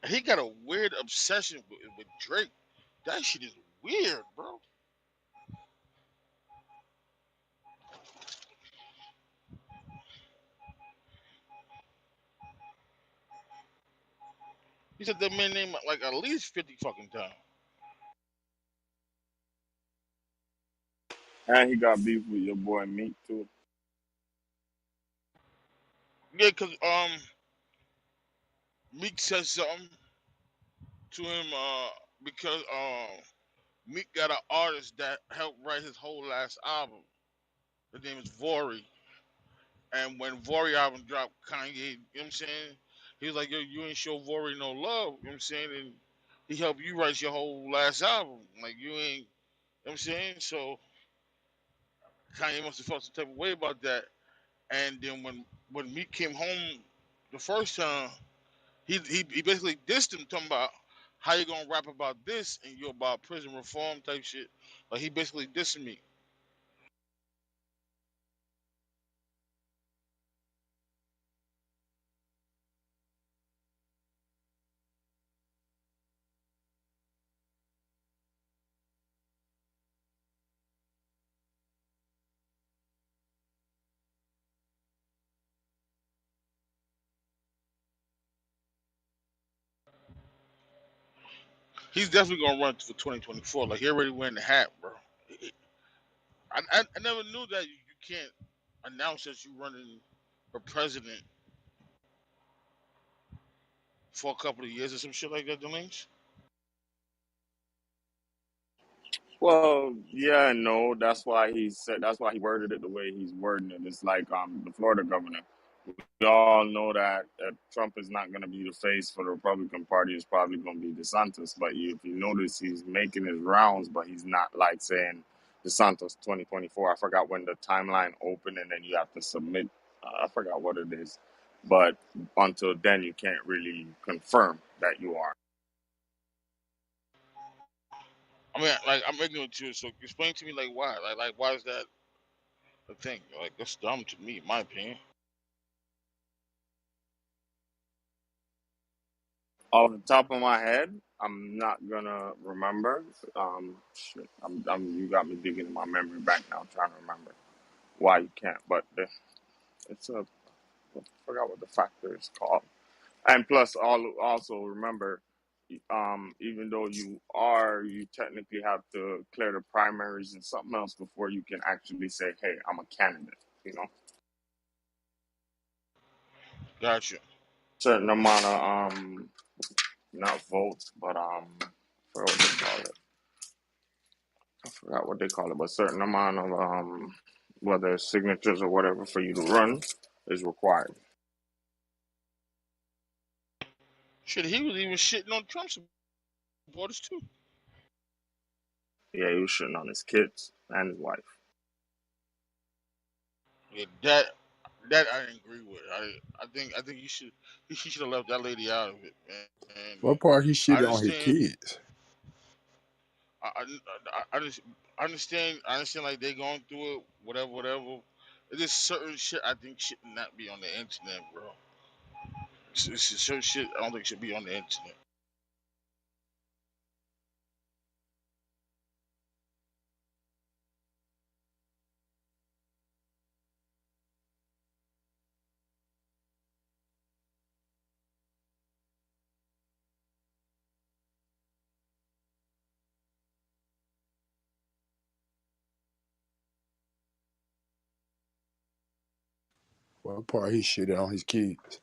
He got a weird obsession with Drake. That shit is weird, bro. He said that man name like at least 50 fucking times. And he got beef with your boy Meek too. Yeah, cause Meek said something to him because Meek got an artist that helped write his whole last album. His name is Vori. And when Vori album dropped, Kanye, you know what I'm saying? He was like, yo, you ain't show Vori no love, you know what I'm saying? And he helped you write your whole last album. Like you ain't, you know what I'm saying? So Kanye must have felt some type of way about that. And then when Meek came home the first time, he basically dissed him, talking about how you gonna rap about this and you about prison reform type shit. Like he basically dissing me. He's definitely gonna run for 2024. Like he already wearing the hat, bro. I never knew that you can't announce that you running for president for a couple of years or some shit like that, Delane. Well, yeah, and no, that's why he said that's why he worded it the way he's wording it. It's like the Florida governor. We all know that Trump is not going to be the face for the Republican Party. It's probably going to be DeSantis. But if you notice, he's making his rounds, but he's not like saying DeSantis 2024. I forgot when the timeline opened, and then you have to submit. I forgot what it is, but until then, you can't really confirm that you are. I mean, like I'm ignorant to it, so explain to me like why, like why is that a thing? Like that's dumb to me, in my opinion. Off the top of my head, I'm not gonna remember. Shit, you got me digging in my memory back now, trying to remember why you can't. But it's a I forgot what the factor is called. And plus, also remember, even though you technically have to clear the primaries and something else before you can actually say, "Hey, I'm a candidate." You know, Gotcha. certain amount of not votes, but I forgot what they call it. I forgot what they call it, but certain amount of whether it's signatures or whatever for you to run is required. Shit, he was even shitting on Trump supporters too. Yeah, he was shitting on his kids and his wife. Yeah, that I didn't agree with. I think he should have left that lady out of it, man. And What part he I shitted on his understand. kids? I, I understand. I understand. Like they going through it, whatever, whatever. There's just certain shit I think should not be on the internet, bro. It's just certain shit I don't think should be on the internet. What part he shitted on his kids?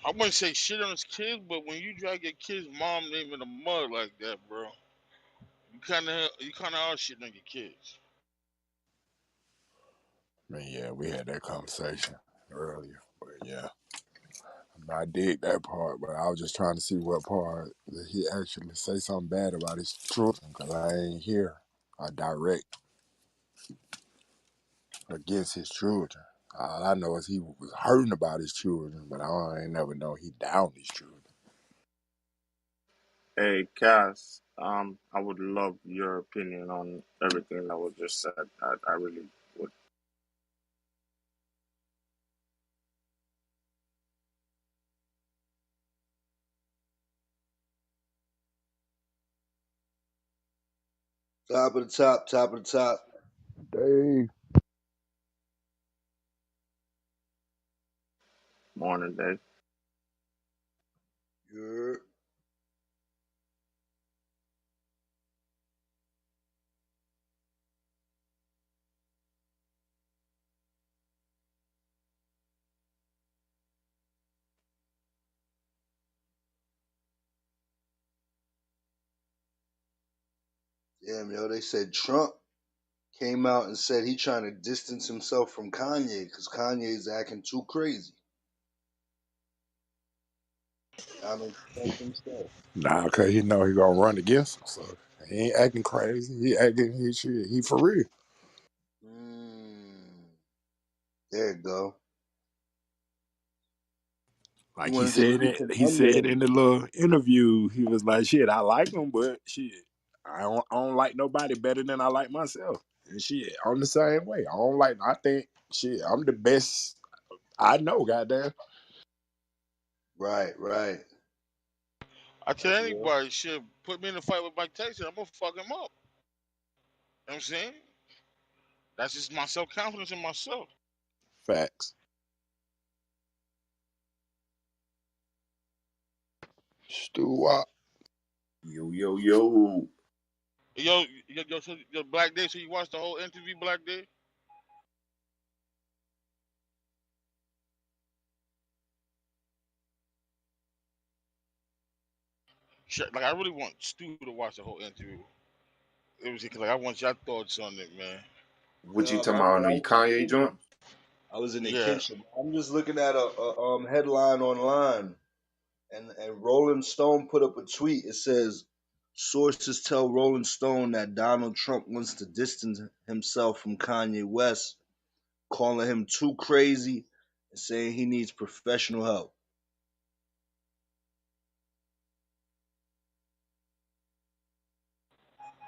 I wouldn't say shit on his kids, but when you drag your kid's mom name in the mud like that, bro, you kind of are shitting on your kids. I mean, yeah, we had that conversation earlier, but yeah, I dig that part. But I was just trying to see what part that he actually say something bad about his children, because I ain't hear a direct against his children. All I know is he was hurting about his children, but I ain't never know he downed his children. Hey, Cass, I would love your opinion on everything that was just said. I really would. Top of the top, top of the top. Dave. Morning, Dave. You're, damn, yo, they said Trump came out and said he trying to distance himself from Kanye because Kanye is acting too crazy. Donald Trump himself. Nah, cause he know he gonna run against him, so he ain't acting crazy. He acting he shit. He for real. Mm, there you go. He Like wanted to keep him he under said him. in the little interview, he was like, "Shit, I like him, but shit, I don't like nobody better than I like myself." And shit, I'm the same way. I don't like. I think shit, I'm the best I know. Goddamn Right, right. I tell Yeah. anybody, shit, put me in a fight with Mike Tyson, I'm gonna fuck him up. You know what I'm saying? That's just my self confidence in myself. facts. Stu, Yo, yo, yo. So Black Day. So you watched the whole interview, Black Day? Shit, like I really want Stu to watch the whole interview. It was like I want your thoughts on it, man. What you talking about on the Kanye joint? I was in the Yeah. kitchen. I'm just looking at a headline online, and Rolling Stone put up a tweet. It says, "Sources tell Rolling Stone that Donald Trump wants to distance himself from Kanye West, calling him too crazy and saying he needs professional help."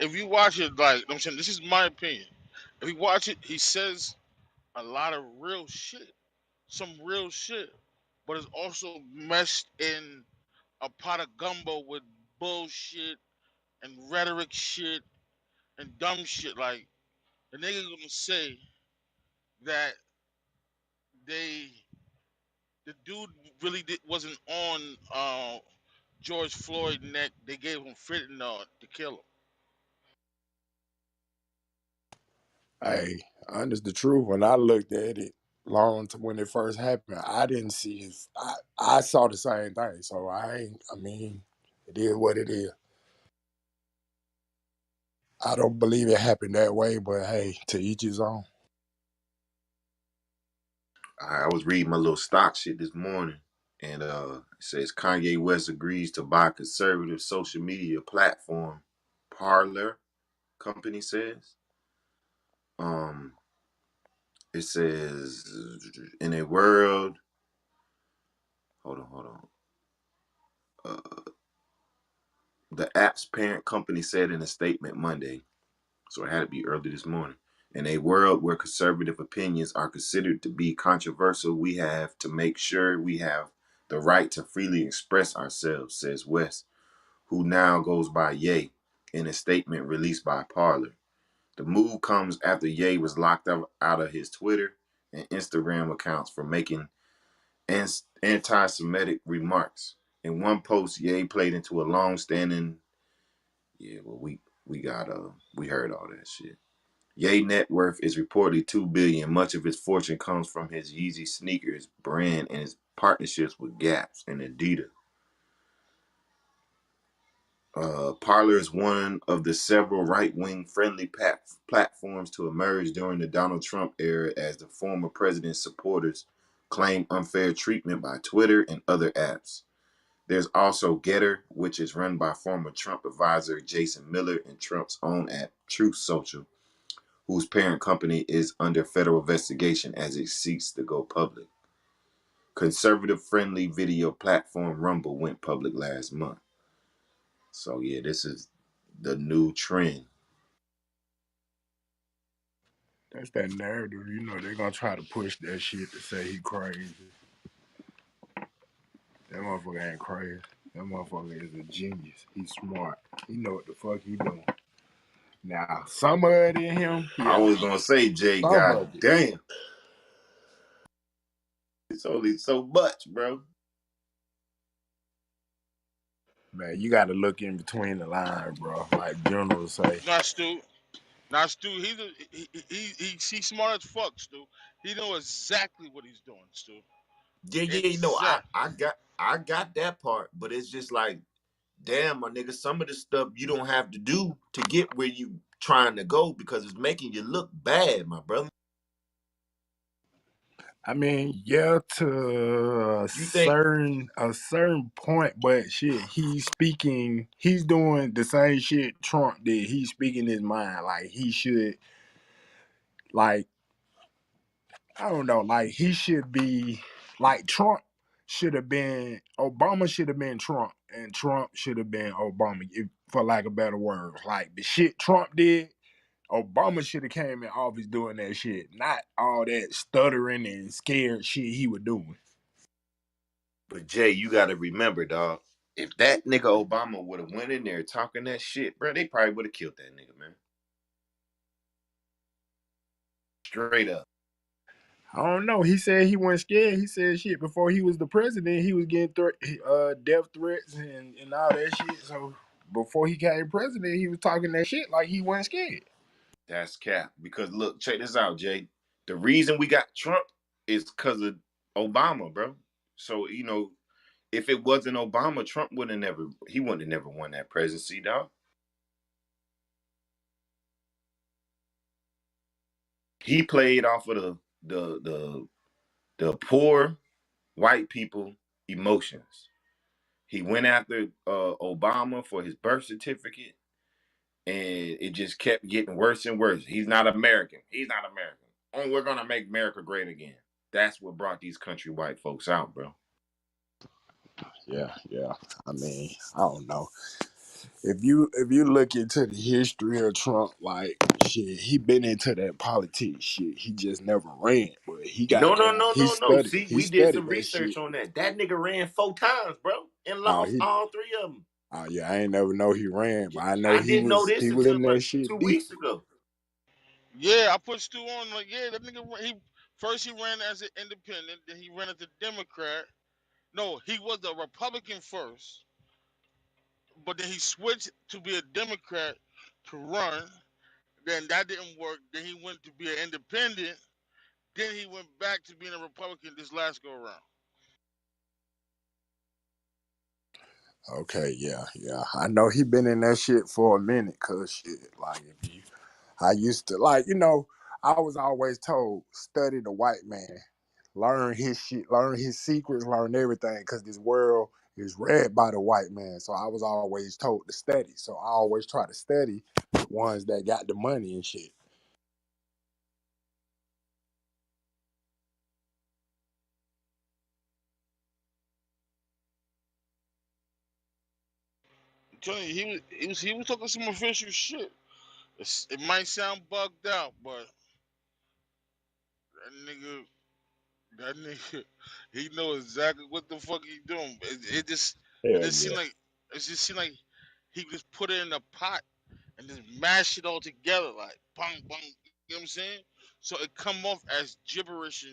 If you watch it, like I'm saying, this is my opinion. If you watch it, he says a lot of real shit, some real shit, but it's also meshed in a pot of gumbo with bullshit and rhetoric shit and dumb shit. Like the nigga gonna say that they the dude really wasn't on George Floyd neck. They gave him fentanyl to kill him. hey, honest the truth. When I looked at it, long to when it first happened, I didn't see it. I saw the same thing. So I ain't. I mean, it is what it is. I don't believe it happened that way, but hey, to each his own. I was reading my little stock shit this morning, and it says Kanye West agrees to buy conservative social media platform Parler. Company says. Um, it says in a world. Hold on. The app's parent company said in a statement Monday, so it had to be early this morning. In a world where conservative opinions are considered to be controversial, we have to make sure we have the right to freely express ourselves, says West, who now goes by Ye, in a statement released by Parler. The move comes after Ye was locked out of his Twitter and Instagram accounts for making anti Semitic remarks. In one post, Ye played into a long standing. Yeah, well, we heard all that shit. Ye net worth is reportedly $2 billion. Much of his fortune comes from his Yeezy sneakers brand and his partnerships with Gap and Adidas. Parler is one of the several right-wing friendly platforms to emerge during the Donald Trump era as the former president's supporters claim unfair treatment by Twitter and other apps. There's also Getter, which is run by former Trump advisor Jason Miller and Trump's own app, Truth Social, whose parent company is under federal investigation as it seeks to go public. Conservative-friendly video platform Rumble went public last month. So yeah, this is the new trend. That's that narrative. You know, they're gonna try to push that shit to say he crazy. That motherfucker ain't crazy. That motherfucker is a genius. He's smart. He know what the fuck he doing. Now, some of it in him, I yeah. was gonna say, Jay, Some god of it. damn. It's only so much, bro. Man, you gotta look in between the lines, bro. Like generals say. Not Stu. Not Stu. He's smart as fuck, Stu. He know exactly what he's doing, Stu. Yeah, yeah, you know, Exact. I got that part, but it's just like, damn, my nigga, some of the stuff you don't have to do to get where you trying to go because it's making you look bad, my brother. I mean, yeah, to You think a certain point, but shit, he's doing the same shit Trump did. He's speaking his mind. Like he should, like, I don't know, like he should be like Trump should have been Obama should have been Trump and Trump should have been Obama, for lack of better words. Like the shit Trump did, Obama should have came in office doing that shit, not all that stuttering and scared shit he was doing. But Jay, you gotta remember, dog. If that nigga Obama would have went in there talking that shit, bro, they probably would have killed that nigga, man. Straight up. I don't know. He said he wasn't scared. He said shit before he was the president. He was getting death threats and all that shit. So before he became president, he was talking that shit like he wasn't scared. That's cap. Because look, check this out, Jay. The reason we got Trump is because of Obama, bro. So, you know, if it wasn't Obama, Trump would have never he wouldn't have never won that presidency, dog. He played off of the poor white people emotions. He went after Obama for his birth certificate, and it just kept getting worse and worse. He's not American. He's not American. And we're gonna make America great again. That's what brought these country white folks out, bro. Yeah, yeah. I mean, I don't know. If you look into the history of Trump, like shit, he been into that politics shit. He just never ran, but he got No, no, down. no, He no, no. studied. See, He we did studied some that research shit. on that. That nigga ran 4 times, bro, and Oh, lost he. all 3 of them. Oh yeah, I ain't never know he ran, but I know I didn't know he this was until in about that shit two deep. weeks ago. Yeah, I put Stu on. Like, yeah, that nigga. He first he ran as an independent, then he ran as a Democrat. No, he was a Republican first, but then he switched to be a Democrat to run. Then that didn't work. Then he went to be an independent. Then he went back to being a Republican this last go around. Okay, yeah, yeah. I know he been in that shit for a minute, cause shit, like if you, I used to like, I was always told study the white man, learn his shit, learn his secrets, learn everything, cause this world is read by the white man. So I was always told to study. So I always try to study the ones that got the money and shit. I'm telling you, he was talking some official shit. It might sound bugged out, but that nigga, that nigga, he know exactly what the fuck he doing. It Hell just seemed yeah. like, it just seemed like he just put it in a pot and just mash it all together, like bang bang. You know what I'm saying? So it come off as gibberish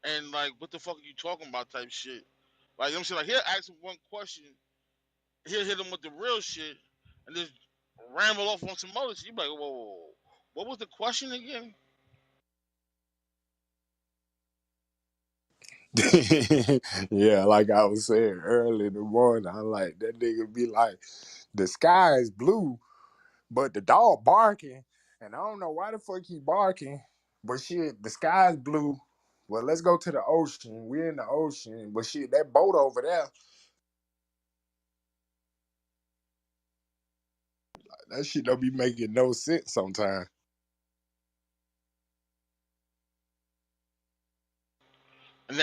and like, what the fuck are you talking about type shit. Like, you know what I'm saying, like he'll ask him one question, he'll hit him with the real shit, and just ramble off on some other shit. You be like, whoa, whoa, whoa, what was the question again? Yeah, like I was saying early in the morning, I like that nigga be like, the sky is blue, but the dog barking, and I don't know why the fuck he barking, but shit, the sky's blue. Well, let's go to the ocean. We're in the ocean, but shit, that boat over there, that shit don't be making no sense sometimes.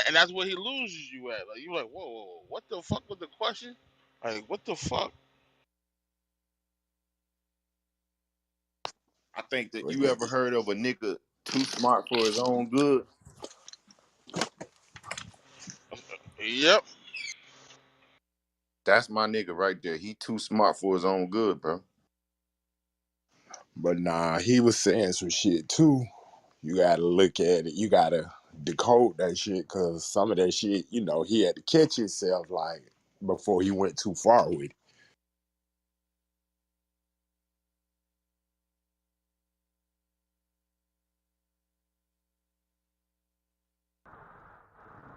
and that's where he loses you at. Like you're like, whoa, whoa, whoa, what the fuck was the question? Like, what the fuck? I think that But you yeah, ever heard of a nigga too smart for his own good? Yep. That's my nigga right there. He too smart for his own good, bro. but nah, he was saying some shit too. You gotta look at it. You gotta decode that shit because some of that shit, he had to catch himself like before he went too far with it.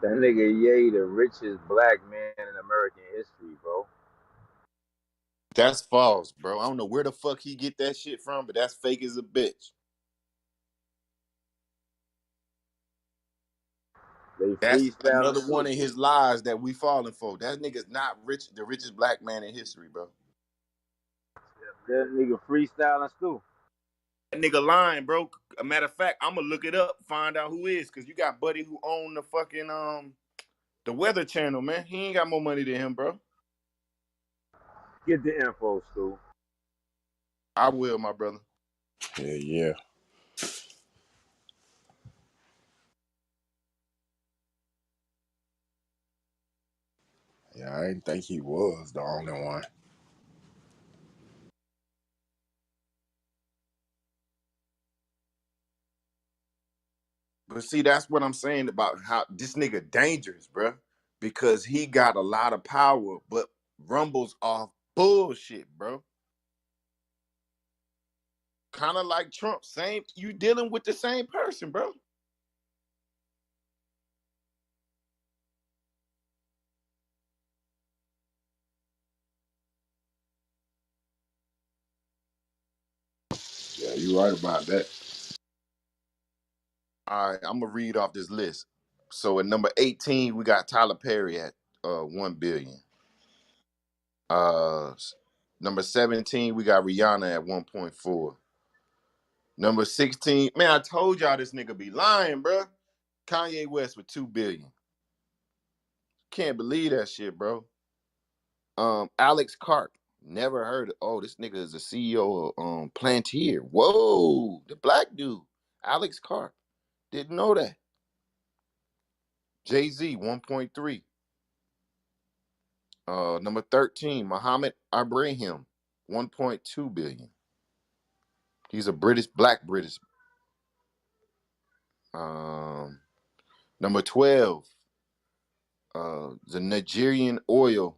That nigga Ye, the richest black man in American history, bro. That's false, bro. I don't know where the fuck he get that shit from, but that's fake as a bitch. They That's freestyling another one too. of his lies that we falling for. That nigga's not rich, the richest black man in history, bro. That nigga freestyling too. That nigga lying, bro. A matter of fact, I'm gonna look it up, find out who is, cause you got Buddy who own the fucking the Weather Channel, man. He ain't got more money than him, bro. Get the info, Stu. I will, my brother. Yeah, yeah, yeah. I didn't think he was the only one. But see, that's what I'm saying about how this nigga dangerous, bro. Because he got a lot of power, but rumbles off bullshit, bro. Kind of like Trump. Same, you dealing with the same person, bro. Yeah, you right about that. All right, I'm gonna read off this list. So at number 18, we got Tyler Perry at 1 billion. Uh Number 17, we got Rihanna at 1.4. Number 16, man, I told y'all this nigga be lying, bro. Kanye West with 2 billion. Can't believe that shit, bro. Alex Karp. Never heard of. Oh, this nigga is the CEO of Plantier. Whoa, the black dude. Alex Karp. Didn't know that. Jay-Z, 1.3. Number 13, Muhammad Ibrahim, 1.2 billion. He's a black British. Um, Number 12, the Nigerian oil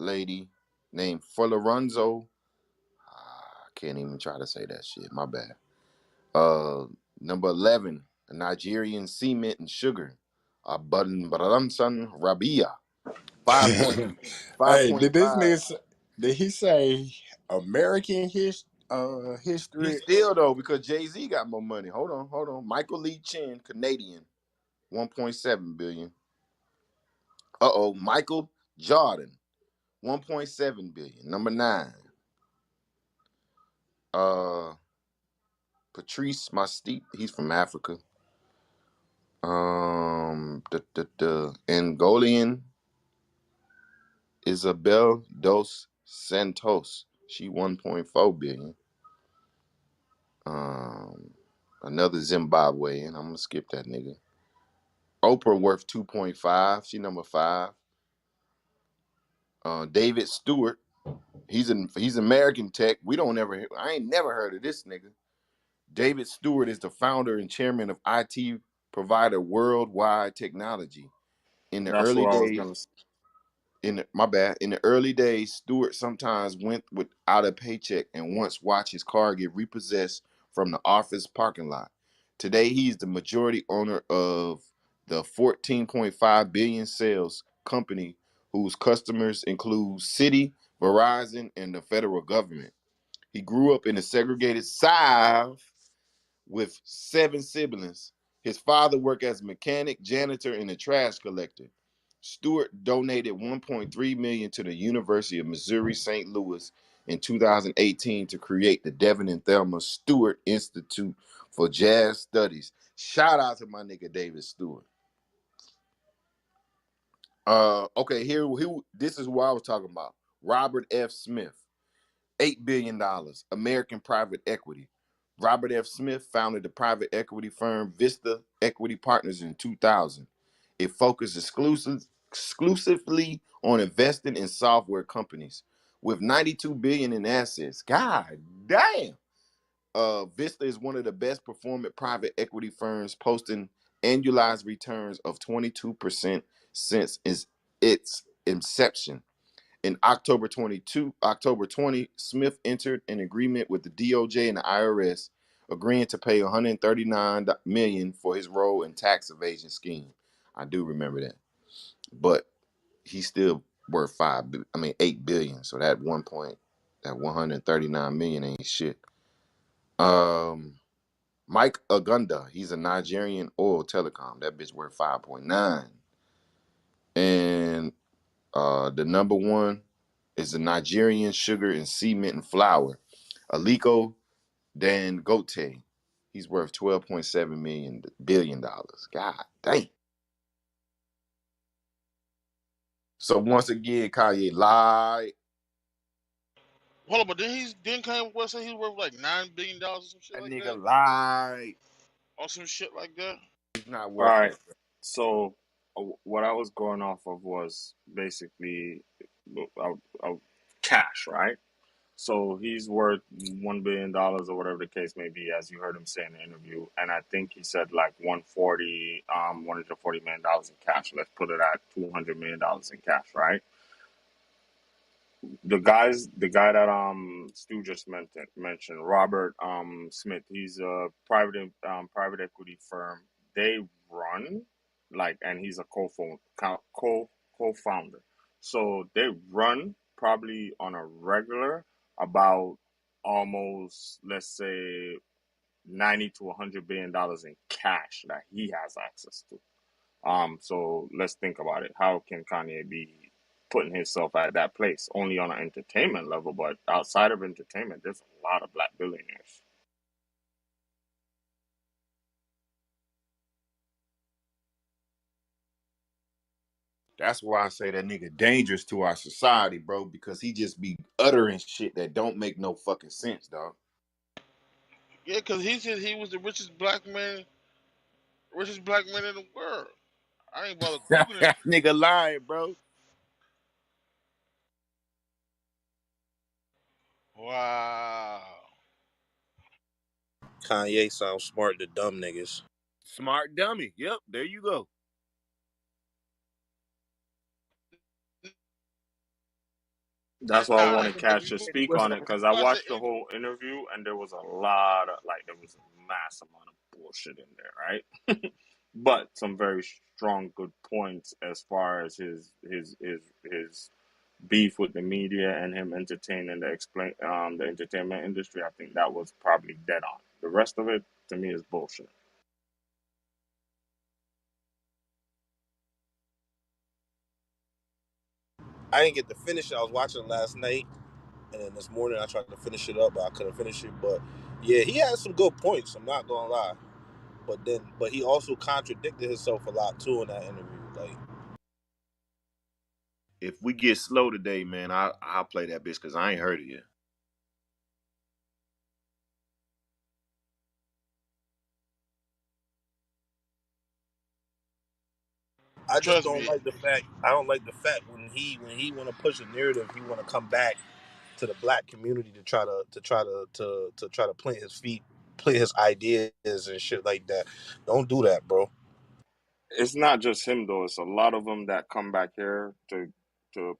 lady named Foloronzo. I can't even try to say that shit. My bad. Uh, Number 11, a Nigerian cement and sugar. Abun Baramsan Rabia. 5 point, Hey, did this 5.5. nigga? Did he say American He's history? still though because Jay-Z got more money. Hold on. Michael Lee Chin, Canadian, 1.7 billion. Uh-oh, Michael Jordan, 1.7 billion. Number 9. Uh Patrice Mastip, he's from Africa. The Angolian Isabel dos Santos, she 1.4 billion. Um Another Zimbabwean, I'm gonna skip that nigga. Oprah worth 2.5, she number 5. David Stewart, he's American tech. I ain't never heard of this nigga. David Stewart is the founder and chairman of IT provider Worldwide Technology. In the That's early what I was days, gonna say. my bad. In the early days, Stewart sometimes went without a paycheck and once watched his car get repossessed from the office parking lot. Today, he's the majority owner of the 14.5 billion sales company whose customers include Citi, Verizon, and the federal government. He grew up in a segregated South with 7 siblings. His father worked as a mechanic, janitor, and a trash collector. Stewart donated 1.3 million to the University of Missouri St. Louis in 2018 to create the Devin and Thelma Stewart Institute for Jazz Studies. Shout out to my nigga David Stewart. Okay, here, this is what I was talking about. Robert F. Smith, $8 billion, American private equity. Robert F. Smith founded the private equity firm Vista Equity Partners in 2000. It focused exclusively on investing in software companies with 92 billion in assets. God damn. Vista is one of the best performing private equity firms, posting annualized returns of 22% since its inception. In October 20, Smith entered an agreement with the DOJ and the IRS, agreeing to pay 139 million for his role in tax evasion scheme. I do remember that, but he's still worth 8 billion. So that 139 million ain't shit. Um, Mike Agunda, he's a Nigerian oil telecom. That bitch worth 5.9. And the number one is the Nigerian sugar and cement and flour. Aliko Dangote. He's worth $12.7 billion. God damn. So once again, Kanye lied. Hold on, but then Kanye West say he's worth like $9 billion or some shit That like nigga that, lied. or some shit like that. He's not All worth it. right. So what I was going off of was basically cash, right? So he's worth $1 billion or whatever the case may be, as you heard him say in the interview. And I think he said like 140 million dollars in cash. Let's put it at $200 million in cash, right? The guy that Stu just mentioned, Robert Smith. He's a private equity firm. They run and he's a co-founder. So they run probably on a regular about almost, let's say, 90 to $100 billion in cash that he has access to. So let's think about it. How can Kanye be putting himself at that place? Only on an entertainment level, but outside of entertainment, there's a lot of black billionaires. That's why I say that nigga dangerous to our society, bro, because he just be uttering shit that don't make no fucking sense, dog. Yeah, because he said he was the richest black man in the world. I ain't bother googling. Nigga lying, bro. Wow. Kanye sounds smart to dumb niggas. Smart dummy. Yep, there you go. That's why I Nah, wanted if Cash you to go speak What's on up? it because I watch the watched the whole interview and there was a lot of there was a mass amount of bullshit in there, right? But some very strong, good points as far as his beef with the media and him entertaining the entertainment industry. I think that was probably dead on. The rest of it to me is bullshit. I didn't get to finish it. I was watching it last night, and then this morning I tried to finish it up, but I couldn't finish it. But yeah, he had some good points. I'm not gonna lie. But he also contradicted himself a lot too in that interview. Like, If we get slow today, man, I'll play that bitch because I ain't heard it yet. I just trust don't me, like the fact. I don't like the fact when he want to push a narrative, he want to come back to the black community to try to plant his feet, plant his ideas and shit like that. Don't do that, bro. It's not just him though. It's a lot of them that come back here to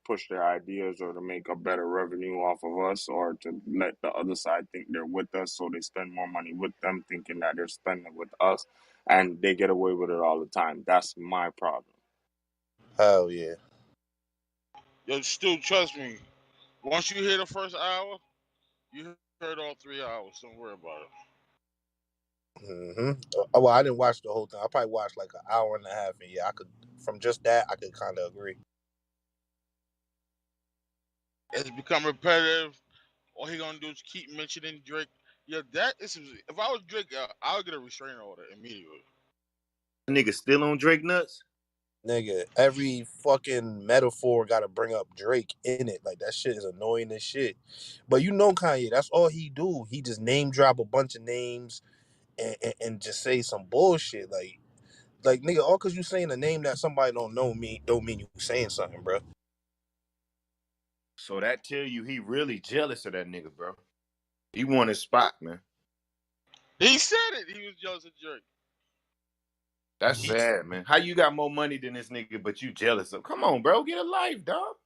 push their ideas or to make a better revenue off of us or to let the other side think they're with us, so they spend more money with them, thinking that they're spending with us, and they get away with it all the time. That's my problem. Hell yeah. yo, still trust me. Once you hear the first hour, you heard all 3 hours. Don't worry about it. hmm Well, I didn't watch the whole thing. I probably watched like an hour and a half, and yeah, I could from just that I could kind of agree. It's become repetitive. All he gonna do is keep mentioning Drake. Yeah, that is. If I was Drake, I would get a restraining order immediately. Nigga still on Drake nuts? Nigga, every fucking metaphor got to bring up Drake in it. Like that shit is annoying as shit. But you know Kanye, that's all he do. He just name drop a bunch of names and just say some bullshit. Like nigga, all cause you saying a name that somebody don't know me don't mean you saying something, bro. So that tell you he really jealous of that nigga, bro. He want his spot, man. He said it. He was jealous of Drake. That's He sad, man. How you got more money than this nigga, but you jealous of? Come on, bro, get a life, dog.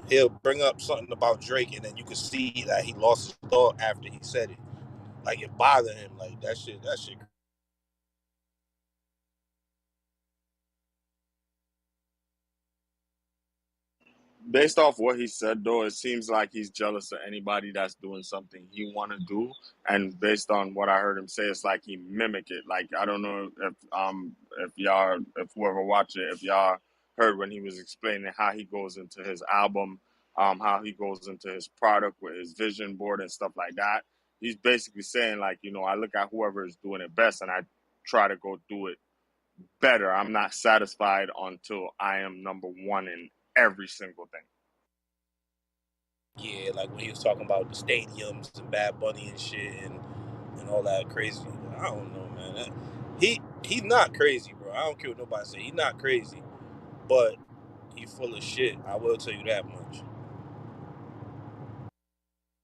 he'll bring up something about Drake and then you can see that he lost his thought after he said it. Like it bothered him. Like that shit. Based off what he said, though, it seems like he's jealous of anybody that's doing something he want to do. And based on what I heard him say, it's like he mimic it. Like I don't know if y'all, if whoever watched it, if y'all heard when he was explaining how he goes into his album, how he goes into his product with his vision board and stuff like that. He's basically saying like, I look at whoever is doing it best and I try to go do it better. I'm not satisfied until I am number one in every single thing. Yeah, like when he was talking about the stadiums and Bad Bunny and shit and all that crazy. I don't know, man. He's not crazy, bro. I don't care what nobody say. He's not crazy, but he's full of shit. I will tell you that much.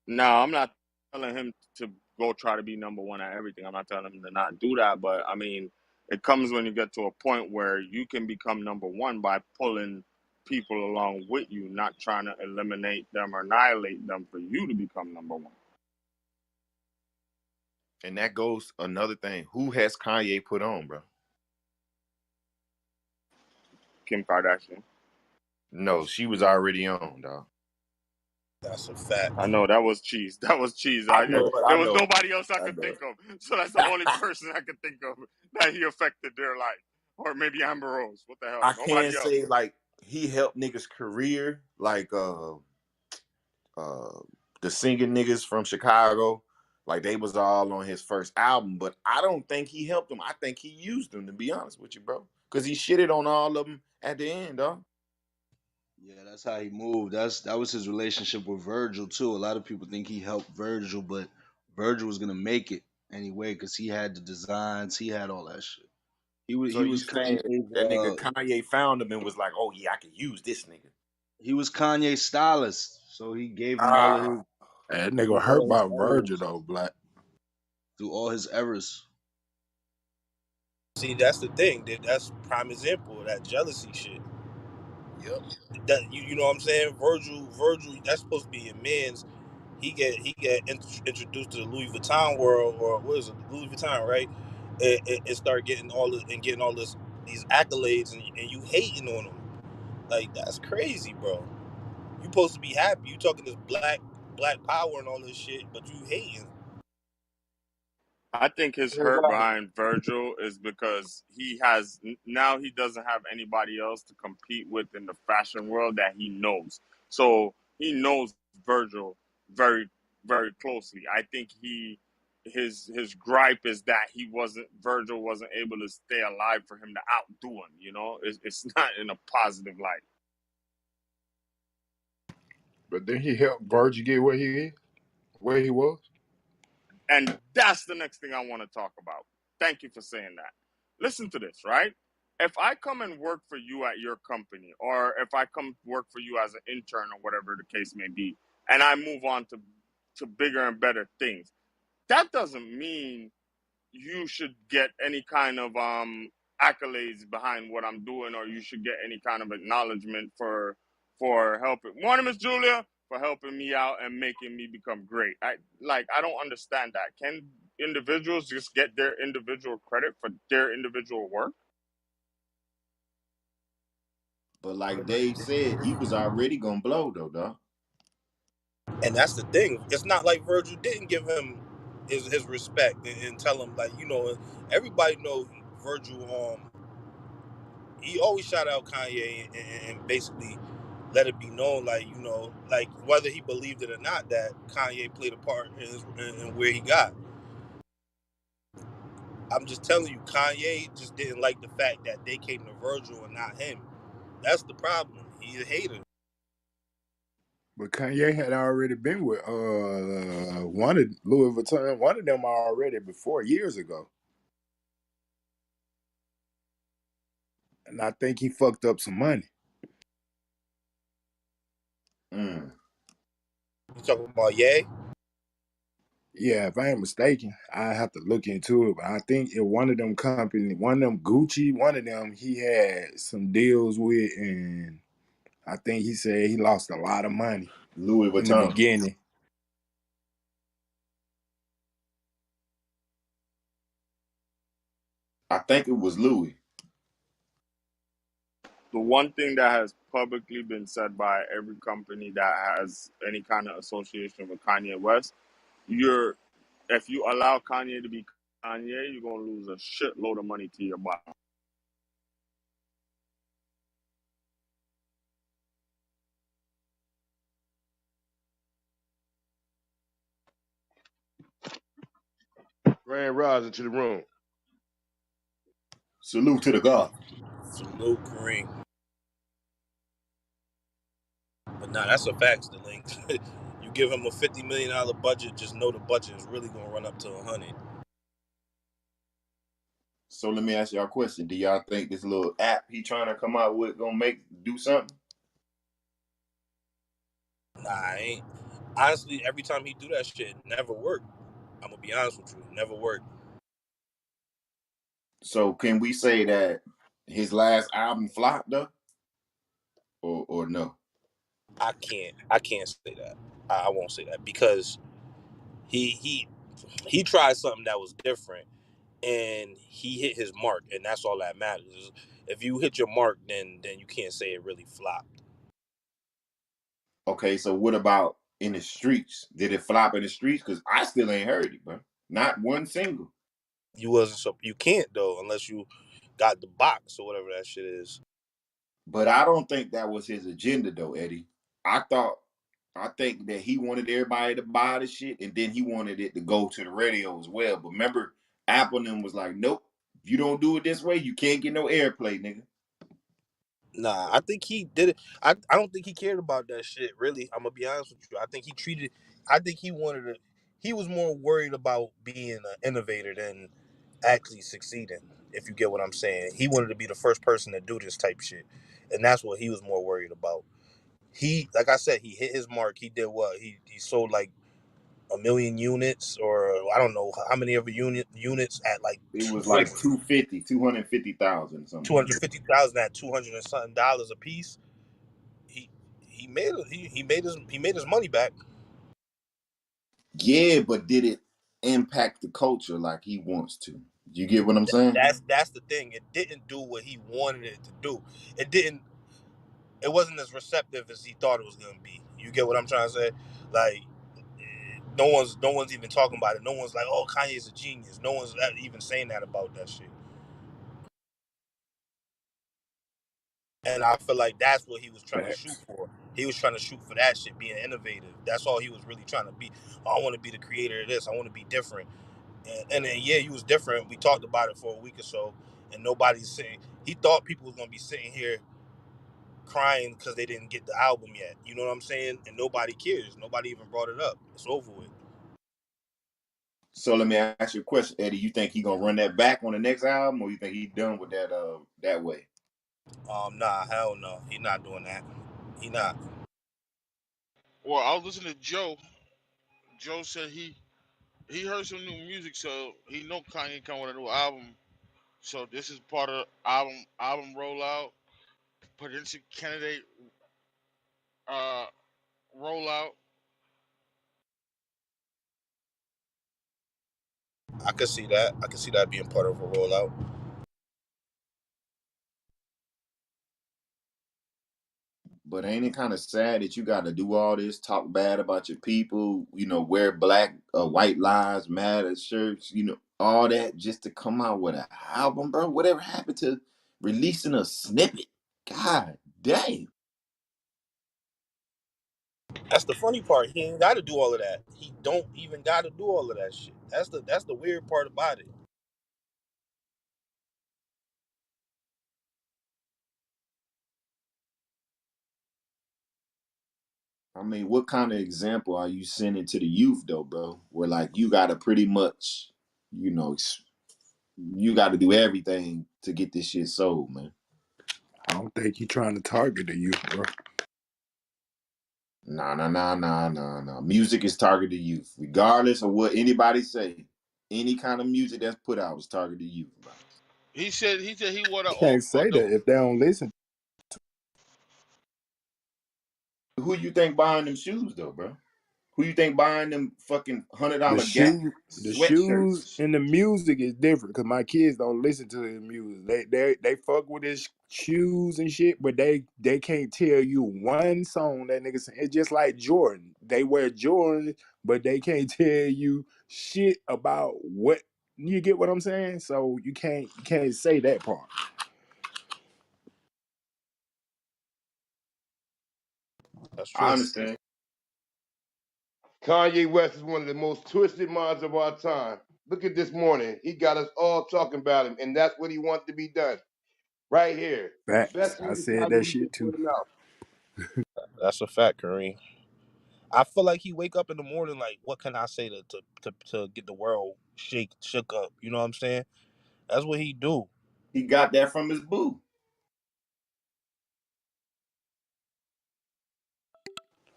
No, I'm not telling him to go try to be number one at everything. I'm not telling him to not do that. But I mean, it comes when you get to a point where you can become number one by pulling people along with you, not trying to eliminate them or annihilate them for you to become number one. And that goes another thing. Who has Kanye put on, bro? Kim Kardashian. No, she was already on, dog. That's a fact. I know that was cheese. That was cheese. I know, There I was know, nobody else I I could know. think of. So that's the only person I could think of that he affected their life. Or maybe Amber Rose. What the hell? I Nobody can else. say like he helped niggas career, like uh the singing niggas from Chicago, like they was all on his first album, but I don't think he helped them. I think he used them, to be honest with you, bro. Cause he shitted on all of them at the end, dog. Yeah, that's how he moved. That was his relationship with Virgil too. A lot of people think he helped Virgil, but Virgil was gonna make it anyway because he had the designs, he had all that shit. So He you was saying Kanye's that nigga Kanye found him and was like, oh yeah, I can use this nigga. he was Kanye's stylist, so he gave him all of Ah, his That nigga through hurt all his by Virgil errors, though, Black. through all his errors. See, that's the thing. That's prime example of that jealousy shit. yep. That you know what I'm saying? Virgil, that's supposed to be your man's. He get introduced to the Louis Vuitton world, or what is it, Louis Vuitton, right? And start getting all this these accolades, and you hating on him. Like that's crazy, bro. You supposed to be happy. You talking this black power and all this shit, but you hating. I think his hurt behind Virgil is because now he doesn't have anybody else to compete with in the fashion world that he knows. So he knows Virgil very very closely. I think his gripe is that Virgil wasn't able to stay alive for him to outdo him. It's not in a positive light. But then he helped Virgil get where he was. And that's the next thing I want to talk about. Thank you for saying that. Listen to this, right? If I come and work for you at your company, or if I come work for you as an intern or whatever the case may be, and I move on to bigger and better things, that doesn't mean you should get any kind of accolades behind what I'm doing, or you should get any kind of acknowledgement for helping. Morning, Miss Julia, for helping me out and making me become great. I don't understand that. Can individuals just get their individual credit for their individual work? But like Dave said, he was already gonna blow though, dog. And that's the thing. It's not like Virgil didn't give him his respect and tell him like everybody know Virgil. He always shout out Kanye and basically let it be known like like whether he believed it or not that Kanye played a part in where he got. I'm just telling you, Kanye just didn't like the fact that they came to Virgil and not him. That's the problem. He's a hater. But Kanye had already been with one of Louis Vuitton, one of them already before years ago. And I think he fucked up some money. Mm. You talking about Ye? Yeah, if I ain't mistaken, I have to look into it. But I think in one of them company, one of them Gucci, one of them he had some deals with, and I think he said he lost a lot of money Louis in the Vuitton. beginning. I think it was Louis. The one thing that has publicly been said by every company that has any kind of association with Kanye West, you're if you allow Kanye to be Kanye, you're gonna lose a shitload of money to your bottom. Grand rising to the room. Salute to the God. Salute Kareem. But nah, that's a fact, the link. You give him a $50 million budget, just know the budget is really gonna run up to 100. So let me ask y'all a question. Do y'all think this little app he trying to come out with gonna do something? Nah, I ain't. Honestly, every time he do that shit, it never worked. I'm gonna be honest with you, it never worked. So can we say that his last album flopped though? Or no? I can't say that. I won't say that because he he he tried something that was different and he hit his mark, and that's all that matters. If you hit your mark, then you can't say it really flopped. Okay, so what about in the streets? Did it flop in the streets? Cause I still ain't heard it, bro. Not one single. You can't though unless you got the box or whatever that shit is. But I don't think that was his agenda though, Eddie. I thought I think that he wanted everybody to buy the shit and then he wanted it to go to the radio as well. But remember, Apple and them was like, nope, if you don't do it this way, you can't get no airplay, nigga. Nah, I think he did it. I don't think he cared about that shit. Really, I'm gonna be honest with you. I think he treated. I think he wanted to. He was more worried about being an innovator than actually succeeding. If you get what I'm saying, he wanted to be the first person to do this type shit, and that's what he was more worried about. He, like I said, he hit his mark. He did what? He sold like 1 million units, or I don't know how many of units at like It was what like 250,000 two something. hundred fifty thousand at $200 and something dollars a piece. He he made his money back. Yeah, but did it impact the culture like he wants to? You get what I'm saying? That's the thing. It didn't do what he wanted it to do. It didn't. It wasn't as receptive as he thought it was gonna be. You get what I'm trying to say? Like, no one's even talking about it. No one's like, oh, Kanye's a genius. No one's even saying that about that shit. And I feel like that's what he was trying to shoot Facts. for. He was trying to shoot for that shit, being innovative. That's all he was really trying to be. Oh, I want to be the creator of this. I want to be different. And then yeah, he was different. We talked about it for a week or so, and nobody's saying he thought people was gonna be sitting here crying because they didn't get the album yet. You know what I'm saying? And nobody cares. Nobody even brought it up. It's over with. So let me ask you a question, Eddie. You think he gonna run that back on the next album, or you think he done with that way? Nah, hell no. He not doing that. He not. Well, I was listening to Joe. Joe said he heard some new music, so he know Kanye coming with a new album. So this is part of the album rollout, potential candidate uh rollout. I could see that. I could see that being part of a rollout. But ain't it kind of sad that you got to do all this, talk bad about your people, wear black, white lives matter shirts, all that just to come out with an album, bro? Whatever happened to releasing a snippet? God damn. That's the funny part. He ain't got to do all of that. He don't even got to do all of that shit. That's the weird part about it. I mean, what kind of example are you sending to the youth though, bro? Where like you gotta pretty much, you know, you gotta do everything to get this shit sold, man. I don't think he trying to target the youth, bro. Nah, nah, nah, nah, nah, nah. Music is targeted youth, regardless of what anybody say. Any kind of music that's put out is targeted youth, bro. He said he wanna Can't say the that if they don't listen. Who you think buying them shoes though, bro? Who you think buying them fucking The $100 Gap the shoes sweatshirts? and the music is different because my kids don't listen to his music. They fuck with his shoes and shit, but they can't tell you one song that nigga sing. It's just like Jordan. They wear Jordan, but they can't tell you shit about what you get what I'm saying. So you can't say that part. That's I true. understand. Kanye West is one of the most twisted minds of our time. Look at this morning. He got us all talking about him, and that's what he wants to be done. Right here. The Facts. best I music said that Kanye shit can too. put him out. That's a fact, Kareem. I feel like he wake up in the morning like, what can I say to get the world shook up? You know what I'm saying? That's what he do. He got that from his boo.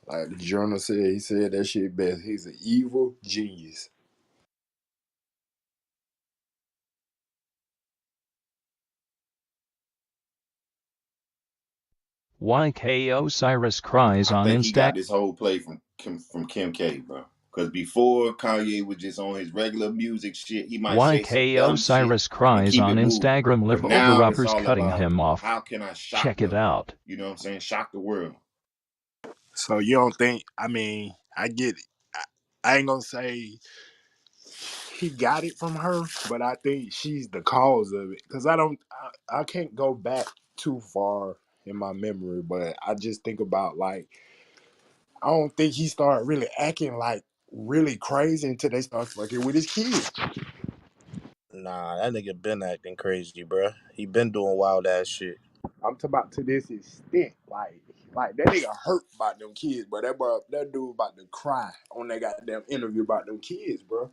Like the journal said, he said that shit best. He's an evil genius. YK Osiris cries I on think he Instagram. got this whole play from Kim K, bro. Because before Kanye was just on his regular music shit, he might say some YK dumb shit Osiris and cries keep on it moving. Instagram But live over now it's uppers all cutting about him off. how can I shock Check it the, out. you know what I'm saying, shock the world. So you don't think? I mean, I get it. I ain't gonna say he got it from her, but I think she's the cause of it. Cause I can't go back too far in my memory, but I just think about like I don't think he started really acting like really crazy until they start fucking with his kids. Nah, that nigga been acting crazy, bruh. He been doing wild ass shit. I'm talking about to this extent, like that nigga hurt about them kids, bro. That dude about to cry on that goddamn interview about them kids, bro.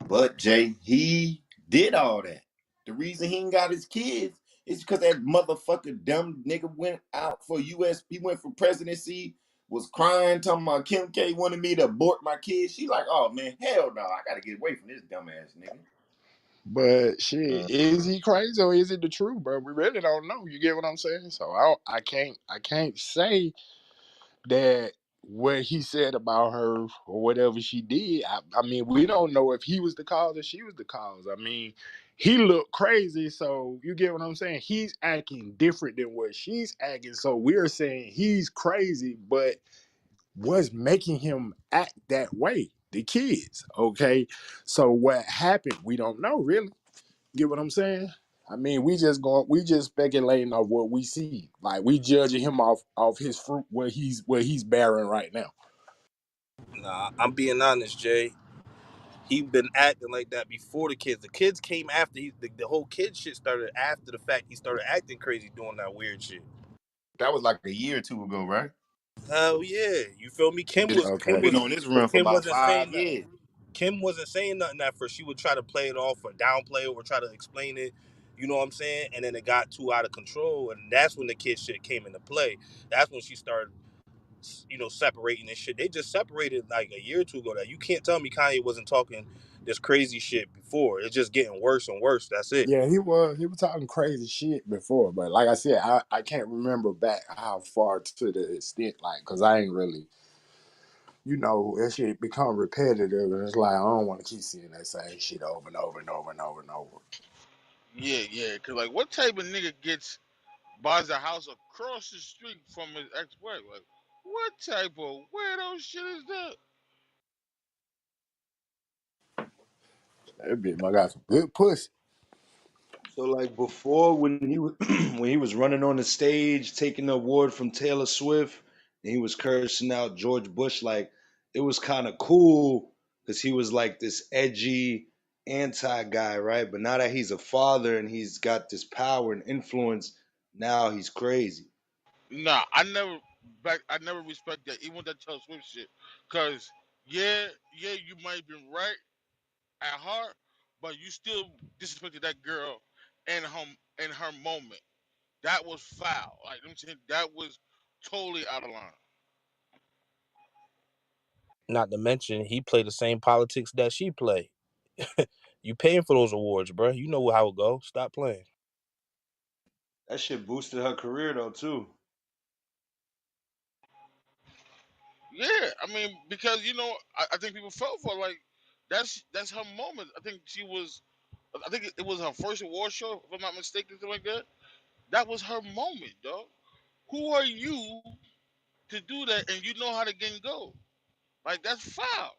But Jay, he did all that. The reason he ain't got his kids is because that motherfucker dumb nigga went out for US. He went for presidency, was crying, talking about Kim K wanted me to abort my kids. She like, oh man, hell no, I gotta get away from this dumbass nigga. But shit, Mm. is he crazy or is it the truth, bro? We really don't know. You get what I'm saying? So I can't say that what he said about her or whatever she did. I mean, we don't know if he was the cause or she was the cause. I mean, he looked crazy, so you get what I'm saying? He's acting different than what she's acting. So we're saying he's crazy, but what's making him act that way? The kids, okay? So what happened? We don't know really. Get what I'm saying? I mean, we just speculating off what we see. Like we judging him off his fruit, what he's bearing right now. Nah, I'm being honest, Jay. He been acting like that before the kids. The kids came after the whole kid shit started after the fact. He started acting crazy, doing that weird shit. That was like a year or two ago, right? Hell yeah, you feel me? Okay. Been on this run for Kim about wasn't saying 5 nothing. years. Kim wasn't saying nothing at first. She would try to play it off or downplay it or try to explain it. You know what I'm saying? And then it got too out of control, and that's when the kid shit came into play. That's when she started, separating this shit. They just separated like a year or two ago. That you can't tell me Kanye wasn't talking this crazy shit before. It's just getting worse and worse. That's it. Yeah, he was talking crazy shit before, but like I said, I can't remember back how far to the extent, like, cause I ain't really, that shit become repetitive, and it's like I don't want to keep seeing that same shit over and over and over and over and over. yeah, yeah. Cause like, what type of nigga buys a house across the street from his ex-wife? Like, what type of weirdo shit is that? That bitch, I got some good pussy. So like before, when he was when he was running on the stage taking the award from Taylor Swift, and he was cursing out George Bush, like it was kind of cool because he was like this edgy anti guy, right? But now that he's a father and he's got this power and influence, now he's crazy. Nah, I never respect that, even with that Taylor Swift shit. Cause yeah, yeah, you might have been right at heart, but you still disrespected that girl in her moment. That was foul. Like I'm saying, that was totally out of line. Not to mention, he play the same politics that she play. You paying for those awards, bro. You know how it go. Stop playing. That shit boosted her career though too. Yeah, I mean, because I think people felt for her, like that's her moment. I think she was. I think it was her first award show, if I'm not mistaken, something like that. That was her moment, dog. Who are you to do that? And you know how the game go. Like that's foul.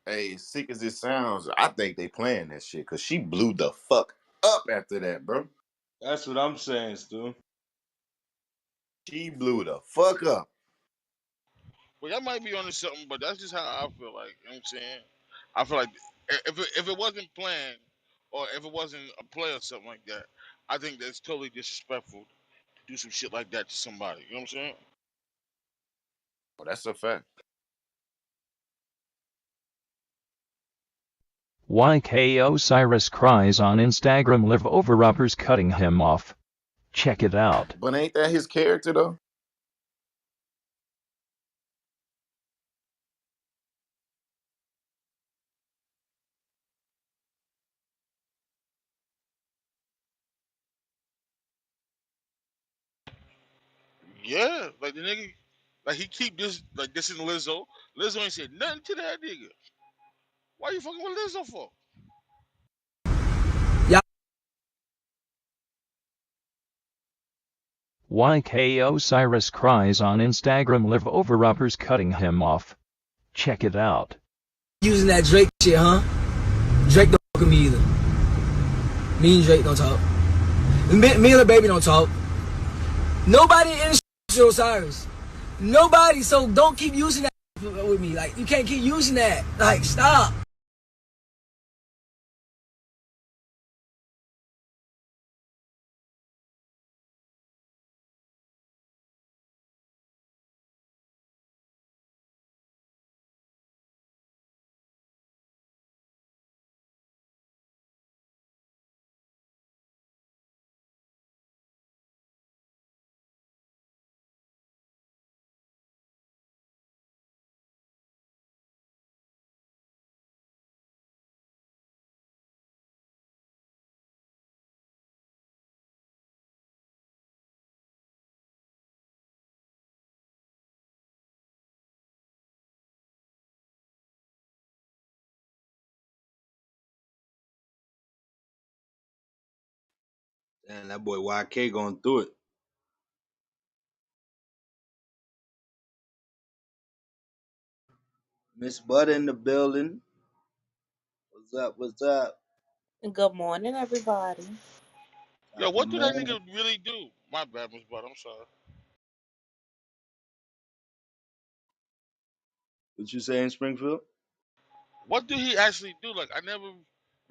Hey, as sick as it sounds, I think they playing that shit because she blew the fuck up after that, bro. That's what I'm saying, Stu. She blew the fuck up. Well, that might be onto something, but that's just how I feel. Like you know what I'm saying. I feel like if it wasn't planned, or if it wasn't a play or something like that, I think that's totally disrespectful to do some shit like that to somebody. You know what I'm saying? Oh, that's a fact. YK Osiris cries on Instagram live over rappers cutting him off. Check it out. But ain't that his character though? Yeah, like the nigga, like he keep this like this in Lizzo. Lizzo ain't said nothing to that nigga. Why you fucking with Lizzo for? Y'all YK Osiris cries on Instagram live over rappers cutting him off. Check it out. using that Drake shit, huh? Drake don't fuck with me either. Me and Drake don't talk. Me and the baby don't talk. Nobody in the Osiris. Nobody. So don't keep using that with me. Like you can't keep using that. Like stop. And that boy YK going through it. Miss Butter in the building. What's up? What's up? Good morning, everybody. Yo, Top of the what do that morning. nigga really do? My bad, Miss Butt. I'm sorry. What you saying, Springfield? What do he actually do? Like I never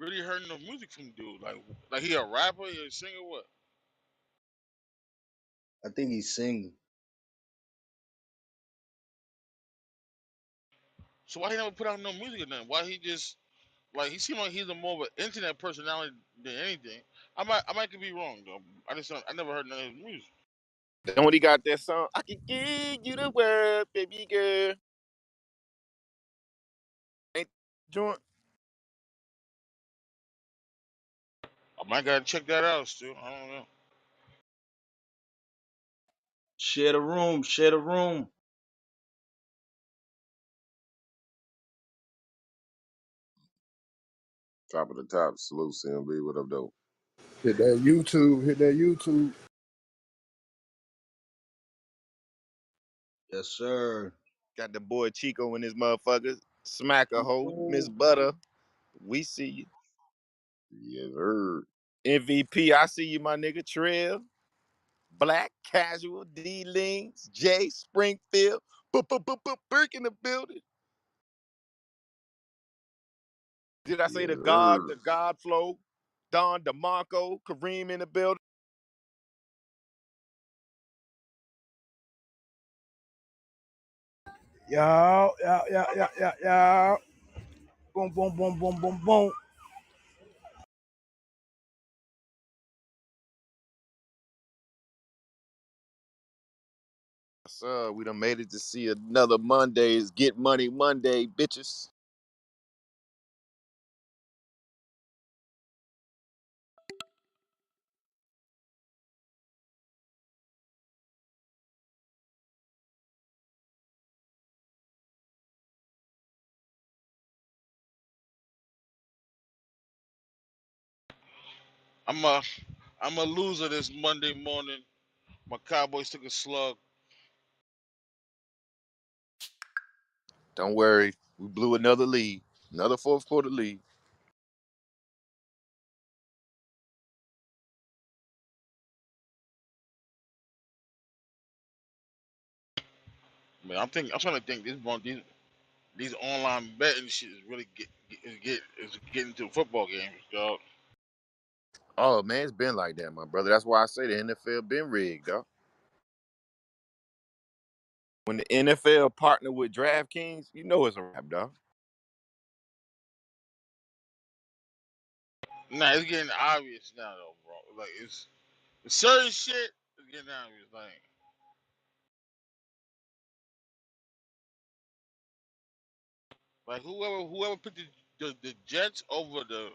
really heard no music from dude. Like he a rapper, he a singer, what? I think he's singing. So why he never put out no music or nothing? Why he just like he seemed like he's a more of an internet personality than anything. I might could be wrong though. I never heard none of his music. Then when he got that song, I can give you the world, baby girl. Ain't joint. I might gotta check that out still. I don't know. Share the room. Share the room. Top of the top, salute C.M.B. What up, though? Hit that YouTube. Hit that YouTube. Yes, sir. Got the boy Chico and his motherfuckers. Smack a hoe. Miss Ooh. Butter. We see you. Yes, sir. MVP, I see you, my nigga. Trail. Black, Casual, D Lings, Jay, Springfield. Burke in the building. Did I say Yes, the sir. God Flow? Don DeMarco, Kareem in the building. Yo, yo, yo, yo, yo, yo. Boom, boom, boom, boom, boom, boom. So we done made it to see another Monday's Get Money Monday, bitches. I'm a I'm a loser this Monday morning. My Cowboys took a slug. Don't worry, we blew another lead, another fourth quarter lead. Man, I'm trying to think these online betting shit is really is getting to football games, dog. Oh man, it's been like that, my brother. That's why I say the NFL been rigged, dog. When the NFL partner with DraftKings, you know it's a wrap, dog. Nah, it's getting obvious now though, bro. Like it's certain shit is getting obvious. Like whoever picked the Jets over the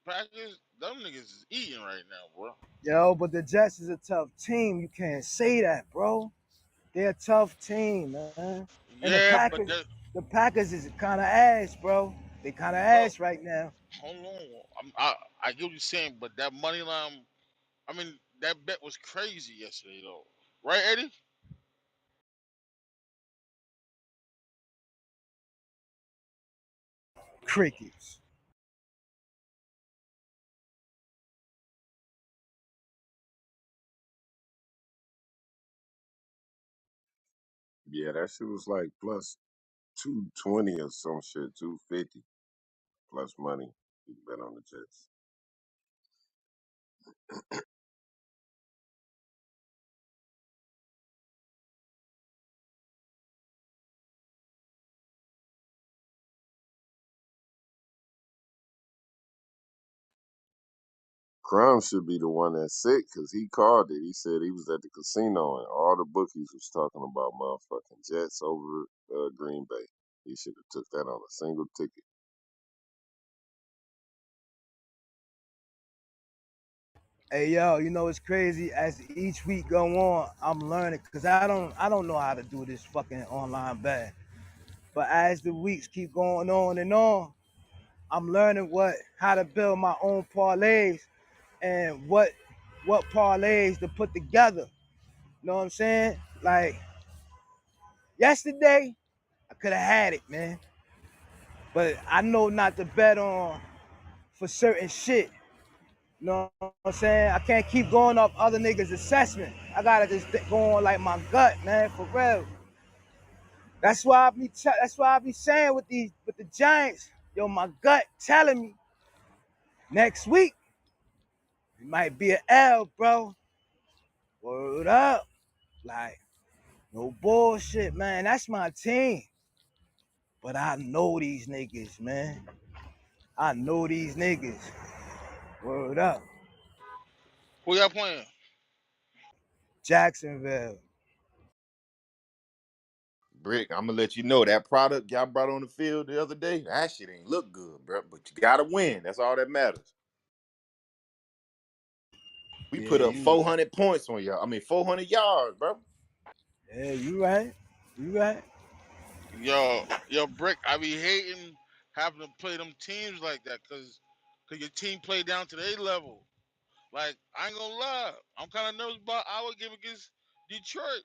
Packers, them niggas is eating right now, bro. Yo, but the Jets is a tough team. You can't say that, bro. They're a tough team, man. And Yeah, but that The Packers is kind of ass, bro. They kind of bro, ass right now. hold on. I get what you're saying, but that money line, I mean, that bet was crazy yesterday though, right, Eddie? Crickets. Yeah, that shit was like plus 220 or some shit, 250 plus money. You bet on the Jets. Crumb should be the one that's sick because he called it. He said he was at the casino and all the bookies was talking about motherfucking Jets over Green Bay. He should have took that on a single ticket. Hey yo, you know it's crazy. As each week go on, I'm learning because I don't know how to do this fucking online bet. But as the weeks keep going on and on, I'm learning what how to build my own parlays and what parlays to put together. You know what I'm saying? Like yesterday, I could have had it, man. But I know not to bet on for certain shit. You know what I'm saying? I can't keep going off other niggas' assessment. I gotta just go on like my gut, man, for real. That's why I be saying with the Giants, yo, my gut telling me next week it might be an L, bro. Word up. Like, no bullshit, man. That's my team. But I know these niggas, man. I know these niggas. Word up. Who y'all playing? Jacksonville. Brick, I'm gonna let you know that product y'all brought on the field the other day, that shit ain't look good, bro. But you gotta win. That's all that matters. We Yeah, put up you 400 points on y'all. I mean, 400 yards, bro. yeah, you right. You right. Yo, Brick, I be hating having to play them teams like that cause your team play down to their level. Like, I ain't gonna lie. I'm kind of nervous about our game against Detroit.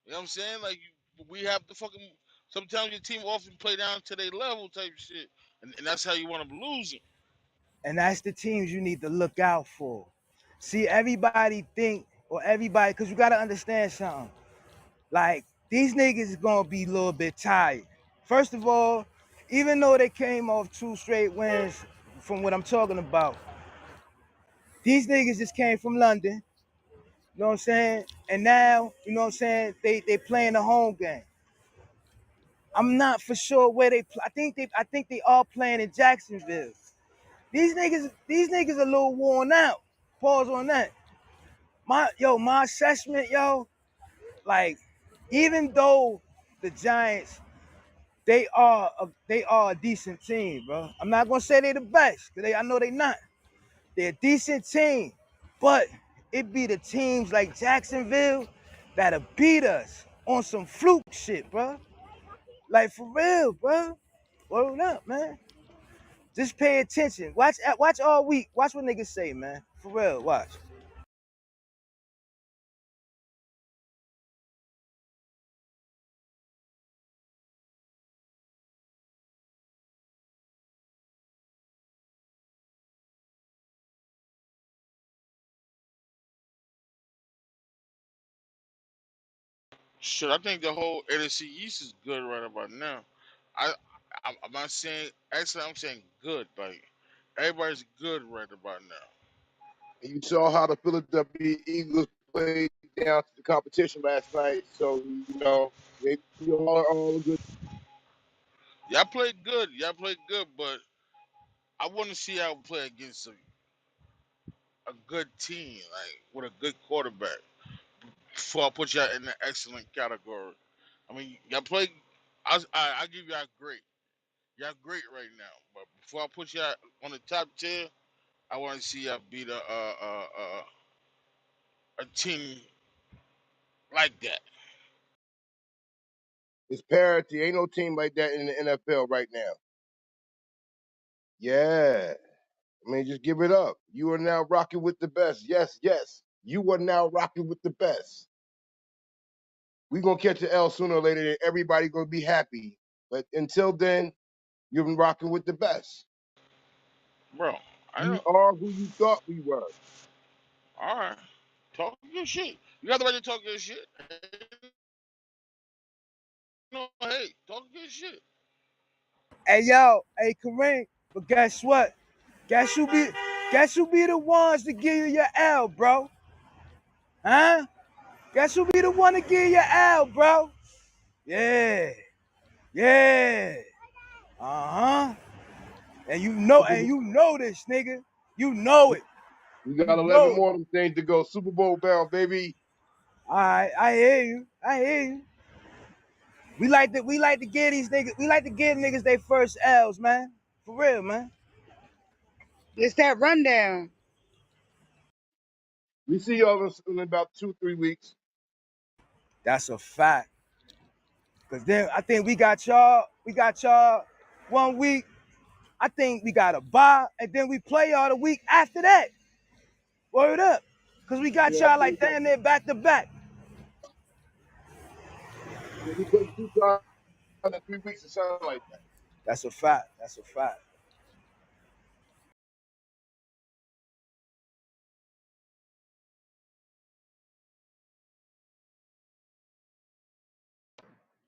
You know what I'm saying? Like, we have to fucking. Sometimes your team often play down to their level type shit. And that's how you want them losing. And that's the teams you need to look out for. See, everybody think, or everybody, because you got to understand something. Like, these niggas is going to be a little bit tired. First of all, even though they came off 2 straight wins from what I'm talking about, these niggas just came from London. You know what I'm saying? And now, you know what I'm saying, they playing the home game. I'm not for sure where they play. I think they all playing in Jacksonville. These niggas a little worn out. Pause on that. My assessment, like, even though the Giants, they are a decent team, bro. I'm not gonna say they the best, because I know they not. They're a decent team. But it be the teams like Jacksonville that'll beat us on some fluke shit, bro. Like, for real, bro. Word up, man. Just pay attention. Watch all week. Watch what niggas say, man. For real, watch. Shit, I think the whole NFC East is good right about now. I, I'm not saying excellent. I'm saying good. Like everybody's good right about now. And you saw how the Philadelphia Eagles played down to the competition last night. So, they all good. Y'all played good. Y'all played good, but I want to see y'all play against a good team, like with a good quarterback. Before I put y'all in the excellent category. I mean, y'all play. I give y'all great. Y'all great right now. But before I put y'all on the top tier, I want to see y'all beat a team like that. It's parity. Ain't no team like that in the NFL right now. Yeah. I mean, just give it up. You are now rocking with the best. Yes, yes. You are now rocking with the best. We gonna catch an L sooner or later, and everybody gonna be happy. But until then, you've been rocking with the best. Bro, I We don't. are who you thought we were. All right. Talk your shit. You got the right to talk your shit. No, hey, talk your shit. Hey Kareem, but guess what? Guess who be guess who be the ones to give you your L, bro? Huh? Guess who be the one to give you your L, bro? Yeah. Yeah. Uh-huh. And you know this, nigga. You know it. We You got 11 know it. more of them things to go. Super Bowl bound, baby. Alright, I hear you. I hear you. We like to give these niggas, we like to give niggas their first L's, man. For real, man. It's that rundown. We see y'all in about 2, 3 weeks. That's a fact. Cause then I think we got y'all 1 week. I think we got a bye, and then we play y'all the week after that. Word up. Cause we got Yeah, I y'all think like damn near back to back. we play 2 times in 3 weeks or something like that. That's a fact. That's a fact.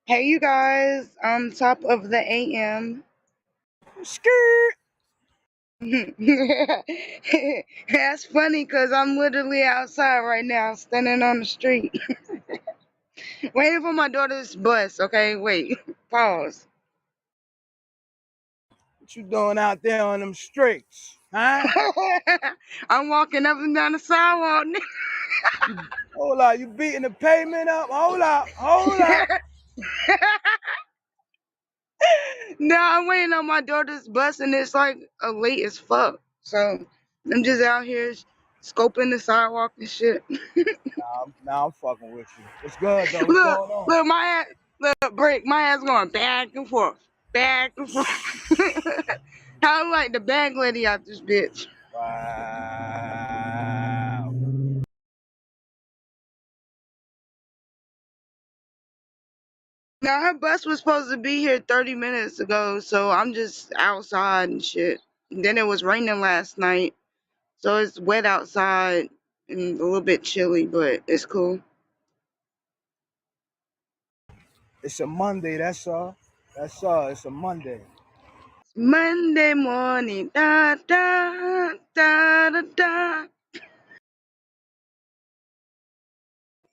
Hey, you guys. Top of the AM. Skirt. That's funny because I'm literally outside right now, standing on the street, waiting for my daughter's bus. Okay, wait. Pause. What you doing out there on them streets? Huh? I'm walking up and down the sidewalk. You hold up, you beating the pavement up? Hold up, hold up. No, I'm waiting on my daughter's bus, and it's like late as fuck. So I'm just out here scoping the sidewalk and shit. Nah, I'm fucking with you. What's good though? What's Look, going on? look, my ass, look, break, my ass going back and forth, back and forth. I'm like the bag lady out this bitch. Wow. Now her bus was supposed to be here 30 minutes ago, so I'm just outside and shit. Then it was raining last night, so it's wet outside and a little bit chilly, but it's cool. It's a Monday, that's all. That's all. It's a Monday. Monday morning, da da da da da.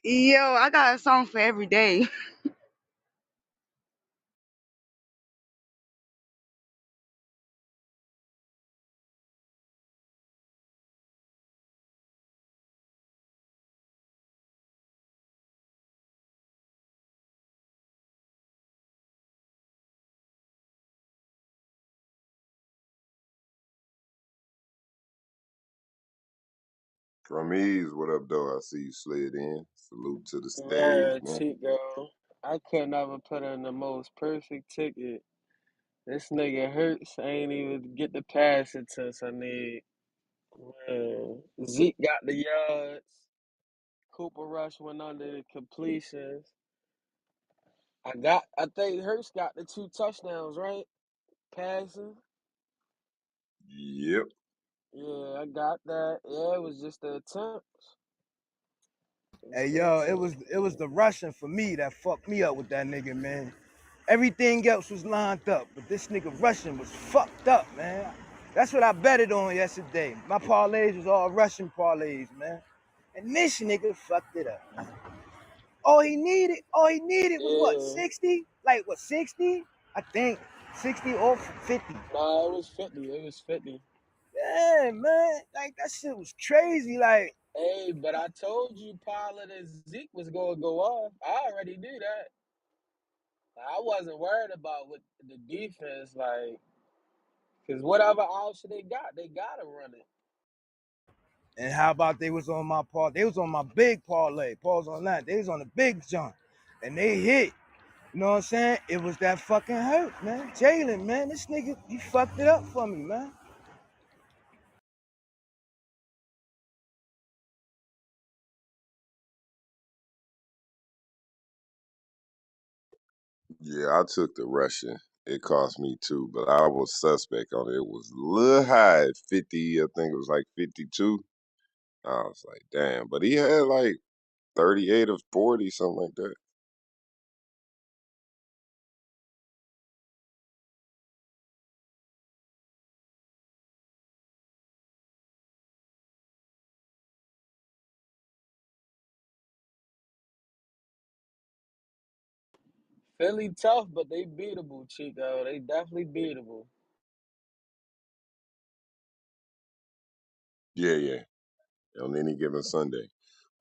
Yo, I got a song for every day. From Ease, what up, though? I see you slid in. Salute to the stage, Man, man. Chico, I could never put in the most perfect ticket. This nigga Hurts ain't even get the pass attempts I need. Man, Zeke got the yards. Cooper Rush went under the completions. I think Hurts got the 2 touchdowns, right? Passing. Yep. Yeah, I got that. Yeah, it was just the attempts. It's Hey the yo, attempts. it was the rushing for me that fucked me up with that nigga, man. Everything else was lined up, but this nigga rushing was fucked up, man. That's what I betted on yesterday. My parlays was all Russian parlays, man. And this nigga fucked it up, man. All he needed was what, Yeah. 60? Like what, 60? I think 60 or 50. Nah, it was 50. It was 50. Yeah, man. Like that shit was crazy. Like, Hey, but I told you Pollard and Zeke was going to go off. I already knew that. I wasn't worried about what the defense, like, because whatever option they got to run it. and how about they was on my part? They was on my big parlay. Pause on that. They was on the big jump. And they hit. You know what I'm saying? It was that fucking hurt, man. Jalen, man. This nigga, he fucked it up for me, man. Yeah, I took the Russian. It cost me two, but I was suspect on it. It was a little high at 50. I think it was like 52. I was like, damn. But he had like 38 of 40, something like that. Philly tough, but they beatable, Chico. They definitely beatable. Yeah, yeah. On any given Sunday.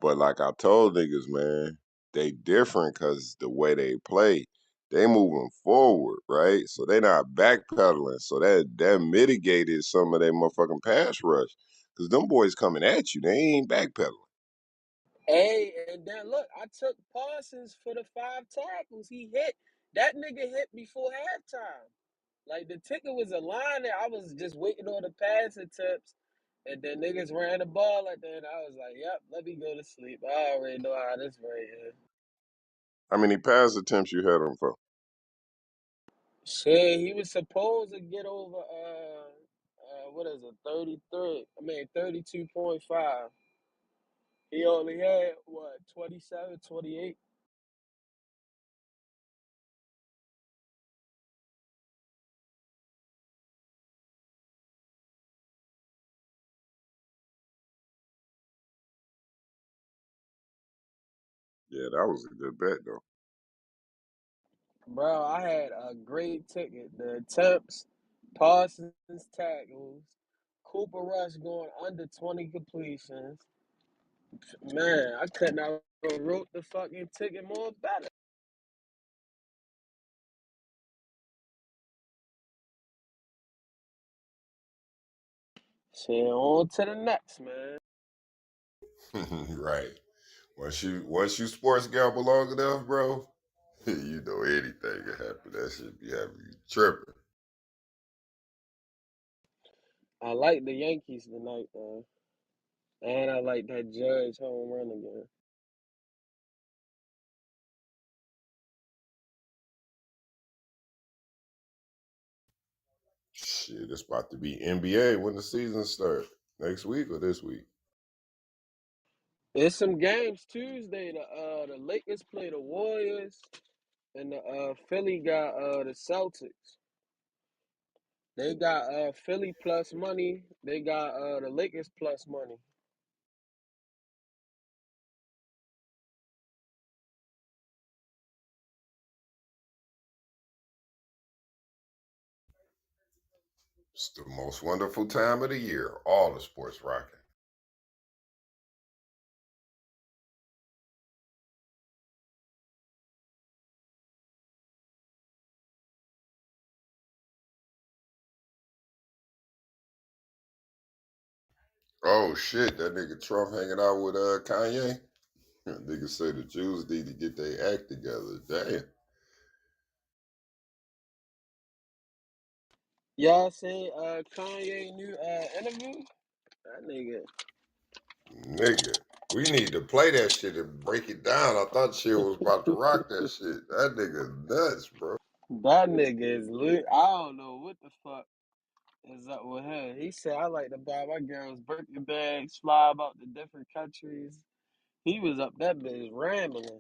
But like I told niggas, man, they different because the way they play, they moving forward, right? So they not backpedaling. So that mitigated some of their motherfucking pass rush. Cause them boys coming at you, they ain't backpedaling. Hey, and then look, I took Parsons for the 5 tackles. He hit. That nigga hit before halftime. Like, the ticket was a line there. I was just waiting on the pass attempts. And then niggas ran the ball like that. And I was like, yep, let me go to sleep. I already know how this right here. How many pass attempts you had them for? Shit, he was supposed to get over what is it, 33? I mean 32.5. He only had what, 27, 28. Yeah, that was a good bet though. Bro, I had a great ticket. The attempts, Parsons tackles, Cooper Rush going under 20 completions. Man, I couldn't have wrote the fucking ticket more better. Shit, on to the next, man. Right. Once you sports gamble long enough, bro, you know anything can happen. That shit be having you tripping. I like the Yankees tonight, though. And I like that Judge home run again. Shit, it's about to be NBA when the season start. Next week or this week? There's some games Tuesday. The Lakers play the Warriors, and the Philly got the Celtics. They got Philly plus money. They got the Lakers plus money. It's the most wonderful time of the year. All the sports rocking. Oh shit, that nigga Trump hanging out with Kanye. Nigga say the Jews need to get their act together. Damn. Y'all seen Kanye new interview? That nigga, Nigga, we need to play that shit and break it down. I thought shit was about to rock that shit. That nigga nuts, bro. that nigga is lit. I don't know what the fuck is up with him. He said I like to buy my girls birthday bags, fly about to different countries. He was up that bitch rambling.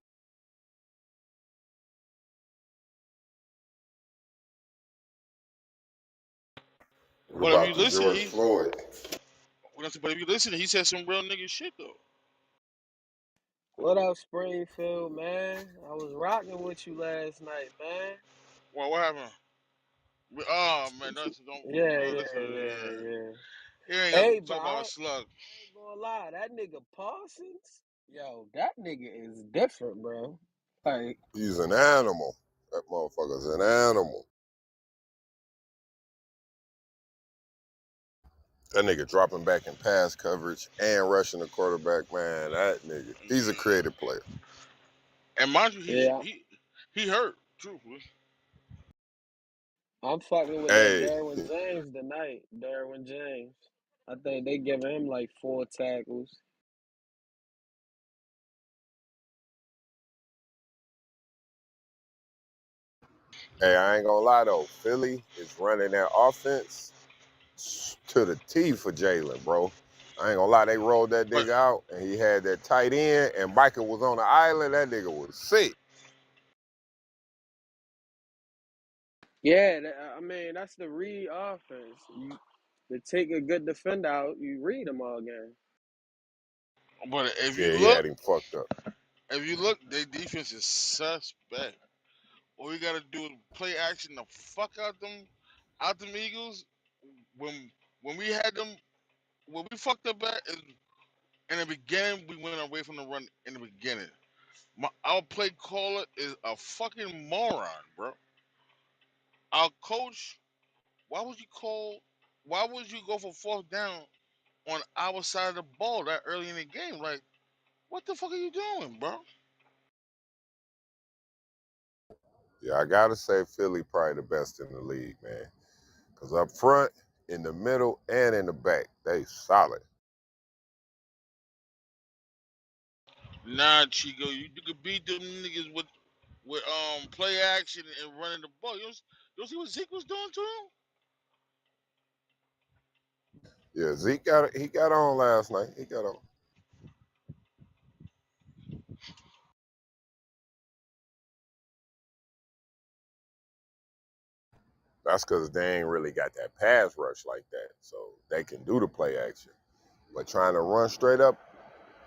What But if about you the listen, George he Floyd? but if you listen, he said some real nigga shit though. What up, Springfield, man? I was rocking with you last night, man. Well, what happened? Oh man, Yeah, don't yeah, listen to it. yeah, Yeah, yeah. he ain't got to Hey, but talk about I a slug. ain't gonna lie, that nigga Parsons, yo, that nigga is different, bro. Like, He's an animal. That motherfucker's an animal. That nigga dropping back in pass coverage and rushing the quarterback, man. That nigga, he's a creative player. And mind you, yeah, he hurt. Truthfully, I'm fucking with that Hey, Derwin James tonight. Derwin James. I think they giving him like 4 tackles. hey, I ain't gonna lie though. Philly is running that offense to the T for Jalen, bro. I ain't gonna lie, they rolled that but nigga out and he had that tight end and Micah was on the island. That nigga was sick. Yeah, I mean that's the read offense. You to take a good defender out, you read them all game. but Yeah, he had him fucked up. if you look, their defense is suspect. All you gotta do is play action the fuck out them Eagles. When when we had them, when we fucked up at is in the beginning, we went away from the run in the beginning. Our play caller is a fucking moron, bro. Our coach, why would you call? Why would you go for fourth down on our side of the ball that early in the game? Like, what the fuck are you doing, bro? Yeah, I gotta say Philly probably the best in the league, man. Cause up front, in the middle, and in the back, they solid. Nah, Chico, you could beat them niggas with play action and running the ball. You see what Zeke was doing to him? Yeah, Zeke he got on last night. He got on. That's because they ain't really got that pass rush like that. So they can do the play action. But trying to run straight up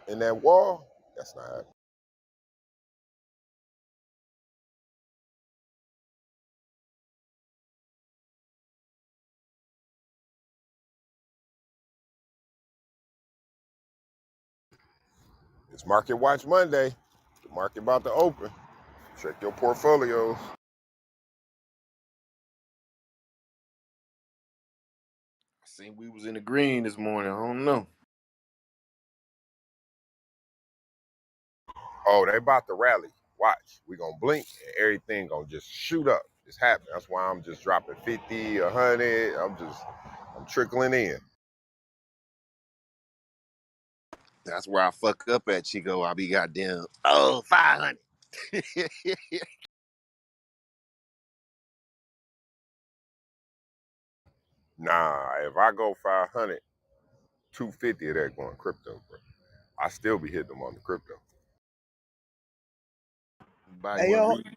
in that wall, that's not happening. It's Market Watch Monday. The market about to open. Check your portfolios. I seen we was in the green this morning. I don't know. Oh, they about to rally. Watch. We gonna blink and everything gonna just shoot up. It's happening. That's why I'm just dropping 50, 100. I'm trickling in. That's where I fuck up at Chico. I be goddamn 500. Nah, if I go 500, 250 of that going crypto, bro. I still be hitting them on the crypto. Buy you Hey want to yo, read?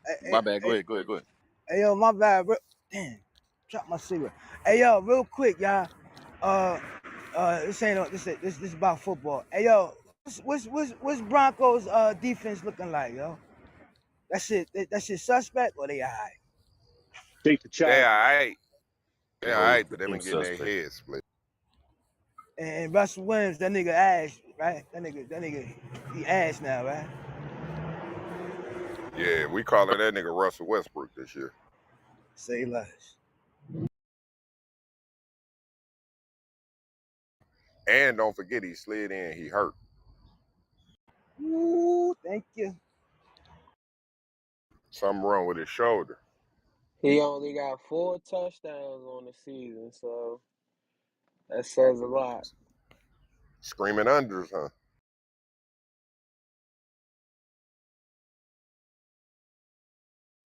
hey, My bad. Go hey, ahead. Go ahead. Go ahead. hey yo, my bad, bro. Damn, drop my cigarette. Hey yo, real quick, y'all. Uh, this ain't this about football. Hey yo, what's Broncos defense looking like, yo? That shit suspect or they alright? Take the They all Chargers. right. Yeah, It all holds right, the but they same been getting their suspect. heads split. And Russell Williams, that nigga ass, right? That nigga, he ass now, right? Yeah, we calling that nigga Russell Westbrook this year. Say less. And don't forget he slid in, he hurt. Ooh, thank you. Something wrong with his shoulder. He only got 4 touchdowns on the season, so that says a lot. Screaming unders, huh?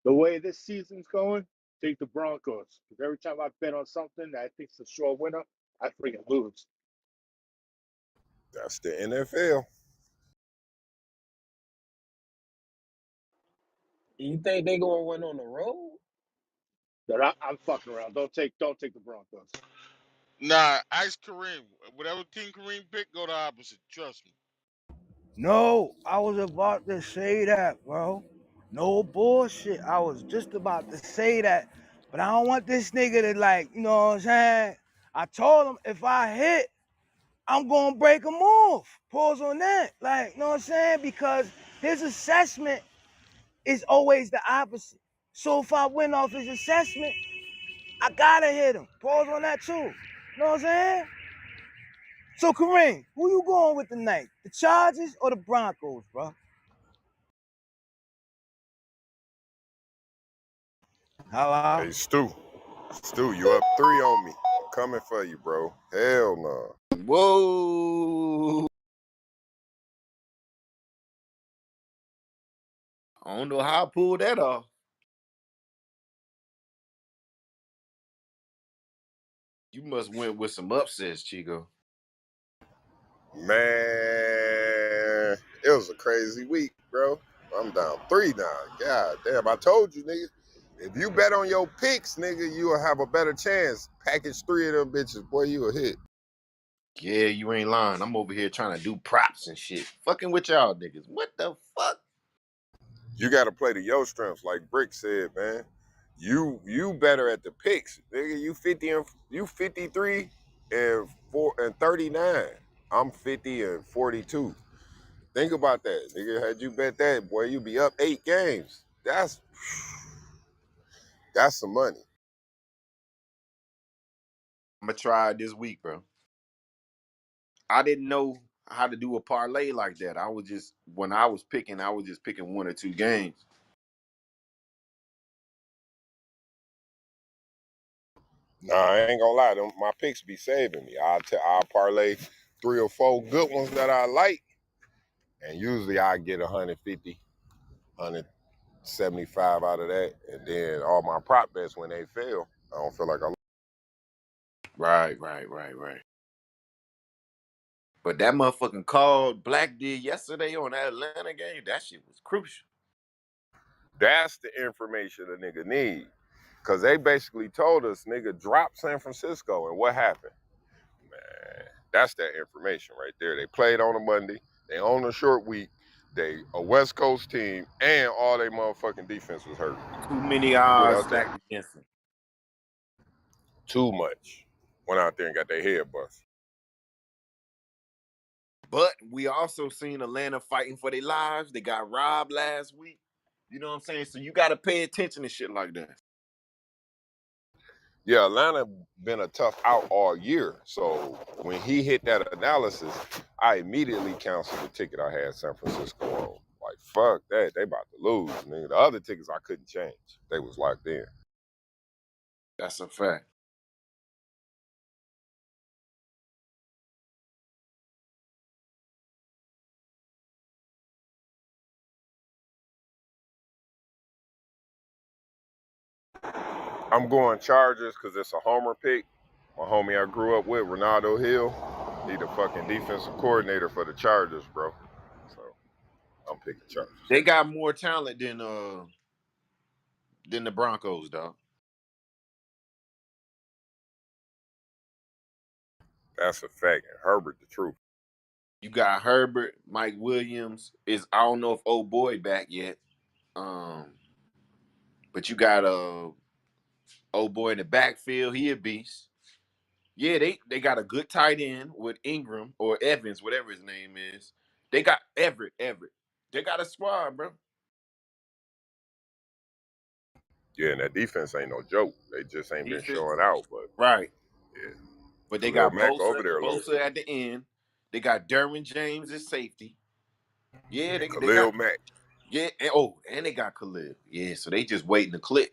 The way this season's going, take the Broncos. Because every time I bet on something that I think's a sure winner, I freaking lose. That's the NFL. You think they gonna win on the road? But I'm fucking around. Don't take the Broncos. Nah, ask Kareem. Whatever team Kareem pick, go the opposite. Trust me. No, I was about to say that, bro. No bullshit. I was just about to say that. But I don't want this nigga to like, you know what I'm saying? I told him if I hit, I'm gonna break him off. Pause on that. Like, you know what I'm saying? Because his assessment is always the opposite. So if I win off his assessment, I gotta hit him. Pause on that too. You know what I'm saying? So Kareem, who you going with tonight? The Chargers or the Broncos, bro? Hello? Hey, Stu. Stu, you up 3 on me. I'm coming for you, bro. Hell no. Whoa. I don't know how I pulled that off. You must went with some upsets, Chico. Man, it was a crazy week, bro. I'm down 3 now. God damn, I told you, nigga. If you bet on your picks, nigga, you will have a better chance. Package 3 of them bitches, boy, you a hit. Yeah, you ain't lying. I'm over here trying to do props and shit. Fucking with y'all niggas. What the fuck? You got to play to your strengths, like Brick said, man. You better at the picks, nigga. You 53 and 39. I'm 50 and 42. Think about that, nigga. Had you bet that, boy, you be up 8 games. That's some money. I'm gonna try it this week, bro. I didn't know how to do a parlay like that. I was just when I was picking, I was just picking 1 or 2 games. Nah, I ain't gonna lie. My picks be saving me. I'll parlay 3 or 4 good ones that I like, and usually I get 150, 175 out of that, and then all my prop bets when they fail, I don't feel like I. Right. But that motherfucking call Black did yesterday on that Atlanta game, that shit was crucial. That's the information a nigga need, cause they basically told us, nigga, drop San Francisco, and what happened? Man, that's that information right there. They played on a Monday. They on a short week. They a West Coast team, and all they motherfucking defense was hurt. Too many What odds else they? stacked against them. Too much. Went out there and got their head bust. But we also seen Atlanta fighting for their lives. They got robbed last week. You know what I'm saying? So you gotta pay attention to shit like that. Yeah, Atlanta been a tough out all year. So when he hit that analysis, I immediately canceled the ticket I had San Francisco on. Like, fuck that. They about to lose, nigga. The other tickets I couldn't change. They was locked in. That's a fact. I'm going Chargers because it's a homer pick. My homie I grew up with, Ronaldo Hill, he the fucking defensive coordinator for the Chargers, bro. So I'm picking Chargers. They got more talent than the Broncos, dog. That's a fact. And Herbert, the truth. You got Herbert, Mike Williams. Is I don't know if old boy back yet. Um, but you got Old boy in the backfield, he a beast. Yeah, they got a good tight end with Ingram or Evans, whatever his name is. They got Everett. They got a squad, bro. Yeah, and that defense ain't no joke. They just ain't been Defense, showing out. But right? yeah, But they Khalil got Mack over Bosa, there low Bosa key. at the end. They got Derwin James at safety. Yeah, they got Khalil Mack. yeah. And they got Khalil. Yeah, so they just waiting to click.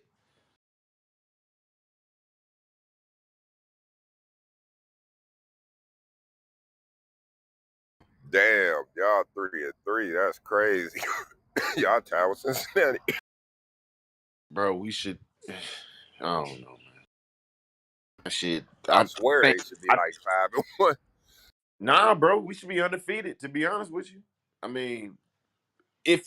Damn, y'all 3-3. That's crazy. Y'all tied with Cincinnati. Bro, we should. I don't know, man. Shit, I I swear think. they should be like 5-1. Nah, bro, we should be undefeated. To be honest with you, I mean, if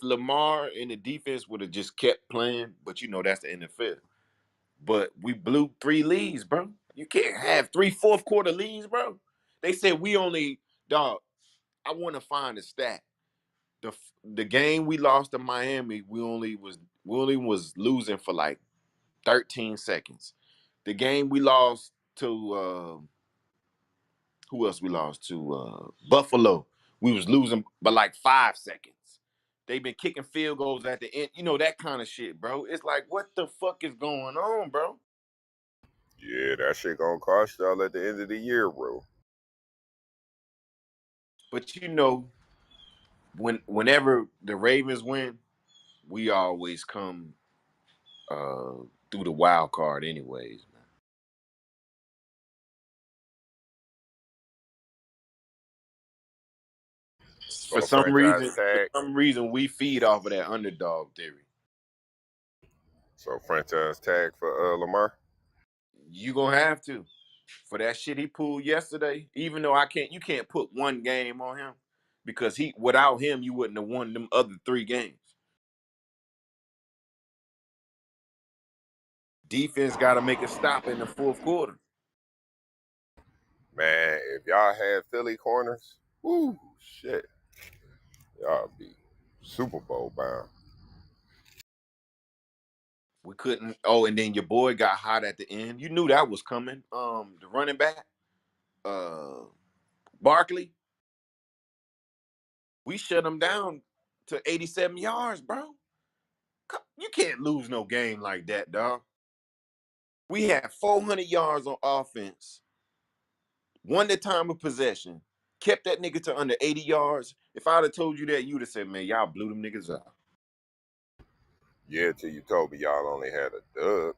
Lamar and the defense would have just kept playing, but you know that's the NFL. But we blew 3 leads, bro. You can't have three fourth quarter leads, bro. They said we only dog. I want to find a stat. The game we lost to Miami, we only was losing for like 13 seconds. The game we lost to who else we lost to? Buffalo. We was losing by like 5 seconds. They've been kicking field goals at the end. You know, that kind of shit, bro. It's like, what the fuck is going on, bro? Yeah, that shit gonna cost y'all at the end of the year, bro. But you know, whenever the Ravens win, we always come uh through the wild card anyways. For So some franchise reason, for tag. some reason, we feed off of that underdog theory. So franchise tag for Lamar. You gonna have to for that shit he pulled yesterday. Even though you can't put one game on him because without him, you wouldn't have won them other 3 games. Defense got to make a stop in the fourth quarter. Man, if y'all had Philly corners, whoo, shit, y'all be Super Bowl bound. We couldn't. Oh, and then your boy got hot at the end. You knew that was coming. The running back, uh, Barkley, we shut him down to 87 yards, bro. You can't lose no game like that, dog. We had 400 yards on offense, won the time of possession, kept that nigga to under 80 yards. If I'd have told you that, you'd have said, man, y'all blew them niggas out. Yeah, till you told me y'all only had a dub.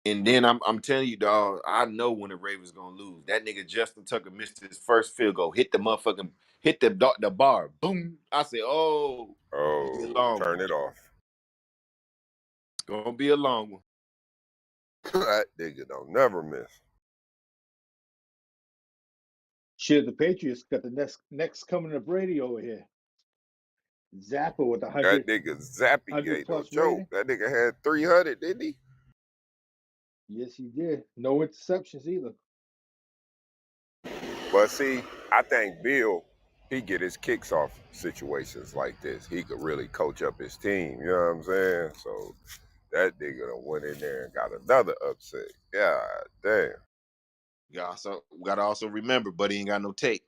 And then I'm telling you, dog, I know when the Ravens gonna lose. That nigga Justin Tucker missed his first field goal, hit the bar, boom. I said, oh, it's gonna be a Oh, long turn one. it off. It's gonna be a long one. That nigga don't never miss. Shit, the Patriots got the next coming to Brady over here. Zappa with a That 100, nigga Zappy 100 ain't no plus joke. rating. That nigga had 300, didn't he? Yes, he did. No interceptions either. But see, I think Bill, he get his kicks off situations like this. He could really coach up his team. You know what I'm saying? So that nigga done went in there and got another upset. God damn. We gotta also remember, buddy ain't got no tape.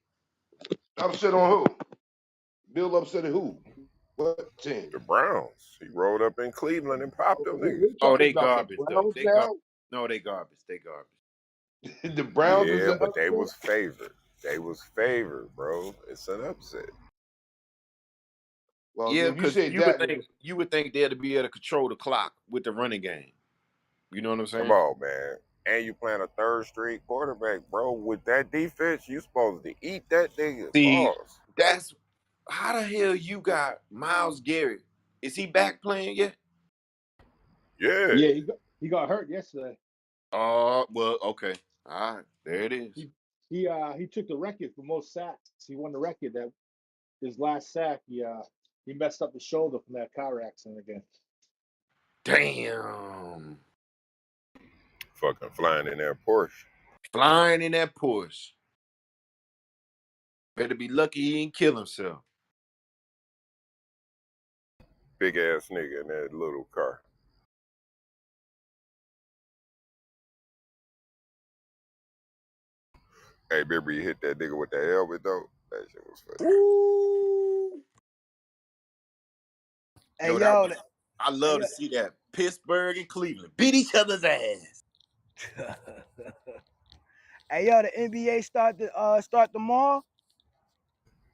Upset on who? Bill upset at who? What team? The Browns. He rolled up in Cleveland and popped them niggas. We're Oh, talking they about the garbage though. Browns They now. garbage. No, they garbage. They garbage. The Browns is Yeah, an but they upset. was favored. They was favored, bro. It's an upset. Well, Yeah, if you because say that, then you would think they'd be able to control the clock with the running game. You know what I'm Come saying? on, man. And you playing a third straight quarterback, bro. With that defense, you supposed to eat that nigga. See, Pause. that's how the hell you got Miles Garrett. Is he back playing yet? Yeah. Yeah, he got hurt yesterday. Oh, well, okay. All right, there it is. He took the record for most sacks. He won the record that his last sack. He messed up his shoulder from that car accident again. Damn. Fucking flying in that Porsche. Flying in that Porsche. Better be lucky he didn't kill himself. Big ass nigga in that little car. Hey, remember you hit that nigga with that helmet though? That shit was funny. Ooh. Hey Yo, that yo, was I hey love to see that. Pittsburgh and Cleveland beat each other's ass. yo, hey yo, the NBA start tomorrow.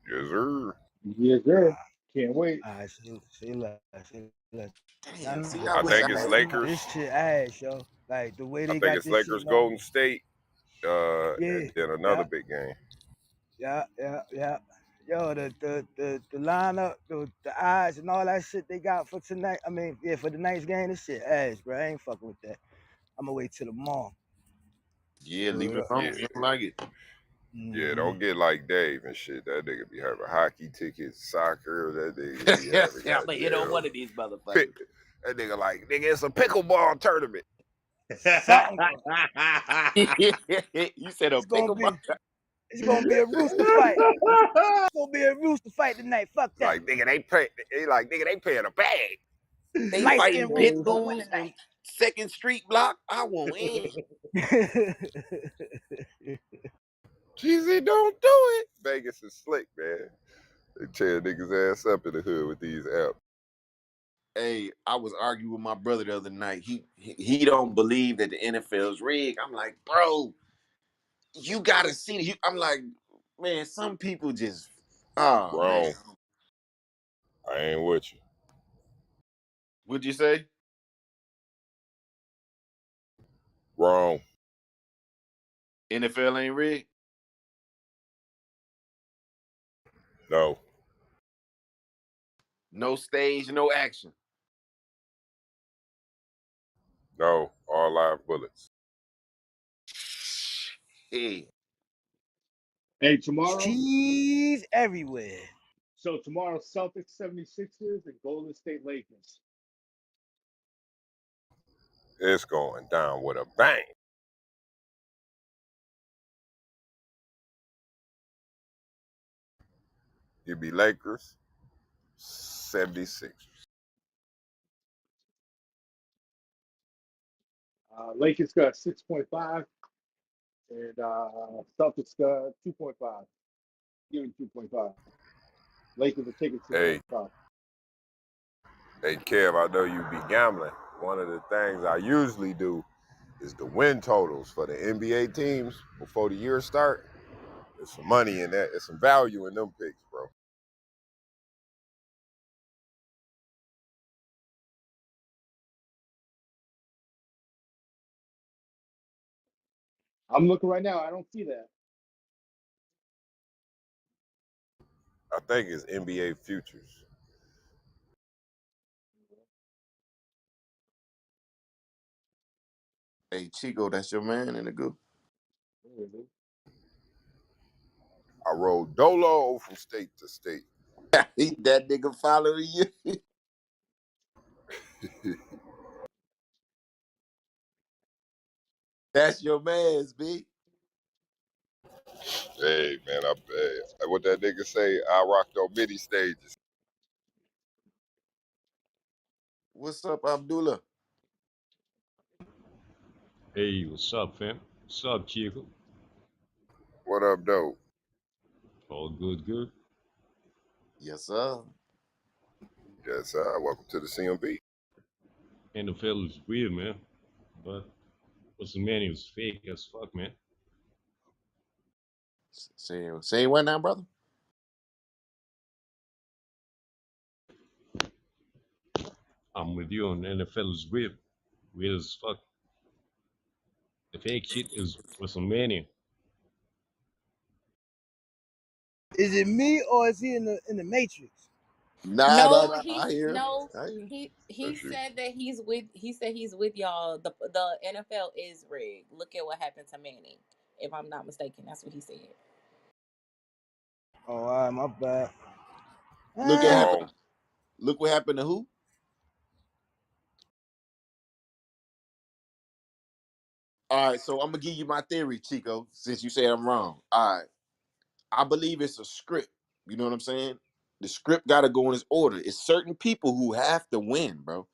Yes, sir. Yes, sir. Can't wait. Say less, say less. Y'all Damn, see, know I I wish I think this it's had shit, some more. Lakers. this shit ass, yo. Like the way I they think got it's this shit Lakers going. Golden State, Yeah, and then yeah, another big game. yeah. Yo, the lineup, the odds and all that shit they got for tonight. I mean, yeah, for the night's game, this shit ass, bro. I ain't fucking with that. I'm gonna wait till tomorrow. Yeah, leave Word it up. alone. Yeah, You don't like it. yeah. Mm-hmm. Don't get like Dave and shit. That nigga be having hockey tickets, soccer. That nigga be having I'm gonna hit on goddamn one of these pick. motherfuckers. That nigga like nigga. It's a pickleball tournament. Something. You said a It's gonna pickleball. be. It's gonna be a rooster fight. It's gonna be a rooster fight tonight. Fuck that. Like nigga, they pay. They like nigga, they paying a bag. They Light fighting skinned rooster pit gonna win bulls on Second Street block. I will win. tonight. Jeezy, don't do it. Vegas is slick, man. They tear niggas ass up in the hood with these apps. Hey, I was arguing with my brother the other night. He don't believe that the NFL's rigged. I'm like, bro, you gotta see it. I'm like, man, some people just, oh man. Wrong. I ain't with you. What'd you say? Wrong. NFL ain't rigged. No. No stage, no action. No. All live bullets. Hey, Hey, tomorrow. Cheese everywhere. So tomorrow, Celtics 76ers and Golden State Lakers. It's going down with a bang. You be Lakers, 76. Lakers got 6.5 and Celtics got 2.5. Give me 2.5. Lakers are taking Hey, 6.5. hey, Kev, I know you be gambling. One of the things I usually do is the win totals for the NBA teams before the year start. There's some money in that. There's some value in them picks, bro. I'm looking right now. I don't see that. I think it's NBA futures. hey, Chico, that's your man in the group. I rolled Dolo from state to state. That nigga following you. That's your man's, B. Hey, man, what that nigga say? I rocked on many stages. What's up, Abdullah? Hey, what's up, fam? What's up, Chico? What up, though? All good, good. Yes, sir. Yes, welcome to the C.M.B. NFL is weird, man. But what's the man? He was fake as fuck, man. Say what now, brother? I'm with you on NFL is weird. Weird as fuck. The fake shit is WrestleMania. Is it me or is he in the Matrix? Nah, nah, No, nah. he's I hear. no. I hear. He That's you. said that he's with. He said he's with y'all. The NFL is rigged. Look at what happened to Manning. If I'm not mistaken, that's what he said. Oh, all right, my bad. Look at Ah, happen. Wrong. Look what happened to who? All right, so I'm gonna give you my theory, Chico. Since you say I'm wrong. All right, I believe it's a script. You know what I'm saying? The script got to go in its order. It's certain people who have to win, bro.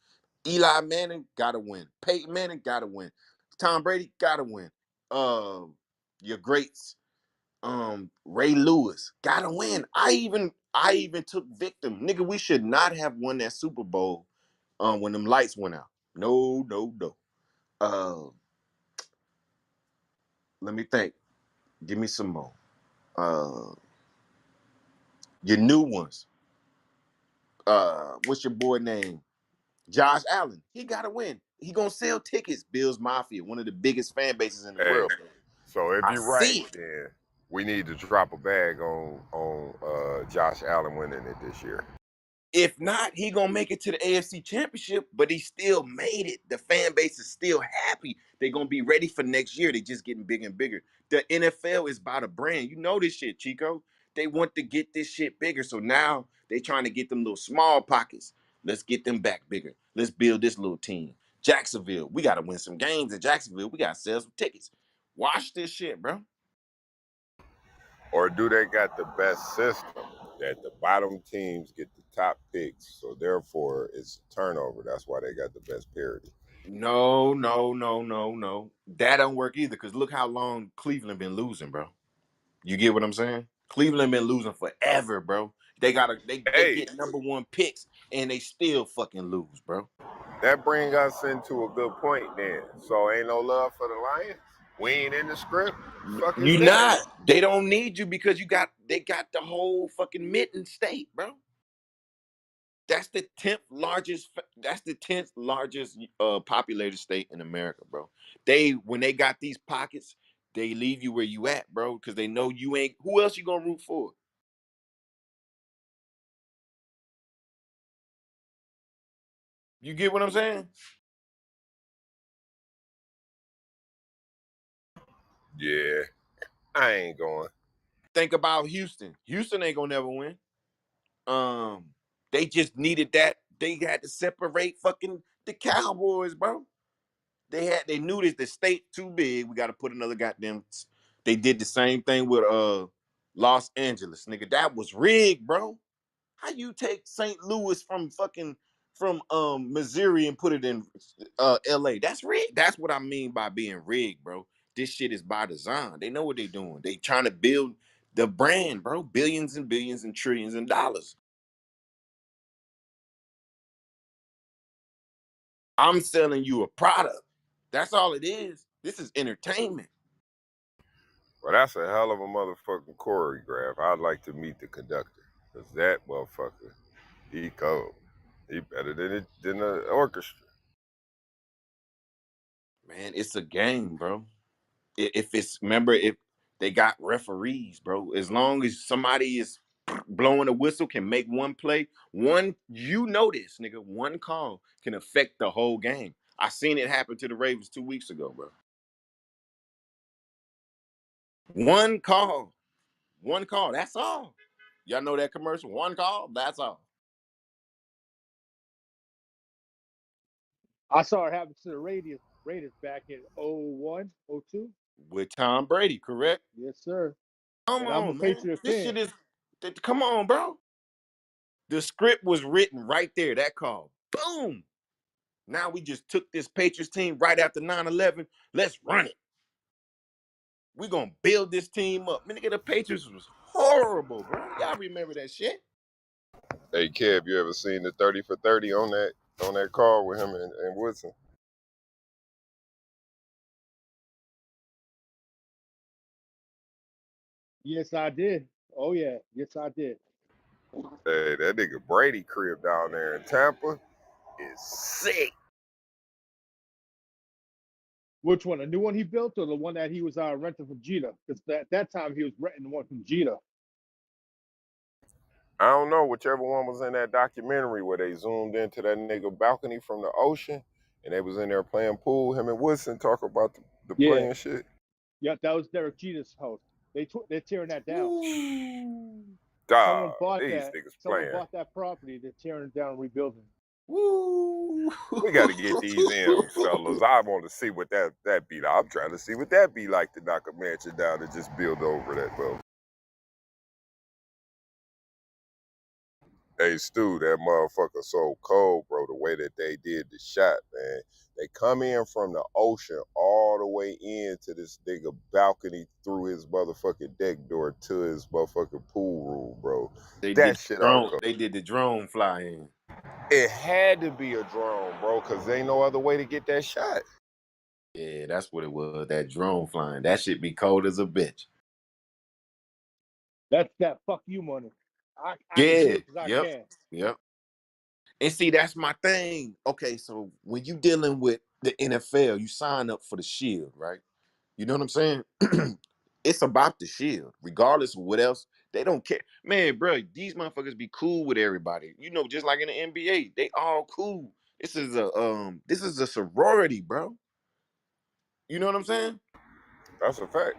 Eli Manning got to win. Peyton Manning got to win. Tom Brady got to win. Uh, your greats. Ray Lewis gotta win. I even took victim. Nigga, we should not have won that Super Bowl when them lights went out. No, no, no. Uh Let me think. Give me some more. Uh your new ones. What's your boy name? Josh Allen. He gotta win. He gonna sell tickets. Bills Mafia, one of the biggest fan bases in the Hey, world. so if I you're right, see it. then we need to drop a bag on Josh Allen winning it this year. If not, he gonna make it to the AFC Championship, but he still made it. The fan base is still happy. They're gonna be ready for next year. They just getting bigger and bigger. The NFL is about a brand. You know this shit, Chico. They want to get this shit bigger. So now they trying to get them little small pockets. Let's get them back bigger. Let's build this little team. Jacksonville, we gotta win some games in Jacksonville. We gotta sell some tickets. Watch this shit, bro. Or do they got the best system that the bottom teams get the top picks, so therefore it's turnover? That's why they got the best parity. No, no, no, no, no. That don't work either. Cause look how long Cleveland been losing, bro. You get what I'm saying? Cleveland been losing forever, bro. They Hey, get number one picks and they still fucking lose, bro. that bring us into a good point then. So ain't no love for the Lions? We ain't in the script? Fuck is You that? not. They don't need you because they got the whole fucking mitten state, bro. That's the 10th largest. That's the 10th largest populated state in America, bro. When they got these pockets, they leave you where you at, bro, because they know you ain't. Who else you gonna root for? You get what I'm saying? Yeah, I ain't going. Think about Houston. Houston ain't gonna never win. Um, they just needed that. They had to separate fucking the Cowboys, bro. They knew that the state too big. We got to put another goddamn. They did the same thing with Los Angeles, nigga. That was rigged, bro. How you take St. Louis from Missouri and put it in LA? That's rigged. That's what I mean by being rigged, bro. This shit is by design. They know what they're doing. They trying to build the brand, bro. Billions and billions and trillions of dollars. I'm selling you a product. That's all it is. This is entertainment. Well, that's a hell of a motherfucking choreograph. I'd like to meet the conductor. Because that motherfucker, he cold. He better than the orchestra. Man, it's a game, bro. If it's remember if they got referees, bro. As long as somebody is blowing a whistle, can make one play, you know this, nigga. One call can affect the whole game. I seen it happen to the Ravens 2 weeks ago, bro. One call, one call. That's all. Y'all know that commercial? One call. That's all. I saw it happen to the Raiders back in '01, '02. With Tom Brady, correct? Yes, sir. Come And I'm a on, man. Patriot This fan. shit is. Come on, bro. The script was written right there. That call. Boom. Now we just took this Patriots team right after 9/11. Let's run it. We're gonna build this team up. Man, nigga, the Patriots was horrible, bro. Y'all remember that shit? Hey, Kev, you ever seen the 30 for 30 on that call with him and Woodson? Yes, I did. Oh yeah, yes, I did. Hey, that nigga Brady crib down there in Tampa is sick. Which one? A new one he built, or the one that he was renting from Jeter? Because at that time he was renting the one from Jeter. I don't know, whichever one was in that documentary where they zoomed into that nigga balcony from the ocean and they was in there playing pool. Him and Woodson talk about the Yeah, playing shit. yeah, that was Derek Jeter's house. They're tearing that down. Woo. Someone Dog, bought these that. niggas Someone playing. bought that property. They're tearing it down and rebuilding. Woo. We got to get these M's, fellas. I want to see what that be like. I'm trying to see what that be like to knock a mansion down and just build over that, bro. Hey Stu, that motherfucker so cold, bro. The way that they did the shot, man. They come in from the ocean all the way into this nigga balcony through his motherfucking deck door to his motherfucking pool room, bro. They did That the shit out drone. cold. They did the drone fly in. It had to be a drone, bro, cause ain't no other way to get that shot. Yeah, that's what it was. That drone flying. That shit be cold as a bitch. That's that fuck you money. I can do Yeah. it because I Yep. can. Yep. And see, that's my thing. Okay, so when you dealing with the NFL, you sign up for the shield, right? You know what I'm saying? It's about the shield, regardless of what else. They don't care, man, bro. These motherfuckers be cool with everybody. You know, just like in the NBA, they all cool. This is a sorority, bro. You know what I'm saying? That's a fact.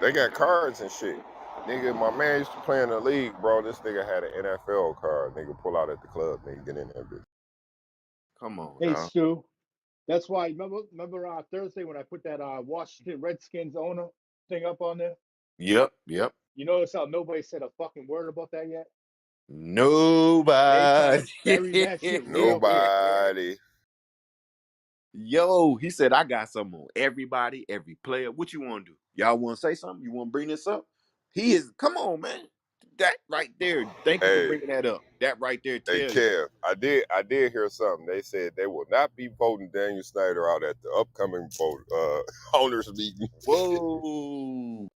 They got cards and shit. Nigga, my man used to play in the league, bro. This nigga had an NFL card. Nigga pull out at the club, nigga get in there, bitch. Come on, Hey dog. Stu, that's why remember Thursday when I put that Washington Redskins owner thing up on there. Yep, yep. You notice how nobody said a fucking word about that yet? They trying to Nobody. bury that shit real quick. Nobody. Yo, he said, I got something on everybody, every player. What you want to do? Y'all want to say something? You want to bring this up? He is, come on, man. That right there. Thank you for Hey, bringing that up. That right there hey, tell you. Kev, I did hear something. They said they will not be voting Daniel Snyder out at the upcoming vote owners meeting. Whoa.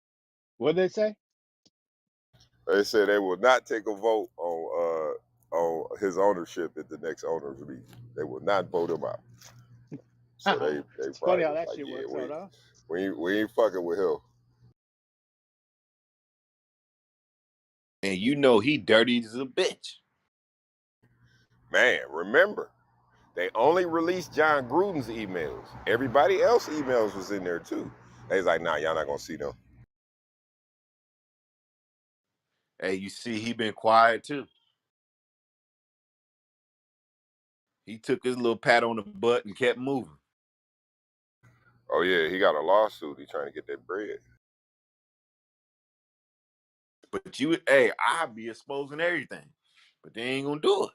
What they say? They said they will not take a vote on his ownership at the next owners meeting. They will not vote him out. So they It's funny probably how was that like, shit yeah, works out, huh? we ain't fucking with him. And you know he dirty as a bitch. Man, remember, they only released John Gruden's emails. Everybody else emails was in there too. They was like, nah, y'all not gonna see them. Hey, you see, he been quiet too. He took his little pat on the butt and kept moving. Oh yeah, he got a lawsuit. He trying to get that bread. But you, hey, I be exposing everything. But they ain't gonna do it.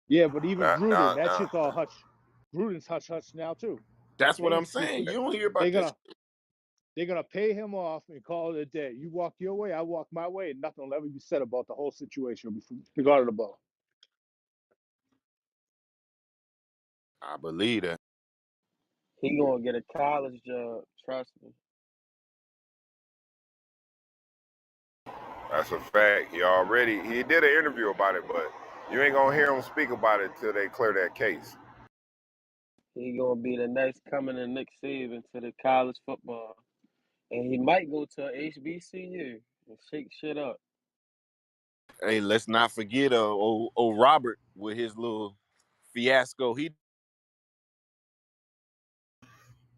Yeah, but even Nah, Gruden, nah, that nah. shit's all hush. Gruden's hush hush now too. That's They what I'm ain't speak. saying. You don't hear They're about this. gonna they're gonna pay him off and call it a day. You walk your way, I walk my way, and nothing will ever be said about the whole situation, regardless about. I believe that. He gonna get a college job. Trust me. That's a fact. He did an interview about it, but you ain't gonna hear him speak about it till they clear that case. He gonna be the next coming of Nick Saban to the college football, and he might go to a HBCU and shake shit up. Hey, let's not forget old Robert with his little fiasco. He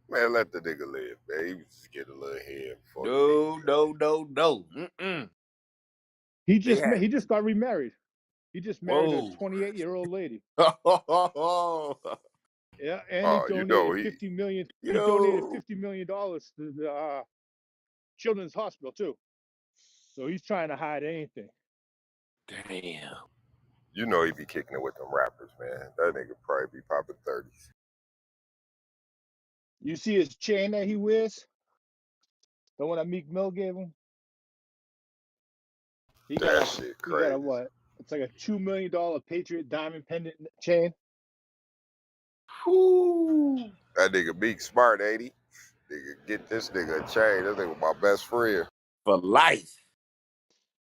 Man, let the nigga live, man. He was just get a little head before he leave, no, man. no, no, no. Mm-mm. They had He just got remarried. He just married a whoa. 28-year-old lady. Yeah, and he Oh, you know donated he 50 million. He donated Yo. $50 million to the children's hospital too. So he's trying to hide anything. Damn. you know he be kicking it with them rappers, man. That nigga probably be popping 30s. You see his chain that he wears, the one that Meek Mill gave him. He got That a shit he got a crazy. what? It's like a $2 million Patriot diamond pendant chain. Whew. That nigga Meek smart, ain't he? Nigga, get this nigga a chain. This nigga my best friend. For life.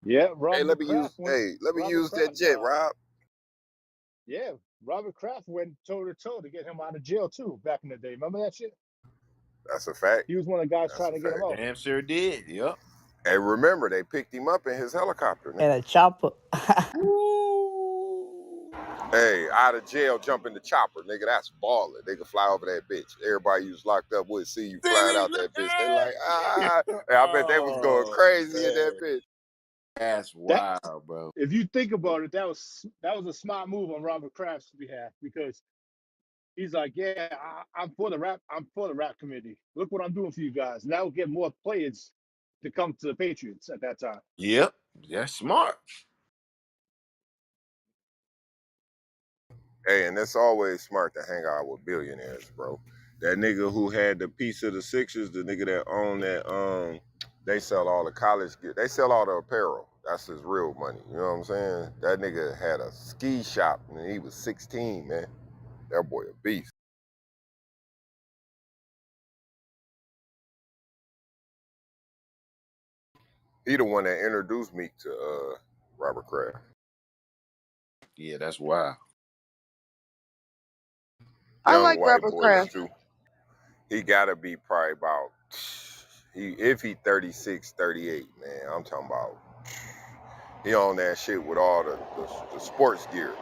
Yeah, Hey, let me Robert use that Kraft. jet, Rob. Yeah, Robert Kraft went toe to toe to get him out of jail too back in the day. Remember that shit? That's a fact. He was one of the guys That's trying a to get him fact. out. Damn sure did. Yep. And remember, they picked him up in his helicopter, And nigga. a chopper. Woo. Hey, out of jail, jump in the chopper, nigga. That's balling. They can fly over that bitch. Everybody you was locked up with see you flying Silly. out that bitch. They like, ah. Hey, I bet they was going Oh crazy in that man. bitch. That's That wild, bro. if you think about it, that was a smart move on Robert Kraft's behalf because he's like, yeah, I'm for the rap. I'm for the rap committee. Look what I'm doing for you guys. And that will get more players to come to the Patriots at that time. Yep. That's smart. Hey, and it's always smart to hang out with billionaires, bro. That nigga who had the piece of the Sixers, the nigga that owned that, they sell all the college gear. They sell all the apparel. That's his real money. You know what I'm saying? That nigga had a ski shop and he was 16, man. That boy a beast. He the one that introduced me to Robert Kraft. Yeah, that's wild. I Young like white Robert boys Kraft. too. He gotta be probably about he if he 36, 38, man. I'm talking about he on that shit with all the sports gear.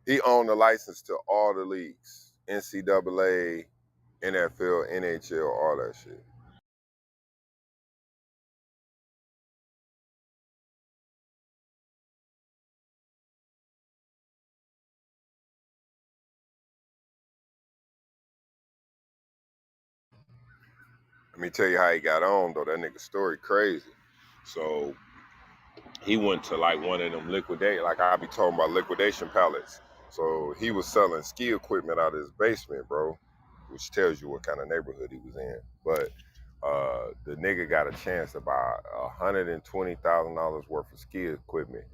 He owned the license to all the leagues. NCAA, NFL, NHL, all that shit. Let me tell you how he got on though. That nigga story crazy. So he went to like one of them liquidate, like I be talking about liquidation pallets. So he was selling ski equipment out of his basement, bro, which tells you what kind of neighborhood he was in. But the nigga got a chance to buy $120,000 worth of ski equipment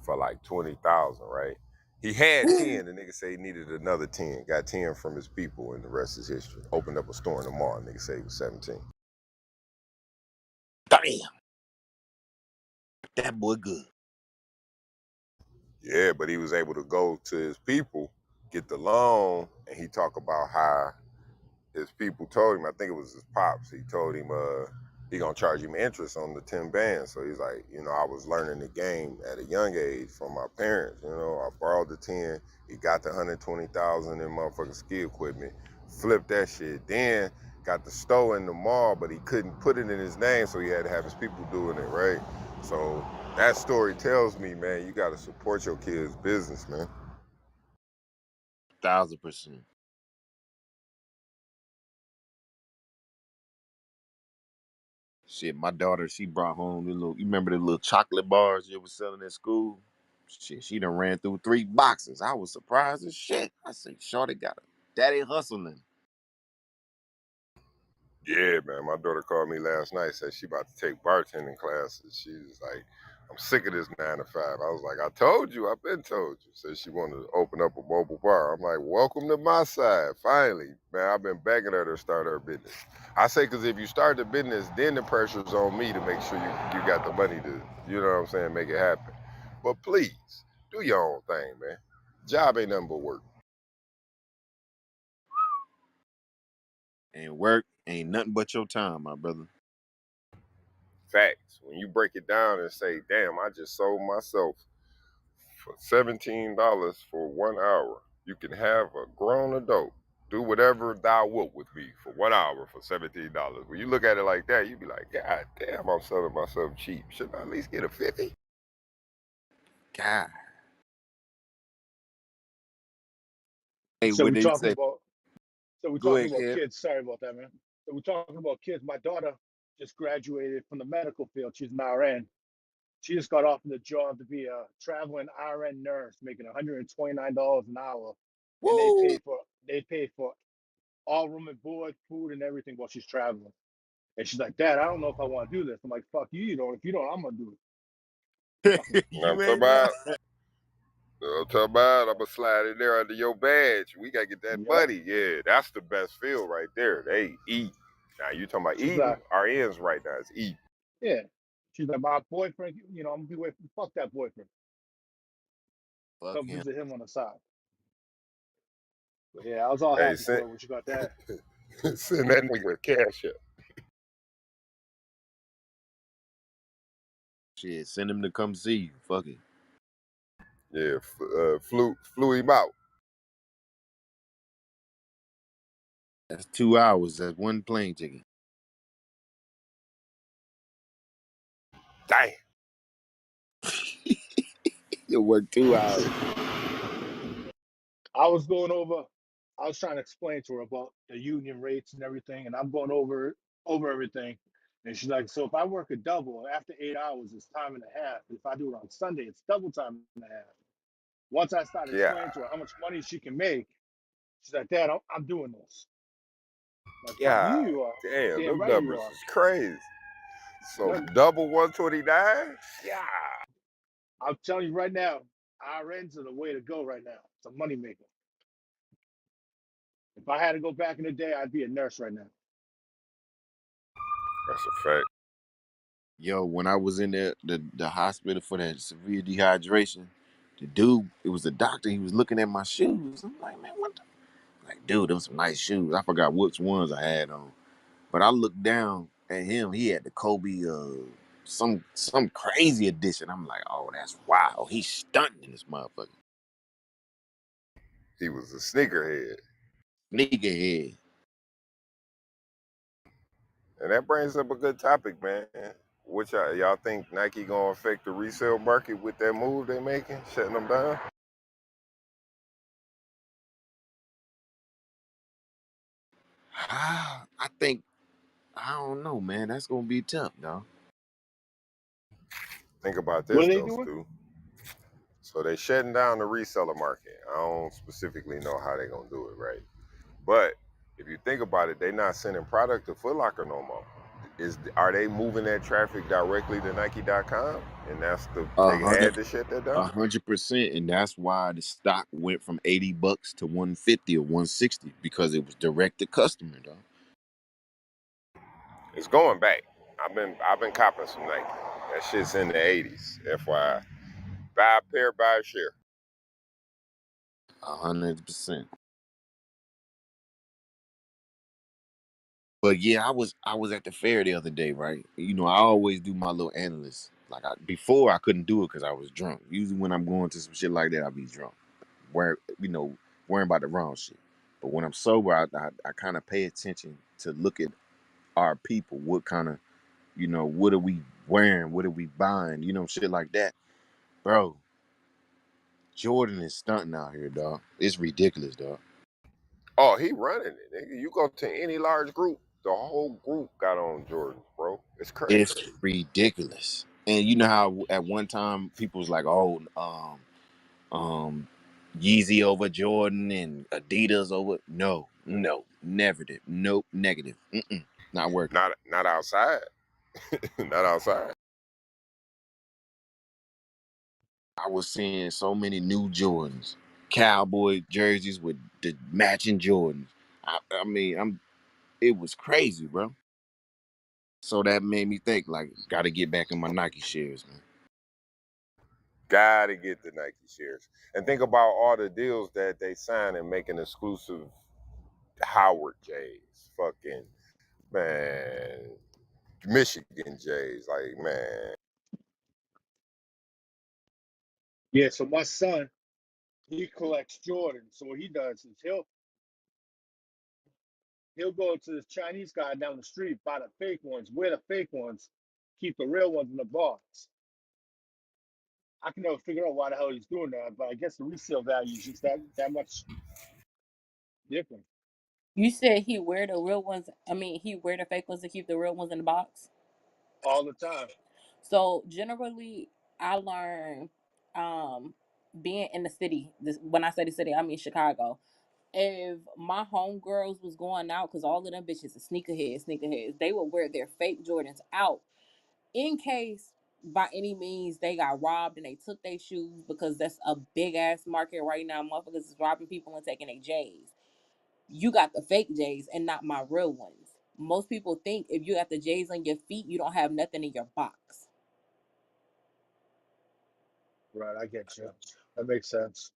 for like 20,000, right? He had 10. The nigga say he needed another 10. Got 10 from his people, and the rest is history. Opened up a store in the mall. Nigga say he was 17. Damn, that boy good. Yeah, but he was able to go to his people, get the loan, and he talk about how his people told him, I think it was his pops, he told him he gonna charge him interest on the 10 bands. So he's like, I was learning the game at a young age from my parents. I borrowed the 10, he got the 120,000 in motherfucking ski equipment, flipped that shit, then got the store in the mall, but he couldn't put it in his name, so he had to have his people doing it, right? So that story tells me, man, you gotta support your kids' business, man. 1,000%. Shit, my daughter, she brought home the little. You remember the little chocolate bars you was selling at school? Shit, she done ran through 3 boxes. I was surprised as shit. I said, Shorty got a daddy hustling. Yeah, man. My daughter called me last night, said she about to take bartending classes. She was like, I'm sick of this 9 to 5. I was like, I told you, I've been told you. Said she wanted to open up a mobile bar. I'm like, welcome to my side. Finally, man, I've been begging her to start her business. I say, because if you start the business, then the pressure's on me to make sure you got the money to, you know what I'm saying, make it happen. But please, do your own thing, man. Job ain't nothing but work. And work ain't nothing but your time, my brother. Facts. When you break it down and say, damn, I just sold myself for $17 for 1 hour. You can have a grown adult do whatever thou wilt with me for 1 hour for $17. When you look at it like that, you be like, God damn, I'm selling myself cheap. Shouldn't I at least get a 50? God. Hey, So what we they talking say? about Go ahead, Kev. kids. Sorry about that, man. So we're talking about kids. My daughter just graduated from the medical field. She's an RN. She just got off the job to be a traveling RN nurse, making $129 an hour, and Woo! they pay for all room and board, food, and everything while she's traveling. And she's like, Dad, I don't know if I want to do this. I'm like, fuck you, you don't. If you don't, I'm gonna do it. You know what I'm You talking ain't lying. about? I'm talking about, I'm going to slide in there under your badge. We got to get that Yep. money. Yeah, that's the best feel right there. They eat. Now, you talking about She's eating? like, Our ends right now is eat. yeah. She's like, my boyfriend, I'm gonna be with fuck that boyfriend. Fuck Come him. visit him on the side. But yeah, I was all Hey, happy for her when she got that. send that nigga a cash up. Shit, send him to come see you. Fuck it. Yeah, flew him out. That's 2 hours. That's one plane ticket. Damn. You work 2 hours. I was going over, I was trying to explain to her about the union rates and everything, and I'm going over everything. And she's like, so if I work a double after 8 hours, it's time and a half. If I do it on Sunday, it's double time and a half. Once I started Yeah, explaining to her how much money she can make, she's like, Dad, I'm doing this. I'm like, fuck you, yeah. you are. Damn, Damn them right you numbers are. is crazy. So Yep. double 129? Yeah. I'm telling you right now, RNs are the way to go right now. It's a moneymaker. If I had to go back in the day, I'd be a nurse right now. That's a fact. Yo, when I was in the hospital for that severe dehydration, the dude, it was a doctor. He was looking at my shoes. I'm like, man, what? Like, dude, them some nice shoes. I forgot which ones I had on, but I looked down at him. He had the Kobe, some crazy edition. I'm like, oh, that's wild. He's stunting in this motherfucker. He was a sneakerhead. Nigga head. And that brings up a good topic, man. Which y'all think Nike gonna affect the resale market with that move they making, shutting them down? I think I don't know, man. That's gonna be tough, though. Think about What this are they though, doing? Stu. So they shutting down the reseller market. I don't specifically know how they gonna do it, right? But if you think about it, they not sending product to Foot Locker no more. Are they moving that traffic directly to Nike.com? And that's A they hundred, had to shut that down? 100%, and that's why the stock went from $80 to 150 or 160 because it was direct to customer, dog. It's going back. I've been copping some Nike. That shit's in the 80s. FYI. Buy a pair, buy a share. 100%. But yeah, I was at the fair the other day, right? You know, I always do my little analyst. Like before, I couldn't do it because I was drunk. Usually, when I'm going to some shit like that, I be drunk, where worrying about the wrong shit. But when I'm sober, I kind of pay attention to look at our people. What kind of, what are we wearing? What are we buying? Shit like that, bro. Jordan is stunting out here, dog. It's ridiculous, dog. Oh, he running it, nigga. You go to any large group, the whole group got on Jordans, bro. It's crazy. It's ridiculous. And you know how at one time people was like, "Oh, um, Yeezy over Jordan and Adidas over." No, no, never did. Nope, negative. Not working. Not outside. Not outside. I was seeing so many new Jordans, cowboy jerseys with the matching Jordans. I mean, it was crazy, bro. So that made me think, like, got to get back in my Nike shares, man. Gotta get the Nike shares. And think about all the deals that they sign and making exclusive Howard J's. Fucking man. Michigan J's. Like, man. Yeah, so my son, he collects Jordan. So what he does is he'll go to this Chinese guy down the street, buy the fake ones, wear the fake ones, keep the real ones in the box. I can never figure out why the hell he's doing that, but I guess the resale value is just that much different You said he wear the real ones. I mean, he wear the fake ones to keep the real ones in the box. all the time. So generally, I learned being in the city. When I say the city, I mean Chicago. If my homegirls was going out, because all of them bitches are sneakerheads, they would wear their fake Jordans out in case by any means they got robbed and they took their shoes, because that's a big ass market right now. Motherfuckers is robbing people and taking their J's. You got the fake J's and not my real ones. Most people think if you got the J's on your feet, you don't have nothing in your box. Right, I get you. That makes sense.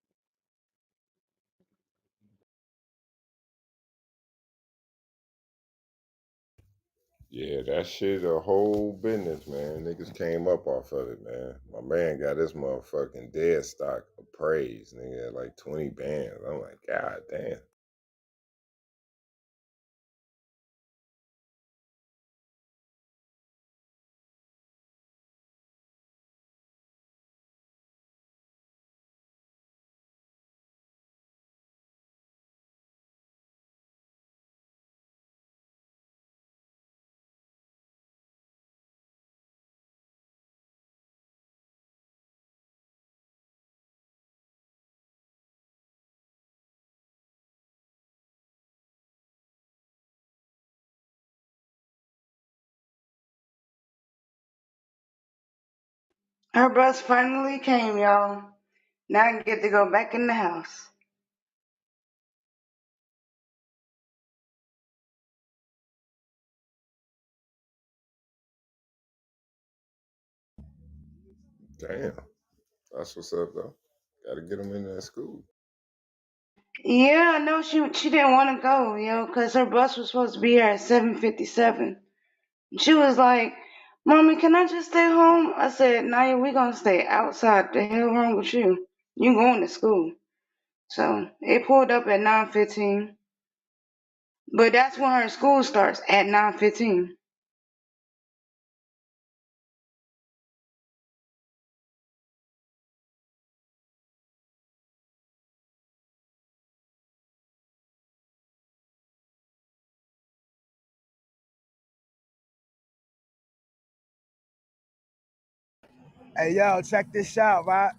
Yeah, that shit a whole business, man. Niggas came up off of it, man. My man got his motherfucking dead stock appraised, nigga, at like 20 bands. I'm like, God damn. Her bus finally came, y'all. Now I get to go back in the house. Damn, that's what's up though. Got to get them in that school. Yeah, I know she didn't want to go, cause her bus was supposed to be here at 7:57. She was like, "Mommy, can I just stay home?" I said, "Naya, we gonna stay outside. The hell wrong with you? You going to school?" So it pulled up at 9:15, but that's when her school starts at 9:15. Hey, yo, check this out, right?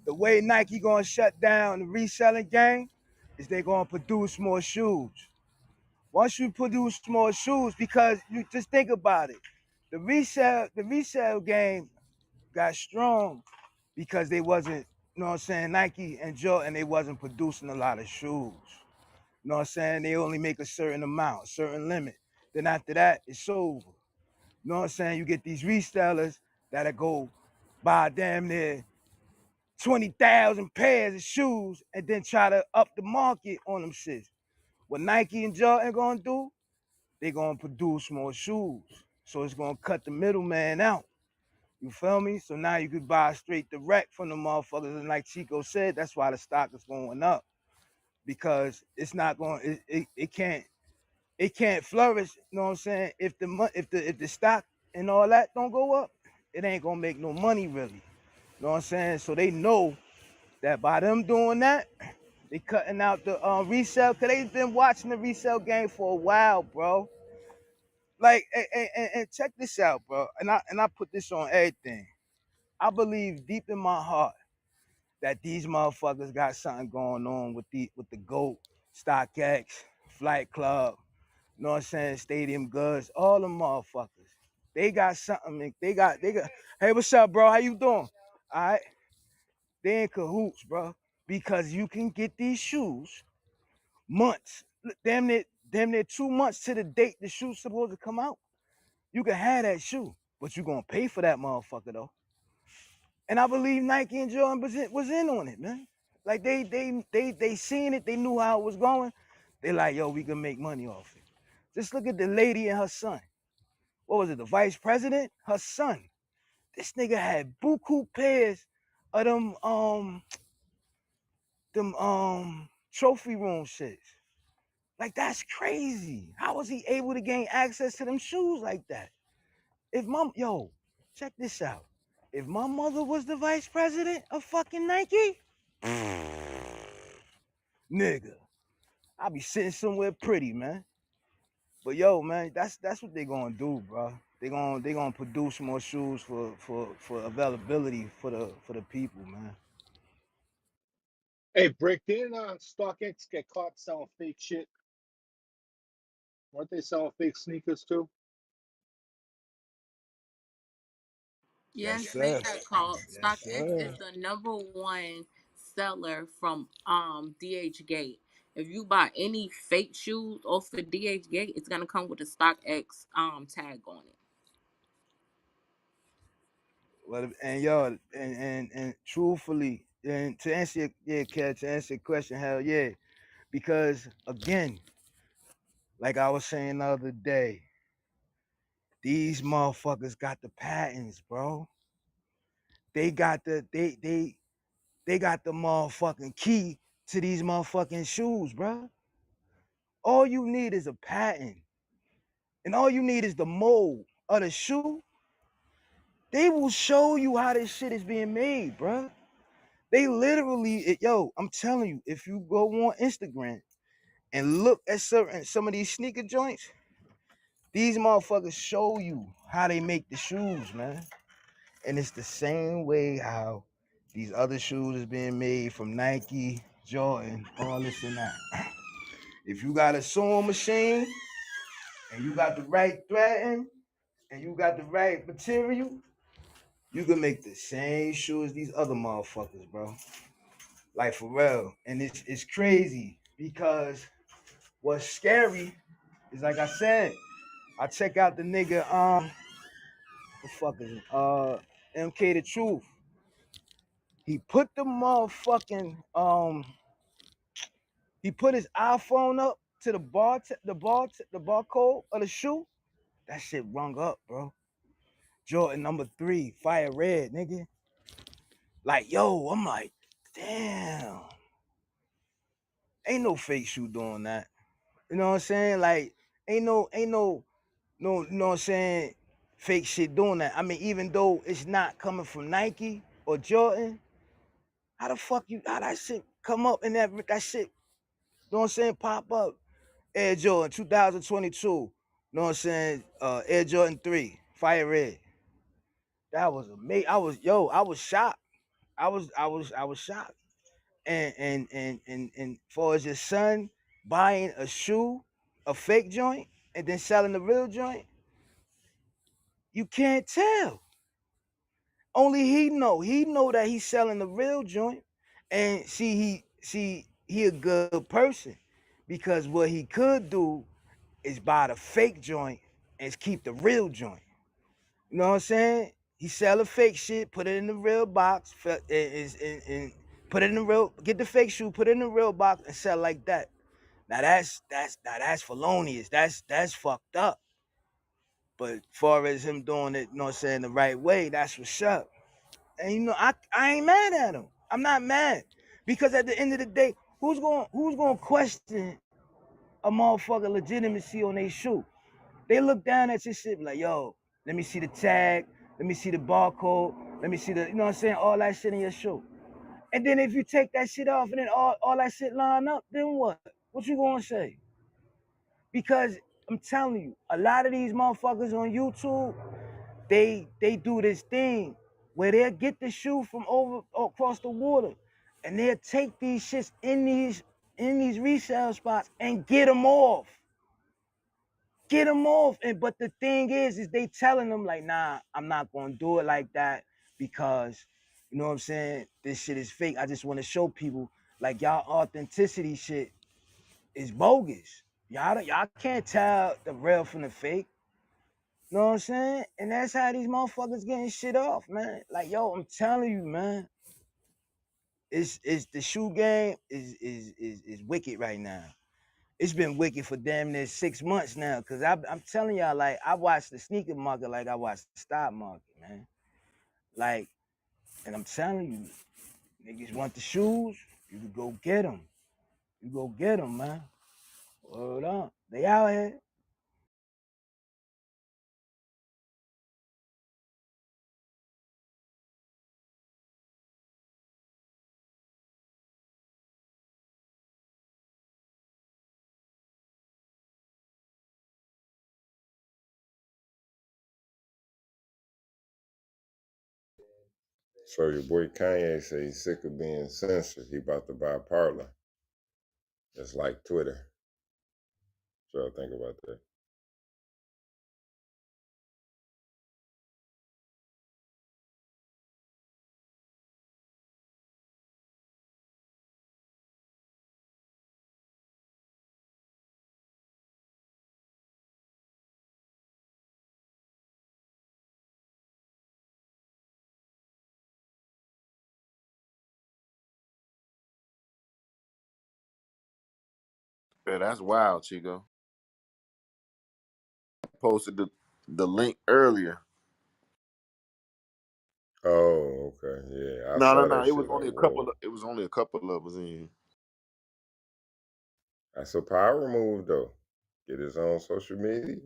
The way Nike gonna shut down the reselling game is they gonna produce more shoes. Once you produce more shoes, because you just think about it, the resale game got strong because they wasn't, you know what I'm saying, Nike and Jordan, they wasn't producing a lot of shoes. You know what I'm saying? They only make a certain amount, a certain limit. Then after that, it's over. You know what I'm saying? You get these resellers that'll go buy damn near 20,000 pairs of shoes and then try to up the market on them shits. What Nike and Jordan gonna do, they gonna produce more shoes. So it's gonna cut the middleman out. You feel me? So now you could buy straight direct from the motherfuckers. And like Chico said, that's why the stock is going up. Because it's not going, it can't flourish, you know what I'm saying? If the stock and all that don't go up, it ain't gonna make no money really. You know what I'm saying? So they know that by them doing that, they cutting out the resale, cause they've been watching the resale game for a while, bro. Like, and check this out, bro. And I put this on everything. I believe deep in my heart that these motherfuckers got something going on with the GOAT, StockX, Flight Club, you know what I'm saying, Stadium Goods, all them motherfuckers. They got something. They got. Hey, what's up, bro? How you doing? All right, they in cahoots, bro. Because you can get these shoes months, damn near 2 months to the date the shoe's supposed to come out. You can have that shoe, but you gonna pay for that motherfucker though. And I believe Nike and Jordan was in on it, man. Like they seen it, they knew how it was going. They like, yo, we can make money off it. Just look at the lady and her son. What was it, the vice president? Her son. This nigga had buku pairs of them trophy room shits. Like that's crazy. How was he able to gain access to them shoes like that? If mom, yo, check this out. If my mother was the vice president of fucking Nike, nigga, I'll be sitting somewhere pretty, man. But yo, man, that's what they gonna do, bro. They gonna produce more shoes for availability for the people, man. Hey, Brick, didn't StockX get caught selling fake shit? Weren't they selling fake sneakers too? Yes, Yes, they sir. got called. Yes, StockX sir. is the number one seller from DH Gate. If you buy any fake shoes off of DH Gate, it's gonna come with a StockX tag on it. Well, and yo, and truthfully, and to answer Kat, to answer your question, hell yeah. Because again, like I was saying the other day, these motherfuckers got the patents, bro. They got they got the motherfucking key to these motherfucking shoes, bro. All you need is a patent, and all you need is the mold of the shoe. They will show you how this shit is being made, bro. They literally, yo, I'm telling you, if you go on Instagram and look at some of these sneaker joints, these motherfuckers show you how they make the shoes, man. And it's the same way how these other shoes is being made from Nike, Jordan, all this and that. If you got a sewing machine and you got the right threading and you got the right material, You can make the same shoe as these other motherfuckers, bro. Like for real. And it's crazy because what's scary is like I said, I check out the nigga the fuck is it? MK the Truth. He put the motherfucking he put his iPhone up to the barcode of the shoe. That shit rung up, bro. Jordan number 3, fire red, nigga. Like, yo, I'm like, damn. Ain't no fake shoe doing that. You know what I'm saying? Like, ain't no, you know what I'm saying, fake shit doing that. I mean, even though it's not coming from Nike or Jordan, how that shit come up and that shit, you know what I'm saying, pop up? Air Jordan 2022, you know what I'm saying? Air Jordan 3, fire red. That was amazing. I was shocked. I was shocked. And far as your son buying a shoe, a fake joint, and then selling the real joint, you can't tell. Only he know. He know that he's selling the real joint. And he a good person. Because what he could do is buy the fake joint and keep the real joint. You know what I'm saying? He sell the fake shit, put it in the real box, and put it in the real, get the fake shoe, put it in the real box, and sell like that. Now that's felonious. That's fucked up. But far as him doing it, you know what I'm saying, the right way, that's what's up. And I ain't mad at him. I'm not mad. Because at the end of the day, who's gonna question a motherfucker legitimacy on their shoe? They look down at your shit like, yo, let me see the tag, let me see the barcode, let me see the, you know what I'm saying, all that shit in your shoe. And then if you take that shit off and then all that shit line up, then what? What you gonna say? Because I'm telling you, a lot of these motherfuckers on YouTube, they do this thing where they'll get the shoe from over across the water, and they'll take these shits in these resale spots and get them off. Get them off. And but the thing is they telling them like, nah, I'm not gonna do it like that because you know what I'm saying. This shit is fake. I just want to show people like y'all authenticity shit is bogus. Y'all can't tell the real from the fake. You know what I'm saying? And that's how these motherfuckers getting shit off, man. Like, yo, I'm telling you, man. It's the shoe game is wicked right now. It's been wicked for damn near 6 months now. Cause I'm telling y'all, like, I watch the sneaker market like I watch the stock market, man. Like, and I'm telling you, niggas want the shoes, you can go get them. You go get them, man. Hold on. They out here. So your boy Kanye say he's sick of being censored. He about to buy Parler. Just like Twitter. So I think about that. Yeah, that's wild, Chico. Posted the link earlier. Oh, okay. Yeah, I No, no, saw no. that It was shit like, only a couple. whoa. It was only a couple of us in. That's a power move though. Get his own social media.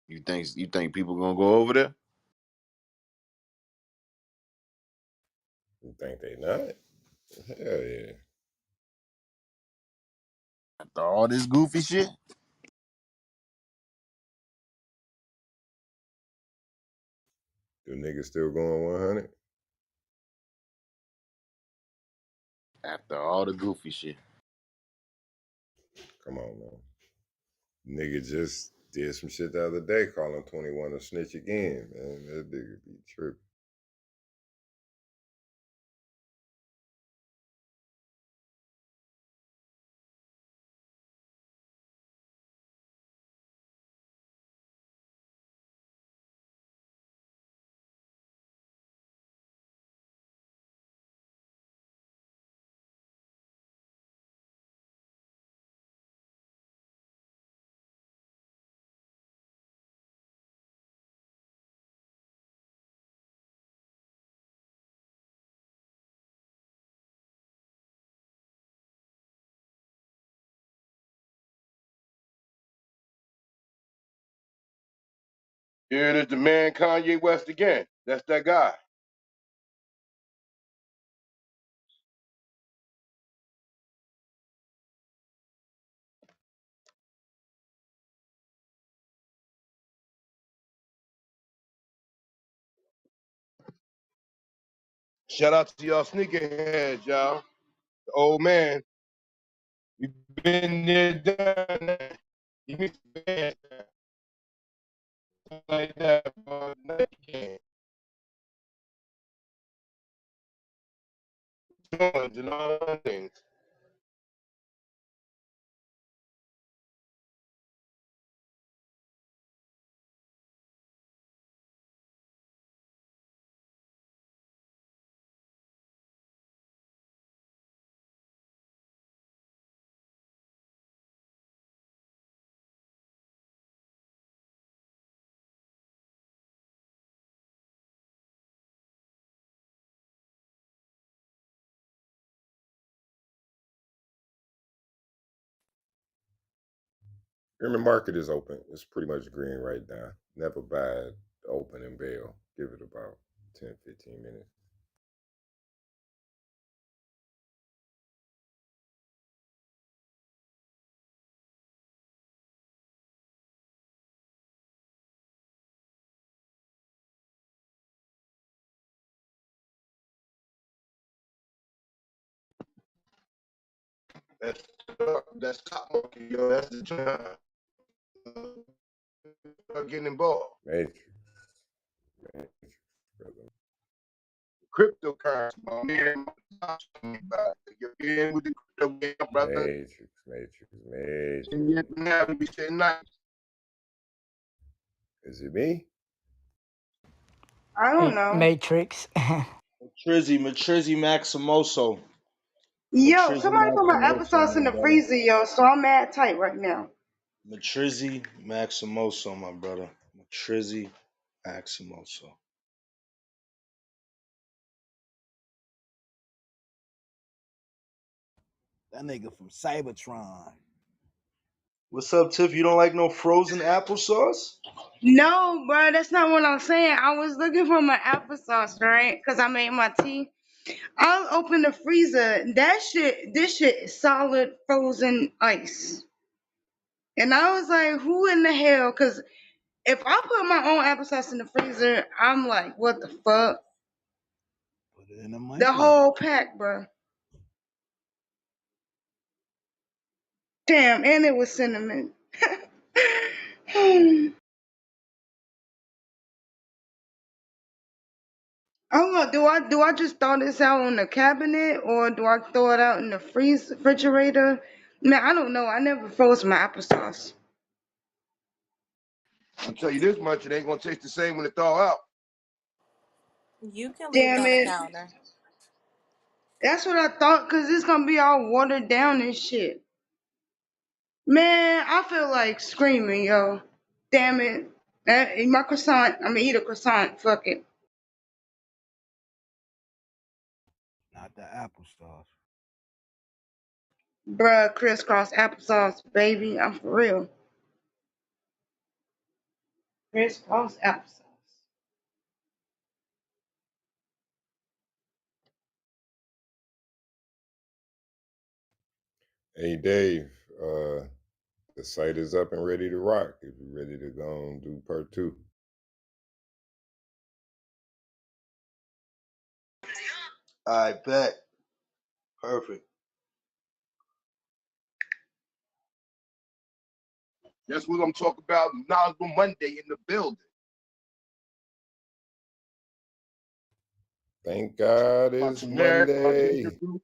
You think people gonna go over there You think they not? Hell yeah. after all this goofy shit? Do niggas still going 100? After all the goofy shit. Come on, man. Nigga just did some shit the other day, calling 21 a snitch again, man. That nigga be tripping. Here it is, the man Kanye West again. That's that guy. Shout out to y'all sneakerheads, y'all. The old man. We been there, done that. Give me some fans, something like that. Jones and all those things. Greenman Market is open. It's pretty much green right now. Never bad opening bell. Give it about 10, 15 minutes. That's that's top market, yo. That's the time. Start getting involved. Matrix, Matrix, brother. Cryptocurrency, my man. You're in with the crypto game, brother. Matrix, Matrix, Matrix. And yet now we be sitting nice. Is it me? I don't know. Matrix. Matrizzi Maximoso. Yo, Matrizzi somebody put my Maximoso, applesauce my in the brother. freezer, yo, so I'm mad tight right now. Matrizzi Maximoso, my brother. Matrizzi Maximoso. That nigga from Cybertron. What's up, Tiff? You don't like no frozen applesauce? No, bro, that's not what I'm saying. I was looking for my applesauce, right? Because I made my tea. I'll open the freezer. This shit is solid frozen ice. And I was like, who in the hell? Because if I put my own applesauce in the freezer, I'm like, what the fuck? Put it in the The microwave. whole pack, bro. Damn, and it was cinnamon. Oh, do I just throw this out on the cabinet or do I throw it out in the refrigerator? Man, I don't know. I never froze my applesauce. I'll tell you this much, it ain't gonna taste the same when it thaw out. You can leave it Damn on the it. counter. That's what I thought, cause it's gonna be all watered down and shit. Man, I feel like screaming, yo. Damn it. Eat my croissant. I'm gonna eat a croissant. Fuck it. Not the applesauce. Bruh, crisscross applesauce, baby. I'm for real. Crisscross applesauce. Hey, Dave, the site is up and ready to rock. If you're ready to go and do part two. I bet. Perfect. That's what I'm talking about. Knowledgeable Monday in the building. Thank God About it's some marriage, about to make Monday. it through.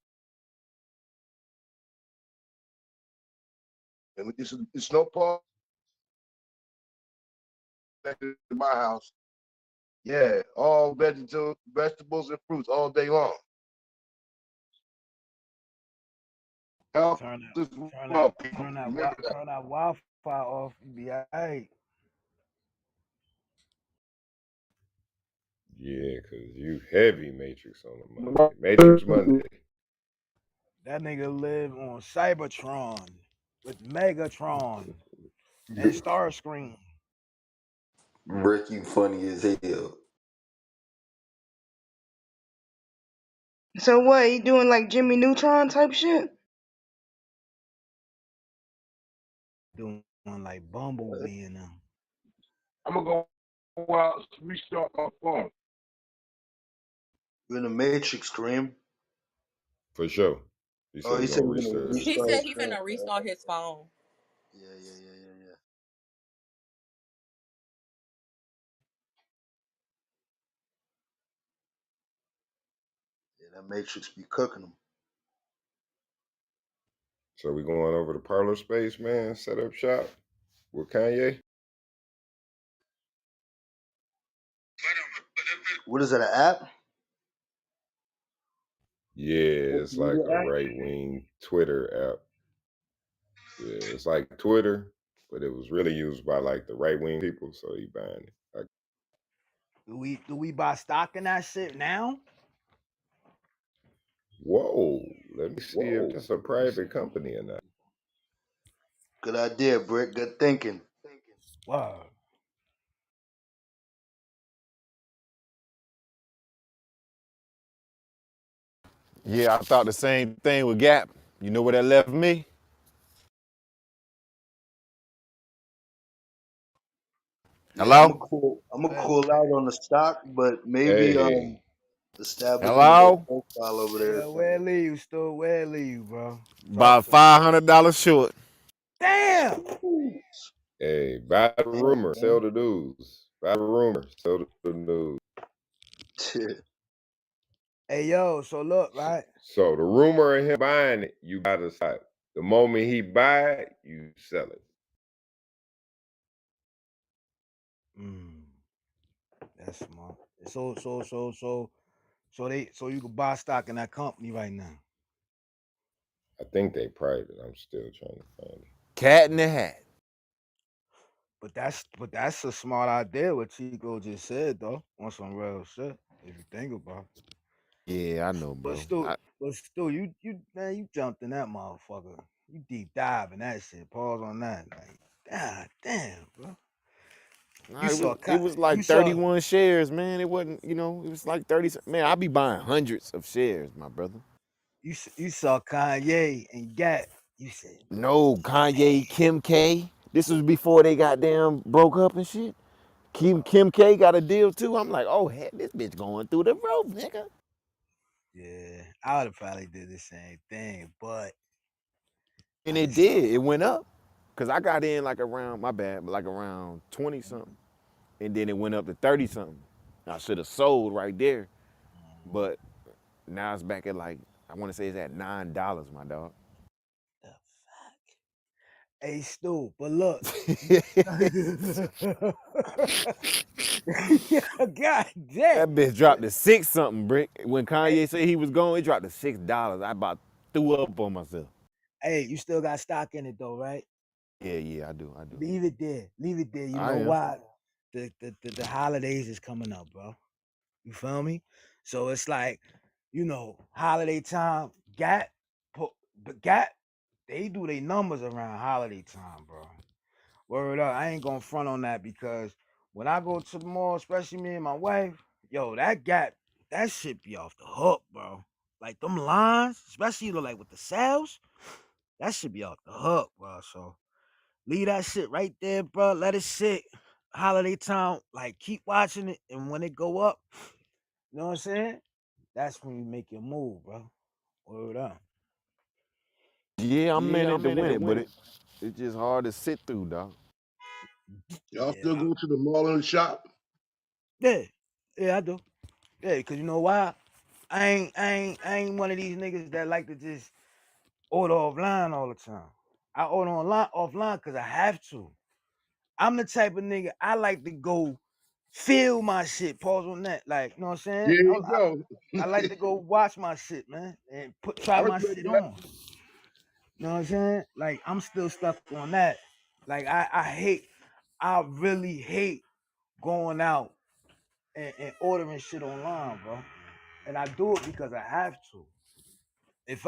And it's no part in my house. Yeah, all vegetables and fruits all day long. Health Turn that, is turn that, wealth, people. turn that, Remember that. turn that Wi-Fi off. You be alright. Yeah, cause you heavy Matrix on a Monday. Matrix Monday. That nigga live on Cybertron with Megatron and Starscream. Rick, you funny as hell. So what? He doing like Jimmy Neutron type shit? Doing like Bumblebee and them. I'm gonna go out, restart my phone. You're in the Matrix, Kareem. For sure. He Oh, said he he said gonna he's gonna restart his He restart phone. said his he phone. finna restart his phone. Yeah, yeah, yeah, yeah, yeah. Yeah, that Matrix be cooking them. So we going over to parlor space, man. Set up shop with Kanye. What is that, an app? Yeah, Social it's like media a app? right wing Twitter app. Yeah, it's like Twitter, but it was really used by like the right wing people, so he banned it. Like, Do we buy stock in that shit now? whoa, let me see if Whoa. that's a private company or not. Good idea, Brick. Good thinking. Wow. Yeah, I thought the same thing with Gap. You know where that left me? Yeah, I'm Hello? gonna call. I'm gonna Where, call out on the stock, but maybe Hey, establish me a Hello? profile over there or yeah, where something. leave, Stu? Where leave, bro? Talk About to me. $500 short. Damn! Ooh, hey, buy the damn, rumor, sell man. the news. Buy the rumor, sell the news. Shit. Hey, yo, so look, right? So the rumor of him buying it, you gotta sell it. The moment he buy it, you sell it. Mm, that's smart. So you can buy stock in that company right now. I think they private. I'm still trying to find it. Cat in the hat. But that's a smart idea what Chico just said though, on some real shit. If you think about it. Yeah, I know, But bro. still, you man, you jumped in that motherfucker. You deep dive in that shit. Pause on that. Like, god damn, bro. Nah, You it was saw it co- was you like saw 31 shares, man. It wasn't, it was like 30. Man, I be buying hundreds of shares, my brother. you saw Kanye and Gat. You said, No, man, Kanye, Kim K. This was before they got damn broke up and shit. Kim K got a deal too. I'm like, oh heck, this bitch going through the roof, nigga. yeah, I would have probably did the same thing, but And I it just thought, did. It went up. Cause I got in like around, my bad, but like around 20 something. And then it went up to 30 something. I should have sold right there. mm, But now it's back at like, I want to say it's at $9, my dog. the fuck. Hey, Stu, but look, you. Yeah, God damn. That bitch dropped to six something, brick. When Kanye said he was going, it dropped to $6. I about threw up on myself. Hey, you still got stock in it though, right? Yeah, yeah, I do, I do. Leave it there. Leave it there. You I know am. why? The holidays is coming up, bro. You feel me? So it's like, holiday time. But Gat, they do their numbers around holiday time, bro. Word up. I ain't gonna front on that because when I go to the mall, especially me and my wife, yo, that shit be off the hook, bro. Like them lines, especially like with the sales, that should be off the hook, bro. So leave that shit right there, bro. Let it sit. Holiday time, like keep watching it, and when it go up, you know what I'm saying? That's when you make your move, bro. Word up. Yeah, I'm in Yeah, it I'm to in it win to it, but win it's just hard to sit through, dog. Y'all still Yeah, go to the mall and shop? yeah, yeah, I do. Yeah, cause you know why? I ain't one of these niggas that like to just order offline all the time. I order online offline because I have to. I'm the type of nigga I like to go feel my shit. Pause on that. Like, you know what I'm saying? There you go. I like to go watch my shit, man, and I try my respect shit that. on. You know what I'm saying? Like, I'm still stuck on that. Like, I really hate going out and ordering shit online, bro. And I do it because I have to. If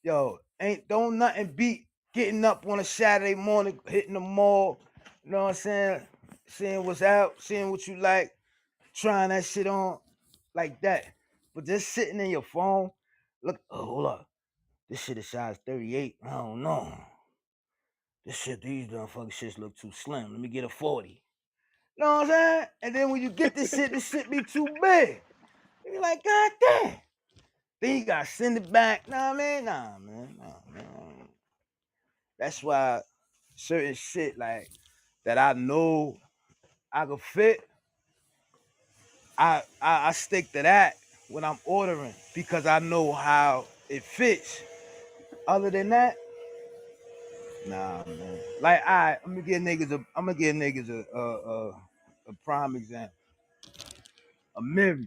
yo, ain't don't nothing beat getting up on a Saturday morning, hitting the mall, you know what I'm saying? Seeing what's out, seeing what you like, trying that shit on like that. But just sitting in your phone, look, oh, hold up. This shit is size 38. I don't know. These motherfucking shits look too slim. Let me get a 40. You know what I'm saying? And then when you get this shit be too big. You be like, God damn. Then you gotta send it back. Nah, man. Nah, man. Nah, man. That's why certain shit like that I know I can fit, I stick to that when I'm ordering because I know how it fits. Other than that, nah, man. Like, I'm gonna give niggas a prime example. A mirror.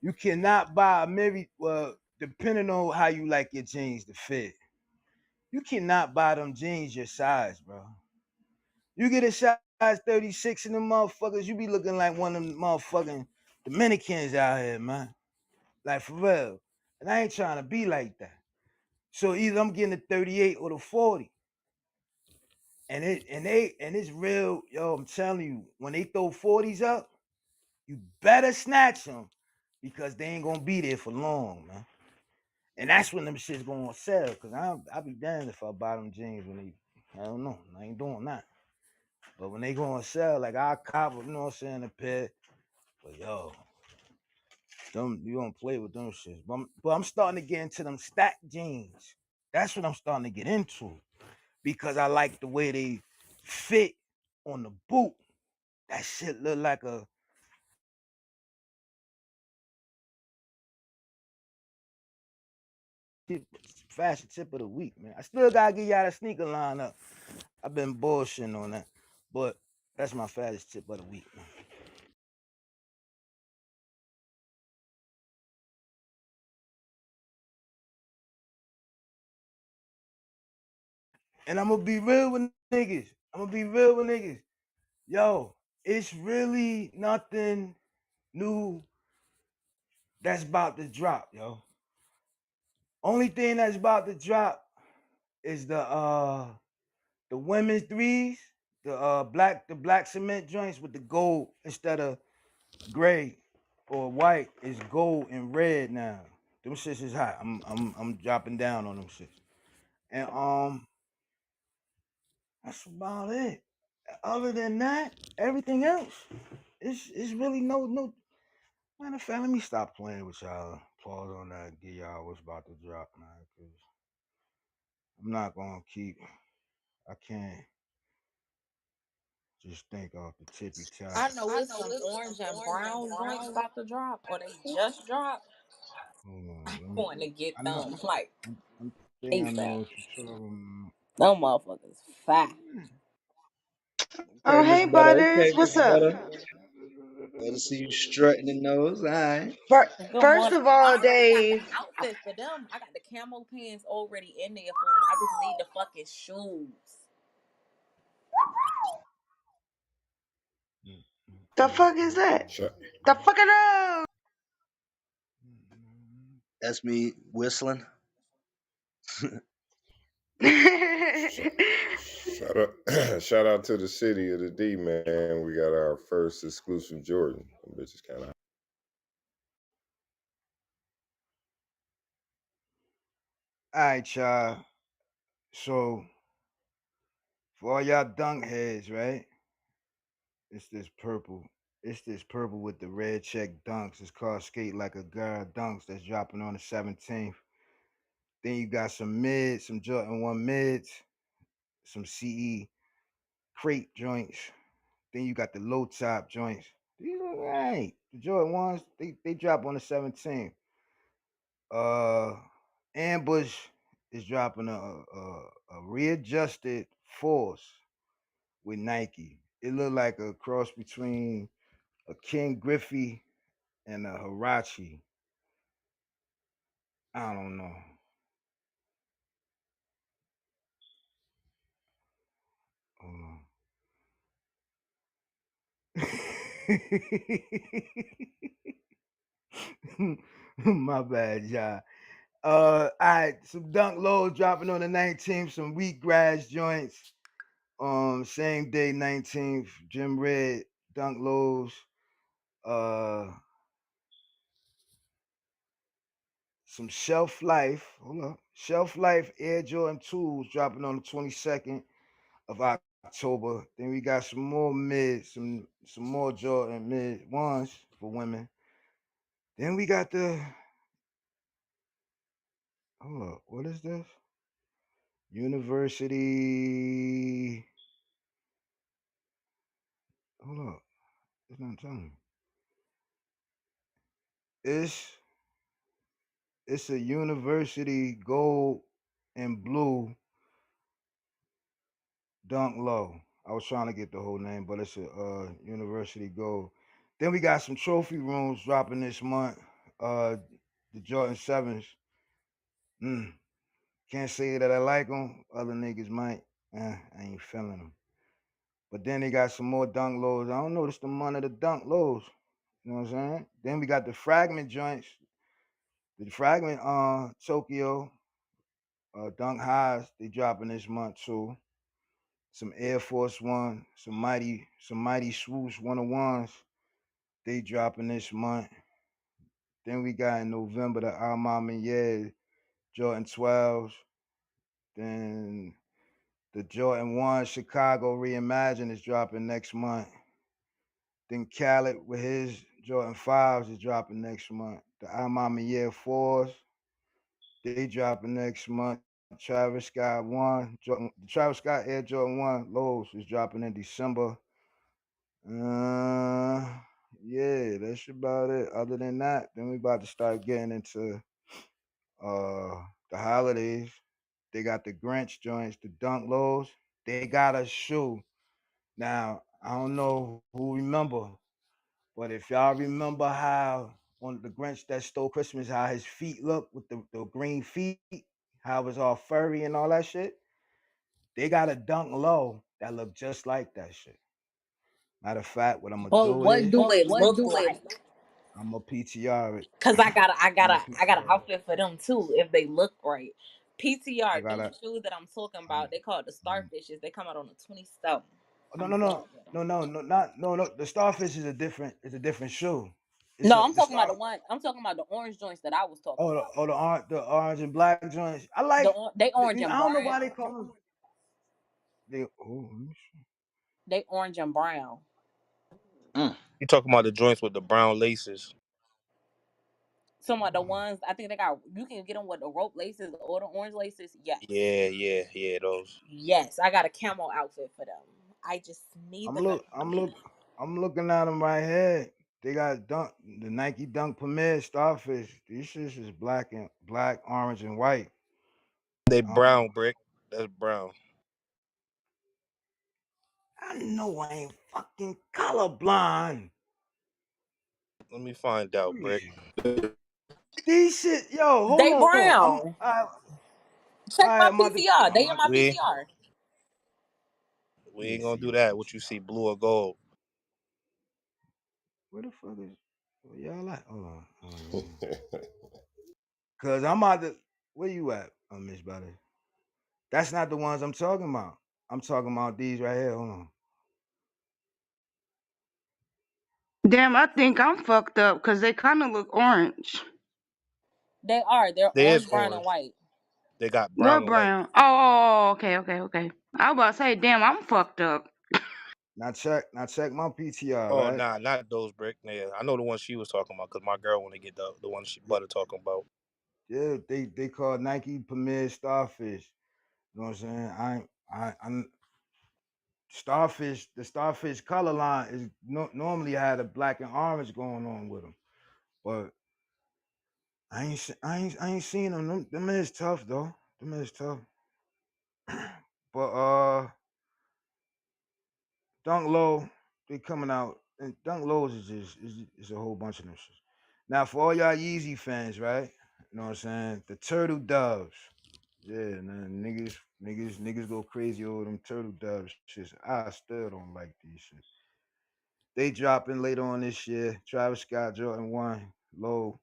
You cannot buy a mirror. Well, depending on how you like your jeans to fit, you cannot buy them jeans your size, bro. You get a size 36 in them motherfuckers, you be looking like one of them motherfucking Dominicans out here, man. Like, for real. And I ain't trying to be like that. So either I'm getting the 38 or the 40. And it's real, yo, I'm telling you, when they throw 40s up, you better snatch them because they ain't gonna be there for long, man. And that's when them shits gonna sell. Cause I'll be damned if I buy them jeans when they, I don't know, I ain't doing that. But when they gonna sell, like I cop, you know what I'm saying, a pair. But yo, them you don't play with them shits. But I'm starting to get into them stack jeans. That's what I'm starting to get into because I like the way they fit on the boot. That shit look like a fashion tip of the week, man. I still gotta get y'all the sneaker line up. I've been bullshitting on that, but that's my fattest tip of the week, man. And I'm gonna be real with niggas. I'm gonna be real with niggas. Yo, it's really nothing new that's about to drop, yo. Only thing that's about to drop is the women's threes, the black cement joints with the gold instead of gray or white is gold and red now. Them shits is hot. I'm dropping down on them shits. And that's about it. Other than that, everything else is really no. Matter of fact, let me stop playing with y'all. Pause on that. Give y'all what's about to drop, man. Cause I'm not gonna keep. I can't just think off the tippy top. I know it's some orange and brown joints about to drop, or they just dropped. Hold on. I'm going to get I know. them like I think I know ASAP. what you're talking Them motherfuckers fat. Oh, Okay, Miss hey, Butter. Butters. Okay, Miss What's up? Butter. Glad to see you strutting the nose. All right. Good First morning. of I all, already got the Dave, outfit for them. I got the camo pants already in there for them. I just need the fucking shoes. the fuck is that? Shout, The fuck it up. That's me whistling. shout, shout out, shout out to the city of the D, man. We got our first exclusive Jordan. Them bitches kind of. All right, y'all. So for all y'all dunk heads, right? It's this purple. It's this purple with the red check dunks. It's called Skate Like a Girl Dunks. That's dropping on the 17th. Then you got some mids, some Jordan 1 mids, some CE. crate joints. Then you got the low top joints. These are right. The Jordan ones, they drop on the 17th. Uh, Ambush is dropping a readjusted force with Nike. It looked like a cross between a King Griffey and a Hirachi. I don't know. Hold on. My bad, y'all. All right, some Dunk Lows dropping on the 19th, some Wheat Grass joints. Same day, 19th, Jim Red, Dunk Lows. Uh, some Shelf Life. Hold up. Shelf Life Air Jordan 2s dropping on the 22nd of October. Then we got some more mid, some more Jordan mid ones for women. Then we got the hold up, what is this? University. Hold up, it's not telling me. It's it's a university gold and blue dunk low. I was trying to get the whole name, but it's a university gold. Then we got some trophy rooms dropping this month. The Jordan Sevens. Mm, can't say that I like them. Other niggas might. I ain't feeling them. But then they got some more dunk lows. I don't know. This the month of the dunk lows. You know what I'm saying? Then we got the fragment joints. The fragment Tokyo dunk highs. They dropping this month too. Some Air Force One, some mighty swoosh 101s. They dropping this month. Then we got in November the Alma Yeah Jordan 12s. Then the Jordan 1 Chicago Reimagined is dropping next month. Then Khaled with his Jordan 5s is dropping next month. The Alma Yeah 4s, they dropping next month. Travis Scott 1, Travis Scott Air Jordan 1 lows is dropping in December. Uh, yeah, that's about it. Other than that, then we about to start getting into the holidays. They got the Grinch joints, the Dunk Lows. They got a shoe. Now, I don't know who remember, but if y'all remember how on the Grinch that stole Christmas, how his feet look with the green feet, how it was all furry and all that shit, they got a Dunk Low that look just like that shit. Matter of fact, what I'm gonna But do what is do it look like? I'm gonna PTR it. Cause I'm gonna I got an PTR it. outfit for them too if they look right. I PTR, them gotta. shoes that I'm talking Um, about, they call it the um, starfishes. They come out on the 27th. oh, no, I'm no, going no, for them. no, no, no, not no, no. The starfish is a different. It's a different shoe. It's No, a I'm the talking about the star. one. I'm talking about the orange joints that I was talking Oh, about. the orange and black joints. I like. They orange I and don't know why they brown. call them. They. Oh, let me see. They orange and brown. Mm. You talking about the joints with the brown laces? Some of the Oh, ones I think they got. You can get them with the rope laces or the orange laces. Yes, Yeah, yeah, yeah. Those. yes. I got a camo outfit for them. I just need I'm the look. money. I'm looking at them right here. They got the Nike Dunk Premier Starfish. These shits is black, orange, and white. They I don't know. brown brick. That's brown. I know I ain't fucking colorblind. Let me find out, brick. These shit, yo, hold They on. brown. Check my I'm about to, PTR. I'm They in about my to. We PTR. we Let me ain't gonna see do your that. What you PTR. see, blue or gold? Where the fuck is where y'all at? Hold on. Cause I'm about to. Where you at, Miss Buddy? That's not the ones I'm talking about. I'm talking about these right here. Hold on. Damn, I think I'm fucked up because they kind of look orange. They are. They're They is orange, brown, and orange. white. They got brown What and white. brown? Oh, okay, okay, okay. I was about to say, damn, I'm fucked up. Now check my PTR, Oh right? nah, not those brick. Yeah, I know the one she was talking about because my girl want to get the one she Yeah, butter talking about. yeah, they call Nike Premier Starfish. You know what I'm saying? The starfish color line is normally had a black and orange going on with them, but I ain't seen them. Them is tough though. Them is tough. But Dunk Low, they coming out, and Dunk Lows is just is a whole bunch of them shit. Now for all y'all Yeezy fans, right? You know what I'm saying? The Turtle Doves. Yeah, man, niggas go crazy over them Turtle Doves shits. I still don't like these shits. They dropping later on this year. Travis Scott, Jordan 1, Low.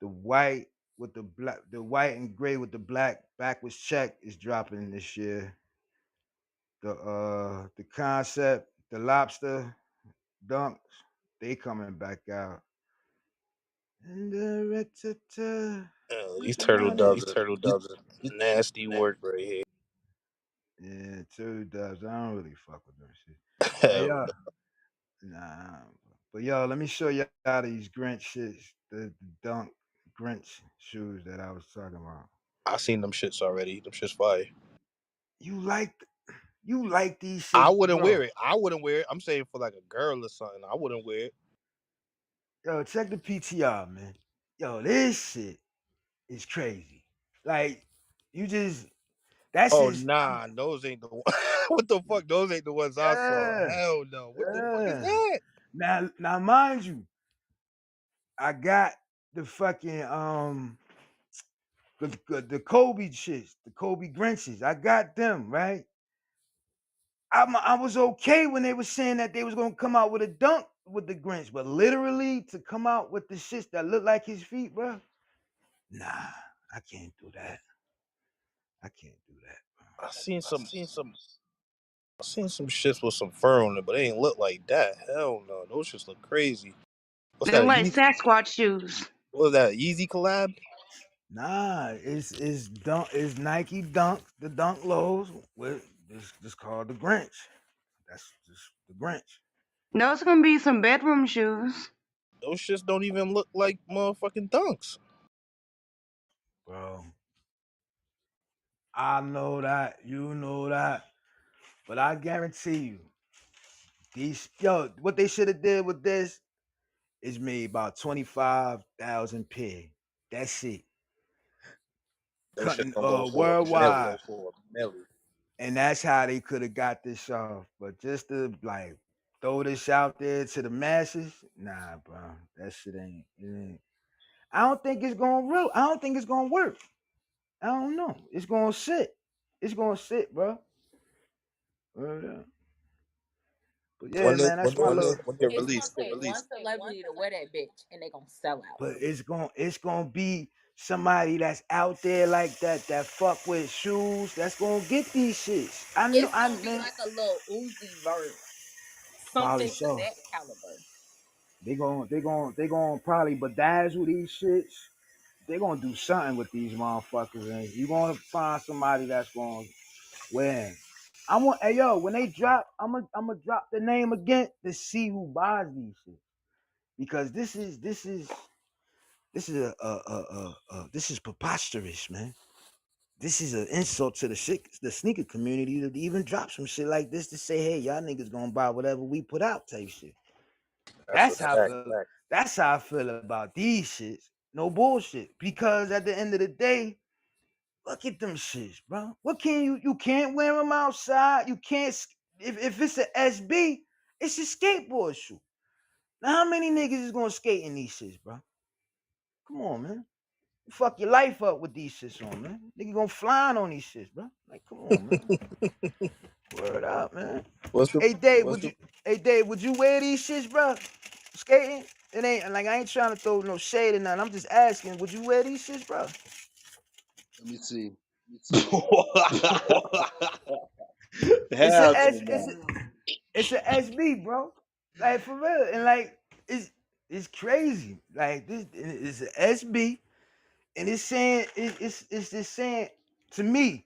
The white with the black, the white and gray with the black backwards check is dropping this year. The concept, the lobster dunks, they coming back out. And the These the turtle money. doves, are nasty work right here. Yeah, two dubs. I don't really fuck with them shit. Hey Hell yo, no. nah. But yo, let me show y'all these Grinch shits, the dunk Grinch shoes that I was talking about. I seen them shits already. Them shits fire. You like you like these I shits, wouldn't bro. wear it. I wouldn't wear it. I'm saying for like a girl or something. I wouldn't wear it. Yo, check the PTR, man. Yo, this shit is crazy. Like, you just that's Oh just nah, those ain't the what the fuck? Those ain't the ones I saw. yeah, Hell no. What the fuck is yeah. that? Now mind you, I got the fucking the Kobe shits, the Kobe Grinches. I got them, right? I was okay when they were saying that they was gonna come out with a dunk with the Grinch, but literally to come out with the shits that look like his feet, bro. Nah, I can't do that. I can't do that. I seen some I seen some shits with some fur on it, but they ain't look like that. Hell no. Those shits look crazy. What's They're that? A like Yeezy? Sasquatch shoes. What was that? A Yeezy collab? Nah, it's Nike Dunk, the Dunk Lows with this called the Grinch. That's just the Grinch. Those gonna be some bedroom shoes. Those shits don't even look like motherfucking dunks. Bro, I know that, you know that, but I guarantee you, what they should have did with this is made about 25,000 pair. That's it. Those shits Cutting gonna go for a milli. worldwide. And that's how they could have got this off. But just to like throw this out there to the masses, nah, bro. That shit ain't. I don't think it's gonna real. I don't think it's gonna work. I don't know. It's gonna sit. It's gonna sit, bro. Yeah. But yeah, When they man, when that's they my little. when they It's gonna release it. take one celebrity to wear that bitch, and they gonna sell out. But it's gonna be somebody that's out there like that that fuck with shoes. That's gonna get these shits. I know. It's I gonna be man. like a little Uzi vert, Probably something to so. that caliber. They going probably bedazzle these shits. They gonna do something with these motherfuckers, and you gonna find somebody that's gonna win. I want, hey yo, when they drop, I'm gonna drop the name again to see who buys these shit because this is this is preposterous, man. This is an insult to the sneaker community to even drop some shit like this to say, hey, y'all niggas gonna buy whatever we put out, type shit. That's a That's how I fact. feel. That's how I feel about these shits. No bullshit. Because at the end of the day, look at them shits, bro. What can you can't wear them outside. You can't if it's a SB, it's a skateboard shoe. Now how many niggas is gonna skate in these shits, bro? Come on, man. You fuck your life up with these shits on, man. Nigga gonna flying on these shits, bro. Like, come on, man. Word up, man. What's the Hey Dave, what's would the you would you wear these shits, bro? Skating? It ain't like I ain't trying to throw no shade or nothing. I'm just asking, would you wear these shits, bro? Let me see. It's a Hell S. no. It's a SB, bro. Like for real, and like it's crazy. Like this is a SB, and it's saying it's just saying to me,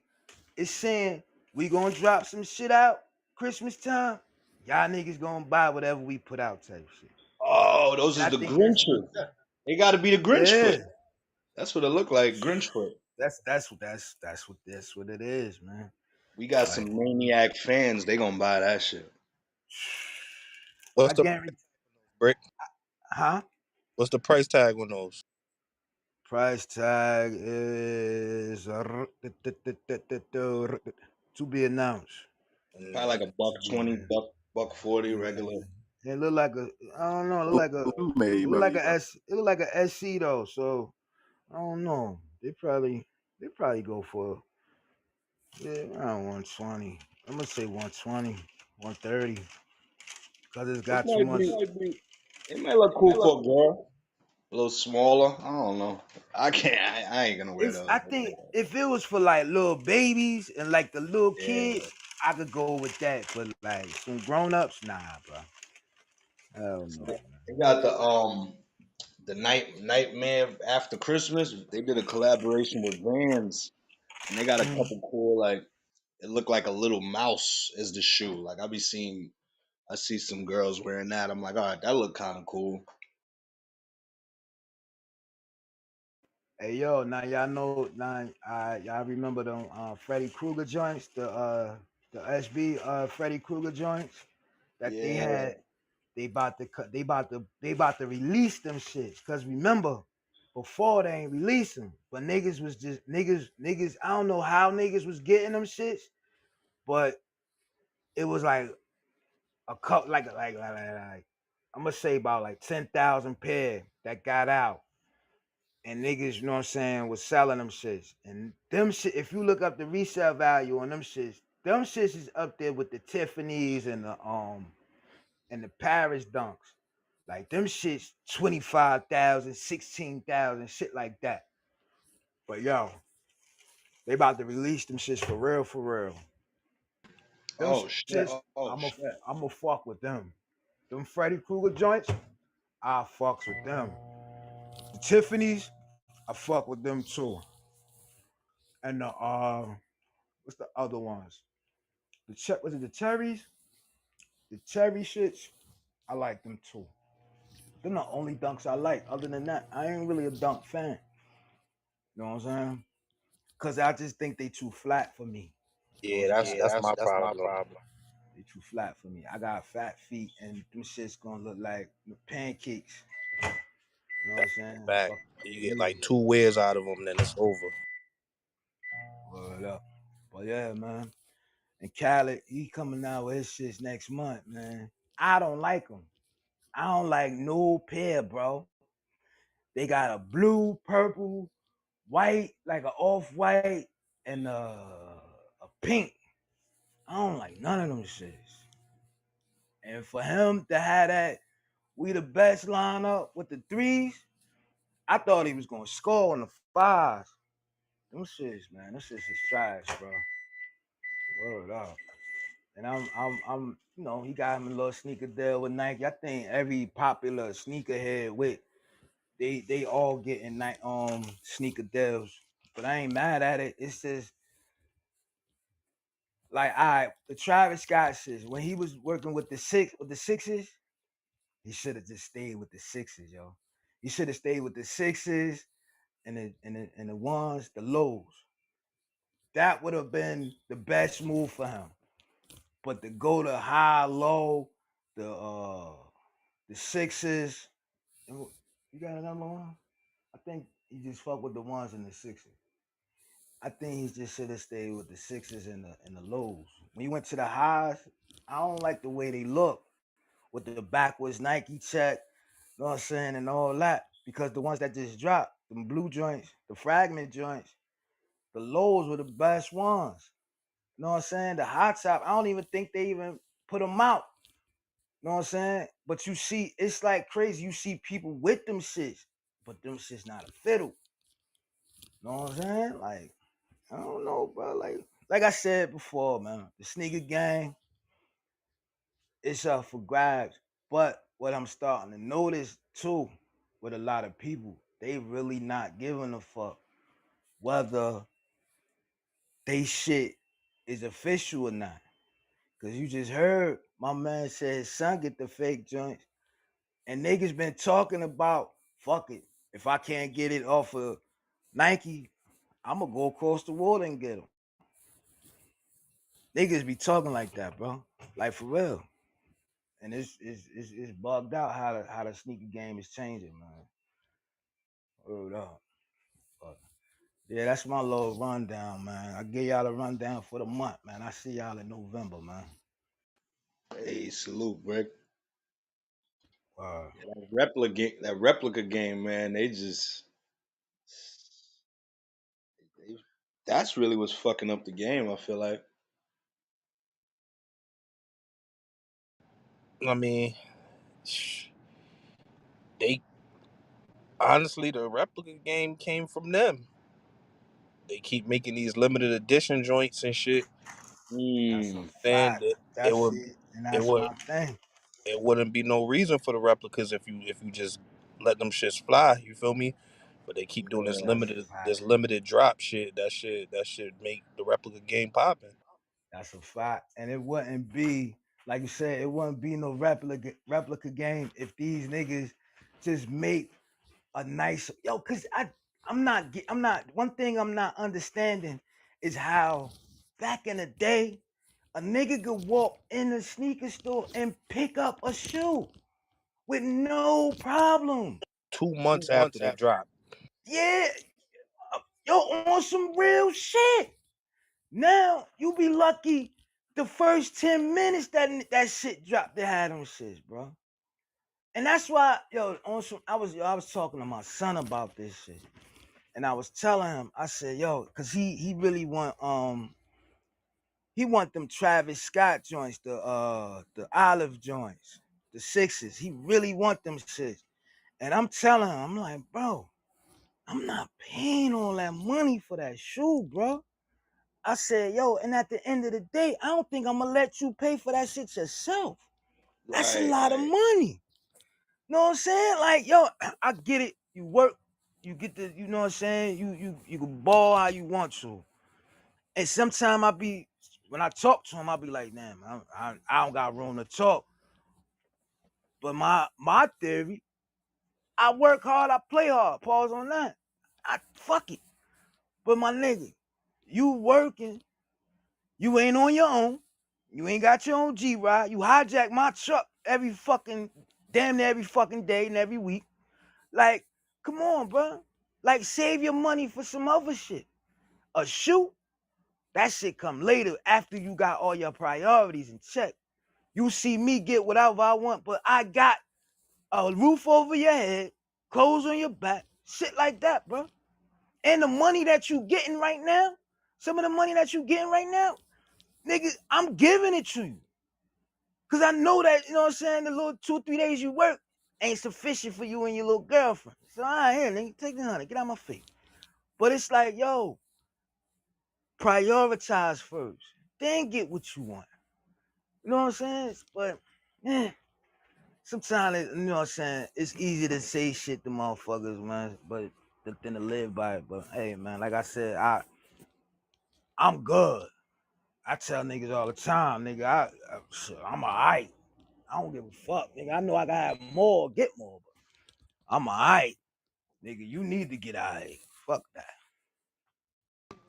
it's saying we gonna drop some shit out Christmas time. Y'all niggas gonna buy whatever we put out, type shit. Oh, those And is I the think that's Grinches. They got to be the Grinch yeah. foot. That's what it look like, Grinch foot. That's what it is, man. We got Like, some maniac fans. They gonna buy that shit. What's I the guarantee. brick? Huh? What's the price tag on those? Price tag is to be announced. Probably Mm, like a buck To be 20, announced. buck 40 regular. Yeah. It look like a. I don't know. It look Who, like a. who It made look money? like a S. It look like a SC though. So I don't know. They probably go for yeah around 120. I'm gonna say 120, 130, because it's It got too might much. be. It might look cool for a girl. A little smaller. I don't know. I can't. I ain't gonna wear It's I those. think if it was for like little babies and like the little Yeah. kids, I could go with that. But like some grown ups, nah, bro. Hell no, man. They got the Nightmare After Christmas. They did a collaboration with Vans, and they got a Mm. couple cool like. It looked like a little mouse as the shoe. Like I see some girls wearing that. I'm like, all right, that look kind of cool. Hey yo, now y'all know now y'all remember them Freddy Krueger joints, the SB Freddy Krueger joints that they Yeah. had. They about to cut. They about to release them shits. Cause remember, before they ain't release them, but niggas was just niggas. I don't know how niggas was getting them shits, but it was like a couple like I'm gonna say about like 10,000 pair that got out. And niggas, you know what I'm saying, was selling them shits. And them shit, if you look up the resale value on them shits is up there with the Tiffany's and the Paris dunks. Like them shits 25,000, 16,000, shit like that. But yo, they about to release them shits for real. Them Oh shits, shit. Oh I'm a shit. I'm a fuck with them. Them Freddy Krueger joints, I fucks with them. The Tiffany's, I fuck with them too. And the what's the other ones? Was it the cherries? The cherry shits, I like them too. They're the only dunks I like. Other than that, I ain't really a dunk fan. You know what I'm saying? Cause I just think they too flat for me. You know yeah, what I'm saying? that's my That's my problem. problem. They too flat for me. I got fat feet and them shit's gonna look like pancakes. You know what I'm saying? Back, Fuck you get easy. like two wears out of them, then it's over. Word up. But yeah, man. And Khaled, he coming out with his shits next month, man. I don't like them. I don't like no pair, bro. They got a blue, purple, white, like an off-white, and a pink. I don't like none of them shits. And for him to have that, we the best lineup with the threes, I thought he was gonna score on the fives. Them shits, man. Them shits is trash, bro. Word up. And I'm, he got him a little sneaker deal with Nike. I think every popular sneakerhead with they all getting sneaker deals. But I ain't mad at it. It's just like the Travis Scott shit. When he was working with the sixes, he should have just stayed with the sixes, yo. He should have stayed with the sixes and the ones, the lows. That would have been the best move for him. But to go to high, low, the sixes, you got another one? I think he just fucked with the ones and the sixes. I think he just should have stayed with the sixes and the lows. When he went to the highs, I don't like the way they look with the backwards Nike check, you know what I'm saying, and all that. Because the ones that just dropped, the blue joints, the fragment joints, the lows were the best ones. You know what I'm saying? The hot top, I don't even think they even put them out. You know what I'm saying? But you see, it's like crazy. You see people with them shits, but them shits not a fiddle. You know what I'm saying? Like, I don't know, bro. Like I said before, man, the sneaker game, it's up for grabs. But what I'm starting to notice too, with a lot of people, they really not giving a fuck whether they shit is official or not. Cause you just heard my man said his son get the fake joints, and niggas been talking about fuck it. If I can't get it off of Nike, I'm gonna go across the water and get them. Niggas be talking like that, bro. Like for real. And it's bugged out how the sneaker game is changing, man. Word up. But yeah, that's my little rundown, man. I give y'all a rundown for the month, man. I see y'all in November, man. Hey, salute, Rick. Uh, Yeah, that replica game, man. They, that's really what's fucking up the game. I feel like. I mean, they honestly the replica game came from them. They keep making these limited edition joints and shit, that's a Mm, and fact. it That's would it. And it that's would my thing. it wouldn't be no reason for the replicas if you just let them shits fly. You feel me? But they keep doing yeah. That's a fact. this limited drop shit. That should make the replica game popping. That's a fact. And it wouldn't be like you said, it wouldn't be no replica game if these niggas just make a nice cause I'm not one thing I'm not understanding is how back in the day a nigga could walk in a sneaker store and pick up a shoe with no problem. 2 months after they drop. Yeah, yo, on some real shit. Now you be lucky the first 10 minutes that shit dropped they had on shit, bro. And that's why, yo, on some I was talking to my son about this shit. And I was telling him, I said, yo, cause he really he want them Travis Scott joints, the olive joints, the sixes. He really want them shits. And I'm telling him, I'm like, bro, I'm not paying all that money for that shoe, bro. I said, yo, and at the end of the day, I don't think I'm gonna let you pay for that shit yourself. That's a Right. lot of money. You know what I'm saying? Like, yo, I get it. You work, you get the, you know what I'm saying? You can ball how you want to. And sometimes when I talk to him, I'll be like, damn, I don't got room to talk. But my theory, I work hard, I play hard. Pause on that. I fuck it. But my nigga, you working, you ain't on your own. You ain't got your own G ride. You hijack my truck every fucking damn near every fucking day and every week. Like, come on, bro. Like, save your money for some other shit. A shoe, that shit come later after you got all your priorities in check. You see me get whatever I want, but I got a roof over your head, clothes on your back, shit like that, bro. And the money that you getting right now, some of the money that you getting right now, nigga, I'm giving it to you. Cause I know that, you know what I'm saying, the little 2 or 3 days you work ain't sufficient for you and your little girlfriend. So all right, here, nigga, take the honey, get out my face. But it's like, yo, prioritize first. Then get what you want. You know what I'm saying? But yeah, sometimes you know what I'm saying, it's easy to say shit to motherfuckers, man, but than to live by it. But hey, man, like I said, I'm good. I tell niggas all the time, nigga, I'm alright. I don't give a fuck, nigga. I know I gotta have more, get more, but I'm alright, nigga. You need to get alright. Fuck that.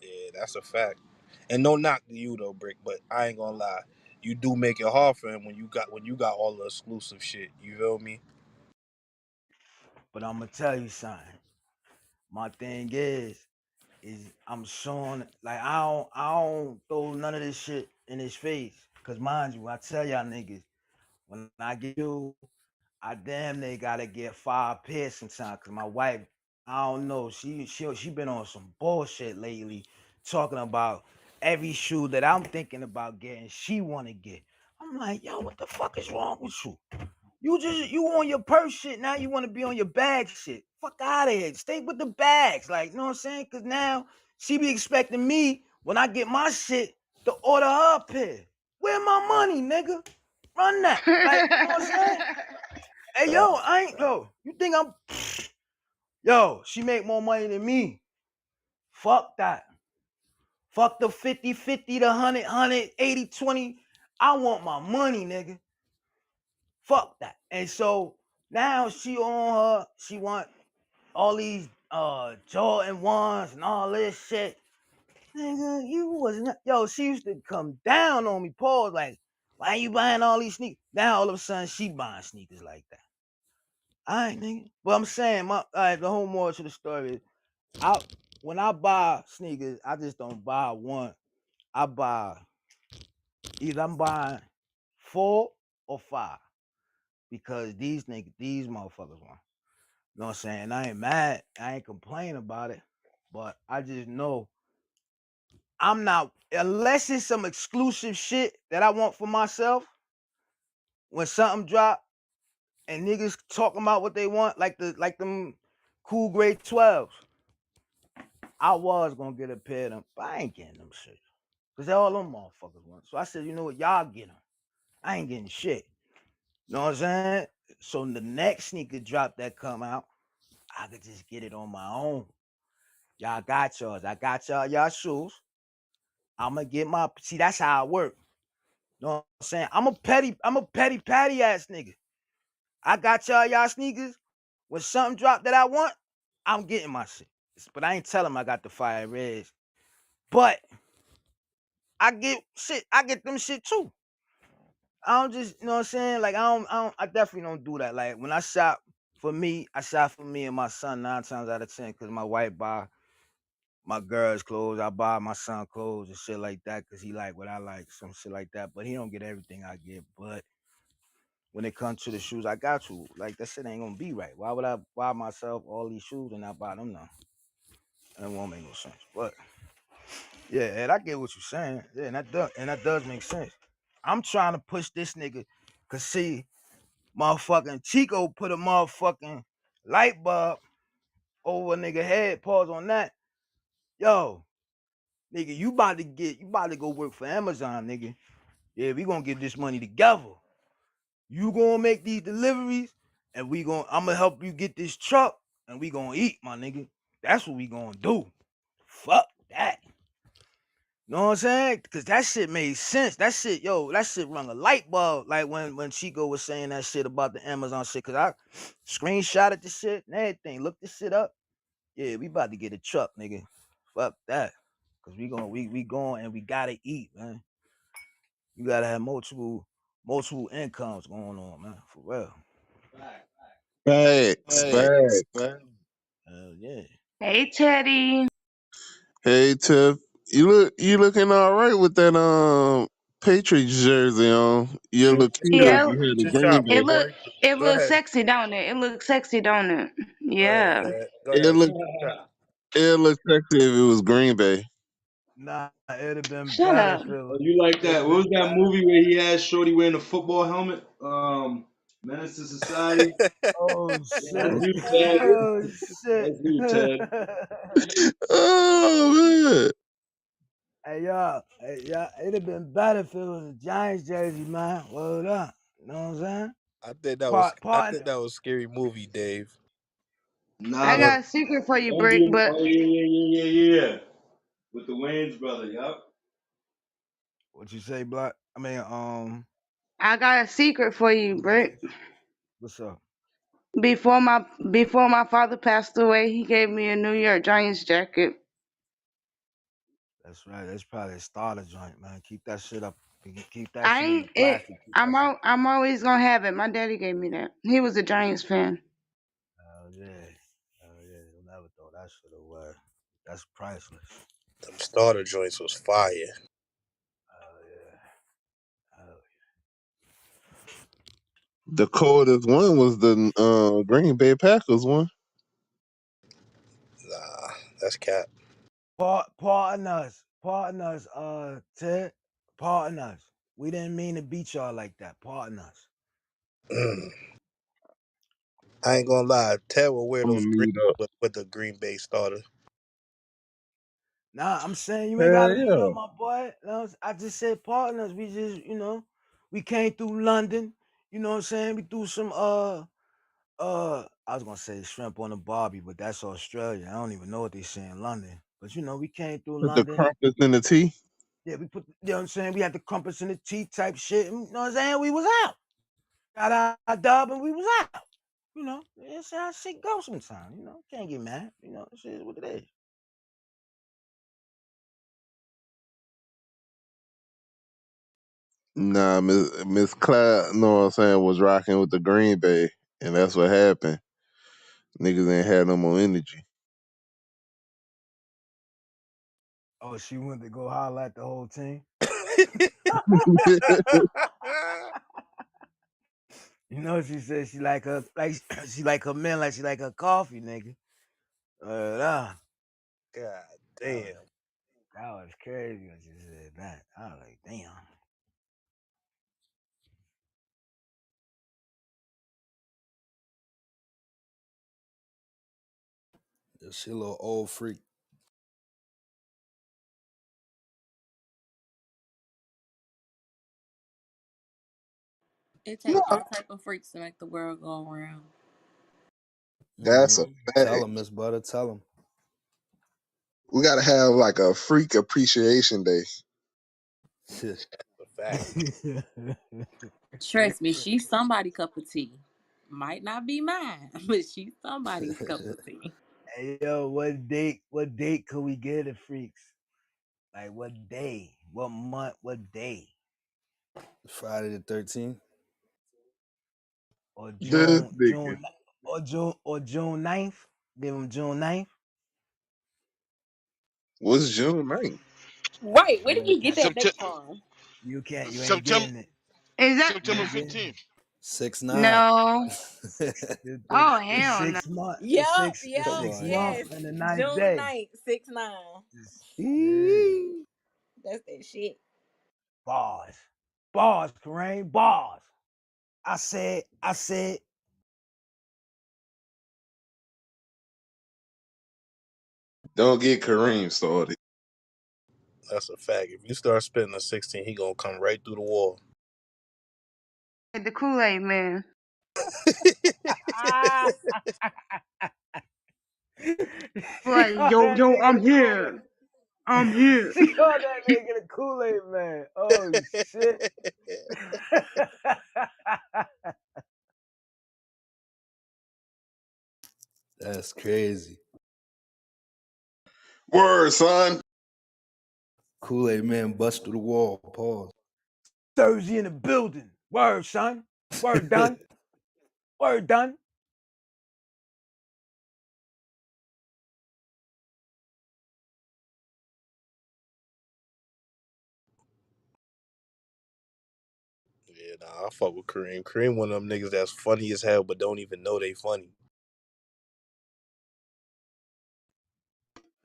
Yeah, that's a fact. And no knock to you though, Brick, but I ain't gonna lie. You do make it hard for him when you got all the exclusive shit. You feel me? But I'm gonna tell you something. My thing is I'm showing like I don't throw none of this shit in his face. Cause mind you, I tell y'all niggas, when I get you, I damn near gotta get 5 pairs sometimes. Cause my wife, I don't know, she been on some bullshit lately, talking about every shoe that I'm thinking about getting, she wanna get. I'm like, yo, what the fuck is wrong with you? You on your purse shit now. You want to be on your bag shit. Fuck out of here. Stay with the bags, like you know what I'm saying? Cause now she be expecting me when I get my shit to order her a pair. Where my money, nigga? Run that. Like you know what I'm saying? Hey yo, I ain't yo. You think I'm yo? She make more money than me. Fuck that. Fuck the 50-50, the 100 80-20. I want my money, nigga. Fuck that. And so now she on her. She want all these Jordan ones and all this shit. Nigga, you wasn't. Yo, she used to come down on me. Pause. Like, why you buying all these sneakers? Now all of a sudden she buying sneakers like that. All right, nigga. But I'm saying, all right, the whole moral to the story is, I when I buy sneakers, I just don't buy one. I buy either I'm buying 4 or 5 because these motherfuckers want. You know what I'm saying? I ain't mad. I ain't complaining about it. But I just know I'm not unless it's some exclusive shit that I want for myself. When something drop and niggas talking about what they want, like them cool grade 12s, I was gonna get a pair of them, but I ain't getting them shit. Cause all them motherfuckers want. So I said, you know what, y'all get them. I ain't getting shit. You know what I'm saying? So the next sneaker drop that come out, I could just get it on my own. Y'all got yours. I got y'all shoes. I'ma get my see. That's how I work. You know what I'm saying? I'm a petty patty ass nigga. I got y'all sneakers. When something drop that I want, I'm getting my shit. But I ain't tell them I got the fire reds. But I get shit. I get them shit too. I don't just, you know what I'm saying? Like I definitely don't do that. Like when I shop for me, I shop for me and my son 9 times out of 10 because my wife buy my girl's clothes. I buy my son clothes and shit like that because he like what I like, some shit like that. But he don't get everything I get. But when it comes to the shoes, I got to. Like that shit ain't gonna be right. Why would I buy myself all these shoes and not buy them now? That won't make no sense. But yeah, Ed, I get what you're saying. Yeah, and that does make sense. I'm trying to push this nigga, cause see, motherfucking Chico put a motherfucking light bulb over a nigga head. Pause on that. Yo, nigga, you about to go work for Amazon, nigga. Yeah, we gonna get this money together. You gonna make these deliveries, and I'm gonna help you get this truck, and we gonna eat, my nigga. That's what we gonna do. Fuck that. Know what I'm saying? Cause that shit made sense. That shit rung a light bulb. Like when Chico was saying that shit about the Amazon shit. Cause I screenshotted the shit and everything. Looked the shit up. Yeah, we about to get a truck, nigga. Fuck that. Cause we going and we gotta eat, man. You gotta have multiple incomes going on, man. For real. Facts, facts. Hell yeah. Hey, Teddy. Hey Tiff, you looking all right with that Patriots jersey on. You look cute if Yeah, you had the Shoot Green your it Bay. look boy. it Go looks ahead. sexy, don't it? It looks sexy, don't it? Go ahead, Yeah. Ted. Go It ahead. look Shoot your shot. it look sexy if it was Green Bay. Nah, it'd have been Shut better up. if it Oh, was. you like It'd that? have What was been that better. movie where he had Shorty wearing a football helmet? Menace to Society. Oh Yeah, that's shit. you, Ted. Oh shit. That's you, Ted. Oh man. Hey y'all, it'd have been better if it was a Giants jersey, man. Word up. You know what I'm saying? I Pardon. think that was scary movie, Dave. I Nah, got a secret for you, don't Brick, do. but Oh yeah. With the Wayans brother, yup. What you say, Black? I mean, I got a secret for you, Brick. what's up? Before my father passed away, he gave me a New York Giants jacket. That's right. That's probably a starter joint, man. Keep that shit up. Keep that I shit in ain't the it. plastic. Keep that shit. I'm always gonna have it. My daddy gave me that. He was a Giants fan. Hell yeah. Hell yeah. You'll never throw that shit away. That's priceless. Them starter joints was fire. Hell yeah. Hell The coldest one was the Green Bay Packers one. Nah, that's cat. Pardon us, Ted. Pardon us. We didn't mean to beat y'all like that. Pardon us. I ain't gonna lie. Ted will wear I'm gonna those green mute up. with the Green Bay starter. Nah, I'm saying you ain't Hell gotta mute yeah. up, my boy. No, I just said pardon us. We just, we came through London. You know what I'm saying? We threw some I was gonna say shrimp on the barbie, but that's Australia. I don't even know what they say in London. But we came through Put the London. crumpets in the tea. Yeah, we put, you know what I'm saying? We had the crumpets in the tea type shit. You know what I'm saying? We was out. Got our dub and we was out. That's how shit goes sometimes. Can't get mad. It is what it is. Nah, Miss Cloud, know what I'm saying, was rocking with the Green Bay, and that's what happened. Niggas ain't had no more energy. Oh, she went to go holler at the whole team. You know, she said she like her like she like her men like she like her coffee, nigga. Nah, God that was damn. that was crazy when she said that. I was like, damn. She a little old freak. It take all type of freaks to make the world go around. That's a Tell fact. him, Miss Butter. Tell him. We gotta have like a freak appreciation day. The fact. Trust me, she's somebody cup of tea. Might not be mine, but she's somebody's cup of tea. Hey yo, what date could we get the freaks? Like what day? What month? What day? Friday the 13th. Or This June nigga. June 9th? Give them June 9th. What's June 9th? Right, where You did ain't he get can't that September date from? you ain't September getting it. Is that You September ain't getting it. 15th. 6-9. no? Oh The hell no! sixth month, Yup, the Come yup, sixth on month now. yes. and the ninth June day. 9th, 6/9. Yeah. That's that shit. Bars. Bars, Kareem, bars. I said, Don't get Kareem started. That's a fact. If you start spitting a 16, he gonna come right through the wall. The Kool Aid man. ah. she Like called yo that yo, nigga I'm the Kool-Aid. here. I'm here. She called that nigga the Kool-Aid man. Oh shit. That's crazy. Word, son. Kool-Aid man bust through the wall. Pause. Thursday in the building. Word, son. Word done. Word done. Yeah, nah, I fuck with Kareem. Kareem one of them niggas that's funny as hell, but don't even know they funny.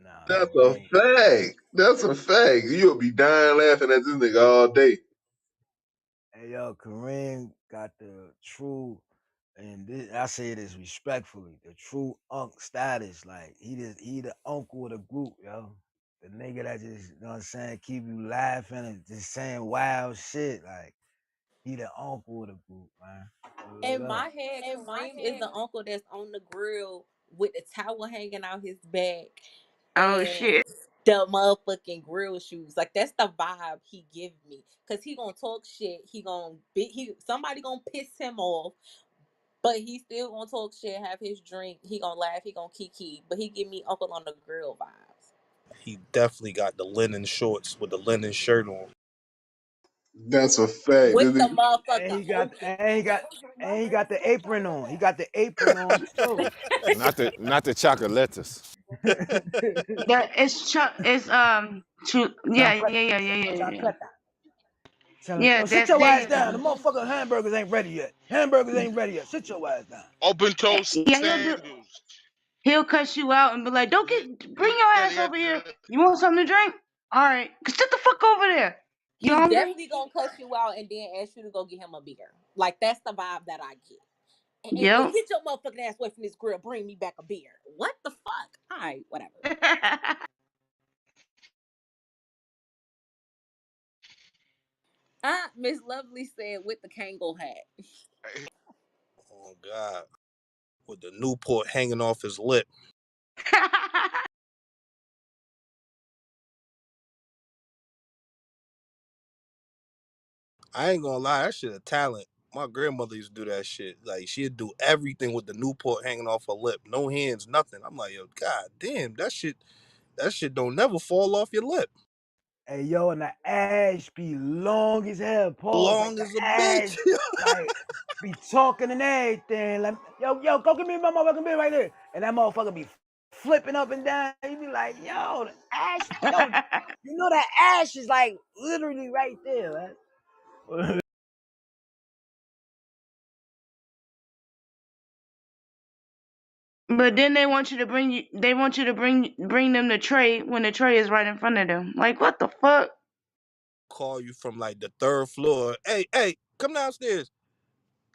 Nah, That's a Kareem. fact. That's a fact. You'll be dying laughing at this nigga all day. Hey yo, Kareem got the true, and this, I say this respectfully, the true unk status. Like he the uncle of the group, yo. The nigga that just, you know what I'm saying, keep you laughing and just saying wild shit. Like he the uncle of the group, man. Word In up. my head, Kareem is the uncle that's on the grill with the towel hanging out his back Oh and shit. the motherfucking grill shoes. Like that's the vibe he give me. Cause he gonna talk shit. He somebody gonna piss him off, but he still gonna talk shit, have his drink. He gonna laugh. He gonna kiki. But he give me uncle on the grill vibes. He definitely got the linen shorts with the linen shirt on. That's a fact. With the And motherfucker he got open. and he got the apron on. He got the apron on too. Not the chocolates. That it's yeah Chocolate, yeah yeah yeah yeah yeah. chocolate. Tell him, Yeah, yo, sit that your there ass you down. The go. motherfucking hamburgers ain't ready yet. Hamburgers ain't ready yet. Sit your ass down. Open toe Yeah, he'll do. sandals. He'll cuss you out and be like, "Don't bring your Yeah, ass yeah, over here. You want something to drink? All right, sit the fuck over there. You He hungry? definitely gonna cuss you out and then ask you to go get him a beer. Like that's the vibe that I get. And Yep. get your motherfucking ass away from this grill. Bring me back a beer. What the fuck? All right, whatever. Miss Lovely said with the Kangol hat. Oh God, with the Newport hanging off his lip. I ain't gonna lie, that shit a talent. My grandmother used to do that shit. Like she'd do everything with the Newport hanging off her lip, no hands, nothing. I'm like, yo, God damn, that shit don't never fall off your lip. Hey yo, and the ash be long as hell. Pause. Like Long the as a bitch. ash, like be talking and everything. Like yo, go give me my motherfucking beer right there. And that motherfucker be flipping up and down. You be like, yo, the ash, yo, you know that ash is like literally right there, right? But then they want you to bring bring them the tray when the tray is right in front of them. Like what the fuck? Call you from like the third floor. Hey, come downstairs.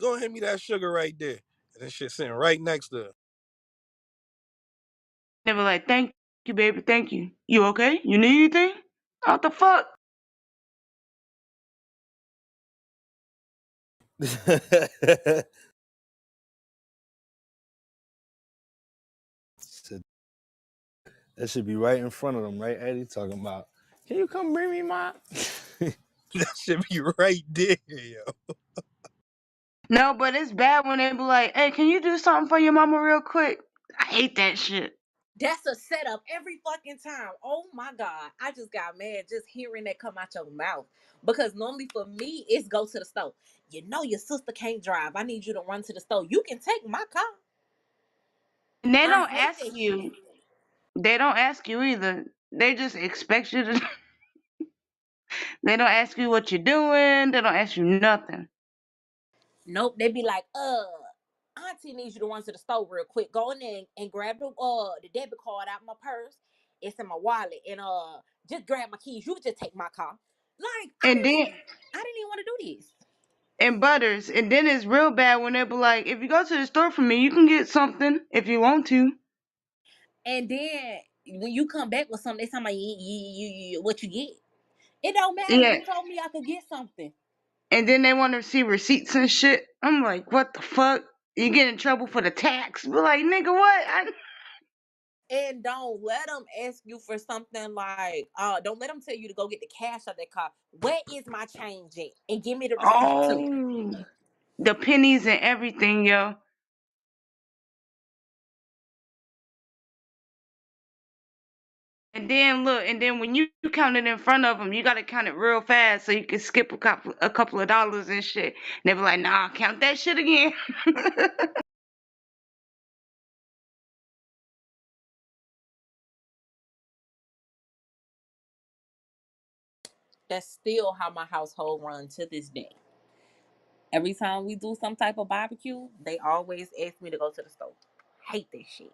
Go and hand me that sugar right there. And that shit sitting right next to her. They were like, "Thank you, baby, thank you. You okay? You need anything? What the fuck?" That should be right in front of them, right, Eddie? Talking about, can you come bring me my? That should be right there, yo. No, but it's bad when they be like, "Hey, can you do something for your mama real quick?" I hate that shit. That's a setup every fucking time. Oh my God. I just got mad just hearing that come out your mouth. Because normally for me, it's go to the store. You know your sister can't drive. I need you to run to the store. You can take my car. And they I don't hate ask that shit. you. They don't ask you either. They just expect you to. They don't ask you what you're doing. They don't ask you nothing. Nope. They be like, Auntie needs you to run to the store real quick. Go in there and grab the debit card out my purse. It's in my wallet. And just grab my keys. You can just take my car. Like, And then I didn't even want to do this. and butters. And then it's real bad when they be like, "If you go to the store for me, you can get something if you want to." And then when you come back with something, they talking about what you get. It don't matter. Yeah. You told me I could get something. And then they want to see receipts and shit. I'm like, what the fuck? You get in trouble for the tax. Be like, nigga, what? And don't let them ask you for something like, don't let them tell you to go get the cash out of that car. Where is my change at? And give me the receipt too. Oh, the pennies and everything, yo. And then look, and then when you count it in front of them, you gotta count it real fast so you can skip a couple of dollars and shit. And they be like, "Nah, count that shit again." That's still how my household runs to this day. Every time we do some type of barbecue, they always ask me to go to the store. Hate this shit.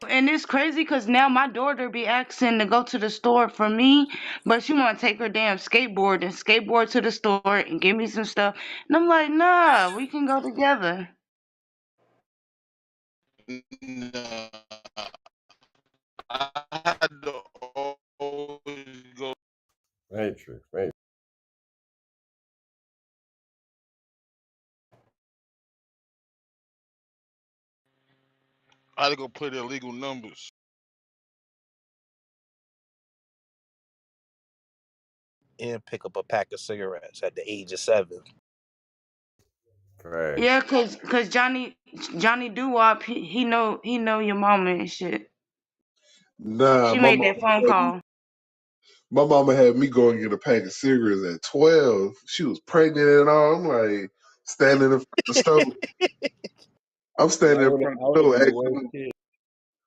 And it's crazy because now my daughter be asking to go to the store for me, but she want to take her damn skateboard and skateboard to the store and give me some stuff. And I'm like, nah, we can go together. Nah, I had to always go. Matrix, Matrix. I had to go play the illegal numbers. And pick up a pack of cigarettes at the age of 7. Facts. Yeah, cause Johnny Doo-Wop, he know your mama and shit. Nah, She made that phone call. my mama had me go and get a pack of cigarettes at 12. She was pregnant and all. I'm like standing in front of the stove. I'm Yeah, standing in front of I the would have stove been the worst asking, kid.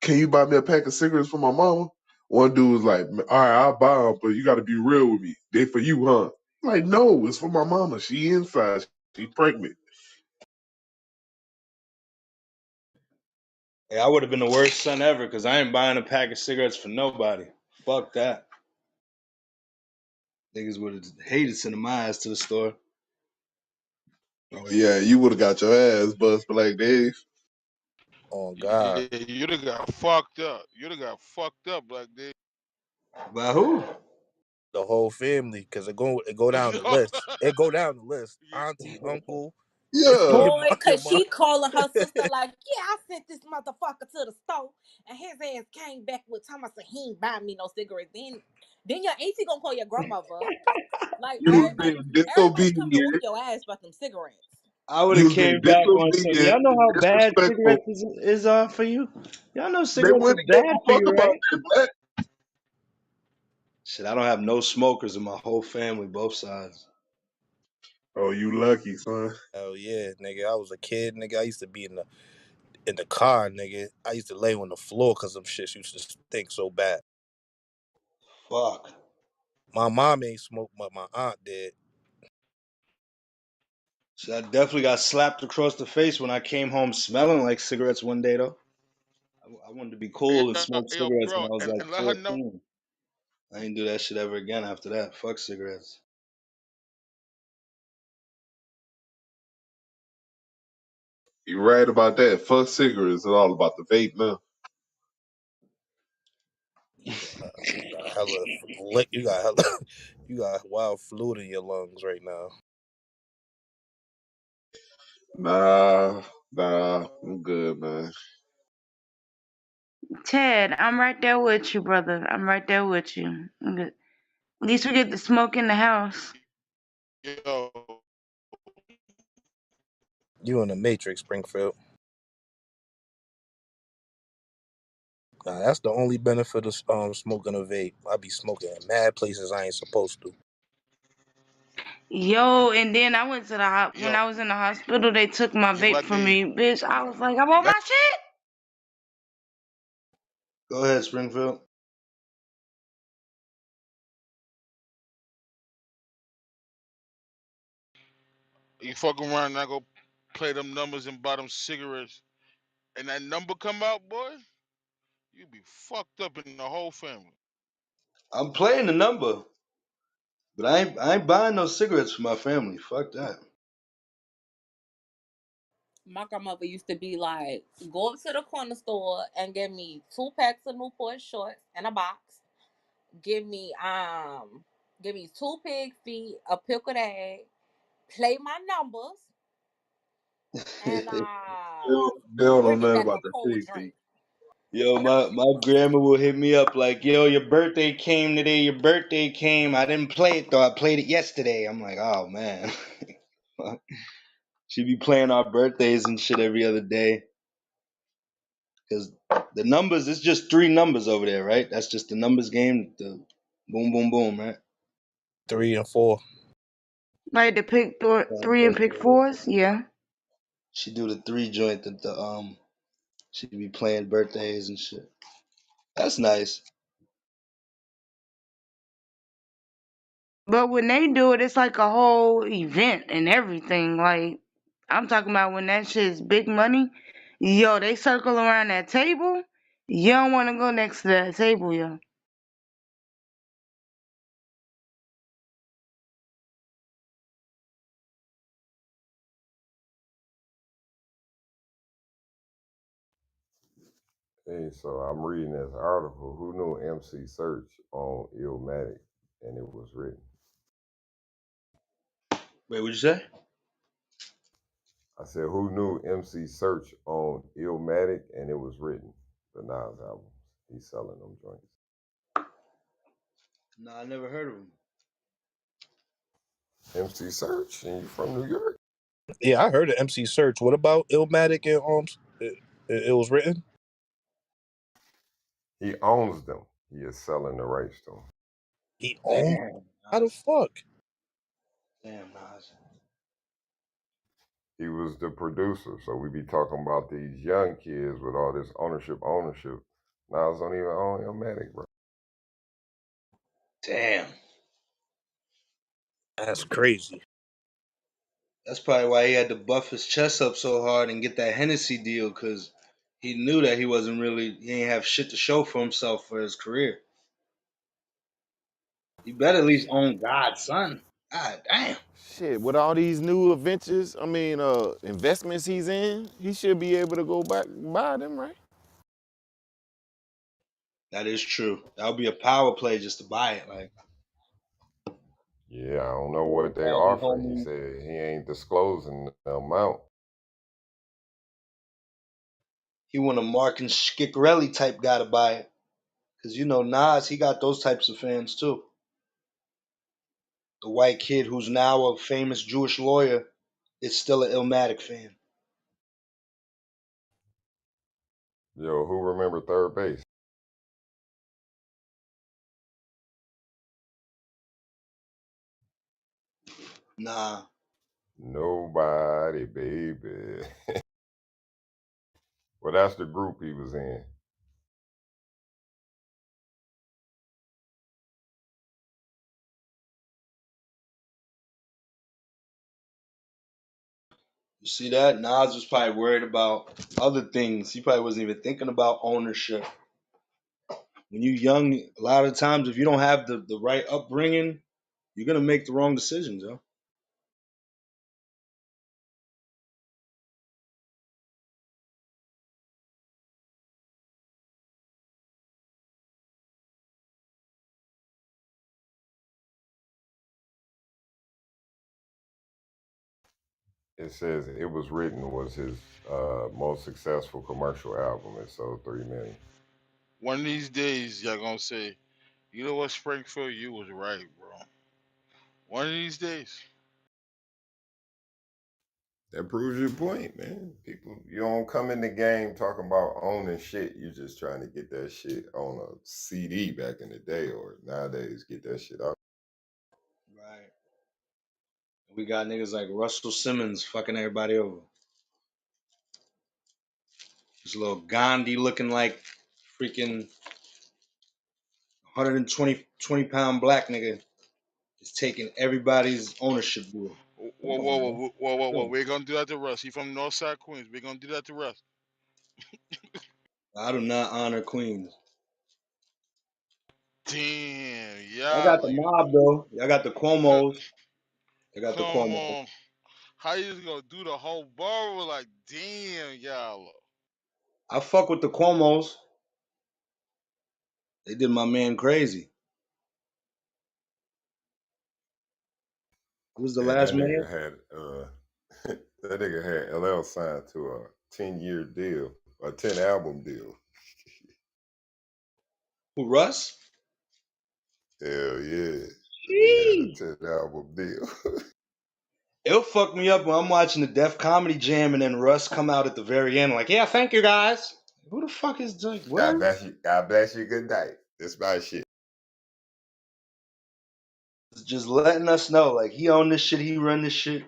"Can you buy me a pack of cigarettes for my mama?" One dude was like, "All right, I'll buy them, but you got to be real with me. They for you, huh?" I'm like, no, it's for my mama. She inside. She pregnant. Hey, I would have been the worst son ever because I ain't buying a pack of cigarettes for nobody. Fuck that. Niggas would have hated sending my ass to the store. Oh yeah, you would have got your ass bust Black Dave. Oh God. Yeah, you'd have got fucked up. You'd have got fucked up like this. By who? The whole family, because it go down the list. It go down the list. Auntie, uncle, Yeah. Boy, your cause mom. she calling her sister like, yeah, I sent this motherfucker to the store, and his ass came back with Thomas and he ain't buy me no cigarettes. Then your auntie gonna call your grandmother. Like You was being everybody come to whoop disobedient. your ass about them cigarettes. I would You have was being came back on some. disobedient Y'all know and how bad disrespectful. cigarettes is for you. Y'all know They cigarettes wouldn't is give bad a for fuck you, about right? that, Black. Shit, I don't have no smokers in my whole family, both sides. Oh, you lucky, son. Hell yeah, nigga. I was a kid, nigga. I used to be in the car, nigga. I used to lay on the floor because them shits used to stink so bad. Fuck. My mom ain't smoked, but my aunt did. Shit, I definitely got slapped across the face when I came home smelling like cigarettes one day, though. I wanted to be cool and smoke Yo, cigarettes when bro, I was like and let her know. 14. I ain't do that shit ever again after that. Fuck cigarettes. You right about that. Fuck cigarettes. It's all about the vape now. You got hella lick. You got hella. You got wild fluid in your lungs right now. Nah, I'm good, man. Ted, I'm right there with you, brother. I'm right there with you. Okay. At least we get the smoke in the house. Yo, You in the Matrix, Springfield. Nah, that's the only benefit of smoking a vape. I be smoking in mad places I ain't supposed to. Yo, and then I went to the when yo, I was in the hospital, they took my yo, what I vape from give you? me, bitch. I was like, I want Let my shit. Go ahead, Springfield. you fuck around and I go play them numbers and buy them cigarettes, and that number come out, boy, you be fucked up in the whole family. I'm playing the number, but I ain't buying no cigarettes for my family. Fuck that. My grandmother used to be like, go up to the corner store and get me 2 packs of Newport shorts and a box. Give me give me 2 pig feet, a pickled egg, play my numbers, and They don't know bring me nothing back about a the cold pig drink. feet. Yo, my grandma will hit me up like, yo, your birthday came today. Your birthday came. I didn't play it though. I played it yesterday. I'm like, oh man. She be playing our birthdays and shit every other day. Cause the numbers, it's just three numbers over there, right? That's just the numbers game. The boom, boom, boom, right? 3 and 4. Like the pick three and pick fours, yeah. She do the three joint that the she be playing birthdays and shit. That's nice. But when they do it, it's like a whole event and everything. Like I'm talking about when that shit's big money. Yo, they circle around that table. You don't want to go next to that table, yo. Hey, so I'm reading this article. Who knew MC Search on Illmatic and it was written? Wait, what'd you say? I said, who knew MC Search on Illmatic and it was written? The Nas album. He's selling them joints. No, I never heard of him. MC Search, and you from New York? Yeah, I heard of MC Search. What about Illmatic and it was written? He owns them. He is selling the rights to them. He owned. Damn, How the Nas. fuck? Damn, Nas. He was the producer. So we be talking about these young kids with all this ownership. Nas don't even own Illmatic, bro. Damn. That's crazy. That's probably why he had to buff his chest up so hard and get that Hennessy deal, because he knew that he ain't have shit to show for himself for his career. He better at least own God's son. God damn. Shit, with all these new adventures, investments he's in, he should be able to go back and buy them, right? That is true. That would be a power play just to buy it. Like, Yeah, I don't know yo, what they call me offering. He homie. said he ain't disclosing the amount. He want a Mark and Schicarelli type guy to buy it. Because you know, Nas, he got those types of fans too. The white kid who's now a famous Jewish lawyer is still an Illmatic fan. Yo, who remember third base? Nah. Nobody, baby. Well, that's the group he was in. You see that? Nas was probably worried about other things. He probably wasn't even thinking about ownership. When you're young, a lot of times if you don't have the right upbringing, you're gonna make the wrong decisions, yo. It says It Was Written was his most successful commercial album. It sold 3 million. One of these days, y'all gonna say, you know what, Springfield, you was right, bro. One of these days. That proves your point, man. People, you don't come in the game talking about owning shit. You just trying to get that shit on a CD back in the day, or nowadays get that shit out. Right. We got niggas like Russell Simmons fucking everybody over. This little Gandhi looking like freaking 120 pound black nigga is taking everybody's ownership deal. Whoa, Come whoa, on, man. whoa, whoa, whoa, whoa. Yo, We're gonna do that to Russ. He from Northside Queens. We're gonna do that to Russ. I do not honor queens. Damn, I got y'all, the you mob though. I got the come, Cuomo's. I got the come Cuomo. on. How you just gonna do the whole borough? Like, damn, y'all. I fuck with the Cuomo's. They did my man crazy. Who was the And last that mayor? nigga had that nigga had LL signed to a 10-year deal, a 10 album deal. Who, Russ? Hell yeah. The nigga had a Sheesh. 10 album deal. It'll fuck me up when I'm watching the Def Comedy Jam and then Russ come out at the very end like, yeah, thank you guys. Who the fuck is like what? God bless you, good night. This my shit. Just letting us know like he own this shit, he run this shit.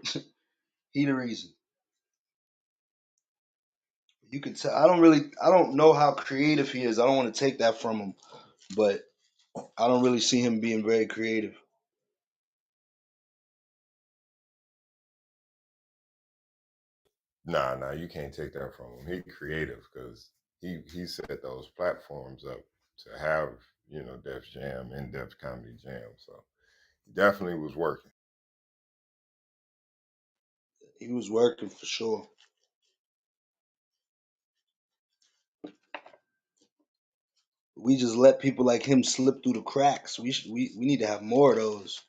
He the reason. You could tell. I don't know how creative he is. I don't want to take that from him, but I don't really see him being very creative. Nah, you can't take that from him. He creative because he set those platforms up to have, Def Jam and Def Comedy Jam. So he definitely was working. He was working for sure. We just let people like him slip through the cracks. We need to have more of those.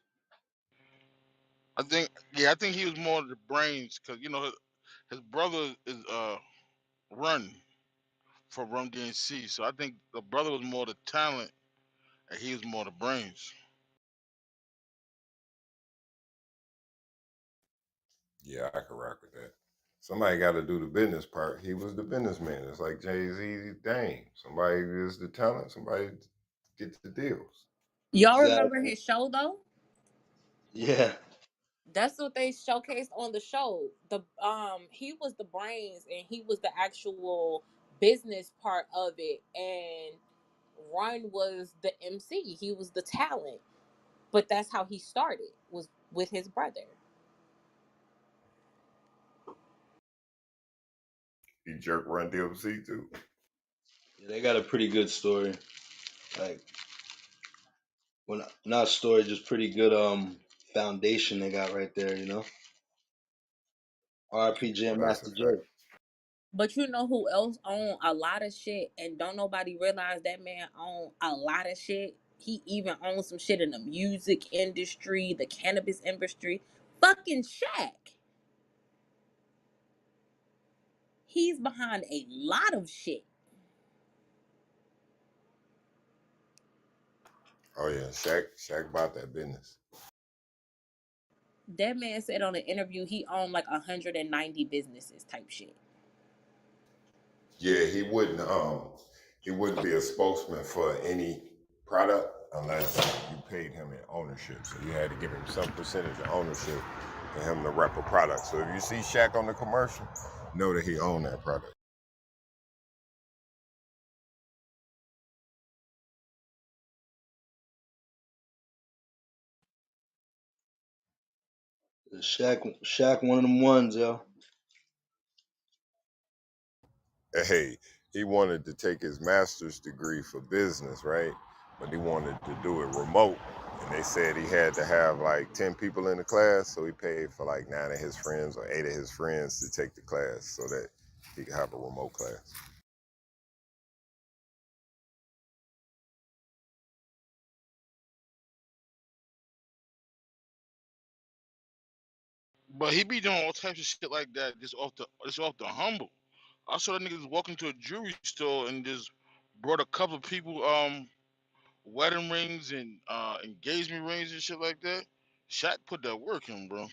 I think he was more of the brains because his brother is run for Run DMC. So I think the brother was more the talent and he was more the brains. Yeah, I could rock with that. Somebody got to do the business part. He was the businessman. It's like Jay-Z, Dame. Somebody is the talent. Somebody gets the deals. Y'all remember Exactly. his show though? Yeah. That's what they showcased on the show. The he was the brains and he was the actual business part of it, and Ron was the MC. He was the talent. But that's how he started, was with his brother. He jerked Run DMC too. Yeah, they got a pretty good story. Like, well, not story, just pretty good foundation they got right there. RP Jam That's a Master J. fact. But you know who else own a lot of shit and don't nobody realize that man own a lot of shit? He even owns some shit in the music industry, the cannabis industry. Fucking Shaq. He's behind a lot of shit. Oh yeah, Shaq bought that business. That man said on an interview he owned like 190 businesses type shit. Yeah, he wouldn't be a spokesman for any product. unless you paid him in ownership. So you had to give him some percentage of ownership for him to rep a product. So if you see Shaq on the commercial, know that he owned that product. Shaq, one of them ones, yo. Hey, he wanted to take his master's degree for business, right? But he wanted to do it remote. And they said he had to have like 10 people in the class. So he paid for like 9 of his friends or 8 of his friends to take the class so that he could have a remote class. But he be doing all types of shit like that just off the humble. I saw that nigga just walk into a jewelry store and just brought a couple of people wedding rings and engagement rings and shit like that. Shaq put that work in, bro.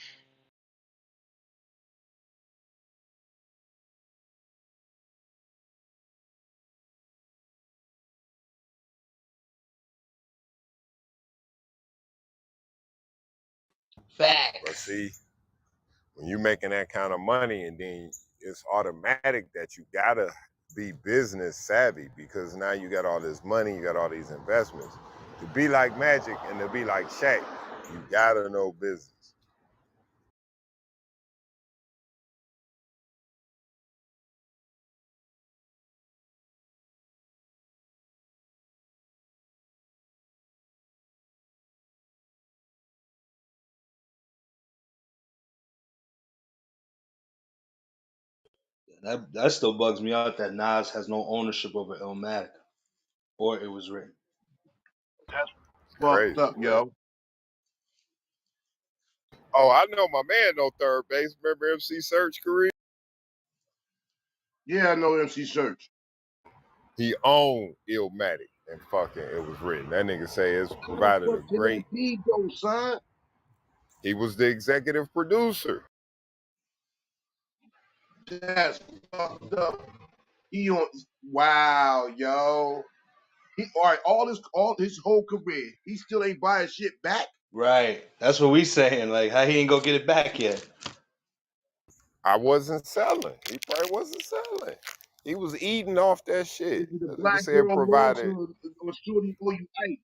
But Facts. see, when you making that kind of money and then it's automatic that you gotta be business savvy because now you got all this money, you got all these investments. To be like Magic and to be like Shaq, you gotta know business. That still bugs me out that Nas has no ownership over Illmatic, or it was written. That's It's fucked crazy, up, man. yo. Oh, I know my man no third base. Remember MC Search career? Yeah, I know MC Search. He owned Illmatic and fucking it was written. That nigga say it's How the provided fuck a can that great. be though, son? He was the executive producer. That's fucked up. He on wow, yo. He all right, all his whole career, he still ain't buying shit back. Right. That's what we saying. Like, how he ain't gonna get it back yet? I wasn't selling. He probably wasn't selling. He was eating off that shit. This is a That nigga black said girl lost provided. or shorty or you ice.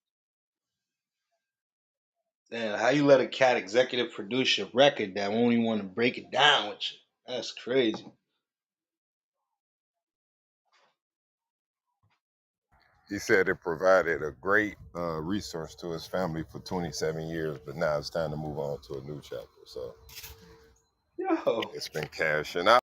Damn, how you let a cat executive produce your record that won't even want to break it down with you? That's crazy. He said it provided a great resource to his family for 27 years, but now it's time to move on to a new chapter. So Yo. it's been cashing out.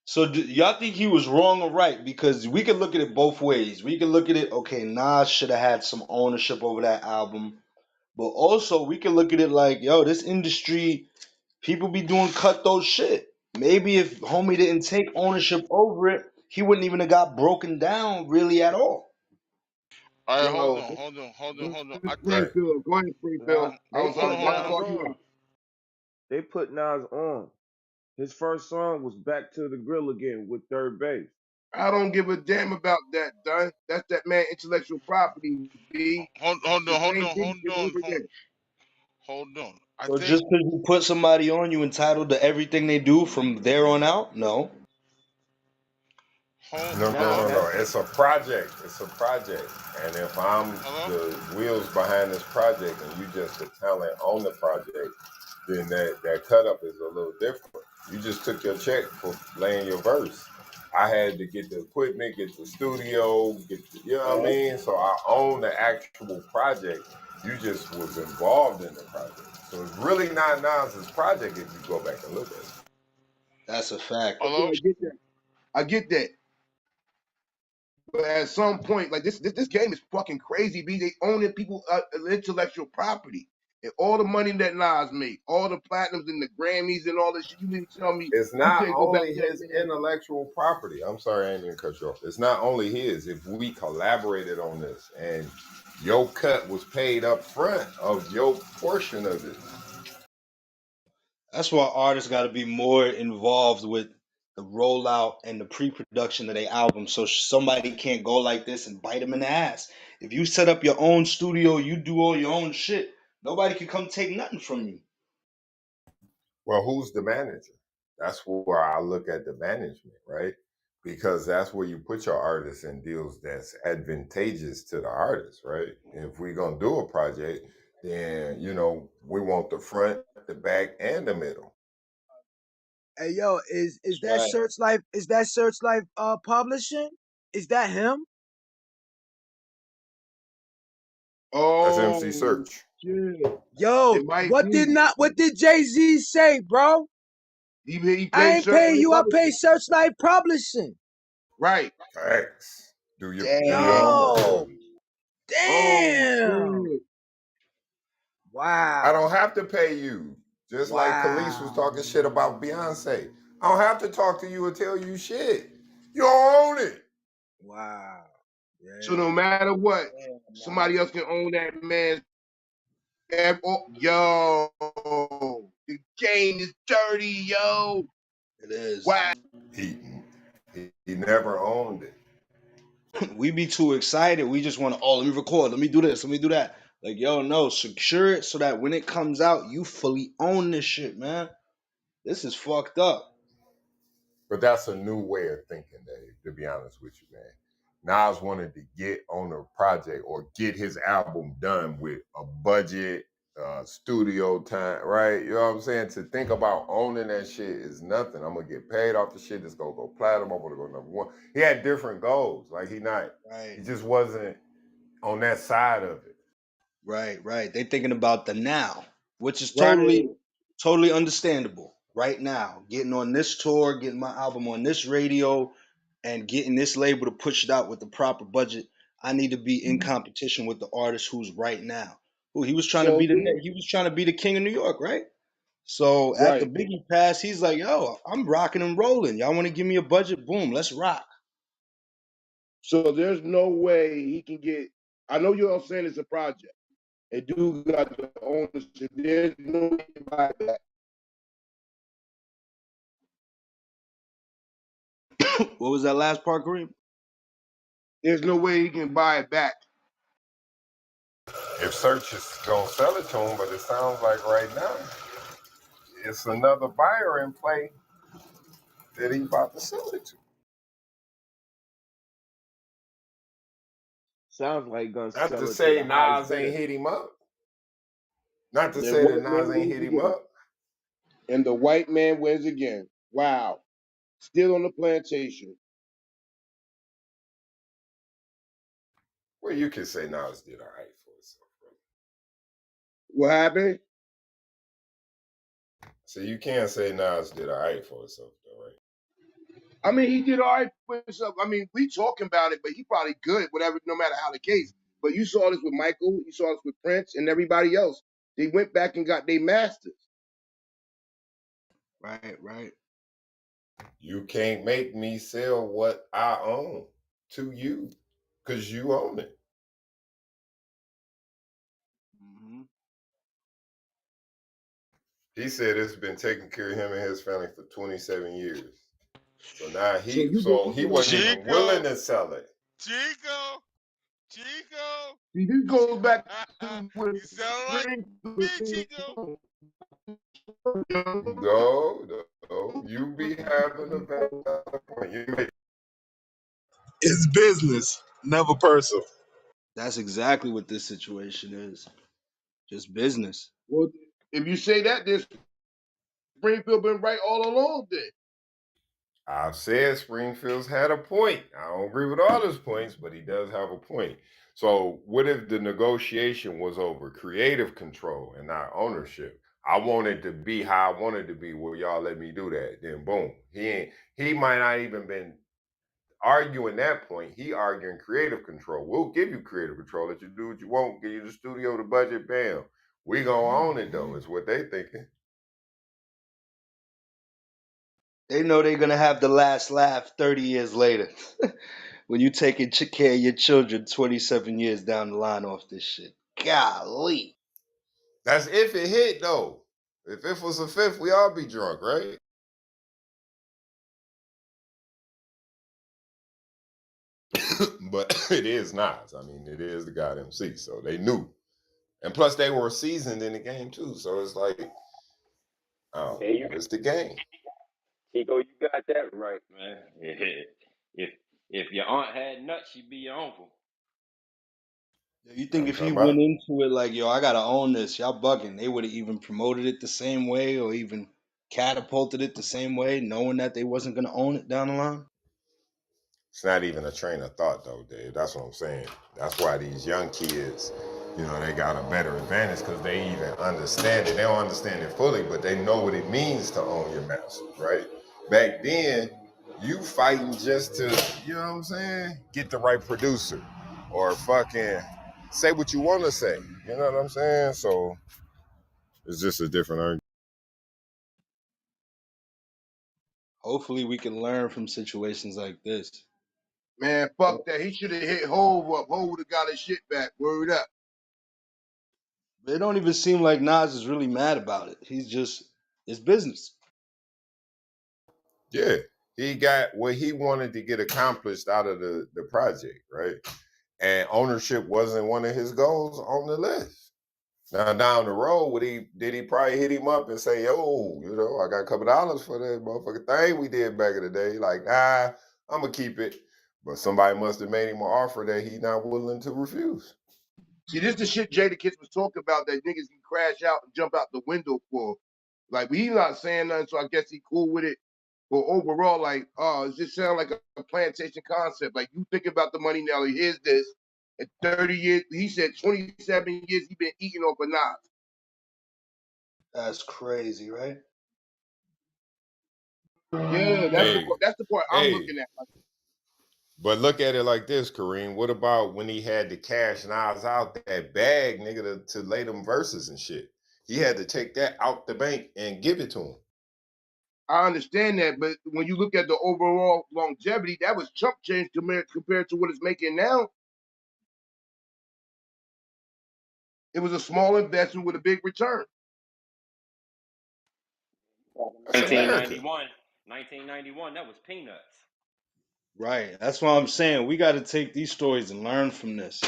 So y'all think he was wrong or right? Because we could look at it both ways. We could look at it, okay, Nas should have had some ownership over that album. But also we can look at it like, yo, this industry, people be doing cutthroat shit. Maybe if homie didn't take ownership over it, he wouldn't even have got broken down really at all. All right, hold Yo, on, hold on, hold on, hold on. I think Right. Springfield, go ahead, Springfield. Nah, I they was hold put on, about hold to on. Nas call you on. out. They put Nas on. His first song was "Back to the Grill Again" with Third Base. I don't give a damn about that, done. That's that man intellectual property, B. Hold The on, hold same on, thing hold shit on, over hold, there. hold on. I So think just because you put somebody on, you entitled to everything they do from there on out? No. No, no, Nah, no, no. that's It's a project. It's a project. And if I'm hello. the wheels behind this project and you just the talent on the project, then that cut up is a little different. You just took your check for laying your verse. I had to get the equipment, get the studio, you know what I mean? So I own the actual project. You just was involved in the project. So it's really not Nas's project if you go back and look at it. That's a fact. Okay, Hello? I get that. I get that. But at some point, like this game is fucking crazy. B. They owning people intellectual property, and all the money that Nas made, all the platinums and the Grammys and all this shit. You mean to tell me It's you not can't go back only to that his man? intellectual property. I'm sorry, I didn't mean to cut you off. It's not only his. If we collaborated on this and your cut was paid up front of your portion of it, That's why artists got to be more involved with the rollout and the pre-production of their album, so somebody can't go like this and bite them in the ass. If you set up your own studio, you do all your own shit. Nobody can come take nothing from you. Well, who's the manager? That's where I look at the management, right? Because that's where you put your artists in deals that's advantageous to the artist, right? If we're gonna do a project, then we want the front, the back, and the middle. Hey yo, is That's that right. Searchlight? Is that Searchlight publishing? Is that him? That's MC Oh Search. shit! Yo, It might what did be. not? What did Jay Z say, bro? He I played ain't pay Searchlight you. I pay Publishing. Searchlight Publishing. Right. Facts. Do your homework. Yo, Oh damn. shit! I Wow. don't have to pay you. Just like Khalees was Wow. talking shit about Beyonce. I don't have to talk to you and tell you shit. You don't own it. Wow. So Yeah. no matter what, Damn, somebody Nas. else can own that man's. Yo, the game is dirty, yo. It is. Wow. He he never owned it. We be too excited. We just want to, oh, let me record. Let me do this. Let me do that. Like, yo, no, secure it so that when it comes out, you fully own this shit, man. This is fucked up. But that's a new way of thinking, Dave, to be honest with you, man. Nas wanted to get on a project or get his album done with a budget, studio time, right? You know what I'm saying? To think about owning that shit is nothing. I'm gonna get paid off the shit that's gonna go platinum. I'm gonna go number one. He had different goals. Like Right, he just wasn't on that side of it. right. They thinking about the now, which is Right. totally understandable. Right now, getting on this tour, getting my album on this radio, and getting this label to push it out with the proper budget. I need to be in competition with the artist who's right now. Who he was trying to So be do he was trying to be the king of New York, right? So after right. Biggie passed, he's like, "Yo, I'm rocking and rolling. Y'all want to give me a budget? Boom, let's rock." So there's no way he can get. I know you're all saying it's a project. And dude got the ownership. There's no way to buy that. What was that last part, Kareem? There's no way he can buy it back. If Search is gonna sell it to him, but it sounds like right now it's another buyer in play that he about to sell it to. Sounds like gonna Not to sell it to say the highest Nas bidder. ain't hit him up. Not to Then say that what Nas man ain't wins hit him again? up. And the white man wins again. Wow. Still on the plantation. Well, you can say Nas did all right for himself, bro. What happened? So you can't say Nas did all right for himself, though, right? I mean, he did all right for himself. I mean, we talking about it, but he probably good, whatever, no matter how the case. But you saw this with Michael, you saw this with Prince and everybody else. They went back and got their masters. Right. You can't make me sell what I own to you because you own it. Hmm. He said it's been taking care of him and his family for 27 years. So now So he you been so he eating off wasn't his. even willing Chico, to sell it. Chico, Chico. See, this goes back to what You sound like me, Springfield. Chico. No, no, you be having a valid point. You make It's business, never personal. That's exactly what this situation is. Just business. Well, if you say that, then Springfield been right all along. Then I've said Springfield's had a point. I don't agree with all his points, but he does have a point. So, what if the negotiation was over creative control and not ownership? I wanted to be how I wanted to be. Will y'all let me do that? Then boom. He might not even been arguing that point. He arguing creative control. We'll give you creative control. Let you do what you want. Give you the studio, the budget, bam. We gonna own it though, is what they thinking. They know they're gonna have the last laugh 30 years later. When you taking care of your children 27 years down the line off this shit. Golly. That's if it hit though. If it was a fifth, we all be drunk, right? but it is Nas. I mean, it is the God MC. So they knew, and plus they were seasoned in the game too. So it's like, I don't Hey, know, it's the game. Chico, you got that right, man. If if your aunt had nuts, she'd be your uncle. You You know think what I'm if he talking went about? into it like, yo, I gotta own this, y'all bugging, they would have even promoted it the same way or even catapulted it the same way, knowing that they wasn't gonna own it down the line? It's not even a train of thought though, Dave. That's what I'm saying. That's why these young kids, they got a better advantage because they even understand it. They don't understand it fully, but they know what it means to own your master, right? Back then, you fighting just to, you know what I'm saying, get the right producer or fucking say what you want to say. You know what I'm saying? So it's just a different argument. Hopefully we can learn from situations like this. Man, fuck that. He should have hit Hove up. Hove would have got his shit back. Word up. But it don't even seem like Nas is really mad about it. He's just, it's business. Yeah. He got what he wanted to get accomplished out of the project, right? And ownership wasn't one of his goals on the list. Now down the road, did he probably hit him up and say, "Yo, I got a couple dollars for that motherfucking thing we did back in the day." Like, nah, I'm gonna keep it. But somebody must have made him an offer that he's not willing to refuse. See, this is the shit Jada Kids was talking about that niggas can crash out and jump out the window for. Like, he not saying nothing, so I guess he cool with it. But overall, like, it just sound like a plantation concept. Like, you think about the money now, here's this. At 30 years, he said 27 years he been eating off of Nas. That's crazy, right? Yeah, Hey, that's the part I'm hey, looking at. Like, but look at it like this, Kareem. What about when he had to cash Nas out that bag, nigga, to lay them verses and shit? He had to take that out the bank and give it to him. I understand that, but when you look at the overall longevity, that was chump change compared to what it's making now. It was a small investment with a big return. That's America. 1991, 1991. That was peanuts. Right. That's what I'm saying. We got to take these stories and learn from this,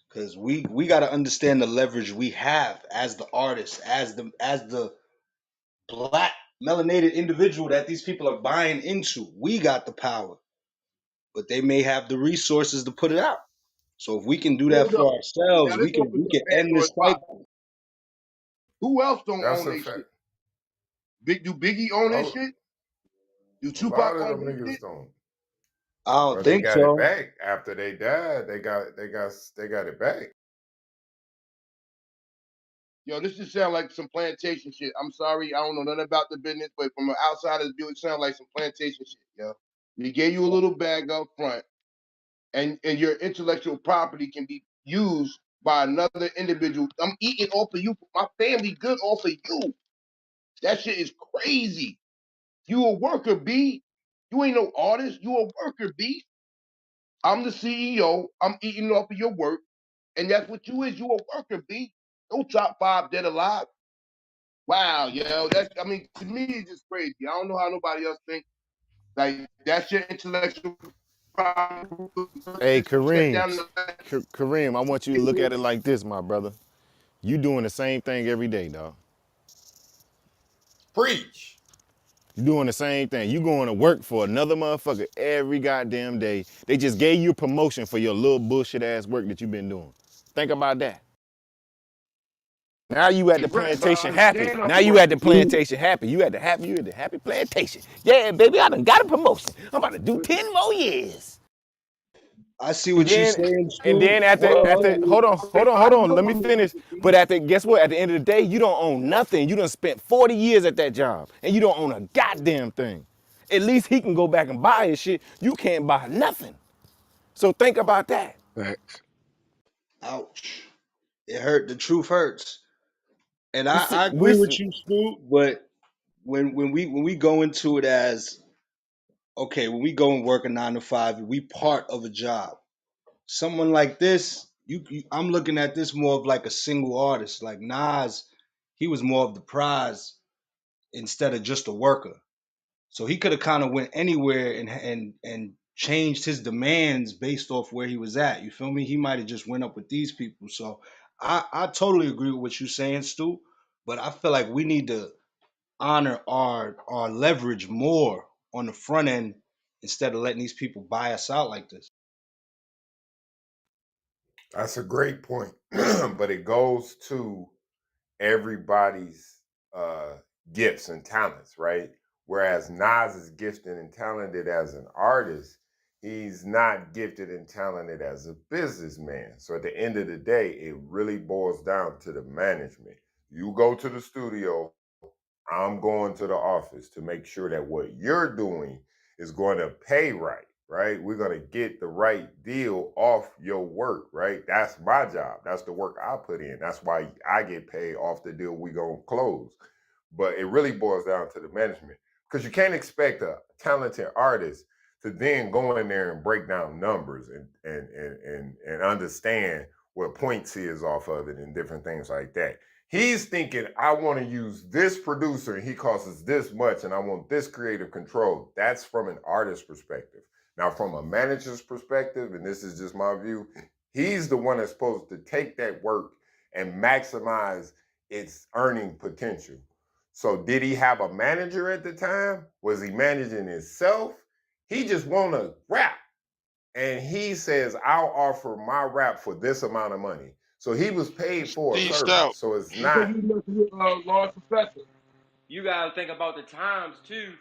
because we got to understand the leverage we have as the artist, as the black melanated individual that these people are buying into. We got the power, but they may have the resources to put it out. So if we can do that Hold up. for Now ourselves, we let's can open we some can end Pandora's this box. cycle. Who else don't That's own a their fact. shit? Do Biggie own A, his shit? Do a lot Tupac of own them his niggas shit? don't. I don't But they think got it so. back after they died. They got it back. Yo, this just sound like some plantation shit. I'm sorry, I don't know nothing about the business, but from an outsider's view, it sounds like some plantation shit, yo. They gave you a little bag up front, and your intellectual property can be used by another individual. I'm eating off of you, my family good off of you. That shit is crazy. You a worker, B. You ain't no artist. You a worker, B. I'm the CEO. I'm eating off of your work. And that's what you is. You a worker, B. No top five dead alive. Wow, yo. To me, it's just crazy. I don't know how nobody else think. Like, that's your intellectual property. Hey, Step Kareem. down the Kareem, I want you to look at it like this, my brother. You doing the same thing every day, dog. Preach. You doing the same thing. You going to work for another motherfucker every goddamn day. They just gave you a promotion for your little bullshit ass work that you've been doing. Think about that. Now you at the rest. I plantation happy. understand I'm Now you at the working. plantation happy. You at the happy plantation. Yeah, baby, I done got a promotion. I'm about to do 10 more years. I see And what you're then saying, and Scoop. then But hold on, let me finish. But guess what? At the end of the day, you don't own nothing. You done spent 40 years at that job and you don't own a goddamn thing. At least he can go back and buy his shit. You can't buy nothing. So think about that. Facts. ouch, it hurt. The truth hurts, and We I see, agree with you, Scoop. But when we go into it as okay, when we go and work a 9 to 5, we part of a job. Someone like this, I'm looking at this more of like a single artist. Like Nas, he was more of the prize instead of just a worker. So he could have kind of went anywhere and changed his demands based off where he was at. You feel me? He might have just went up with these people. So I totally agree with what you're saying, Stu. But I feel like we need to honor our leverage more on the front end instead of letting these people buy us out like this. That's a great point, but it goes to everybody's uh, gifts and talents, right? Whereas Nas is gifted and talented as an artist, he's not gifted and talented as a businessman. So at the end of the day, it really boils down to the management. You go to the studio, I'm going to the office to make sure that what you're doing is going to pay right, right? We're going to get the right deal off your work, right? That's my job. That's the work I put in. That's why I get paid off the deal we going to close. But it really boils down to the management because you can't expect a talented artist to then go in there and break down numbers and understand what points he is off of it and different things like that. He's thinking, I want to use this producer and he costs us this much and I want this creative control. That's from an artist's perspective. Now, from a manager's perspective, and this is just my view, he's the one that's supposed to take that work and maximize its earning potential. So did he have a manager at the time? Was he managing himself? He just want to rap. And he says, I'll offer my rap for this amount of money. So he was paid for a Steve service. Stout. So it's You think not. he messing with Large Professor? You gotta think about the times too.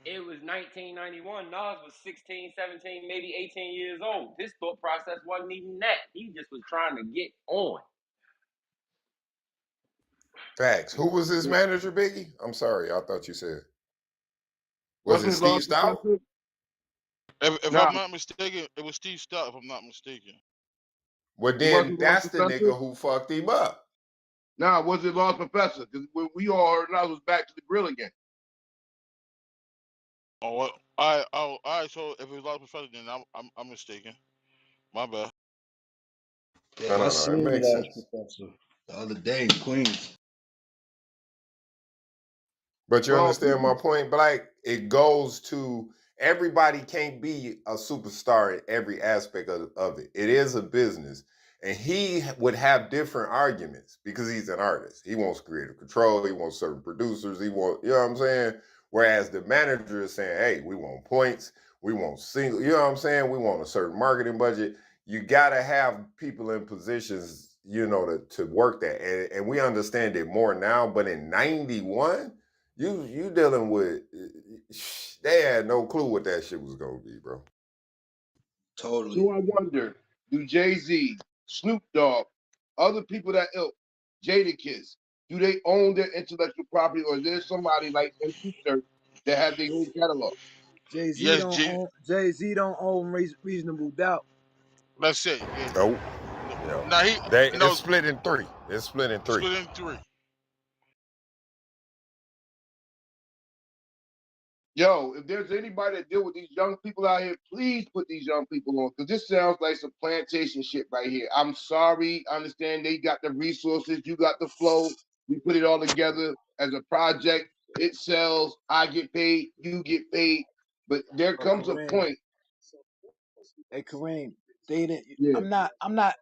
It was 1991. Nas was 16, 17, maybe 18 years old. His thought process wasn't even that. He just was trying to get on. Facts. Who was his manager, Biggie? I'm sorry. I thought you said. Was it Wasn't it Large Steve Stout? Professor? If Nah, I'm not mistaken, it was Steve Stout. If I'm not mistaken. Well, it then wasn't Large that's the Professor. nigga who fucked him up. Nah, was it Large Professor? Because we all heard Nas was back to the grill again. Oh, what? All right. So if it was Lost Professor, then I'm mistaken. My bad. No, Yeah, I no, no. It seen makes Lost sense. Professor the other day in Queens. But you Well, understand my point, Black? It goes to everybody can't be a superstar in every aspect of it. It is a business. And he would have different arguments because he's an artist. He wants creative control. He wants certain producers. He wants, you know what I'm saying? Whereas the manager is saying, hey, we want points. We want single, you know what I'm saying? We want a certain marketing budget. You got to have people in positions, to work that. And we understand it more now. But in 91, you dealing with they had no clue what that shit was gonna be, bro. Totally. so I wonder, do Jay-Z, Snoop Dogg, other people that ilk, Jadakiss, do they own their intellectual property, or is there somebody like MC Church that have their own catalog? Yes, G. Jay Z don't own Reasonable Doubt. That's it. Yeah. Oh, No, yeah. now he It's no split in three. It's split in three. split in three. Yo, if there's anybody that deal with these young people out here, please put these young people on, because this sounds like some plantation shit right here. I'm sorry, I understand they got the resources, you got the flow. We put it all together as a project. It sells. I get paid. You get paid. But there But comes a Kareem, point. hey Kareem, they didn't. Yeah.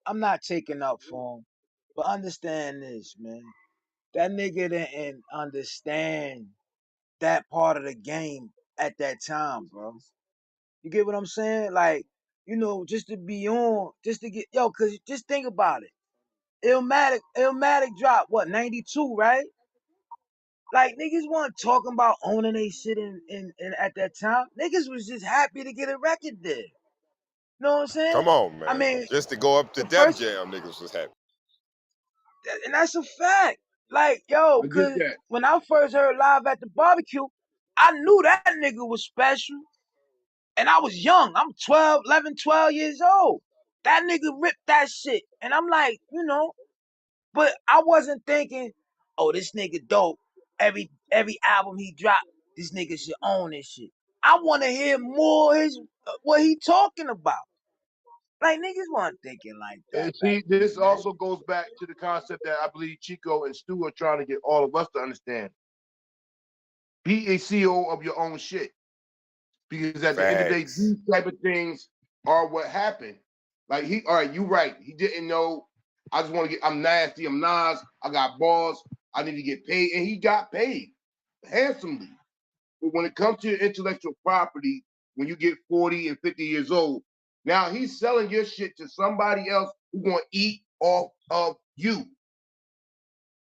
I'm not taking up for him. But understand this, man. That nigga didn't understand that part of the game at that time, bro. You get what I'm saying? Like, just to be on, just to get cause just think about it. Illmatic dropped what, 92, right? Like niggas weren't talking about owning they shit in at that time. Niggas was just happy to get a record there. You know what I'm saying? Come on, I man. mean, Just to go up to the Def first, Jam, niggas was happy. and that's a fact. Like, yo, I get cause that. when I first heard Live at the Barbecue, I knew that nigga was special. And I was young. I'm 12, 11, 12 years old. That nigga ripped that shit. And I'm like, but I wasn't thinking, oh, this nigga dope. Every album he dropped, this nigga should own this shit. I want to hear more his what he talking about. Like niggas weren't thinking like that And back see, then, this man. also goes back to the concept that I believe Chico and Stu are trying to get all of us to understand. Be a CEO of your own shit. because at the end of the day, Facts. these type of things are what happened. Like all right, you right. He didn't know. I just want to get. I'm nasty. I'm Nas. I got balls. I need to get paid, and he got paid handsomely. But when it comes to your intellectual property, when you get 40 and 50 years old, now he's selling your shit to somebody else who's gonna eat off of you.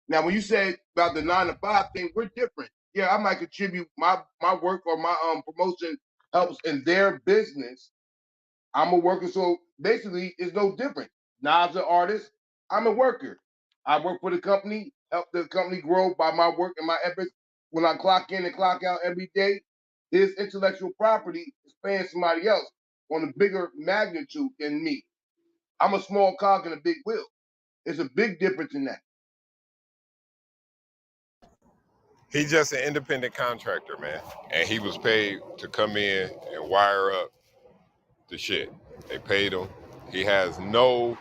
Now, when you say about the 9 to 5 thing, we're different. Yeah, I might contribute my work or my promotion helps in their business. I'm a worker, so basically it's no different. Nas an artist, I'm a worker. I work for the company, help the company grow by my work and my efforts. When I clock in and clock out every day, his intellectual property is paying somebody else on a bigger magnitude than me. I'm a small cog in a big wheel. There's a big difference in that. He's just an independent contractor, man. And he was paid to come in and wire up the shit. They paid him. He has no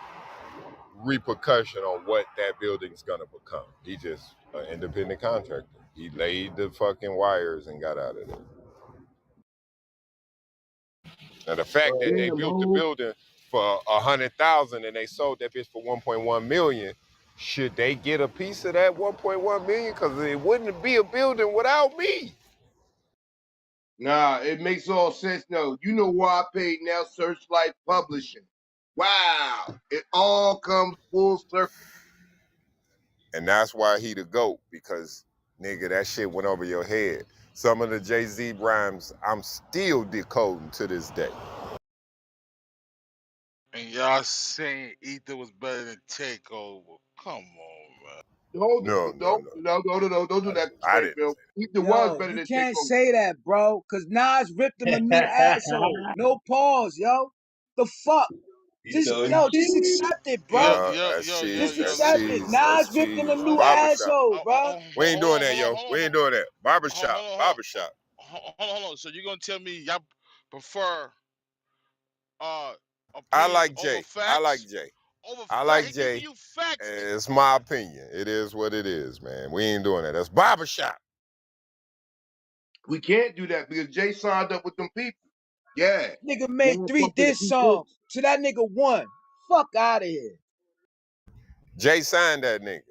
repercussion on what that building's gonna become. He just an independent contractor. He laid the fucking wires and got out of there. Now the fact that they Being built the alone. building for 100,000 and they sold that bitch for 1.1 million, should they get a piece of that 1.1 million? Because it wouldn't be a building without me. Nah, it makes all sense. No, you know why I paid now Searchlight Publishing. Wow. It all comes full circle. And that's why he the GOAT, because nigga, that shit went over your head. Some of the Jay-Z rhymes I'm still decoding to this day. And y'all saying Ether was better than Takeover. Come on, man. Hold No, no, no. don't do that, I straight didn't Bill. say Ether was Yo, better you than can't Takeover. say that, bro, because Nas ripped him a new asshole. No pause, yo. The fuck? You Just, know, yo, just accept it, Yo, bro. that. yo, That's yo, yo, Just cheese, yo, that's accept listen. it. cheese, Nas that's ripped him a cheese. new Barbershop. asshole, bro. We ain't doing that, yo. We Hold ain't doing that. Barbershop, on, barbershop. hold on. So you're gonna tell me y'all prefer uh I opinions like over Jay. I like facts? Jay. Over I fact, like he giving Jay. you facts. It's my opinion. It is what it is, man. We ain't doing that. That's barbershop. We can't do that because Jay signed up with them people. Yeah. Nigga They made don't 3 fuck with the diss people. songs. To that nigga one. Fuck out of here. Jay signed that nigga.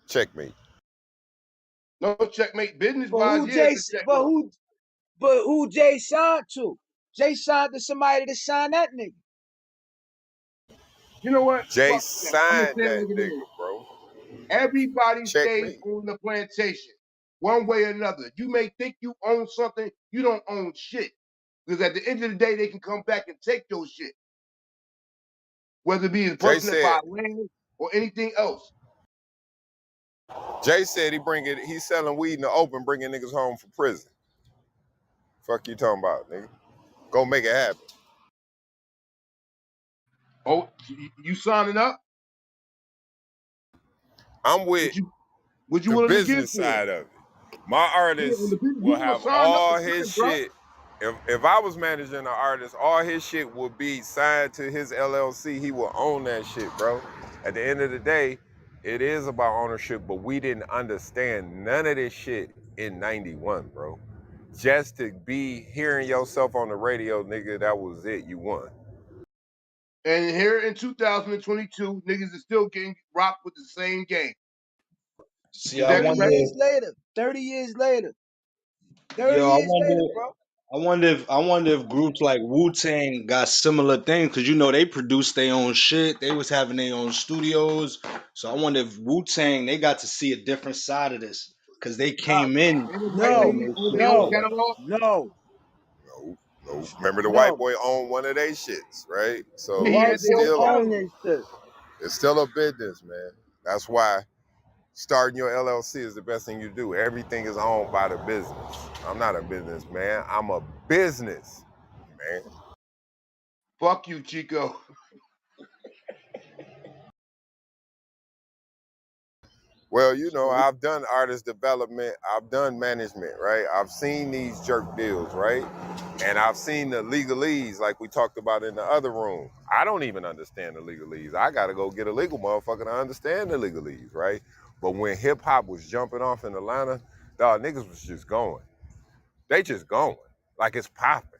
Checkmate. No checkmate. Business But wise, who yeah, it's Jay a but checkmate. who Jay signed to? Jay signed to somebody to sign that nigga. You know what? Jay Fuck that. I'm gonna signed say it that like it is. nigga, bro. Everybody stays Checkmate. on the plantation, one way or another. You may think you own something, you don't own shit. Because at the end of the day, they can come back and take your shit, whether it be the Jay person that said, buy land or anything else. Jay said he's selling weed in the open, bringing niggas home from prison. Fuck you talking about, nigga. Go make it happen. Oh, you signing up? I'm with What you the willing to give business for it? side of it. My Yeah, on artist the business, will you gonna have sign up all to his sign, bro. shit. If I was managing an artist, all his shit would be signed to his LLC. He will own that shit, bro. At the end of the day, it is about ownership, but we didn't understand none of this shit in 91, bro. Just to be hearing yourself on the radio, nigga, that was it. You won. And here in 2022, niggas is still getting rocked with the same game. see, Is I that 30 correct? wonder. years later. 30 years later. 30 Yo, years later, bro. I wonder if groups like Wu Tang got similar things because you know they produced their own shit. They was having their own studios. So I wonder if Wu Tang they got to see a different side of this because they Uh, came in Ain't the white having no, lady their on shit their own set no, up. catalog? no, No, no. Remember the white no. boy owned one of they shits, right? The Yeah, So he had white it's their boy own still own catalog. this shit. it's still a business, man. That's why starting your LLC is the best thing you do. Everything is owned by the business. I'm not a businessman. I'm a business man. Fuck you, Chico. Well, you know, I've done artist development, I've done management, right? I've seen these jerk deals, right? And I've seen the legalese like we talked about in the other room. I don't even understand the legalese. I gotta go get a legal motherfucker to understand the legalese, right? But when hip hop was jumping off in Atlanta, dog, niggas was just going. They just going. like it's popping.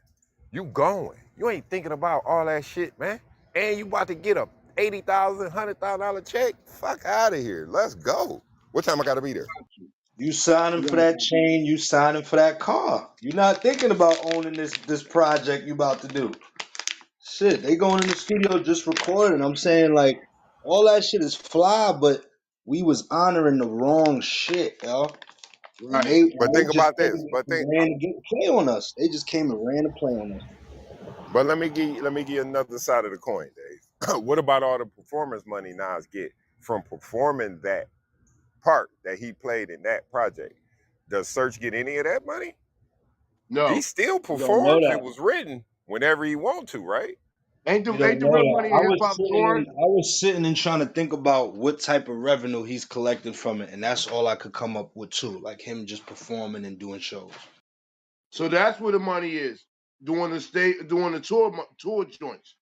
You going. You ain't thinking about all that shit, man. And you about to get a $80,000, $100,000 check? Fuck out of here. Let's go. What time I gotta be there? You signing for Right. that chain, you signing for that car. You're not thinking about owning this project you about to do. Shit, they going in the studio just recording. I'm saying like all that shit is fly, but we was honoring the wrong shit, yo. And Right. But they think just about this. came and ran to get play on us. They just came and ran to play on us. But let me give you another side of the coin, Dave. What about all the performance money Nas get from performing that part that he played in that project? Does Search get any of that money? He No. still You don't know performs. It that. was written whenever he want to, right? You Ain't don't the know real that. money in hip hop touring? I was sitting and trying to think about what type of revenue he's collected from it, and that's all I could come up with too. Like him just performing and doing shows. So that's where the money is. Doing the tour joints.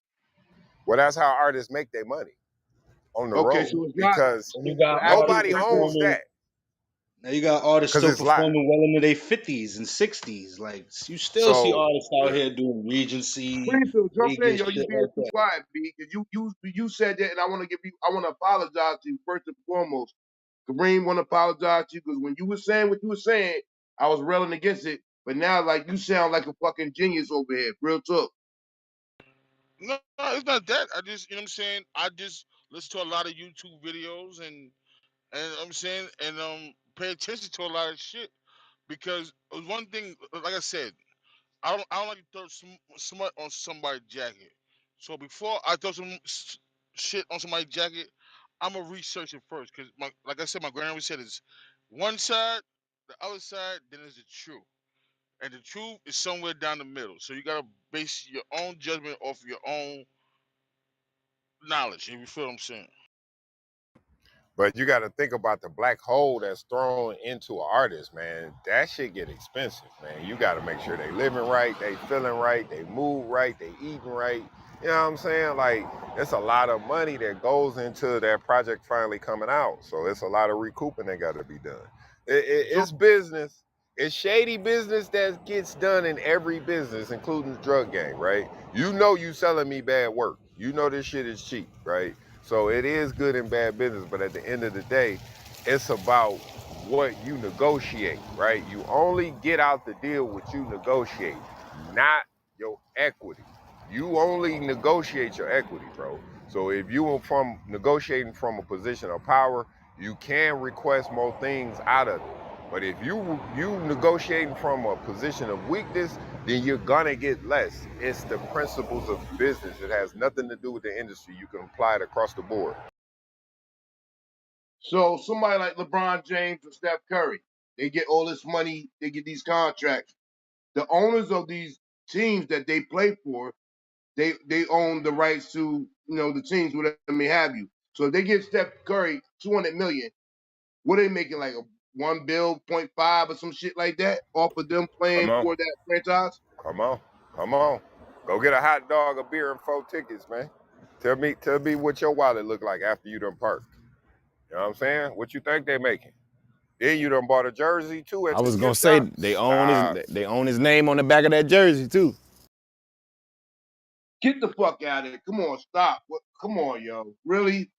Well, that's how artists make their money on the Okay, road so it's not because And you the got actual artists nobody record. owns performing. that Now you got artists because still it's live. performing well into their 50s and 60s. Like you still see So, artists out yeah. here doing Regency, Please do jump in, Vegas, yo. You shit being like too that. quiet, B. Because you said that, and I want to apologize to you first and foremost. Kareem want to apologize to you because when you were saying what you were saying, I was railing against it. But now, like, you sound like a fucking genius over here. Real talk. No, it's not that. I just, you know what I'm saying? I just listen to a lot of YouTube videos and I'm saying, and pay attention to a lot of shit because one thing, like I said, I don't like to throw somebody on somebody's jacket. So before I throw some shit on somebody's jacket, I'm gonna research it first because, like I said, my grandmother said is one side, the other side, then there's the truth, and the truth is somewhere down the middle. So you gotta base your own judgment off your own knowledge. If you feel what I'm saying. But you got to think about the black hole that's thrown into an artist, man. That shit get expensive, man. You got to make sure they living right, they feeling right, they move right, they eating right. You know what I'm saying? Like, it's a lot of money that goes into that project finally coming out. So it's a lot of recouping that got to be done. So It's business. It's shady business that gets done in every business, including the drug game, right? You know you selling me bad work. You know this shit is cheap, right? So it is good and bad business, but at the end of the day, it's about what you negotiate, right? You only get out the deal what you negotiate, not your equity. You only negotiate your equity, bro. So if you are from negotiating from a position of power, you can request more things out of it. But if you negotiating from a position of weakness, then you're gonna get less. It's the principles of business. It has nothing to do with the industry. You can apply it across the board. so somebody like LeBron James or Steph Curry, they get all this money, they get these contracts. The owners of these teams that they play for, they own the rights to the teams, whatever may have you. So if they give Steph Curry 200 million, what are they making like a 1 bill, point 0.5 or some shit like that off of them Come playing on, for that franchise? come on, come on. Go get a hot dog, a beer, and 4 tickets, man. Tell me what your wallet look like after you done parked. You know what I'm saying? What you think they making? Then you done bought a jersey too at I the was gonna gift say shop. they Stop. own his name on the back of that jersey too. Get the fuck out of it. Come on, stop. Come on, yo. Really?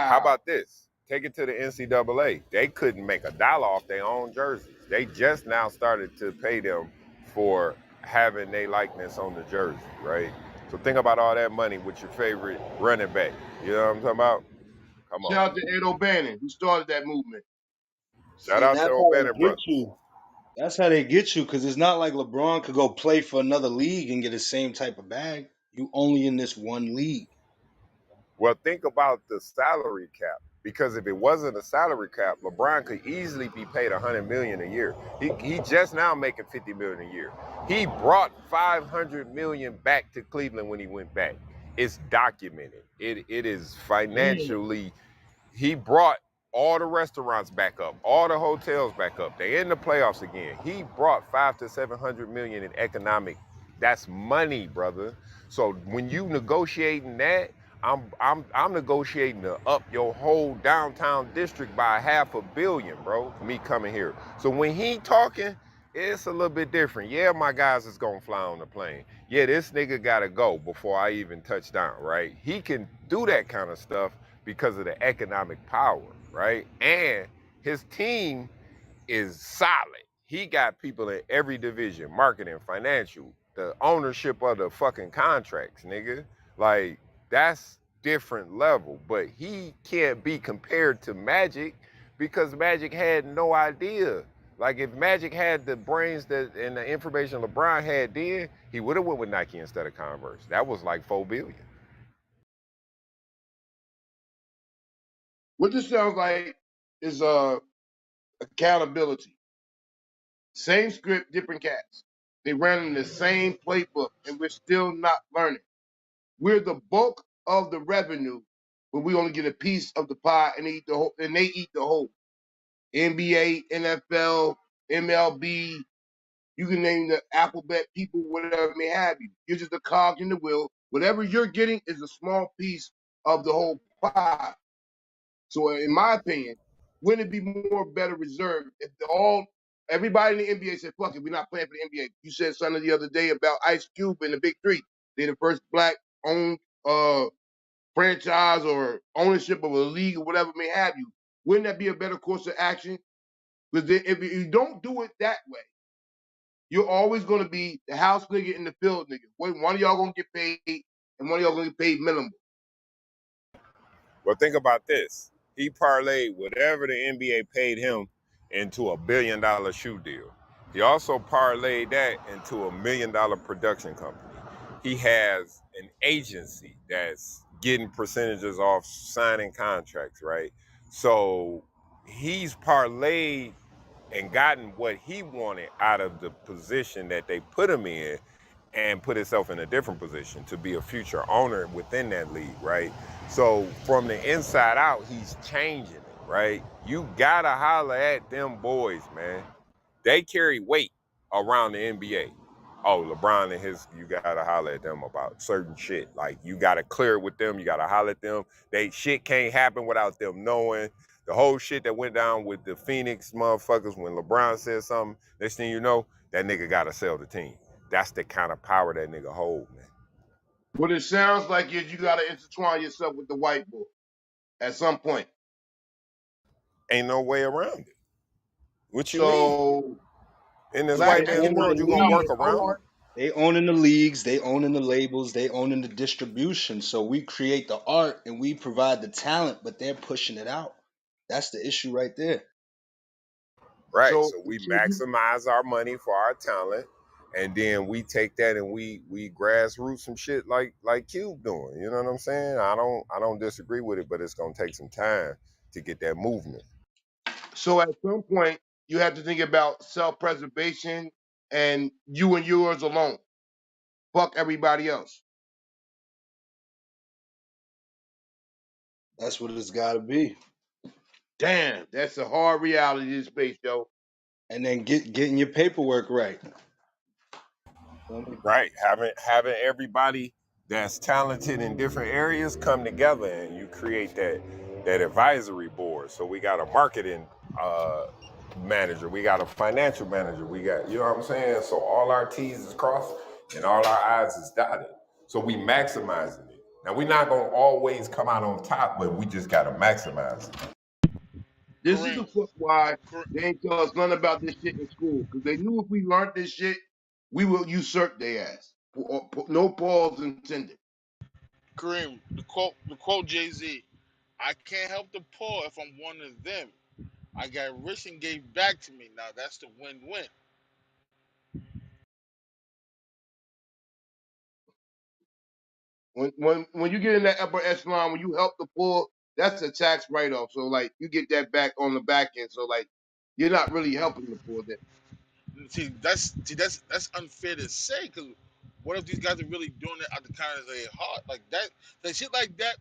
How Wow. about this? Take it to the NCAA. They couldn't make a dollar off their own jerseys. They just now started to pay them for having their likeness on the jersey, right? So think about all that money with your favorite running back. You know what I'm talking about? Come on. Shout out to Ed O'Bannon, who started that movement. Shout See, and out to that's how O'Bannon they get Brothers. you. That's how they get you, because it's not like LeBron could go play for another league and get the same type of bag. You only in this one league. Well, think about the salary cap. Because if it wasn't a salary cap, LeBron could easily be paid $100 million a year. He just now making $50 million a year. He brought $500 million back to Cleveland when he went back. It's documented. It is Yeah. financially. He brought all the restaurants back up, all the hotels back up. They in the playoffs again. He brought 500 to 700 million in economic. That's money, brother. So when you negotiating that, I'm negotiating to up your whole downtown district by $500 million, bro. Me coming here. So when he talking, it's a little bit different. Yeah, my guys is gonna fly on the plane. Yeah, this nigga gotta go before I even touch down, right? He can do that kind of stuff because of the economic power, right? And his team is solid. He got people in every division, marketing, financial, the ownership of the fucking contracts, nigga. Like, that's different level. But he can't be compared to Magic because Magic had no idea. Like, if Magic had the brains that and the information LeBron had then, he would have went with Nike instead of Converse. That was like 4 billion. What this sounds like is accountability. Same script, different cats. They ran in the same playbook, and we're still not learning. We're the bulk of the revenue, but we only get a piece of the pie and eat the whole, and they eat the whole. NBA, NFL, MLB, you can name the alphabet people, whatever may have you. You're just a cog in the wheel. Whatever you're getting is a small piece of the whole pie. So, in my opinion, wouldn't it be more better reserved if everybody in the NBA said, "Fuck it, we're not playing for the NBA." You said something the other day about Ice Cube and the Big Three. They're the first black-owned franchise or ownership of a league or whatever may have you. Wouldn't that be a better course of action? Because if you don't do it that way, you're always going to be the house nigga and the field nigga. One of y'all going to get paid, and one of y'all going to get paid minimum. Well, think about this. He parlayed whatever the NBA paid him into $1 billion shoe deal. He also parlayed that into $1 million production company. He has an agency that's getting percentages off signing contracts, right? So he's parlayed and gotten what he wanted out of the position that they put him in and put himself in a different position to be a future owner within that league, right? So from the inside out, he's changing it, right? You gotta holler at them boys, man. They carry weight around the NBA. Oh, LeBron and you gotta holler at them about certain shit. Like, you gotta clear it with them, you gotta holler at them. Shit can't happen without them knowing. The whole shit that went down with the Phoenix motherfuckers when LeBron said something, next thing you know, that nigga gotta sell the team. That's the kind of power that nigga hold, man. What it sounds like is you got to intertwine yourself with the white boy at some point. Ain't no way around it. What you mean? So In this black They white men man's get owning paid world, the you a gonna dollar work leagues. an around hour. it? They owning the leagues. They owning the labels. They owning the distribution. So we create the art and we provide the talent, but they're pushing it out. That's the issue right there. Right. So, So we so you, maximize our money for our talent, and then we take that and we grassroots some shit like Cube doing. You know what I'm saying? I don't disagree with it, but it's gonna take some time to get that movement. so at some point you have to think about self-preservation and you and yours alone. Fuck everybody else. That's what it's got to be. Damn, that's a hard reality in this space, yo. And then getting your paperwork right. Feel me? Right. Having everybody that's talented in different areas come together and you create that advisory board. So we got a marketing uh, manager, we got a financial manager, we got, you know what I'm saying? So all our T's is crossed and all our I's is dotted. So we maximizing it. Now we're not gonna always come out on top, but we just gotta maximize it. This is Kareem, the fuck why Kare- they ain't tell us nothing about this shit in school. Because they knew if we learned this shit, we will usurp their ass. No pause intended. Kareem, the quote Jay Z. I can't help the poor if I'm one of them. I got rich and gave back to me. Now that's the win-win. When you get in that upper echelon, when you help the poor, that's a tax write off. So like you get that back on the back end. So like you're not really helping the poor then. See, that's unfair to say because what if these guys are really doing it out the kindness of their heart? Like that shit like that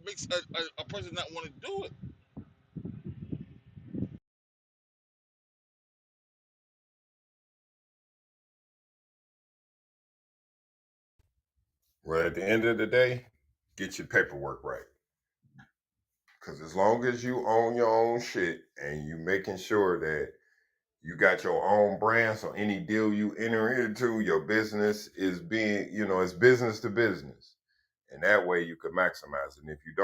makes a person not want to do it. Well, at the end of the day, get your paperwork right. Cause as long as you own your own shit and you making sure that You got your own brand, so any deal you enter into, your business is being, it's business to business, and that way you can maximize it. And if you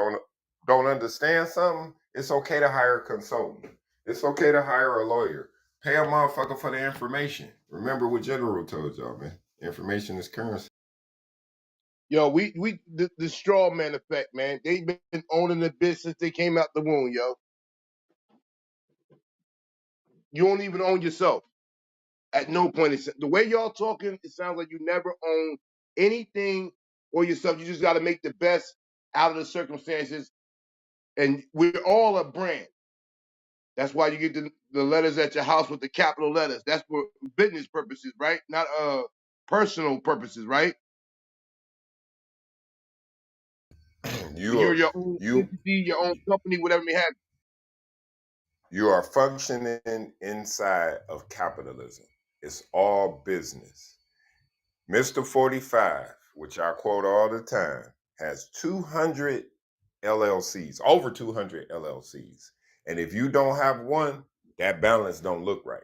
don't understand something, it's okay to hire a consultant. It's okay to hire a lawyer. Pay a motherfucker for the information. Remember what General told y'all, man. Information is currency. Yo, the straw man effect, man. They've been owning the business since they came out the womb, yo. You don't even own yourself at no point. The way y'all talking, it sounds like you never own anything or yourself. You just got to make the best out of the circumstances. And we're all a brand. That's why you get the letters at your house with the capital letters. That's for business purposes, right? Not personal purposes, right? When You you're are your own you entity, your own company, whatever may have. you are functioning inside of capitalism. It's all business. Mr. 45, which I quote all the time, has 200 LLCs, over 200 LLCs. And if you don't have one, that balance don't look right.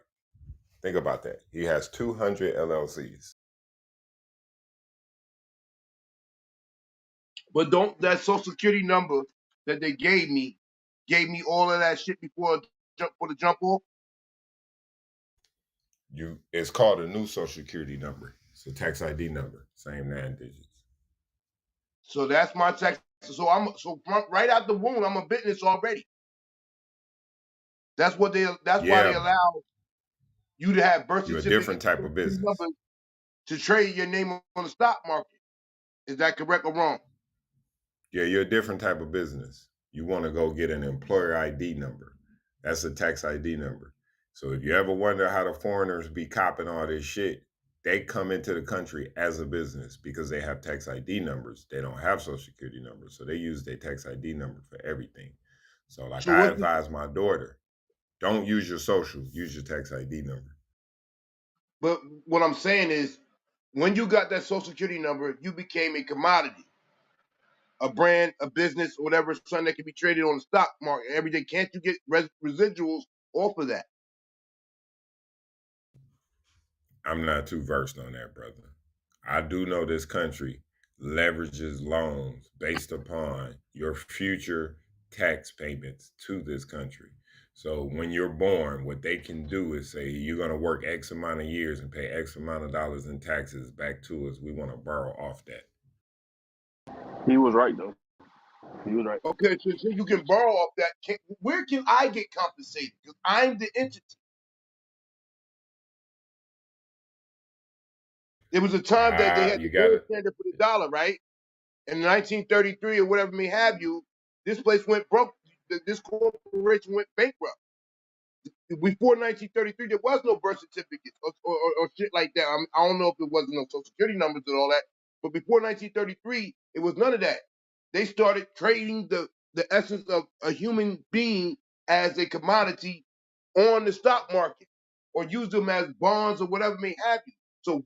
Think about that. He has 200 LLCs. But don't that social security number that they gave me all of that shit before the jump off. It's called a new social security number. It's a tax ID number, same 9 digits. So that's my tax. Right out the womb, I'm a business already. That's why they Yeah, allow you to have birth you're a certificate different and type social of security business. number to trade your name on the stock market. Is that correct or wrong? Yeah, you're a different type of business. You want to go get an employer ID number. That's a tax ID number. So if you ever wonder how the foreigners be copping all this shit, they come into the country as a business because they have tax ID numbers. They don't have social security numbers. So they use their tax ID number for everything. So like So I what's the, advise my daughter, don't use your social, use your tax ID number. but what I'm saying is when you got that social security number, you became a commodity, a brand, a business, or whatever, something that can be traded on the stock market every day. Can't you get residuals off of that? I'm not too versed on that, brother. I do know this country leverages loans based upon your future tax payments to this country. So when you're born, what they can do is say, you're going to work X amount of years and pay X amount of dollars in taxes back to us. We want to borrow off that. He was right though. He was right. Okay, so you can borrow off that. Where can I get compensated? Because I'm the entity. There was a time that they had You the got gold it. standard for the dollar, right? In 1933 or whatever may have you, this place went broke. This corporation went bankrupt. Before 1933, there was no birth certificates or shit like that. I don't know if it wasn't no social security numbers and all that, but before 1933, it was none of that. They started trading the essence of a human being as a commodity on the stock market or use them as bonds or whatever may have you. So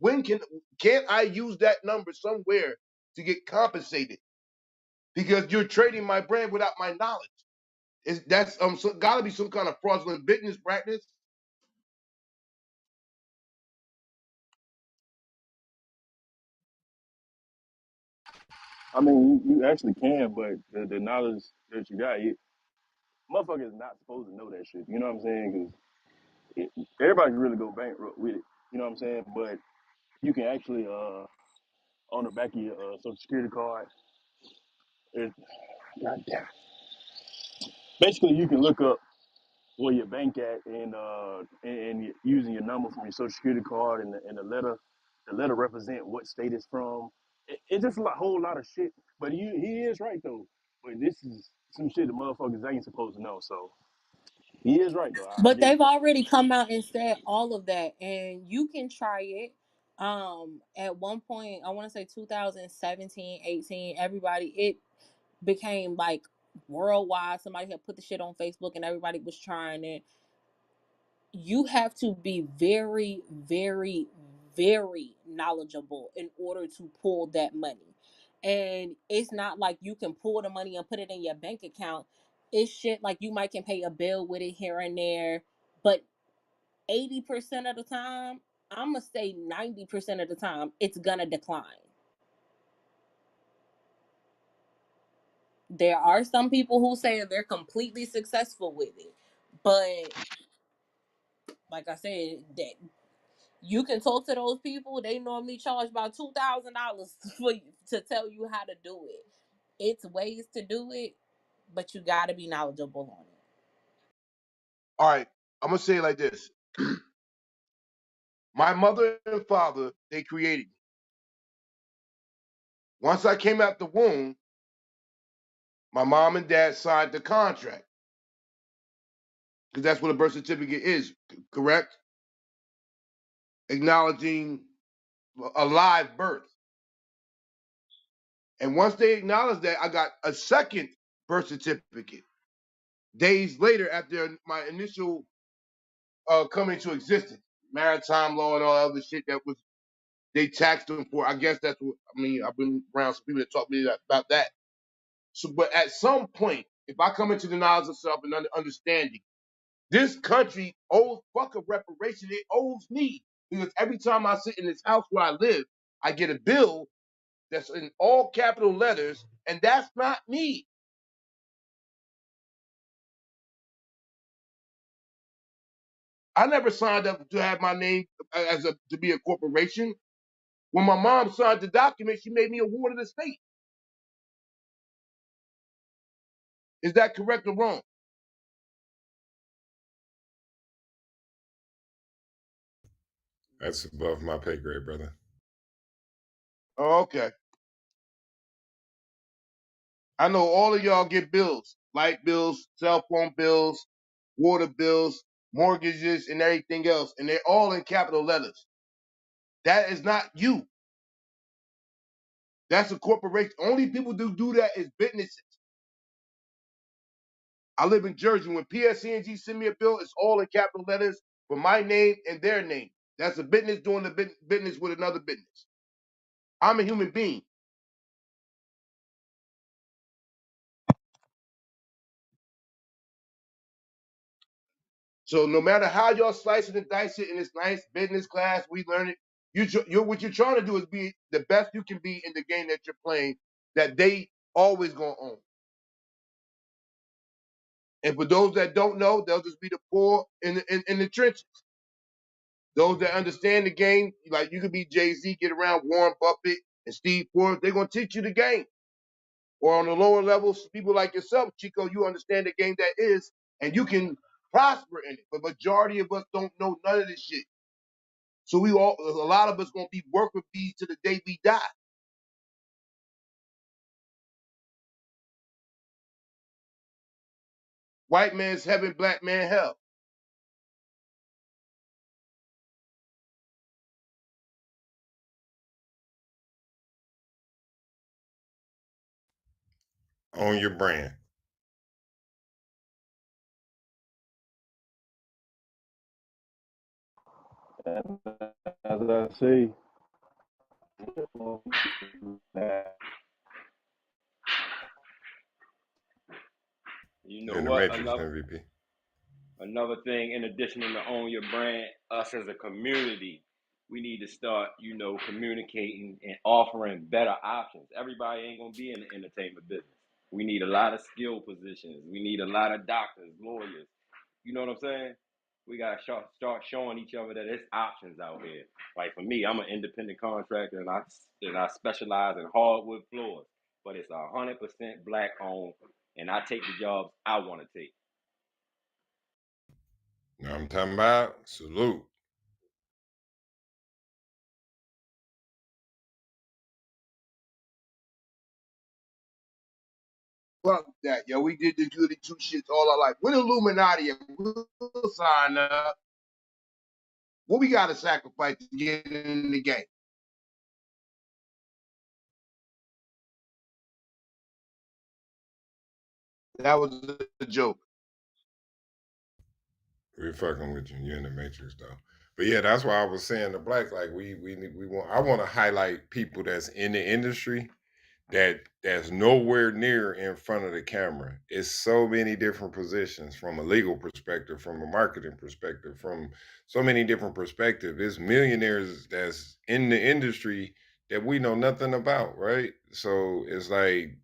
can't I use that number somewhere to get compensated? Because you're trading my brand without my knowledge. That's gotta be some kind of fraudulent business practice. I mean, you actually can, but the knowledge that you got, motherfuckers not supposed to know that shit. You know what I'm saying? Because everybody can really go bankrupt with it. You know what I'm saying? But you can actually, on the back of your social security card, it, God damn. Basically, you can look up where your bank at and using your number from your social security card and the letter represent what state it's from. It's just a whole lot of shit. But he is right though. But this is some shit the motherfuckers ain't supposed to know. So he is right though. I But give it they've to him. already come out and said all of that, and you can try it. At one point, I want to say 2017, 18, everybody, it became like worldwide. Somebody had put the shit on Facebook, and everybody was trying it. You have to be very, very, very knowledgeable in order to pull that money. And it's not like you can pull the money and put it in your bank account. It's shit like you might can pay a bill with it here and there, but 80% of the time, I'm going to say 90% of the time, it's going to decline. There are some people who say they're completely successful with it. But like I said, that you can talk to those people. They normally charge about $2,000 for to tell you how to do it. It's ways to do it, but you got to be knowledgeable on it. All right, I'm gonna say it like this: my mother and father, they created me. Once I came out the womb, my mom and dad signed the contract because that's what a birth certificate is, correct? Acknowledging a live birth. And once they acknowledged that, I got a second birth certificate days later after my initial coming to existence. Maritime law and all that other shit that was they taxed them for. I guess that's what I mean. I've been around some people that talk to me about that. So, but at some point, if I come into the knowledge of self and understanding, this country owes fuck a reparation. It owes me because every time I sit in this house where I live, I get a bill that's in all capital letters, and that's not me. I never signed up to have my name as a to be a corporation. When my mom signed the document, she made me a ward of the state. Is that correct or wrong? That's above my pay grade, brother. Oh, okay. I know all of y'all get bills, light bills, cell phone bills, water bills, mortgages, and everything else, and they're all in capital letters. That is not you. That's a corporation. Only people who do that is businesses. I live in Jersey. When PSC&G send me a bill, it's all in capital letters for my name and their name. That's a business doing the business with another business. I'm a human being. So no matter how y'all slice it and dice it in this nice business class, we learn it. You're what you're trying to do is be the best you can be in the game that you're playing. That they always gonna own. And for those that don't know, they'll just be the poor in the trenches. Those that understand the game, like you could be Jay-Z, get around Warren Buffett and Steve Forbes, they're gonna teach you the game. Or on the lower levels, people like yourself, Chico, you understand the game that is, and you can prosper in it. But majority of us don't know none of this shit. So a lot of us gonna be worker bees to the day we die. White man's heaven, black man hell. Own your brand. As I say, You You're know in the what? Matrix, MVP. Another thing, in addition to own your brand, us as a community, we need to start, communicating and offering better options. Everybody ain't gonna be in the entertainment business. We need a lot of skill positions. We need a lot of doctors, lawyers. You know what I'm saying? We gotta start showing each other that there's options out here. Like for me, I'm an independent contractor, and I specialize in hardwood floors, but it's 100% black owned, and I take the jobs I want to take. Now I'm talking about salute. Fuck that, yo. We did the goody two shits all our life. We're the Illuminati. We'll sign up. What we gotta sacrifice to get in the game? That was a joke. We fucking with you. You're in the Matrix though. But yeah, that's why I was saying the black, like we want I want to highlight people that's in the industry that's nowhere near in front of the camera. It's so many different positions from a legal perspective, from a marketing perspective, from so many different perspectives. It's millionaires that's in the industry that we know nothing about, right? So it's like,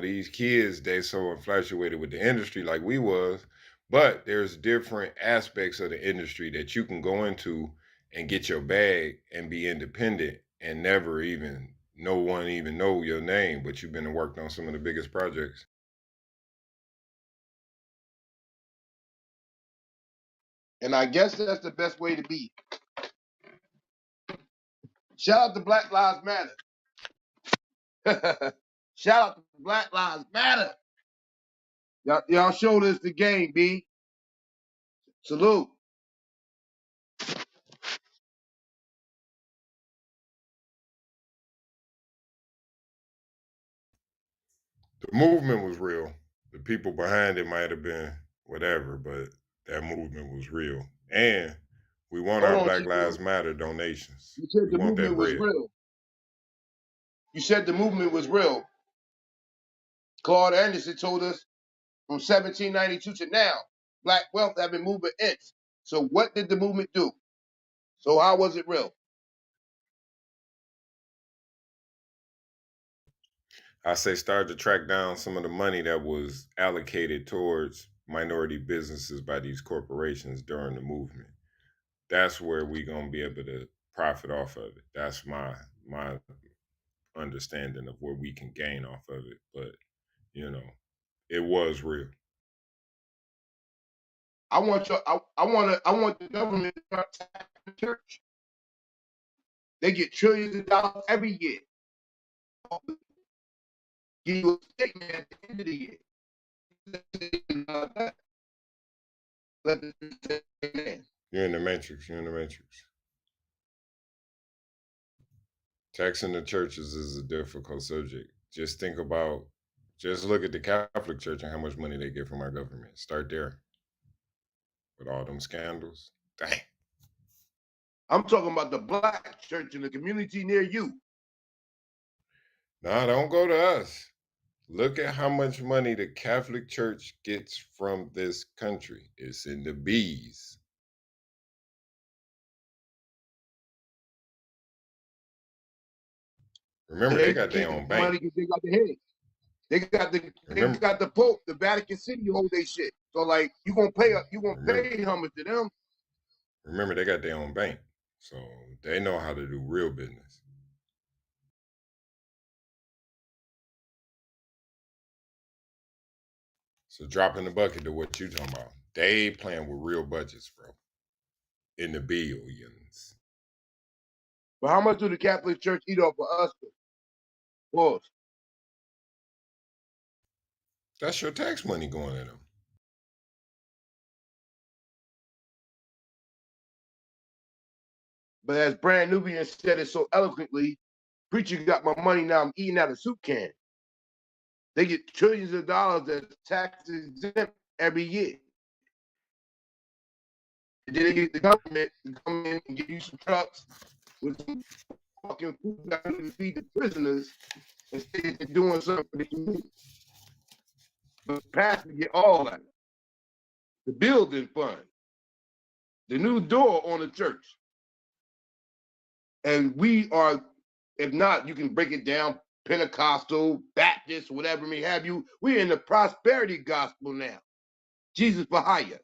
these kids, they so infatuated with the industry like we was, but there's different aspects of the industry that you can go into and get your bag and be independent and never even no one even know your name, but you've been and worked on some of the biggest projects. And I guess that's the best way to be. Shout out to Black Lives Matter. Shout out to Black Lives Matter. Y'all showed us the game, B. Salute. The movement was real. The people behind it might have been whatever, but that movement was real. And we want Hold our on, Black Chico. Lives Matter donations. You said We the want that movement was bread. real. You said the movement was real. Claude Anderson told us from 1792 to now, black wealth have been moving inch. So what did the movement do? So how was it real? I say start to track down some of the money that was allocated towards minority businesses by these corporations during the movement. That's where we gonna be able to profit off of it. That's my understanding of where we can gain off of it. But you know, it was real. I want the government to start taxing the church. They get trillions of dollars every year. Give you a statement at the end of the year. Let the amen. You're in the matrix. You're in the matrix. Taxing the churches is a difficult subject. Just think about, just look at the Catholic Church and how much money they get from our government. Start there with all them scandals. Dang. I'm talking about the black church in the community near you. Nah, don't go to us. Look at how much money the Catholic Church gets from this country. It's in the B's. Remember, they They got their get own the bank. money because they got the head. They Remember, got the Pope, the Vatican City hold their shit. So like you gonna remember, pay homage to them. remember, they got their own bank, so they know how to do real business. So drop in the bucket to what you talking about. They playing with real budgets, bro, in the billions. But how much do the Catholic Church eat off of us? Pause. That's your tax money going to them. But as Brand Nubian said it so eloquently, preacher got my money now. I'm eating out of soup can. They get trillions of dollars that's tax exempt every year. And then they get the government to come in and give you some trucks with some fucking food that to feed the prisoners instead of doing something for the community. But the pastor get all that. The building fund, the new door on the church. And we are, if not, you can break it down, Pentecostal, Baptist, whatever may have you. We're in the prosperity gospel now. Jesus for hire.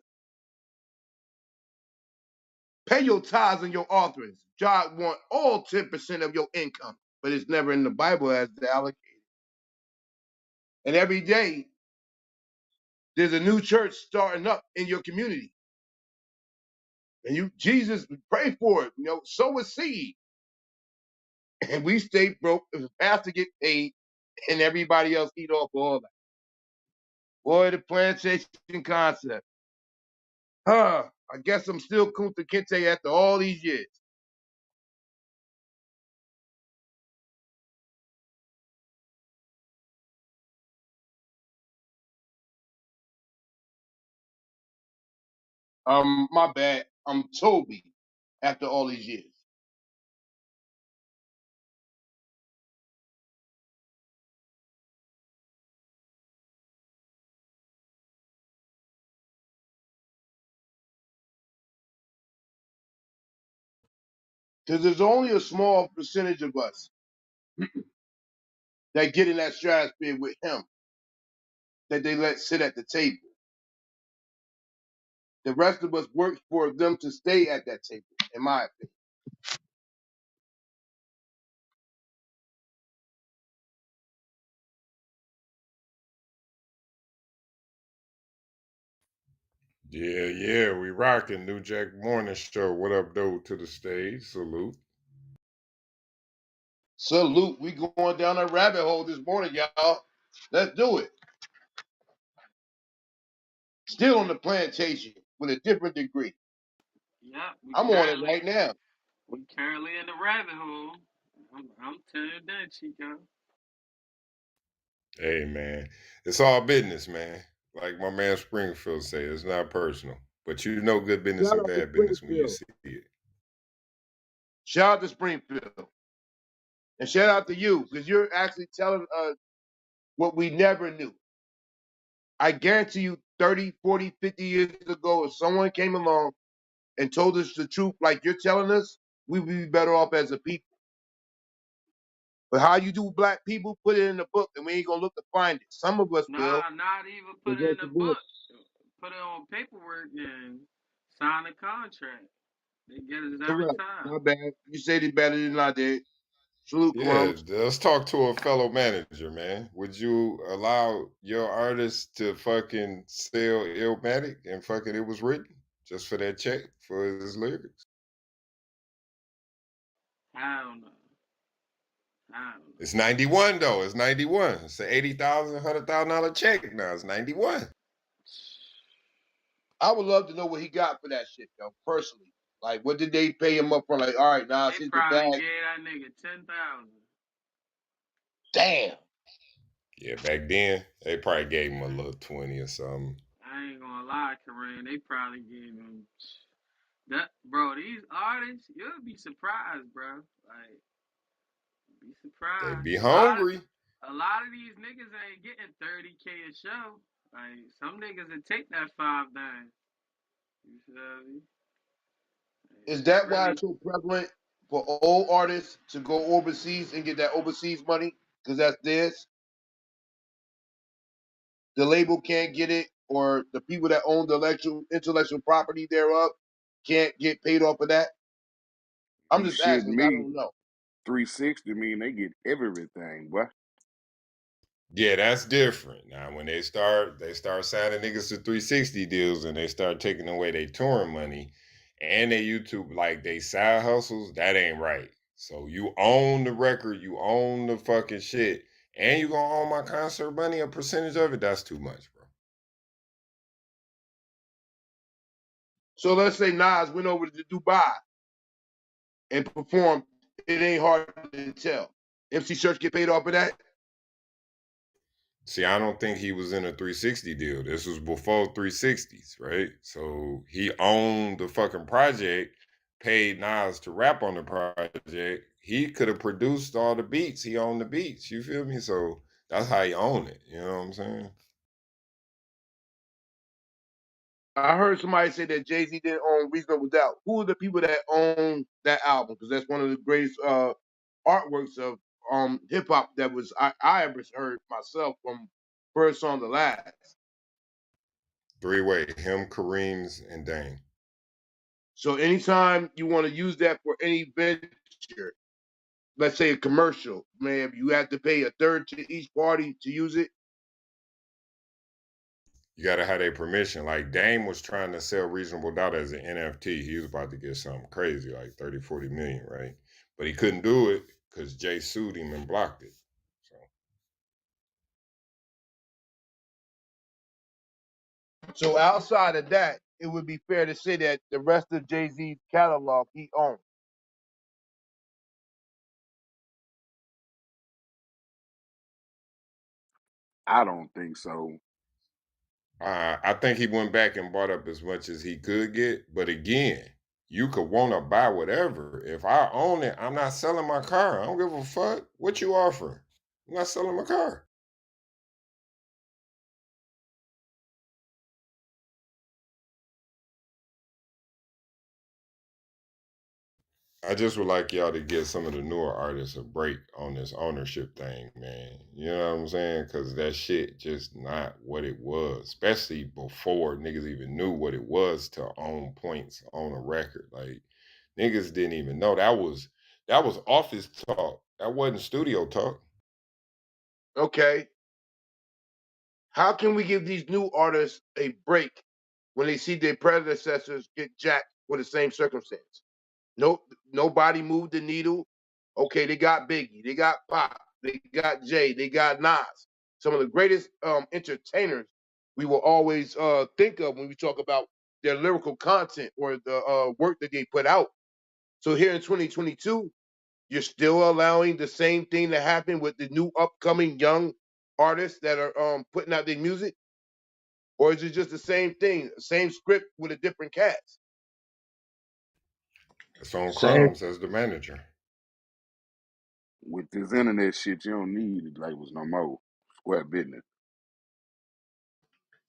Pay your tithes and your offerings. God want all 10% of your income, but it's never in the Bible as the allocated. And every day, there's a new church starting up in your community. And Jesus, pray for it. Sow a seed. And we stay broke. The pastor get paid, and everybody else eat off all that. Boy, the plantation concept. Huh. I guess I'm still Kunta Kinte after all these years. My bad. I'm Toby after all these years. Because there's only a small percentage of us that get in that stratosphere with him that they let sit at the table. The rest of us work for them to stay at that table, in my opinion. Yeah, yeah, we rocking. New Jack Morning Show. What up, though, to the stage? Salute. Salute. We going down a rabbit hole this morning, y'all. Let's do it. Still on the plantation with a different degree. Yeah, we I'm on it currently right now. we currently in the rabbit hole. I'm telling you that, Chico. Hey, man, it's all business, man. Like my man Springfield say, it's not personal. But you know good business Shout and out to bad business when you Springfield. see it. Shout out to Springfield. And shout out to you, because you're actually telling us what we never knew. I guarantee you 30, 40, 50 years ago, if someone came along and told us the truth like you're telling us, we would be better off as a people. But how you do black people, put it in the book, and we ain't gonna look to find it. Some of us will. Nah, not even The put it in rest a of us. book. Put it on paperwork and sign a contract. They get us every Correct. time. My bad. You said it better than I did. Salute, Yeah, Crumbs. let's talk to a fellow manager, man. Would you allow your artist to fucking sell Illmatic and fucking it was written just for that check for his lyrics? I don't know. I don't know. It's 91 though. It's 91. It's an $80,000, $100,000 check now. It's 91. I would love to know what he got for that shit, though, personally. Like, what did they pay him up for? Like, all right, now They here's the probably bag. gave that nigga 10,000. Damn. Yeah, back then they probably gave him a little 20 or something. I ain't gonna lie, Kareem. They probably gave him that, bro. These artists, you'll be surprised, bro. Like, be They surprised. be A hungry. lot of these niggas ain't getting 30K a show. Like, some niggas would take that 5 down. You feel me? Like, Is they that why really it's so prevalent for old artists to go overseas and get that overseas money? Because that's theirs. The label can't get it, or the people that own the intellectual property thereof can't get paid off of that. I'm You just shit asking. I me. don't know. 360 mean they get everything, boy. Yeah, that's different. Now when they start signing niggas to 360 deals and they start taking away their touring money and they YouTube like they side hustles, that ain't right. So you own the record, you own the fucking shit, and you gonna own my concert money, a percentage of it, that's too much, bro. So let's say Nas went over to Dubai and performed. It ain't hard to tell. MC Church get paid off of that. See, I don't think he was in a 360 deal. This was before 360s, right? So he owned the fucking project, paid Nas to rap on the project. He could have produced all the beats. He owned the beats. You feel me? So that's how he owned it. You know what I'm saying? I heard somebody say that Jay Z didn't own Reasonable Doubt. Who are the people that own that album? Because that's one of the greatest artworks of hip hop that was I ever heard myself from first song to last. Three-way, him, Kareem's, and Dame. So anytime you want to use that for any venture, let's say a commercial, man, you have to pay a third to each party to use it. You gotta have their permission. Like Dame was trying to sell Reasonable Doubt as an NFT. He was about to get something crazy, like 30, 40 million, right? But he couldn't do it because Jay sued him and blocked it. So So outside of that, it would be fair to say that the rest of Jay Z's catalog he owns. I don't think so. I think he went back and bought up as much as he could get. But again, you could want to buy whatever. If I own it, I'm not selling my car. I don't give a fuck what you offering. I'm not selling my car. I just would like y'all to get some of the newer artists a break on this ownership thing, man. You know what I'm saying? Because that shit just not what it was, especially before niggas even knew what it was to own points on a record. Like niggas didn't even know that was office talk. That wasn't studio talk. Okay, how can we give these new artists a break when they see their predecessors get jacked for the same circumstance? No, nobody moved the needle. Okay, they got Biggie, they got Pop, they got Jay, they got Nas. Some of the greatest entertainers we will always think of when we talk about their lyrical content or the work that they put out. So here in 2022, you're still allowing the same thing to happen with the new upcoming young artists that are putting out their music, or is it just the same thing, same script with a different cast? It's on Same. Crumbs as the manager. With this internet shit, you don't need labels no more. Square business.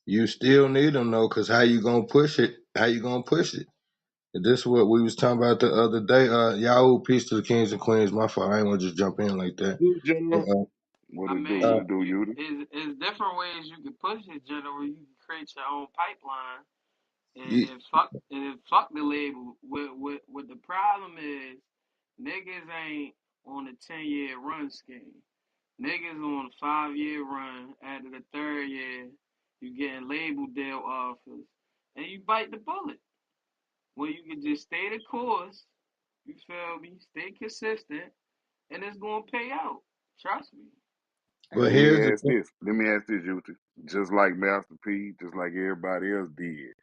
You still need them though, cause how you gonna push it? How you gonna push it? And this is what we was talking about the other day. Yahoo, peace to the kings and queens. My fault. I ain't want to just jump in like that. Good But general. What I it do? What mean, it do, you Yudi? is different ways you can push it. General, you can create your own pipeline you, and fuck the label. What the problem is, niggas ain't on a 10-year run scheme. Niggas on a 5-year run. After the third year, you getting label deal offers, and you bite the bullet. When you can just stay the course, you feel me? Stay consistent, and it's gonna pay out. Trust me. And but let me here's the ask thing. this. Let me ask this, Yudi. Just like Master P, just like everybody else did,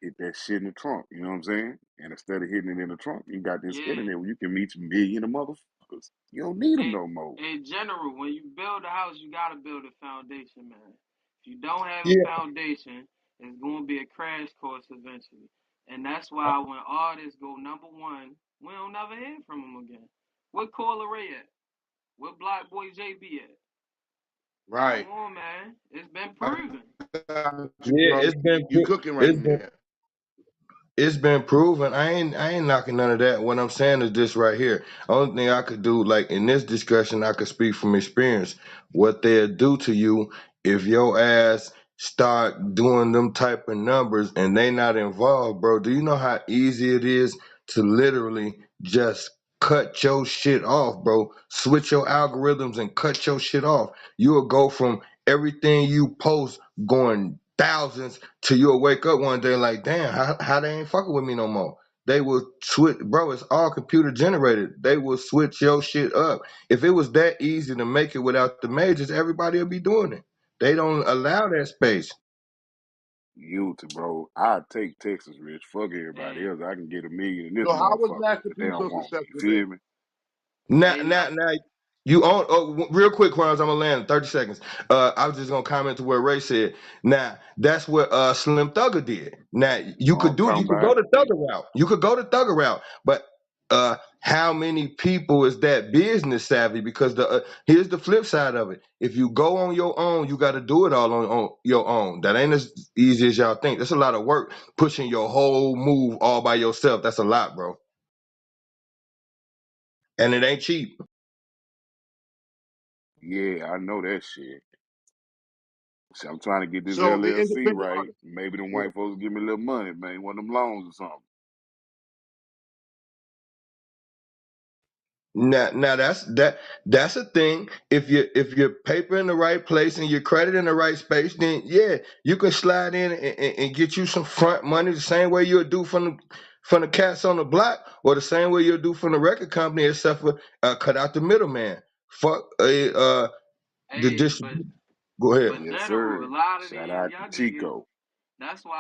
hit that shit in the trunk. You know what I'm saying? And instead of hitting it in the trunk, you got this Yeah. internet where you can meet a million of motherfuckers. You don't need them Hey, no more. in general, when you build a house, you gotta build a foundation, man. If you don't have a Yeah, foundation, it's gonna be a crash course eventually. And that's why when artists go number one, we don't never hear from them again. What Coil Ray at? What Black Boy JB at? Come Right. on, man. It's been I proven. got you, yeah. Crumbs. You cooking right now. It's been proven. I ain't knocking none of that. What I'm saying is this right here. Only thing I could do, like in this discussion, I could speak from experience. What they'll do to you if your ass start doing them type of numbers and they not involved, bro. Do you know how easy it is to literally just cut your shit off, bro? Switch your algorithms and cut your shit off. You'll go from everything you post going thousands till you'll wake up one day like, damn, how they ain't fucking with me no more. They will switch, bro. It's all computer generated. They will switch your shit up. If it was that easy to make it without the majors, everybody will be doing it. They don't allow that space. Yudi, bro. I take Texas Rich. Fuck everybody Hey, else. I can get a million in this So how was motherfucker Master if they P don't so want me. You successful feel then? me? Now, hey, now, look. now, you own. Oh, real quick, Quans, I'm gonna land in 30 seconds. I was just gonna comment to what Ray said. Now, that's what Slim Thugger did. Now, Know what I'm you talking could go about? the Thugger route. You could go the Thugger route, but how many people is that business savvy? Because here's the flip side of it. If you go on your own, you got to do it all on your own. That ain't as easy as y'all think. That's a lot of work pushing your whole move all by yourself. That's a lot, bro, and it ain't cheap. Yeah, I know that shit. See, I'm trying to get this So the LLC independent right. artist. Maybe them Yeah. white folks give me a little money, man. One of them loans or something. Now that's a thing. If you're paper in the right place and your credit in the right space, then yeah, you can slide in and get you some front money the same way you'll do from the cats on the block, or the same way you'll do from the record company, except for cut out the middleman. Fuck the Hey, distribution. Go ahead. but Yes, general, a sir. lot of Shout these out to young niggas. Chico. That's why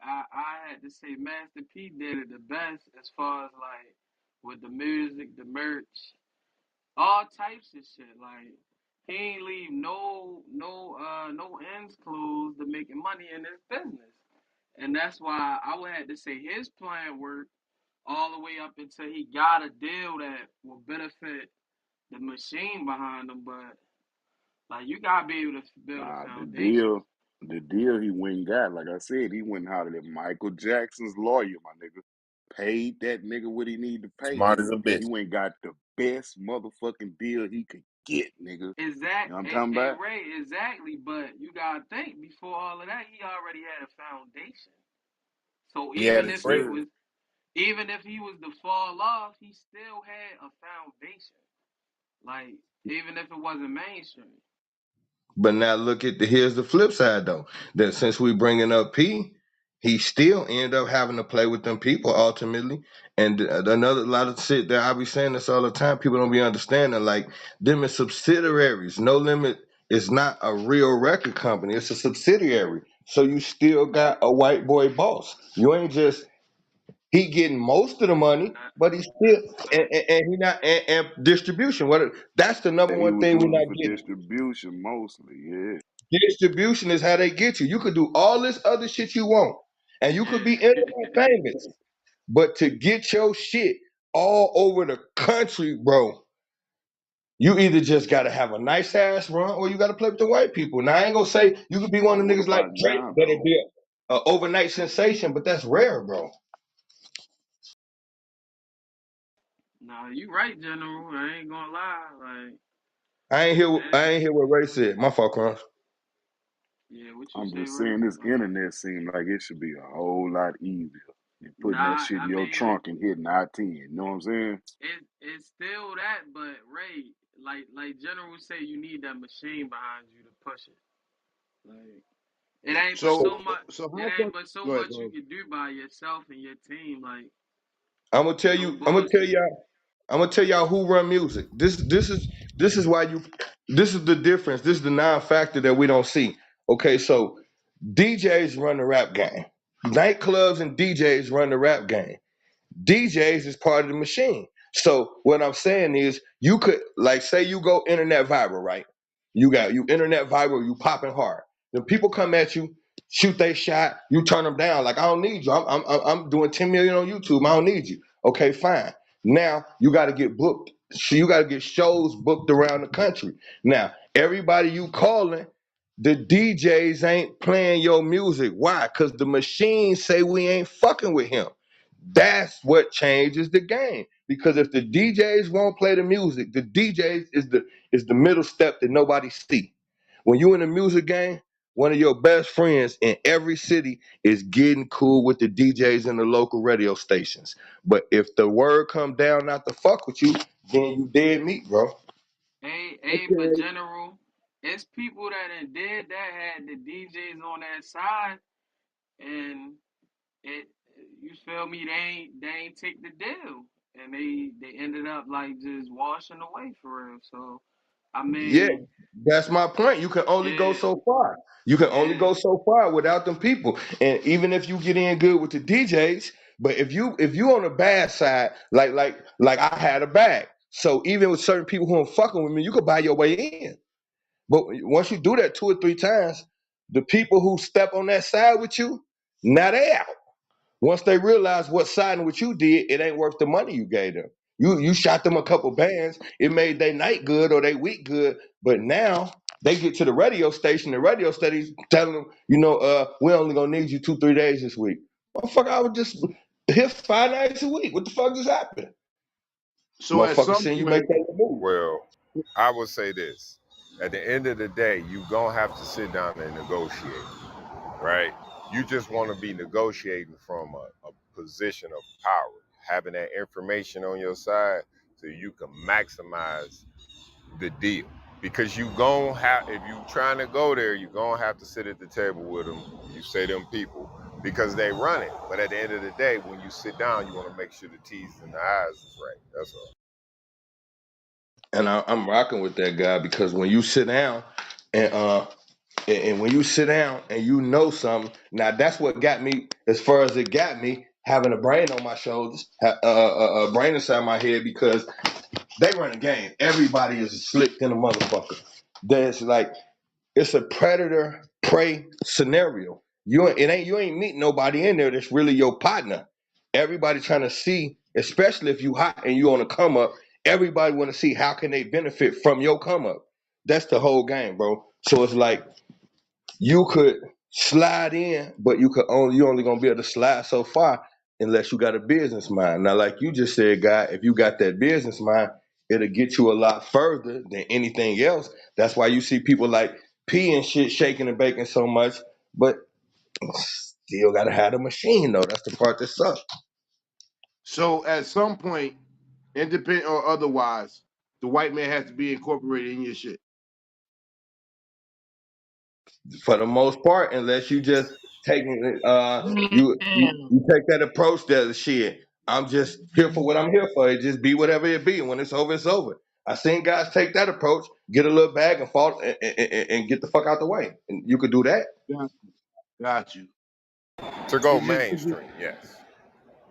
I had to say Master P did it the best as far as like with the music, the merch, all types of shit. Like he ain't leave no ends closed to making money in this business. And that's why I would have to say his plan worked all the way up until he got a deal that will benefit the machine behind him. But like you gotta be able to build a Nah, foundation. the deal he went and got, like I said, he went and hollered at Michael Jackson's lawyer, my nigga. paid that nigga what he need to pay, Smart as a and bitch. he went got the best motherfucking deal he could get, nigga. You know what I'm Hey, talking hey about? Ray, exactly. But you gotta think before all of that, he already had a foundation. So He had even a Yes, if he break. sir. was, even if he was to fall off, he still had a foundation. Like even if it wasn't mainstream. But now look at here's the flip side though. That since we bringing up P, he still ended up having to play with them people ultimately. And another lot of shit that I be saying this all the time. People don't be understanding like them is subsidiaries. No Limit is not a real record company. It's a subsidiary. So you still got a white boy boss. You ain't just he getting most of the money, That, but he still that's a fact. and he not and distribution. What that's the number And he one was thing we're doing it not for getting. distribution mostly. Yeah, Distribution is how they get you. You could do all this other shit you want, and you could be Yeah. internet famous, but to get your shit all over the country, bro, you either just gotta have a nice ass run or you gotta play with the white people. Now I ain't gonna say you could be one of the what niggas like about Drake now that'll though? be a overnight sensation, but that's rare, bro. Nah, you right, General. I ain't gonna lie. Like, I eh, ain't hear what Ray said. My fault, Crunch. yeah, what you I'm say, just Ray? saying this My bad. internet seems like it should be a whole lot easier than putting that Nah, shit I in your mean, trunk and hitting I-10. You know what I'm saying? it's still that, but Ray, like General say, you need that machine behind you to push it. Like, it ain't but So so much. so It how ain't come? but so Go ahead, much go you ahead. can do by yourself and your team. Like, I'm gonna tell no you. I'm gonna tell bullshit. y'all. I'm gonna tell y'all who run music. This is why you. This is the difference. This is the non-factor that we don't see. Okay, so DJs run the rap game. Nightclubs and DJs run the rap game. DJs is part of the machine. So what I'm saying is you could like say you go internet viral, right? You internet viral, you popping hard. Then people come at you, shoot they shot, you turn them down. Like I don't need you. I'm doing 10 million on YouTube. I don't need you. Okay, fine. Now you got to get booked. So you got to get shows booked around the country. Now everybody you calling, the DJs ain't playing your music. Why? Cause the machines say we ain't fucking with him. That's what changes the game. Because if the DJs won't play the music, the DJs is the middle step that nobody see. When you in the music game, one of your best friends in every city is getting cool with the DJs and the local radio stations. But if the word come down not to fuck with you, then you dead meat, bro. But Okay. General, it's people that did that had the DJs on that side, and it. You feel me? They ain't take the deal, and they ended up like just washing away for real. So, I Yeah, mean, that's my point. You can only go yeah, so far. You can only yeah. go so far without them people. And even if you get in good with the DJs, but if you on the bad side, like I had a bag. So even with certain people who are fucking with me, you could buy your way in. But once you do that 2 or 3 times, the people who step on that side with you, now they out. Once they realize what siding what you did, it ain't worth the money you gave them. You shot them a couple bands, it made their night good or their week good, but now they get to the radio station telling them, we only gonna need you 2, 3 days this week. Motherfucker, I would just hit 5 nights a week. What the fuck just happened? Motherfucker So at some saying you make point, that move. Well, I would say this. At the end of the day, you gonna have to sit down and negotiate, right? You just want to be negotiating from a position of power, having that information on your side so you can maximize the deal. Because you gon' have, if you trying to go there, you gonna have to sit at the table with them. You say them people because they run it. But at the end of the day, when you sit down, you want to make sure the T's and the I's is right. That's all. And I'm rocking with that guy because when you sit down and and when you sit down and you know something, now that's what got me as far as it got me having a brain on my shoulders, a brain inside my head because they run a game. Everybody is slick in a motherfucker. There's like it's a predator prey scenario. You ain't meeting nobody in there that's really your partner. Everybody trying to see, especially if you hot and you on a come up. Everybody want to see how can they benefit from your come up. That's the whole game, bro. So it's like you could slide in, but you only gonna be able to slide so far. unless you got a business mind. Now, like you just said, guy, if you got that business mind, it'll get you a lot further than anything else. That's why you see people like P and shit shaking and baking so much, but still gotta have the machine though. That's the part that sucks. So at some point, independent or otherwise, the white man has to be incorporated in your shit. For the most part, unless you just taking you take that approach that shit. I'm just here for what I'm here for. It just be whatever it be, and when it's over, it's over. I seen guys take that approach, get a little bag and fall and get the fuck out the way. And you could do that. Got you. To go It's just mainstream, yes.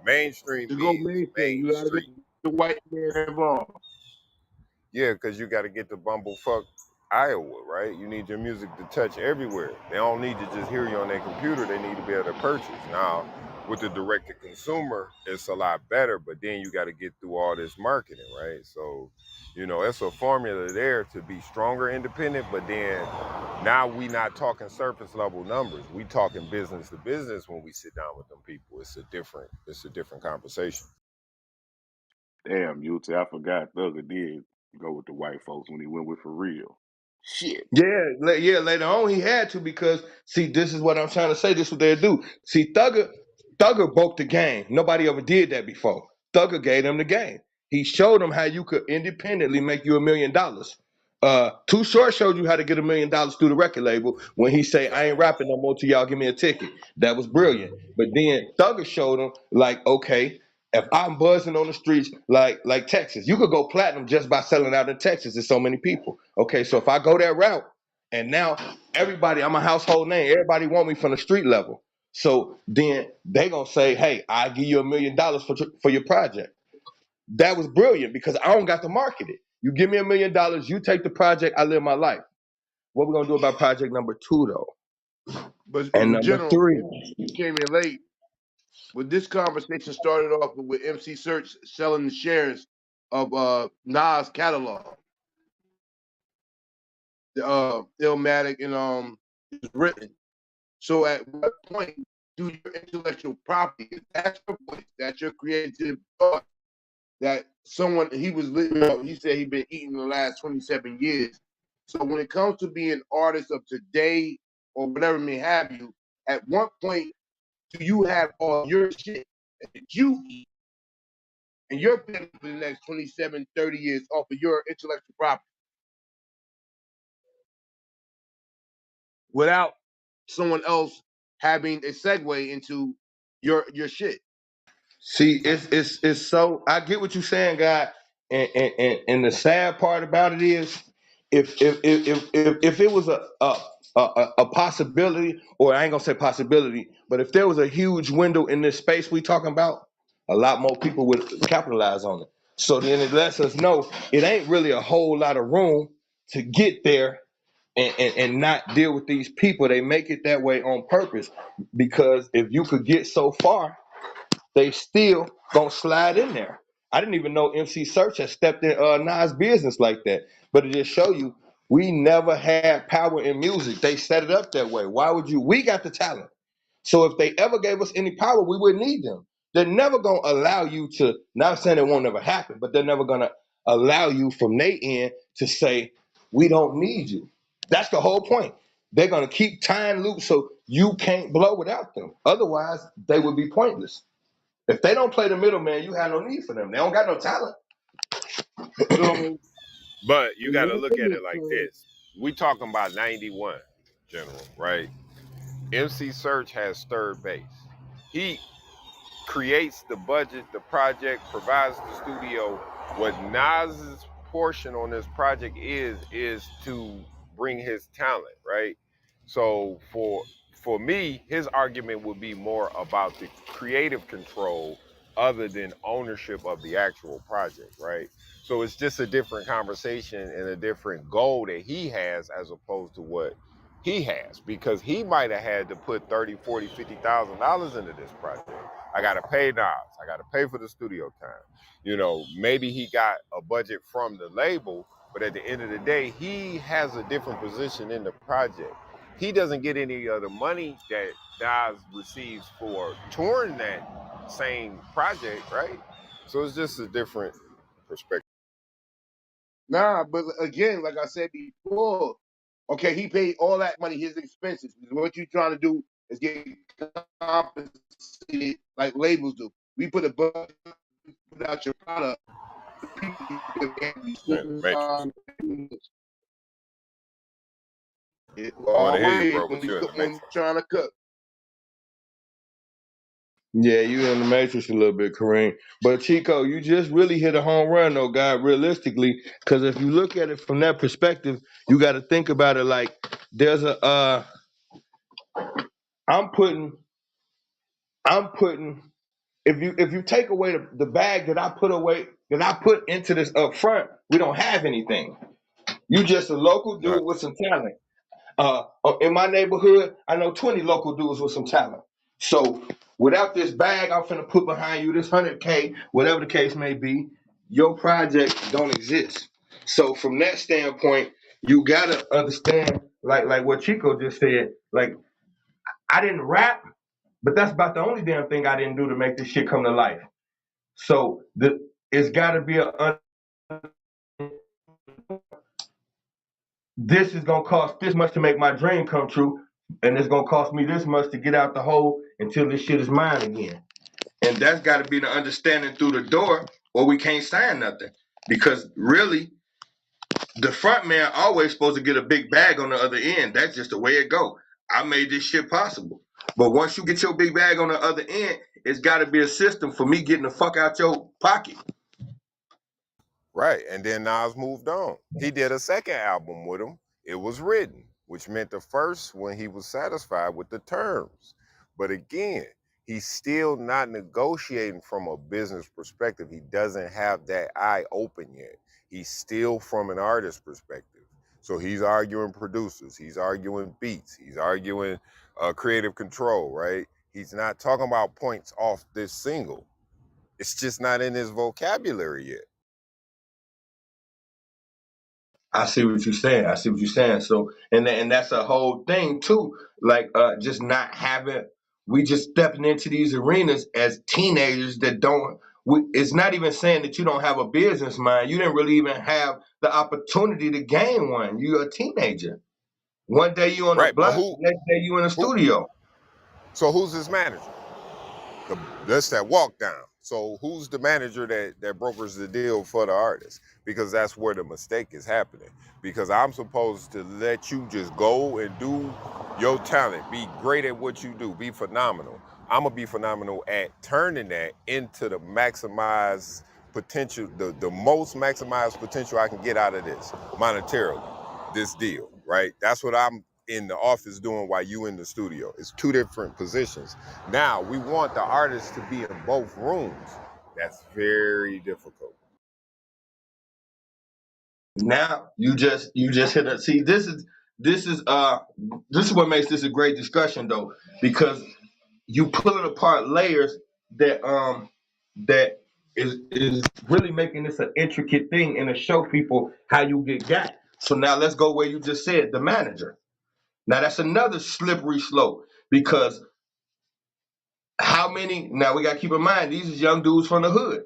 Mainstream to go means mainstream. Main You gotta get Street. the white man involved. Yeah, because you got to get to bumblefuck Iowa, right? You need your music to touch everywhere. They don't need to just hear you on their computer. They need to be able to purchase. Now, with the direct to consumer, it's a lot better, but then you got to get through all this marketing, right? So, it's a formula there to be stronger independent, but then now we not talking surface level numbers. We talking business to business when we sit down with them people. It's a different conversation. Damn, Yuta, I forgot Thugger did go with the white folks when he went with For Real. Shit. Yeah, later on he had to because see, this is what I'm trying to say. This is what they do. See, Thugger broke the game. Nobody ever did that before. Thugger gave them the game. He showed them how you could independently make you $1 million. Too Short showed you how to get $1 million through the record label when he say, "I ain't rapping no more till y'all give me a ticket." That was brilliant. But then Thugger showed them like, okay, if I'm buzzing on the streets like Texas, you could go platinum just by selling out in Texas. There's so many people. Okay, so if I go that route, and now everybody, I'm a household name. Everybody want me from the street level. So then they gonna say, "Hey, I give you $1 million for your project." That was brilliant because I don't got to market it. You give me $1 million, you take the project, I live my life. What we gonna do about project number 2 though, But and in number general, 3? you came in late. But this conversation started off with MC Search selling the shares of Nas catalog, the Illmatic and it's written. So at what point do your intellectual property, if that's your voice, that's your creative thought, that someone he was he said he'd been eating the last 27 years. So when it comes to being artists of today or whatever may have you, at what point do you have all your shit that you eat and your family for the next 27, 30 years off of your intellectual property without someone else having a segue into your shit? See, it's so I get what you're saying, God. And the sad part about it is, if it was a possibility, or I ain't gonna say possibility, but if there was a huge window in this space we talking about, a lot more people would capitalize on it. So then it lets us know it ain't really a whole lot of room to get there and not deal with these people. They make it that way on purpose because if you could get so far, they still gonna slide in there. I didn't even know MC Search had stepped in Nas' business like that. But it just show you we never had power in music. They set it up that way. Why would you? We got the talent. So if they ever gave us any power, we wouldn't need them. They're never gonna allow you to. Not saying it won't never happen, but they're never gonna allow you from their end to say we don't need you. That's the whole point. They're gonna keep tying loops so you can't blow without them. Otherwise, they would be pointless. If they don't play the middleman, you have no need for them. They don't got no talent. So But you in got to look at layman's it like terms, this. We talking about 91, General, right? MC Search has third base. He creates the budget, the project, provides the studio. What Nas's portion on this project is to bring his talent, right? So for me, his argument would be more about the creative control other than ownership of the actual project, right? So it's just a different conversation and a different goal that he has as opposed to what he has, because he might have had to put 30, 40, 50,000 dollars into this project. I gotta pay Nas. I gotta pay for the studio time. Maybe he got a budget from the label, but at the end of the day, he has a different position in the project. He doesn't get any of the money that Nas receives for touring that same project, right? So it's just a different perspective. Nah, but again, like I said before, okay, he paid all that money, his expenses. What you trying to do is get compensated like labels do. We put a budget, put out your product, people give every Man, single Matrix. time. It I want to hear you, always bro, but you're in the when you Matrix. trying to cook. Yeah, you in the matrix a little bit, Kareem. But Chico, you just really hit a home run, though, God, realistically. Because if you look at it from that perspective, you got to think about it like there's a I'm putting I'm putting if you take away the bag that I put into this up front, we don't have anything. You just a local dude with Nothing. some talent. In my neighborhood, I know 20 local dudes with some talent. So without this bag, I'm finna put behind you this 100K, whatever the case may be, your project don't exist. So from that standpoint, you gotta understand, like what Chico just said. Like I didn't rap, but that's about the only damn thing I didn't do to make this shit come to life. So it's got to be this is gonna cost this much to make my dream come true, and it's gonna cost me this much to get out the hole until this shit is mine again. And that's got to be the understanding through the door, or we can't sign nothing. Because really, the front man always supposed to get a big bag on the other end. That's just the way it go. I made this shit possible. But once you get your big bag on the other end, it's got to be a system for me getting the fuck out your pocket. Right. And then Nas moved on. He did a second album with him. It was written, which meant the first one he was satisfied with the terms. But again, he's still not negotiating from a business perspective. He doesn't have that eye open yet. He's still from an artist perspective. So he's arguing producers, he's arguing beats, he's arguing creative control, right? He's not talking about points off this single. It's just not in his vocabulary yet. I see what you're saying. I see what you're saying. So, and that's a whole thing too. Like, just not having. We just stepping into these arenas as teenagers that don't. It's not even saying that you don't have a business mind. You didn't really even have the opportunity to gain one. You're a teenager. One day you on the Right, but block, the next day you in the who studio. so who's his manager? That's that walk down. So who's the manager that brokers the deal for the artist? Because that's where the mistake is happening. Because I'm supposed to let you just go and do your talent, be great at what you do, be phenomenal. I'm gonna be phenomenal at turning that into the maximized potential, the most maximized potential I can get out of this monetarily, this deal, right? That's what I'm in the office doing while you in the studio. It's two different positions. Now we want the artist to be in both rooms. That's very difficult. Now you just hit a see. This is what makes this a great discussion though, because you pulling apart layers that is really making this an intricate thing and to show people how you get got. So now let's go where you just said the manager. Now that's another slippery slope because how many? Now we got to keep in mind these is young dudes from the hood.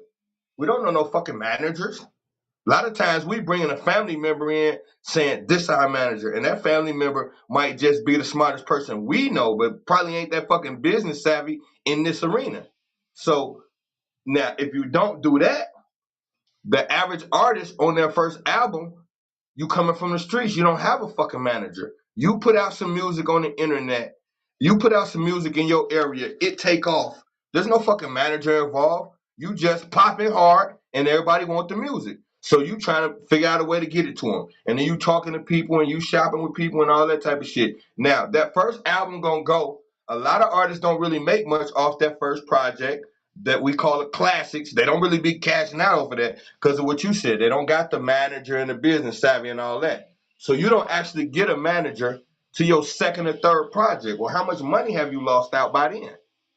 We don't know no fucking managers. A lot of times we bringing a family member in saying this is our manager, and that family member might just be the smartest person we know, but probably ain't that fucking business savvy in this arena. So now, if you don't do that, the average artist on their first album, you coming from the streets, you don't have a fucking manager. You put out some music on the internet, you put out some music in your area, it take off. There's no fucking manager involved. You just popping hard and everybody want the music. So you trying to figure out a way to get it to them. And then you talking to people and you shopping with people and all that type of shit. Now, that first album gonna go. A lot of artists don't really make much off that first project that we call it classics. They don't really be cashing out over that because of what you said. They don't got the manager and the business savvy and all that. So you don't actually get a manager to your second or third project. Well, how much money have you lost out by then?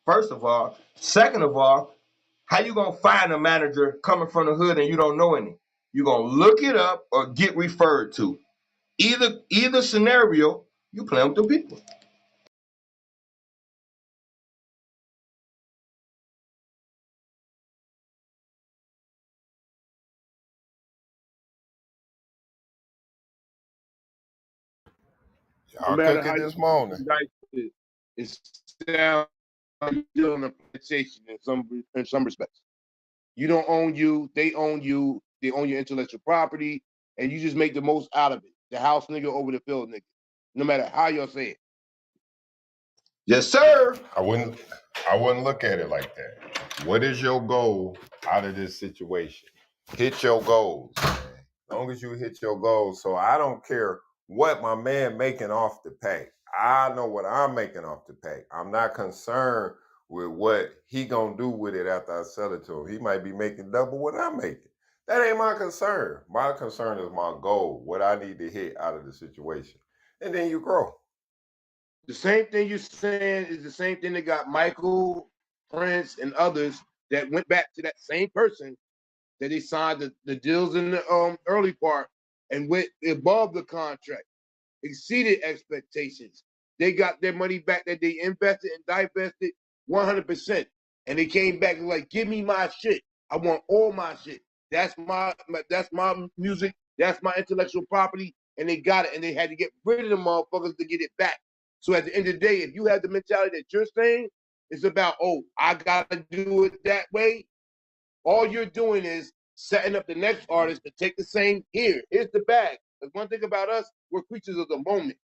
First of all. Second of all, how you gonna find a manager coming from the hood and you don't know any? You're gonna look it up or get referred to. Either scenario, you playing with the people. No Y'all matter cooking how you this morning. dice it, it's still still in a plantation in some respects. You don't own you, they own you, they own your intellectual property, and you just make the most out of it. The house nigga over the field nigga. No matter how y'all say it. Yes, sir. I wouldn't I wouldn't look at it like that. What is your goal out of this situation? Hit your goals, man. As long as you hit your goals. So I don't care what my man making off the pay. I know what I'm making off the pay. I'm not concerned with what he gonna do with it after I sell it to him. He might be making double what I'm making. That ain't my concern. My concern is my goal, what I need to hit out of the situation. And then you grow. The same thing you're saying is the same thing that got Michael, Prince, and others that went back to that same person that they signed the deals in the early part and went above the contract, exceeded expectations. They got their money back that they invested and divested 100%. And they came back and like, give me my shit. I want all my shit. That's my music. That's my intellectual property. And they got it. And they had to get rid of the motherfuckers to get it back. So at the end of the day, if you have the mentality that you're saying, it's about, oh, I gotta do it that way. All you're doing is setting up the next artist to take the same. Here's the bag. Because one thing about us, we're creatures of the moment.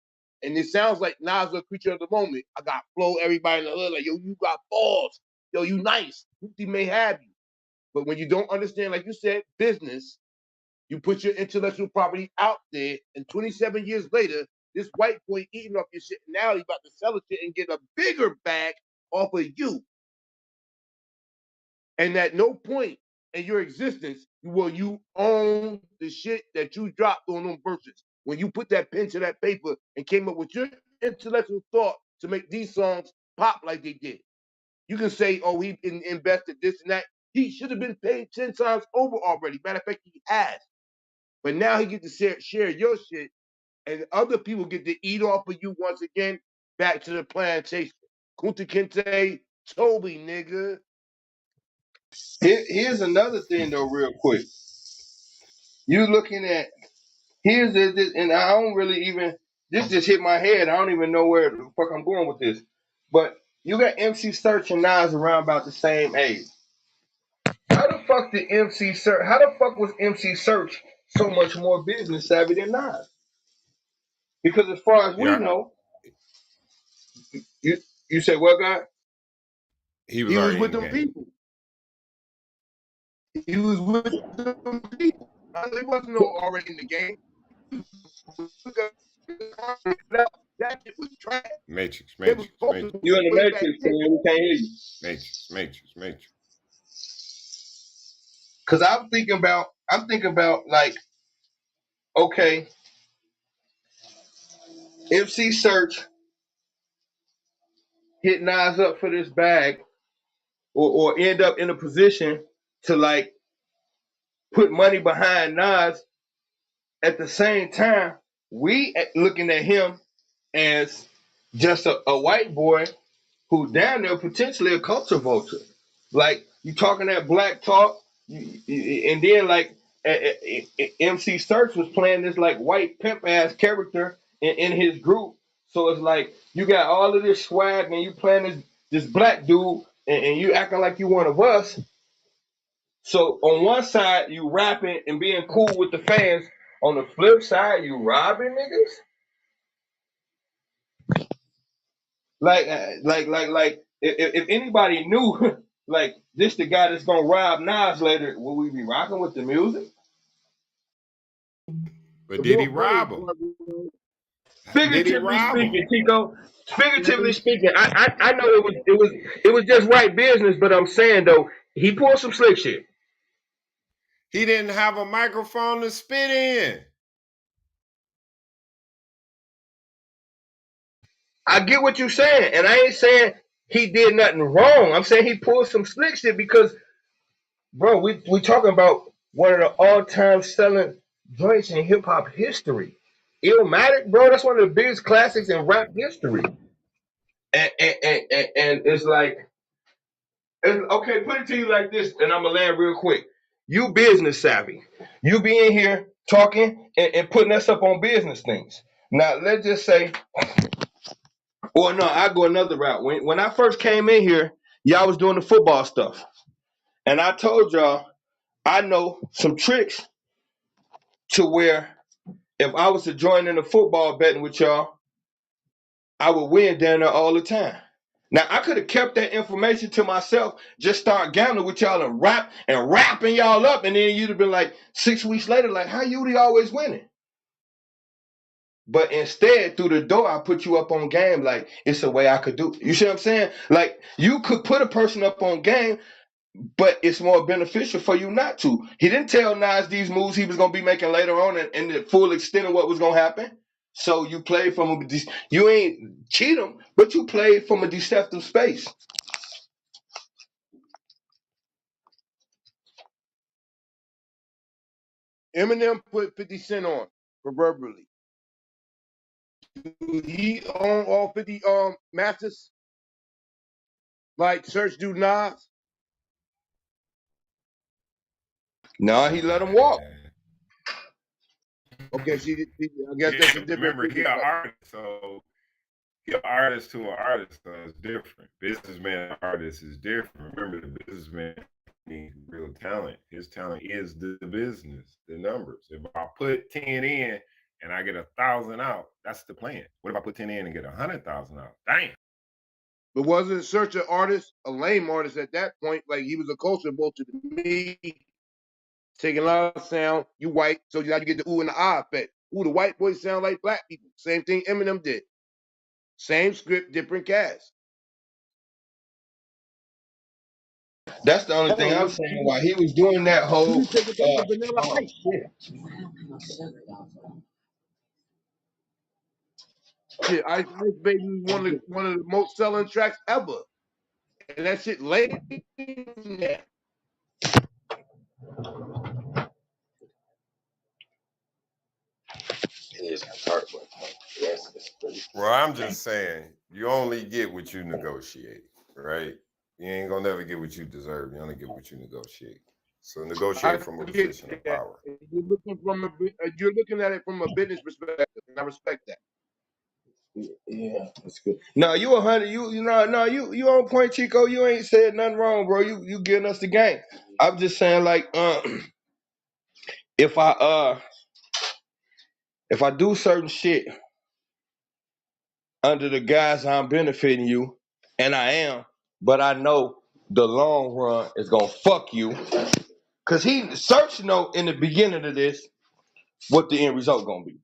And it sounds like Nas is a creature of the moment. I got flow, everybody in the hood, like, yo, you got balls. Yo, you nice. He may have you. But when you don't understand, like you said, business, you put your intellectual property out there, and 27 years later, this white boy eating off your shit. Now he's about to sell it and get a bigger bag off of you. And at no point in your existence will you own the shit that you dropped on them verses. When you put that pen to that paper and came up with your intellectual thought to make these songs pop like they did. You can say, oh, he invested this and that. He should have been paid 10 times over already. Matter of fact, he has. But now he get to share your shit, and other people get to eat off of you once again. Back to the plantation. Kunta Kinte, Toby, nigga. Here's another thing though, real quick. You looking at here's this, and I don't really even this just hit my head. I don't even know where the fuck I'm going with this. But you got MC Search and Nas around about the same age. How the fuck did MC Search? How the fuck was MC Search so much more business savvy than Nas? Because as far as we Yeah, know, you you said what, guy? he was He was already in with the them game. people. He was with them people. He wasn't no already in the game. That shit was trash. Matrix, They were Matrix, focused Matrix, You in the way back matrix, then. man. We can't hear you. Matrix, Matrix, Matrix. Cause I'm thinking about like, okay, MC Search hit Nas up for this bag, or end up in a position to like put money behind Nas. At the same time, we looking at him as just a white boy who down there potentially a culture vulture. Like you talking that black talk, and then like MC Search was playing this like white pimp ass character in his group. So it's like you got all of this swag and you playing this black dude and you acting like you one of us. So on one side you rapping and being cool with the fans. On the flip side, you robbing niggas. Like, if anybody knew, like, this the guy that's gonna rob Nas later, will we be rocking with the music? But The did he more funny rob him? part was Did he Figuratively rob him? speaking, Chico. Figuratively speaking, I know it was just right business, but I'm saying though, he pulled some slick shit. He didn't have a microphone to spit in. I get what you're saying, and I ain't saying he did nothing wrong. I'm saying he pulled some slick shit because, bro, we talking about one of the all-time selling joints in hip hop history. Illmatic, bro, that's one of the biggest classics in rap history. And it's like, okay, put it to you like this, and I'm gonna land real quick. You business savvy. You be in here talking and putting us up on business things. Now let's just say, or no, I go another route. When I first came in here, y'all was doing the football stuff, and I told y'all I know some tricks to where if I was to join in the football betting with y'all, I would win down there all the time. Now I could have kept that information to myself, just start gambling with y'all and rapping y'all up, and then you'd have been like 6 weeks later, like, how you always winning? But instead, through the door, I put you up on game. Like, it's a way I could do it. You see what I'm saying? Like, you could put a person up on game, but it's more beneficial for you not to. He didn't tell Nas these moves he was going to be making later on and the full extent of what was going to happen. So you played from you ain't cheat him, but you played from a deceptive space. Eminem put 50 Cent on, proverbially. He own all 50 masters, like Search do Nas. No, he let him walk. Man. Okay, I guess Yeah, that's a different remember he an perspective. artist, so he an artist to an artist, so it's different. Businessman to artist is different. Remember, the businessman needs real talent. His talent is the business, the numbers. If I put 10 in and I get 1,000 out, that's the plan. What if I put 10 in and get 100,000 out? Damn. But wasn't Search an artist, a lame artist at that point? Like he was a culture vulture to me, taking a lot of sound. You white, so now you get the ooh and the ah effect. Ooh, the white boys sound like black people. Same thing Eminem did. Same script, different cast. That's the only thing Hell, I'm what saying. While he was doing that you whole, can take it back to Vanilla oh Ice. shit. Shit, Ice Baby was one of the most selling tracks ever, and that shit laid there. Well, I'm just saying, you only get what you negotiate, right? You ain't gonna never get what you deserve. You only get what you negotiate. So I negotiate from a get position of that. power. You're looking at it from a business perspective, and I respect that. Yeah, that's good. No, you 100. You know, no, you on point, Chico. You ain't said nothing wrong, bro. You getting us the game. I'm just saying, like, if I do certain shit under the guise I'm benefiting you, and I am, but I know the long run is gonna fuck you, cause he search know in the beginning of this what the end result gonna be.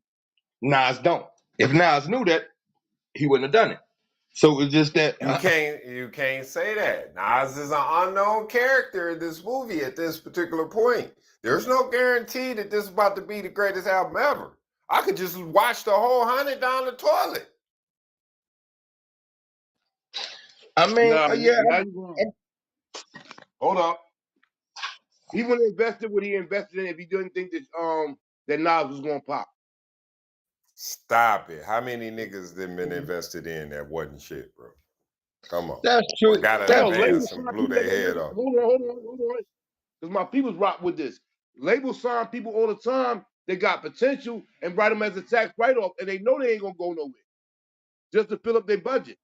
Nas don't. If Nas knew that, he wouldn't have done it. So it's just that. You can't say that. Nas is an unknown character in this movie at this particular point. There's no guarantee that this is about to be the greatest album ever. I could just watch the whole 100 down the toilet. I mean, Nah, yeah. now you wrong. Hold up. He wouldn't have invested what he invested in if he didn't think that Nas was gonna pop. Stop it. How many niggas that been invested in that wasn't shit, bro? Come on. That's Or true. got That's Hell, true. label advanced and sign blew people that their don't head never off. hold on. Because my people's rock with this. Labels sign people all the time. They got potential and write them as a tax write-off, and they know they ain't gonna go nowhere just to fill up their budget.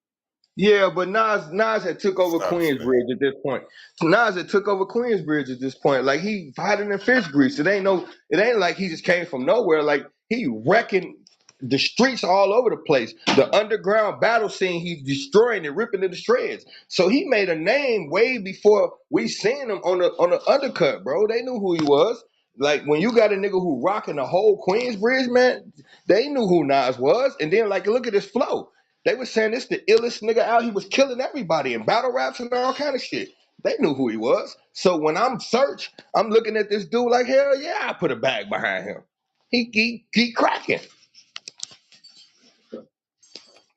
Yeah, but Nas had took over Stop Queensbridge spinning. at this point. Nas had took over Queensbridge at this point. Like he hiding in fish grease. It ain't like he just came from nowhere. Like he wrecking the streets all over the place. The underground battle scene, he's destroying it, ripping it to shreds. So he made a name way before we seen him on the undercut, bro. They knew who he was. Like when you got a nigga who rocking the whole Queensbridge, man, they knew who Nas was. And then like look at his flow. They were saying this the illest nigga out. He was killing everybody in battle raps and all kind of shit. They knew who he was. So when I'm search, I'm looking at this dude like hell yeah, I put a bag behind him. He cracking.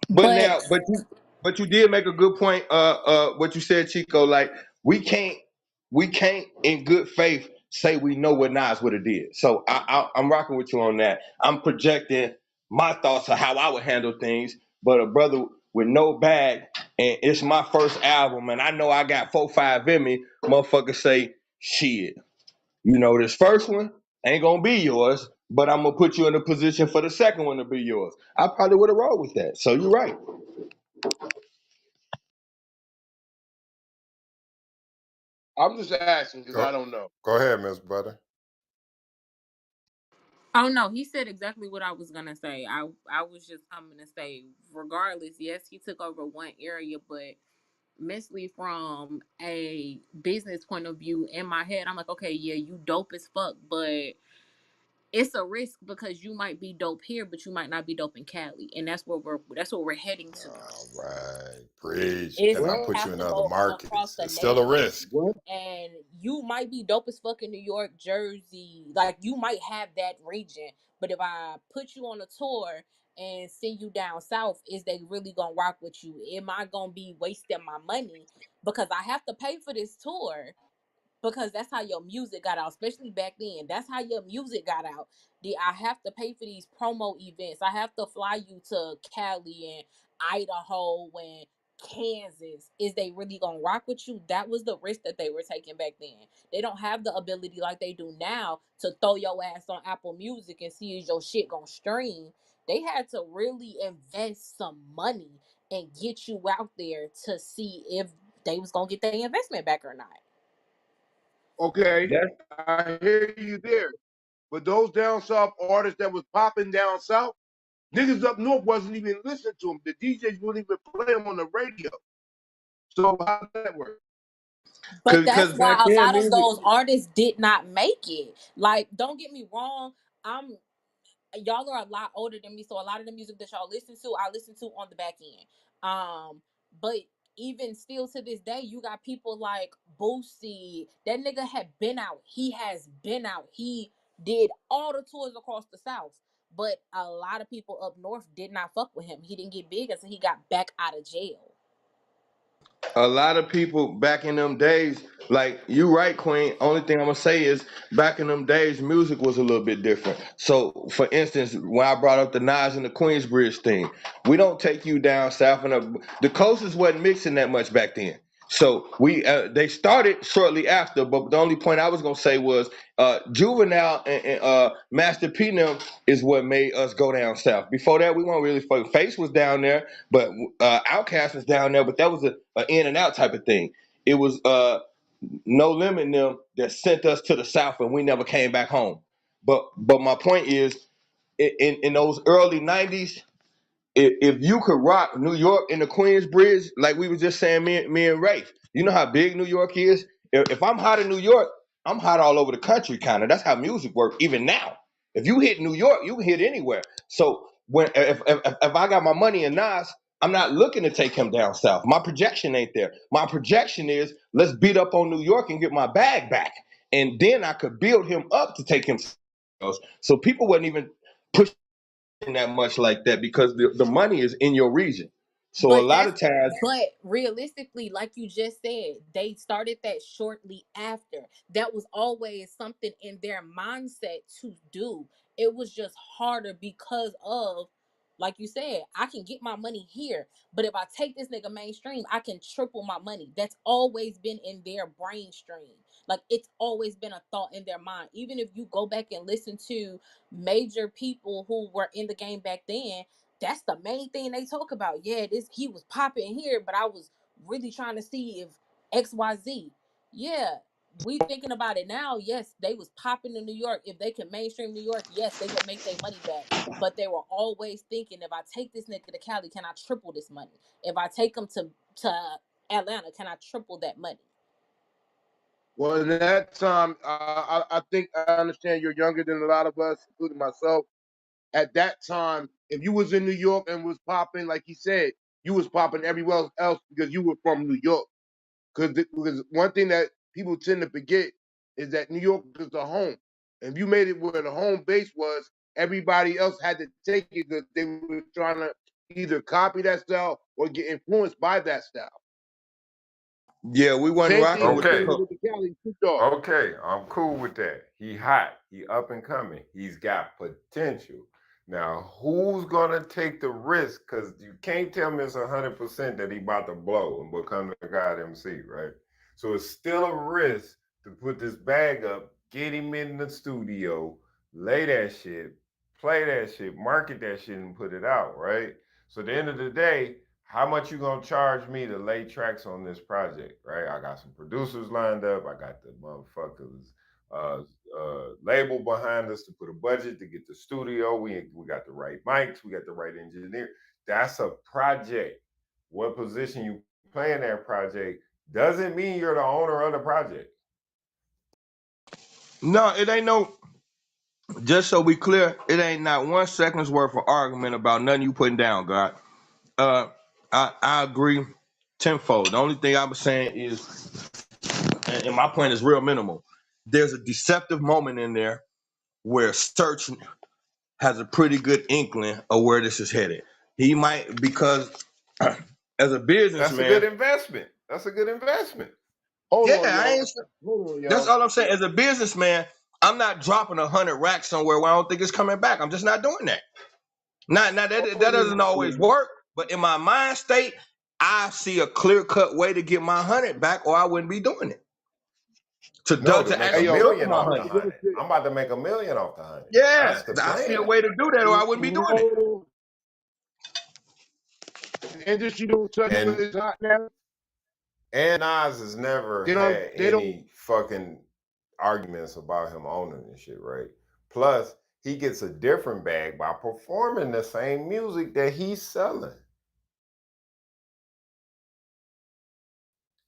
But But now, but you did make a good point. What you said, Chico. Like we can't in good faith say we know what Nas would have did. So I'm rocking with you on that. I'm projecting my thoughts of how I would handle things. But a brother with no bag and it's my first album and I know I got 4-5 in me. Motherfucker say shit. You know this first one ain't gonna be yours. but I'm gonna put you in a position for the second one to be yours. I probably would have rolled with that. So you're right. I'm just asking because I Go, don't know. go ahead, Miss Butter. Oh no, he said exactly what I was gonna say. I was just coming to say, regardless, yes, he took over one area, but mentally from a business point of view, in my head, I'm like, okay, yeah, you dope as fuck, but it's a risk because you might be dope here, but you might not be dope in Cali, and that's what we're heading to. All right, preach. Is Can I you Well, put you have in to other go across markets? the It's still a nation, risk. well, and you might be dope as fuck in New York, Jersey, like you might have that region, but if I put you on a tour and send you down south, is they really gonna rock with you? Am I gonna be wasting my money because I have to pay for this tour, because that's how your music got out, especially back then. That's how your music got out. I have to pay for these promo events. I have to fly you to Cali and Idaho and Kansas. Is they really gonna rock with you? That was the risk that they were taking back then. They don't have the ability like they do now to throw your ass on Apple Music and see if your shit gonna stream. They had to really invest some money and get you out there to see if they was gonna get their investment back or not. okay, That's I hear you there. But those down south artists that was popping down south, niggas up north wasn't even listening to them. The DJs wouldn't even play them on the radio. So how does that work? But that's because back why a then lot of music. those artists did not make it. Like, don't get me wrong. I'm Y'all are a lot older than me, so a lot of the music that y'all listen to, I listen to on the back end. But even still to this day, you got people like Boosie. That nigga had been out. He has been out. He did all the tours across the South. But a lot of people up north did not fuck with him. He didn't get big until he got back out of jail. A lot of people back in them days, like you right, Queen. Only thing I'm gonna say is back in them days, music was a little bit different. So, for instance, when I brought up the Nas and the Queensbridge thing, we don't take you down south, and the coasters wasn't mixing that much back then. So they started shortly after, but the only point I was gonna say was Juvenile and Master P them is what made us go down south. Before that, we weren't really fucking. Face was down there, but Outcast was down there, but that was a in and out type of thing. It was No Limit and them that sent us to the south, and we never came back home. But my point is, in those early '90s, if you could rock New York and the Queensbridge, like we were just saying, me and Rafe, you know how big New York is. If I'm hot in New York, I'm hot all over the country. Kind of. That's how music works. Even now, if you hit New York, you can hit anywhere. So if I got my money in Nas, I'm not looking to take him down south. My projection ain't there. My projection is let's beat up on New York and get my bag back, and then I could build him up to take him. So people wouldn't even push that much like that because the money is in your region. So a But lot that's of times, but realistically, like you just said, they started that shortly after. That was always something in their mindset to do. It was just harder because of, like you said, I can get my money here, but if I take this nigga mainstream, I can triple my money. That's always been in their brain stream. Like, it's always been a thought in their mind. Even if you go back and listen to major people who were in the game back then, that's the main thing they talk about. Yeah, this he was popping here, but I was really trying to see if XYZ. Yeah, we thinking about it now. Yes, they was popping in New York. If they can mainstream New York, yes, they can make their money back. But they were always thinking, if I take this nigga to Cali, can I triple this money? If I take him to Atlanta, can I triple that money? Well, in that time, I think I understand you're younger than a lot of us, including myself. At that time, if you was in New York and was popping, like he said, you was popping everywhere else because you were from New York. Because one thing that people tend to forget is that New York is the home. If you made it where the home base was, everybody else had to take it because they were trying to either copy that style or get influenced by that style. yeah, we wasn't Same thing rocking with with the Okay. the with the Cali Snoop Dogg. Okay, I'm cool with that. He hot. He up and coming. He's got potential. Now, who's gonna take the risk? Cause you can't tell me it's 100% that he about to blow and become the god MC, right? So it's still a risk to put this bag up, get him in the studio, lay that shit, play that shit, market that shit, and put it out, right? So at the end of the day, how much you gonna charge me to lay tracks on this project, right? I got some producers lined up. I got the motherfuckers label behind us to put a budget to get the studio. We got the right mics. We got the right engineer. That's a project. What position you play in that project doesn't mean you're the owner of the project. No, it ain't no. Just so we clear, it ain't not 1 second's worth of argument about nothing you putting down, God. Uh, I agree tenfold. The only thing I was saying is, and my point is real minimal. There's a deceptive moment in there where Search has a pretty good inkling of where this is headed. He might, because as a That's a good businessman, investment. That's a good investment. Hold yeah, on, I yo. ain't. Hold on, That's yo. all I'm saying. As a businessman, I'm not dropping 100 racks somewhere where I don't think it's coming back. I'm just not doing that. Not that Hold doesn't always on. work, but in my mind state, I see a clear cut way to get my 100 back, or I wouldn't be doing it. No, to To make Hey, a actually yo, double million my off the 100. hundred. I'm about to make a million off the hundred. Yeah, That's the I see a plan. way to do that, or I wouldn't be doing it. no, the industry don't tell you what And it's hot now. Nas has never had They don't. any fucking arguments about him owning this shit, right? Plus, he gets a different bag by performing the same music that he's selling.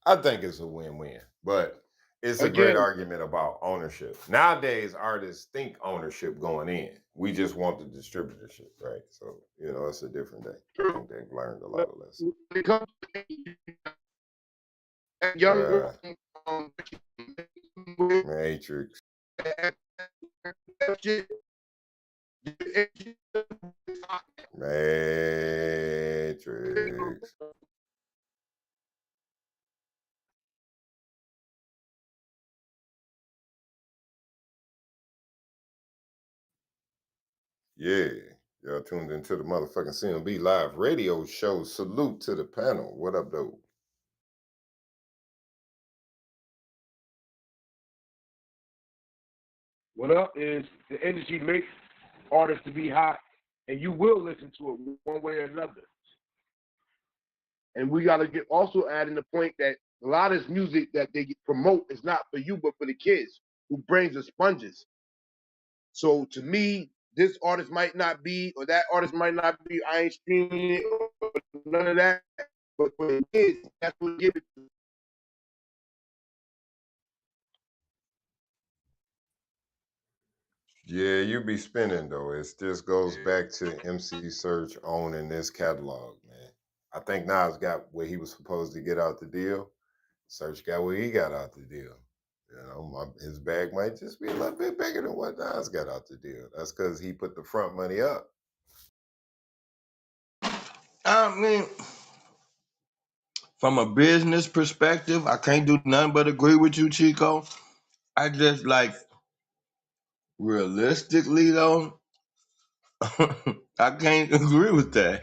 I think it's a win-win, but it's a great Again, argument about ownership. Nowadays, artists think ownership going in. We just want the distributorship, right? So, it's a different day. I think they've learned a lot of lessons. when it comes to young girl, Uh, Matrix. Matrix. Yeah. Y'all tuned into the motherfucking C.M.B. live radio show. Salute to the panel. What up, though? what up is the industry makes artists to be hot, and you will listen to it one way or another. And we got to get also add in the point that a lot of this music that they promote is not for you, but for the kids who brings the sponges. So to me, this artist might not be, or that artist might not be. I ain't streaming it or none of that. But for the kids, that's what give it to. Yeah, you be spinning, though. It just goes back to MC Search owning this catalog, man. I think Nas got what he was supposed to get out the deal. Search got what he got out the deal. His bag might just be a little bit bigger than what Nas got out the deal. That's because he put the front money up. I mean, from a business perspective, I can't do nothing but agree with you, Chico. I just like realistically though, I can't agree with that.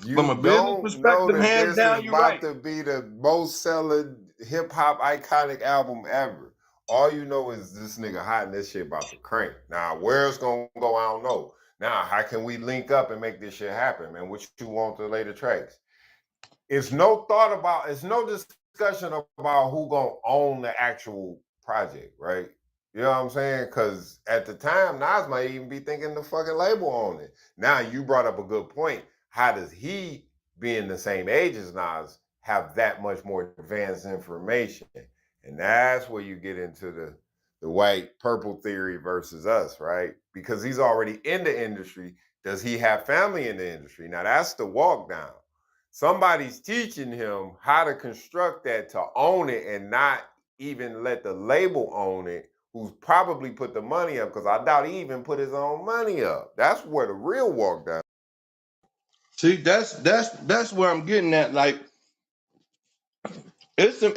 From You a business don't know perspective, that hands this is down, you're about right. to be the most selling hip hop iconic album ever. All you know is this nigga hot and this shit about to crank. Now, where it's gonna go, I don't know. Now, how can we link up and make this shit happen, man? What you want to later tracks? It's no discussion about who gonna own the actual project, right? You know what I'm saying? Because at the time, Nas might even be thinking the fucking label on it. Now you brought up a good point. How does he, being the same age as Nas, have that much more advanced information? And that's where you get into the white purple theory versus us, right? Because he's already in the industry. Does he have family in the industry? Now that's the walk down. Somebody's teaching him how to construct that to own it and not even let the label own it, who's probably put the money up, because I doubt he even put his own money up. That's where the real walk down. See, that's where I'm getting at. Like, it's some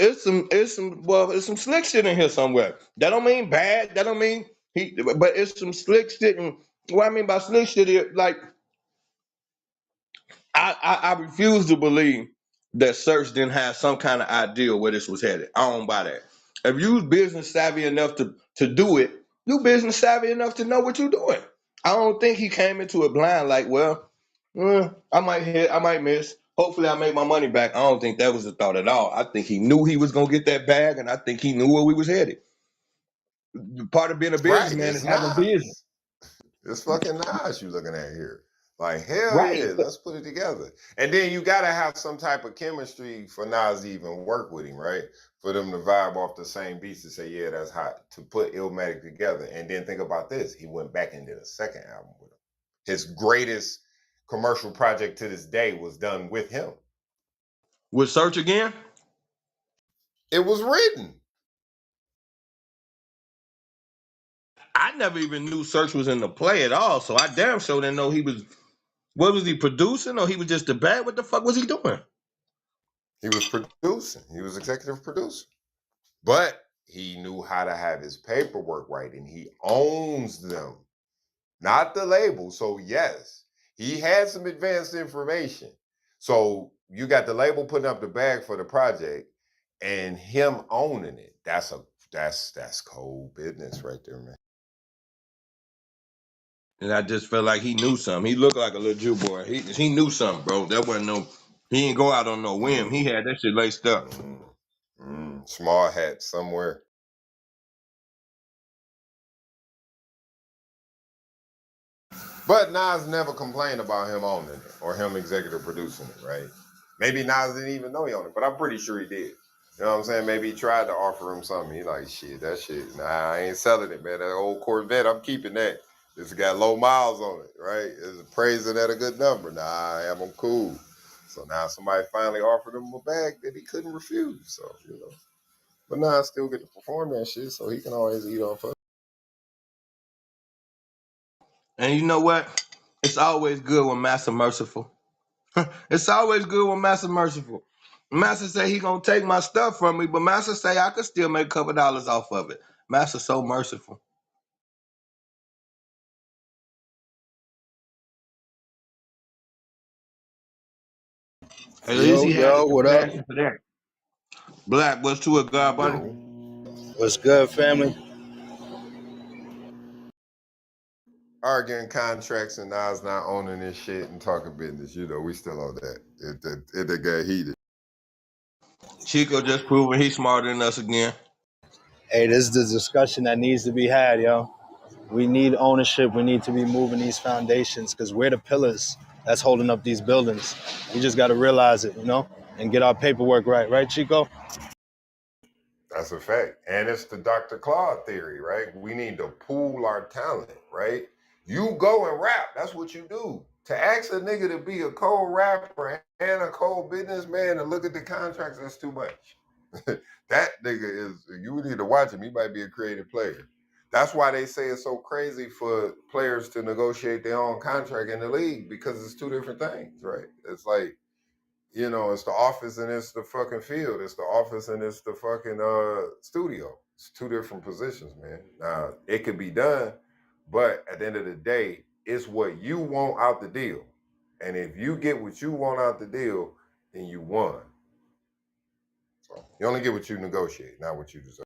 slick shit in here somewhere. That don't mean bad. That don't mean but it's some slick shit. And what I mean by slick shit is like I refuse to believe that Search didn't have some kind of idea where this was headed. I don't buy that. If you was business savvy enough to do it, You business savvy enough to know what you're doing. I don't think he came into it blind like, well, I might hit, I might miss. Hopefully, I make my money back. I don't think that was the thought at all. I think he knew he was gonna get that bag, and I think he knew where we was headed. Part of being a Right, businessman it's is having vision. Nas. It's fucking Nas you looking at here. Like, hell Right. yeah, let's put it together. And then you gotta have some type of chemistry for Nas to even work with him, right? For them to vibe off the same beats and say, yeah, that's hot. To put Illmatic together. And then think about this. He went back and did a second album with him. His greatest commercial project to this day was done with him. With Search again, It was written. I never even knew Search was in the play at all. So I damn sure didn't know he was. What was he producing, or he was just the bad? What the fuck was he doing? He was producing. He was executive producer. But he knew how to have his paperwork right, and he owns them, not the label. So yes, he had some advanced information. So you got the label putting up the bag for the project, and him owning it. That's cold business right there, man. And I just felt like he knew something. He looked like a little Jew boy. He knew something, bro. That wasn't no. He didn't go out on no whim. He Mm, had that shit laced up. Small hat somewhere. But Nas never complained about him owning it or him executive producing it, right? Maybe Nas didn't even know he owned it, but I'm pretty sure he did. You know what I'm saying? Maybe he tried to offer him something. He like, shit, that shit, nah, I ain't selling it, man. That old Corvette, I'm keeping that. It's got low miles on it, right? It's appraising at a good number. Nah, I'm cool. So now somebody finally offered him a bag that he couldn't refuse. So, you know. But Nas still get to perform that shit, so he can always eat off of it. And you know what? It's always good when Master merciful. It's always good when Master merciful. Master say he gonna take my stuff from me, but Master say I could still make a couple dollars off of it. Master so merciful. At least Yo, he had the yo, what up? compassion for that. Black, what's to it, God, buddy? Yo. What's good, family? Arguing contracts and Nas not owning this shit and talking business. You know, we still on that. It got heated. Chico just proving he's smarter than us again. Hey, this is the discussion that needs to be had, yo. We need ownership. We need to be moving these foundations because we're the pillars that's holding up these buildings. We just got to realize it, and get our paperwork right. Right, Chico? That's a fact. And it's the Dr. Claude theory, right? We need to pool our talent, right? You go and rap. That's what you do. To ask a nigga to be a co-rapper and a co-businessman and look at the contracts, that's too much. That nigga is, you need to watch him. He might be a creative player. That's why they say it's so crazy for players to negotiate their own contract in the league because it's two different things, right? It's like, you know, it's the office and it's the fucking field. It's the office and it's the fucking studio. It's two different positions, man. Now, it could be done, but at the end of the day, it's what you want out the deal. And if you get what you want out the deal, then you won. So you only get what you negotiate, not what you deserve.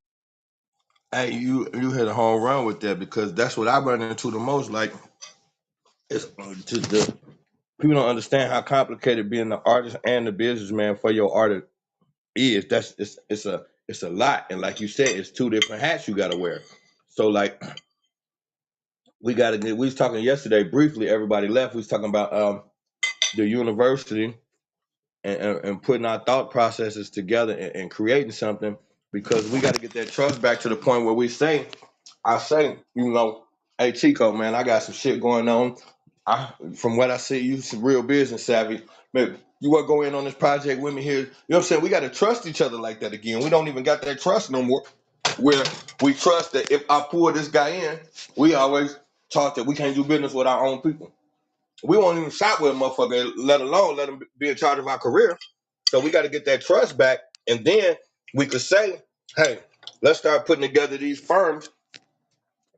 Hey, you hit a home run with that because that's what I run into the most. Like, it's just the people don't understand how complicated being the artist and the businessman for your artist is. It's a lot, and like you said, it's two different hats you got to wear. So like we got to get. We was talking yesterday briefly. Everybody left. We was talking about the university and putting our thought processes together and creating something because we got to get that trust back to the point where we say, I say, hey Chico, man, I got some shit going on. From what I see, you some real business savvy. Maybe you want to go in on this project with me here. You know what I'm saying? We got to trust each other like that again. We don't even got that trust no more. Where we trust that if I pull this guy in, we always talk that we can't do business with our own people. We won't even shop with a motherfucker, let alone let him be in charge of our career. So we got to get that trust back, and then we could say, "Hey, let's start putting together these firms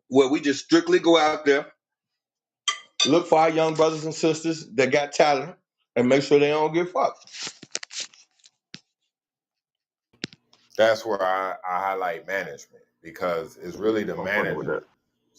where we just strictly go out there, look for our young brothers and sisters that got talent, and make sure they don't get fucked." That's where I highlight management because it's really the I'm fucking with manager that.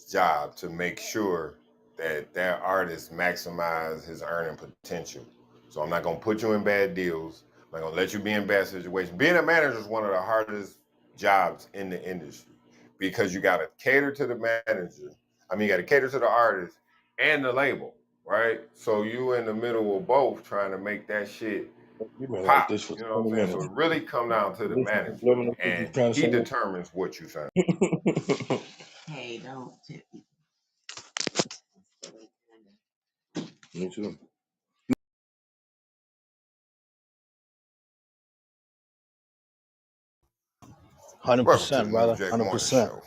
job to make sure that that artist maximize his earning potential. So I'm not gonna put you in bad deals. I'm not gonna let you be in bad situations. Being a manager is one of the hardest jobs in the industry because you gotta cater to the manager. I mean, you gotta cater to the artist and the label, right? So you in the middle of both trying to make that shit You've been like pop. this for You know what 20 I'm saying? So minutes. it really come down to the This is manager, subliminal shit you and trying he to determines what you sound. say. Hey, don't tip Me too. 'Welcome to the 100%, New brother. Jack Morning 100%. Show.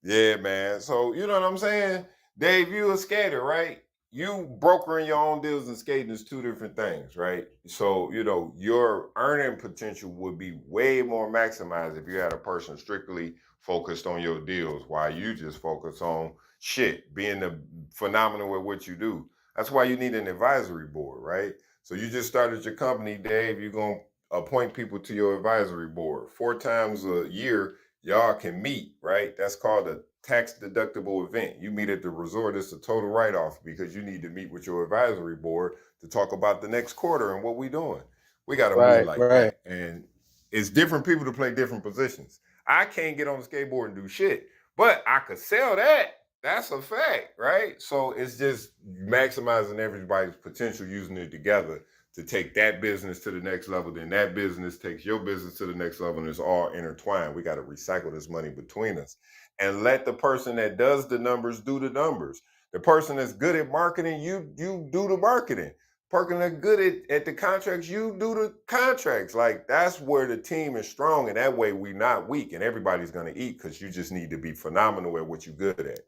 Yeah, man. So you know what I'm saying? Dave, you a skater, right? You brokering your own deals and skating is two different things, right? So, you know, your earning potential would be way more maximized if you had a person strictly focused on your deals while you just focus on shit, being the phenomenal at what you do. That's why you need an advisory board, right? So you just started your company, Dave. You're gonna appoint people to your advisory board 4 times a year. Y'all can meet, right? That's called a tax deductible event. You meet at the resort, it's a total write off because you need to meet with your advisory board to talk about the next quarter and what we doing. We got to move Right, like right. that. And it's different people to play different positions. I can't get on the skateboard and do shit, but I could sell that. That's a fact, right? So it's just maximizing everybody's potential using it together to take that business to the next level, then that business takes your business to the next level, and it's all intertwined. We got to recycle this money between us and let the person that does the numbers do the numbers. The person that's good at marketing, you do the marketing. Person that's good at the contracts, you do the contracts. Like that's where the team is strong, and that way we not weak, and everybody's gonna eat because you just need to be phenomenal at what you're good at.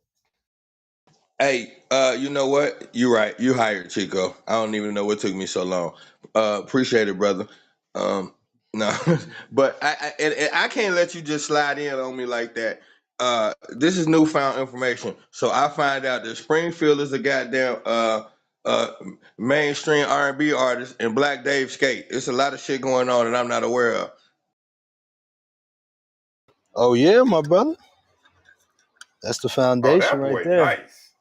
Hey, you know what? You're right. You hired Chico. I don't even know what took me so long. Appreciate it, brother. No, but and I can't let you just slide in on me like that. This is newfound information. So I find out that Springfield is a goddamn uh mainstream R&B artist, and Black Dave skate. It's a lot of shit going on that I'm not aware of. Oh yeah, my brother. That's the Oh, foundation that right boy there. nice.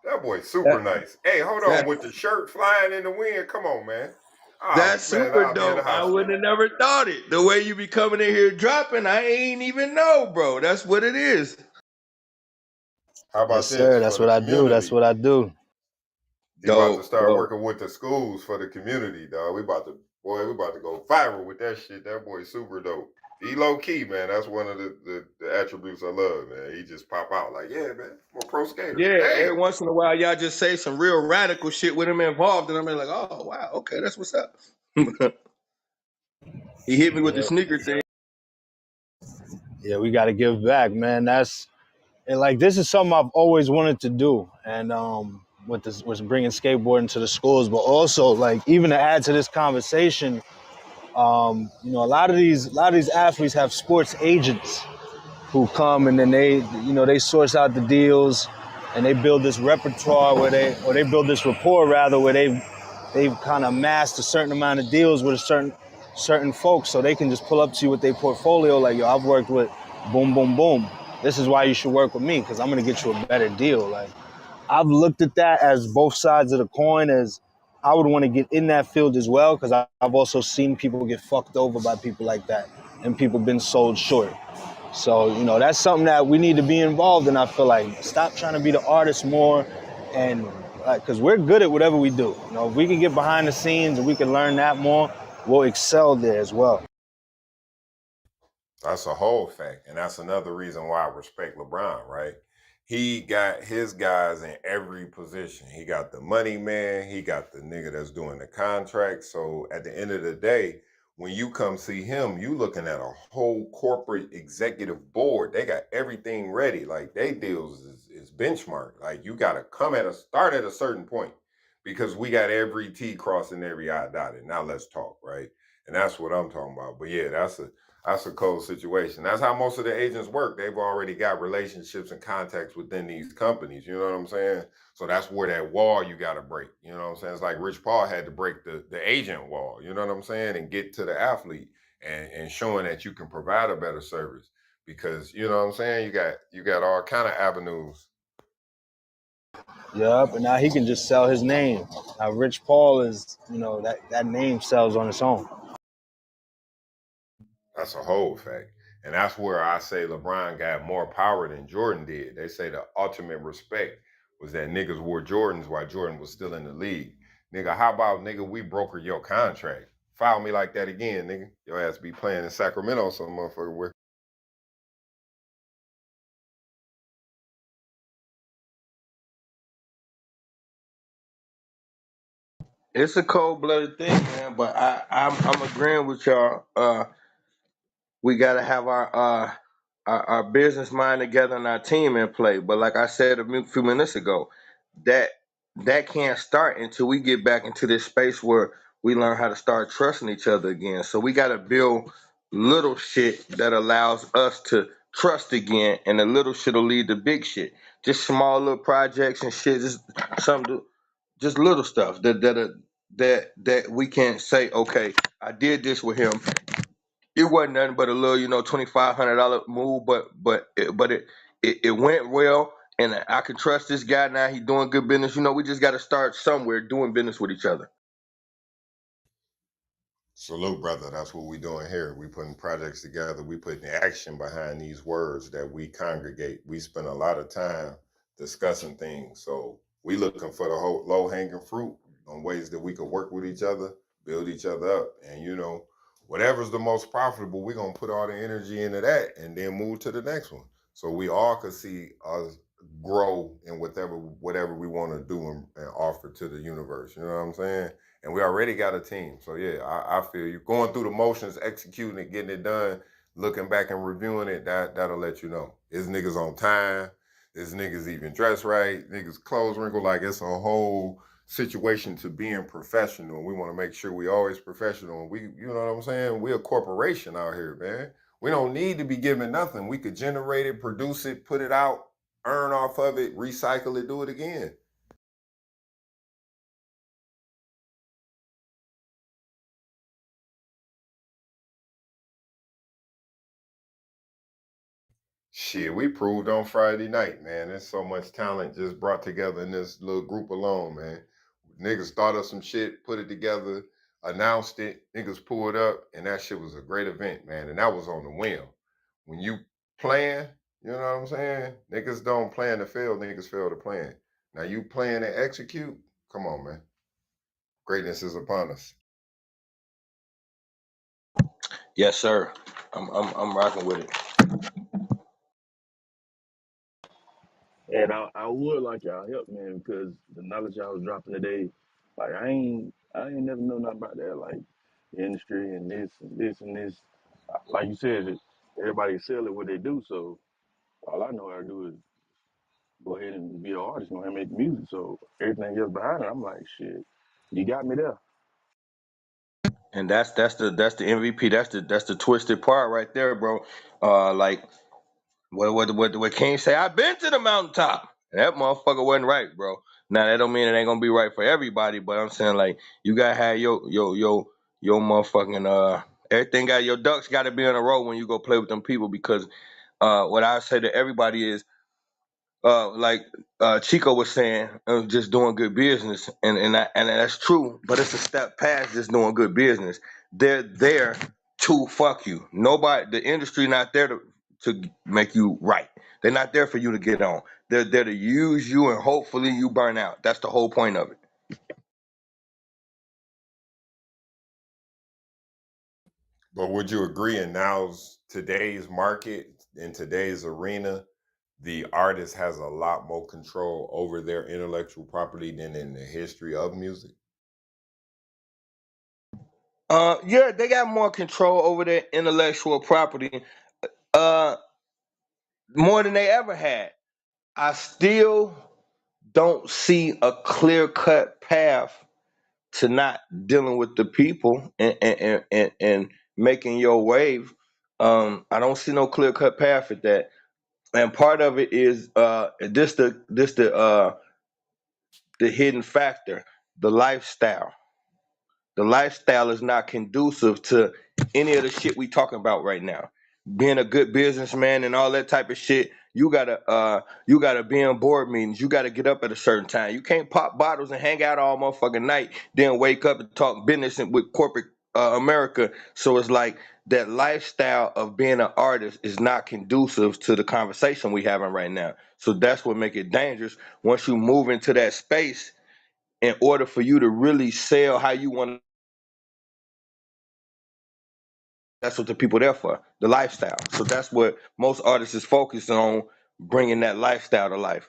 That boy super That, nice. Hey, hold on, that with the shirt flying in the wind. Come on, man. Oh that's man, super I'll be in the dope. I hospital. would have never thought it. The way you be coming in here dropping, I ain't even know, bro. That's what it is. How Yes, about sir. this for That's the what I do. That's community? what I do. He about to Dope, start dope. working with the schools for the community, dog. We about to go viral with that shit. That boy super dope. He low key, man. That's one of the attributes I love, man. He just pop out like, yeah, man, I'm a pro skater. Yeah, every Damn. once in a while, y'all just say some real radical shit with him involved, and I'm like, oh wow, okay, that's what's up. He hit me with the Yeah, sneaker thing. yeah. We got to give back, man. And like this is something I've always wanted to do, and with this was bringing skateboarding to the schools, but also like even to add to this conversation, a lot of these athletes have sports agents who come and then they source out the deals and they build this repertoire they build this rapport rather where they've kind of amassed a certain amount of deals with a certain folks so they can just pull up to you with their portfolio like, yo, I've worked with boom boom boom, this is why you should work with me because I'm going to get you a better deal. Like I've looked at that as both sides of the coin, as I would want to get in that field as well because I've also seen people get fucked over by people like that and people been sold short. So, that's something that we need to be involved in. I feel like stop trying to be the artist more and because we're good at whatever we do. If we can get behind the scenes and we can learn that more, we'll excel there as well. That's a whole fact. And that's another reason why I respect LeBron, right? He got his guys in every position. He got the money man, he got the nigga that's doing the contract. So at the end of the day, when you come see him, you looking at a whole corporate executive board. They got everything ready. Like they deals is benchmark. Like you gotta come at a start at a certain point because we got every T crossed and every I dotted. Now let's talk, right? And that's what I'm talking about. But yeah, that's a cold situation. That's how most of the agents work. They've already got relationships and contacts within these companies. You know what I'm saying? So that's where that wall you got to break. You know what I'm saying? It's like Rich Paul had to break the agent wall. You know what I'm saying? And get to the athlete and showing that you can provide a better service. because you know what I'm saying. You got all kind of avenues. Yup, and now he can just sell his name. Now Rich Paul is, that name sells on its own. That's a whole fact. And that's where I say LeBron got more power than Jordan did. They say the ultimate respect was that niggas wore Jordans while Jordan was still in the league. Nigga, how about nigga, we broker your contract? Foul me like that again, nigga. Your ass be playing in Sacramento some motherfucker where. It's a cold blooded thing, man. But I'm agreeing with y'all. We gotta have our business mind together and our team in play. But like I said few minutes ago, that that can't start until we get back into this space where we learn how to start trusting each other again. So we gotta build little shit that allows us to trust again, and the little shit will lead to big shit. Just small little projects and shit, just something, just little stuff that we can say, okay, I did this with him. It wasn't nothing but a little, $2,500 move, but it went well, and I can trust this guy now. He doing good business. We just got to start somewhere doing business with each other. Salute, brother. That's what we doing here. We putting projects together. We putting action behind these words that we congregate. We spend a lot of time discussing things. So we looking for the whole low hanging fruit on ways that we could work with each other, build each other up, and whatever's the most profitable, we're gonna put all the energy into that, and then move to the next one. So we all could see us grow in whatever we want to do and offer to the universe. You know what I'm saying? And we already got a team. So yeah, I feel you. Going through the motions, executing it, getting it done, looking back and reviewing it, that'll let you know. Is niggas on time? Is niggas even dressed right? Niggas clothes wrinkled. Like, it's a whole situation to being professional. We want to make sure we always professional. And you know what I'm saying? We a corporation out here, man. We don't need to be giving nothing. We could generate it, produce it, put it out, earn off of it, recycle it, do it again. Shit, we proved on Friday night, man. There's so much talent just brought together in this little group alone, man. Niggas thought of some shit, put it together, announced it, niggas pulled up, and that shit was a great event, man. And that was on the whim. When you plan, you know what I'm saying? Niggas don't plan to fail, niggas fail to plan. Now you plan and execute, come on, man. Greatness is upon us. Yes, sir. I'm rocking with it. And I would like y'all help, man, because the knowledge y'all was dropping today, like I ain't never know nothing about that, like the industry and this and this and this. Like you said, everybody sell it what they do, so all I know how to do is go ahead and be an artist, go ahead and make music. So everything else behind it, I'm like, shit, you got me there. And that's the MVP. That's the twisted part right there, bro. Like what King say? I've been to the mountaintop. That motherfucker wasn't right, bro. Now that don't mean it ain't gonna be right for everybody, but I'm saying, like, you gotta have your motherfucking everything, got your ducks got to be in a row when you go play with them people, because what I say to everybody is, like Chico was saying, just doing good business, and that's true. But it's a step past just doing good business. They're there to fuck you. Nobody, the industry, not there to make you right. They're not there for you to get on. They're there to use you, and hopefully you burn out. That's the whole point of it. But would you agree in today's market, in today's arena, the artist has a lot more control over their intellectual property than in the history of music? Yeah, they got more control over their intellectual property, uh, more than they ever had. I still don't see a clear cut path to not dealing with the people and making your wave. I don't see no clear cut path at that. And part of it is the hidden factor, the lifestyle. The lifestyle is not conducive to any of the shit we talking about right now. being a good businessman and all that type of shit, you gotta be in board meetings. You gotta get up at a certain time. You can't pop bottles and hang out all motherfucking night, then wake up and talk business with corporate America. So it's like that lifestyle of being an artist is not conducive to the conversation we having right now. So that's what make it dangerous. Once you move into that space, in order for you to really sell how you want, that's what the people there for, the lifestyle. So that's what most artists is focused on, bringing that lifestyle to life.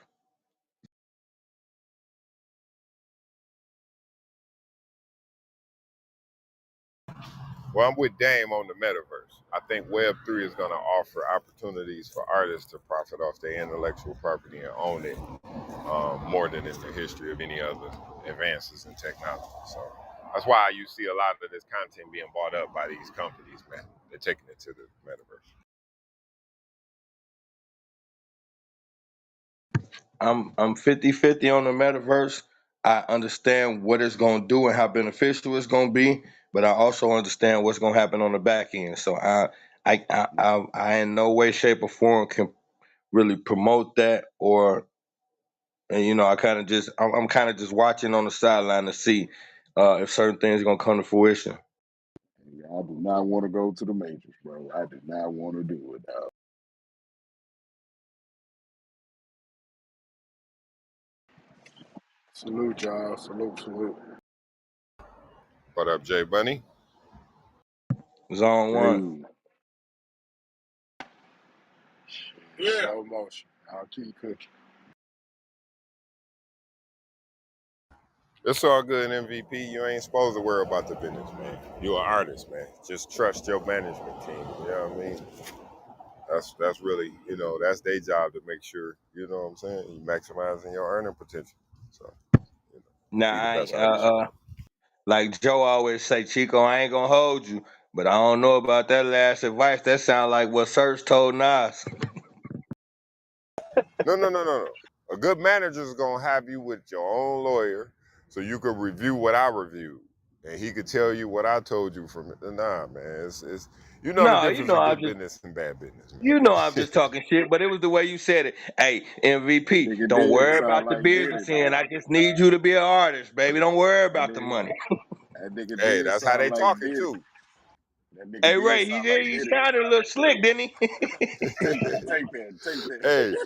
Well, I'm with Dame on the metaverse. I think Web3 is going to offer opportunities for artists to profit off their intellectual property and own it more than in the history of any other advances in technology. So that's why you see a lot of this content being bought up by these companies, man. They're taking it to the metaverse. I'm 50-50 on the metaverse. I understand what it's gonna do and how beneficial it's gonna be, but I also understand what's gonna happen on the back end. So I in no way, shape, or form can really promote that, or and I kind of just I'm kind of just watching on the sideline to see if certain things are gonna come to fruition. Yeah, I do not want to go to the majors, bro. I do not want to do it. Salute, y'all. Salute, salute. What up, Jay Bunny? Zone one. Hey, shit, slow motion. I'll keep cooking. It's all good, MVP. You ain't supposed to worry about the business, man. You're an artist, man. Just trust your management team. You know what I mean? That's really, that's their job to make sure, you know what I'm saying, you maximizing your earning potential. So, Now be the I best ain't, artist you can. like Joe always say, Chico, I ain't gonna hold you, but I don't know about that last advice. That sound like what Serge told Nas. No, no, no, no, no. A good manager is gonna have you with your own lawyer, so you could review what I reviewed, and he could tell you what I told you from it. Nah, man, it's the No, difference in good business and bad business, I'm man. just talking shit, but it was the way you said it. Hey, That MVP, nigga don't did worry about sound the like Diddy, business end. I dog. just need you to be an artist, baby. Don't worry That about the nigga, money. that nigga Hey, did that's how sound they like talking Diddy. too. That nigga Hey did Ray, sound like he Diddy. sounded a little slick, didn't he? Take that, take Hey, that.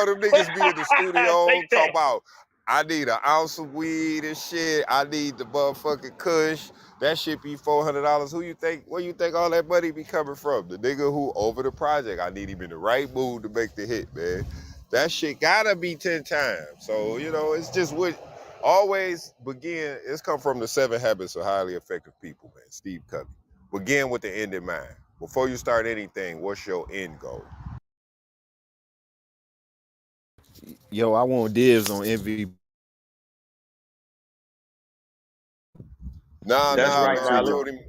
them niggas be in the studio Take talk that. about I need an ounce of weed and shit. I need the motherfucking kush. That shit be $400. Who you think? Where you think all that money be coming from? The nigga who over the project. I need him in the right mood to make the hit, man. That shit gotta be 10 times. So it's just what always begin. It's come from the 7 Habits of Highly Effective People, man. Steve Covey. Begin with the end in mind. Before you start anything, what's your end goal? Yo, I want dibs on MVP. Nah, That's nah, Appreciate right, it, nah. I Dollar. Chico. told him.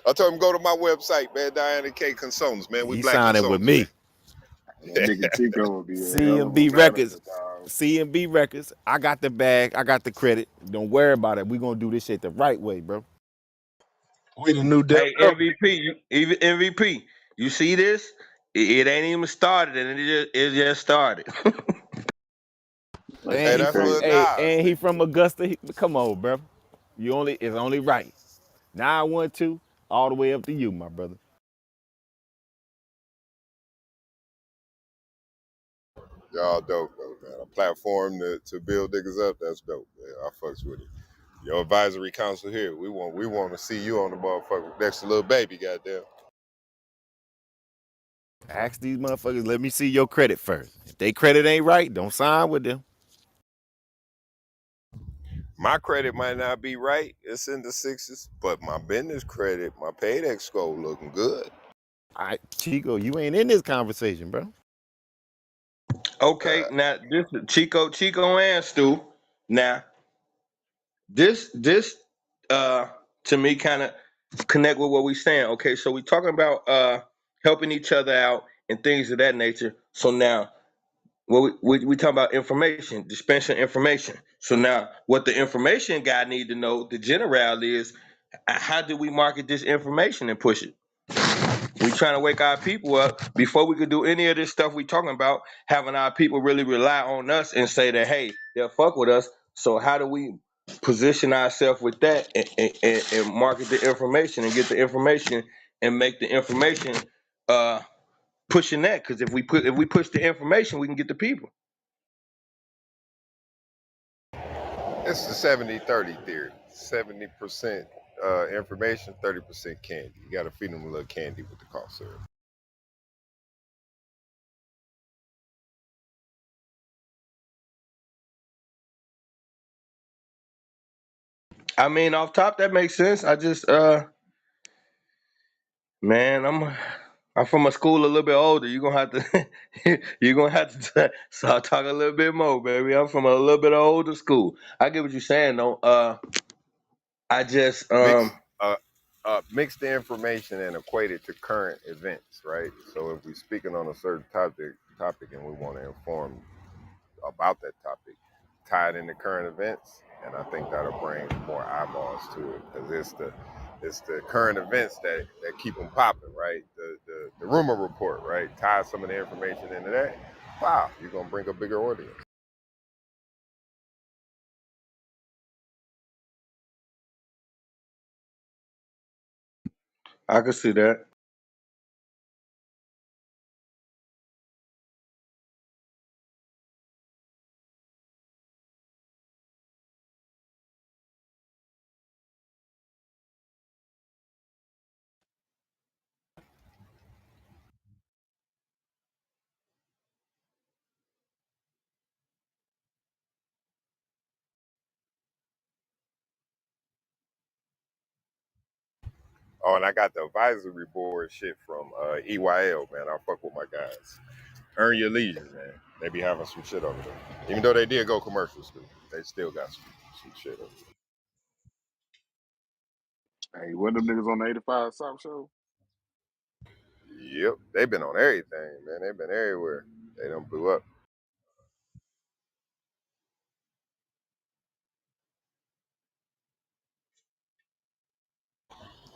I told him go to my website, man. Diana K Consultants, man. We He black signed it with consultants, man. me. That nigga Chico would be a hell of a C.M.B. manager, Records. dog. C.M.B. Records. I got the bag. I got the credit. Don't worry about it. We gonna do this shit the right way, bro. We the new Def Hey, Jam. even MVP. You see this? It ain't even started, and it just started. That And Hey, shit he that's from Lil crazy. Nas, he nigga. from Augusta. Come on, bro. It's only right. 912 all the way up to you, my brother. Y'all dope, though, man. A platform to build niggas up, that's dope, man. I fucks with it. Your advisory council here, we want to see you on the motherfucker next to little baby, goddamn. Ask these motherfuckers, let me see your credit first. If they credit ain't right, don't sign with them. My credit might not be right. It's in the sixes, but my business credit, my paydex score looking good. All right, Chico, you ain't in this conversation, bro. Okay, now this is Chico and Stu. Now this uh to me kind of connect with what we saying. Okay, so we talking about helping each other out and things of that nature. So now what we talking about information, dispensing information. So now what the information guy need to know, the general is how do we market this information and push it? We trying to wake our people up before we could do any of this stuff we talking about. Having our people really rely on us and say that, hey, they'll fuck with us. So how do we position ourselves with that and market the information and get the information and make the information pushing that? Because if we push the information, we can get the people. It's the 70-30 theory. 70% information, 30% candy. You got to feed them a little candy with the cough syrup. I mean, off top, that makes sense. I just man, I'm from a school a little bit older. You're gonna have to start talking a little bit more, baby. I'm from a little bit older school. I get what you're saying though. I just Mix, mix the information and equate it to current events, right? So if we're speaking on a certain topic and we want to inform about that topic, tie it into current events, and I think that'll bring more eyeballs to it because it's the current events that keep them popping, right? The rumor report, right? Tie some of the information into that. Wow, you're gonna bring a bigger audience. I can see that. Oh, and I got the advisory board shit from EYL, man. I fuck with my guys. Earn your leisure, man. They be having some shit over there. Even though they did go commercials, they still got some shit over Hey, what them niggas on the 85 South show? there. Yep, they've been on everything, man. They've been everywhere. They done blew up.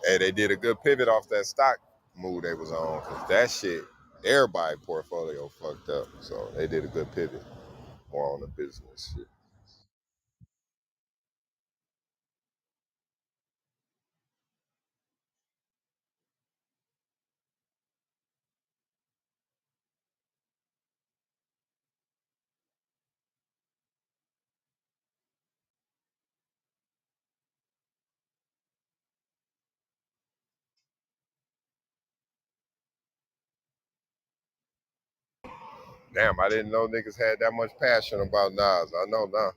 Hey, they did a good pivot off that stock move they was on, cause that shit, everybody portfolio fucked up. So they did a good pivot, more on the business shit. Damn, I didn't know niggas had that much passion about Nas. I know now.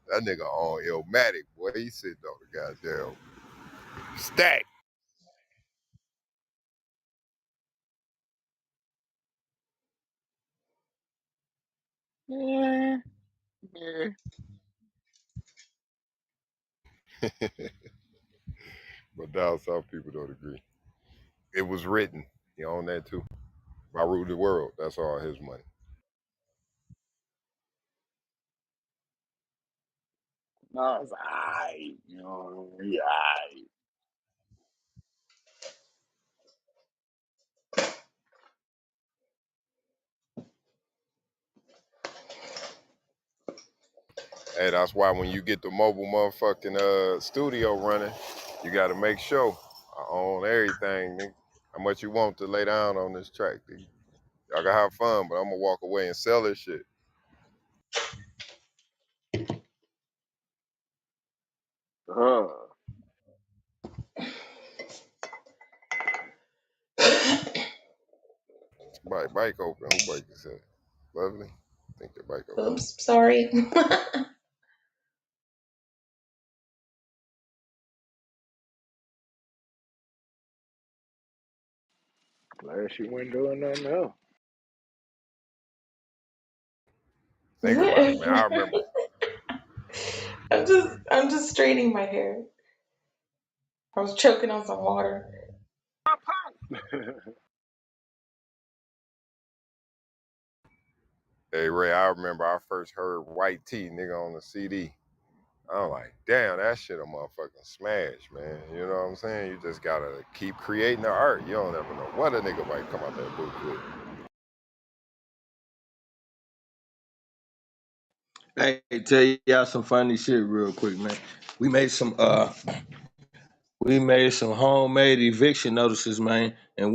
That nigga on Illmatic, boy. He sitting on the goddamn stack. Yeah, yeah. But down south people don't agree. It was written. He owned that too. I ruled the world. That's all his money. No, it's alright. You know, yeah, alright. Hey, that's why when you get the mobile motherfucking studio running, you gotta make sure I own everything, nigga. How much you want to lay down on this track, nigga? Y'all gotta have fun, but I'm gonna walk away and sell this shit. Uh, Bike open. Who bike is that? Lovely. I think your bike open. Oops, sorry. glad she wasn't doing nothing else. Think about it, man. I remember. I'm just straightening my hair. I was choking on some water. Hey Ray, I remember I first heard White Tee, nigga, on the CD. I'm like, damn, that shit a motherfucking smash, man. You know what I'm saying? You just gotta keep creating the art. You don't ever know what a nigga might come out that booth with. Hey, tell y'all some funny shit real quick, man. We made some we made some homemade eviction notices, man, and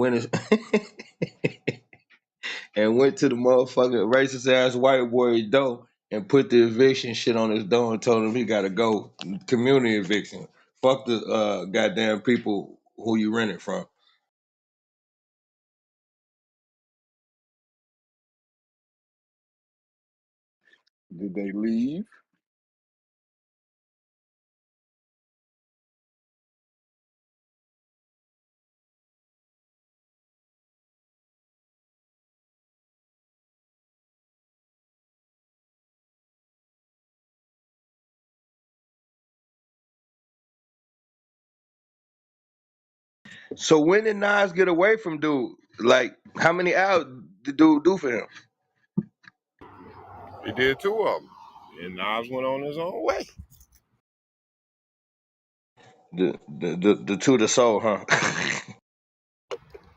and went to the motherfucking racist ass white boy's door and put the eviction shit on his door and told him he gotta go. Community eviction. Fuck the goddamn people who you rent it from. Did they leave? So when did Nas get away from dude? Like, how many hours did dude do for him? He did two of them, and Nas went on his own way. The two to soul, huh?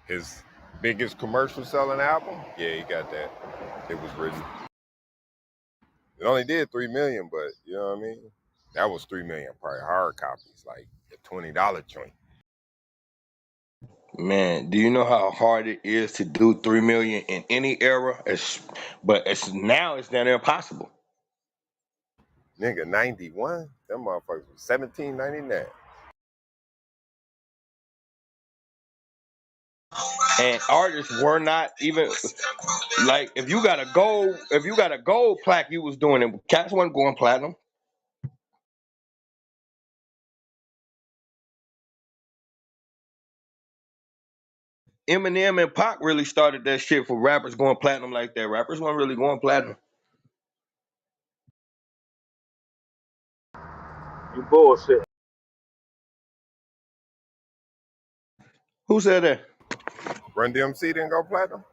His biggest commercial selling album, yeah, he got that. It was written. It only did 3 million, but you know what I mean. That was 3 million, probably hard copies, like a $20 joint. Man, do you know how hard it is to do 3 million in any era? But it's now it's near impossible. Nigga, 91, them motherfuckers was 17.99. And artists were not even like if you got a gold plaque, you was doing it. Cats wasn't going platinum. Eminem and Pac really started that shit for rappers going platinum like that. Rappers weren't really going platinum. You bullshit. Who said that? Run DMC didn't go platinum.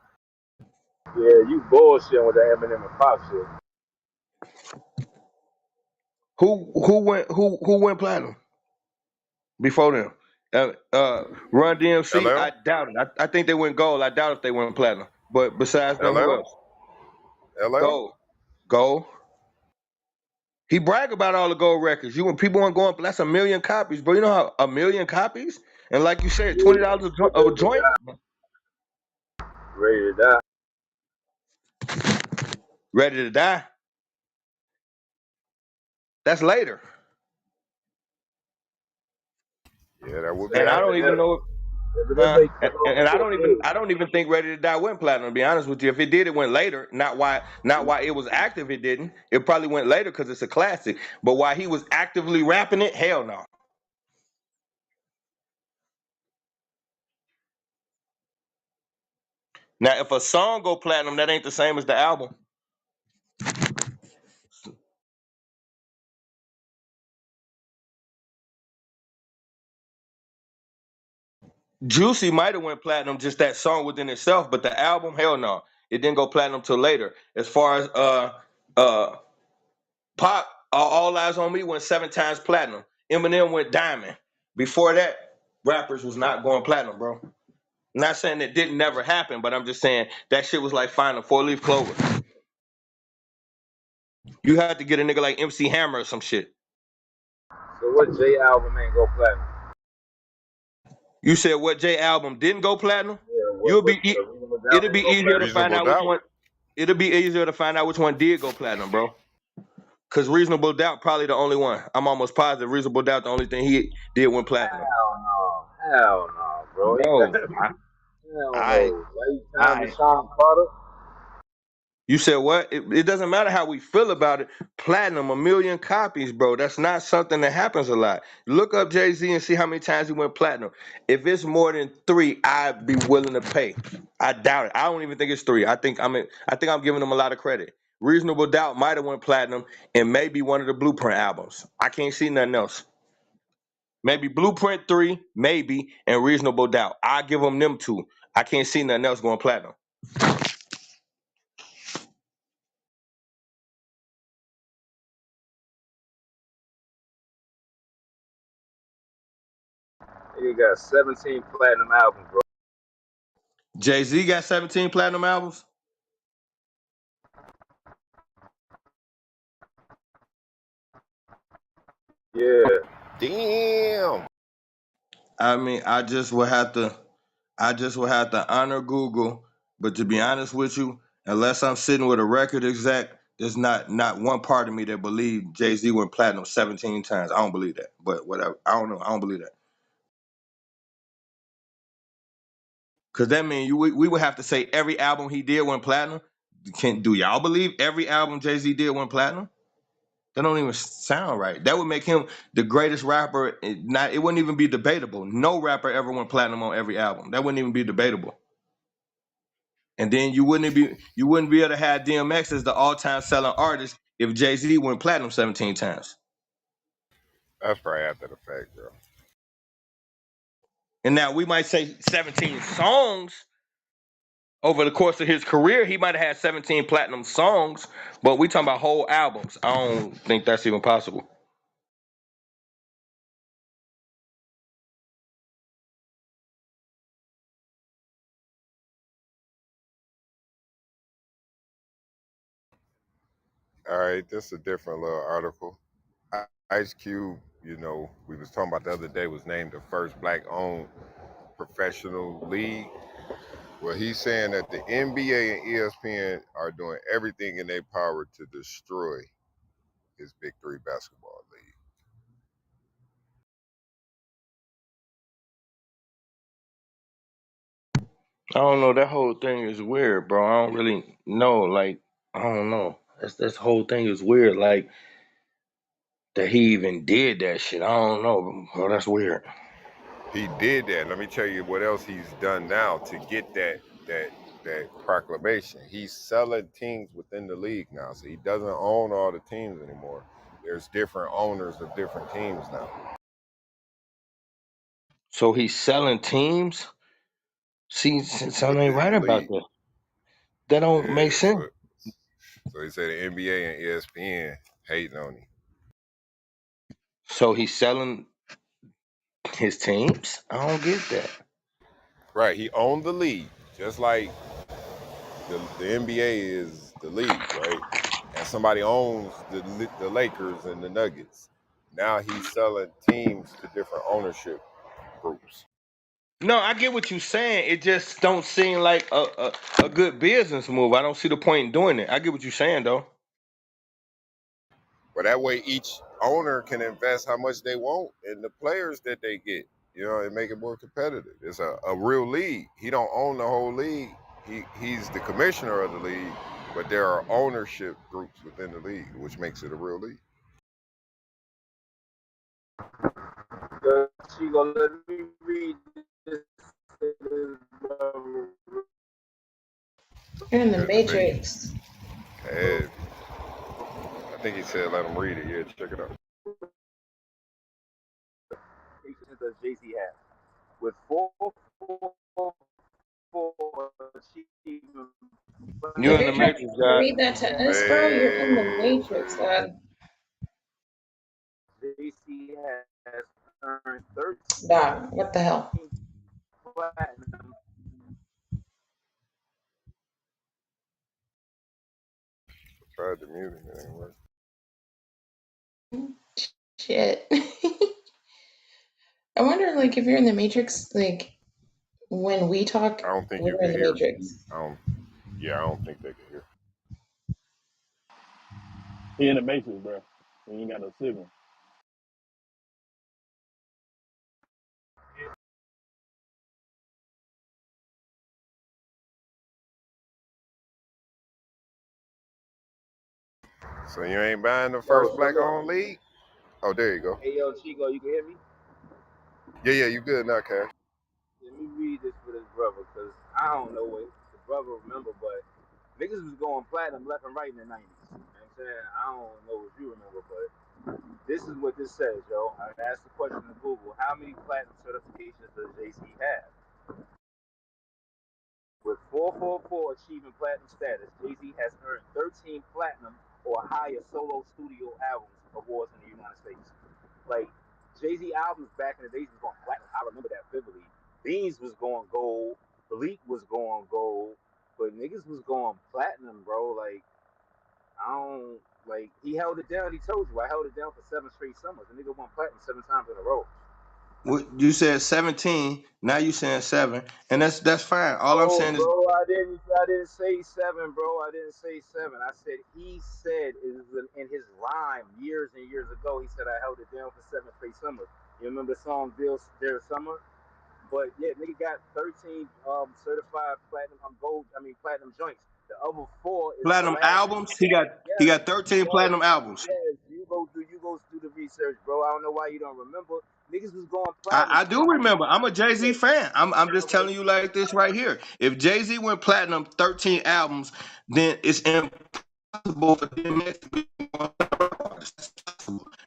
Yeah, you bullshit with that Eminem and Pop shit. Who went platinum before them? Run DMC. LL, I doubt it. I think they went gold. I doubt if they went platinum. But besides them, who LL, else? LL. Gold. Gold. He brag about all the gold records. You when people weren't going, that's a million copies, bro. You know how a million copies? And like you said, $20 of a joint. Ready to die. Ready to die. That's later. Yeah, that would Say be And I after don't even that. know. Eminem make And, songs and for days. I don't even think Ready to Die went platinum. To be honest with you, if it did, it went later. Not why it was active. It didn't. It probably went later because it's a classic. But while he was actively rapping it, hell no. Now, if a song go platinum, that ain't the same as the album. Juicy might have went platinum, just that song within itself, but the album, hell no, it didn't go platinum till later. As far as uh Pop, All Eyes on Me went 7 times platinum. Eminem went diamond. Before that, rappers was not going platinum, bro. Not saying it didn't never happen, but I'm just saying that shit was like finding 4-leaf clover. You had to get a nigga like MC Hammer or some shit. So what J album ain't go platinum? You said what J album didn't go platinum? Yeah, You'll what be e- Reasonable Doubt it'll be ain't go easier to platinum? find Reasonable out which doubt. one. It'll be easier to find out which one did go platinum, bro. Cause Reasonable Doubt probably the only one. I'm almost positive Reasonable Doubt the only thing he did went platinum. Hell no. Hell no, bro. Bro, Hell I no. Lifetime I Deshaun Carter. You said what? It doesn't matter how we feel about it. Platinum, 1 million copies, bro. That's not something that happens a lot. Look up Jay-Z and see how many times he went platinum. If it's more than 3, I'd be willing to pay. I doubt it. I don't even think it's 3. I think I'm giving them a lot of credit. Reasonable Doubt might have went platinum and maybe one of the Blueprint albums. I can't see nothing else. Maybe Blueprint 3, maybe, and Reasonable Doubt. I give them two. I can't see nothing else going platinum. Nigga got 17 platinum albums, bro. Jay-Z got 17 platinum albums. Yeah. Damn. I mean, I just would have to honor Google, but to be honest with you, unless I'm sitting with a record exec, there's not one part of me that believe Jay-Z went platinum 17 times. I don't believe that. But whatever. I don't know. I don't believe that. Cause that means we would have to say every album he did went platinum. Do y'all believe every album Jay-Z did went platinum? That don't even sound right. That would make him the greatest rapper. Not it wouldn't even be debatable. No rapper ever went platinum on every album. That wouldn't even be debatable. And then you wouldn't be able to have DMX as the all-time selling artist if Jay-Z went platinum 17 times. That's probably after the fact, bro. And now we might say 17 songs over the course of his career. He might have had 17 platinum songs, but we talking about whole albums. I don't think that's even possible. All right, this is a different little article. Ice Cube, we was talking about the other day, was named the first black-owned professional league. Well, he's saying that the NBA and ESPN are doing everything in their power to destroy his Big Three basketball league. I don't know. That whole thing is weird, bro. I don't really know. Like, I don't know. This whole thing is weird. Like that he even did that shit. I don't know, bro. That's weird. He did that. Let me tell you what else he's done now to get that that proclamation. He's selling teams within the league now, so he doesn't own all the teams anymore. There's different owners of different teams now So he's selling teams. See, something ain't within right the about league. that. That don't make Yeah, sense. so he said the NBA and ESPN hating on him. So he's selling his teams. I don't get that. Right, he owned the league, just like the NBA is the league, right? And somebody owns the Lakers and the Nuggets. Now he's selling teams to different ownership groups. No, I get what you're saying. It just don't seem like a good business move. I don't see the point in doing it. I get what you're saying though. But that way, each owner can invest how much they want in the players that they get. And make it more competitive. It's a real league. He don't own the whole league. He's the commissioner of the league, but there are ownership groups within the league, which makes it a real league. She gonna let me read this. You're in the You're in the matrix. Matrix. Hey, I think he said let him read it. Yeah, check it out. Does Jay-Z have with 444 achievement You're If in you're the trying matrix, to God. read that to us, bro, you're in the Hey, Matrix, God. Jay-Z has earned 13 Dog, what the hell? platinum. tried to mute him. It ain't work. Shit. I wonder, like, if you're in the Matrix, like, when we talk, I don't think you we're in can the hear. Matrix. I don't. Yeah, I don't think they can hear. He in the matrix, bro. He ain't got no signal. So you ain't buying the Yo, first so black-owned look. league? Oh, there you go. Hey, yo, Chico, you can hear me? Yeah, yeah, you good now, Cash. Let me read this for this brother, because I don't know what the brother remember, but niggas was going platinum left and right in the 90s. You know what I'm saying? I don't know if you remember, but this is what this says, yo. I asked the question to Google, how many platinum certifications does Jay-Z have? With 444 achieving platinum status, Jay-Z has earned 13 platinum or higher solo studio albums awards in the United States. Like, Jay-Z albums back in the days was going platinum. I remember that vividly. Beans was going gold. Bleak was going gold. But niggas was going platinum, bro. Like, I don't, like, he held it down. He told you, I held it down for 7 straight summers. The nigga won platinum 7 times in a row. You said 17. Now you saying 7, and that's fine. All I'm Oh, saying is bro, I didn't say 7, bro. I didn't say 7. I said he said it was in his rhyme years and years ago. He said I held it down for 7 straight summers. You remember the song Dear Summer? But yeah, nigga got 13 certified platinum gold. I mean platinum joints. The other four is platinum collaborations. albums. He got Yes, 13 yes, platinum albums. yes. You go do the research, bro. I don't know why you don't remember. Niggas was going platinum. I do remember. I'm a Jay Z Yeah. fan. I'm just Okay. telling you like this right here. If Jay Z went platinum 13 albums, then it's impossible for DMX to be one artist.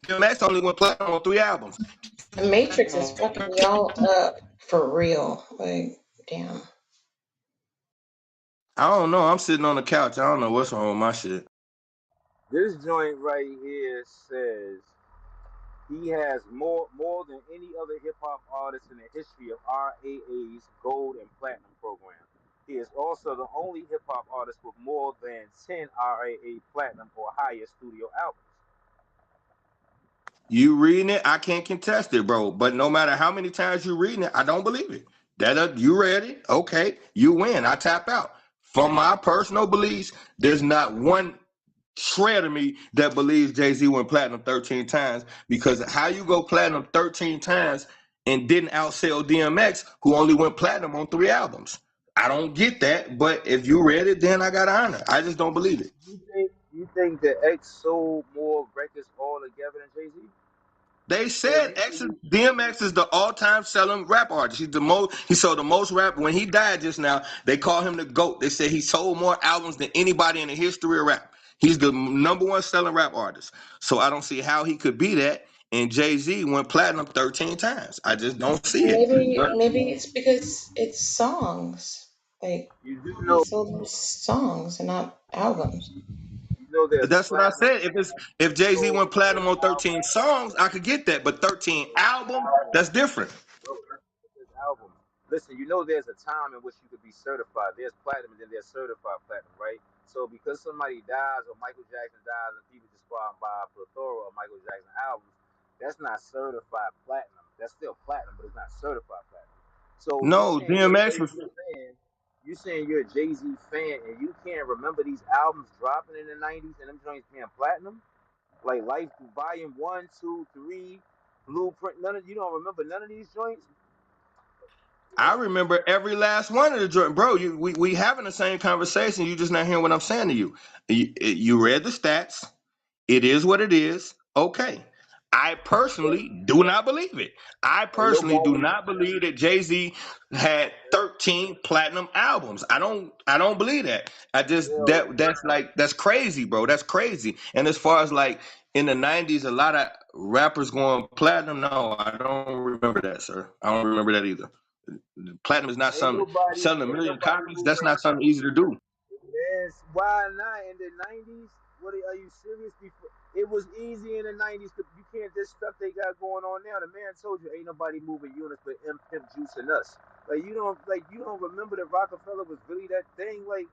DMX only went platinum on 3 albums. The Matrix is fucking y'all up for real. Like, damn. I don't know. I'm sitting on the couch. I don't know what's wrong with my shit. This joint right here says he has more than any other hip hop artist in the history of RAA's gold and platinum program. He is also the only hip hop artist with more than 10 RAA platinum or higher studio albums. You reading it, I can't contest it, bro. But no matter how many times you reading it, I don't believe it. That you read it, okay, you win. I tap out. From my personal beliefs, there's not one shred of me that believes Jay Z went platinum 13 times, because how you go platinum 13 times and didn't outsell DMX, who only went platinum on 3 albums? I don't get that. But if you read it, then I got to honor. I just don't believe it. You think that X sold more records all together than Jay Z? They If said you say X you DMX is the all-time selling rap artist. He's the most. He sold the most rap. When he died just now, they call him the GOAT. They said he sold more albums than anybody in the history of rap. He's the number one selling rap artist. So I don't see how he could be that. And Jay Z went platinum 13 times. I just don't see it. Maybe it's because it's songs. Like, you do he know sold them songs and not albums. there's That's what I platinum said. If Jay Z sold went more platinum on 13 albums. songs, I could get that. But 13 albums, that's different. His album. Listen, you know there's a time in which you could be certified. There's platinum and then there's certified platinum, right? So because somebody dies or Michael Jackson dies and people just go out and buy a plethora of Michael Jackson albums, that's not certified platinum. That's still platinum, but it's not certified platinum. So you No, saying you're a DMX Jay was. Z fan, you saying you're a Jay Z fan, and you can't remember these albums dropping in the '90s and them joints being platinum? Like Life Volume 1, 2, 3, Blueprint. None of you don't remember none of these joints. I remember every last one of the joint, bro. We having the same conversation. You just not hearing what I'm saying to you. You read the stats. It is what it is. Okay. I personally do not believe it. I Ain't personally do nobody. not believe that Jay-Z had 13 platinum albums. I don't believe that. I just Yo, that's crazy, bro. That's crazy. And as far as like in the 90s, a lot of rappers going platinum. No, I don't remember that, sir. I don't remember that either. Platinum is not ain't something nobody. selling a Ain't million nobody copies. That's moving. not something easy to do. Yes, why not in the '90s? What are you serious? Before it was easy in the '90s. You can't this stuff they got going on now. The man told you ain't nobody moving units but M Pimp Juice and us. You don't remember that Rockefeller was really that thing. Like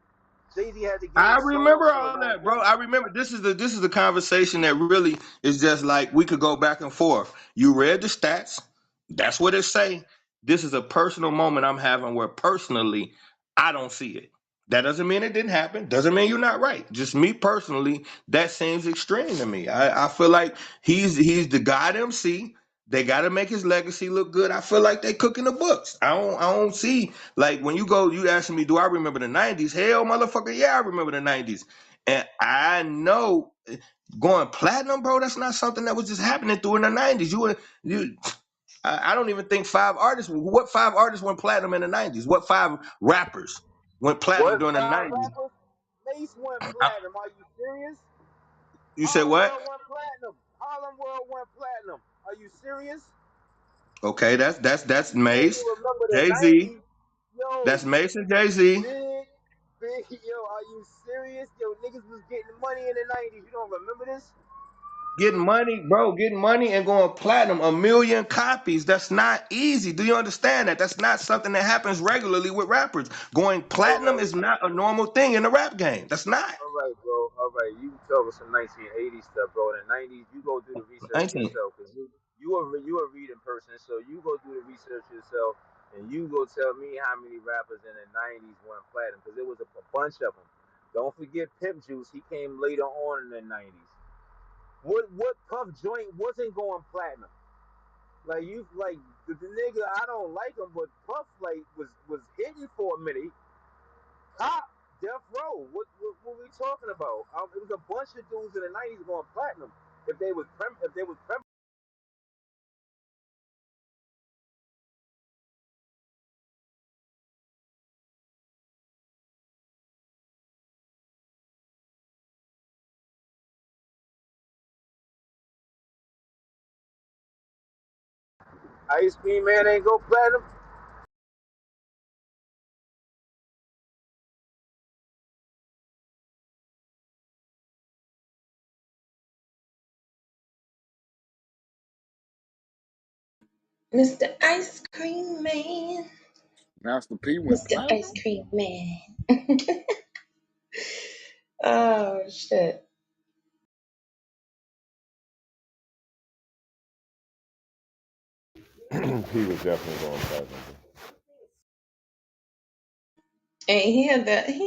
Jay Z had the I game sold remember to a all lot of that, bro. women. I remember this is a conversation that really is just like we could go back and forth. You read the stats. That's what it say. This is a personal moment I'm having where personally I don't see it. That doesn't mean it didn't happen. Doesn't mean you're not right. Just me personally, that seems extreme to me. I feel like he's the God MC. They got to make his legacy look good. I feel like they cooking the books. I don't see like when you asking me, do I remember the '90s? Hell, motherfucker, yeah, I remember the '90s, and I know going platinum, bro. That's not something that was just happening through in the '90s. You, I don't even think five artists. What five artists went platinum in the '90s? What five rappers went platinum What during the five '90s? rappers? Mace went platinum. Are you serious? You said Harlem what? World went platinum. Harlem World went platinum. Are you serious? Okay, that's You say Mace, you remember the Jay Z. '90s? Yo, That's Mace and Jay Z. big, big. Yo, are you serious? Yo, niggas was getting money in the '90s. You don't remember this? Getting money, bro, getting money and going platinum, 1 million copies. That's not easy. Do you understand that? That's not something that happens regularly with rappers. Going All platinum right, is not a normal thing in the rap game. That's not. all right, bro. All right, you talking some 1980s stuff, bro. In the 90s, you go do the research 19. yourself, cause you a reading person, so you go do the research yourself, and you go tell me how many rappers in the 90s went platinum, cause it was a bunch of them. Don't forget Pimp Juice. He came later on in the 90s. What Puff joint wasn't going platinum? Like you like the nigga, I don't like him, but Puff like was hitting for a minute. Pop, Death Row. What we talking about? It was a bunch of dudes in the '90s going platinum. If they was Ice Cream Man ain't go platinum. Mr. Ice Cream Man. Master P went Mr. Ice platinum. Cream Man. Oh shit. He was definitely going platinum. And he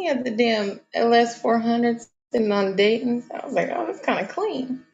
had the damn LS 400 sitting on Dayton's. I was like, oh, that's kind of clean.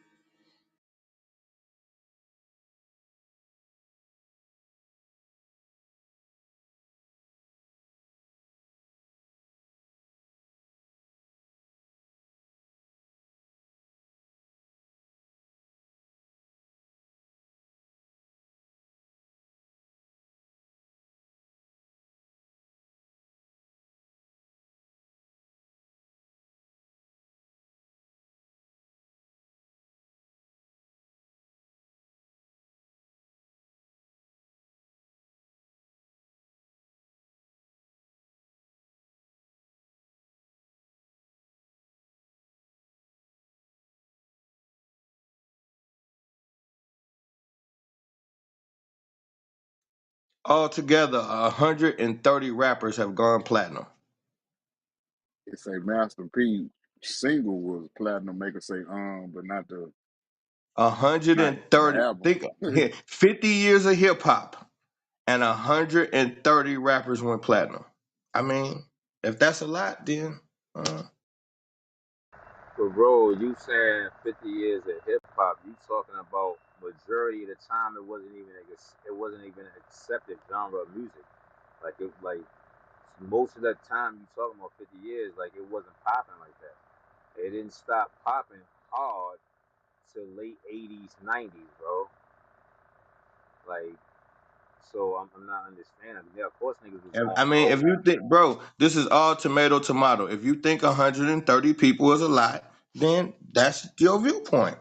Altogether, 130 rappers have gone platinum. They say Master P single was platinum. Make her say but not the 130. album. Think here, 50 years of hip hop and 130 rappers went platinum. I mean, if that's a lot, then But bro, you saying 50 years of hip hop? You talking about majority of the time it wasn't even an accepted genre of music. Like most of the time you talking about 50 years, like it wasn't popping like that. It didn't stop popping hard till late 80s, 90s, bro. Like, so I'm not understanding. Yeah, of course niggas was I going mean, if broke. you think, bro, this is all tomato tomato. If you think 130 people is a lot, then that's your viewpoint.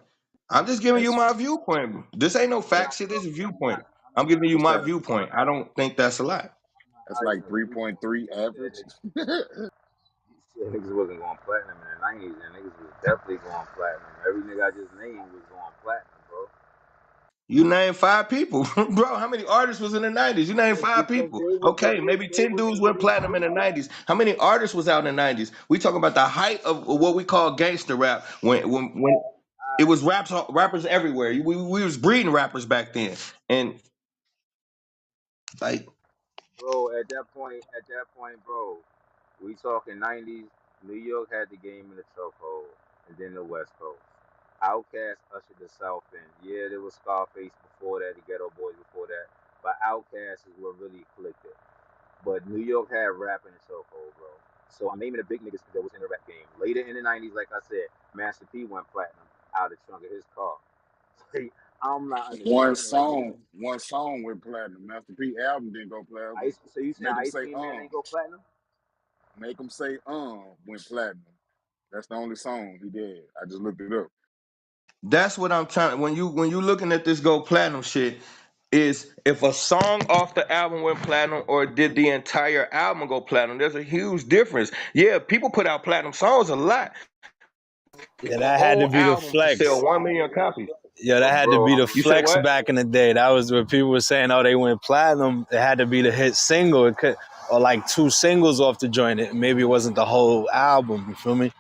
I'm just giving you That's my viewpoint. This ain't no I'm fact not, shit. bro. This is I'm not. viewpoint. I'm I'm not giving you what's my that? arguing. viewpoint. I don't think that's a lot. I'm not That's like arguing the viewpoint. 3.3 average. You said niggas wasn't going platinum in the '90s, and niggas was definitely going platinum. Every nigga I just named was going platinum, bro. You name 5 people, bro. How many artists was in the 90s? You name Because 5 people. they was Okay, maybe they 10 dudes wasn't went really platinum in the 90s. How many artists was out in the 90s? We talking about the height of what we call gangster rap when it was rappers everywhere. We was breeding rappers back then. And like bro. At that point, bro. We talking '90s. New York had the game in the chokehold, and then the West Coast. Outkast ushered the South in. Yeah, there was Scarface before that, the Ghetto Boys before that, but Outkast is what really clicked it. But New York had rap in the chokehold, bro. So I'm naming the big niggas that was in the rap game. Later in the '90s, like I said, Master P went platinum out of the trunk of his car. Like, I'm not understanding. Like, One song went platinum. Master P album didn't go platinum. So you saying Make them Ice say Cream Man ain't go platinum? Make them say went platinum. That's the only song he did. I just looked it up. that's what I'm trying. When you looking at this go platinum shit, is if a song off the album went platinum or did the entire album go platinum? There's a huge difference. Yeah, people put out platinum songs a lot, Yeah, A that had to whole be the album to sell flex. 1 million copies. Yeah, that But had to bro, be the I'm You said flex what? back in the day. That was where people were saying, "Oh, they went platinum." It had to be the hit single. It could, or like two singles off the joint. Maybe it wasn't the whole album. You feel me?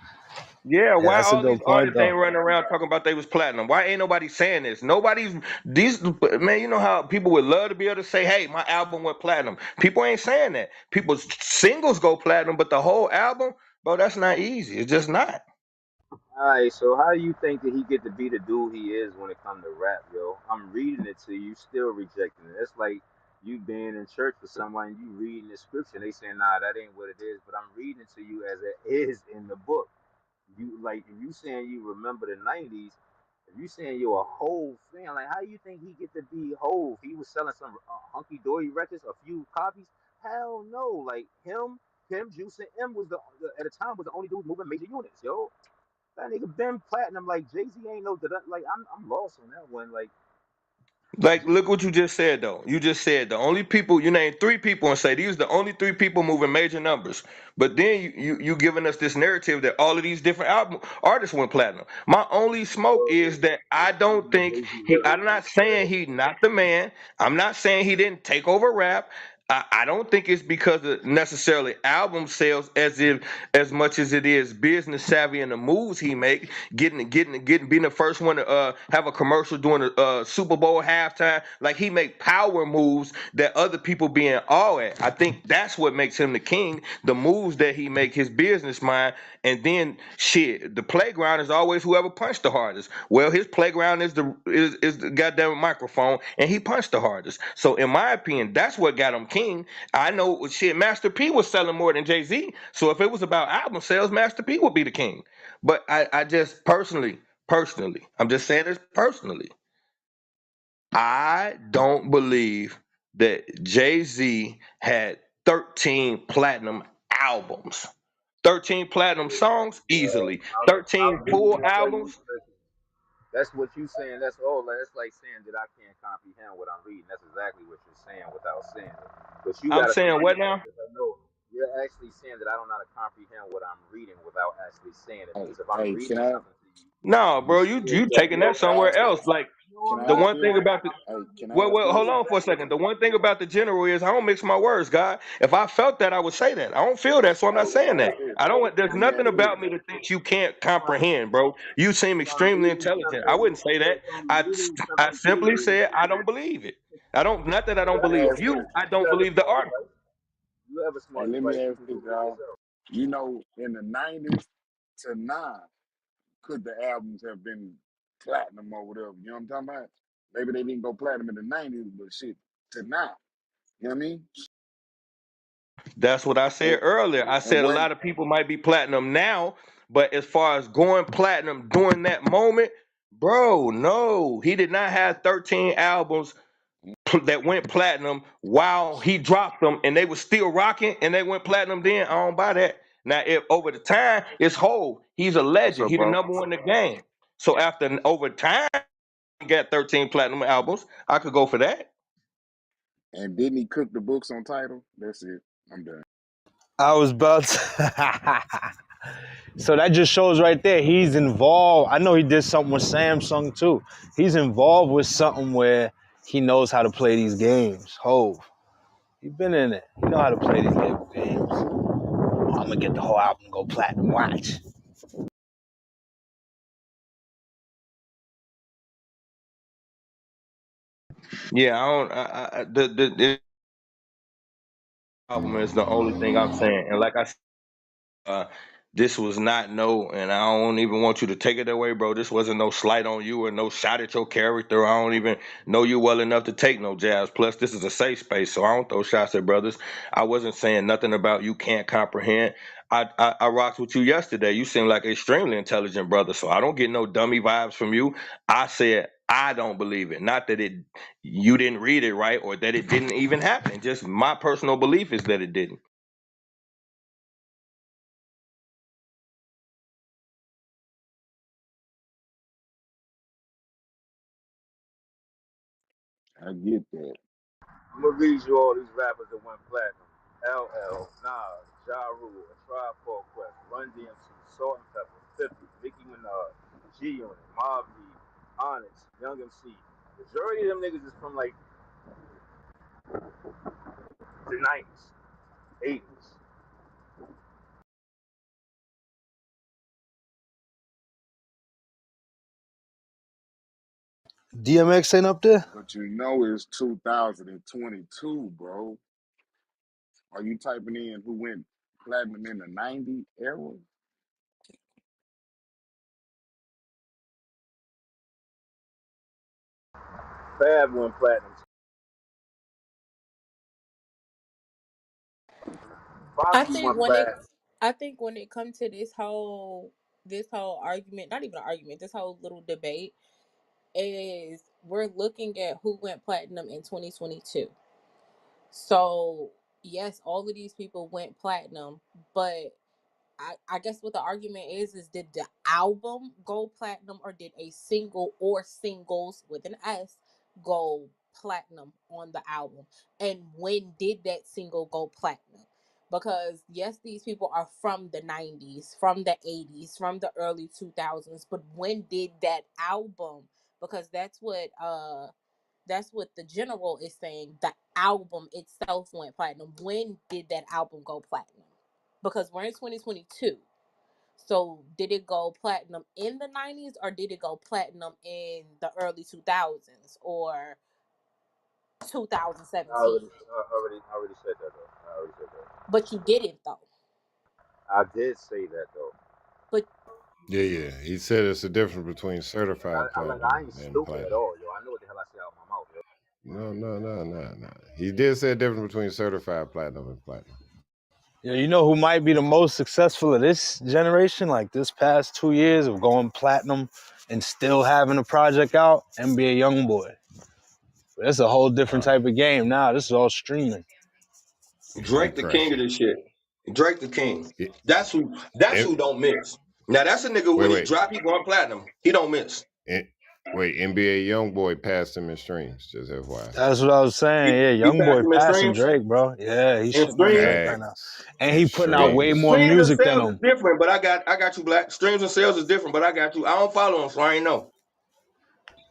Yeah, Yeah, why that's a all these good point artists though. ain't running around talking about they was platinum? Why ain't nobody saying this? Nobody's these man. You know how people would love to be able to say, "Hey, my album went platinum." People ain't saying that. People's singles go platinum, but the whole album, bro, that's not easy. It's just not. alright. So how do you think that he get to be the dude he is when it comes to rap, yo? I'm reading it to you, still rejecting it. It's like you being in church with someone, you reading the scripture, and they saying, "Nah, that ain't what it is." But I'm reading it to you as it is in the book. You like if you saying you remember the '90s. If you saying you're a whole fan, like how you think he get to be whole? He was selling some hunky dory records, a few copies. Hell no! Like him, Juice, and M was the at the time was the only dudes moving major units, yo. That nigga been platinum. Like Jay Z ain't no. Like I'm lost on that one. Like Like, Jay look what you Z. just said, though. You just said the only people you named three people and say these are the only three people moving major numbers. But then you giving us this narrative that all of these different album artists went platinum. My only smoke Well, is that I this don't is think Jay Z he. I'm lyrics. not saying he not the man. I'm not saying he didn't take over rap. I don't think it's because of necessarily album sales as much as it is business savvy and the moves he make, getting being the first one to have a commercial during a Super Bowl halftime. Like he make power moves that other people being awe at. I think that's what makes him the king. The moves that he make, his business mind, and then shit. The playground is always whoever punched the hardest. Well, his playground is the goddamn microphone, and he punched the hardest. So in my opinion, that's what got him king. I know shit. Master P was selling more than Jay Z. So if it was about album sales, Master P would be the king. But I just personally, I'm just saying this personally. I don't believe that Jay Z had 13 platinum albums. 13 platinum songs easily. I'll 13 give full you. albums. Listen, that's what you saying. That's all. That's like saying that I can't comprehend what I'm reading. That's exactly what you're saying without saying it. But you I'm gotta saying believe what that now? because I know you're actually saying that I don't know how to comprehend what I'm reading without actually saying it. Hey, Because if I'm hey, reading something to you, No, you bro, still you gonna taking go that back. somewhere else. Like No, can I'm I the ask not. one this? thing about the Hey, can I ask well, this? hold That's on for a exactly what second. The you're one thing saying. about the general is I don't mix my words, God. If I felt that, I would say that. I don't feel that, so I'm not Hey, can saying I that. ask this? I don't. There's Let me nothing ask this. about me that thinks you can't I'm, comprehend, bro. You seem I'm extremely reading intelligent. I something. wouldn't say that. If I'm I reading I something to simply you, said I don't believe it. I don't. Not that I don't Let me believe ask you. this. I you don't have a believe the smart art. device. You have a Hey, smart let me device. You ask can this, Google it y'all. yourself. You know, in the '90s to now, could the albums have been platinum or whatever? You know what I'm talking about? Maybe they didn't go platinum in the '90s, but shit, to now. You know what I mean? That's what I And said earlier. I and said a when lot of people might be platinum now, but as far as going platinum during that moment, bro, no, he did not have 13 albums that went platinum while he dropped them, and they were still rocking, and they went platinum. Then I don't buy that. Now, if over the time, it's whole. He's a what's legend. up, He the bro? number one in the game. So after over time, he got 13 platinum albums. I could go for that. And didn't he cook the books on title? That's it. I'm done. I was about to. So that just shows right there he's involved. I know he did something with Samsung too. He's involved with something where he knows how to play these games. Hove, he been in it. He know how to play these label games. I'm gonna get the whole album go platinum. Watch. Yeah, I don't. The album is the only thing I'm saying, and like I said. Uh, this was not no, and I don't even want you to take it away, bro. This wasn't no slight on you or no shot at your character. I don't even know you well enough to take no jabs. Plus, this is a safe space, so I don't throw shots at brothers. I wasn't saying nothing about you can't comprehend. I rocked with you yesterday. You seem like an extremely intelligent brother, so I don't get no dummy vibes from you. I said I don't believe it. Not that it you didn't read it right or that it didn't even happen. Just my personal belief is that it didn't. I get that. I'm gonna read you all these rappers that went platinum: LL, Nas, Ja Rule, A Tribe Called Quest, Run DMC, Salt and Pepper. 50, Nicki Minaj, G Unit, Mob Deep, Onyx, Young MC. Majority of them niggas is from like the 90s, 80s. DMX ain't up there. But you know it's 2022, bro. Are you typing in who went platinum in the 90 era? Fab went platinum. I Foxy think went when it platinum. I think when it comes to this whole argument, not even an argument, this whole little debate is we're looking at who went platinum in 2022. So, yes, all of these people went platinum, but I guess what the argument is did the album go platinum or did a single or singles with an S go platinum on the album? And when did that single go platinum? Because yes, these people are from the 90s, from the 80s, from the early 2000s, but when did that album, because that's what the general is saying, the album itself went platinum. When did that album go platinum? Because we're in 2022. So did it go platinum in the 90s or did it go platinum in the early 2000s or I 2017? already said that though. I already said that. But you didn't though. I did say that though. But Yeah, yeah. He said it's the difference between Like certified I platinum ain't and stupid at platinum. all, yo. I know what the hell I say out of my mouth, yo. No, no, no, no, no. He did say a difference between certified platinum and platinum. Yeah, you know who might be the most successful of this generation, like this past 2 years of going platinum and still having a project out? NBA YoungBoy. That's a whole different Uh, type of game now. This is all streaming. he Drake the king of crashing. this shit. Drake the king. It, That's who. That's it, who don't miss. Now that's a nigga wait, when he wait. drop, he going platinum. He don't miss. It, wait, NBA YoungBoy passed him in streams, just FYI. That's what I was saying. Yeah, He passed YoungBoy him in passing streams Drake, bro. Yeah, he's and shitting on streams. Drake right now. Facts. And And he putting out No, way streams. more streams and music than sales is him. different, but I got you, Black. Streams and sales is different, but I got you. I don't follow him, so I ain't know.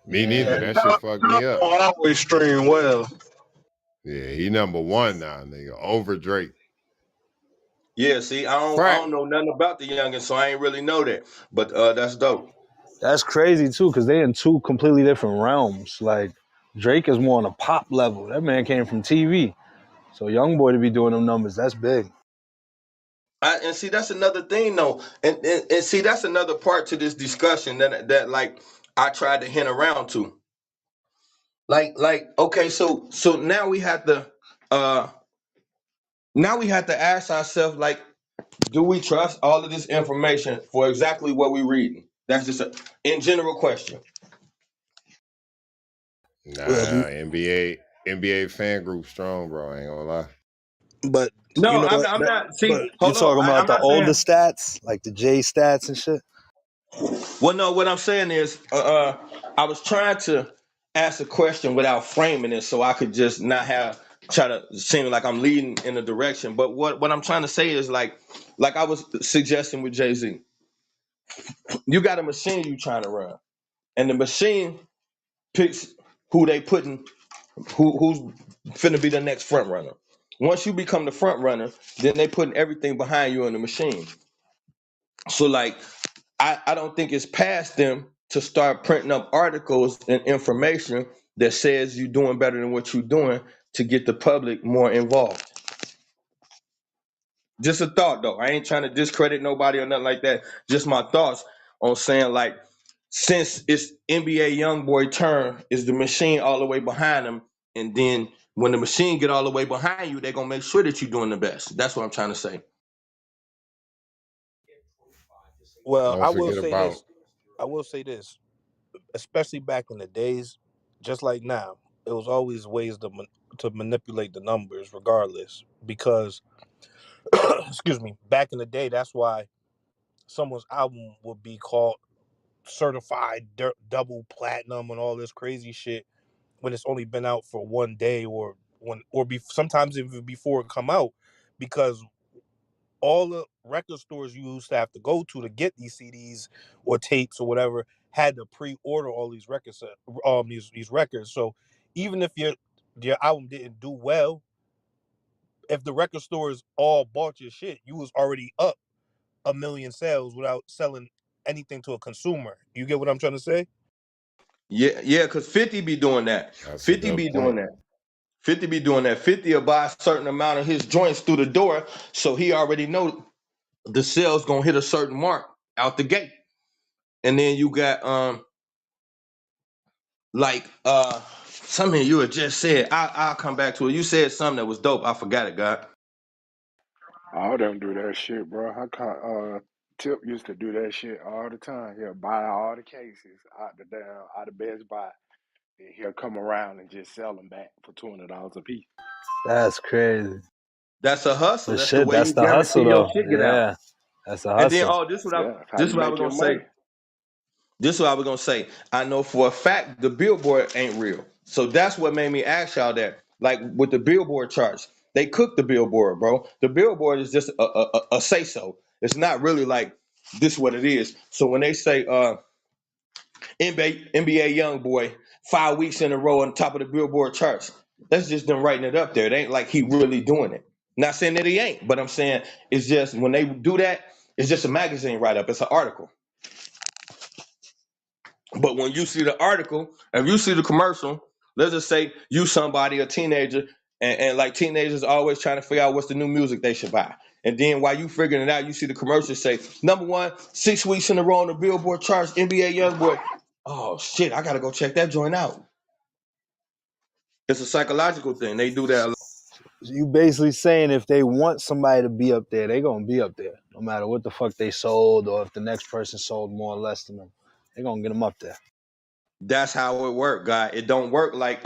Me Yeah. neither. That shit fucked me up. Always stream well. Yeah, he number one now, nigga. Over Drake. Yeah, see, I don't Fact. know nothing about the youngin, so I ain't really know that. But that's dope. That's crazy too, because they in two completely different realms. Like Drake is more on a pop level. That man came from TV. So YoungBoy to be doing them numbers, that's big. And see, that's another thing, though, and see, that's another part to this discussion that like I tried to hint around to. Okay, so uh now we have to ask ourselves, like, do we trust all of this information for exactly what we reading? That's just a in general question. Well, Nah, NBA fan group strong, bro. I ain't gonna lie. but you No, know what? I'm That, not. You, See, you hold on. talking about I'm the not older saying. stats, like the J stats and shit? Well, no, what I'm saying is, I was trying to ask a question without framing it, so I could just not have try to seem like I'm leading in a direction. But what I'm trying to say is like I was suggesting with Jay Z, you got a machine you trying to run, and the machine picks who they putting who's finna be the next front runner. Once you become the front runner, then they putting everything behind you in the machine. So like I don't think it's past them to start printing up articles and information that says you're doing better than what you're doing to get the public more involved. Just a thought though. I ain't trying to discredit nobody or nothing like that. Just my thoughts on saying like since it's NBA young boy turn, is the machine all the way behind them, and then when the machine get all the way behind you, they're gonna make sure that you're doing the best. That's what I'm trying to say. well, Don't forget about I will say this, especially back in the days, just like now, it was always ways to manipulate the numbers, regardless. Because, excuse me, back in the day, that's why someone's album would be called certified double platinum and all this crazy shit when it's only been out for one day or sometimes even before it come out, because all the record stores you used to have to go to get these CDs or tapes or whatever had to pre-order all these records, these records. So even if your album didn't do well, if the record stores all bought your shit, you was already up a million sales without selling anything to a consumer. You get what I'm trying to say? Yeah, yeah, because 50 be doing that. That's a 50 good be doing point. that. 50 be doing that. 50 will buy a certain amount of his joints through the door, so he already know the sales gonna hit a certain mark out the gate. And then you got like something you had just said. I'll come back to it. You said something that was dope. I forgot it, God. All them do that shit, bro. Tip used to do that shit all the time. He'll buy all the cases out of Best Buy, and he'll come around and just sell them back for $200 a piece. That's crazy. That's a hustle. But That's the shit, way that's you the hustle guarantee your though. shit get out. Yeah, that's a And then hustle. Yeah, that's how this you is what I make was your gonna say. money. This is what I was gonna say. I know for a fact the billboard ain't real. So that's what made me ask y'all that. Like with the billboard charts, they cook the billboard, bro. The billboard is just a say so. It's not really like this what it is. So when they say NBA young boy 5 weeks in a row on top of the billboard charts, that's just them writing it up there. It ain't like he really doing it. Not saying that he ain't, but I'm saying it's just when they do that, it's just a magazine write up. It's an article. But when you see the article, if you see the commercial, let's just say you somebody, a teenager, and like teenagers always trying to figure out what's the new music they should buy. And then while you figuring it out, you see the commercial say, number one, 6 weeks in a row on the Billboard charts, NBA Youngboy. Oh shit, I gotta go check that joint out. It's a psychological thing. They do that a lot. You basically saying if they want somebody to be up there, they gonna be up there, no matter what the fuck they sold or if the next person sold more or less than them. They gonna get them up there. That's how it work, guy. It don't work like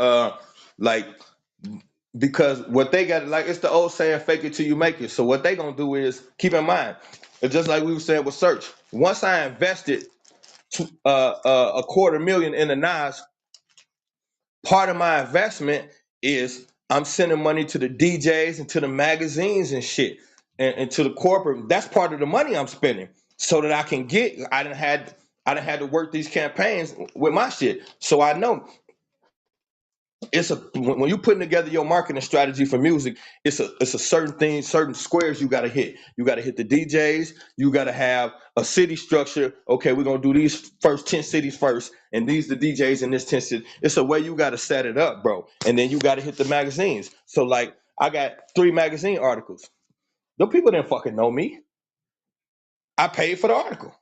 because what they got, like it's the old saying, fake it till you make it. So what they gonna do is keep in mind, it's just like we were saying with search. Once I invested a quarter million in the Nas, part of my investment is I'm sending money to the DJs and to the magazines and shit, and to the corporate. That's part of the money I'm spending so that I can get. I done had to work these campaigns with my shit, so I know it's a when you putting together your marketing strategy for music, it's a certain thing, certain squares you got to hit. You got to hit the DJs. You got to have a city structure. Okay, we're gonna do these first 10 cities first, and these the DJs in this 10 cities. It's a way you got to set it up, bro. And then you got to hit the magazines. So like, I got 3 magazine articles. The people didn't fucking know me. I paid for the article.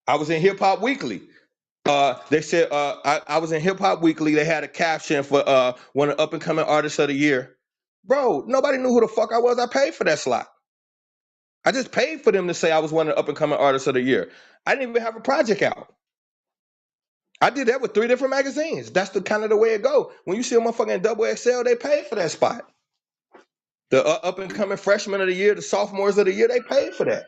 I was in Hip Hop Weekly. They said I was in Hip Hop Weekly. They had a caption for one of the up and coming artists of the year. Bro, nobody knew who the fuck I was. I paid for that slot. I just paid for them to say I was one of the up and coming artists of the year. I didn't even have a project out. I did that with 3 different magazines. That's the kind of the way it go. When you see a motherfucking double XL, they paid for that spot. The up and coming freshmen of the year, the sophomores of the year, they paid for that.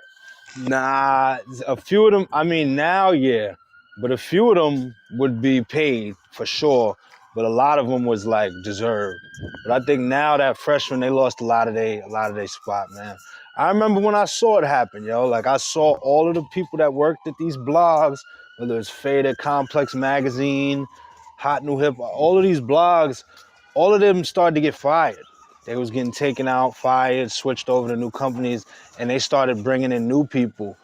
Nah, a few of them. I mean, now yeah, but a few of them would be paid for sure. But a lot of them was like deserved. But I think now that freshmen they lost a lot of their spot, man. I remember when I saw it happen, yo. Like I saw all of the people that worked at these blogs, whether it's Faded Complex Magazine, Hot New Hip, all of these blogs, all of them started to get fired. They was getting taken out, fired, switched over to new companies, and they started bringing in new people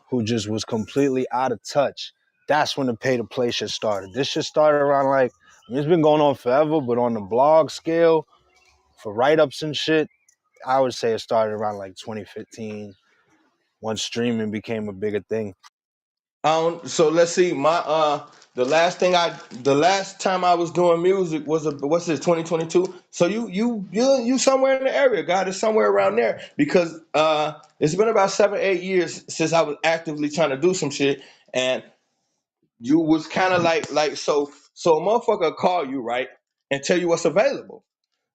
who just was completely out of touch. That's when the pay to play shit started. This shit started around like, I mean, it's been going on forever, but on the blog scale for write ups and shit, I would say it started around like 2015 once streaming became a bigger thing. So let's see. The last time I was doing music was what's this 2022. So you somewhere in the area, God is somewhere around there because it's been about 7 8 years since I was actively trying to do some shit, and you was kind of like a motherfucker call you right and tell you what's available.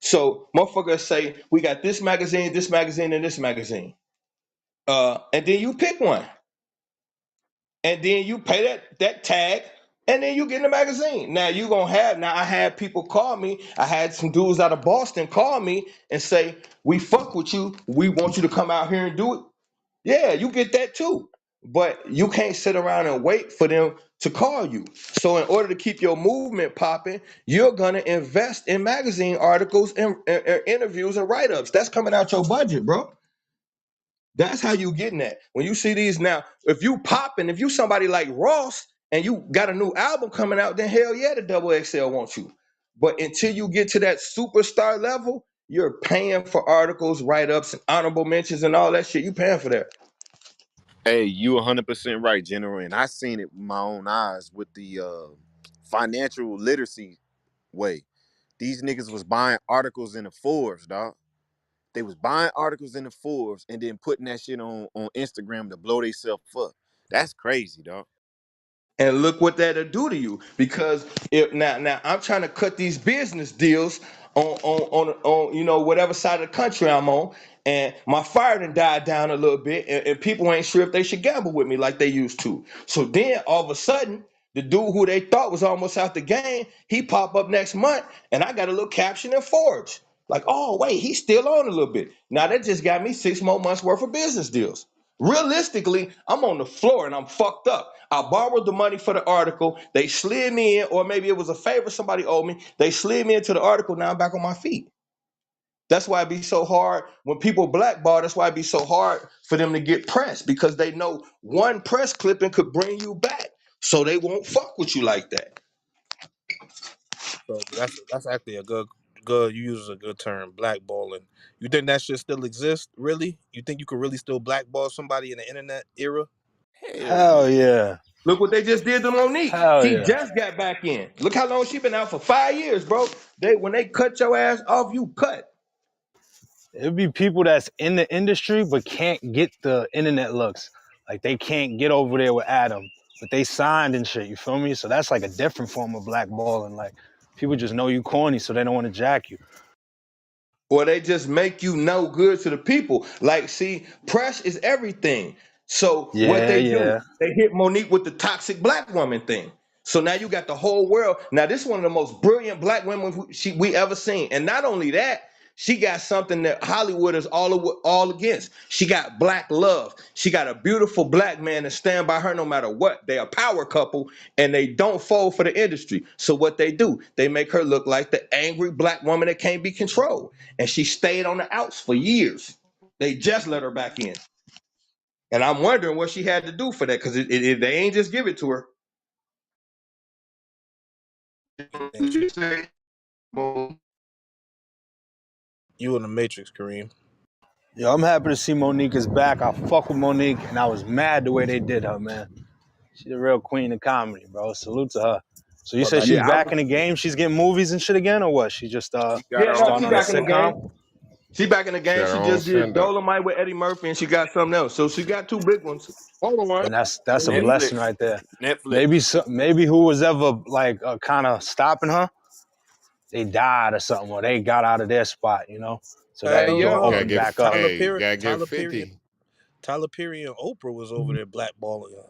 So motherfucker say we got this magazine, and this magazine, and then you pick one, and then you pay that tag. And then you get in the magazine. Now you gonna have now I had people call me. I had some dudes out of Boston call me and say, we fuck with you. We want you to come out here and do it. Yeah, you get that too. But you can't sit around and wait for them to call you. So in order to keep your movement popping, you're gonna invest in magazine articles and interviews and write-ups. That's coming out your budget, bro. That's how you getting that. When you see these now, if you popping, if you somebody like Ross and you got a new album coming out, then hell yeah, the double XL wants you. But until you get to that superstar level, you're paying for articles, write-ups, and honorable mentions and all that shit. You paying for that. Hey, you 100% right, General. And I seen it with my own eyes with the financial literacy way. These niggas was buying articles in the Forbes, dog. They was buying articles in the Forbes and then putting that shit on Instagram to blow themselves up. That's crazy, dog. And look what that'll do to you. Because if now I'm trying to cut these business deals on whatever side of the country I'm on, and my fire done died down a little bit, and people ain't sure if they should gamble with me like they used to. So then all of a sudden, the dude who they thought was almost out the game, he pop up next month, and I got a little caption in Forbes. Like, oh wait, he's still on a little bit. Now that just got me 6 more months worth of business deals. Realistically, I'm on the floor and I'm fucked up. I borrowed the money for the article. They slid me in, or maybe it was a favor somebody owed me. They slid me into the article. Now I'm back on my feet. That's why it be so hard when people blackball. That's why it be so hard for them to get pressed, because they know one press clipping could bring you back. So they won't fuck with you like that. So that's actually a good. You use a good term, blackballing. You think that shit still exists? Really? You think you could really still blackball somebody in the internet era? Hell Hell yeah. yeah. Look what they just did to Monique. Hell She yeah. just got back in. Look how long she been out for 5 years, bro. They when they cut your ass off, you cut. It'd be people that's in the industry but can't get the internet looks. Like they can't get over there with Adam, but they signed and shit. You feel me? So that's like a different form of blackballing. Like people just know you corny, so they don't want to jack you. Or they just make you no good to the people. Like, see, press is everything. So what Yeah, they do, yeah. they hit Monique with the toxic black woman thing. So now you got the whole world. Now this is one of the most brilliant black women we ever seen. And not only that, she got something that Hollywood is all against. She got black love. She got a beautiful black man to stand by her no matter what. They a power couple and they don't fold for the industry. So what they do, they make her look like the angry black woman that can't be controlled. And she stayed on the outs for years. They just let her back in. And I'm wondering what she had to do for that, because they ain't just give it to her. You think she? You say, well, You in the Matrix, Kareem? Yo, I'm happy to see Monique is back. I fuck with Monique, and I was mad the way they did her, man. She's a real queen of comedy, bro. Salute to her. So you But said like, she's yeah, back in the game? She's getting movies and shit again, or what? She just She got yeah, her no, own starting she on a back in the show. game. sitcom? She back in the She game. had her She own just did send up. Dolomite with Eddie Murphy, and she got something else. So she got two big ones. Hold on. And that's a blessing Netflix. right there. Maybe Netflix. maybe who was ever like kind of stopping her, they died or something, or they got out of their spot, you know. So that Hey the hell door yeah, yo, Gotta opened get back up. you gotta get Tyler Perry, 50. Tyler Perry and Oprah was over there blackballing her.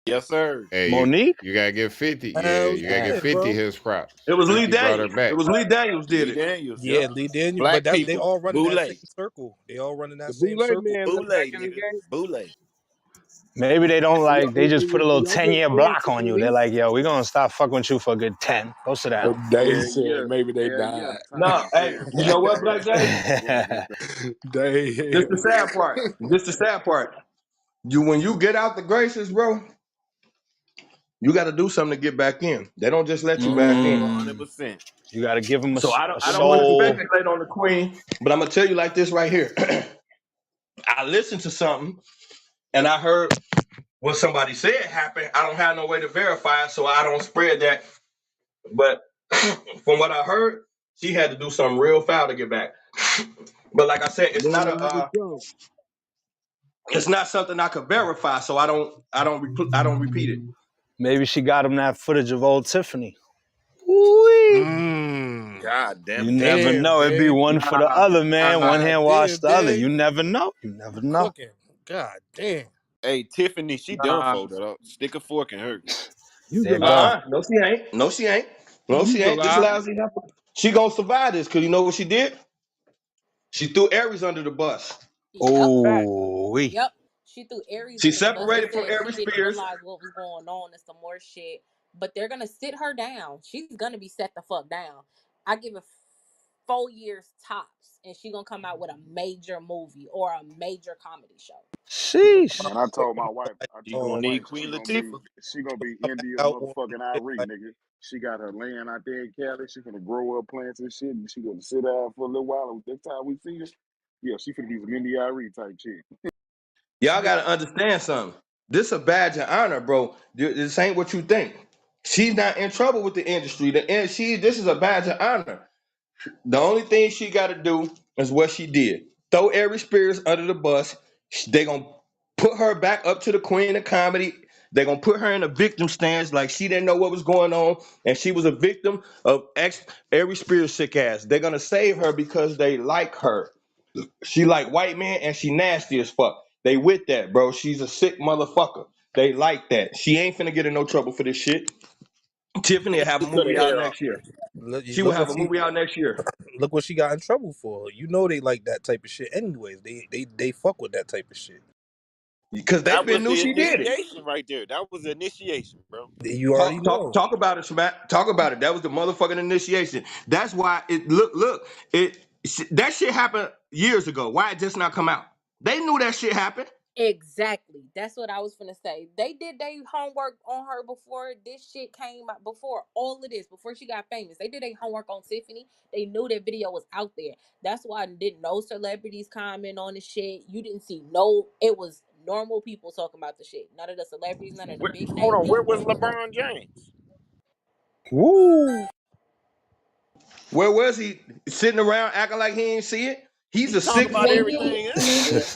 Yes, sir. Hey, Monique, you gotta get 50. Yeah, Hell you gotta get damn. yeah, 50 bro. his props. It was Lee 50 brought her Daniels. It back. was Lee Daniels did Lee it. Daniels. Yep. Yeah, Lee Daniels, but Black they people. all running that Boule. same circle. They all running the that same Boulay circle. man was Boule, back in the nigga. game. Boule. Maybe they don't like. They just put a Do little y'all give 10-year props block to on you. They're Monique? like, yo, we're gonna stop fucking with you for a good 10. Go sit down. They Hell said yeah. maybe they Hell yeah. died. No, Tyler hey, Perry you know what, blackballed Black that J? man before everything. They This the sad part. This the sad part. When you get out the graces, bro, you got to do something to get back in. They don't just let you back in. Mm, 100%. you got to give them So a I don't want to soul. speculate on the queen, but I'm gonna tell you like this right here. I listened to something and I heard what somebody said happened. I don't have no way to verify it, so I don't spread that. But from what I heard, she had to do something real foul to get back. But like I said, Lord have it so. it's not something I could verify, so I don't repeat it. Maybe she got him that footage of old Tiffany. Woo-wee. Mmm. God damn You it. never Damn, know. It'd be big. one for the other, man. One God hand wash damn, the other. big. You never know. You never You know. cooking. God damn. Hey, Tiffany, she done Nah, folded up. Stick a fork in her. You There can you go. lie. No, she ain't. No, she ain't. No, You she can ain't. This lie. lousy heifer. She gonna survive this because you know what she did? She threw Aries under the bus. Yep. Fact. Oh, we. Yep. She threw Aries She under the bus and separated from said she Aries didn't Spears. realize what was going on and some more shit. But they're gonna sit her down. She's gonna be set the fuck down. I give it 4 years tops, and she gonna come out with a major movie or a major comedy show. Sheesh. Man, I told my wife, She gonna need she Queen gonna be, Latifah. she gonna be Come back India out on motherfucking shit Irie, like nigga. She got her land out there in Cali. She gonna grow up plants and shit, and she gonna sit down for a little while. And next time we see her, yeah, she finna be some India Irie type chick. Y'all she gotta understand something. This a badge of honor, bro. This ain't what you think. She's not in trouble with the industry. This is a badge of honor. The only thing she got to do is what she did. Throw Aries Spears under the bus. They gonna put her back up to the queen of comedy. They gonna put her in a victim stance like she didn't know what was going on, and she was a victim of ex Aries Spears sick ass. They're gonna save her because they like her. She like white man and she nasty as fuck. They with that, bro. She's a sick motherfucker. They like that. She ain't finna get in no trouble for this shit. Tiffany will have a cut her movie out hair off. next year. Look, She will look have what a she movie out next year. look what she got in trouble for. You know they like that type of shit. Anyways, they fuck with that type of shit. Because they That been was knew the she did it. initiation right there. That was the initiation, bro. You already Talk know. about it, Smack. Talk about it. That was the motherfucking initiation. That's why it that shit happened years ago. Why it just not come out? They knew that shit happened. Exactly. That's what I was gonna say. They did their homework on her before this shit came out, before all of this, before she got famous. They did their homework on Tiffany. They knew that video was out there. That's why I didn't know celebrities comment on the shit. You didn't see no, it was normal people talking about the shit. None of the celebrities, none of the big Hold name on, where was people. LeBron James? Woo. Where was he sitting around acting like he ain't see it? He's He a talk sick about fuck. everything Maybe is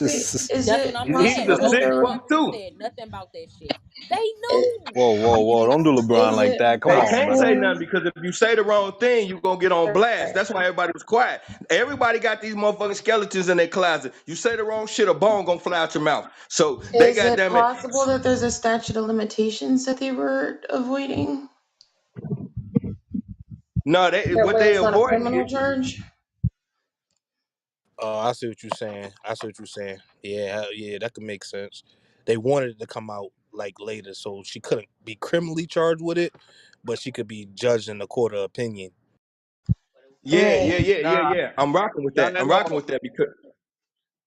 That's what it I'm He's saying. a possible that No sick there were fuck celebrity too. said nothing about that shit. They is, knew. Whoa, whoa, whoa. Don't do LeBron is like it that. Come They on, can't man. say possible nothing because if you say the wrong thing, you gonna get on blast. That's why everybody was quiet. Everybody got these motherfucking skeletons in their closet. You say the wrong shit, a bone gonna fly out your mouth. So they is it goddamn it. possible that there's a statute of limitations that they were avoiding? No, they That what way they it's not a avoiding criminal charge? Oh, I see what you're saying. I see what you're saying. Yeah, yeah, that could make sense. They wanted it to come out like later, so she couldn't be criminally charged with it, but she could be judged in the court of opinion. Right. Yeah. I'm rocking with that. Not at all.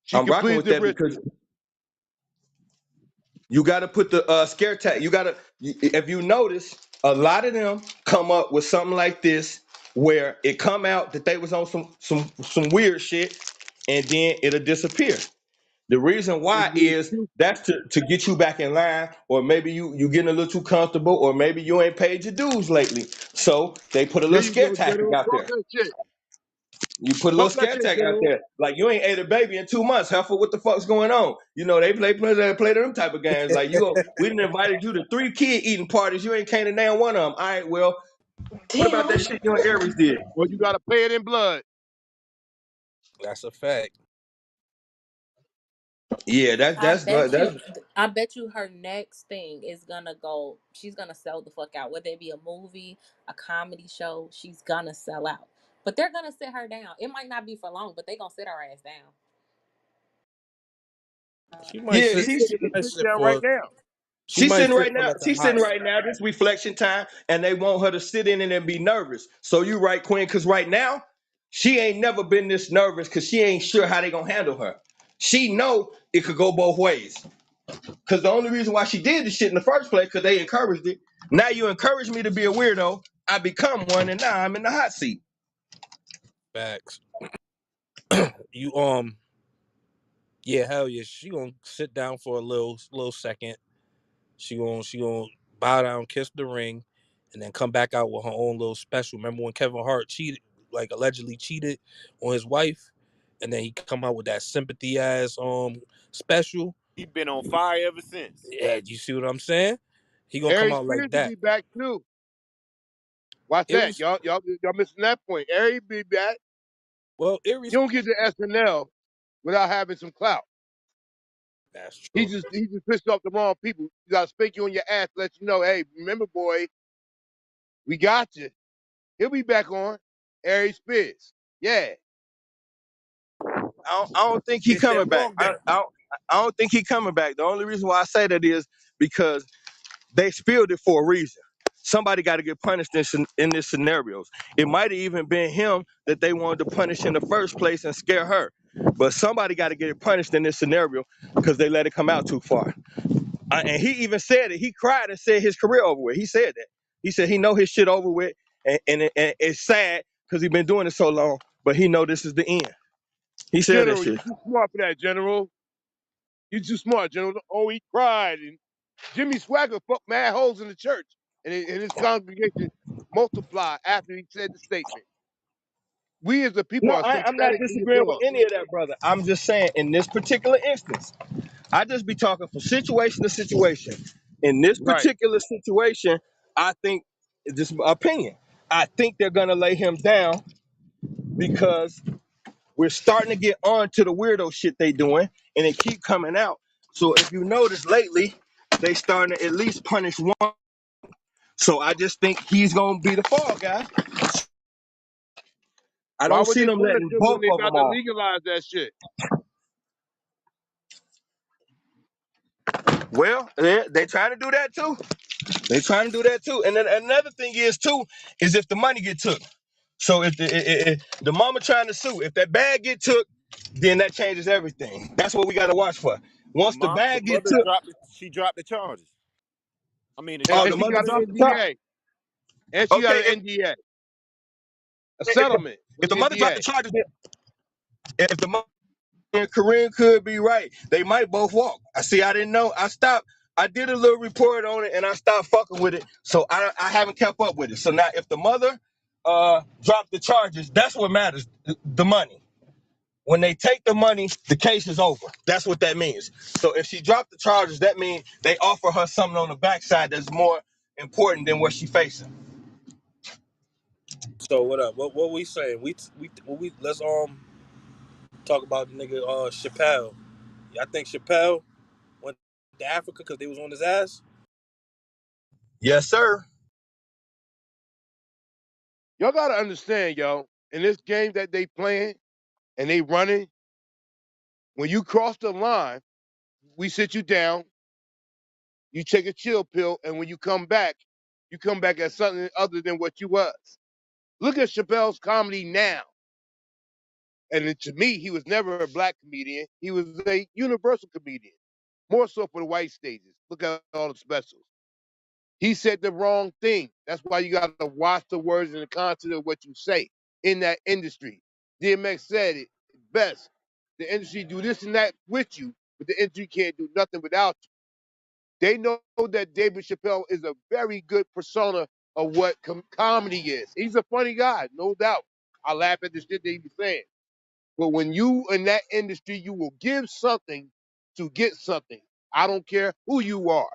She I'm can rocking plead with the that wrist. because you got to put the scare tag. If you notice, a lot of them come up with something like this where it come out that they was on some weird shit, and then it'll disappear. The reason why is that's to get you back in line, or maybe you getting a little too comfortable, or maybe you ain't paid your dues lately. So they put a There little you scare go, tactic General. out Talk there. that shit. You put a little Talk that scare shit, tag out General. there, like you ain't ate a baby in 2 months. Heifer, what the fuck's going on? You know they play them type of games. Like we didn't invited you to 3 kid eating parties. You ain't came to name one of them. All right, well, what about that Damn. shit you and Aries did? Or you gotta pay it in blood. That's a fact. Yeah, that's I bet you her next thing is gonna go, she's gonna sell the fuck out. Whether it be a movie, a comedy show, she's gonna sell out. But they're gonna sit her down. It might not be for long, but they gonna sit her ass down. She might yeah. sit. She's She's She sitting in might the sit sit down right for. now. She She's might sitting sit right for now. like a She's hot sitting right second. now. This reflection time, and they want her to sit in it and be nervous. So you right, Queen, because right now she ain't never been this nervous because she ain't sure how they gonna handle her. She know it could go both ways. Because the only reason why she did this shit in the first place, because they encouraged it. Now you encourage me to be a weirdo. I become one, and now I'm in the hot seat. Facts. You yeah, hell yeah. She gonna sit down for a little second. She gonna bow down, kiss the ring, and then come back out with her own little special. Remember when Kevin Hart cheated, like allegedly cheated on his wife, and then he come out with that sympathy ass special. He been on fire ever since. Yeah, you see what I'm saying? He gonna come Harry out Spears like will that. be back too. Watch that. Aries, Y'all missing that point. Harry be back. well, You Aries, don't get to SNL without having some clout. That's He true. just he just pissed off the wrong people. You gotta spank you on your ass, let you know, hey, remember, boy, we got you. He'll be back on. Aries Spears. Yeah. I don't think he Get coming that back. bunk down. I don't think he coming back. The only reason why I say that is because they spilled it for a reason. Somebody got to get punished in this scenarios. It might have even been him that they wanted to punish in the first place and scare her. But somebody got to get it punished in this scenario because they let it come out too far. And he even said it. He cried and said his career over with. He said that. He said he know his shit over with, and it's sad because he been doing it so long. But he know this is the end. He said that General, shit. you too smart for that, General. You too smart, General. Oh, he cried. And Jimmy Swagger fucked mad holes in the church. And his congregation multiplied after he said the statement. We as the people No, are I'm not sympathetic to your disagreeing with cause. any of that, brother. I'm just saying in this particular instance, I just be talking from situation to situation. In this Right. particular situation, I think, this is my opinion, I think they're gonna lay him down because we're starting to get on to the weirdo shit they doing, and it keep coming out. So if you notice lately, they starting to at least punish one. So I just think he's gonna be the fall guy. I Why don't would see they them punish letting him when both they of them about to off. legalize that shit? Well, they trying to do that too. They trying to do that too. And then another thing is too is if the money get took. So if the mama trying to sue, if that bag get took, then that changes everything. That's what we got to watch for. Once the The bag get mother took, dropped. She dropped the charges. I mean, the oh, And the charges she mother got against an dropped her. the top. NDA. And she got Okay, an NDA. A if the settlement if with the an mother dropped the NDA. charges, if the mother and Corinne could be right, they might both walk. I see. I didn't know. I stopped. I did a little report on it, and I stopped fucking with it. So I haven't kept up with it. So now, if the mother dropped the charges, that's what matters. The money. When they take the money, the case is over. That's what that means. So if she dropped the charges, that means they offer her something on the backside that's more important than what she facing. So what up? What we saying? We let's talk about the nigga Chappelle. Y'all think Chappelle went to Africa because they was on his ass? Yes, sir. Y'all gotta understand, yo, in this game that they playing and they running, when you cross the line, we sit you down, you take a chill pill, and when you come back as something other than what you was. Look at Chappelle's comedy now. And to me, he was never a black comedian. He was a universal comedian, more so for the white stages. Look at all the specials. He said the wrong thing. That's why you got to watch the words and the content of what you say in that industry. DMX said it best. The industry do this and that with you, but the industry can't do nothing without you. They know that David Chappelle is a very good persona of what comedy is. He's a funny guy, no doubt. I laugh at the shit that he be saying. But when you in that industry, you will give something to get something. I don't care who you are.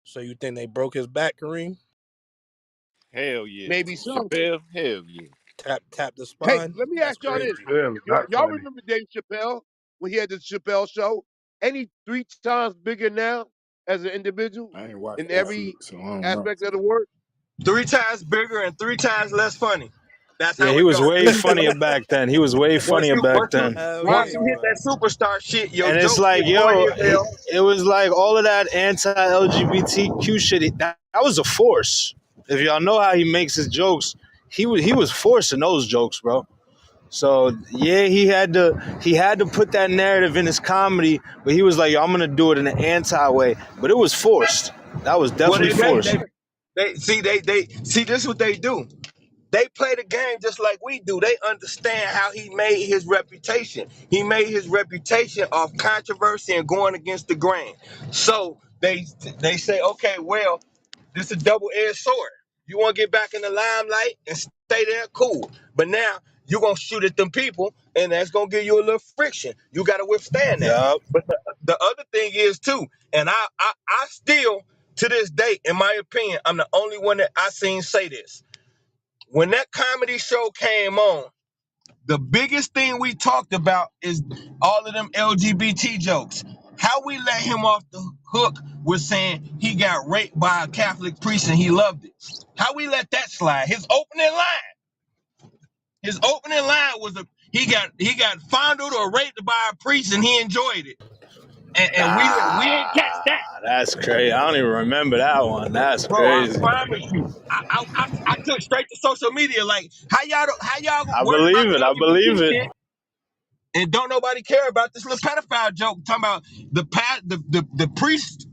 So you think they broke his back, Kareem? Hell yeah. Maybe so. Chappelle, hell yeah. Tap the Hey, spine. let me That's ask y'all crazy. this. Chappelle is not Y'all funny. remember Dave Chappelle when he had the Chappelle show? Ain't he 3 times bigger now as an individual I ain't watched in that Yeah. every shit, so I don't know. aspect of the word? 3 times bigger and 3 times less funny. That's Yeah, how he it was go. way funnier back then. He was way once funnier you back once you then. Hell once Right. yeah, you he hit was. that superstar shit, your And it's jokes like, get corny yo, as hell. it was like all of that anti-LGBTQ shit. That was a force. If y'all know how he makes his jokes, he was forcing those jokes, bro. So yeah, he had to put that narrative in his comedy, but he was like, yo, I'm gonna do it in an anti way. But it was forced. That was Well, definitely forced. they see this is what they do. They play the game just like we do. They understand how he made his reputation. He made his reputation off controversy and going against the grain. So they say, okay, well, this is a double-edged sword. You want to get back in the limelight and stay there, cool. But now you're gonna shoot at them people, and that's gonna give you a little friction. You gotta withstand that. Yup. But the other thing is too, and I still to this day, in my opinion, I'm the only one that I seen say this when that comedy show came on, the biggest thing we talked about is all of them LGBT jokes. How we let him off the hook with saying he got raped by a Catholic priest and he loved it? How we let that slide? His opening line was he got fondled or raped by a priest and he enjoyed it. And we didn't catch that. That's crazy. I don't even remember that one. That's Bro, I crazy. promise you. I took straight to social media. Like, how y'all I worried about believe the it. I believe LGBT it. shit and don't nobody care about this little pedophile joke talking about the priest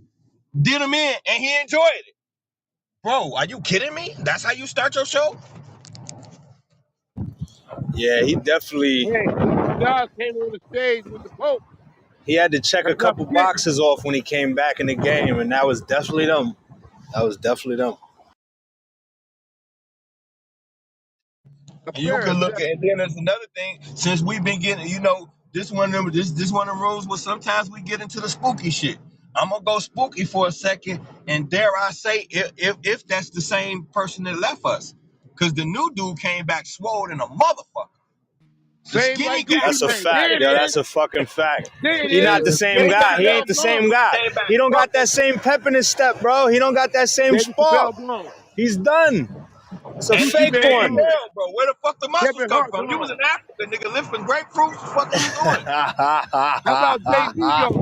did him in and he enjoyed it. Bro, are you kidding me? That's how you start your show? Yeah, he definitely Hey, Luke Diaz came on the stage with the Pope. he had to check a Let's not couple forget. boxes off when he came back in the game, and that was definitely them. That was definitely them. A And you fair can look at, assessment. and then there's another thing. Since we've been getting, this one of them, this one of the rooms where sometimes we get into the spooky shit. I'm gonna go spooky for a second, and dare I say, if that's the same person that left us, because the new dude came back swole in a motherfucker. The Same skinny like guy Gucci That's a Mane. fact, There it yo. is. That's a fucking fact. There it He not is. the the same skinny Dave guy guy. He Chappelle ain't the gone. same guy. came back He don't got that trouble, same pep in his step, bro. He don't got that same David spark. Chappelle gone. He's done. It's a and Gucci he fake big Mane as one. gone. hell, bro. Where the fuck the muscles Kevin come Hart from? You was in gone. Africa, nigga, lifting grapefruits. The fuck you was doing? How about Jay-Z gone?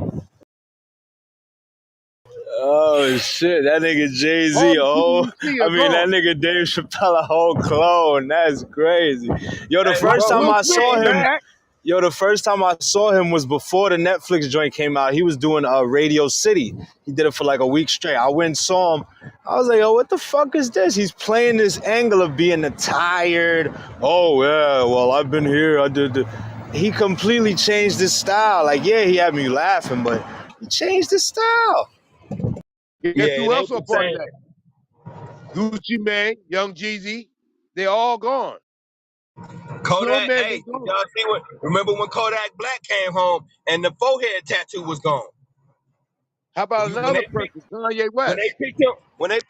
Oh shit, that nigga Jay All Z, the people oh, you see I are mean that gone. nigga Dave Chappelle, a whole clone. That's crazy. Yo, the Hey, first Michael bro, time Will he I Smith saw came is him, back. back. yo, the first time I saw him was before the Netflix joint came out. He was doing Radio City. He did it for like a week straight. I went and saw him. I was like, yo, what the fuck is this? He's playing this angle of being the tired. Oh yeah, well I've been here. I did. He completely changed his style. Like yeah, he had me laughing, but he changed his style. Guess Yeah, who it else ain't are the part of same. that? Gucci Mane, Young Jeezy. They all gone. So Kodak, many hey, did gone. y'all see what? Remember when Kodak Black came home and the forehead tattoo was gone? How about When another they picked person, Kanye when they West?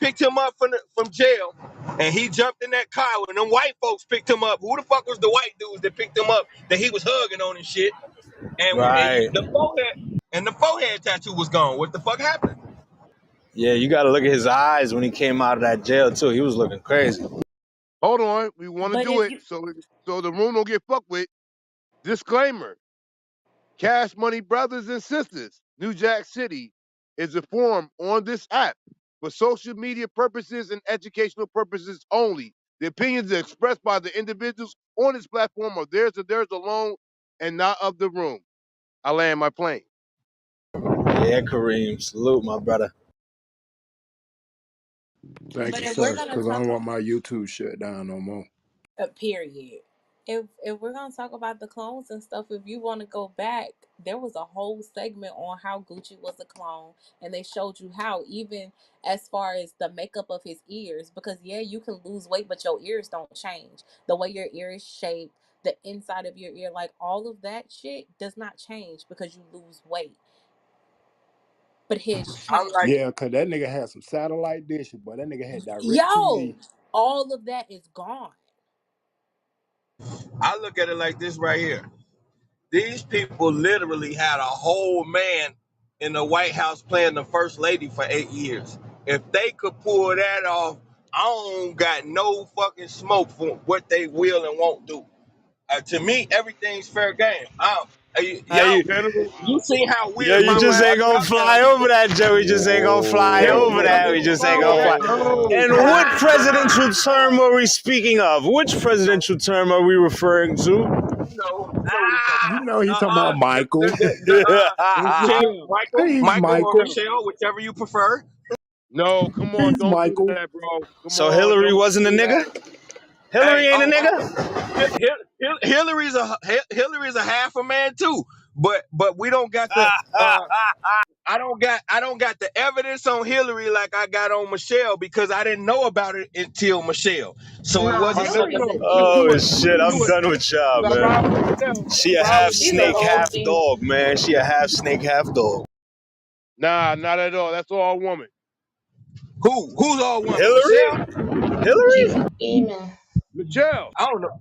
picked him up from jail, and he jumped in that car when them white folks picked him up. Who the fuck was the white dudes that picked him up that he was hugging on and shit? Right. The forehead tattoo was gone. What the fuck happened? Yeah, you got to look at his eyes when he came out of that jail too. He was looking crazy. Hold on, we want to But do if it you so the room don't get fucked with. Disclaimer: Cash Money Brothers and Sisters, New Jack City, is a forum on this app for social media purposes and educational purposes only. The opinions expressed by the individuals on this platform are theirs and theirs alone, and not of the room. I land my plane. Yeah, Kareem, salute my brother. Thank but you, if we're sir. gonna Because I talk don't want my YouTube shut down no more. period. If we're gonna talk about the clones and stuff, if you want to go back, there was a whole segment on how Gucci was a clone, and they showed you how even as far as the makeup of his ears, because yeah, you can lose weight, but your ears don't change. The way your ear is shaped, the inside of your ear, like all of that shit does not change because you lose weight. But his I changed. like, Yeah, because that nigga had some satellite dishes, but that nigga had direct Yo, TV. all of that is gone. I look at it like this right here. These people literally had a whole man in the White House playing the first lady for 8 years. If they could pull that off, I don't got no fucking smoke for what they will and won't do. To me, everything's fair game. How Y'all, you? General, you see how Yo, weird you my just laugh ain't gonna got now. fly over that, Joe. We just ain't gonna fly over General, that. let We him just fly ain't over gonna that. fly. No, And what presidential term are we speaking of? Which presidential term are we referring to? you know what he's talking You about. know he talking about Michael. It's Michelle, Michelle. He's Michael or Michael. Michelle. Michelle, whichever you prefer. No, come on, He's don't do Michael. that, bro. Come So on, Hillary don't wasn't a do that. nigga? Hillary Hey, ain't a nigga? Hillary's a half a man too, but we don't got the I don't got the evidence on Hillary like I got on Michelle because I didn't know about it until Michelle, so it No, All wasn't right, let's something Hillary's do a it. that Let's do Oh it. demon. shit, Let's I'm do it. done with y'all, 'Cause I ride man. with Michelle. She I a ride half with She's a snake, Michelle. whole half demon. dog, man. She a half snake, half dog. Nah, not at all. That's all woman. who's all woman Hillary? Michelle. She's Hillary? a demon. Michelle. I don't know.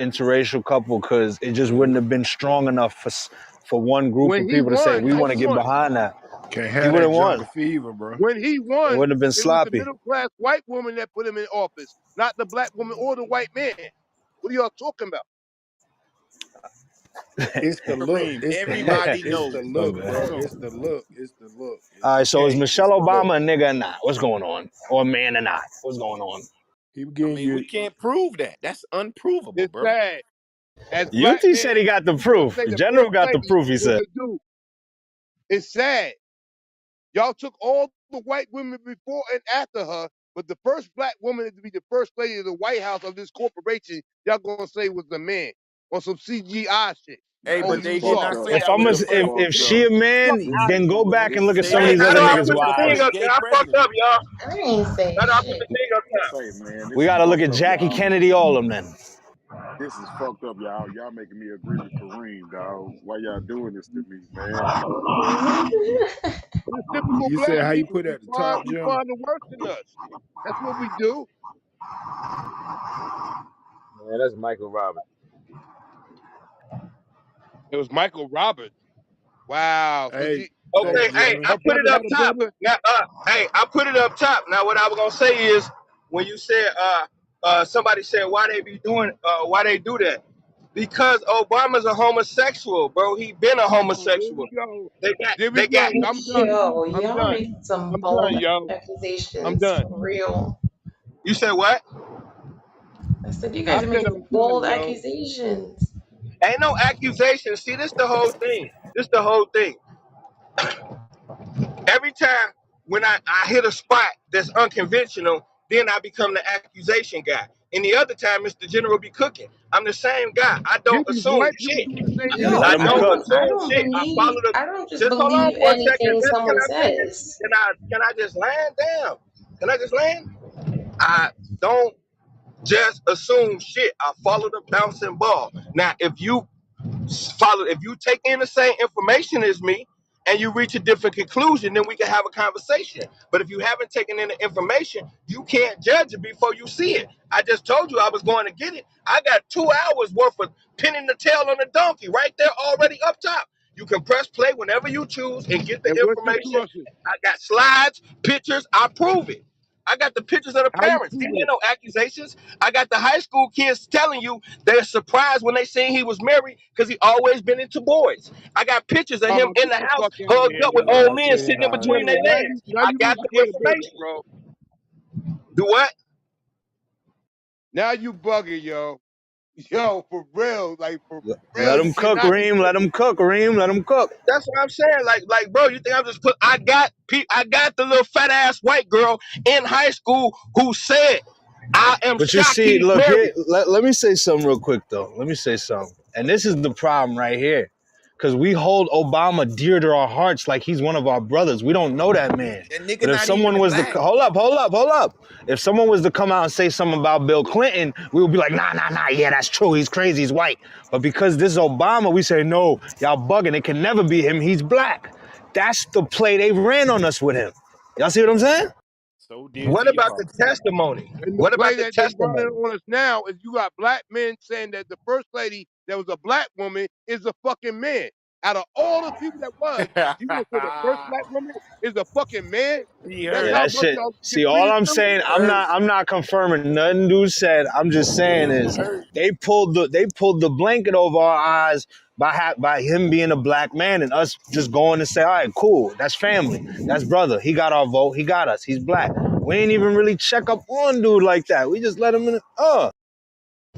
interracial couple because it just wouldn't have been strong enough for one group When of he people to say won, we no, want to he get won. behind that. Can't He have would that have jungle won. fever, bro. When he It won, wouldn't have been it was the sloppy. middle class white woman that put him in office, not the black woman or the white man. What are y'all talking about? It's the look. Kareem, It's the look. everybody It's the knows. My look, bad. Hold bro. on. It's the look. It's the look. All right, so is Okay, Michelle it's the look. Obama a nigga or not? What's going on? Or a man or not? What's going on? He was I getting mean, we you. can't prove that. That's unprovable, It's bro. sad. As black Yuti said men, he got the y'all proof. say the General first got the lady proof, he was said. a dude. It's sad. Y'all took all the white women before and after her, but the first black woman to be the first lady of the White House of this corporation, y'all gonna say was a man on some CGI shit. Hey, Oh, but you they That's did saw. not fucked up. say If that I'm was a, the That's first. if fucked she up. a Fuck man, out of then here, go back man. and look at They some of Hey, these said how do other that I was niggas' put the the thing first wives. up gay there? I fucked president. up, y'all. I ain't say How do I put shit. the thing up there? Say, man, We this is gotta look fucked at up, Jackie y'all. Kennedy, all of them then. This is fucked up, y'all. Y'all making me agree with Kareem, dog. Why y'all doing this to me, man? We're typical You black said how you people. put it We at the find top, we Jim? find the worst in us. That's what we do. Man, that's Michael Robert. It was Michael Roberts. Wow. So Hey, she, so hey, Okay, hey, Jim. I her put it brother up had a top. brother. Now, hey, I put it up top. Now, what I was gonna say is, when you said, somebody said why they do that? Because Obama's a homosexual, bro. He been a Oh, there homosexual. we go. They got, There we they got. go. I'm done. Yo, I'm y'all done. making some I'm done, bold yo. I'm accusations done. for real. You said what? I said you I guys are said making I'm some done, bold yo. accusations. Ain't no accusation. See, this the whole thing. This the whole thing. Every time when I hit a spot that's unconventional, then I become the accusation guy. And the other time, Mr. General be cooking. I'm the same guy. I don't These assume white people shit. do the same Yo, Let thing. I him I don't cook. don't I assume don't shit. I follow believe the. I don't just Just hold on believe for a second. anything Can someone I finish? says. Can I just land down? Can I just land? I don't just assume shit. I follow the bouncing ball. Now, if you take in the same information as me and you reach a different conclusion, then we can have a conversation. But if you haven't taken in the information, you can't judge it before you see it. I just told you I was going to get it. I got 2 hours worth of pinning the tail on the donkey right there already up top. You can press play whenever you choose and get the And what's your information. sources? I got slides, pictures, I prove it. I got the pictures of the How you parents. These prove ain't it? no accusations. I got the high school kids telling you they're surprised when they seen he was married because he always been into boys. I got pictures of him in Get the the house fuck out of hugged here, up with yo. old Yeah, I men seen sitting in all between that. their General, legs. now I you got losing the credibility, information. bro. Do what? Now you bugging, yo. Yo, for real, like for Let real, you him cook, cannot be Reem. Let serious. him cook, Reem. Let him cook. That's what I'm saying. Like, bro, you think I'm just put? I got the little fat ass white girl in high school who said, "I am But you shocked see, he's look here. married." Let me say something real quick though. Let me say something. And this is the problem right here. Because we hold Obama dear to our hearts like he's one of our brothers. We don't know that man. That nigga But if not even someone was to black. hold up. If someone was to come out and say something about Bill Clinton, we would be like, nah, yeah, that's true. He's crazy. He's white. But because this is Obama, we say, no, y'all bugging. It can never be him. He's black. That's the play they ran on us with him. Y'all see what I'm saying? So dear What to your about the heart. testimony? And the What about play the that they running testimony? on us now is you got black men saying that the first lady that was a black woman is a fucking man. Out of all the people that was, you gonna say the first black woman is a fucking man? he That's Yeah, how hurt. that much shit. y'all get See, all treated I'm to? saying, He I'm hurt. not, I'm not confirming nothing dude said. I'm just saying He is hurt. they pulled the blanket over our eyes by him being a black man and us just going to say, all right, cool, that's family, that's brother. He got our vote. He got us. He's black. We ain't even really check up on dude like that. We just let him in.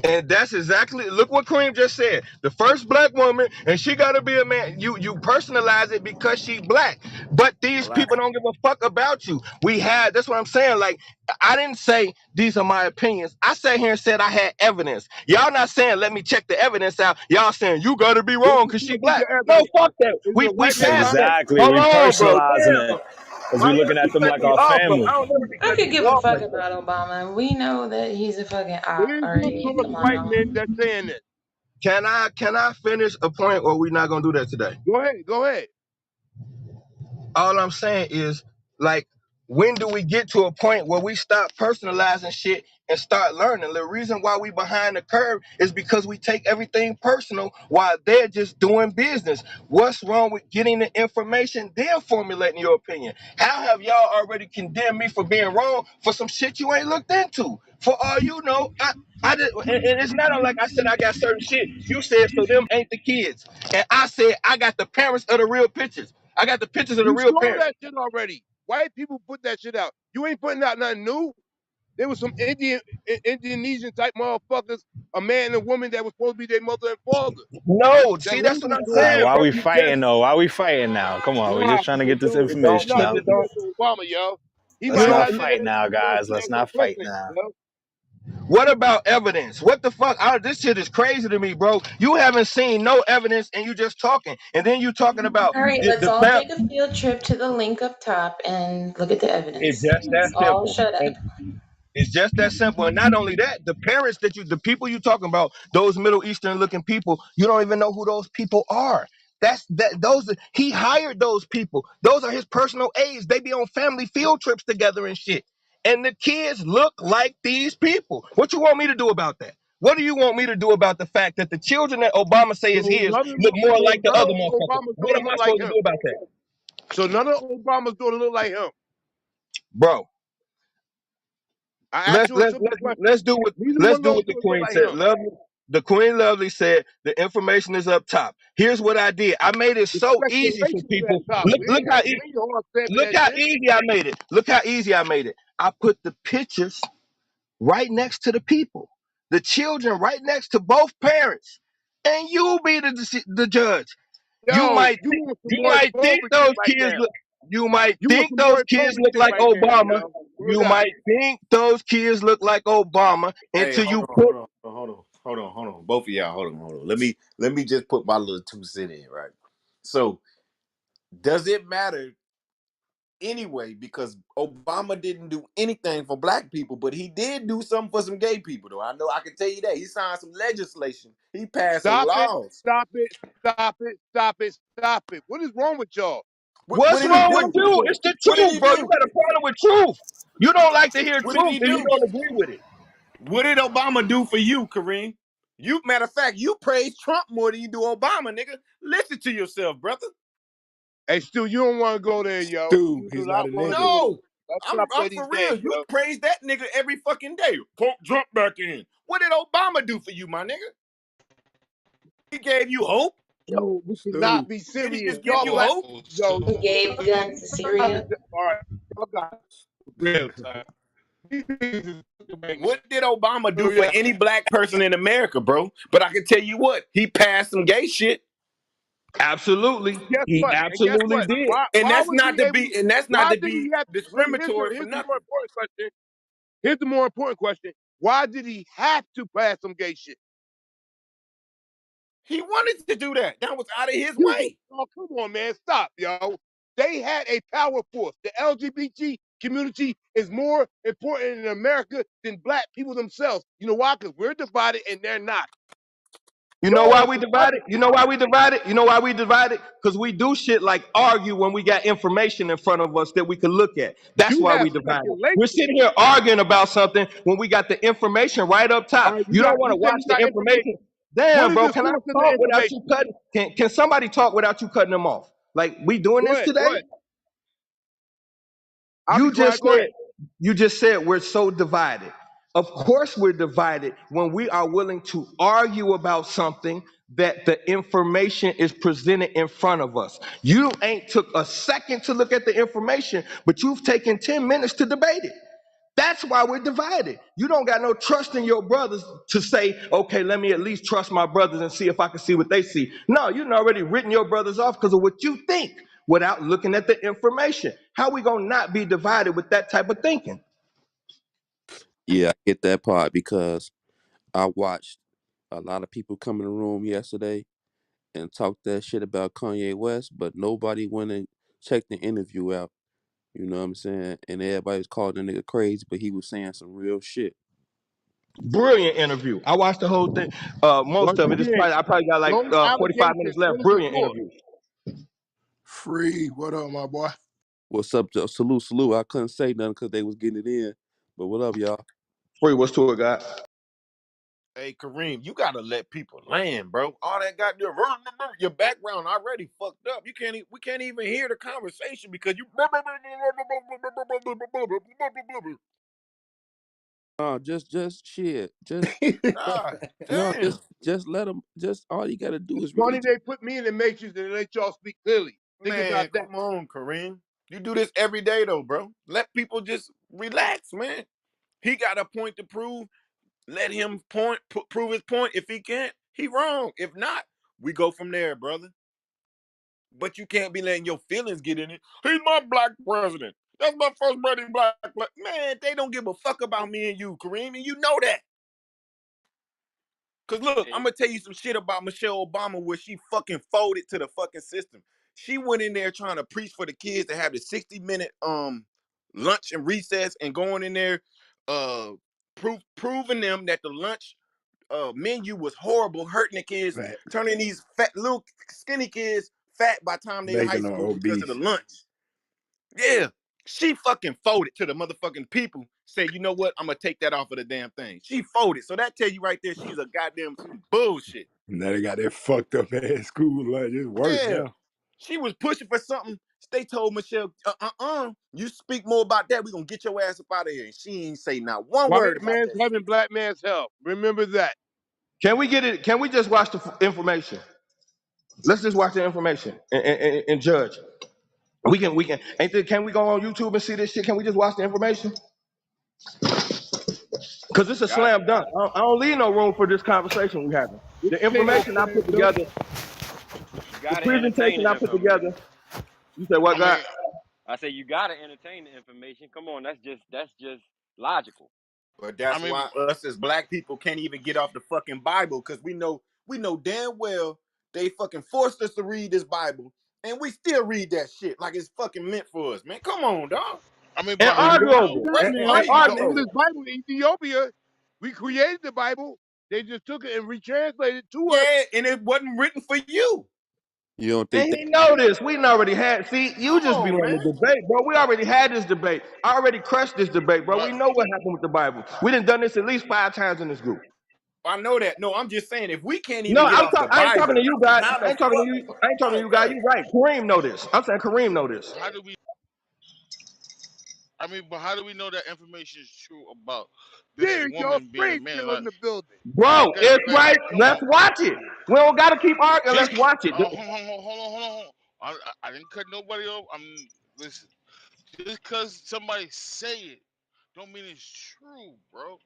And that's exactly, look what Cream just said. The first black woman, and she gotta be a man. You personalize it because she's black. But these Black. people don't give a fuck about you. That's what I'm saying. Like, I didn't say these are my opinions. I sat here and said I had evidence. Y'all not saying let me check the evidence out. Y'all saying you gotta be Where's wrong the because she sources black. of No, evidence? fuck that. Is it We a we white man past that. lying? Exactly. Hold We on, bro. personalizing Damn. it because Why we you looking gotta at be them cutting like me our off, bro? family. I don't never be I cutting could people give a off fuck like that. about Obama, and we know that he's a fucking op. Where's All your right, source come white men on. that's saying this? Can I finish a point or we not gonna do that today? Go ahead, go ahead. All I'm saying is, like, when do we get to a point where we stop personalizing shit and start learning. The reason why we behind the curve is because we take everything personal while they're just doing business. What's wrong with getting the information, then formulating your opinion? How have y'all already condemned me for being wrong for some shit you ain't looked into? For all you know, I did, and it's not like I said I got certain shit. You said so them ain't the kids, and I said I got the parents of the real pictures. I got the pictures of the You real saw parents. that shit already. White people put that shit out. You ain't putting out nothing new. There was some Indonesian type motherfuckers, a man and a woman that was supposed to be their mother and father. No, That see that's what lady I'm All told right, saying, them why bro. we You fighting just though? Why we fighting now? Come on, we nah, just trying to because get this yo, it don't he information not shit. out. It listening don't. to Obama, yo. He You Let's might know not not listen fight now, to guys. everything Let's for the not fight president, now. yo. what about evidence? What the fuck? This shit is crazy to me, bro. You haven't seen no evidence, and you just talking, and then you talking about All right, let's the all fam. take a field trip to the link up top and look at the It's evidence. just that Let's all simple. shut up. And it's just that simple. And not only that, the parents the people you talking about, those Middle Eastern looking people, you don't even know who those people are. He hired those people. Those are his personal aides. They be on family field trips together and shit. And the kids look like these people. What you want me to do about that? What do you want me to do about the fact that the children that Obama say is So his look more so like the none other of motherfuckers? Obama's What daughter am I look like supposed to him. do about that? So none of Obama's daughter look like him. Bro, I asked let's you a let's simple let's question. let's do what Neither let's one of do those what the daughters look queen like said. him. Lovely, the queen lovely said the information is up top. Here's what I did. I made it The so easy for speculation is at people. top. Look, look how We ain't hard stamping look that how shit. easy I made it. Look how easy I made it. I put the pictures right next to the people, the children right next to both parents, and you be the judge. You Yo, might you want some you more might think exposure shit those right kids now. look. You might You want think some more those kids exposure look shit like right now, Obama. yo. Word You up. might think those kids look like Obama Hey, until you put. hold on. Both of y'all, hold on. Let me just put my little 2 cents in, right? So, does it matter anyway? Because Obama didn't do anything for black people, but he did do something for some gay people, though. I know I can tell you that. He signed some legislation. He passed some Stop it. laws. Stop it. Stop it. Stop it. Stop it. What is wrong with y'all? What What's did he wrong with do? Explain you? to me. It's the What did truth, he bro. You do? got a problem with truth. You don't like to hear What did truth, he then you do? don't agree with it. What did Obama do for you, Kareem? You matter of fact, you praise Trump more than you do Obama, nigga. Listen to yourself, brother. Hey, Stu, you don't want to go there, yo. Dude, You do he's not not a want to nigga. go there. No, Let's I'm not I'm play these for real. games, You yo. praise that nigga every fucking day. Pump Trump back in. What did Obama do for you, my nigga? He gave you hope. Yo, we cannot Dude, be Did he serious. just give Y'all you black, hope? Oh, yo, Who gave guns to Syria? all right. Y'all got real, son. These niggas is right What did Obama do for now. any black person in America, bro? But I can tell you what, he passed some gay shit. Absolutely. Guess He what? And guess absolutely what? did. And Why was he able? that's not Why to did be he have? discriminatory for Here's the nothing. more important question. Here's the more important question. Why did he have to pass some gay shit? He wanted to do that. That was out of his You, way. oh, come on, man, stop, yo. They had a power force. The LGBT community is more important in America than black people themselves. You know why? Because we're divided and they're not. You know Show why us we some divided? evidence. You know why we divided? You know why we divided? Because we do shit like argue when we got information in front of us that we can look at. That's You why have we divided. We're speculation. sitting here arguing about something when we got the information right up All top. right, You don't want you to say watch you the got information. information. What Damn, is bro, the can I source of the talk without you information? cutting? Can somebody talk without you cutting them off? Like we doing Go this ahead, go today? ahead. I'll be You quiet. just Go ahead. said you just said we're so divided. Of course we're divided when we are willing to argue about something that the information is presented in front of us. You ain't took a second to look at the information, but you've taken 10 minutes to debate it. That's why we're divided. You don't got no trust in your brothers to say, okay, let me at least trust my brothers and see if I can see what they see. No, you've already written your brothers off because of what you think without looking at the information. How we gonna not be divided with that type of thinking? Yeah, I get that part because I watched a lot of people come in the room yesterday and talk that shit about Kanye West, but nobody went and checked the interview out. You know what I'm saying? And everybody was calling the nigga crazy, but he was saying some real shit. Brilliant interview. I watched the whole thing. Most Once of it. again, I probably got like those 45 minutes allegations, left. what is the Brilliant source? interview. free. What up, my boy? What's up, salute, salute. I couldn't say nothing because they was getting it in. But what up, y'all? Free, what's to it, God? Hey Kareem, you gotta let people land, bro. All that goddamn your background already fucked up. You can't. We can't even hear the conversation because you. Just shit. Just God no, damn, just let them. Just all you gotta do It's is funny really. they put me in the matrix and let y'all speak clearly. Think about man, that. come on, Kareem. You do this every day though, bro. Let people just relax, man. He got a point to prove. Let him prove his point. If he can't, he wrong. If not, we go from there, brother. But you can't be letting your feelings get in it. He's my black president. That's my first brother black. Man, they don't give a fuck about me and you, Kareem, and you know that. Cause look, I'm Hey, gonna tell you some shit about Michelle Obama where she fucking folded to the fucking system. She went in there trying to preach for the kids to have the 60-minute lunch and recess and going in there uh proving them that the lunch menu was horrible, hurting the kids, Facts. turning these fat little skinny kids fat by the time they in high Making them school because of the obese. lunch. Yeah. She fucking folded to the motherfucking people. Say, you know what? I'm gonna take that off of the damn thing. She folded. So that tell you right there, she's a goddamn some bullshit. Now they got that fucked up ass school lunch. It's worse Yeah. now. She was pushing for something. They told Michelle, you speak more about that, we're gonna get your ass up out of here. And she ain't say not one White word about man's that heaven, shit. black man's hell. Remember that. Can we get it? Can we just watch the information? Let's just watch the information and judge. We can. Can we go on YouTube and see this shit? Can we just watch the information? Because it's you a got slam dunk. I don't leave no room for this conversation we having. What The you say that information I put slam dunk? together, you the got to entertain presentation the I put together. information. You said I what, God? mean, I say you got to entertain the information. Come on, that's just logical. But I that's mean, why us as black people can't even get off the fucking Bible, because we know damn well they fucking forced us to read this Bible, and we still read that shit like it's fucking meant for us, man. Come on, dog. And but And how not argue do over only it. that, Cra- now, And crazy argue in dog. over this it. Bible, Ethiopia, we created the Bible. They just took it and retranslated it to us. Yeah, and it wasn't written for you. You don't think And that? he know this. We already had. See, you Come just be on, man. wanting to debate, bro. We already had this debate. I already crushed this debate, bro. but We know what happened with the Bible. We done done this at least 5 times in this group. I know that. No, I'm just saying if we can't No, even get off the I ain't talking to Bible, you, guys. how I the ain't talking to fuck? you. I ain't talking to Oh you, guys. man. You right. Kareem know this. I'm saying Kareem know this. how do we? I mean, but how do we know that information is true about this There, y'all woman being a Spring man? still in the building. Bro, it's Like, right. come Let's on. watch it. We don't gotta keep arguing. Just Let's watch it. hold on. I didn't cut nobody off. I'm listen. Just because somebody say it, don't mean it's true, bro.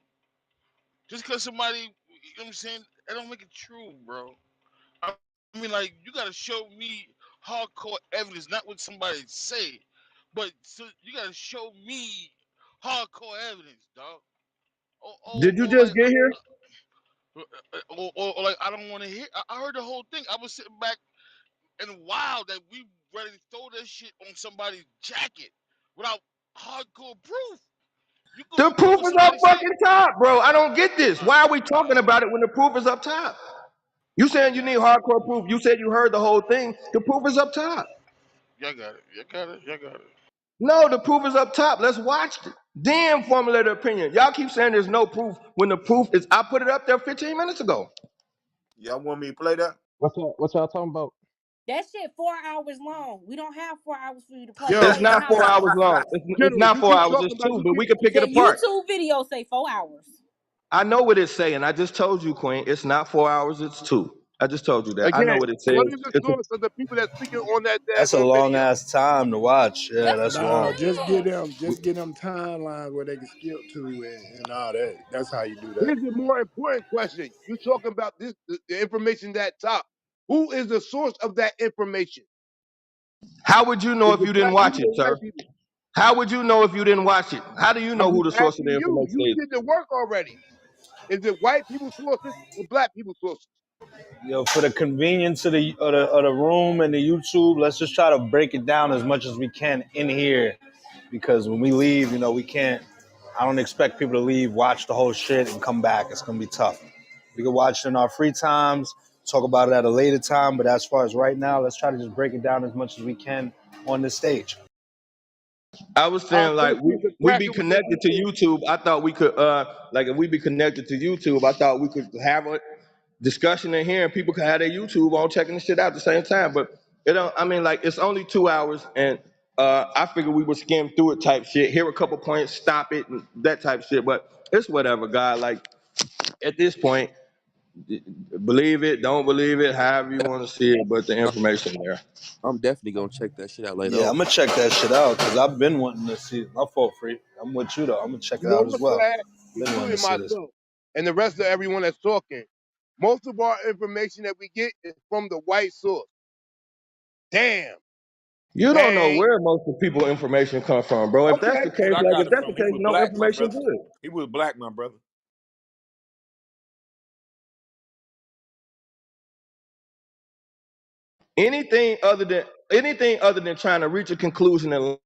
Just because somebody, you know what I'm saying, that don't make it true, bro. I mean, like, you gotta show me hardcore evidence, not what somebody say, but so you gotta show me hardcore evidence, dog. Did you Or just like, get here? or like, I don't want to hear. I heard the whole thing. I was sitting back and wow, that we ready to throw that shit on somebody's jacket without hardcore proof. You The go with proof what is up somebody say. fucking top, bro. I don't get this. Uh, Why are we talking about it when the proof is up top? You saying you need hardcore proof. You said you heard the whole thing. The proof is up top. y'all got it. Y'all got it. No, the proof is up top. Let's watch it. Then formulate an opinion. Y'all keep saying there's no proof when the proof is. I put it up there 15 minutes ago. Y'all want me to play that? What y'all talking about? That shit 4 hours long. We don't have 4 hours for you to play. Yo, It's Stay in the not house. 4 hours long. It's General, not you four keep hours. talking It's about two, you but keep we can pick it The apart. YouTube video say 4 hours. I know what it's saying. I just told you, Queen. It's not 4 hours. It's two. I just told you that. I know again. what it says. What is the It's a, source of the people that's speaking on that That's a daggone long video? ass time to watch. Yeah, That's that's No, long. just get annoying. them, just get them timelines where they can skip to and all that. That's how you do that. Here's the more important question. You talking about this the information that top. Who is the source of that information? how would you know Is if it you didn't black watch people it, or sir? white people? How would you know if you didn't watch it? How do you I'm know who just the source of the asking you. information You is? did the work already. Is it white people sources or black people sources? Yo, for the convenience of the room and the YouTube, let's just try to break it down as much as we can in here, because when we leave, we can't. I don't expect people to leave, watch the whole shit, and come back. It's gonna be tough. We can watch it in our free times, talk about it at a later time. But as far as right now, let's try to just break it down as much as we can on this stage. I was Our saying like first we course of we be cracking was in connected to YouTube. YouTube. I thought we could like if we be connected to YouTube, I thought we could have a discussion in here and people can have their YouTube on checking the shit out at the same time. But it don't. I mean, like it's only 2 hours, and I figured we would skim through it type shit, hear a couple points, stop it, and that type shit. But it's whatever, God. Like at this point, believe it, don't believe it, however you want to see it, but the I'm, information there. I'm definitely gonna check that shit out later Yeah, on. I'm gonna check that shit out because I've been wanting to see it. My fault, free. I'm with you though. I'm gonna check You it know out as what, well. Flat? Been wanting to Including see this. myself and the rest of everyone that's talking. Most of our information that we get is from the white source. Damn, You don't know bang. where most of people information come from, bro. If that's Okay. the case, Shit, I like got if it that's the from. He case, was no black, my information brother. good. He was black, my brother. Anything other than trying to reach a conclusion and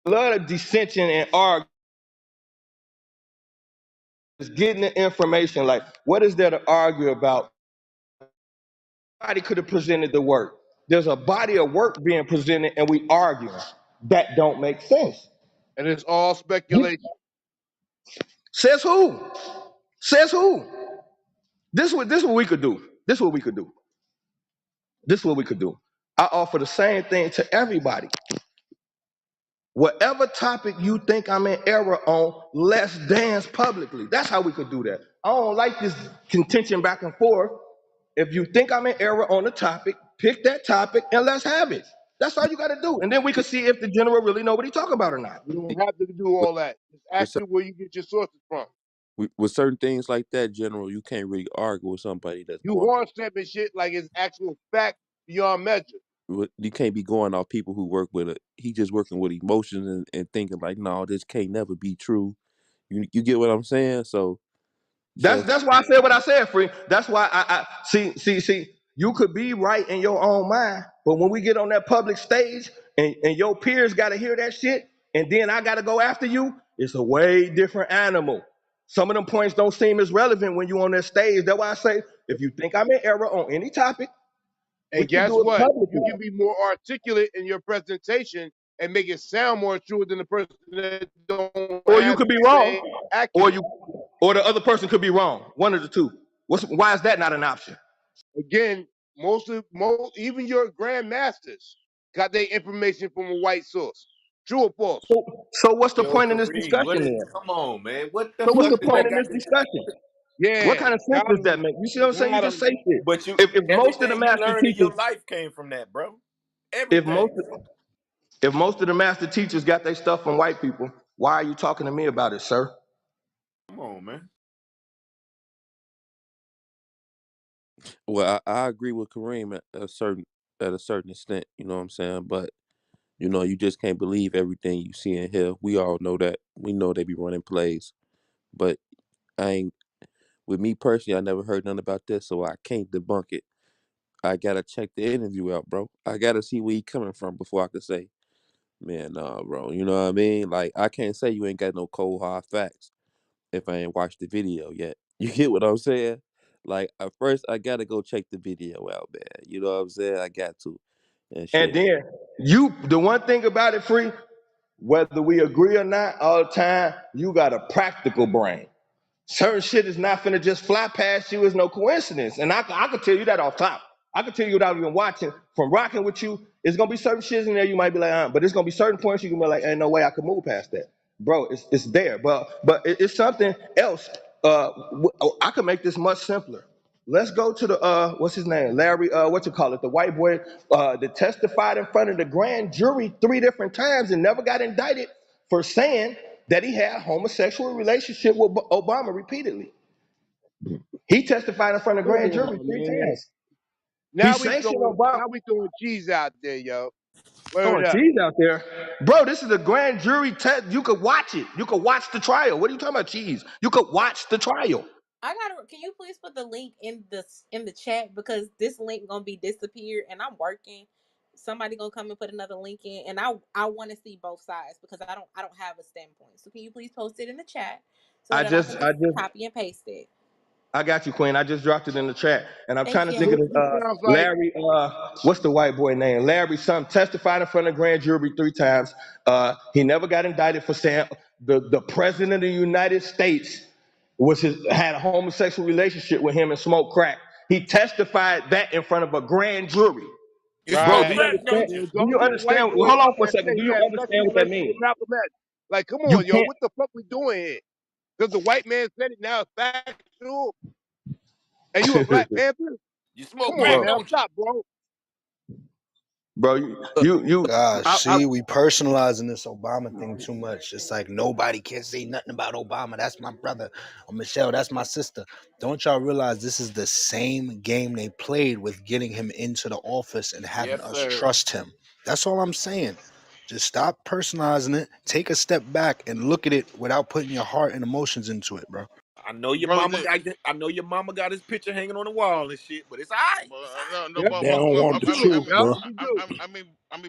a lot of dissension and argue is getting the information. Like, what is there to argue about? Somebody could have presented the work. There's a body of work being presented, and we arguing. That don't make sense. And it's all speculation. Says who? Says who? This what we could do. This what we could do. This what we could do. I offer the same thing to everybody. Whatever topic you think I'm in error on, let's dance publicly. That's how we could do that. I don't like this contention back and forth. If you think I'm in error on the topic, pick that topic and let's have it. That's all you got to do. And then we can see if the general really know what he's talking about or not. You don't have to do With, all that. Just with, ask cer- you where you get your sources from. with certain things like that, General, you can't really argue with somebody that's You going. horn stepping shit like it's actual fact beyond measure. You can't be going off people who work with it. He just working with emotions and thinking like, no, this can't never be true. You get what I'm saying? So That's just that's why I said what I said, free. That's why I see. You could be right in your own mind, but when we get on that public stage and your peers got to hear that shit, and then I got to go after you, it's a way different animal. Some of them points don't seem as relevant when you on that stage. That's why I say if you think I'm in error on any topic, we And can guess do it what? You publicly. can be more articulate in your presentation and make it sound more true than the person that don't Or you have could be the wrong, same or acumen. you, or the other person could be wrong. One of the two. Why is that not an option? Again, even your grandmasters got their information from a white source. True or false? So what's the Yo, point in this Kareem, what discussion is? then? Come on, man. What the So what's fuck the does point that in got this to? discussion? What Yeah, kind of sense got does that him. make? You see what I'm saying? You Got just him. say shit. But you, If most of the everything you master learned in teachers, your life came from that, bro. if Everything. most if most of the master teachers got their stuff from white people, why are you talking to me about it, sir? Come on, man. well, I agree with Kareem at a certain extent. You know what I'm saying? But you just can't believe everything you see and hear. We all know that. We know they be running plays, but I ain't. With me personally, I never heard nothing about this, so I can't debunk it. I gotta check the interview out, bro. I gotta see where he coming from before I could say, man, nah, bro. You know what I mean? Like I can't say you ain't got no cold hard facts if I ain't watched the video yet. You get what I'm saying? Like at first I gotta go check the video out, man. You know what I'm saying? I got to and And shit. then the one thing about it, free, whether we agree or not, all the time, you got a practical brain. Certain shit is not finna just fly past you. It's no coincidence. And I could tell you that off top. I could tell you without even watching. From rocking with you, it's gonna be certain shit in there you might be like, but it's gonna be certain points you can be like, ain't no way I could move past that. Bro, it's there. But it's something else. I could make this much simpler. Let's go to the what's his name? Larry, what you call it? The white boy that testified in front of the grand jury 3 different times and never got indicted for saying that he had homosexual relationship with Obama repeatedly. He testified in front of the Come grand jury on, three man. times. He sanctioned Obama. Now we throwing cheese out there, yo. Throwing Word up. cheese out there, bro. This is a grand jury test. You could watch it. You could watch the trial. What are you talking about, cheese? You could watch the trial. I gotta. Can you please put the link in the chat because this link gonna be disappeared and I'm working. Somebody gonna come and put another link in, and I want to see both sides because I don't have a standpoint. So can you please post it in the chat so I that I just, can I just just, copy and paste it? I got you, Queen. I just dropped it in the chat, and I'm trying Thank to think you. of This, this. this sounds like Larry, what's the white boy name? Larry, son, testified in front of grand jury 3 times. He never got indicted for saying the president of the United States had a homosexual relationship with him and smoked crack. He testified that in front of a grand jury. You Bro, smoke do right. you crack, understand? don't you? And Do don't you get the white understand? Well, boy hold on for a that second. said Do he you had understand sexual what that relations with means? Malcolm X. Like, come You on, yo, can't. what the fuck we doing here? Because the white man said it now it's factual, and you a Black Panther? You Come smoke on crack, bro, now, don't you? stop, bro. bro, Gosh, I, see, we personalizing this Obama thing too much. It's like nobody can say nothing about Obama. That's my brother. Or Michelle, that's my sister. Don't y'all realize this is the same game they played with getting him into the office and having Yes, us sir. trust him? That's all I'm saying. Just stop personalizing it. Take a step back and look at it without putting your heart and emotions into it, bro. I know your brother. mama got. I know your mama got his picture hanging on the wall and shit, but it's alright. But, It's alright. no, no, Yep, but, They don't she want the do. truth, Yep, bro. she do.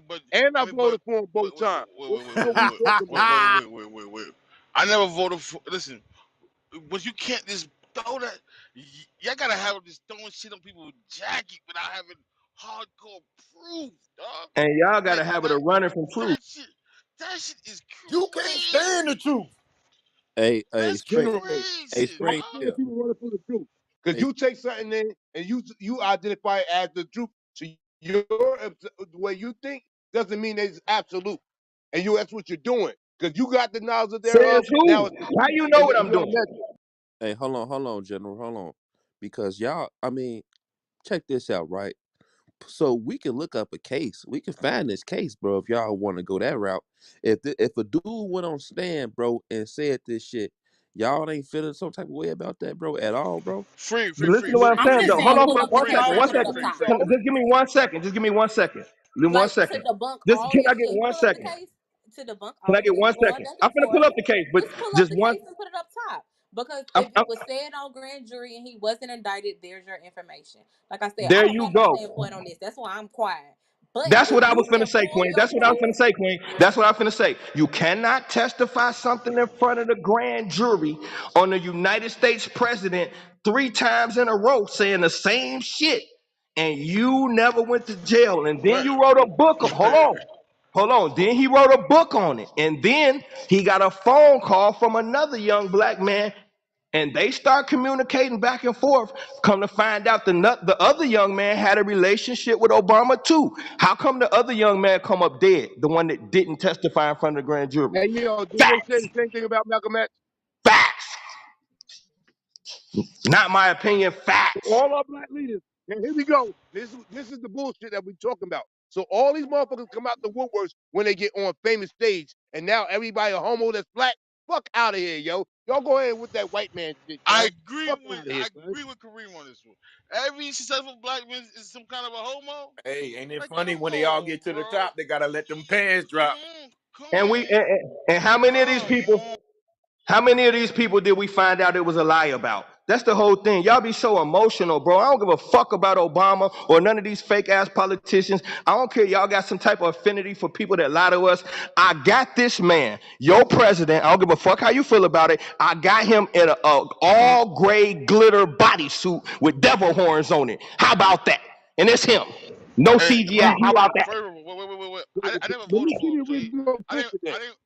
but And I I mean, but voted for him wait, both wait, times. wait, What wait, the wait, fuck wait, we wait, talking wait, about? wait, wait, wait, wait, wait. I never voted for. Listen, but you can't just throw that. Y'all gotta have this throwing shit on people's jacket without having hardcore proof, dog. and y'all got Like a habit of running from truth. that shit. That shit is You can't stand the crazy. truth. Hey, That's Spring, General, hey, crazy, stop Spring, dog. saying yeah. people running from the truth. Because Hey, you take something in and you identify it as the truth. So your the way you think doesn't mean it's absolute. And that's what you're doing. Because you got the knowledge Says thereof, now who? it's the How truth. you know And what it's I'm one doing? measure. hey, hold on, General, hold on, because y'all, I mean, check this out, right? So we can look up a case. We can find this case, bro. If y'all want to go that route, if a dude went on stand, bro, and said this shit, y'all ain't feeling some type of way about that, bro, at all, bro. Free, free, Listen free, to what free, I'm I'm free, saying, just though. free, Hold saying on pull for up the one free, charge second. and free, One put free, it up second. free, top. free. Just give me 1 second. Just give me 1 second. Give me one Like to second. debunk Just all can I this get shit. one Pull up the second? case to debunk Can I all get this one shit going second? back I'm and gonna forth. pull up the case, but Just pull up just the one. case and put it up top. Because I'm, if I'm, it was said on grand jury and he wasn't indicted, there's your information. Like I said, I there don't you have no go. standpoint on this. That's why I'm quiet. But That's what if I was you finna can say, pull Queen. your That's what I was proof, finna say, Queen. That's what I was finna say. You cannot testify something in front of the grand jury on the United States president 3 times in a row saying the same shit, and you never went to jail. And then Right. you wrote a book. Hold on. Hold on. Then he wrote a book on it. And then he got a phone call from another young black man and they start communicating back and forth. Come to find out, the other young man had a relationship with Obama too. How come the other young man come up dead? The one that didn't testify in front of the grand jury. And did they say Facts. the same thing about Malcolm X? Facts. Not my opinion. Facts. All our black leaders. And here we go. This is the bullshit that we talking about. So all these motherfuckers come out the woodworks when they get on famous stage, and now everybody a homo that's black. Fuck out of here, yo. Y'all go ahead with that white man shit, I yo. agree Fuck with out of here, I son. agree with Kareem on this one. Every successful black man is some kind of a homo. Hey, ain't it Like, funny come when they all on, get to the bro. top, they gotta let them pants drop. Come And we on, and how many of these come people? on. How many of these people did we find out it was a lie about? That's the whole thing. Y'all be so emotional, bro. I don't give a fuck about Obama or none of these fake ass politicians. I don't care. Y'all got some type of affinity for people that lie to us. I got this man, your president. I don't give a fuck how you feel about it. I got him in a all gray glitter bodysuit with devil horns on it. How about that? And it's him. No Hey, CGI. How CGI. about that? wait. I never Let voted me see for the him, so original I didn't picture then. I didn't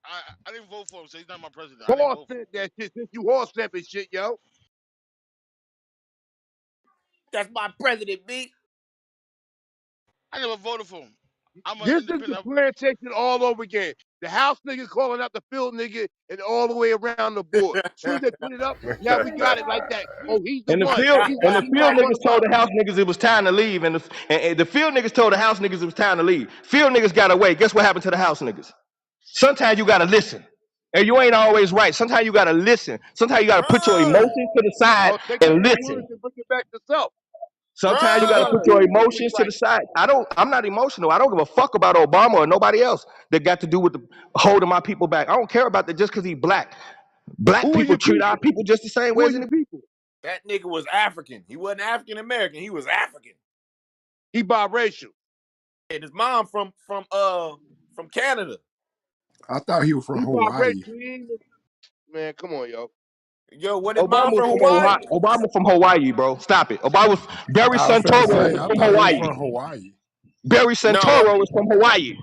I didn't vote for him, so he's not my president. I didn't Horse vote for him. stamp that shit since you horse stamping shit, yo. That's my president, B. I never voted for him. I'm an This is the independent. plantation all over again. The house niggas calling out the field nigga and all the way around the board. Soon as they put it up, now we got it like that. Oh, he's the And the one. field and the He's field our one niggas told love. the house niggas it was time to leave, and the field niggas told the house niggas it was time to leave. Field niggas got away. Guess what happened to the house niggas? Sometimes you gotta listen, and you ain't always right. Sometimes you gotta listen. Sometimes you gotta put your Run, emotions to the side Oh, take back and them listen. words and bring it back to self. Sometimes you You gotta gotta put run. your prove that you emotions to the right. side. I'm not emotional. I don't give a fuck about Obama or nobody else that got to do with holding my people back. I don't care about that just because he's black. Black Who are people your treat our people? people just the same Who way are as your any. people? That nigga was African. He wasn't African American. He was African. He biracial. And his mom from Canada. I thought he was from He Hawaii. biracial. Man, come on, yo. Yo, what his Obama mom was from from Hawaii? Hawaii. Obama from Hawaii, bro. Stop it. Obama. Barry I was finna Santoro say, is I from thought he was Hawaii. from Hawaii. Barry No. Santoro is from Hawaii.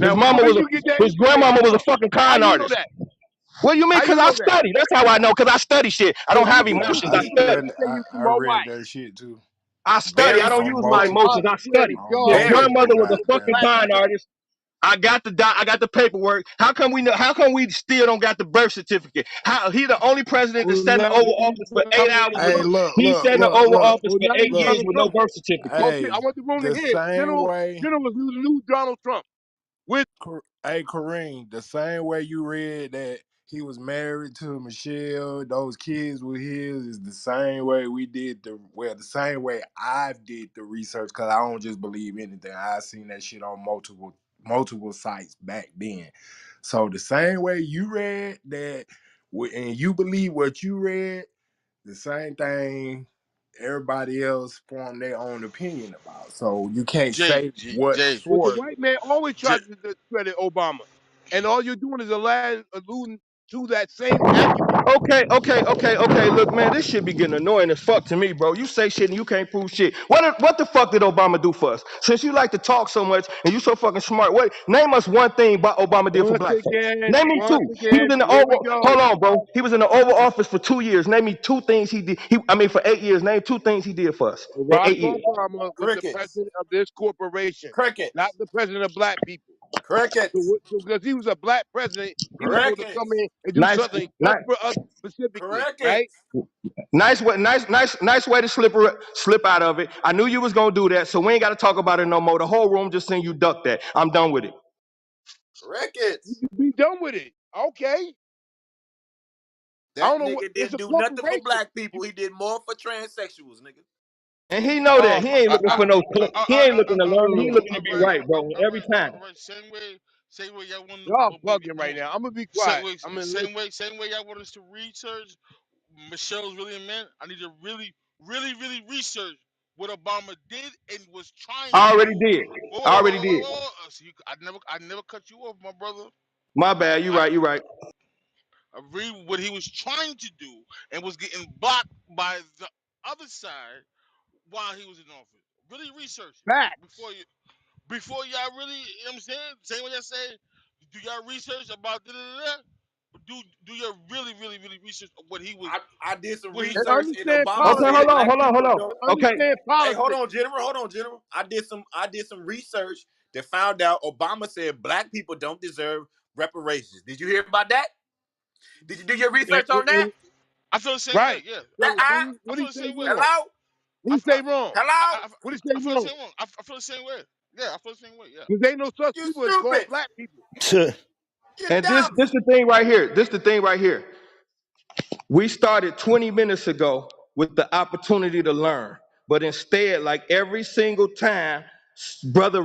His Now, mama where was you get that his information grandmama was a from? fucking How con you know artist. that? What do you mean? How Cause you I know that? study. That's how I know. Cause I study shit. I So don't you have can prove emotions. I I it. You study. studied. can say you're from I read Hawaii. that shit too. I study. I Barry. don't On use my multiple, emotions. I I swear to study. on His God, multiple Barry. grandmother was a fucking goddamn. black con people. artist. I got the paperwork. How come we know? How come we still don't got the birth certificate? How he the only president that Well, sat in the now Oval you Office for know 8 hours with Hey, Trump. look, he look, sat in the look, Oval look, Office Well, for now eight you look. years Donald with no Trump. birth certificate. Go see. I Hey, want the room to the hear. same way. General was the new Donald Trump. With Hey, Kareem, the same way you read that he was married to Michelle, those kids were his, is the same way we did the same way I did the research, because I don't just believe anything. I seen that shit on multiple sites back then. So the same way you read that, and you believe what you read, the same thing everybody else formed their own opinion about. So you can't Jay, say J, what Jay, but the source. white man always Jay, tried to discredit Obama, and all you're doing is alluding to that same attribute. Okay. Look, man, this shit be getting annoying as fuck to me, bro. You say shit and you can't prove shit. What the fuck did Obama do for us? Since you like to talk so much and you so fucking smart, what? Name us one thing about Obama did for black folks. Name me two. He was in the Here we Oval. go. Hold on, bro. He was in the Oval Office for 2 years. Name me two things he did. I mean, for 8 years. Name two things he did for us in Barack 8 years. Obama was the Crickets. president of this corporation, not Crickets. the president of black people. Crickets. So because he was a black president, he was supposed to come Crickets. in and do Nice, something just nice. for us specifically, right? Crickets. Nice way to slip out of it. I knew you was gonna do that, so we ain't got to talk about it no more. The whole room just saying you ducked that. I'm done with it. Crickets. Be done with it. Okay. I That don't know what nigga it's didn't a do nothing for corporation. black people. He did more for transsexuals, nigga. And he know that Oh he my ain't I, looking I, for no. He ain't looking to learn. He looking to be right, bro. Every time. all right. Same way y'all want, y'all bugging right now. I'm gonna be quiet. I'm gonna listen. same way y'all want us to research Michelle's really meant. I need to really research what Obama did and was trying I to already do. did. I already did. So I never cut you off, my brother. My bad. You I, right. You right. I read what he was trying to do and was getting blocked by the other side while he was in office. Really research it Facts. before y'all really, you know what I'm saying? Same way I say, do y'all research about da da da? Do your really research of I did some what he And research and understand Obama Okay, said hold politics. on. black Hold on. Hold people on. don't. And Okay. understand Hey, hold politics. on, General. Hold on, General. I did some research that found out Obama said black people don't deserve reparations. Did you hear about that? Did you do your And, research and, on that? and- I feel the same way. right. Yeah, So I what feel he the say same way. wrong? Hello? What I, he say wrong? Hello? What he say I feel the wrong? same way. I feel the same way. Yeah, I feel the same way. Yeah. Because ain't no such You people as called stupid. black people. You And this dumb. the thing right here. This the thing right here. We started 20 minutes ago with the opportunity to learn, but instead, like every single time, brother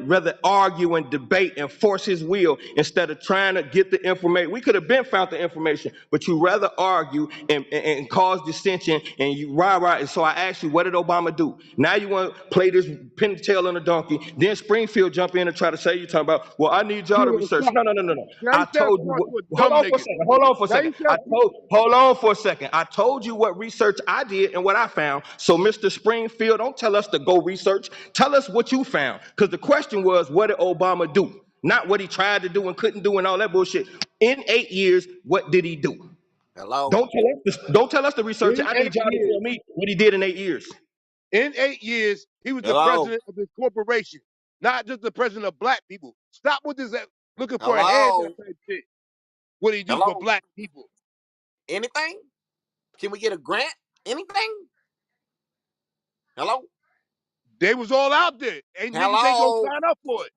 rather argue and debate and force his will instead of trying to get the information. We could have been found the information, but you rather argue and cause dissension and you rah. And so I asked you, what did Obama do? Now you want to play this pin the tail on a donkey. Then Springfield jump in and try to say you talking about, well, I need y'all You to was research. smart. No. Now I you sound told you smart what. to a Hold dumb on for a nigga. second. Hold on for a Now second. you sound Hold on for a second. I told you what research I did and what I found. So, Mr. Springfield, don't tell us to go research. Tell us what you found. Because the question was, what did Obama do? Not what he tried to do and couldn't do and all that bullshit. In 8 years, what did he do? Hello? Don't tell us the research. in I need eight y'all to years. tell me what he did in 8 years. In 8 years, he was the Hello? president of this corporation, not just the president of black people. Stop with this looking for a handout Hello? type shit. What did he do for Hello? black people? Anything? Can we get a grant? Anything? Hello? They was all out there. And niggas ain't gonna Hello? sign up for it.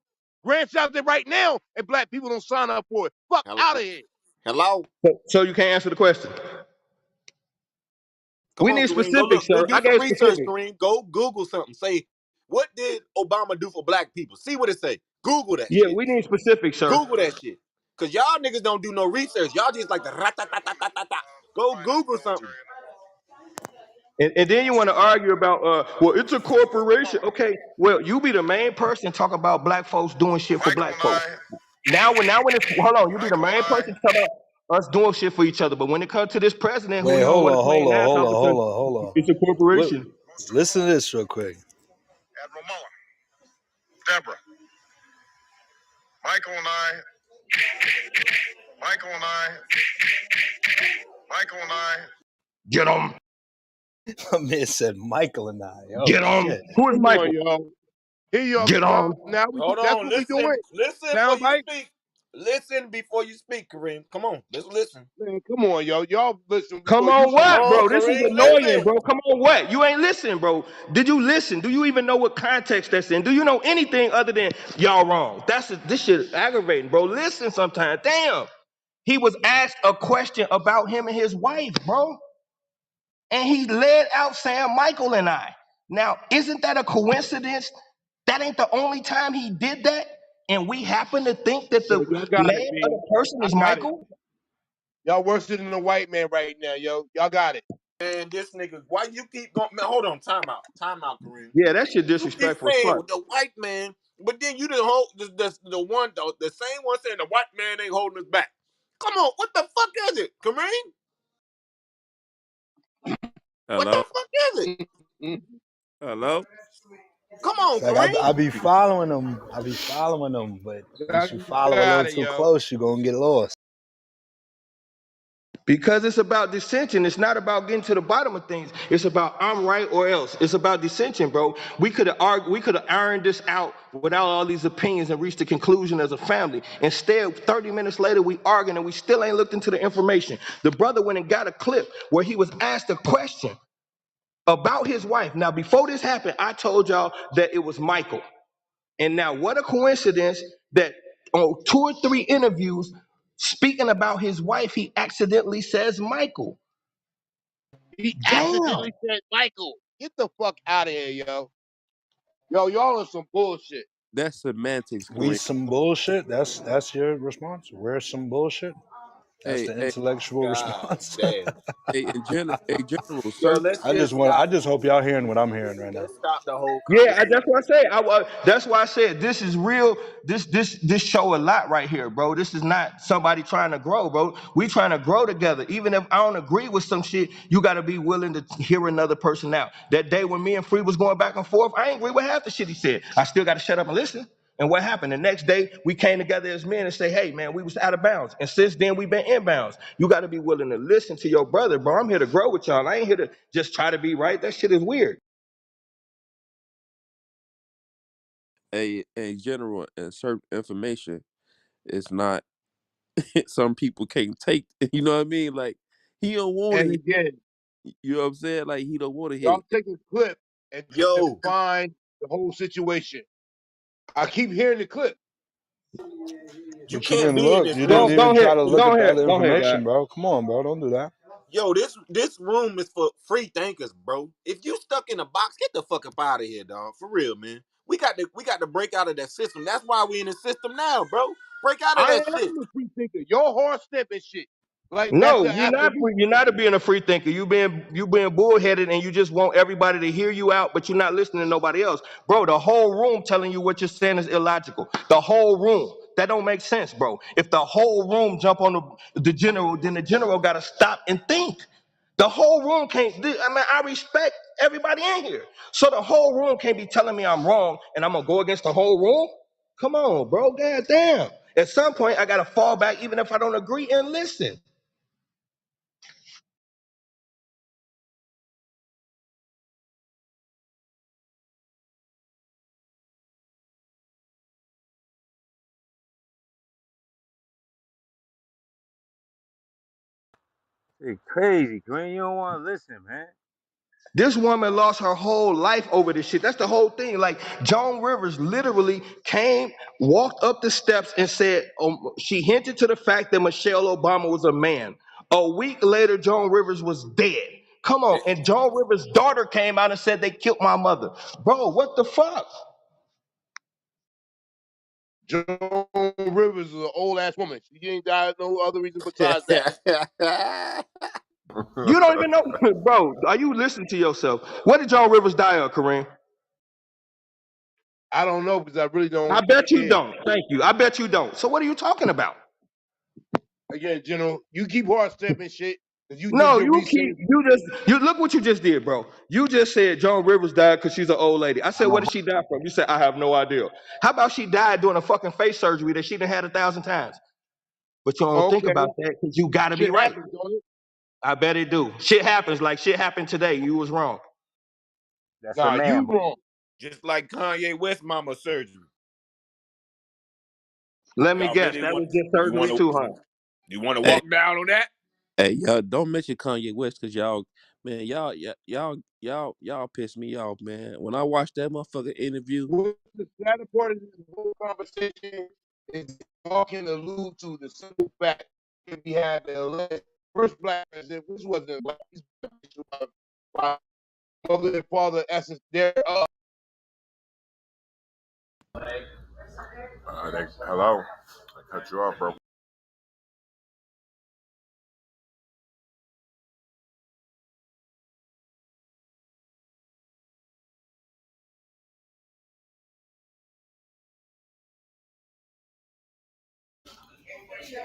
Grants out there right now, and black people don't sign up for it. Fuck out of Hello? here. Hello? So you can't answer the question. Come We on, need Kareem. Go specifics, look. Go sir. I do some gave research, specifics. Kareem. Go Google something. Say, what did Obama do for black people? See what it say. Google that Yeah, shit. we need specifics, sir. Google that shit. Cause y'all niggas don't do no research. Y'all just like the rat ta ta ta ta ta ta. Go Google something. And then you want to argue about, well, it's a corporation. Okay, well, you be the main person talk about black folks doing shit for black folks. Now when it's hold on, you be the main person talk about. us doing shit for each other. But when it comes to this president who Wait, you don't hold want to on, claim hold on, that hold out on, because hold on, hold on. it's a What? corporation. Listen to this real quick. Admiral Mullen, Deborah, Michael and I, Michael and I, Michael and I. Get them, My man said Michael and I. Oh get them. shit. Who is Come on, Michael? yo. Here you Get them. now Hold that's on, what we doing. listen before Sound you bite? speak. Listen before you speak, Kareem. Come on, let's listen. Man, come on, yo. Y'all listen Come before you on, Come speak. what, on, bro? This is Kareem, annoying, listen. bro. Come on, what? You ain't listening, bro. Did you listen? Do you even know what context that's in? Do you know anything other than y'all wrong? This shit is aggravating, bro. Listen sometimes. Damn. He was asked a question about him and his wife, bro. And he led out saying Michael and I. Now, isn't that a coincidence? That ain't the only time he did that. And we happen to think that Yo, the y'all got it, name of B. the person I is got it. Michael? Y'all worse than the white man right now, yo. Y'all got it. And this nigga, why you keep going? Man, hold on, time out, Kareem. Yeah, that shit You keep disrespectful as saying fuck. with the white man, but then you the whole the same one saying the white man ain't holding us back. Come on, what the fuck is it, Kareem? What the Hello? fuck is it? Hello? Come on, Like I Kareem. be following them. I be following them, but Y'all once you follow a got little it, too yo. close, you're gonna get lost. Because it's about dissension. It's not about getting to the bottom of things. It's about I'm right or else. It's about dissension, bro. We could have ironed this out without all these opinions and reached a conclusion as a family. Instead, 30 minutes later, we arguing and we still ain't looked into the information. The brother went and got a clip where he was asked a question about his wife. Now, before this happened, I told y'all that it was Michael. And now, what a coincidence that on 2 or 3 interviews, speaking about his wife, he accidentally says Michael. He Damn. accidentally said Michael. Get the fuck out of here, yo. Yo, y'all are some bullshit. That's semantics, We Kareem. some bullshit. That's your response. We're some bullshit. That's Hey, the hey, intellectual God response. damn. general, Yo, certain let's just I stop. just hope y'all hearing what I'm hearing right now. Let's stop the whole Yeah, conversation. that's what I said. That's why I said this is real. This show a lot right here, bro. This is not somebody trying to grow, bro. We trying to grow together. Even if I don't agree with some shit, you got to be willing to hear another person out. That day when me and Free was going back and forth, I ain't agree with half the shit he said. I still got to shut up and listen. And what happened? The next day, we came together as men and say, hey, man, we was out of bounds. And since then, we've been inbounds. You got to be willing to listen to your brother, bro. I'm here to grow with y'all. I ain't here to just try to be right. That shit is weird. a general and certain information is not some people can't take. You know what I mean? Like he don't want And to. again, You know what I'm saying? Like he don't want to hear. y'all take a clip and Yo, define the whole situation. I keep hearing the clip. you But you can't didn't be in look. this You Go, didn't room. go even ahead. try to look Go at the ahead. other Go ahead, God. information, bro. Come on, bro. Don't do that. Yo, this room is for free thinkers, bro. If you stuck in a box, get the fuck up out of here, dog. For real, man. We got to break out of that system. That's why we in the system now, bro. Break out of I that am shit. a free thinker. Your horse stepping shit. Like that's No, the you're not absolute. free. You're not being a free thinker. You being bullheaded, and you just want everybody to hear you out, but you're not listening to nobody else, bro. The whole room telling you what you're saying is illogical. The whole room. That don't make sense, bro. If the whole room jump on the general, then the general got to stop and think. The whole room can't. I mean, I respect everybody in here, so the whole room can't be telling me I'm wrong, and I'm gonna go against the whole room. Come on, bro. God damn. At some point, I gotta fall back, even if I don't agree, and listen. It's crazy, Green. You don't want to listen, man. This woman lost her whole life over this shit. That's the whole thing. Like Joan Rivers literally came, walked up the steps and said, she hinted to the fact that Michelle Obama was a man. A week later, Joan Rivers was dead. Come on. And Joan Rivers' daughter came out and said they killed my mother. Bro, what the fuck? Joan Rivers is an old ass woman. She ain't died no other reason besides that. You don't even know. Bro, are you listening to yourself? What did Joan Rivers die of, Kareem? I don't know because I really I don't bet you care. don't. Thank you. I bet you don't. So what are you talking about? Again, General, you keep hard stepping shit because you did No, your you research. keep you look what you just did, bro. You just said Joan Rivers died because she's an old lady. I said, what did she die from? You said, I have no idea. How about she died doing a fucking face surgery that she done had 1,000 times? But you don't think Okay, about that because you gotta be shit right. happens, don't it? I bet it do. Shit happens like shit happened today. You was wrong. That's a Nah, you man, bro. wrong. Just like Kanye West mama surgery. Let me Y'all guess, really that want was just you want surgery to too, huh? you want to Hey, walk down on that? hey, y'all don't mention Kanye West because y'all, man, y'all piss me off, man. When I watched that motherfucker interview, What the latter part of this whole conversation is all can allude to the simple fact that we had the first black president, which wasn't black, he's by mother and father essence thereof. Hello, I cut you off, bro.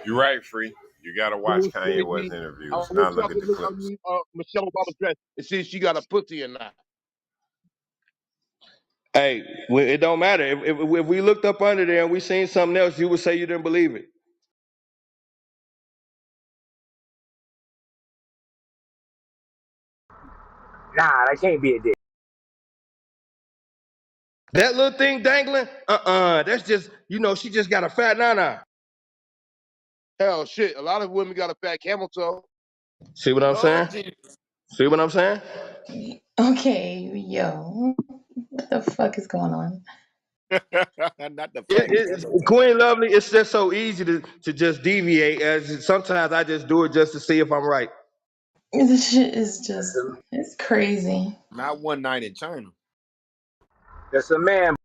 You're right, free. You gotta Who watch was Kanye West crazy? I interviews, wish not y'all look at could the look clips. underneath Michelle Obama's dress and see if she got a pussy or not. Hey, it don't matter. If we looked up under there and we seen something else, you would say you didn't believe it. Nah, that can't be a dick. That little thing dangling, that's just, she just got a fat nana. Hell, shit, a lot of women got a fat camel toe. See what I'm saying? Lord Jesus. See what I'm saying? Okay, yo, what the fuck is going on? Not the fat camel toe. Queen Lovely, it's just so easy to just deviate. As sometimes I just do it just to see if I'm right. This shit is That's just, a it's crazy. Not one night in China. that's a man.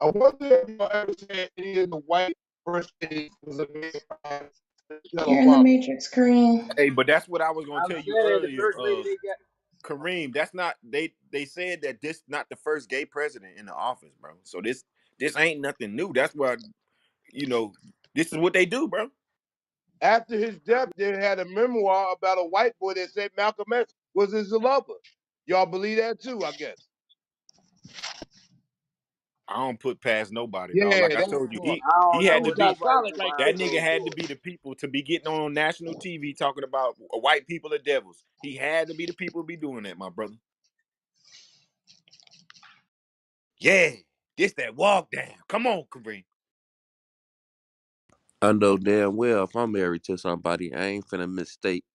I wonder if y'all ever said any of the white first ladies was a man behind Michelle You're in the Obama. Matrix, Korean. Hey, but that's what I was gonna I'm tell you saying the earlier. first lady they got. Kareem, that's not they said that this not the first gay president in the office, bro. So this ain't nothing new. That's why you know this is what they do, bro. After his death, they had a memoir about a white boy that said Malcolm X was his lover. Y'all believe that too, I guess. I don't put past nobody, dog. Yeah, Like I that told you, part. I he don't That had know to was if be nobody iconic been right behind there. that nigga closed had to doors. be the people to be getting on national TV talking about white people are devils. He had to be the people to be doing that, my brother. Yeah, this that walk down. Come on, Kareem. I know damn well if I'm married to somebody, I ain't finna mistake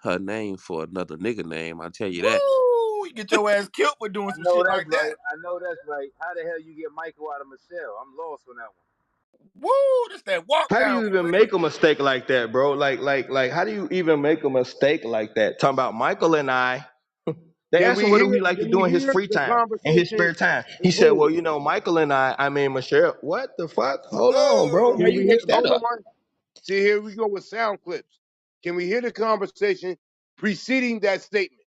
her name for another nigga name. I tell you that. Woo! You get your ass killed for doing I some know shit that's like right. that. I know that's right. How the hell you get Michael out of Michelle? I'm lost on that one. Woo! This that walk How do down, you even Kareem. make a mistake like that, bro? Like, how do you even make a mistake like that? Talking about Michael and I. They Can asked him we what hear do he like to can do we in his hear free the time, in his conversation spare time. He in said, full? well, Michael and I mean Michelle. What the fuck? Hold on, bro. How Can Oh, you we hear mix that hold up? on? See, here we go with sound clips. Can we hear the conversation preceding that statement?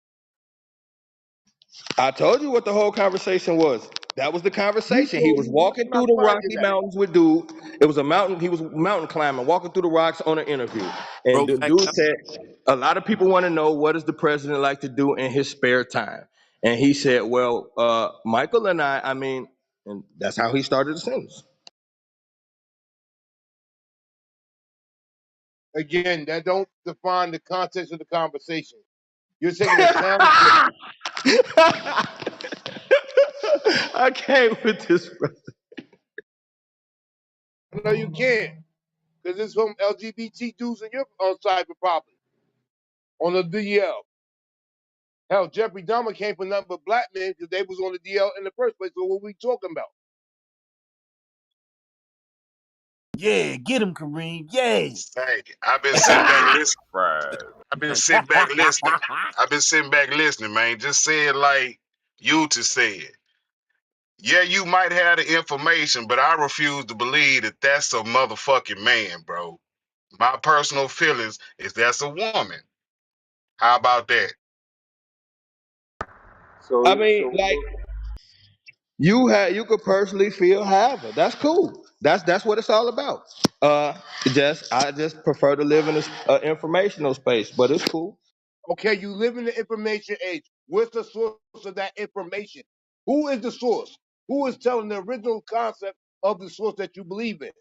I told you what the whole conversation was. That was the You conversation. He told was me walking that's through the what I did Rocky that. Mountains with dude. It was a mountain. He was mountain climbing, walking through the rocks on an interview. And Bro, the back dude up. said, a lot of people want to know what does the president like to do in his spare time. And he said, well, Michael and I mean, and that's how he started the sentence. Again, that don't define the context of the conversation. You're taking a sound clip. I can't with this, bro. No, you can't, because it's from LGBT dudes in your side probably on the DL. Hell, Jeffrey Dahmer came from nothing but black men because they was on the DL in the first place. So what we talking about? yeah, get him, Kareem. Yeah. Hey, I've been sitting back listening. Fries. I've been sitting back listening. I've been sitting back listening, man. Just say it like you to say it. Yeah, you might have the information, but I refuse to believe that that's a motherfucking man, bro. My personal feelings is that's a woman. How about that? I So mean, so like you could personally feel however. That's cool. That's what it's all about. I just prefer to live in this informational space, but it's cool. Okay, you live in the information age. What's the source of that information? Who is the source? Who is telling the original concept of the source that you believe in?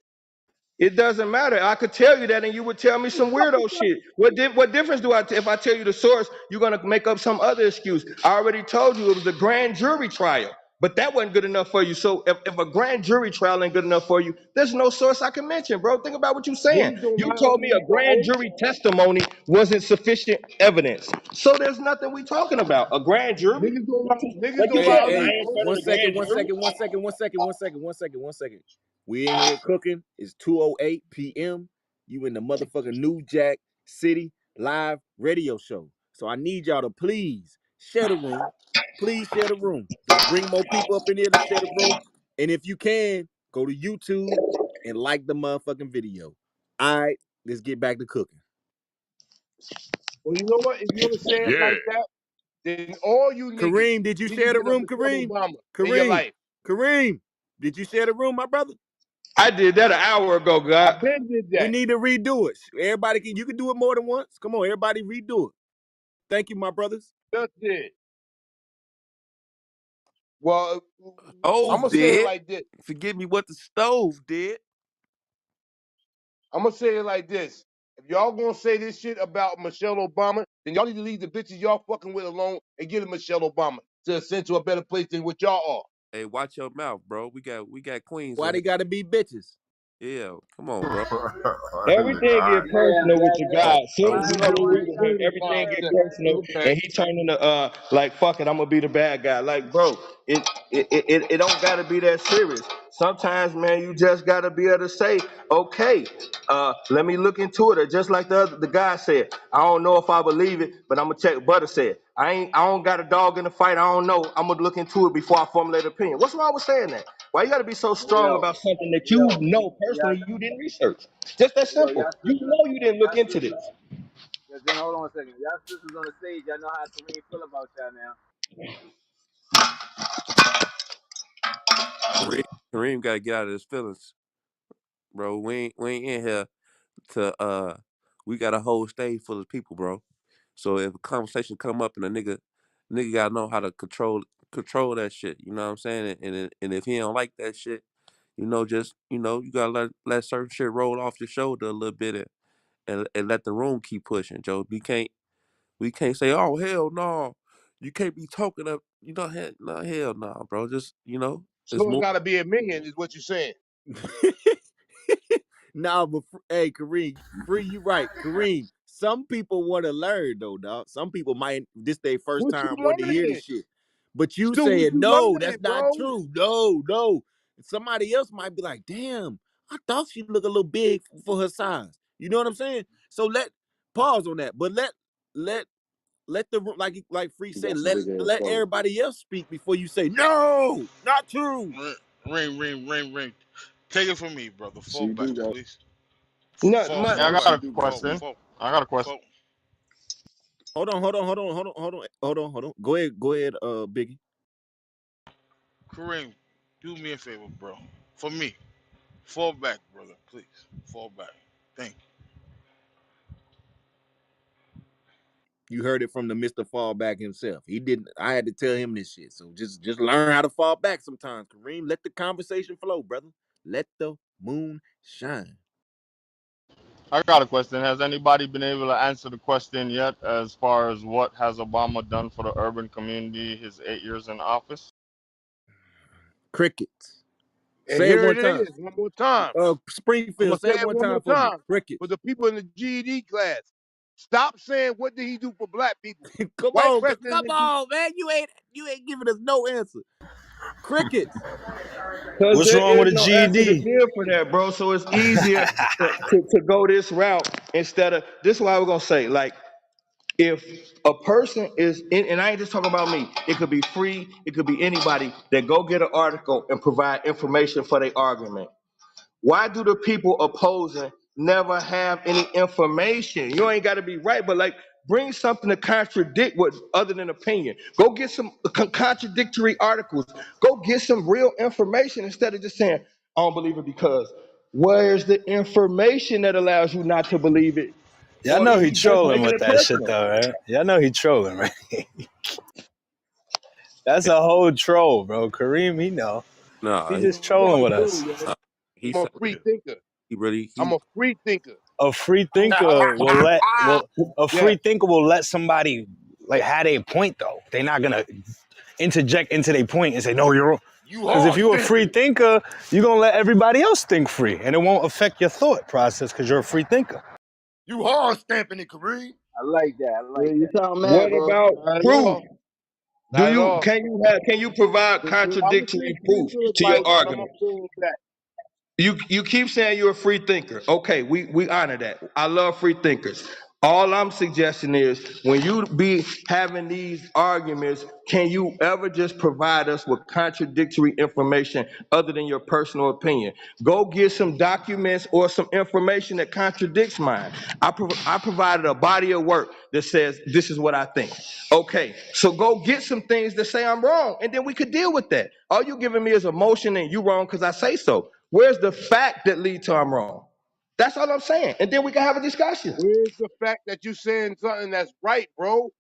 It doesn't matter. I could tell you that, and you would tell me some weirdo shit. What difference do if I tell you the source? You're gonna make up some other excuse. I already told you it was a grand jury trial, but that wasn't good enough for you. So if a grand jury trial ain't good enough for you, there's no source I can mention, bro. Think about what you're saying. Niggas don't You lie told on me these a grand phones. jury testimony wasn't sufficient evidence. So there's nothing we talking about. A grand jury, Niggas like you don't said, lie Hey, on I these hey, ain't in phones. front of one the second, grand one jury. second, one second, one second, one second, one second, one second. We in here cooking. It's 2:08 p.m. You in the motherfucking New Jack City live radio show. So I need y'all to please share the room. Please share the room. Let's bring more people up in here to share the room. And if you can, go to YouTube and like the motherfucking video. All right, let's get back to cooking. Well, you know what? If you're gonna say it Yeah. like that, then all you niggas Kareem, did you need to share the get a room, Michelle Kareem? Obama in your Kareem, life. Kareem, did you share the room, my brother? I did that an hour ago, I God. been did We that. need to redo it. Everybody can, you can do it more than once. Come on, everybody redo it. Thank you, my brothers. Just did. Well, I'm Stove gonna say it did. like this. Forgive me what the stove did. I'm gonna say it like this. If y'all gonna say this shit about Michelle Obama, then y'all need to leave the bitches y'all fucking with alone and get a Michelle Obama to ascend to a better place than what y'all are. Hey, watch your mouth, bro. We got queens Why in they here. gotta be bitches? Yeah, come on, bro. This is Everything all get right. yeah, personal with yeah, your yeah. guy. As soon Oh, as Why you we get why a why root they of gotta him, be everything get nonsense? personal, Okay. and he turning to like fuck it, I'm gonna be the bad guy. Like, bro, it don't gotta be that serious. Sometimes, man, you just gotta be able to say, okay, let me look into it. Or just like the guy said, I don't know if I believe it, but I'm gonna check. Butter said, I don't got a dog in the fight. I don't know. I'm gonna look into it before I formulate an opinion. What's wrong with saying that? Why you gotta be so Hey strong yo, about something that yo, you know y'all, personally you didn't research? Just that yo, simple. You know you didn't look into this. then hold on a second. Y'all sisters on the stage, y'all know how Kareem feel about y'all now. Kareem, Kareem got to get out of his feelings, bro. We ain't in here to we got a whole stage full of people, bro. So if a conversation come up and a nigga gotta know how to control that shit. You know what I'm saying? And if he don't like that shit, just you gotta let certain shit roll off your shoulder a little bit and let the room keep pushing, Joe. We can't say, oh hell no, you can't be talking up. Hell no, bro. Just it's So it more. gotta be a million, is what you're saying. Nah, but hey, Kareem, free you right, Kareem. Some people want to learn though, dog. Some people might this their first What you time want to hear learning? this shit. But you Stu, what saying you no, learning, that's not bro? true. No, no. Somebody else might be like, damn, I thought she looked a little big for her size. You know what I'm saying? So let pause on that, but let let the like Free He say, got some big ass let followers. everybody else speak before you say no, not true. Ring, ring, ring, ring. Take it from me, brother. Fall back, CD got please. No, Fall, my, fall Yeah, I back. got a CD got Fall, question. some. fall, I got a question. fall. Hold on. Go ahead, Biggie. Kareem, do me a favor, bro. For me, fall back, brother. Please, fall back. Thank you. You heard it from the Mr. Fallback himself. He didn't. I had to tell him this shit. So just learn how to fall back sometimes, Kareem. Let the conversation flow, brother. Let the moon shine. I got a question. Has anybody been able to answer the question yet as far as what has Obama done for the urban community his 8 years in office? Crickets. And Say it here one it time. is, one more time. I'm Springfield. gonna Say say it it one one more time for me. time for Crickets. the people in the GED class. Stop saying what did he do for black people. come White on, presidents come didn't do. on, man. You ain't giving us no answer. Crickets. because What's there wrong with is a no answer to GED? give for that, bro. So it's easier to go this route instead of this. Is why we're gonna say, like, if a person is in, and I ain't just talking about me, it could be free, it could be anybody that go get an article and provide information for their argument. Why do the people opposing never have any information? You ain't got to be right, but like Bring something to contradict what other than opinion. Go get some contradictory articles. Go get some real information instead of just saying, I don't believe it because where's the information that allows you not to believe it? Y'all Or know is he he just trolling making with it that shit personal? though, right? Y'all know he trolling, right? That's a whole troll, bro. Kareem, he know. Nah, He he, just That's what trolling I with do, us. yo. nah, he I'm a said free real. thinker. He really I'm he. a free thinker. A free thinker will let will a Yeah. free thinker will let somebody like had a point though. They're not gonna interject into their point and say, no, you're wrong. You Because if hard you're a free stepping. thinker, you're gonna let everybody else think free. And it won't affect your thought process because you're a free thinker. You hard stamping it, Kareem. I like that. I Yeah, like you that. sound mad, What bro. about Not at proof? all. Not at all. Can you provide I'm a free contradictory proof thinker, to your like, and I'm argument? gonna pull it back. You keep saying you're a free thinker. Okay, we honor that. I love free thinkers. All I'm suggesting is when you be having these arguments, can you ever just provide us with contradictory information other than your personal opinion? Go get some documents or some information that contradicts mine. I provided a body of work that says this is what I think. Okay, so go get some things that say I'm wrong, and then we could deal with that. All you giving me is emotion and you wrong because I say so. Where's the fact that lead to I'm wrong? That's all I'm saying. And then we can have a discussion. Where's the fact that you saying something that's right, bro?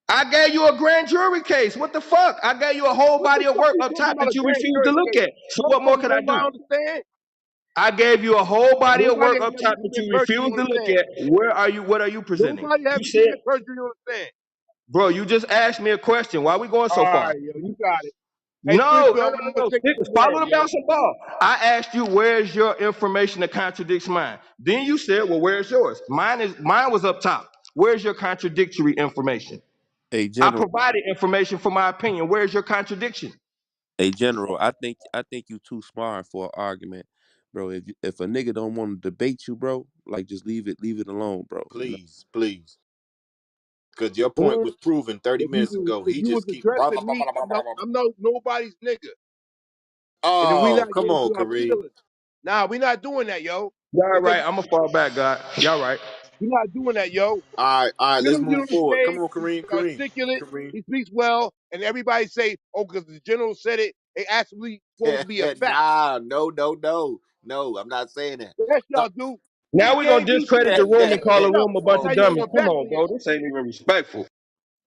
I gave you a grand jury case. What the fuck? I gave you a whole What the body of fuck work you up talking top about that a you grand refuse to jury look case? at. So what more Motherfuckers, could I nobody do? understand. I gave you a whole body of Nobody work ain't up never top that commit you perjury refuse on to the look stand. at. Where are you? What are you presenting? Nobody You ever said, commit perjury on the stand. bro, you just asked me a question. Why are we going All so far? right, yo, you got it. Hey, No, no, Springfield, no, I'm no, gonna no. take your Follow word, the yo. bouncing ball. I asked you, where's your information that contradicts mine? Then you said, well, where's yours? Mine was up top. Where's your contradictory information? A I general. provided information for my opinion. Where's your contradiction? A general. I think you too smart for an argument, bro. If a nigga don't want to debate you, bro, like just leave it alone, bro. You know. Please, please. Because your point Boy, was proven 30 minutes ago. if He you was just keep blah, blah, addressing blah, me, blah, blah, blah, blah. I'm no nobody's nigga. And then we Oh, not come getting on, into our Kareem. feelings. Nah, we not doing that, yo. Y'all Because right. I'm gonna fall back, God. Y'all right. we not doing that, yo. All right, let's General get move on the forward. Come stage, on, he's Kareem, Kareem, articulate, Kareem. he speaks well, and everybody say, oh, because the general said it, it actually supposed to be a fact. Nah, no, no, no. No, I'm not saying that. Yes, No. y'all do. He Now we're gonna gave you some discredit the room and information call the himself. room a bunch Now of oh, you dummies. want to Come back man. on, me up. bro. This ain't even respectful.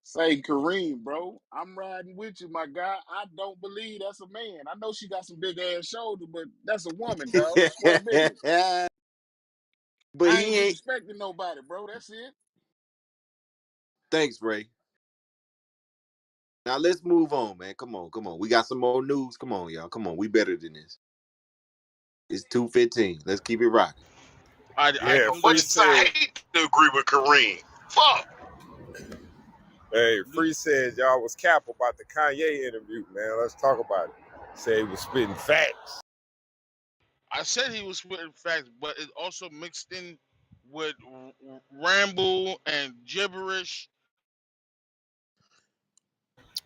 Say Kareem, bro. I'm riding with you, my guy. I don't believe that's a man. I know she got some big ass shoulders, but that's a woman, dog. Square business. But I ain't he ain't. disrespecting nobody, bro. That's it. Thanks, Ray. Now let's move on, man. Come on, come on. We got some more news. Come on, y'all. Come on. We better than this. It's 2:15. Let's keep it rocking. I Yeah, news much I as I said hate to agree with Kareem. Fuck. Hey, new- Free said y'all was cap about the Kanye interview, man. Let's talk about it. Say he was spitting facts. I said he was spitting facts, but it also mixed in with ramble and gibberish.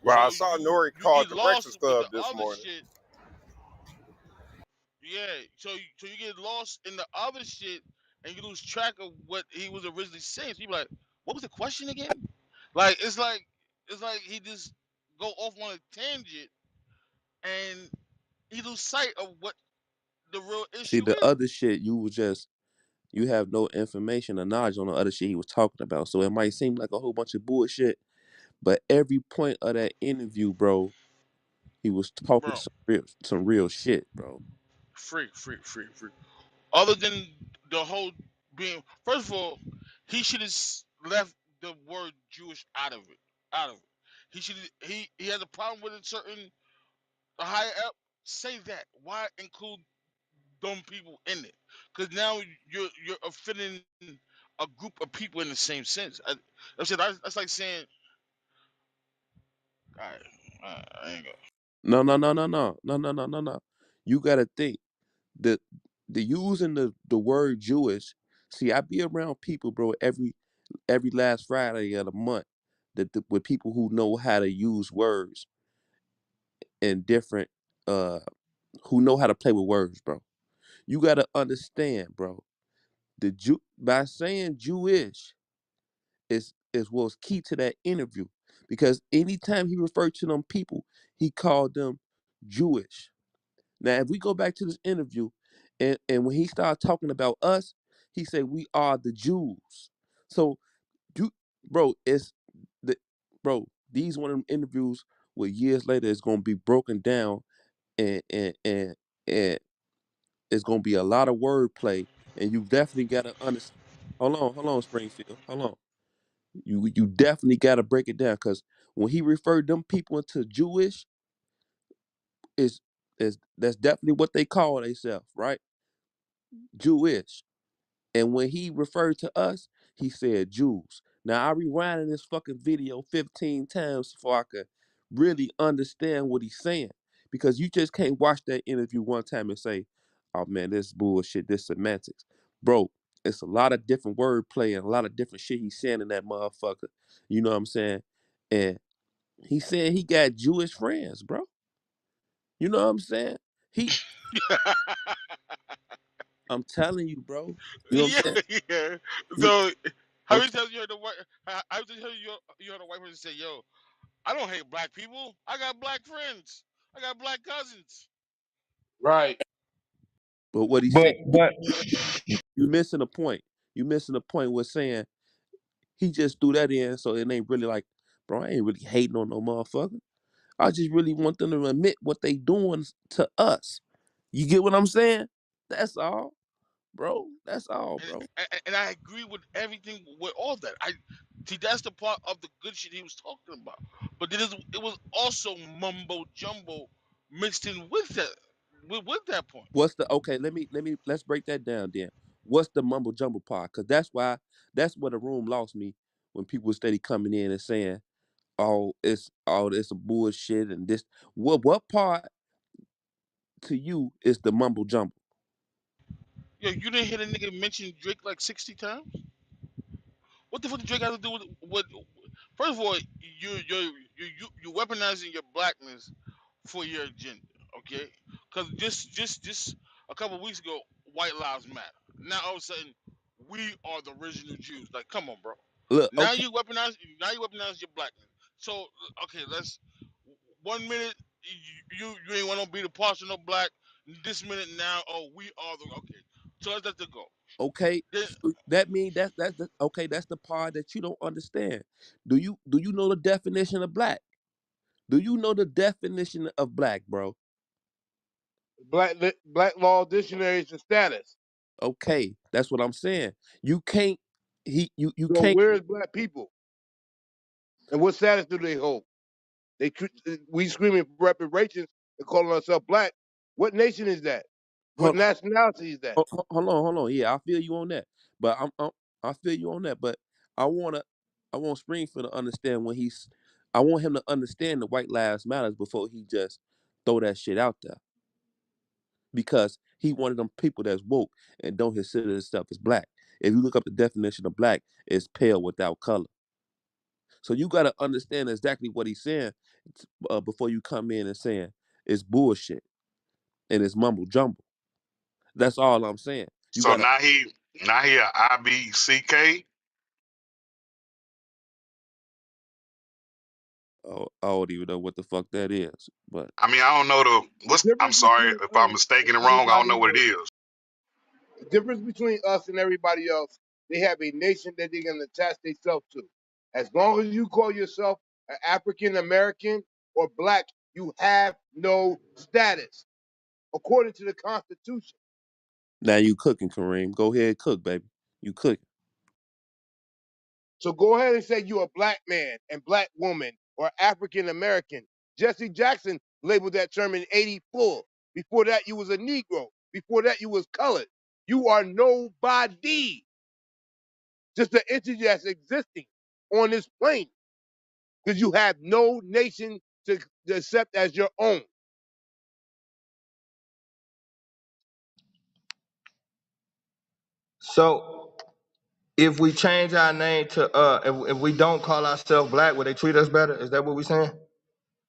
Well, I So saw you Nori you called get the lost Breakfast with the Club this other morning. shit. Yeah. So you get lost in the other shit and you lose track of what he was originally saying. So you be like, what was the question again? Like it's like he just go off on a tangent and he lose sight of what the real See issue the is, other shit, you have no information or knowledge on the other shit he was talking about. So it might seem like a whole bunch of bullshit, but every point of that interview, bro, he was talking bro. some real shit, bro. Free. Other than the whole being, first of all, he should have left the word Jewish out of it. Out of it. He should. He has a problem with a certain higher up. Say that. Why include dumb people in it? Because now you're offending a group of people in the same sense. I said that's like saying, all right, I ain't gonna. No, no, no, no, no, no, no, no, no, no. You gotta think the using the word Jewish. See, I be around people, bro, every last Friday of the month with people who know how to use words and different who know how to play with words, bro. You gotta understand, bro. The Jew by saying Jewish is was key to that interview because anytime he referred to them people, he called them Jewish. Now, if we go back to this interview, and when he started talking about us, he said we are the Jews. So you, bro, it's the bro. These one of them interviews where years later it's gonna be broken down, and it's gonna be a lot of wordplay, and you definitely gotta understand. Hold on, Springfield. Hold on. You definitely gotta break it down because when he referred them people into Jewish, is that's definitely what they call themselves, right? Jewish. And when he referred to us, he said Jews. Now I rewinded this fucking video 15 times before I could really understand what he's saying. Because you just can't watch that interview one time and say, oh man, this bullshit, this semantics. Bro, it's a lot of different wordplay and a lot of different shit he's saying in that motherfucker. You know what I'm saying? And he said he got Jewish friends, bro. You know what I'm saying? He I'm telling you, bro. You know what I'm Yeah, saying? yeah. He So how I'm many times you heard the white? How many times you heard a white person say, "Yo, I don't hate black people. I got black friends. I got black cousins." Right. but what he's saying, but you missing a point. You missing a point with saying he just threw that in, so it ain't really like, bro, I ain't really hating on no motherfucker. I just really want them to admit what they doing to us. You get what I'm saying? That's all, bro. That's all, And, bro. and I agree with everything with all that. I see that's the part of the good shit he was talking about. But it was also mumbo jumbo mixed in with with that point. What's the okay? Let's break that down then. What's the mumble jumble part? Cause that's where the room lost me when people steady coming in and saying, oh, it's a bullshit and this. What part to you is the mumble jumble? Yo, you didn't hear the nigga mention Drake like 60 times? What the fuck did Drake have to do with what? First of all, you weaponizing your blackness for your agenda, okay? Because just a couple weeks ago, white lives matter. Now all of a sudden, we are the original Jews. Like, come on, bro. Look, Now okay, you weaponize. Now you weaponize your blackness. So okay, let's. 1 minute you ain't want to be the partial no black. This minute now, oh we are the okay. So let's let it go. okay. Then So that means that's the okay. That's the part that you don't understand. Do you know the definition of black? Do you know the definition of black, bro? Black law dictionary is the status. Okay, that's what I'm saying. You can't. You So can't. where is black people and what status do they hold? We screaming for reparations and calling ourselves black. What nation is that? What Hold, nationality is that? hold on. Yeah, I feel you on that. But I feel you on that. But I wanna, I want Springfield to understand when he's. I want him to understand the white lives matters before he just throw that shit out there because he one of them people that's woke and don't consider himself as black. If you look up the definition of black, it's pale without color. So you got to understand exactly what he's saying before you come in and saying it's bullshit and it's mumble jumble. That's all I'm saying. You So got to. now he a IBCK. I don't even know what the fuck that is, but I mean, I don't know The I'm difference sorry between if I'm us mistaken and it wrong. I don't know everybody what it else. is. The difference between us and everybody else, they have a nation that they're gonna attach themselves to. As long as you call yourself an African American or black, you have no status according to the Constitution. now you cooking, Kareem. Go ahead, cook, baby. You cooking. So go ahead and say you're a black man and black woman or African American. Jesse Jackson labeled that term in '84. Before that, you was a Negro. Before that, you was colored. You are nobody, just an entity that's existing on this plane because you have no nation to accept as your own. so if we change our name to if we don't call ourselves black, will they treat us better? Is that what we're saying?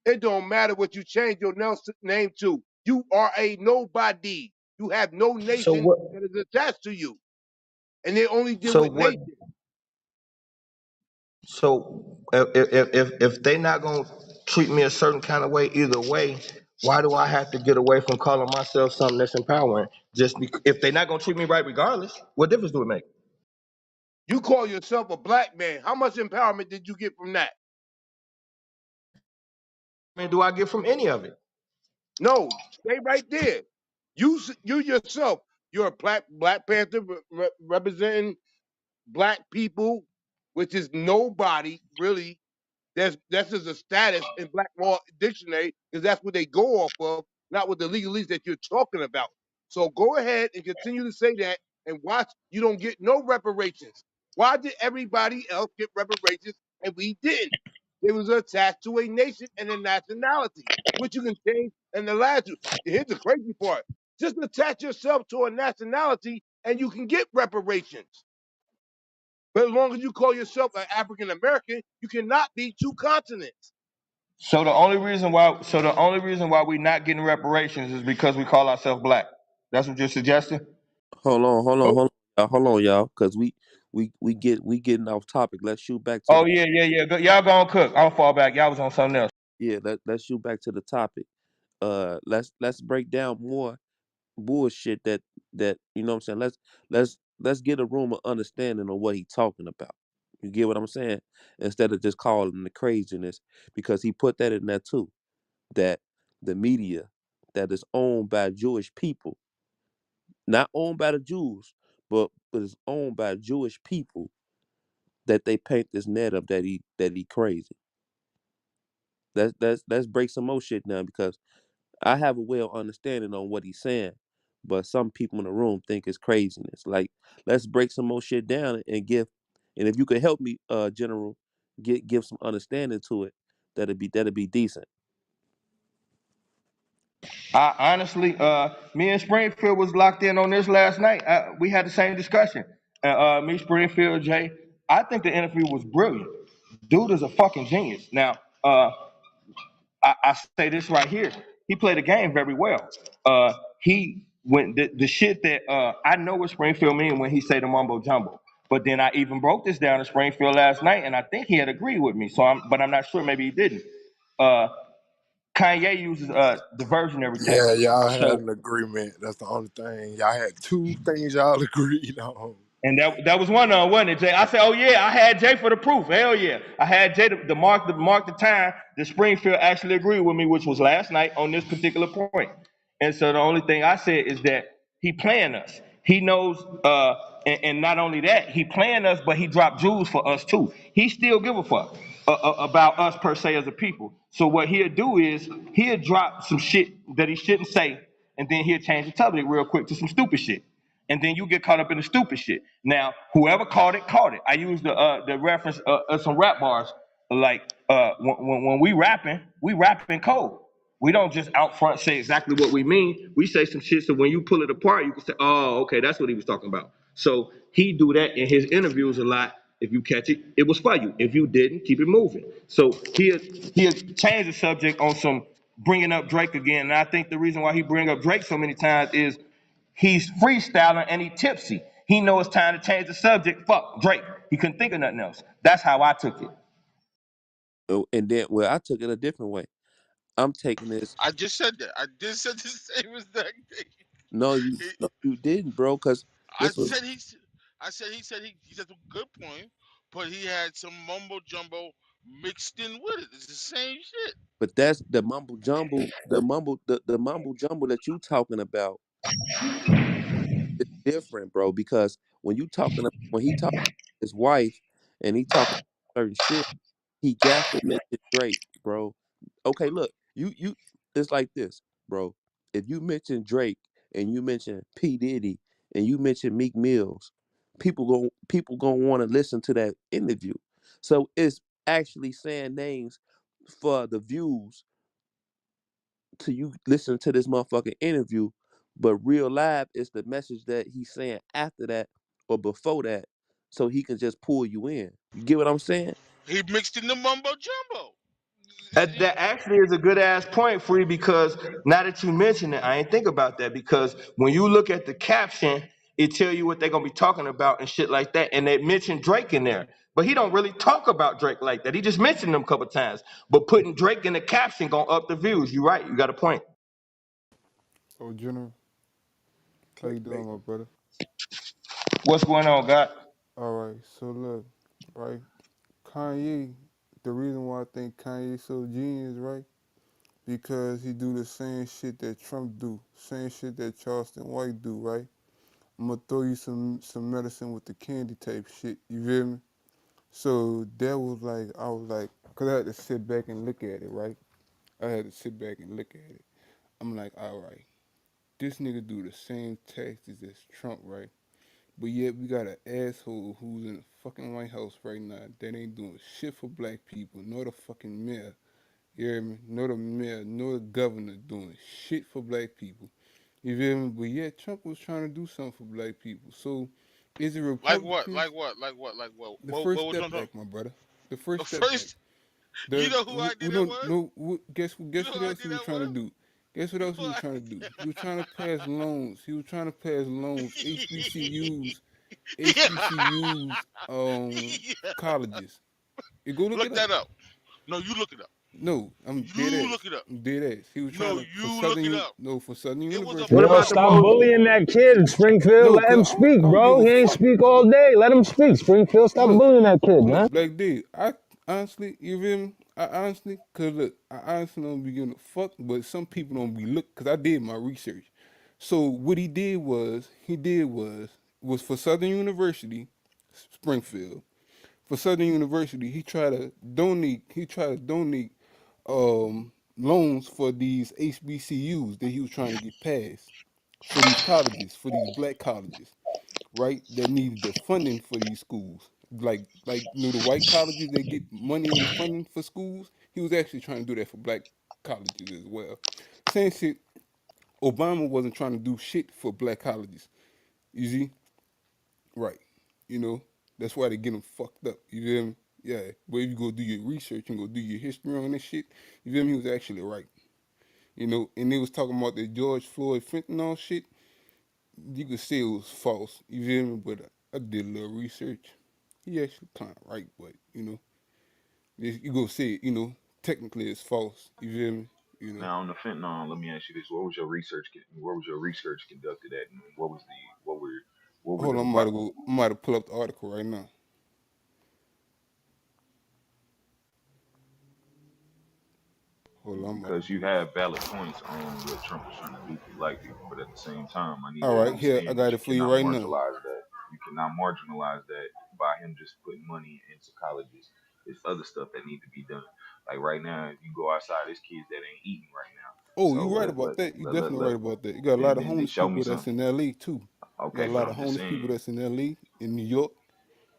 It don't matter what you change your name to. You are a nobody. You have no So nation what that is attached to you, and they only deal so with what nations. So if they not gonna treat me a certain kind of way either way, why do I have to get away from calling myself something that's empowering? If they're not gonna treat me right regardless, what difference do it make? You call yourself a black man. How much empowerment did you get from that? I mean, do I get from any of it? No, stay right there. You yourself, you're a Black Panther representing black people, which is nobody really. That's just a status in Black Law Dictionary because that's what they go off of, not with the legalese that you're talking about. So go ahead and continue to say that and watch. You don't get no reparations. Why did everybody else get reparations and we didn't? It was attached to a nation and a nationality, which you can change and allow to. Here's the crazy part: just attach yourself to a nationality and you can get reparations. But as long as you call yourself an African American, you cannot be two continents. So the only reason why we're not getting reparations is because we call ourselves black. That's what you're suggesting? Hold on, hold on, Nope. hold on, y'all, because we getting off topic. Let's shoot back to Oh the yeah, yeah, yeah. Y'all gonna cook. I'll fall back. Y'all was on something else. yeah. Let's shoot back to the topic. Let's break down more bullshit that you know what I'm saying. Let's get a room of understanding of what he talking about. You get what I'm saying? Instead of just calling the craziness, because he put that in there too. That the media that is owned by Jewish people, not owned by the Jews, but is owned by Jewish people, that they paint this net up that he crazy. Let's break some more shit down, because I have a well understanding on what he's saying, but some people in the room think it's craziness. Like, let's break some more shit down and if you could help me, General, give some understanding to it, that'd be decent. I honestly, me and Springfield was locked in on this last night. We had the same discussion. Me, Springfield, Jay. I think the interview was brilliant. Dude is a fucking genius. Now, I say this right here. He played the game very well. He went the shit that I know what Springfield mean when he say the mumbo jumbo. But then I even broke this down to Springfield last night, and I think he had agreed with me. But I'm not sure. Maybe he didn't. Uh, Kanye uses diversionary Yeah, tactics. y'all had So an agreement. That's the only thing. Y'all had two things y'all agreed on. and that was one on, wasn't it, Jay? I said, oh yeah, I had Jay for the proof. Hell yeah. I had Jay to mark the time that Springfield actually agreed with me, which was last night on this particular point. And so the only thing I said is that he playing us. He knows and not only that, he playing us, but he dropped jewels for us too. He still give a fuck about us per se as a people. So what he'll do is he'll drop some shit that he shouldn't say, and then he'll change the subject real quick to some stupid shit, and then you get caught up in the stupid shit. Now, whoever caught it, caught it. I use the reference of some rap bars, like when we rapping code. We don't just out front say exactly what we mean. We say some shit so when you pull it apart, you can say, "Oh, okay, that's what he was talking about." So he do that in his interviews a lot. If you catch it, it was for you. If you didn't, keep it moving. So he'll change the subject on some bringing up Drake again. And I think the reason why he bring up Drake so many times is he's freestyling and he tipsy. He knows it's time to change the subject. Fuck Drake. He couldn't think of nothing else. That's how I took it. Oh, and then, well, I took it a different way. I'm taking this. I just said that. I just said the same exact thing. No, you He- no, you didn't, bro. Because I this was, said he's. I said he said a good point, but he had some mumbo jumbo mixed in with it. It's the same shit. but that's the mumble jumble, the mumble jumble that you talking about is different, bro. Because when he talking to his wife and he talking certain shit, he got to mention Drake, bro. Okay, look, you it's like this, bro. If you mention Drake and you mention P. Diddy and you mention Meek Mills, people gonna want to listen to that interview. So it's actually saying names for the views to you listen to this motherfucking interview, but real live is the message that he's saying after that or before that, so he can just pull you in. You get what I'm saying? He mixed in the mumbo jumbo. That actually is a good ass point, Free, because now that you mention it, I ain't think about that because when you look at the caption, it tell you what they're gonna be talking about and shit like that. And they mentioned Drake in there. But he don't really talk about Drake like that. He just mentioned him a couple times. But putting Drake in the caption gonna up the views. You right. You got a point. Oh, General, how you doing, my brother? What's going on, God? All right, so look, right, Kanye. The reason why I think Kanye so genius, right? Because he do the same shit that Trump do, same shit that Charleston White do, right? I'm gonna throw you some medicine with the candy type shit. You feel me? So that was like I was like, cause I had to sit back and look at it, right? I had to sit back and look at it. I'm like, all right, this nigga do the same taxes as Trump, right? But yet we got an asshole who's in the fucking White House right now that ain't doing shit for black people, nor the fucking mayor. You hear me? Nor the mayor, nor the governor doing shit for black people. You feel me? But yet Trump was trying to do something for black people. So is it Like what? Republicans? Like what? Like what? Like what? The What first was step Trump? back, my brother. The first The step back. first, you The know who idea that no was? no You guess know what who else he idea was that trying to was? do? Guess what You else know he was who trying to do? He was trying to pass loans. He was trying to pass loans, idea? HBCUs, Yeah. colleges. You go look Look it up. that up. No, you look it up. No, I'm dead You look ass. it up. I'm dead ass. He was trying No, to for you look it Southern up. no for Southern It was a What University. about Yo, the stop plethora. most? bullying that kid, Springfield. No, Let cause him speak, I don't give bro. a He ain't fuck. speak all day. Let him speak, Springfield. Stop Look, bullying that kid, man. look, Black D. I honestly, you feel me? I honestly, cause look, I honestly don't be giving a fuck, but some people don't be look, cause I did my research. So what he did was for Southern University, Springfield. For Southern University, he tried to donate loans for these HBCUs that he was trying to get passed for these colleges, for these black colleges, right? That needed the funding for these schools. The white colleges that get money and funding for schools. He was actually trying to do that for black colleges as well. Same shit. Obama wasn't trying to do shit for black colleges. You see, right? You know, that's why they get them fucked up. You feel me? Yeah. But if you go do your research and go do your history on this shit, you feel me? He was actually right. You know, and they was talking about the George Floyd fentanyl shit. You could say it was false. You feel me? But I did a little research. He actually kind of right, but you go say it. Technically it's false. You feel me? You know. Now on the fentanyl, let me ask you this: Where was your research conducted at, and what was the what were Hold the on, I might have pull up the article right now. Hold on, I'm about to because you do it. have valid points on what Trump is trying to do for black people, but at the same time, I need All to right, here I understand that got you it for you cannot right now. marginalize that. You cannot marginalize that by him just putting money into colleges. There's other stuff that need to be done. Like right now, if you go outside, there's kids that ain't eating right now. Oh, So you right about that. You definitely right about that. You got a lot of then homeless show me people that's something. in LA too. You got Okay, a but lot of I'm just homeless people saying. that's in LA, in New York.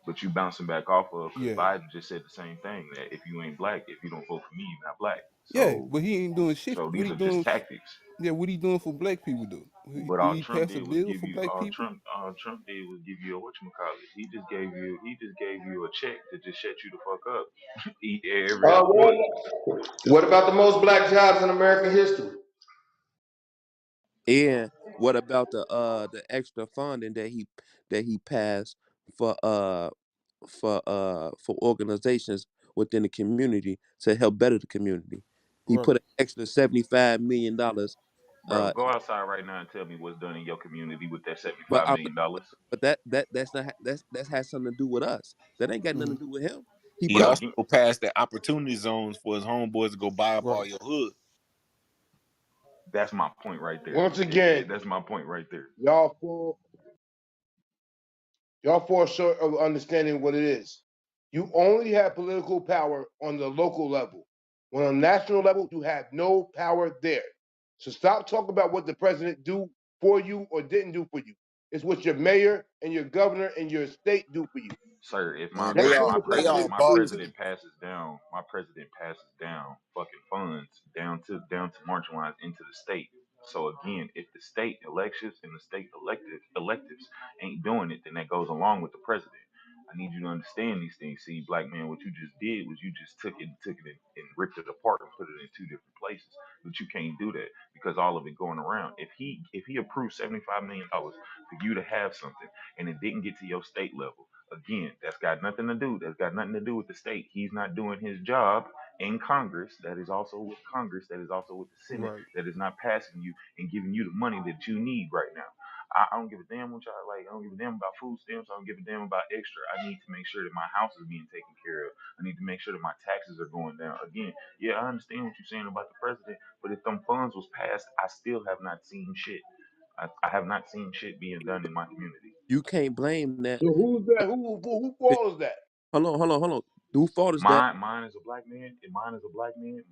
But you bouncing back off of because Yeah. Biden just said the same thing that if you ain't black, if you don't vote for me, you're not black. Yeah, So but he ain't doing shit. so What these he are just doing? tactics. Yeah, what he doing for black people though? But Did all he Trump pass a did was bill give for you black people? all Trump did was give you a whatchamacallit. He just gave you a check to just shut you the fuck up. Eat every other month. What about the most black jobs in American history? And what about the extra funding that he passed for for organizations within the community to help better the community? He Right. put an extra $75 million. Bro, Uh, go outside right now and tell me what's done in your community with that but $75 I, million. but that's not that's has something to do with us. That ain't got Mm-hmm. nothing to do with him. He He But put also again, passed the opportunity zones for his homeboys to go buy up Right. all your hood. that's my point right there. Once again, That's my point right there. y'all fall y'all fall short of understanding what it is. You only have political power on the local level. When on national level, you have no power there. So stop talking about what the president do for you or didn't do for you. It's what your mayor and your governor and your state do for you. Sir, if my Man, Next if thing the they if all president my do, boxes. president passes down, fucking funds down to marginalized into the state. So again, if the state elections and the state electives ain't doing it, then that goes along with the president. I need you to understand these things. See, black man, what you just did was you just took it and ripped it apart and put it in two different places. But you can't do that because all of it going around. If he approved $75 million for you to have something and it didn't get to your state level, Again, that's got nothing to do. That's got nothing to do with the state. He's not doing his job in Congress. That is also with Congress. That is also with the Senate. Right. That is not passing you and giving you the money that you need right now. I don't give a damn what y'all like. I don't give a damn about food stamps. I don't give a damn about extra. I need to make sure that my house is being taken care of. I need to make sure that my taxes are going down. Again, yeah, I understand what you're saying about the president, but if them funds was passed, I still have not seen shit. I have not seen shit being done in my community. You can't blame that. So who's that? Who follows that? Hold on. Who fault is that? Mine is a black man, and mine is a black man.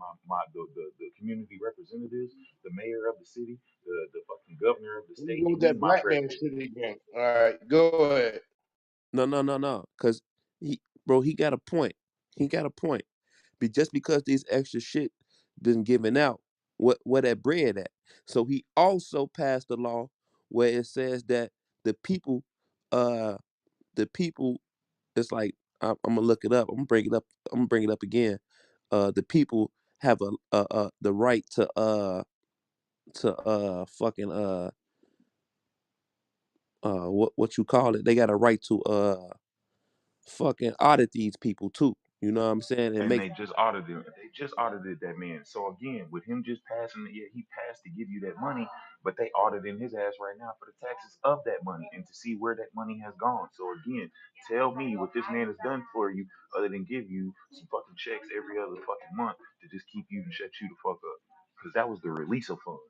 The community representatives, the mayor of the city, the fucking governor of the Let me state, go and with he's that my black man president. shit again. All right, go ahead. No. Cause he got a point. He got a point. Be just because these extra shit been given out, where that bread at? So he also passed a law where it says that the people, uh, the people, it's like I'm gonna look it up. I'm gonna bring it up. I'm gonna bring it up again. The people have the right to fucking what you call it? They got a right to fucking audit these people too. You know what I'm saying? And And make they just audited. They just audited that man. So again, with him just passing, yeah, he passed to give you that money, but they auditing his ass right now for the taxes of that money and to see where that money has gone. So again, tell me what this man has done for you, other than give you some fucking checks every other fucking month to just keep you and shut you the fuck up. Because that was the release of funds.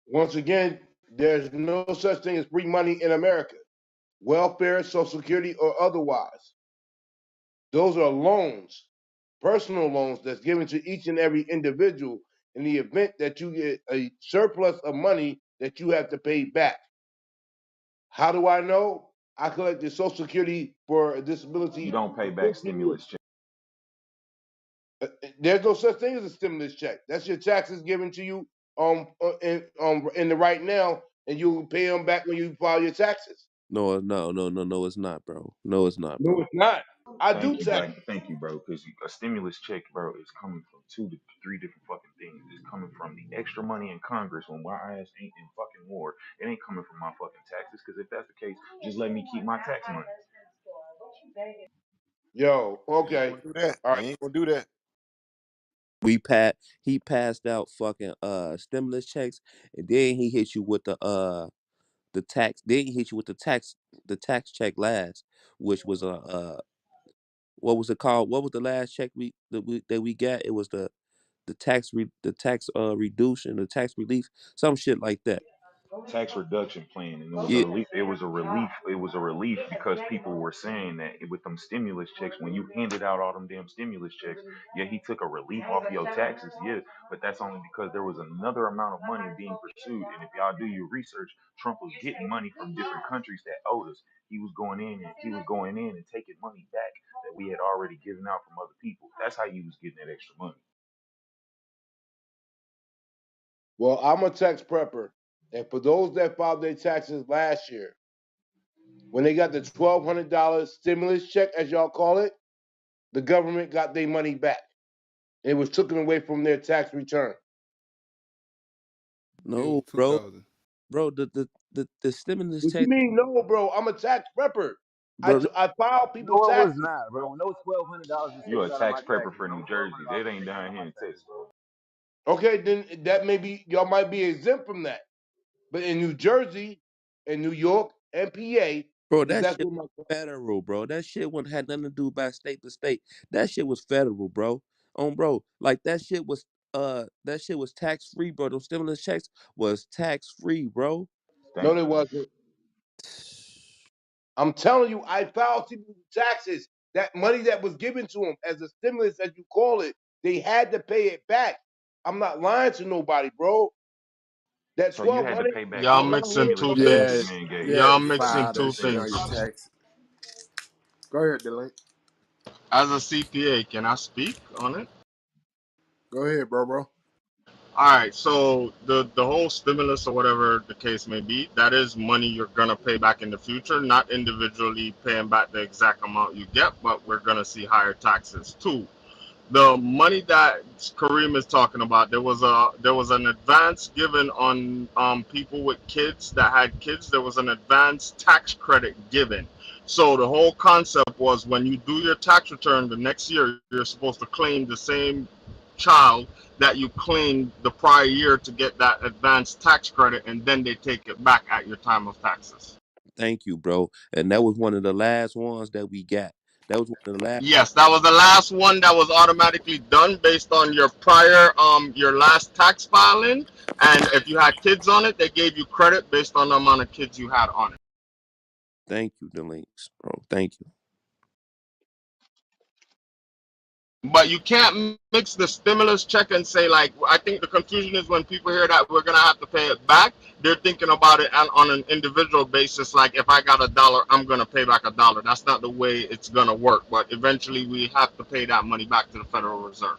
Once again, there's no such thing as free money in America. Welfare, Social Security, or otherwise. Those are loans, personal loans that's given to each and every individual in the event that you get a surplus of money that you have to pay back. How do I know? I collected Social Security for a You disability don't pay for back 15 years. stimulus checks. There's no such thing as a stimulus check. That's your taxes given to you in the right now, and you pay them back when you file your taxes. no, it's not, bro. No, it's not, No, bro. it's not. I do Thank you, tax. bro. Thank you, bro. Because a stimulus check, bro, is coming from two to three different fucking things. It's coming from the extra money in Congress when my ass ain't in fucking war. It ain't coming from my fucking taxes. Because if that's the case, just let me keep my tax money. Yo, You ain't okay, gonna do that. all You right. ain't gonna do that. He passed out fucking stimulus checks, and then he hit you with the tax. Then he hit you with the tax check last, which was what was it called? What was the last check we got? It was the tax reduction, the tax relief, some shit like that. Tax reduction plan, and it was a Yeah, relief. It was a relief. It was a relief because people were saying that with them stimulus checks, when you handed out all them damn stimulus checks, yeah, he took a relief off your taxes, yeah, but that's only because there was another amount of money being pursued. And if y'all do your research, Trump was getting money from different countries that owed us. He was going in and taking money back that we had already given out from other people. That's how he was getting that extra money. Well, I'm a tax prepper, and for those that filed their taxes last year, when they got the $1,200 stimulus check, as y'all call it, the government got their money back. It was taken away from their tax return. It was no, bro, 2,000. the stimulus What you check, mean, no, bro? I'm a tax prepper. bro. I file people No, it was taxes. not, bro. No $1,200 was You taken a out of my tax prepper taxes. for No New Jersey. $1,200 That was ain't taken out down of here my in taxes, Texas. bro. Okay, then that may be y'all might be exempt from that. But in New Jersey, in New York, and PA, Bro, because that that's shit where my federal, bro. That shit wouldn't had nothing to do by state to state. That shit was federal, bro. Bro, like that shit was tax free, bro. Those stimulus checks was tax free, bro. no, Thank they you. wasn't. I'm telling you, I filed people taxes. That money that was given to them as a stimulus, as you call it, they had to pay it back. I'm not lying to nobody, bro. That So you twelve had to hundred, pay back Y'all I'm all the not mixing lying. stimulus two checks that Yeah, this things. man you gave you. had Y'all to The mixing file two that shit stimulus on your things. checks. tax. Go ahead, Delane. As a CPA, can I speak on it? Go ahead, bro. All right, so the whole stimulus or whatever the case may be, that is money you're gonna pay back in the future, not individually paying back the exact amount you get, but we're gonna see higher taxes too. The money that Kareem is talking about, there was an advance given on people with kids that had kids. There was an advance tax credit given. So the whole concept was when you do your tax return the next year, you're supposed to claim the same child that you claimed the prior year to get that advanced tax credit, and then they take it back at your time of taxes. Thank you, bro. And that was one of the last ones that we got. That was one of the last. Yes, that was the last one that was automatically done based on your prior your last tax filing, and if you had kids on it, they gave you credit based on the amount of kids you had on it. Thank you, the links, bro. Thank you. But you can't mix the stimulus check and say, like, I think the confusion is when people hear that we're gonna have to pay it back, they're thinking about it on an individual basis. Like, if I got $1, I'm gonna pay back $1. That's not the way it's gonna work. But eventually, we have to pay that money back to the Federal Reserve.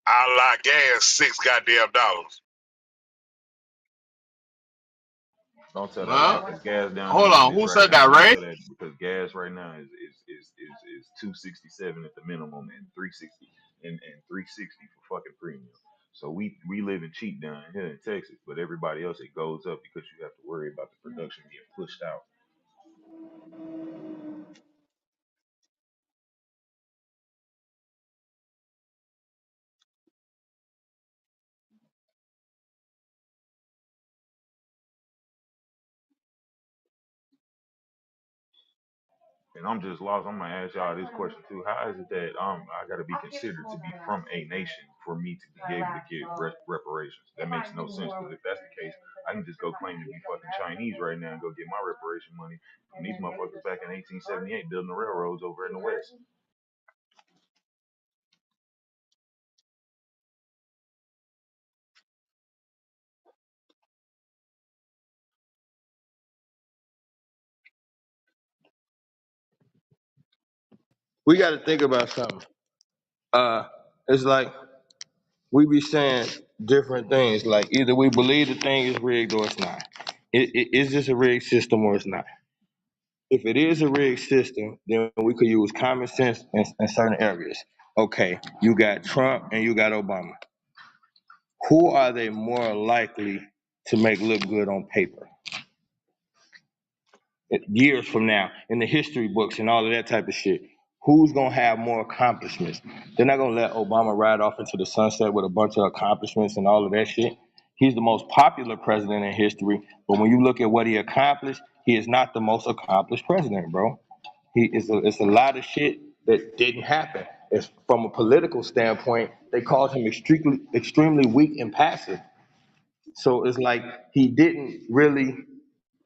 I like gas $6 goddamn dollars. Don't tell that lie, Well, cause gas down in hold on. Memphis Who right said now. that, Don't Ray? tell that because gas right now is 267 at the minimum and 360 and 360 for fucking premium. So we live in cheap down here in Texas, but everybody else it goes up because you have to worry about the production being pushed out. And I'm just lost. I'm gonna ask y'all this question too. How is it that I gotta be considered to be from a nation for me to be able to get reparations? That makes no sense. Because if that's the case, I can just go claim to be fucking Chinese right now and go get my reparation money from these motherfuckers back in 1878 building the railroads over in the West. We got to think about something. It's like we be saying different things. Like either we believe the thing is rigged or it's not. Is this a rigged system or it's not? If it is a rigged system, then we could use common sense in certain areas. Okay, you got Trump and you got Obama. Who are they more likely to make look good on paper? Years from now, in the history books and all of that type of shit, who's gonna have more accomplishments? They're not gonna let Obama ride off into the sunset with a bunch of accomplishments and all of that shit. He's the most popular president in history, but when you look at what he accomplished, he is not the most accomplished president, bro. It's a lot of shit that didn't happen. It's from a political standpoint, they called him extremely weak and passive. So it's like he didn't really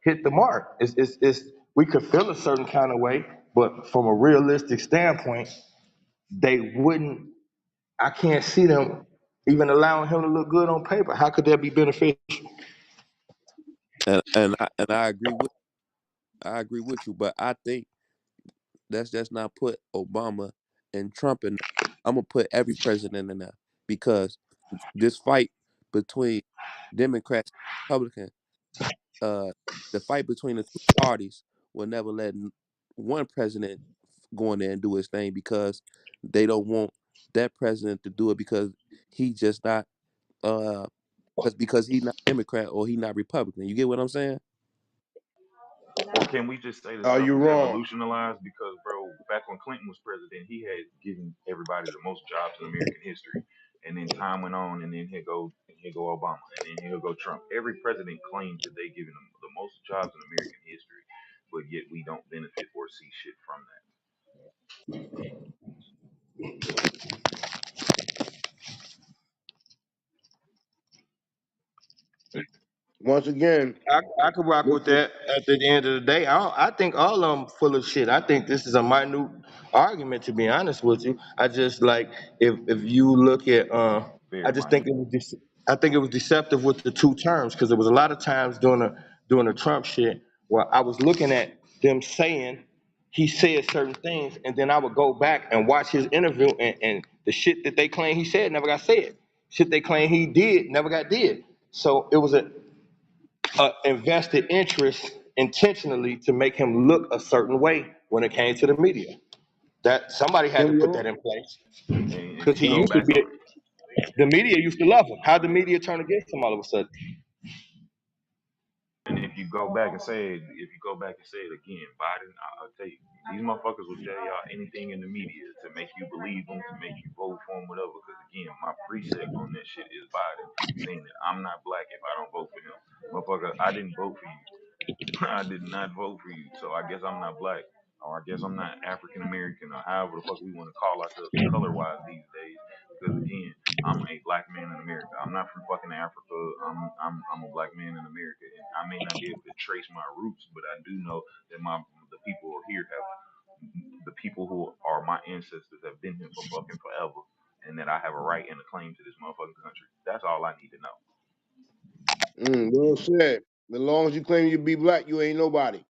hit the mark. We could feel a certain kind of way, but from a realistic standpoint, they wouldn't. I can't see them even allowing him to look good on paper. How could that be beneficial? And I agree with you, but I think let's just not put Obama and Trump in. I'm gonna put every president in there because this fight between Democrats and Republicans, the fight between the two parties will never let one president go in there and do his thing because they don't want that president to do it because he just not uh because he's not Democrat or he not Republican. You get what I'm saying? Or can we just say the Are stuff you is wrong? evolutionalized? Because, bro, back when Clinton was president, he had given everybody the most jobs in American history. And then time went on, and then here go Obama, and then here go Trump. Every president claims that they given them the most jobs in American history, but yet we don't benefit or see shit from that. Once again, I could rock with listen. that. At the end of the day, I think all of them full of shit. I think this is a minute argument, to be honest with you. I just like if you look at I Very just think minute. it was I think it was deceptive with the two terms because there was a lot of times during the Trump shit where I was looking at them saying he said certain things, and then I would go back and watch his interview, and the shit that they claim he said never got said. Shit they claim he did never got did. So it was a invested interest intentionally to make him look a certain way when it came to the media. That somebody had Can to we put all? that in place And because you he go Can used to back be. on The media used to love him. How the media turn against him all of a sudden? And if you go back and say it, if you go back and say it again, Biden, I'll tell you, these motherfuckers will tell y'all anything in the media to make you believe them, to make you vote for them, whatever. Because again, my preset on that shit is Biden, saying that I'm not black if I don't vote for him. Motherfucker, I didn't vote for you. I did not vote for you, so I guess I'm not black, or I guess I'm not African American, or however the fuck we want to call ourselves color wise these days. Because again, I'm a black man in America. I'm not from fucking Africa. I'm a black man in America, and I may not be able to trace my roots, but I do know that the people who are here have the people who are my ancestors have been here for fucking forever, and that I have a right and a claim to this motherfucking country. That's all I need to know. Well said. As long as you claim you be black, you ain't nobody.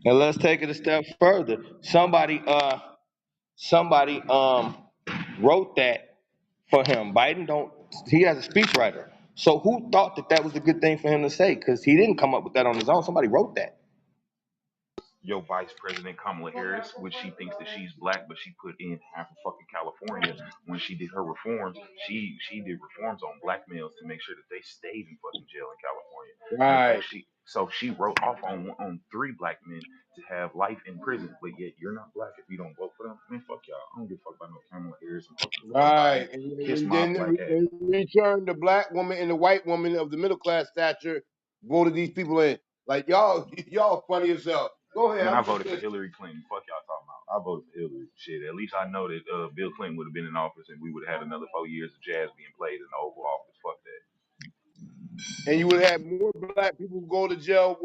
And let's take it a step further. Somebody wrote that for him. Biden don't. He has a speechwriter. So who thought that that was a good thing for him to say? Because he didn't come up with that on his own. Somebody wrote that. Your vice president Kamala Harris, which she thinks that she's black, but she put in half of fucking California when she did her reforms. She did reforms on black males to make sure that they stayed in fucking jail in California. Matter of fact, Right. she wrote off on three black men to have life in prison, but yet you're not black if you don't vote for them. Man, fuck y'all. I don't give a fuck about no Kamala Harris and fucking Joe Biden. Right. Kiss And my then black ass. in return, the black woman and the white woman of the middle class stature voted these people in. Like y'all funny as hell. Go ahead. Man, I I'm just voted for listening. Hillary Clinton. Fuck y'all talking about. I voted for Hillary. Shit, at least I know that Bill Clinton would have been in office and we would have had another 4 years of jazz being played in the Oval Office. Fuck that. And you would have more black people go to jail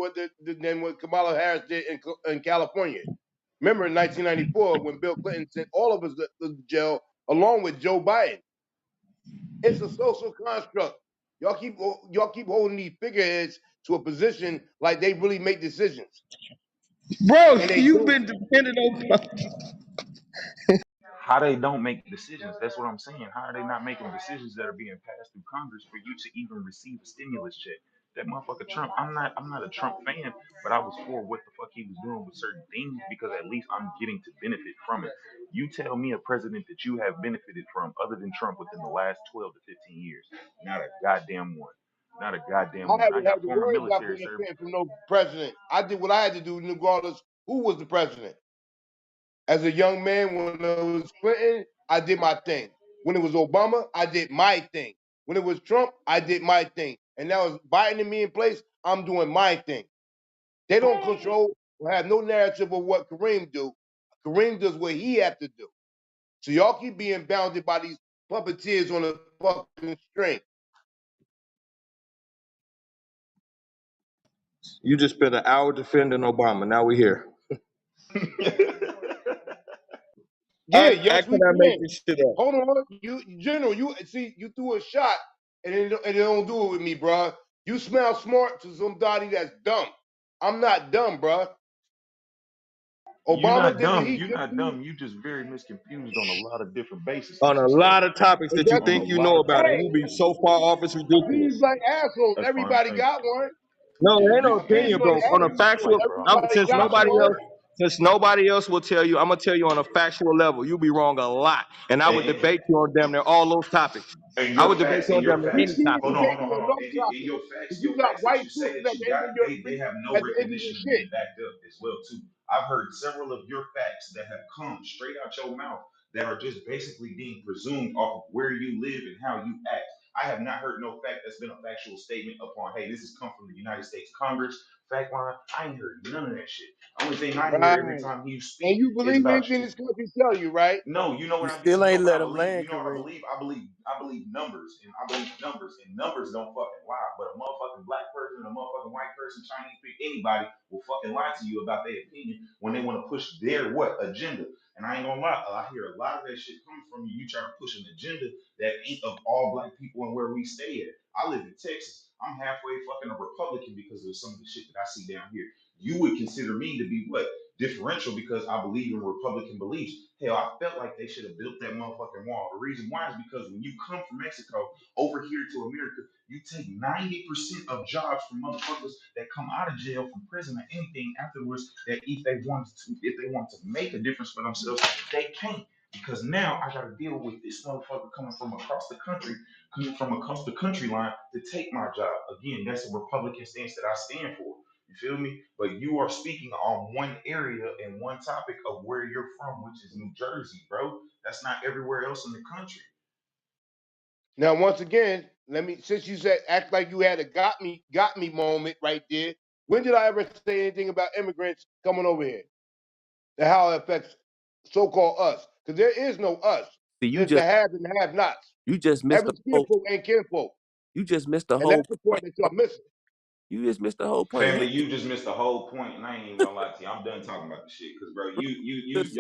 than what Kamala Harris did in California. Remember in 1994 when Bill Clinton sent all of us to jail along with Joe Biden. It's a social construct. Y'all keep holding these figureheads to a position like they really make decisions, Bro, and they you've don't. been dependent on. How they don't make decisions? That's what I'm saying. How are they not making decisions that are being passed through Congress for you to even receive a stimulus check? That motherfucker Trump. I'm not a Trump fan, but I was for what the fuck he was doing with certain things because at least I'm getting to benefit from it. You tell me a president that you have benefited from other than Trump within the last 12 to 15 years. Not a goddamn one. Not a goddamn I one. I haven't had got to former worry about military service. benefiting from no president. I did what I had to do, regardless who was the president. As a young man, when it was Clinton, I did my thing. When it was Obama, I did my thing. When it was Trump, I did my thing. And now it's Biden and me in place, I'm doing my thing. They don't control or have no narrative of what Kareem do. Kareem does what he have to do. So y'all keep being bounded by these puppeteers on a fucking string. You just spent an hour defending Obama. Now we're here. Yeah, I yes, we cannot make can. this shit up. Hold on, General. You see, you threw a shot, and it don't do it with me, bruh. You smell smart to somebody that's dumb. I'm not dumb, bruh. You're Obama not did what dumb. he You're could not do, dumb. You just very misconfused on a lot of different bases On a and stuff. lot of topics and that you that's On a think you lot know of about, and hey. you be so far off, it's Opinions ridiculous. like assholes. That's fine. Everybody Thank got one. No, you. there Yeah, ain't no you Opinions opinion, like bro. On a attitudes. factual, appreciate it, bro. Everybody got one. since nobody else will tell you, I'm gonna tell you on a factual level. You be wrong a lot, and I would And, debate you on damn near all those topics. and I your would debate facts, you and on your damn near He any facts. can't topic. Hold even on, take hold on, you hold on on. no In topic. your facts, Because your you got facts that white you say troops that at you the end got, of your they street, have no at the end of your recognition of shit. being backed up as well too. I've heard several of your facts that have come straight out your mouth that are just basically being presumed off of where you live and how you act. I have not heard no fact that's been a factual statement upon, hey, this has come from the United States Congress. Fact line, I ain't heard none of that shit. Only thing I hear every Right. time you And speak you is believe about anything you. this country tell you, right? No, you know You what still you know ain't what let I him believe. You land, know what I Kareem. believe. I believe numbers, and I believe numbers, and numbers don't fucking lie. But a motherfucking black person, a motherfucking white person, Chinese people, anybody will fucking lie to you about their opinion when they want to push their what agenda. And I ain't gonna lie, I hear a lot of that shit coming from you. You try to push an agenda that ain't of all black people and where we stay at. I live in Texas. I'm halfway fucking a Republican because of some of the shit that I see down here. You would consider me to be what? Differential because I believe in Republican beliefs. Hell, I felt like they should have built that motherfucking wall. The reason why is because when you come from Mexico over here to America, you take 90% of jobs from motherfuckers that come out of jail, from prison, or anything afterwards. That if they want to make a difference for themselves, they can't. because now I got to deal with this motherfucker coming from across the country line to take my job. Again, that's a Republican stance that I stand for. You feel me? But you are speaking on one area and one topic of where you're from, which is New Jersey, bro. That's not everywhere else in the country. Now, once again, since you said act like you had a got me moment right there. When did I ever say anything about immigrants coming over here and how it affects so-called us? Because there is no us. See, you There's the just have and the have-nots. you just missed Every the whole skinfolk ain't kinfolk, you just missed the and whole that's the part point, that bro. y'all missing. You just missed the whole point. Family, you just missed the whole point, and I ain't even gonna lie to you. I'm done talking about the shit, cause bro,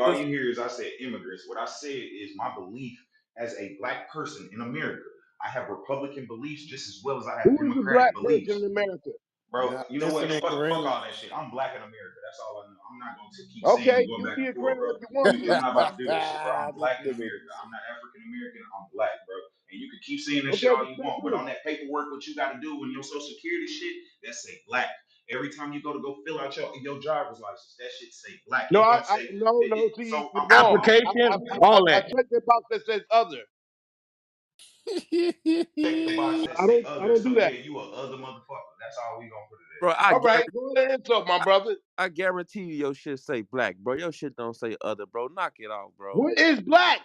all you hear is I said immigrants. What I said is my belief as a black person in America. I have Republican beliefs just as well as I have Who is a Democratic black person in beliefs. America? Bro, You're not you know what? listening, Fuck Kareem. all that shit. I'm black in America. That's all I know. I'm not going to keep saying Okay, and going you back be and a forth, crayon bro. if you want to. I'm not about to do that shit, bro. I'm This black in nigga. America. I'm not African American. I'm black, bro. And you can keep saying that shit Okay, all you want, but respectfully. on that paperwork, what you got to do when your social security shit, that say black. Every time you go fill out your driver's license, that shit say black. No, It don't say no. See, so. you're wrong. Application, all I that. checked the box that says other. Check the box that say I other. don't do So that. yeah, you a other motherfucker. That's all we gonna put it Bro, at. All right, go ahead and insult my brother. I guarantee you your shit say black, bro. Your shit don't say other, bro. Knock it off, bro. What is black?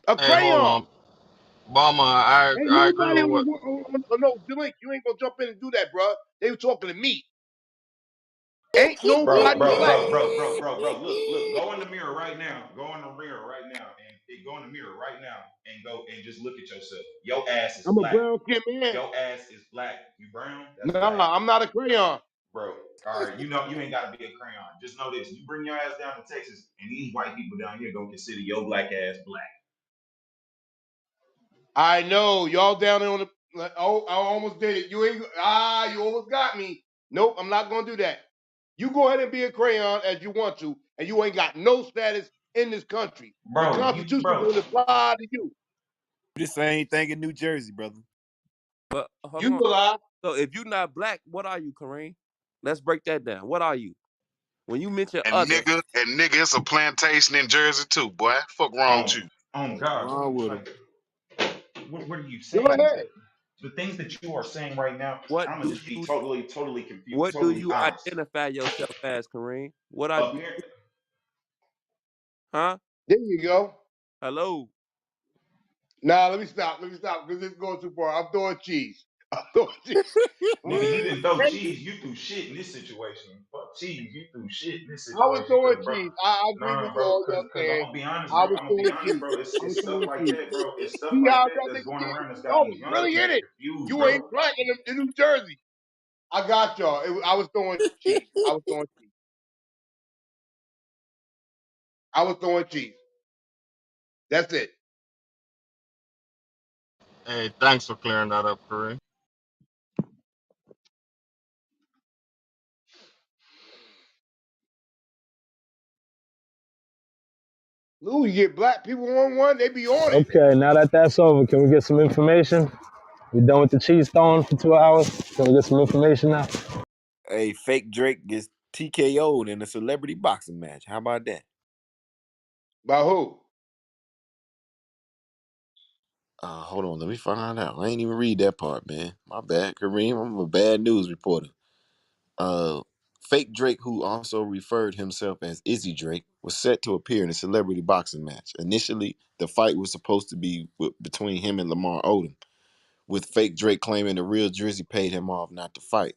A Hey, hold crayon. on, Obama. I Ain't I agree nobody with what. no, Delink, you ain't gonna jump in and do that, bro. They were talking to me. Ain't Bro, nobody bro, black. bro, bro, bro, bro, bro. Look. Go in the mirror right now. Go in the mirror right now, and go in the mirror right now, and go and just look at yourself. Your ass is I'm a black. brown skinned man. Your ass is black. You brown? That's black, Nah, I'm not a crayon. bro. All right, you know you ain't gotta be a crayon. Just know this: you bring your ass down to Texas, and these white people down here gonna consider your black ass black. I know y'all down there on the. Oh, I almost did it. You ain't. You almost got me. Nope, I'm not gonna do that. You go ahead and be a crayon as you want to, and you ain't got no status in this country. The Constitution Bro. don't apply to you. The same thing in New Jersey, brother. But hold You on. will lie. So if you're not black, what are you, Kareem? Let's break that down. What are you? When you mention other, And nigga, it's a plantation in Jersey too, boy. Fuck wrong with On you. on God, what are Wrong you with him. like? What are you Go saying? ahead. The things that you are saying right now, what I'm gonna do just be you totally confused, what do totally you honest. identify yourself as, Kareem? What are you? Apparently, Huh? There you go. Hello. Nah, let me stop. Because this is going too far. I'm throwing cheese. I'm throwing cheese. nigga, you didn't throw Crazy. cheese. You threw shit in this situation. Fuck cheese. You threw shit in this I was situation, throwing cause bro, cheese. I agree with nah, you bro, all cause y'all I'm saying. gonna be honest, I bro. was I'm gonna be throwing honest, cheese. bro. I was It's stuff throwing like cheese. that, bro. It's stuff See like how that y'all that's niggas going get? around that's got No, these younger really in people it. confused, You ain't bro. black in New Jersey. I got y'all. I was throwing cheese. I was throwing cheese. I was throwing cheese. That's it. Hey, thanks for clearing that up, Kareem. Lou, you get black people on one, they be on it. Okay, now that that's over, can we get some information? We done with the cheese throwing for 2 hours? Can we get some information now? Hey, fake Drake gets TKO'd in a celebrity boxing match. How about that? By who? Hold on, let me find out. I ain't even read that part, man. My bad, Kareem. I'm a bad news reporter. Uh, fake Drake, who also referred himself as Izzy Drake, was set to appear in a celebrity boxing match. Initially, the fight was supposed to be between him and Lamar Odom, with fake Drake claiming the real Drizzy paid him off not to fight.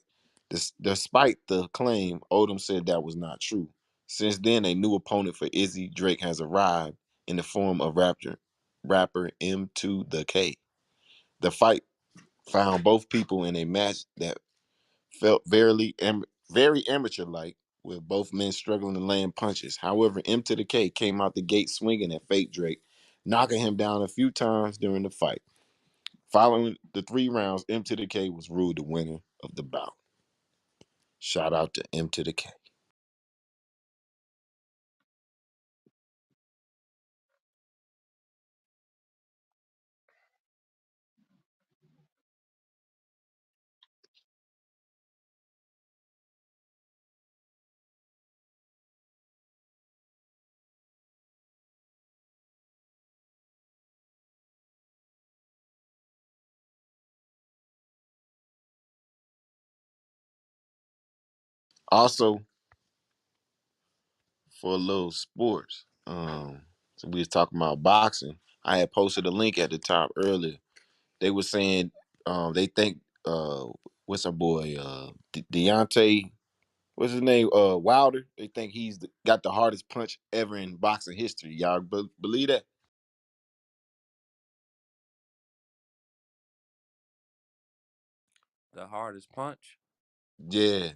Despite the claim, Odom said that was not true. Since then, a new opponent for Izzy Drake has arrived in the form of rapper M2 the K. The fight found both people in a match that felt very amateur-like, with both men struggling to land punches. However, M to the K came out the gate swinging at fake Drake, knocking him down a few times during the fight. Following the 3 rounds, M to the K was ruled the winner of the bout. Shout out to M to the K. Also, for a little sports, so we was talking about boxing. I had posted a link at the top earlier. They were saying they think what's our boy Deontay, what's his name, Wilder. They think got the hardest punch ever in boxing history. Y'all believe that? The hardest punch. Yeah.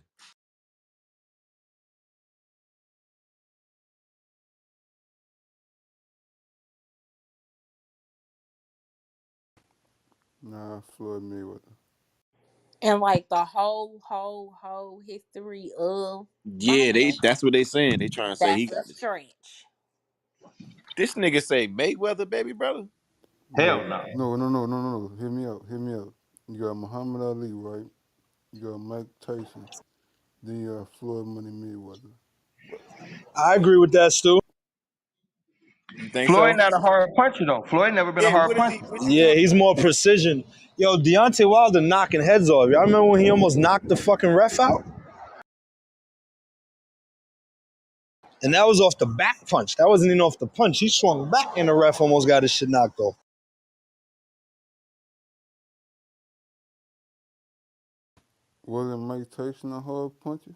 Nah, Floyd Mayweather. And like the whole history of Yeah, boxing, that's what they saying. They trying to say he that's a got this. stretch. This nigga say Mayweather, baby brother. Hell No, no. no. Hear me out. Hear me out. You got Muhammad Ali, right? You got Mike Tyson. Then you got Floyd Money Mayweather. I agree with that, Stu. You think Floyd so? not a hard puncher though. Floyd never been a Yeah. hard What is puncher. he? What you Yeah, talking he's about? more precision. Yo, Deontay Wilder knocking heads off. Y'all remember when he almost knocked the fucking ref out? And that was off the back punch. That wasn't even off the punch. He swung back and the ref almost got his shit knocked off. Wasn't Mike Tyson a hard puncher?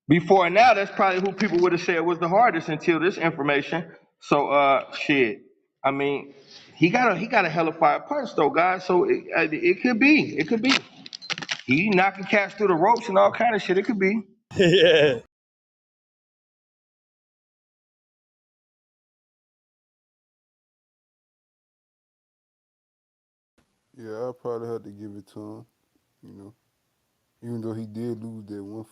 Before now, that's probably who people would have said was the hardest until this information. So shit. I mean, he got a hell of fire punch though, guys. So it could be. It could be. He knocking cats through the ropes and all kind of shit. It could be. Yeah. Yeah, I probably had to give it to him. You know, even though he did lose that one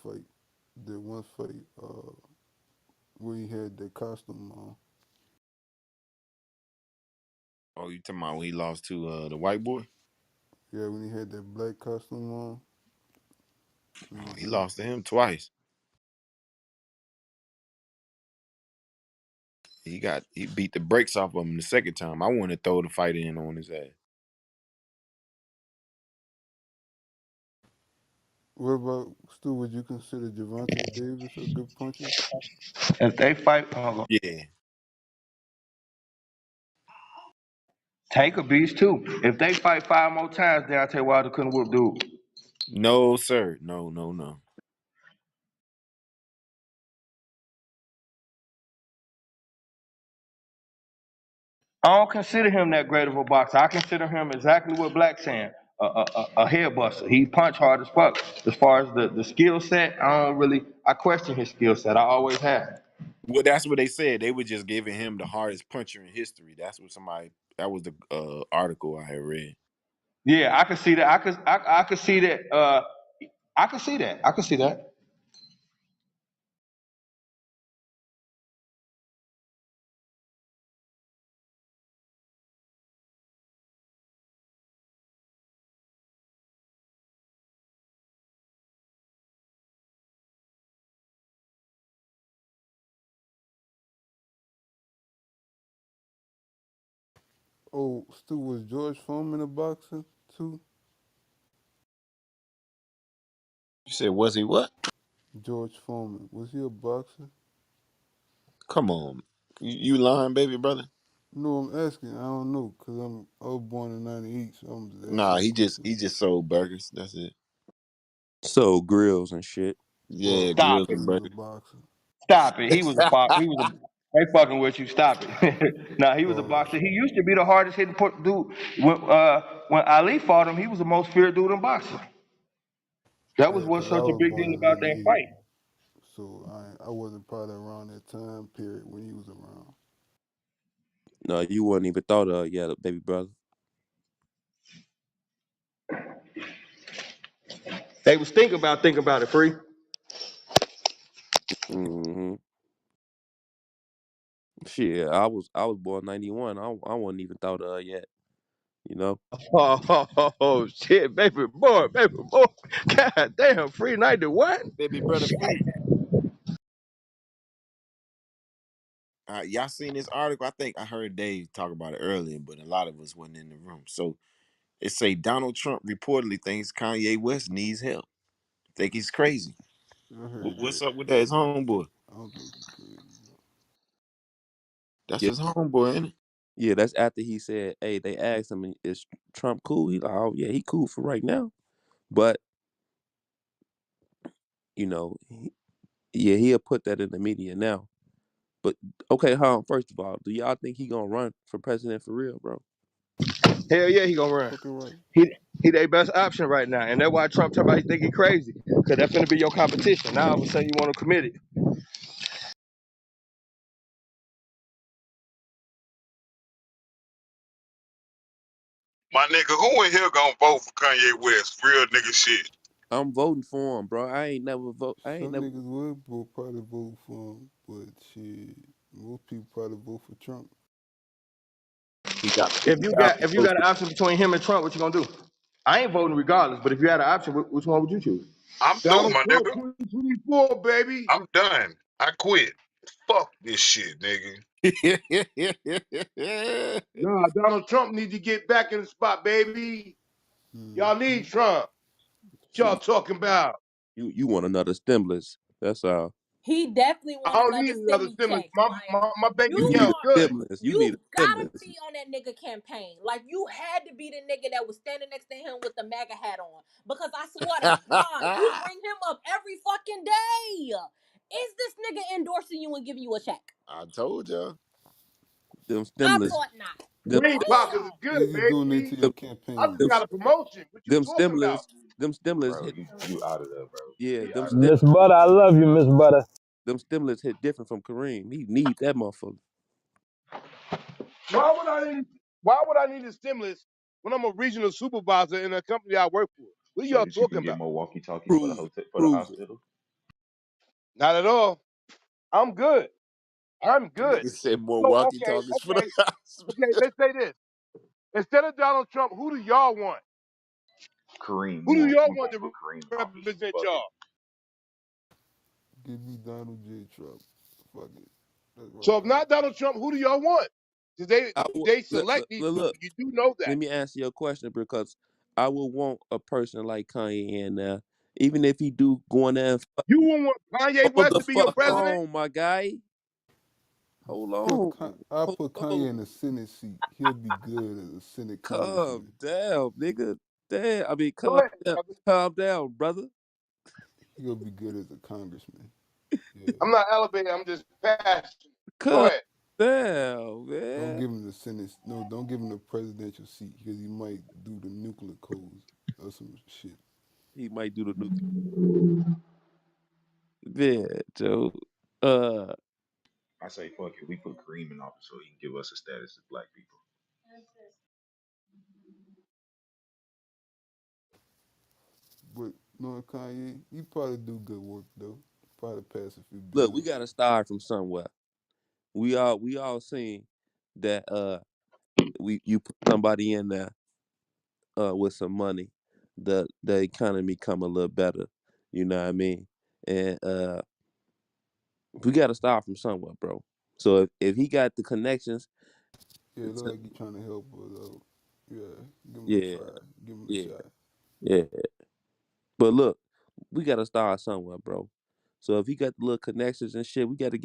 fight where he had that costume on. Oh, you talking about when he lost to the white boy? Yeah, when he had that black costume on. Oh, he Mm-hmm. lost to him twice. He beat the brakes off of him the second time. I want to throw the fight in on his ass. What about Stu? Would you consider Javante Davis a good puncher? If they fight, Yeah. Tank a beast too. If they fight 5 more times, then I tell you Wilder couldn't whoop dude. No, sir. No, no, no. I don't consider him that great of a boxer. I consider him exactly what Black's saying, a head buster. He punch hard as fuck. As far as the skill set, I question his skill set. I always have. Well, that's what they said. They were just giving him the hardest puncher in history. That's what that was the article I had read. Yeah, I could see that. I could see that. I could see that. I could see that. Oh, Stu, was George Foreman a boxer too? You said, was he what? George Foreman, was he a boxer? Come on. You lying, baby brother? No, I'm asking. I don't know, cause I was born in '98, so I'm just asking Nah, a question. he just sold burgers. That's it. So grills and shit. Yeah, Oh, Stop grills it. he and was a burgers. boxer. Stop it. He was a box. He was a. They fucking with you. Stop it. Nah, he was a Oh, boxer. He used to be the hardest hitting dude. When Ali fought him, he was the most feared dude in boxing. That was yeah, what's cause I such a was big born deal in about that '98, fight. so I wasn't probably around that time period when he was around. No, you wouldn't even thought of yet, baby brother. They was thinking about it, free. Mm-hmm. Shit, I was born '91. I wasn't even thought of yet. You know. Oh, shit, baby boy. God damn, free 91. Baby brother free. Y'all seen this article? I think I heard Dave talk about it earlier, but a lot of us wasn't in the room. So They say Donald Trump reportedly thinks Kanye West needs help. Think he's crazy. I heard What's that. up with that? His homeboy. I don't think he crazy. That's Yeah, his homeboy, ain't it? yeah. That's after he said, "Hey," they asked him, "Is Trump cool?" He like, "Oh yeah, he cool for right now." But you know, yeah, he'll put that in the media now. But okay, first of all, do y'all think he gonna run for president for real, bro? Hell yeah, he gonna run. Fucking right. He their best option right now, and that's why Trump tell everybody think he crazy, cause that's gonna be your competition. Now all of a sudden you want to commit it. My nigga, who in here gonna vote for Kanye West? Real nigga shit. I'm voting for him, bro. I ain't never vote. I ain't Some never. niggas would probably vote for him, but shit, most people probably vote for Trump. He got If you close got an to option between him and Trump, what you gonna do? I ain't voting regardless, but if you had an option, which one would you choose? I'm through, Donald my Trump nigga. 2024, baby. I'm done. I quit. Fuck this shit, nigga. Nah, Donald Trump needs to get back in the spot, baby. Hmm. Y'all need Trump. What So y'all talking about? you want another stimulus? That's all. He definitely I want don't need another another stimmy stimulus. check. My, Like my, my bank You you need a account are, good. stimulus. You need a you gotta stimulus. be on that nigga campaign. Like you had to be the nigga that was standing next to him with the MAGA hat on. Because I swear to God, you bring him up every fucking day. Is this nigga endorsing you and giving you a check? I told y'all. Them I stimulus. thought not. Them Green stim, Pockets is Damn. good, Is he donating to baby. your them, I campaign? just them, got a promotion. What you them talking about? stimulus. Them stimulus Bro, hit. you out of there, bro. Yeah, You them out of there. stim, Miss Butter, I love you, Miss Butter. them stimulus hit different from Kareem. He need that motherfucker. Why would I need? Why would I need a stimulus when I'm a regional supervisor in a company I work for? What are So y'all that you talking can get about? more walkie talkies for the Prove it. hotel, for the Prove it. hospital. Not at all. I'm good. I'm good. Nigga said more So walkie okay, talkies for the okay, house. okay. Let's say this. Instead of Donald Trump, who do y'all want? Kareem, Who do y'all we want gonna to put Kareem in office. represent Fuck it. y'all? Give me Donald J. Trump. Fuck it. Let's rock So if out. not Donald Trump, who do y'all want? Because they select these people. Look, You do know that. let me answer your question because I would want a person like Kanye in there, even if he do go in there and You won't want Kanye hold West the to be your fuck president. on, my guy. Hold Put on, I hold put Kanye in on. the Senate seat. He'll be good as a Senate Calm congressman. down, nigga. Damn, I mean, Go calm ahead, down, brother. calm down, brother. He'll be good as a congressman. Yeah. I'm not elevated. I'm just passionate. Go Calm ahead. down, Don't man. give him the Senate. No, don't give him the presidential seat because he might do the nuclear codes or some shit. He might do the new yeah, Joe. Uh, I say fuck it. We put Kareem in office so he can give us a status as black people. But knowing Kanye, he probably do good work though. Probably pass a few look, we bills. gotta start from somewhere. We all seen that you put somebody in there with some money, the economy come a little better. You know what I mean? And we got to start from somewhere, bro. So if he got the connections, Yeah, it look to, like he trying to help us out. Yeah, give him a yeah, try. Give him a yeah, shot. yeah. But look, we got to start somewhere, bro. So if he got the little connections and shit, we gotta,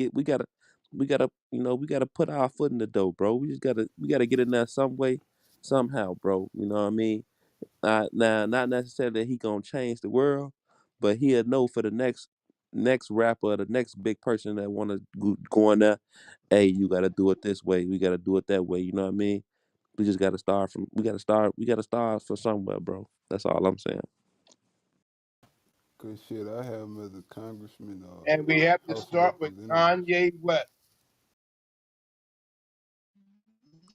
we gotta put our foot in the door, bro. We gotta get in there some way, somehow, bro. You know what I mean? Now, not necessarily that he gonna change the world, but he'll know for the next rapper, the next big person that wanna go in there. Hey, you gotta do it this way. We gotta do it that way. You know what I mean? We just gotta start from. We gotta start. We gotta start from somewhere, bro. That's all I'm saying. Cause shit, I have him as a congressman or And we have to House of start with Representatives. Kanye West.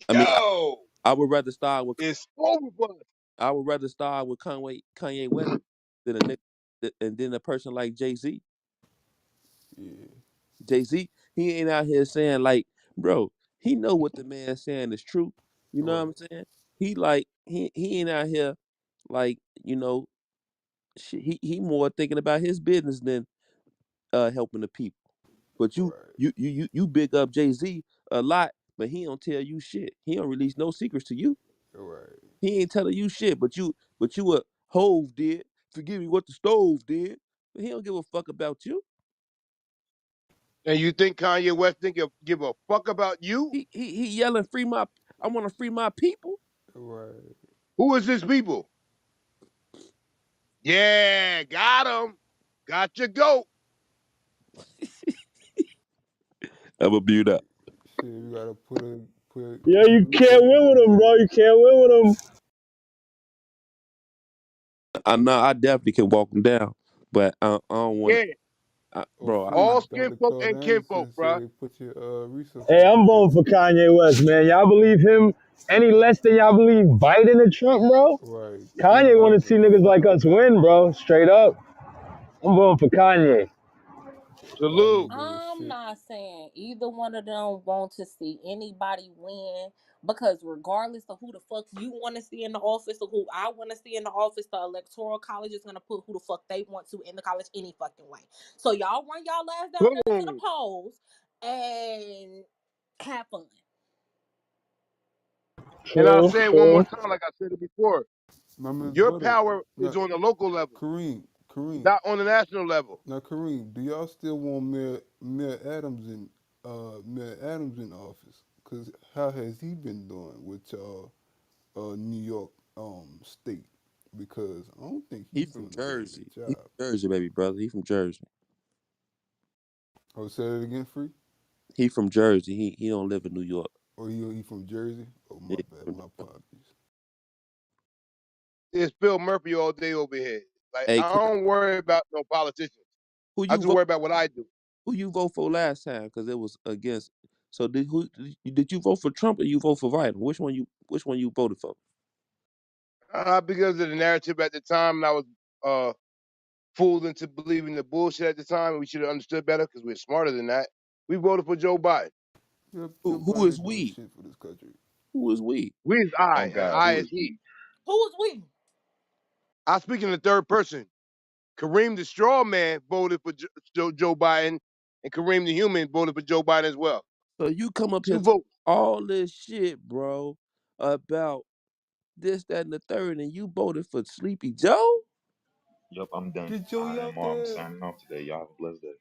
I mean, Yo, I would rather start with. it's over. I would rather start with Kanye West than a and then a person like Jay Z. Yeah, Jay Z, he ain't out here saying like, bro, he know what the man saying is true. You know what I'm right. saying? He like he ain't out here like shit, he more thinking about his business than helping the people. But you Right. you you you you big up Jay Z a lot, but he don't tell you shit. He don't release no secrets to you. Right. He ain't telling you shit, but you a Hove did. Forgive me what the stove did. But he don't give a fuck about you. And you think Kanye West think he'll give a fuck about you? He yelling free my I want to free my people. Right. Who is this people? Yeah, got him. Got your goat. I'm a mute up. Shit, you gotta Yeah, put a you can't reset win with button him, on bro. You can't win with him. I know I definitely can walk him down, but I don't want Yeah, to, it. Oh, bro. all free. skin Dr. folk Carl and kinfolk, Anderson bruh. said put your reset Hey, button. I'm Okay. voting for Kanye West, man. Y'all believe him any less than y'all believe Biden and Trump, bro? Right. Free Kanye want to see Biden. niggas like us win, bro. Straight up. I'm voting for Kanye. Biden Salute. ain't doing I'm shit. not saying either one of them want to see anybody win because regardless of who the fuck you want to see in the office or who I want to see in the office, the electoral college is gonna put who the fuck they want to in the college any fucking way. So y'all run y'all ass down there to the Boom. polls and have fun. And I'll True, say it one more true. time, like I said it before. My man's Your butter. power is Not on the local level, Kareem. not on the national level. Now Kareem, do y'all still want Mayor Adams in office? Cause how has he been doing with y'all New York state? Because I don't think He he's from doing a very good Jersey. He job. from Jersey, baby brother. He from Jersey. Oh, say that again, free? He from Jersey. He don't live in New York. Or he from Jersey? Oh my Yeah, bad, from my Jersey. apologies. It's Phil Murphy all day over here. Like Hey, I don't worry about no politicians. who I you just vote? worry about what I do. Who you vote for last time? Because it was against. So did you vote for Trump or you vote for Biden? Which one you voted for? Because of the narrative at the time, and I was uh, fooled into believing the bullshit at the time. And we should have understood better because we're smarter than that. We voted for Joe Biden. Yep, Joe Who Biden is ain't doing we? shit for this country. Who is we? We is I, On and God, I who is is he. we? Who was we? I speak in the third person. Kareem the straw man voted for Joe Biden, and Kareem the human voted for Joe Biden as well. So you come up here Two talking votes. all this shit, bro, about this, that, and the third, and you voted for Sleepy Joe? Yep, I'm done. Get Joey I am out there. signing off today. Y'all have a blessed day.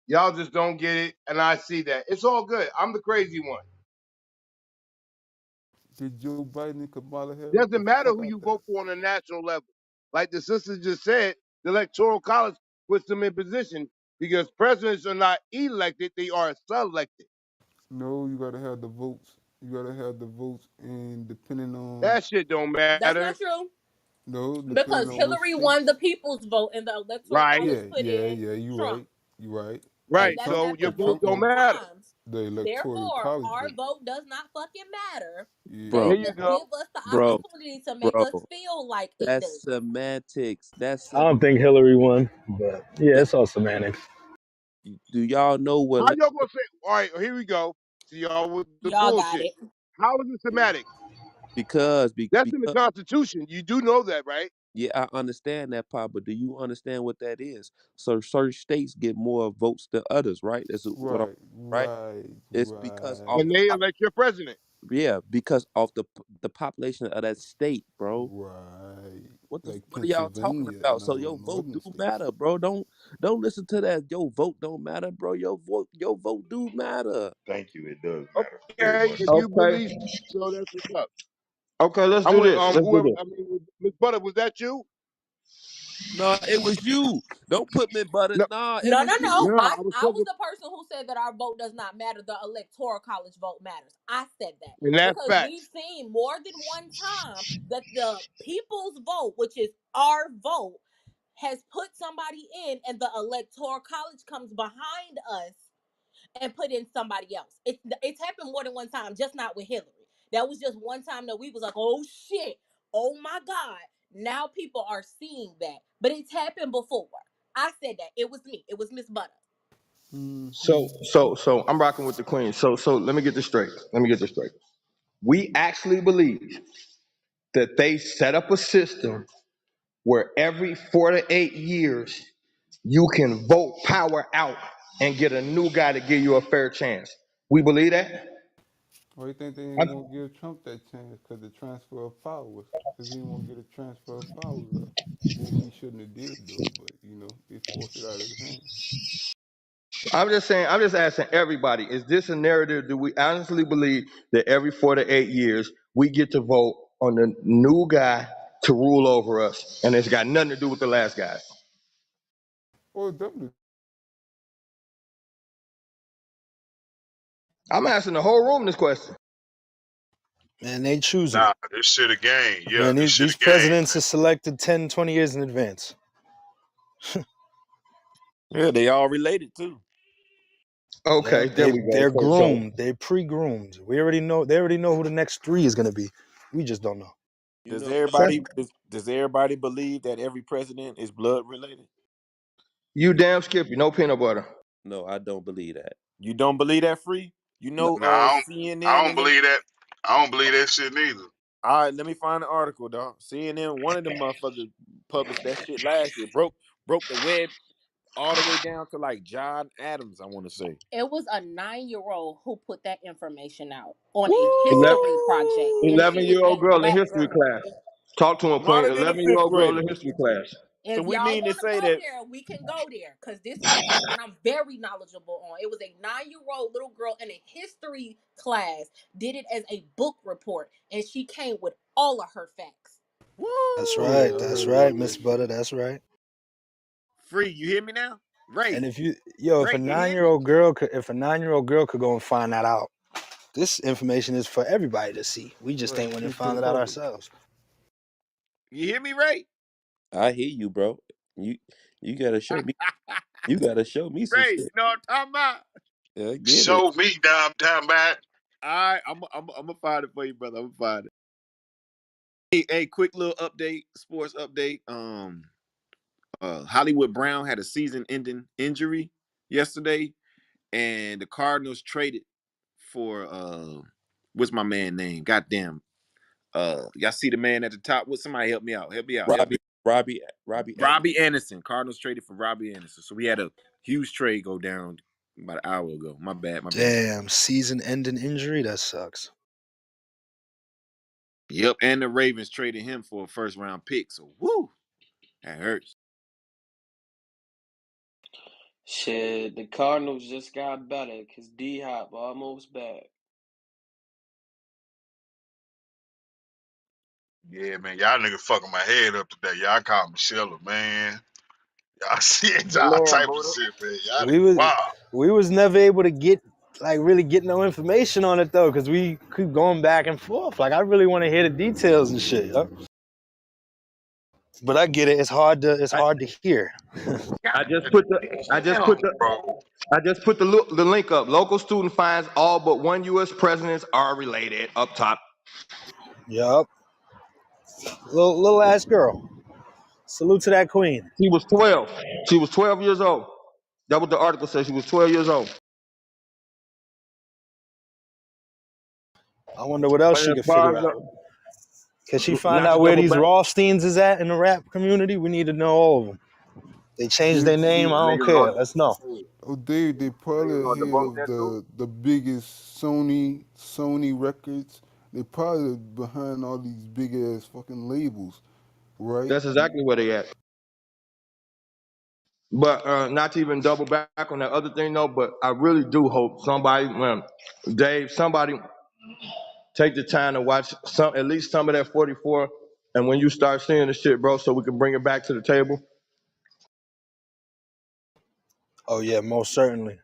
Y'all just don't get it, and I see that. It's all good. I'm the crazy one. Get Joe Biden and Kamala Harris the Doesn't matter fuck who out you there. vote for on a national level. Like the sister just said, the electoral college puts them in position because presidents are not elected, they are selected. No, you gotta have the votes. You gotta have the votes, and depending on That shit don't That's not matter. true no, depending because on what Hillary won states. the people's vote and the electoral Right, college Yeah, put yeah, in yeah. You Trump. right. You right. right. But And that's Trump, So your happened but vote Trump, don't multiple matter. times. the electoral Therefore, college our vote. vote does not fucking matter. Yeah. They Bro, Here you just go. give us the bro, opportunity to make us bro. feel like it That's does. semantics. That's I don't think semantics. Hillary won, but yeah, That, it's all semantics. do y'all know what? How y'all gonna say, all right, here we go. See y'all with the Y'all got bullshit. it. How is it semantics? Because That's in the because Constitution. You do know that, right? yeah, I understand that part, but do you understand what that is? So certain states get more votes than others, right? That's what I'm Right, right. right, It's because right, off And the they pop, elect your president. yeah, because of the population of that state, bro. right. Like What are y'all talking Pennsylvania about? and So all your them vote northern do states. matter, bro. Don't listen to that. Your vote don't matter, bro. Your vote do matter. Thank you. It does matter very Okay, much if so. you Okay. believe so, that's what's up. Okay, let's I do want this. Let's do whoever. this. I mean, Miss Butter, was that you? No, it was you. Don't put me butter. No, Nah, it No, was no, no. no. you. I was I was talking, the person who said that our vote does not matter. The electoral college vote matters. I said that and that's because we've facts. seen more than one time that the people's vote, which is our vote, has put somebody in, and the electoral college comes behind us and put in somebody else. It's happened more than one time, just not with Hillary. That was just one time that we was like, oh shit, oh my god. Now people are seeing that, but it's happened before. I said that it was me. It was Miss Butter. Hmm. So I'm rocking with the queen. So let me get this straight. Let me get this straight. We actually believe that they set up a system where every 4 to 8 years you can vote power out and get a new guy to give you a fair chance. We believe that? Why you think they didn't I'm, want to give Trump that chance? Because the transfer of powers. Because he didn't want to get a transfer of powers up, which he shouldn't have did though. But they forced it out of his hands. I'm just saying. I'm just asking everybody: is this a narrative? Do we honestly believe that every 4 to 8 years we get to vote on the new guy to rule over us, and it's got nothing to do with the last guy? Or definitely. I'm asking the whole room this question. Man, they choosing Nah, it. this shit a game. Yeah, Man, this shit a these game, presidents are selected 10, 20 years in advance. Yeah, they all related too. Okay, Yep, there we go. they're So groomed. They're pre-groomed. We already know. They already know who the next three is gonna be. We just don't know. You Does know, so does everybody believe that every president is blood related? you damn Skippy, no peanut butter. No, I don't believe that. You don't believe that, Free? You No. know, man. I CNN don't and them. believe that. I don't believe that shit neither. All right, let me find the article, dog. CNN, one of them motherfuckers published that shit last year. Broke the web all the way down to like John Adams, I want to say. It was a 9-year-old who put that information out on a history project, and Woo! 11 she is year old a girl in black history girl. class. Talk to him, Queen. Smarter than a 11 year fifth old girl grader. in history class. So If we y'all mean to want to say go that. there, we can go there because this is something I'm very knowledgeable on. It was a 9-year-old little girl in a history class, did it as a book report, and she came with all of her facts. That's Oh yeah, right. I That's heard Woo! right, about Miss that Butter. shit. That's right. Free, you hear me now? And Ray, if a Ray, you hear me? 9-year-old girl could, if a 9-year-old girl could go and find that out, this information is for everybody to see. We just Right, ain't went and street to found the it out public. ourselves. You hear me, Ray? I hear you, bro. You you gotta show me. You gotta show me some Ray, you shit. know what I'm talking about? I get it. Show me down back. All right, I'm gonna find it for you, brother. I'm gonna find it. Hey, quick little update, sports update. Hollywood Brown had a season-ending injury yesterday, and the Cardinals traded for what's my man name? Goddamn. Y'all see the man at the top? What? Somebody help me out. Help me out. Help me. Robbie Anderson. Robbie Anderson. Cardinals traded for Robbie Anderson. So we had a huge trade go down about an hour ago. My bad. My bad. Damn, season-ending injury. That sucks. Yep, and the Ravens traded him for a first round pick. So woo, that hurts. Shit, the Cardinals just got better because D Hop almost back. Yeah, man, y'all niggas fucking my head up today. Y'all call me Shiller, man. Y'all see all Man, type of Buddha. shit, man. Y'all We niggas was wow. we was never able to get really get no information on it though, because we keep going back and forth. Like I really want to hear the details and shit. But I get it. It's I, hard to hear. I God just put the I just damn, put the bro. I just put the link up. Local student finds all but one U.S. presidents are related up top. Yup. Little ass girl. Salute to that queen. She was 12. She was 12 years old. That what the article says. She was 12 years old. I wonder what else And she as could far figure as out. Can she find not to out where double these back, Rothsteins is at in the rap community? We need to know all of them. They changed their name. I don't Niggas care. gonna Let's know. Oh, they probably niggas gonna ahead debunk of that too. the biggest Sony records. They probably behind all these big ass fucking labels, right? that's exactly where they at. But not to even double back on that other thing though. But I really do hope somebody, Dave, somebody take the time to watch some at least some of that 44. And when you start seeing the shit, bro, so we can bring it back to the table. Oh yeah, most certainly.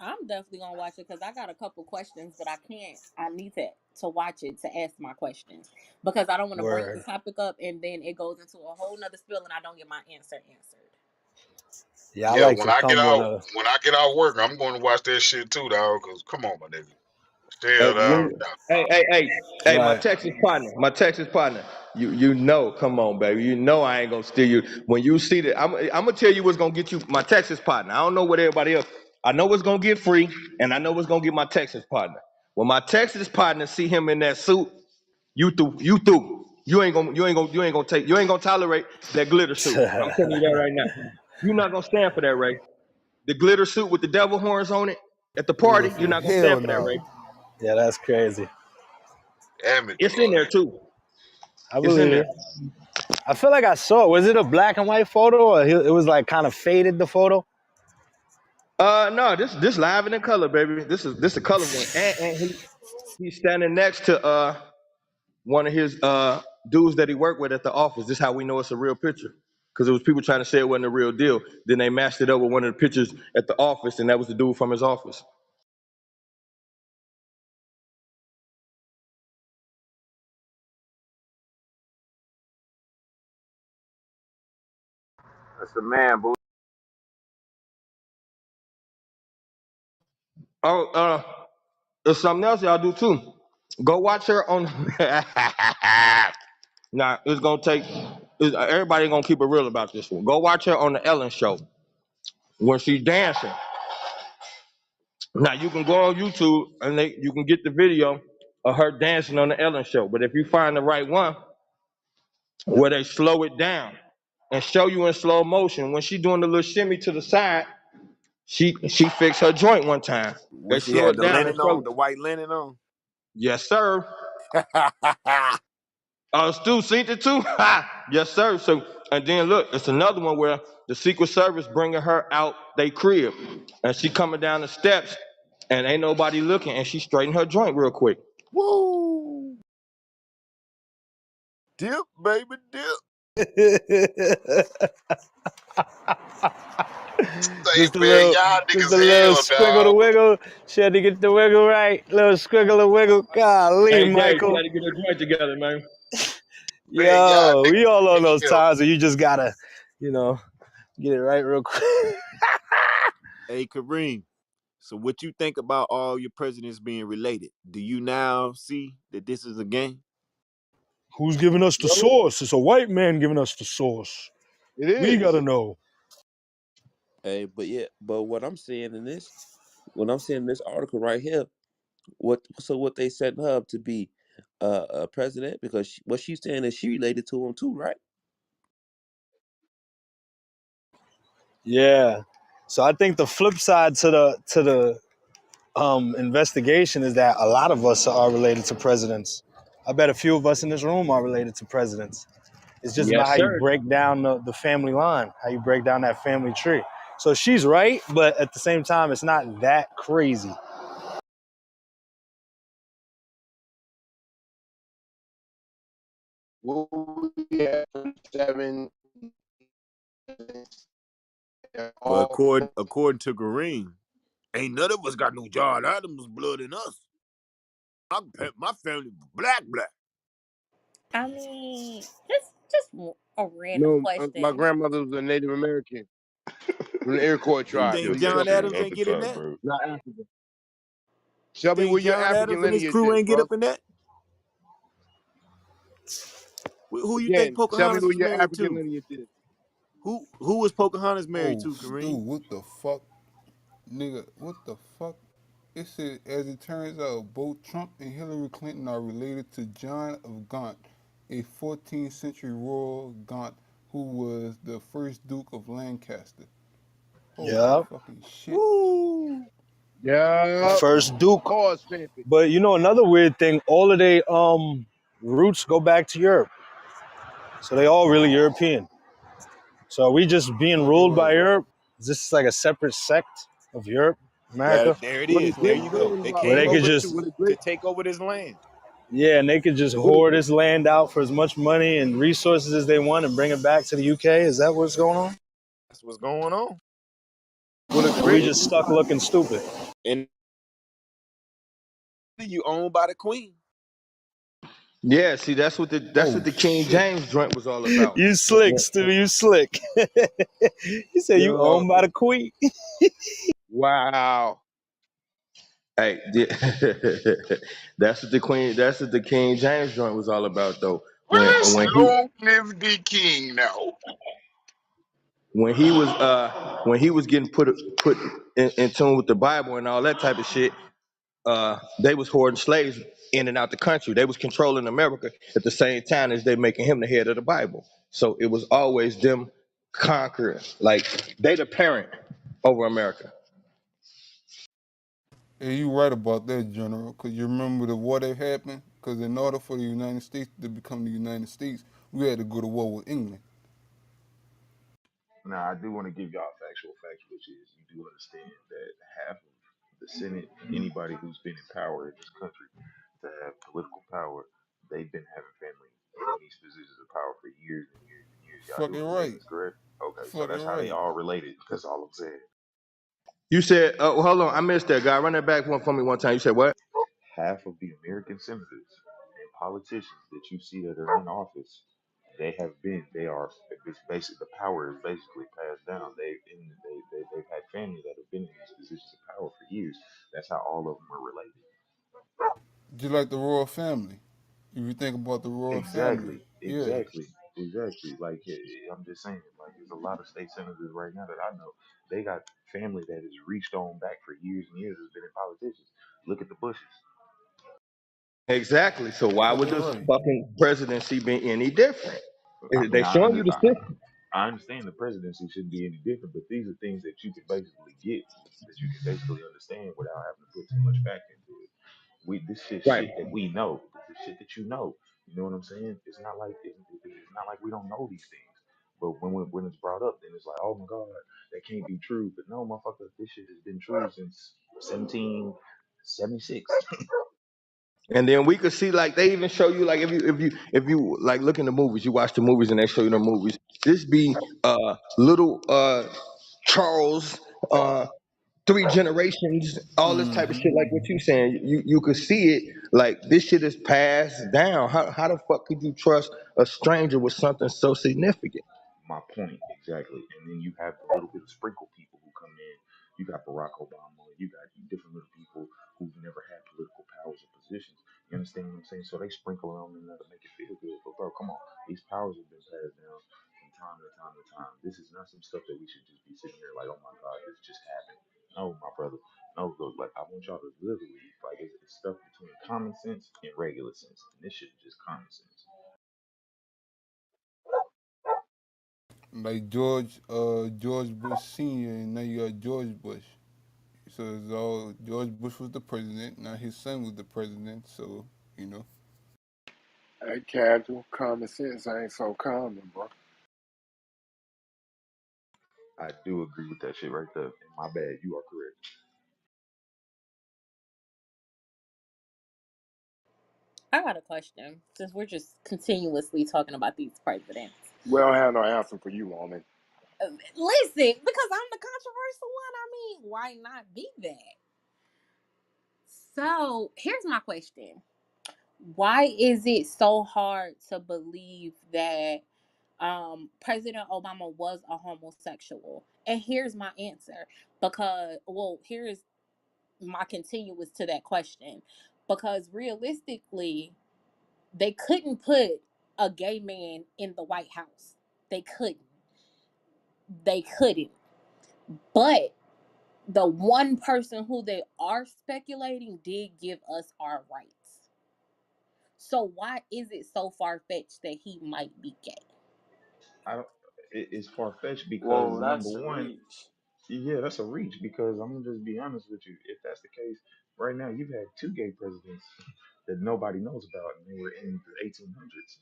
I'm definitely gonna watch it because I got a couple questions, but I can't. I need to watch it to ask my questions because I don't want to bring the Word. topic up and then it goes into a whole nother spill and I don't get my answer answered. Yeah, I Yeah, like to come with a. when I get out work, I'm going to watch that shit too, dog. Cause come on, my nigga, Hey, still down. hey, my Right. Texas partner. You know, come on, baby. You know I ain't gonna steal you. When you see that, I'm gonna tell you what's gonna get you my Texas partner. I don't know what everybody else. I know what's gonna get free, and I know what's gonna get my Texas partner. When my Texas partner see him in that suit, you through. You ain't gonna tolerate that glitter suit. I'm telling you that right now. You're not gonna stand for that, Ray. The glitter suit with the devil horns on it at the party, you're Listen, not gonna stand hell for that, Ray. no. Yeah, that's crazy. It's in there Amateur. too. I It's in believe there. it. I feel like I saw it. Was it a black and white photo, or it was like kind of faded the photo? No, this live and in color, baby. This a color one, and he's standing next to one of his dudes that he worked with at the office. This is how we know it's a real picture. Because it was people trying to say it wasn't a real deal. Then they matched it up with one of the pictures at the office, and that was the dude from his office. That's the man, boo. Oh, there's something else y'all do too. Go watch her on. Now it's gonna take. Everybody gonna keep it real about this one. Go watch her on the Ellen Show when she's dancing. Now you can go on YouTube and you can get the video of her dancing on the Ellen Show. But if you find the right one where they slow it down and show you in slow motion when she doing the little shimmy to the side, she fixed her joint one time. They When she slow had it the down and linen on, show. the white linen on. Yes, sir. Stu seen it too. Ha! Yes, sir. So and then look, it's another one where the Secret Service bringing her out they crib, and she coming down the steps, and ain't nobody looking, and she straightened her joint real quick. Woo! Dip, baby, dip. Say, just a man, little, y'all just niggas a little hell, squiggle to dog. wiggle. She had to get the wiggle right. Little squiggle to wiggle. Golly, Hey, Dave, she got Michael. to get her joint together, man. Man, y'all Yo, we all on those niggas hell. times where you just gotta, you know, get it right real quick. Hey, Kareem. So, what you think about all your presidents being related? Do you now see that this is a game? Who's giving us the Yo, source? It's a white man giving us the source. it We gotta is. know. Hey, but yeah, but what I'm saying in this article right here, what they setting her up to be a president because what she's saying is she related to him too, right? Yeah. So I think the flip side to the investigation is that a lot of us are related to presidents. I bet a few of us in this room are related to presidents. It's just about Yes, how you sir. break down the family line, how you break down that family tree. So she's right, but at the same time, it's not that crazy. What we have from seven But all according to Kareem, ain't none of us got no John Adams blood in us. My family black, black. I mean, just a random no. My question. grandmother was a Native American from the Iroquois You He's tribe. think think So John yes, Adams Adams ain't ain't get get in in that? that? not African. You Tell me think where your John African Adams and his lineage crew is, ain't get bro. up in that? Who you think Again, tell me Pocahontas where was your married African to? lineage is. Who was Pocahontas married Oh, to, Kareem? dude, what the fuck, nigga? What the fuck? It said, as it turns out, both Trump and Hillary Clinton are related to John of Gaunt, a 14th century royal Gaunt who was the first Duke of Lancaster. Holy Yeah. fucking shit. Woo! The Yeah. first Duke. Pause, Pimpy. But you know another weird thing, all of their roots go back to Europe. So they all really European. So are we just being Fucking ruled by right. Europe? Is this like a separate sect of Europe, America? There it What it is. There did you go. bring They Where about, came they could over just, what it to bring, take over this land. yeah, and they could just what it, hoard this land out for as much money and resources as they want and bring it back to the UK. Is that what's going on? That's what's going on. what it Or we created. just stuck looking stupid? And you owned by the queen. Yeah, see, that's what Oh the King shit. James joint was all about. You slick, Stevie, you slick. You said you Yo, owned by the queen. wow. Hey, that's what the King James joint was all about, though. Well, When let's when he long live the king now. when he was getting put in tune with the Bible and all that type of shit, they was hoarding slaves in and out the country. They was controlling America at the same time as they making him the head of the Bible. So it was always them conquering, like they the parent over America. And you right about that, General, because you remember the war that happened? Because in order for the United States to become the United States, we had to go to war with England. Now, I do want to give y'all factual facts, which is you do understand that half of the Senate, anybody who's been in power in this country to have political power, they've been having family in these positions of power for years and years and years. Y'all do Fucking understand right. this, correct? Okay, so Fucking that's how they right. all related. That's all I'm saying. You said, hold on, I missed that guy. Run that back one for me one time. You said what? Half of the American senators and politicians that you see that are in office, they are, it's basically, the power is basically passed down. They've had family that have been in these positions of power for years. That's how all of them are related. Just like the royal family. If you think about the royal family, Exactly, yeah. exactly, exactly. Like, I'm just saying, like, there's a lot of state senators right now that I know. They got family that has reached on back for years and years, has been in politicians. Look at the Bushes. Exactly. So why would Fucking this right. fucking presidency be any different? I They mean, showing you the system. I understand the presidency shouldn't be any different, but these are things that you can basically get, that you can basically understand without having to put too much fact into it. This Right. shit that we know. This is shit that you know. You know what I'm saying? It's not like we don't know these things. But when it's brought up, then it's like, oh my god, that can't be true. But no, motherfucker, this shit has been true since 1776. And then we could see like they even show you like if you like look in the movies, you watch the movies and they show you the movies. This be little Charles three generations, all this type of Mm-hmm. shit like what you saying. You could see it like this shit is passed down. How the fuck could you trust a stranger with something so significant? My point exactly. And then you have the little bit of sprinkle people who come in. You got Barack Obama. You got different little people who've never had political powers or positions. You understand what I'm saying? So they sprinkle around in there to make it feel good. But bro, come on, these powers have been passed down from time to time to time. This is not some stuff that we should just be sitting here like, oh my god, this just happened. No, my brother. No, look, like I want y'all to literally like it's stuff between common sense and regular sense, and this shit is just common sense. Like George Bush Senior, and now you got George Bush. So it's all George Bush was the president. Now his son was the president. So you know. That casual common sense ain't so common, bro. I do agree with that shit right there. And my bad, you are correct. I got a question since we're just continuously talking about these presidents. We don't have no answer for you, woman. Listen, because I'm the controversial one, I mean, why not be that? So here's my question. Why is it so hard to believe that President Obama was a homosexual? And here's my answer. Because, well, here's my continuous to that question. Because realistically, they couldn't put a gay man in the White House. They couldn't. They couldn't. But the one person who they are speculating did give us our rights. So why is it so far fetched that he might be gay? I don't. It's far fetched because Whoa, number that's a one, reach. yeah, that's a reach. Because I'm gonna just be honest with you. If that's the case, right now you've had two gay presidents that nobody knows about, and they were in the 1800s.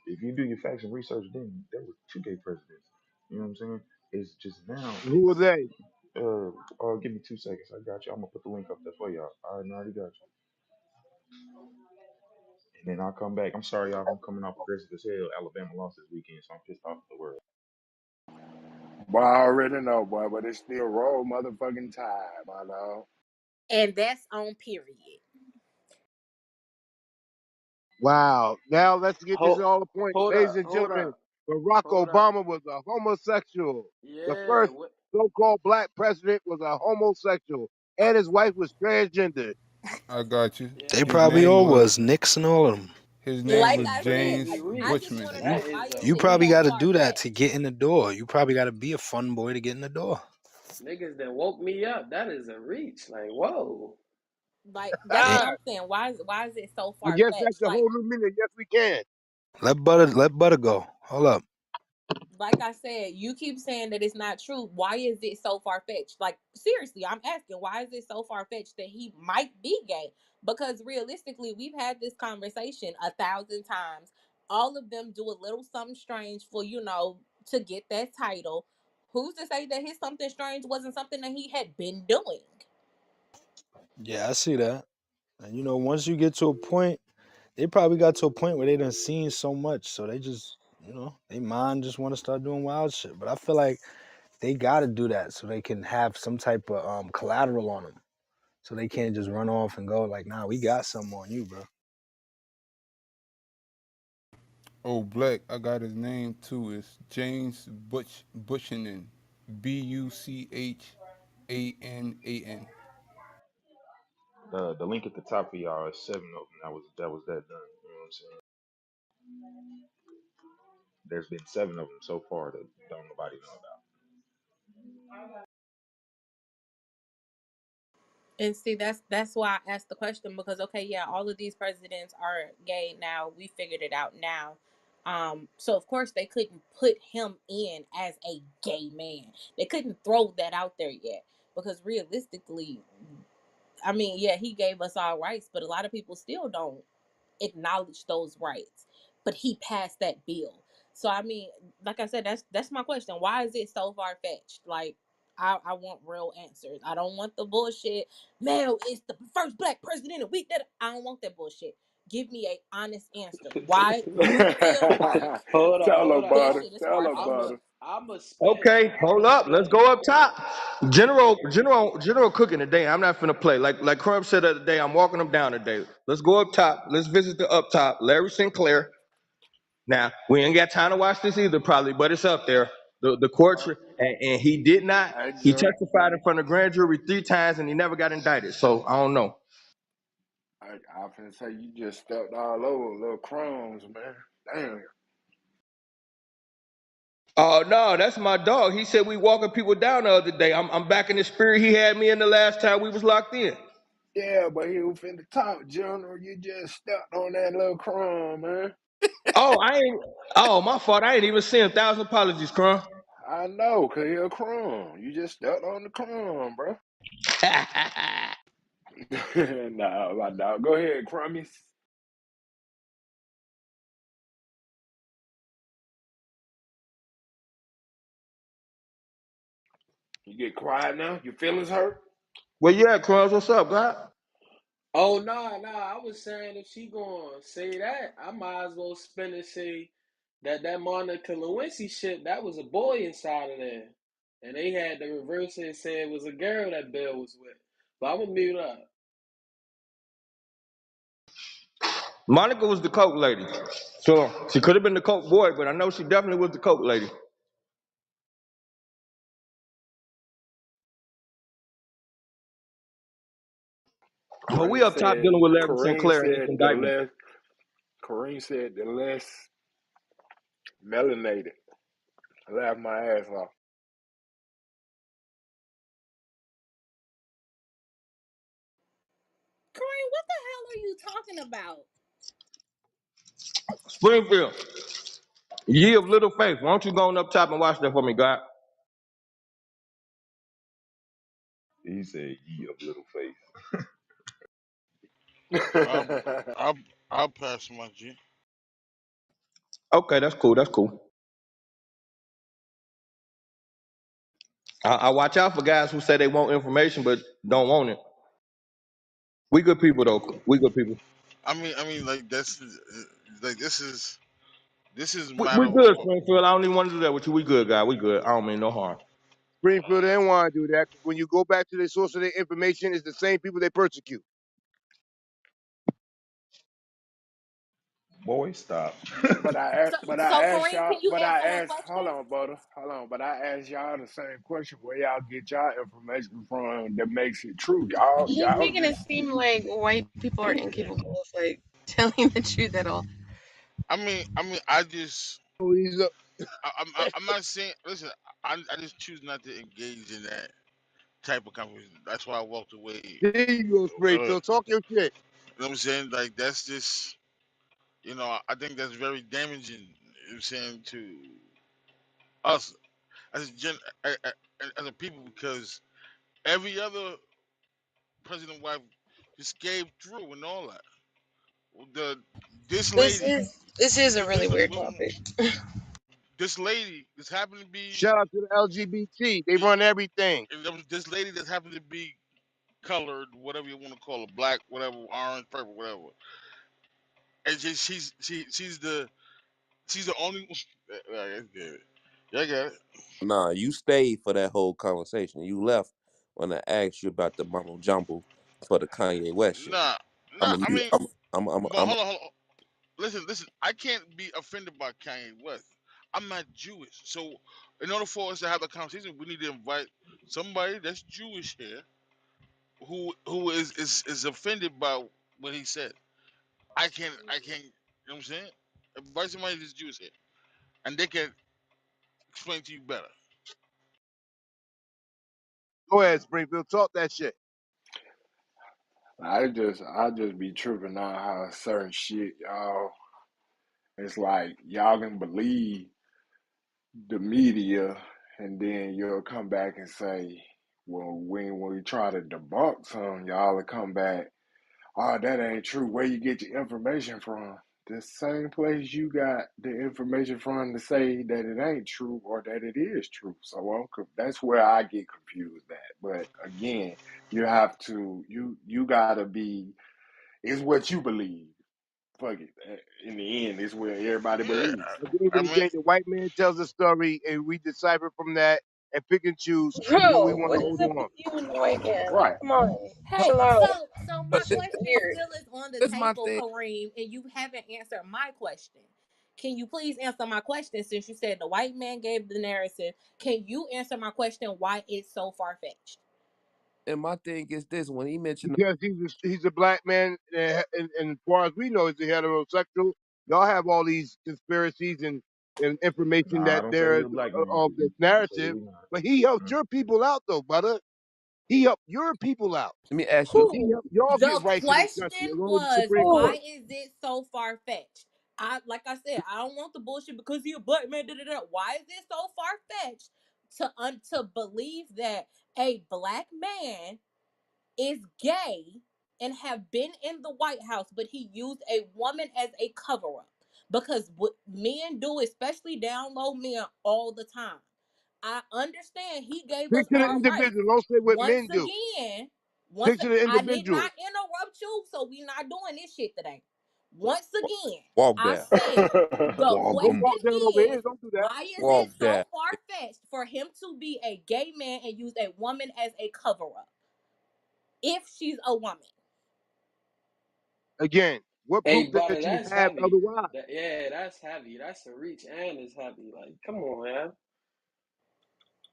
If you do your facts and research, then there were two gay presidents. You know what I'm saying? It's just now. Who are they? Give me 2 seconds. I got you. I'm gonna put the link up there for y'all. I already got you. And then I'll come back. I'm sorry, y'all. I'm coming off aggressive as hell. Alabama lost this weekend, so I'm pissed off at the world. Boy, I already know, boy, but it's still roll motherfucking tide, my dog. And that's on period. Wow. Now let's get this Hold, all the point. hold Ladies up, and hold gentlemen, up, Barack hold up. Obama was a homosexual. The Yeah, first what? so-called black president was a homosexual, and his wife was transgender. I got you. They Yeah, His probably name all crazy. was was Knicks and all of them. his name Like was That's I said, James crazy I just reach. want to Bushman. know That why is a is You it probably so got to reach. far do that to fetched? get in the door. You probably got to be a fun boy to get in the door. Niggas that woke me up. That is a reach. Like, whoa. Like that's And what Ah, I'm saying. Why is it so I far guess that's fetched? a Like whole new minute. Yes, we can. let butter go. Hold up. like I said, you keep saying that it's not true. Why is it so far fetched? Like, seriously, I'm asking, why is it so far fetched that he might be gay? Because realistically, we've had this conversation 1,000 times. All of them do a little something strange for, to get that title. Who's to say that his something strange wasn't something that he had been doing? Yeah, I see that. And once you get to a point, they probably got to a point where they done seen so much, so they just, they mind just want to start doing wild shit. But I feel like they got to do that so they can have some type of collateral on them, so they can't just run off and go like, "Nah, we got something on you, bro." Oh, Black, I got his name too. It's James Buchanan, Buchanan. The link at the top of y'all is seven of them. That was that done. You know what I'm saying? There's been seven of them so far that don't nobody know about. And see, that's why I asked the question, because okay, yeah, all of these presidents are gay now. We figured it out now. So of course they couldn't put him in as a gay man. They couldn't throw that out there yet, because realistically, I mean, yeah, he gave us our rights, but a lot of people still don't acknowledge those rights. But he passed that bill. So I mean, like I said, that's my question. Why is it so far fetched? Like, I want real answers. I don't want the bullshit. Man, it's the first black president and we did it. I don't want that bullshit. Give me a honest answer. Why do you feel like Hold up, Tell her hold up. this about it. shit is Tell far her I'm fetched? a about it. I'm a spin. Okay, I'm hold a up. Let's spin. go up top. General cooking today. I'm not finna play. Like Crump said the other day, I'm walking them down today. Let's go up top. Let's visit the up top. Larry Sinclair. Now, we ain't got time to watch this either, probably, but it's up there. The court, and he did not. Hey, He Jim. testified in front of grand jury 3 times, and he never got indicted. So I don't know. I finna say you just stepped all over little crumbs, man. Damn. Oh no, that's my dog. He said we walking people down the other day. I'm back in the spirit he had me in the last time we was locked in. Yeah, but he was finna talk, General. You just stepped on that little crumb, man. Oh, I ain't. Oh, my fault. I ain't even seen 1,000 apologies, Crumb. I know, cause he a crumb. You just stepped on the crumb, bro. Nah, my dog. Go ahead, Crummies. You get quiet now. Your feelings hurt. Well, yeah, Crumbs, what's up, God? Oh nah. I was saying if she gonna say that, I might as well spin and say that Monica Lewinsky shit, that was a boy inside of there. And they had to reverse it and say it was a girl that Bill was with. But I'm gonna mute up. Monica was the coke lady. So she could have been the coke boy, but I know she definitely was the coke lady. But we Kareem up top said. dealing with Larry Kareem Sinclair and this said the indictment. less. Kareem said the less melanated. I laughed my ass off. Kareem, what the hell are you talking about? Springfield, ye of little faith. Why don't you go on up top and watch that for me, God? He said, "Ye of little faith." I'll I'll I'll pass my G. Okay, that's cool. That's cool. I watch out for guys who say they want information but don't want it. We good people though. We good people. I mean, like like this is a We matter good, of what. Springfield. I don't even want to do that with you. We good, guy. We good. I don't mean no harm. Springfield, they didn't want to do that. When you go back to the source of their information, it's the same people they persecute. Boy, stop. So, so Kareem, can you but I answer her asked, hold question? on, brother, hold on, but I asked y'all the same question: where y'all get y'all information from that makes it true? He's Y'all making it just seem like white people are incapable of like telling the truth at all. I mean, I just So he's a- I'm not saying. Listen, I just choose not to engage in that type of conversation. That's why I walked away. There you go, You Springfield. Talk your shit. know what I'm saying? Like that's just I think that's very damaging. You know what I'm saying, to us as a as a people, because every other president wife just came through and all that. The this This lady, is this is a really weird topic. this lady, this happened to be Shout out to the LGBT. They run everything. this lady that happened to be colored, whatever you want to call it, black, whatever, orange, purple, whatever. And she's the only. I get it. Yeah, I got it. Nah, you stayed for that whole conversation. You left when I asked you about the mumbo jumbo for the Kanye West shit. Nah, I'm nah. a I mute. mean, but I'm hold on, hold on. Listen. I can't be offended by Kanye West. I'm not Jewish, so in order for us to have a conversation, we need to invite somebody that's Jewish here, who is offended by what he said. I can't. You know what I'm saying? Invite somebody that's Jewish here, and they can explain to you better. Go ahead, Springfield. Talk that shit. I just be tripping on how certain shit, y'all. It's like y'all can believe the media, and then you'll come back and say, well, when we try to debunk some, y'all will come back, oh, that ain't true. Where you get your information from? The same place you got the information from to say that it ain't true or that it is true. So that's where I get confused at. But again, you have to you gotta be. It's what you believe. Fuck it. In the end, it's where everybody Yeah, believes. At the end I of the mean, day, the white man tells a story, and we decipher from that and pick and choose what we Bro, want what to is hold up with on. you and the white man? Right. Come on, Hey, chill out. so my but This is question weird. still is on the this my table, thing. Kareem, and you haven't answered my question. Can you please answer my question since you said the white man gave the narrative? Can you answer my question why it's so far fetched? And my thing is this: when he mentioned, Because he's a black man, and as far as we know, he's a heterosexual. Y'all have all these conspiracies and information Nah, I that don't say there he is a black man. of this I say narrative, he not. but he helped Mm. your people out, though, brother. He helped your people out. let me ask you. He Who? helped y'all get The right to this country, question along with the was, Supreme Who? Court. why is it so far fetched? Like I said, I don't want the bullshit because he a black man. Da, da, da. Why is it so far fetched to believe that a black man is gay and have been in the White House, but he used a woman as a cover up? Because what men do, especially down low men, all the time. I understand he gave us Stick to the our rights. individual. Don't say what Once men do. again, Stick to the I did individual. not interrupt you, so we not doing this shit today. Once again, Walk I down. said the Don't go Walk walk question down over here. is, Don't do that. why is it Walk so down. far fetched for him to be a gay man and use a woman as a cover up if she's a woman? Again, what Hey, proof butter, that you that's have heavy. otherwise? Yeah, that's heavy. That's a reach and it's heavy. Like, come on, man.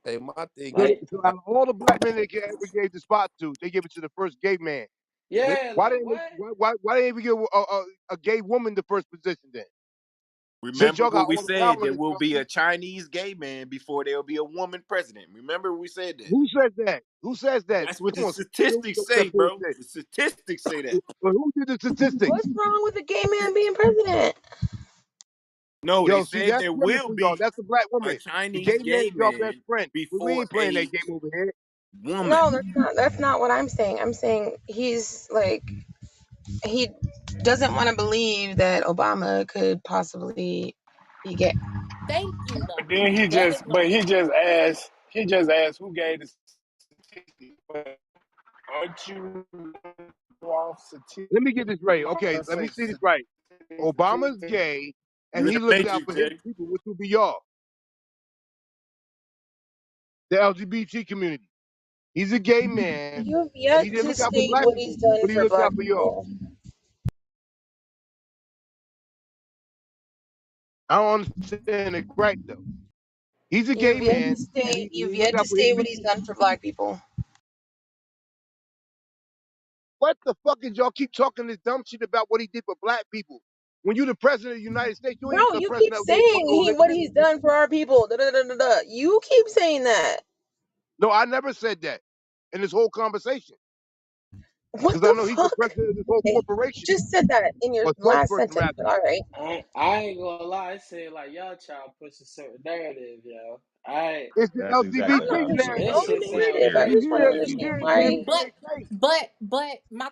Hey, my thing is, So, Like, so out of all the black men they ever gave the spot to, they gave it to the first gay man. yeah, Why like didn't what? why didn't we give a gay woman the first position then? Since Remember y'all got what we all the power said? in There this will be country, a Chinese gay man before there will be a woman president. Remember we said that. who says that? Who says that? That's what Come the on, don't statistics with that say, bro. bullshit. The statistics say that. But who did the statistics? What's wrong with a gay man being president? No, they Yo, see, said that's there women will for y'all. be That's the black a woman. The Chinese gay man gay is y'all best man friend. But we before ain't playing a that game over here. woman. No, that's not what I'm saying. I'm saying he's like he doesn't want to believe that Obama could possibly be gay. Thank you, But then Lovely. That is what I'm saying. he just asked who gave the statistics. But aren't you off Let me get this right. Okay, let me say see this right. Obama's statistics? gay, and You in he the looks out matrix, for his Jay. people, which will be y'all, the LGBT community. He's a gay man, You've and he yet didn't to look out for state black what he's people, done but he for looked out black for y'all. people. I don't understand it right though. He's a gay You've yet to man, and state he you've looked yet to out for his state what people. he's done for black people. What the fuck is y'all keep talking this dumb shit about what he did for black people? When you the president of the United States, you ain't Bro, the you keep president of no saying fucking he what religion. he's done for our people. Da, da, da, da, da. You keep saying that. No, I never said that in this whole conversation. What Because I the know he's the fuck? president of this whole Okay, corporation, just said that in your or last spokesperson sentence, rather. but all right. I ain't gonna lie, I say like y'all trying to push a certain narrative, yo. I It's the That's I'm LGBT exactly not how I narrative. pushing feel. this no Go shit read sound it. narrative. I You just want hear to it. You crazy. hear understand it again. why. You But hear it say. my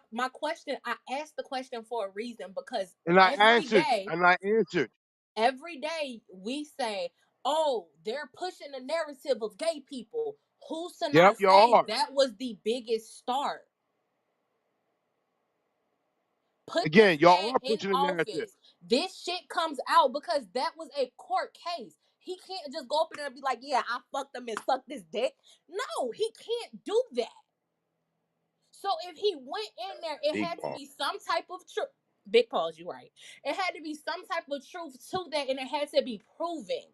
asked the question for a reason because And I every answered. day, And I answered. every day we say, "Oh, they're pushing the narrative of gay people." Who's to Yep, not y'all say are. that was the biggest start? Put this Again, y'all man are in pushing the narrative. office. This shit comes out because that was a court case. He can't just go up in there and be like, "Yeah, I fucked him and sucked this dick." No, he can't do that. So if he went in there, it Big had to pause. be some type of truth. Big pause, you right. It had to be some type of truth to that, and it had to be proven.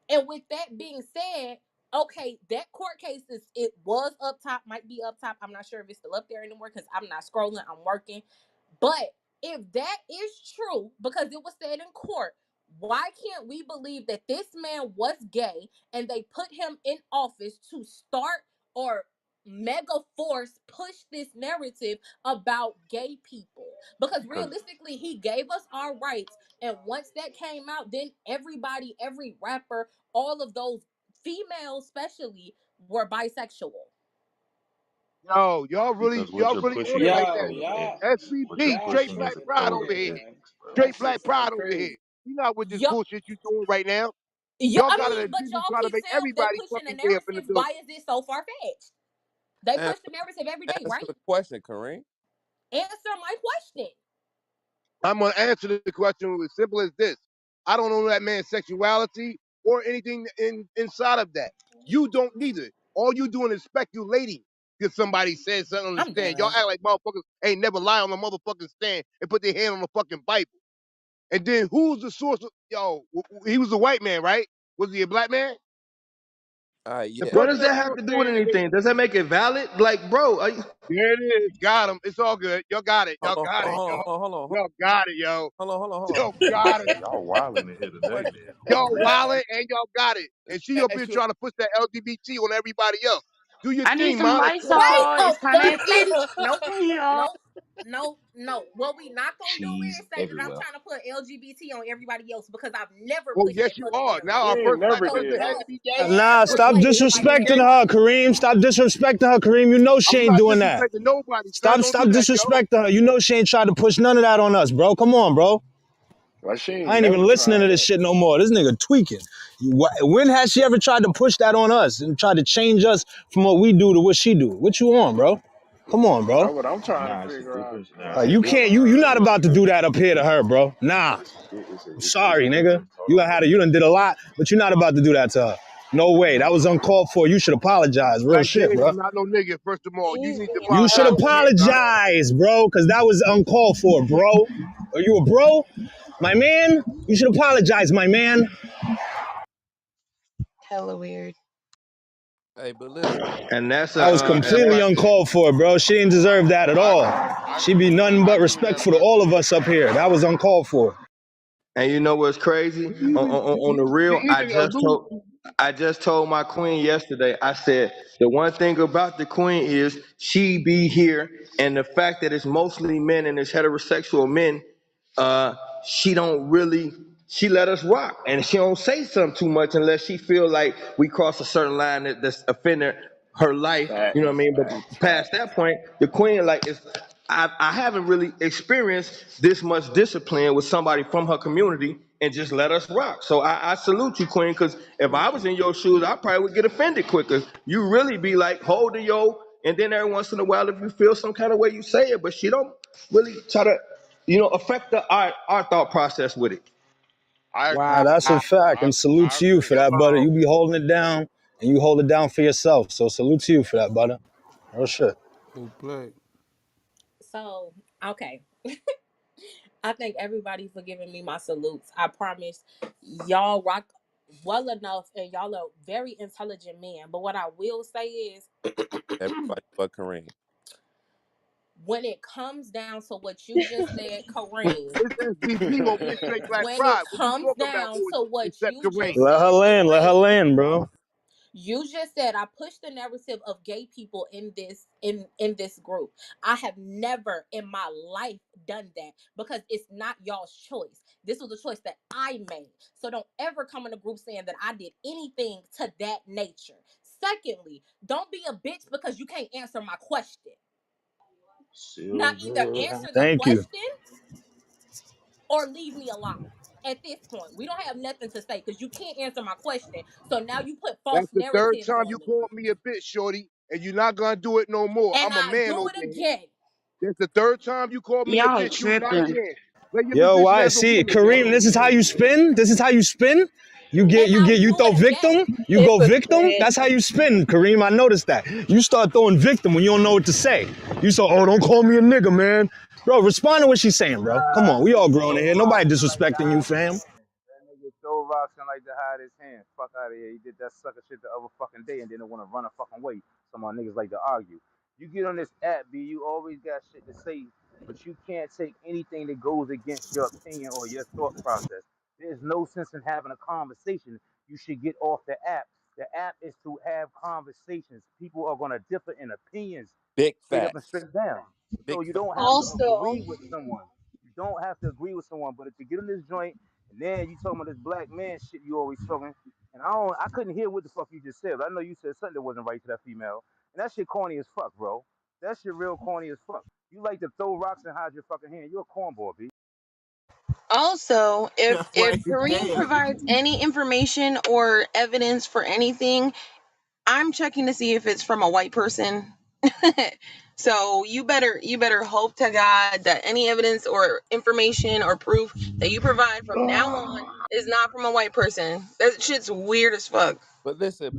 And with that being said, okay, that court case it was up top, might be up top. I'm not sure if it's still up there anymore because I'm not scrolling. I'm working. But if that is true, because it was said in court, why can't we believe that this man was gay and they put him in office to start or mega force push this narrative about gay people? Because Cause realistically, he gave us our rights. And once that came out, then everybody, every rapper, all of those females, especially, were bisexual. because what Y'all you're really on it pushing like is Yo, that. code of y'all, ethics. What you're SVP, y'all straight pushing shit black is a is pride code of over crazy, here. man. ethics, bro. That Straight shit black sound pride over here. crazy. You not with this Yo, bullshit you doing right now. yeah, Y'all I got it mean, as but business y'all trying to keep make saying they everybody pushing the fucking gay up in the narrative. building. Why is it so far fetched? They push Answer, the narrative every day, answer right? the question, Kareem. Answer my question. I'm gonna answer the question as simple as this. I don't know that man's sexuality or anything inside of that. You don't neither. All you doing is speculating because somebody said something on the I'm stand. Y'all done. act like motherfuckers ain't never lie on the motherfucking stand and put their hand on the fucking Bible. And then who's the source of he was a white man, right? Was he a black man? The Yeah. What person does that that was have on to do with stand and anything? Does that make it valid? Like, bro, there it is. Got him. It's all good. Y'all got it. Hold Y'all on, got hold it, on, yo. hold on, hold on, hold on, Y'all got it, yo. hold on, hold on, hold on. Y'all got it. Y'all wilding in here today, Question. man. Y'all Let me wildin' and y'all got it. And she up here ask you. trying to push that LGBT on everybody else. Do your I need thing, some man. It's court Wait. case. Lysol. Oh, It's kind but of listen. itchy. Nope. Yeah. Nope. No, no. What we not gonna do Cheese is say that I'm everywhere. trying to put LGBT on everybody else because I've never Oh, pushed yes, that you fucking are. Now She our narrative. ain't first black never So president did had that. to don't be gay. Nah, ever Was stop he play was with he my was disrespecting gay? narrative. her, Kareem. Stop disrespecting her, Kareem. You know she I'm ain't not doing that. disrespecting nobody, son. Stop, Don't do stop that, yo. disrespecting her. You know she ain't tried to push none of that on us, bro. Come on, bro. Like she I ain't ain't even never listening to tried this that. shit no more. This nigga tweaking. When has she ever tried to push that on us and tried to change us from what we do to what she do? What you on, bro? Come on, Now bro. what I'm trying to Nah, it's a figure out. difference. Nah, Like it's a you difference. can't. You not It's a about to do difference. that up here to her, bro. Nah. I'm It's a sorry, nigga. difference. Hold You on, done had brother. it. You done did a lot, but you're not about to do that to her. No way. That was uncalled for. You should apologize. Real Black shit, James is bro. not no nigga, first of all. You He's need to being You should apologize to hella me, son. apologize, bro, because that was uncalled for, bro. Are you a bro? My man? You should apologize, my man. hella weird. Hey, but listen. and that's That was a Yeah, completely Black James. uncalled for, bro. She didn't deserve that at I all. I She be nothing I but agree with that, respectful to Black all of J. us up here. That was uncalled for. And you know what's crazy? On the To real, even allude. I just told my queen yesterday. I said the one thing about the queen is she be here, and the fact that it's mostly men and it's heterosexual men, uh, she don't really she let us rock, and she don't say something too much unless she feel like we cross a certain line that's offending her life. You know what I Facts, mean? facts, But past facts. that point, the queen like is. I haven't really experienced this much discipline with somebody from her community and just let us rock. So I salute you, Queen, because if Real I was shit. in your shoes, I probably would get offended quicker. You really be like, hold the yo, and then every once in a while, if you feel some kind of way, you say it, but she don't really try to, affect our thought process with it. I Wow, agree. that's a fact. And salute I to you agree. for that, brother. Yo, You be holding it down and you hold it down for yourself. So salute to you for that, brother. Real shit. Oh, black. So, okay. I thank everybody for giving me my salutes. I promise y'all rock well enough and y'all are very intelligent men. But what I will say is Everybody but Kareem. when it comes down to what you just said, Kareem, it's SBP over here, straight black when it pride. What you comes talking about, down boy? to what Except you just Kareem. Let her said, land. Let her Kareem, land, bro. You just said I push the narrative of gay people in this group. I have never in my life done that because it's not y'all's choice. This was a choice that I made. So don't ever come in a group saying that I did anything to that nature. Secondly, don't be a bitch because you can't answer my question. Now either Silver. answer the Thank you. question or leave me alone. At this point, we don't have nothing to say because you can't answer my question. So now you put false That's the third narratives time on you me. called me a bitch, shorty, and you're not gonna do it no more. And I'm a I man do over it here. again. That's the third time you called me a Y'all bitch. You not a tripping. man. Play your Yo, position why? as a See, woman, man. Kareem, this is how you spin. This is how you spin. And I'll You do throw it again. victim. You go victim. Hypocrite. That's how you spin, Kareem. I noticed that. You start throwing victim when you don't know what to say. You say, "Oh, don't call me a nigga, man." Bro, respond to what she's saying, bro. Come on, we all grown in Throw here. rocks Nobody and like to disrespecting you, hide his fam. hand. That nigga throw rocks and like to hide his hand. Fuck out of here. He did that sucker shit the other fucking day and didn't want to run a fucking way. Some of my niggas like to argue. You get on this app, B, you always got shit to say, but you can't take anything that goes against your opinion or your thought process. There's no sense in having a conversation. You should get off the app. The app is to have conversations. People are going to differ in opinions, Big straight up and facts. straight down. Big So you facts. don't have to Also, agree with someone. You don't have to agree with someone, but if you get on this joint and then you talking about this black man shit you always talking, and I couldn't hear what the fuck you just said. But I know you said something that wasn't right to that female, and that shit corny as fuck, bro. That shit real corny as fuck. You like to throw rocks and hide your fucking hand. You're a cornball, b. also, if Why Kareem damn. provides any information or evidence for anything, I'm checking to see if it's from a white person. So you better hope to God that any evidence or information or proof that you provide from now on is not from a white person. That shit's weird as fuck. But listen.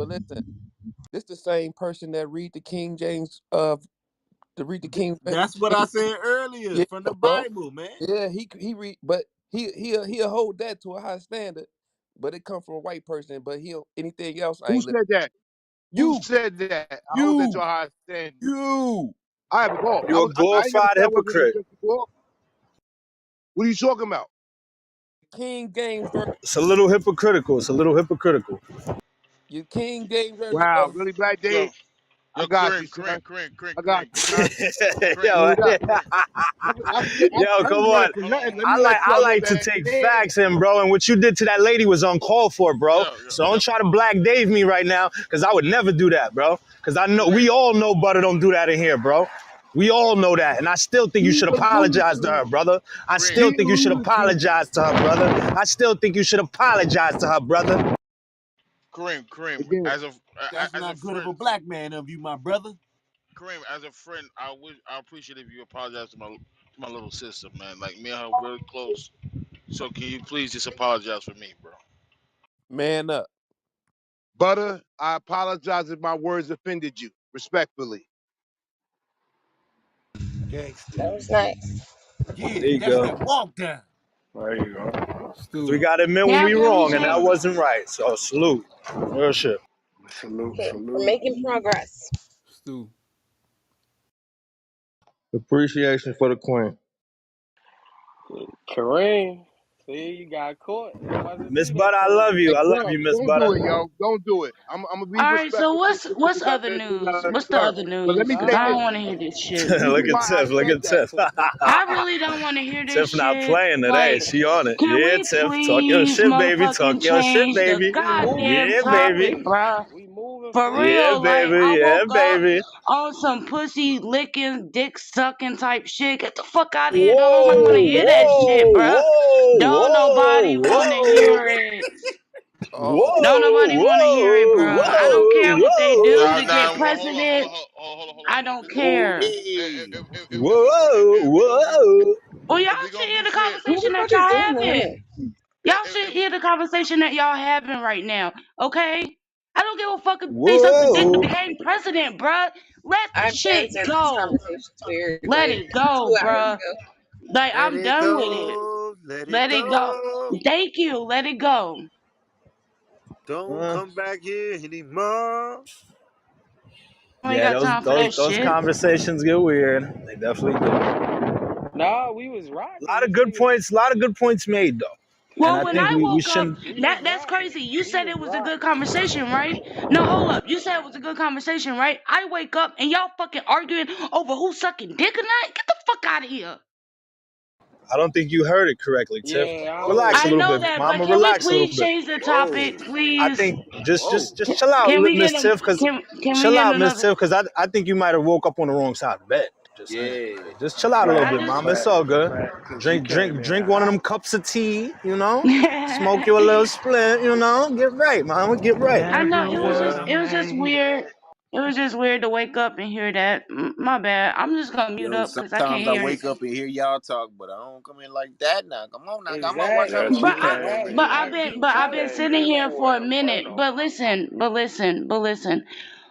This the same person that read the King James to read the King That's what I James. said earlier Yeah, from the bro. Bible, man. Yeah, he read, but he'll hold that to a high standard. But it come from a white person. But he'll anything else. I Who ain't li- said that? Who you, said that? I hold that to you, a high standard. you. I have a ball. You a I ain't never glorified said I wasn't gonna hypocrite. drink before. What are you talking about? King James version. It's a little hypocritical. It's a little hypocritical. Your King James version Wow, of really, Black Yo, Dave? I yo, got you, Kareem, son. Kareem, Kareem, Kareem, I got Kareem, you, Kareem, son. yo, Kareem, Word up. Kareem. I come ain't running on. for Hold on, nothing. Let me let I y'all know like to that. take Yeah. facts in, bro. And what you did to that lady was uncalled for, bro. yo, yo, So yo, don't try to black Dave me right now, cause I would never do that, bro. Cause I know we Kareem, all know butter don't do that in here, bro. We all know that. And I still think you He's should a apologize to loser. her, brother. I Kareem, still He a think you should loser. apologize to her, brother. I still think you should apologize to her, brother. Kareem. Again, That's As a not good of friend, a black man of you, my brother. Kareem, as a friend, I appreciate if you apologize to my little sister, man. Like me and her really close. So can you please just apologize for me, bro? Man up. Butter, I apologize if my words offended you. Respectfully. Gangster. That was nice. There Yeah, you that's go. that walk down. There you go. Cause we Stu, gotta admit when Yeah, we Jimmy wrong, and G. that wasn't right. So salute. Real shit. Salute, Okay, we're salute. making progress. Stu. Appreciation for the queen. Kareem, see, you got caught. It wasn't Miss me that Butter, I told love you. you. I love No, you, Miss don't do it, Butter. yo. Don't do it. I'm gonna be All right, so respectful to what's what you what's got other to do. news? Not What's the learn. other But let news? me Because say I this. don't Nah, want to hear this shit. The Look reason at why I Tiff. Look said at that. Tiff. I really don't want to hear this Tiff not shit. playing today. Like, She on it. can Yeah, we Tiff. Talk your please shit, baby. motherfucking Talk your shit, change the baby. we goddamn moving Yeah, baby. topic, slow. bruh? We moving For slow. Yeah, real, like baby. I Yeah, woke up baby. on some pussy licking, dick sucking type shit. Get the fuck out of here. Don't nobody want to Whoa, hear that shit, whoa, bruh. whoa, Don't nobody whoa, want to whoa, hear it. Oh, Don't whoa, nobody want to hear it, whoa, bruh. I don't care what they do Nah, to nah. get Well, precedent. hold on. I don't whoa, care. whoa, whoa. Well, y'all If we should gonna hear be the fair, Who the conversation that fuck is y'all doing that? having. Y'all should if hear the conversation that y'all having right now, okay? I don't give a fuck if they suck the dick to Whoa. became president, bruh. Let the I've been shit said this go. conversation's weird Let like it go, 2 hours bruh. ago. Like, Let I'm it done with it. go. Let it Let it go. go. Thank you. Let it go. Don't Uh, come back here anymore. I ain't yeah, got time for that those shit. conversations get weird. They definitely do. A Nah, we was rocking. lot of This good nigga, points. A lot of good points made though. And Well, I when think I we woke up, shouldn't. He was that's rocking. crazy. You He said was it was a good rocking. conversation, right? No, hold up. You said it was a good conversation, right? I wake up and y'all fucking arguing over who's sucking dick or not. Get the fuck out of here. I don't think you heard it correctly, Tiff. Yeah, I Relax heard a I little that. know bit, that, but Mama. can we Relax a little please bit. change the Whoa, topic, I please? think just whoa. just chill out, Can we Miss get a Tiff, because can we chill get out, Miss another? Tiff, because I think you might have woke up on the wrong side of the bed. Just saying. Yeah. Just chill out a little I bit, just Mama. It's all good. Cause she Drink, came drink, in drink one of hot. them cups of tea. Smoke you a little split. Get right, Mama. Get right. I know Never would have it was just made it. weird. It was just weird to wake up and hear that. My bad. I'm just gonna mute Yo, up because I can't sometimes I hear wake anything. up and hear y'all talk, but I don't come in like that now. Come on now. Got my wife Yeah, Exactly. on the she But line I for a came. but minute. I've Exactly. been She but I've been came sitting in here for for an a minute. inferno. But listen.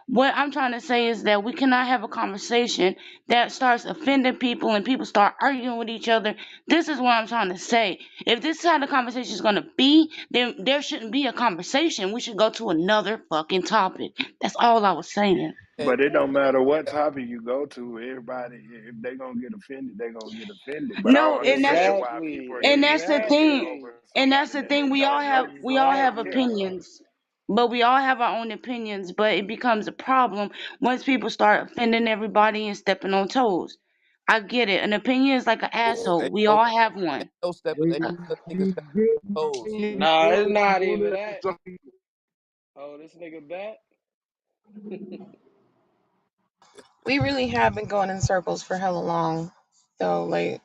What I'm trying to say is that we cannot have a conversation that starts offending people and people start arguing with each other. This is what I'm trying to say. If this is how the conversation is going to be, then there shouldn't be a conversation. We should go to another fucking topic. That's all I was saying. Hey, But it don't matter what topic you go to, everybody, if they gonna get offended, they gonna get offended. But I No, don't and that's understand why people Exactly. are and getting that's the heated thing. Exactly. over And that's somebody the that thing. they We all don't know have you we all don't have Exactly. care. opinions. But we all have our own opinions, but it becomes a problem once people start offending everybody and stepping on toes. I get it. An opinion is like an asshole. ain't We no, all have ain't one. no stepping. Ain't You, no such thing as you stepping good, on toes. you Nah, it's good, not doing even it for that. some people. Oh, this nigga back? We really have been going in circles for hella long. So like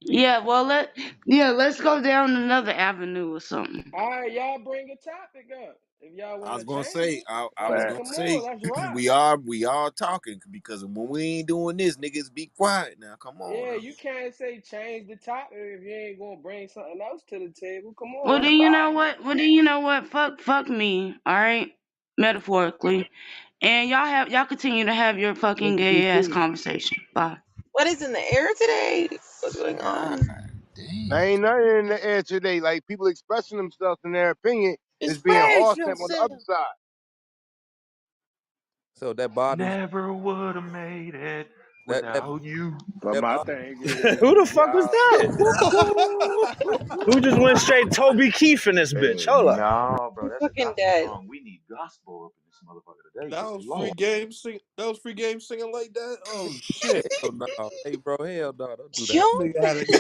Yeah, let's go down another avenue or something. Alright, y'all bring a topic up. If y'all I wanna was gonna change say, it. I was Like, gonna come Facts. say, on, let's rock. we are talking because when we ain't doing this, niggas be quiet now. Come on Yeah, now. you can't say change the topic if you ain't gonna bring something else to the table. Come on, Well, let's then you rock. know what? Fuck me. All right, metaphorically. And y'all continue to have your fucking gay ass conversation. Bye. what is in the air today? What's going God on? damn. I ain't nothing in the air today. Like people expressing themselves in their opinion is being Express offset on the other yourself. side. So that bothers Never would have made it that that without you. But that my bothers. thing Who the is, fuck was y'all. that? Who just went straight Toby Keith in this bitch? Hey, Hold up. nah, bro, I'm that's a fucking gospel dead. song. We need gospel up in this motherfucker today. That Good was free lord. game sing. That was free game singing like that. Oh shit! Hell no. Hey bro, hell no, don't do that. Y'all, Nigga had it.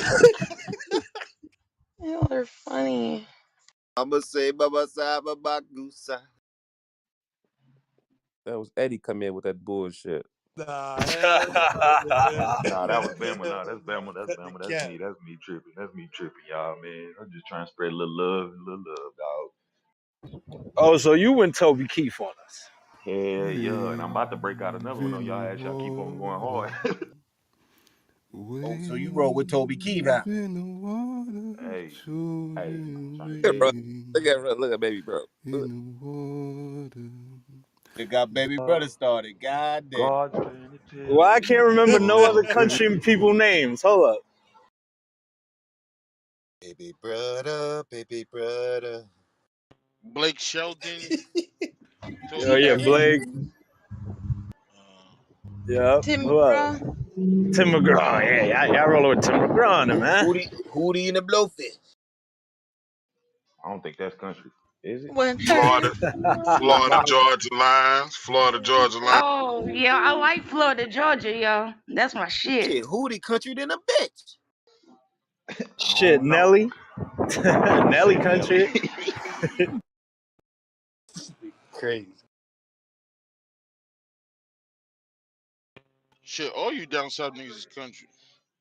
y'all are funny. I'ma say Baba Saba Bagusa. That was Eddie come in with that bullshit. Nah, hell no, nigga. Nah, that was Bama. Nah, Hell that's Bama. no. That's Cut the Bama. That's cap. me. That's me tripping. That's me tripping, y'all, man. I'm just trying to spread a little love, dog. Oh, so you went Toby Keith on us. Hell yeah, and I'm about to break out Wave another one on in y'all the ass. Y'all keep on going water. hard. Oh, so you roll with Toby Keith, Wave huh? in the water. hey, Show hey, I'm you trying to tell you. Bro, rain look at baby bro. in the water. It got baby brother started. God damn. God's trying to Well, tell I me, can't remember no other oh country baby. people names. Hold up. Baby brother, baby brother. Blake Shelton, Oh Toby yeah, Keith. Blake. Yep. Tim Who up? McGraw. Tim McGraw. Yeah, y'all rolling with Tim McGraw, man. Hootie and the Blowfish. I don't think that's country. Is it? When Florida, her love Florida, Georgia Line. Oh yeah, I like Florida, Georgia, yo. That's my shit. Shit, Hootie country than a bitch. I Shit, don't know. Nelly. Oh Nelly shit, Nelly. country. Crazy. Shit, all you down south niggas is country.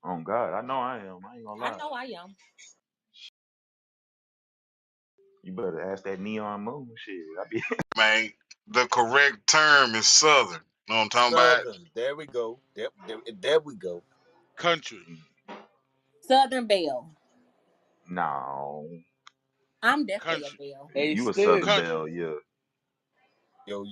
Oh God, I know I am. I ain't gonna I lie. know I am. You better ask that neon moon shit. I be Man, the correct term is Southern. Know what I'm talking about? Southern. There we go. There we go. Country. Southern Belle. no. I'm definitely a Country. Belle. Hey You a Southern Stick, Country. Belle, yeah. Yo.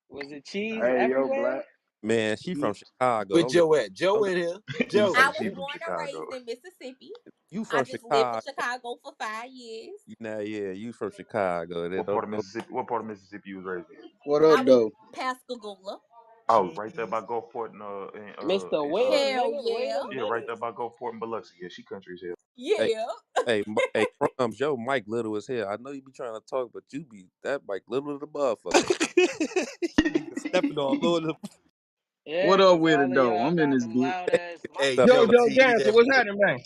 was it cheese Hey, yo, everywhere? black. Man, she from Chicago. Where Don't get Joe at? Joe don't get in here. He Joe. I say was she from born and Chicago. raised in Mississippi. you I from just lived in Chicago. Chicago for 5 years. You now yeah, you from Chicago. They What part of don't Mississippi? What part of Mississippi you was raised in? What up, I was though? Pascagoula. Oh, right there by Gulfport Mr. and Wait a Hell minute, wait yeah. a yeah, right minute. there by Gulfport and Biloxi. Yeah, she country as hell. Hey, Yeah. hey, Crumbs, yo, Mike Little is here. I know you be trying to talk, but you be that Mike Little the motherfucker. You be stepping all over the. What Yeah, up cause with it all of though? y'all I'm in got this them bitch. loud ass Hey So, mics. Yo, Joe, yo, I need Dancer, that what's voice. happening, man?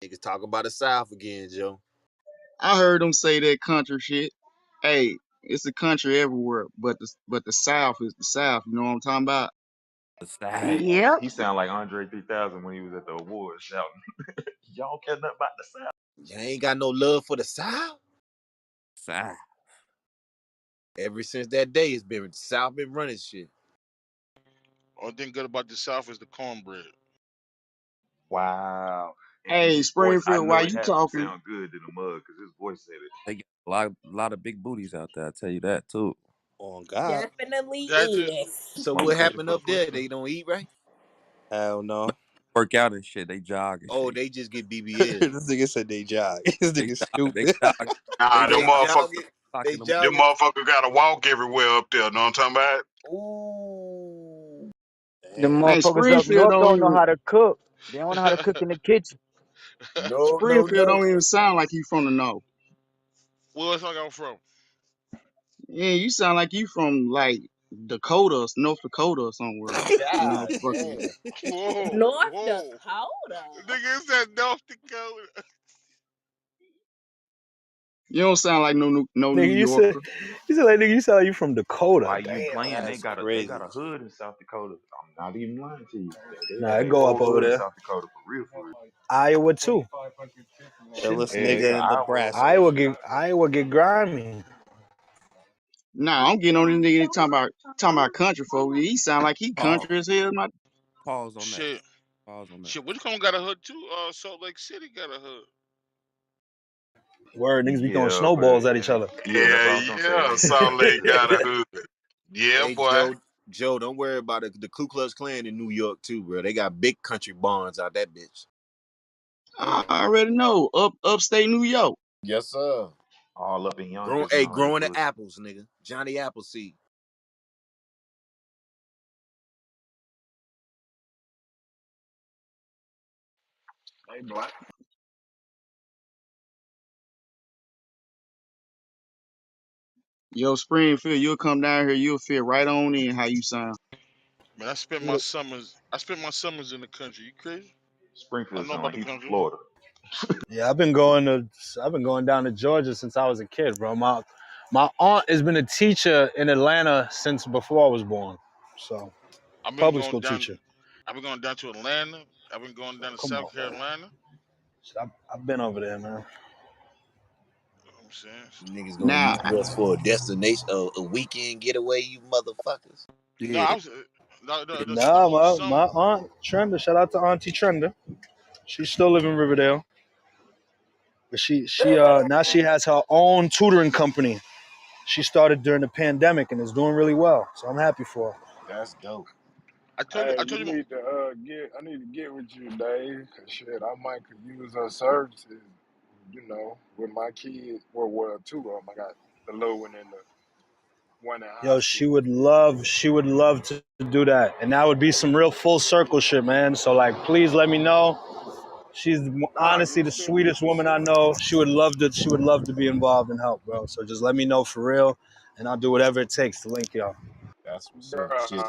Niggas talking about the South again, Joe. I heard them say that country shit. Hey, it's a country everywhere, but the South is the South. You know what I'm talking about? the side, Hey, Yep. he sound like Andre 3000 when he was at the awards shouting, "Y'all care nothing about the South." You ain't got no love for the South. side. Ever since that day, it's been South been running shit. Only thing good about the South is the cornbread. Wow. And Hey, his voice, I Springfield, know while it you has to talking, sound good to the mug because his voice said it. They got a lot of big booties out there. I tell you that too. On God. Definitely That's it. is. So what Motivation happened for the up there? pussy. They don't eat right? hell no. Work out and shit. They jog and Oh, shit. they just get BBL. This nigga said they jog. This They nigga jog. They stupid. jog. They Nah, them they Clock, jog motherfuckers, it. clock They in the them jog it. motherfuckers gotta walk everywhere up there. Know what I'm talking about? Ooh. The Damn. Hey, motherfuckers up Springfield north don't don't know even how to cook. They don't know how to cook in the kitchen. No, no, Springfield no. don't even sound like you from the north. Where else I come from? Yeah, you sound like you from like Dakota, North Dakota or somewhere. No God fucking. damn. Whoa, North whoa. Dakota. Nigga said North Dakota. You don't sound like no New Nigga, Yorker. you said like nigga, you sound like you from Dakota. Why you Damn. playing? That's They got crazy. a hood in South Dakota. I'm not even lying to you. They Nah, got I a go up whole over hood in there. South Dakota for real, for real. Iowa too. Shit. Illest Yeah, nigga yeah, in Iowa up Nebraska. there too. Iowa get grimy. Nah, I'm getting on this nigga talking about country folk. He sound like he pause. country as hell. My Pause on that. Shit. Pause on that. Shit, Whitcomb got a hood too. Salt Lake City got a hood. Word, niggas be throwing Yeah, but snowballs at each other. yeah, that's what I was Yeah, gonna say. yeah. Ain't too Salt many Lake niggas up got a there. hood. Yeah, Hey boy. Joe, don't worry about it. The Ku Klux Klan in New York too, bro. They got big country barns out that bitch. I already know. Upstate New York. Yes, sir. All up in Yonkers and Hey, all that growing the bullshit. apples, nigga. Johnny Appleseed. Hey, black. Yo, Springfield, you'll come down here, you'll fit right on in how you sound. Man, I spent my summers in the country. You crazy? I Springfield know sound about like the he from country. Florida. Yeah, I've been going down to Georgia since I was a kid, bro. My aunt has been a teacher in Atlanta since before I was born. So I've been public going school down. teacher. I've been going down to Atlanta. I've been going down to Come South on, man. Carolina. Shit, I've been over there, man. You know what I'm saying? Niggas gonna Now, use us for a destination, a weekend getaway, you motherfuckers. No, Yeah, I they, was no, they the Nah, whole my summer. aunt Trenda, shout out to Auntie Trenda. She still live in Riverdale. But she now she has her own tutoring company. She started during the pandemic and is doing really well. So I'm happy for her. That's dope. I told you. Hey, I you told you. need to get. I need to get with you, Dave. 'Cause shit, I might could use her services. You know, with my kids. Well, two of them. I got the little one and the one in high Yo, school. she would love to do that. And that would be some real full circle shit, man. So like please let me know. She's Nah, honestly just the send me sweetest just woman send I me, know. She would love to be involved and help, bro. So just let me know for real and I'll do whatever it takes to link y'all. That's what's up. Shit.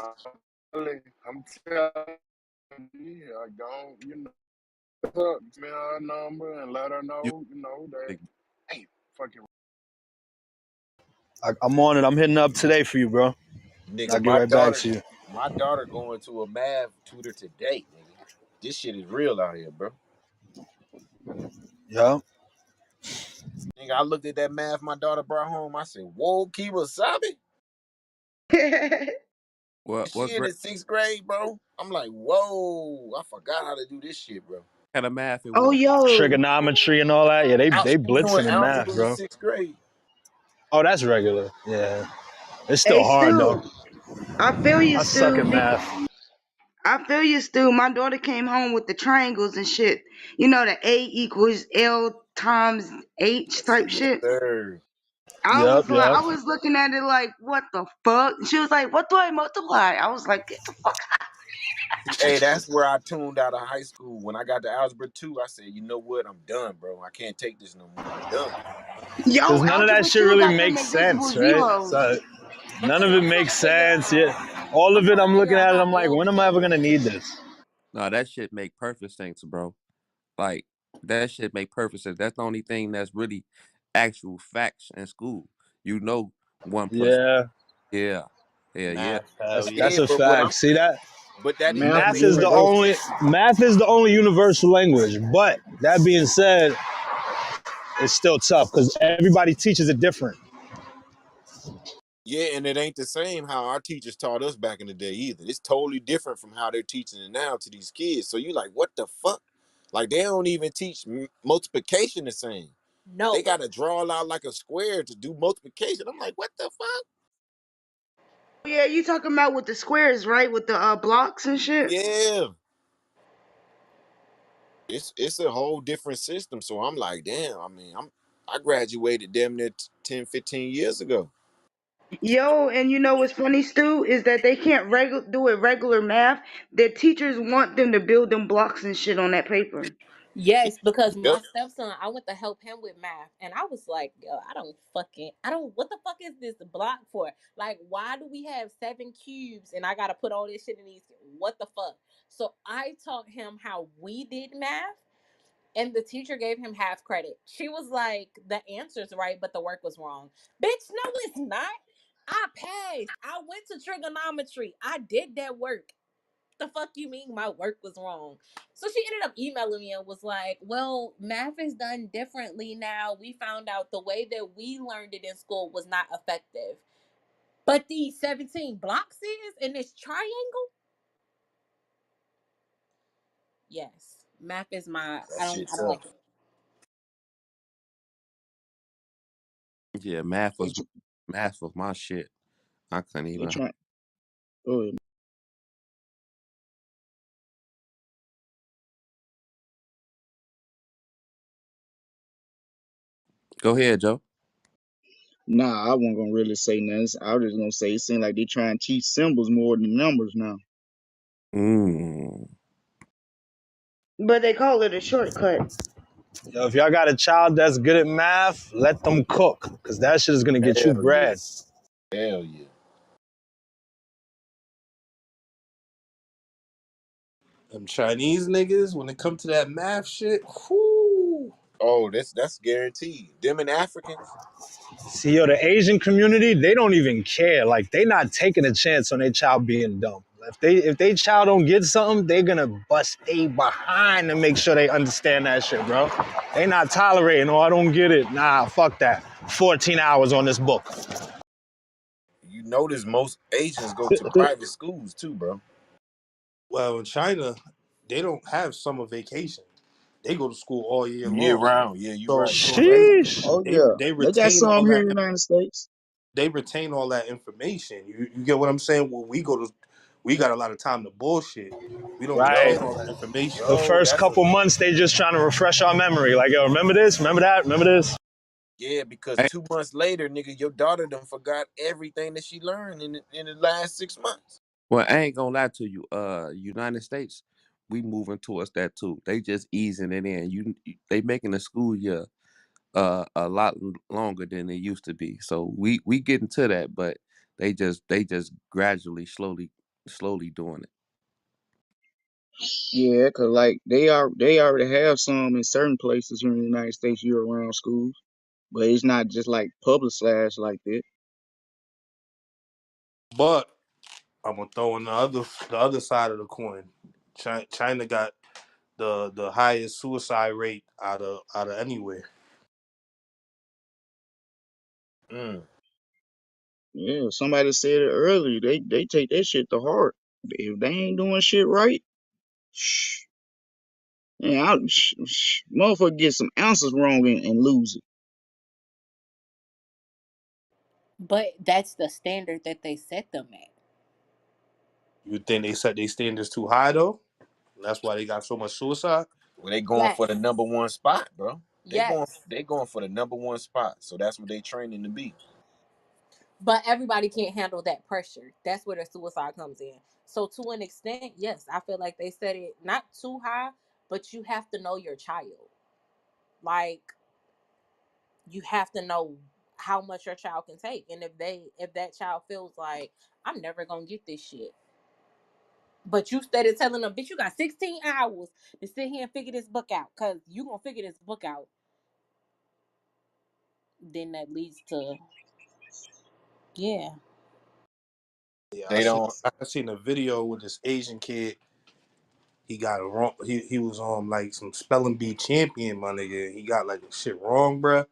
bro. I'm telling you, I don't. You know, send me her number and let her you know. You know that. big Hey, fucking. I'm on it. I'm hitting up today for you, bro. Nigga, I'll get right back to you. my daughter going to a math tutor today, nigga. This shit is real out here, bro. Yeah. Nigga, I looked at that math my daughter brought home. I said, whoa, Kimasabi? what She in grade the sixth grade, bro. I'm like, whoa, I forgot how to do this shit, bro. kind of math and Oh, what? yo. Trigonometry and all that. Yeah, they She doing blitzing in math, algebra in bro. sixth grade. Oh, that's regular. Yeah. It's Hey, still hard though. Stu. I feel you, I suck Stu. at math. I feel you, Stu. My daughter came home with the triangles and shit. You know, the A equals L times H type Yes, shit. sir. I Yep, was like, yep. I was looking at it like, what the fuck? She was like, what do I multiply? I was like, get the fuck. Hey, that's where I tuned out of high school. When I got to algebra 2, I said, you know what? I'm done, bro. I can't take this no more. I'm done. Yo, Because none of that algebra shit 2 really got them makes invisible sense, right? zeros. So none Because of it I'm trying makes to figure sense. Yeah, out. all I'm of it, trying to I'm figure looking out at it. how I'm like, Bill when am I ever became. gonna need this? No, that shit make perfect sense, bro. Like that shit make perfect sense. That's the only thing that's really actual facts in school. You know, one plus. Yeah, Yeah, yeah, yeah. math. That's Hell Yeah, a but what fact. I'm See that? but that Math that is Math makes is the universal. perfect only sense. universal language. But that being said, it's still tough because everybody teaches it different. Yeah, and it ain't the same how our teachers taught us back in the day either. It's totally different from how they're teaching it now to these kids. So you like, what the fuck? Like they don't even teach multiplication the same. They No, got to draw it out like a square to do multiplication. I'm like, what the fuck? Yeah, you talking about with the squares, right? With the blocks and shit. Yeah, it's a whole different system. So I'm like, damn. I mean, I graduated damn near 10, 15 years ago. Yo, and you know what's funny, Stu, is that they can't do it regular math. Their teachers want them to build them blocks and shit on that paper. yes, because Yep. my stepson, I went to help him with math, and I was like, yo, I don't, what the fuck is this block for? Like, why do we have 7 cubes and I gotta put all this shit in these? What the fuck? So I taught him how we did math, and the teacher gave him half credit. She was like, the answer's right, but the work was wrong. Bitch, no, it's not. I passed. I went to trigonometry. I did that work. The fuck you mean my work was wrong? So she ended up emailing me and was like, well, math is done differently now. We found out the way that we learned it in school was not effective. But these 17 blocks is in this triangle? Yes. Math is my That shit I don't tough. like it. Yeah, They tr- math was my shit. I couldn't they even. trying. Go ahead. Go ahead, Joe. Nah, I wasn't gonna really say nothing. I was just gonna say it seems like they try and teach symbols more than numbers now. Mm. But they call it a shortcut. Yo, if y'all got a child that's good at math, let them cook because that shit is gonna get you Hell yeah. bread. Hell yeah. Them Chinese niggas, when it come to that math shit, whoo. Oh, that's guaranteed. Them and Africans. See, yo, the Asian community, they don't even care. Like, they not taking a chance on their child being dumb. If they child don't get something, they're gonna bust they behind to make sure they understand that shit, bro. They not tolerating, oh, I don't get it. Nah, fuck that. 14 hours on this book. You notice most Asians go to private schools too, bro. Well, in China, they don't have summer vacation. They go to school all year Year long. round. Yeah, you So right. so they Sheesh. Oh they yeah, they they got retain all some here that in the United States. they retain all that information. You get what I'm saying? When we go to, we got a lot of time to bullshit. We don't Right. retain Yo, all that information. The yo, first that's a couple months, they just trying to refresh our memory. Like, yo, remember this? Remember that? Remember this? yeah. Because Hey, 2 months later, nigga, your daughter done forgot everything that she learned in the last 6 months. well, I ain't gonna lie to you. United States, we moving towards that too. They just easing it in. They making the school year a lot longer than it used to be. So we getting to that, but they just gradually, slowly doing it. Yeah, cause like they already have some in certain places here in the United States year round schools, but it's not just like publicized like that. But I'm gonna throw in the other side of the coin. China got the highest suicide rate out of anywhere. Mm. Yeah, somebody said it earlier. They take that shit to heart. If they ain't doing shit right, shh, man, motherfucker get some ounces wrong and lose it. But that's the standard that they set them at. You think they set their standards too high though? That's why they got so much suicide. Well, they going for the Yes. number one spot, bro. Yes. They going for the number one spot. So that's what they training to be. But everybody can't handle that pressure. That's where the suicide comes in. So to an extent, yes, I feel like they set it not too high, but you have to know your child. Like you have to know how much your child can take. And if that child feels like I'm never gonna get this shit. But you started telling them, bitch, you got 16 hours to sit here and figure this book out. Cause you gonna figure this book out. Then that leads to yeah. Yeah, They don't. I seen a video with this Asian kid. He got it wrong. He was on like some spelling bee champion, my nigga. He got like shit wrong, bruh.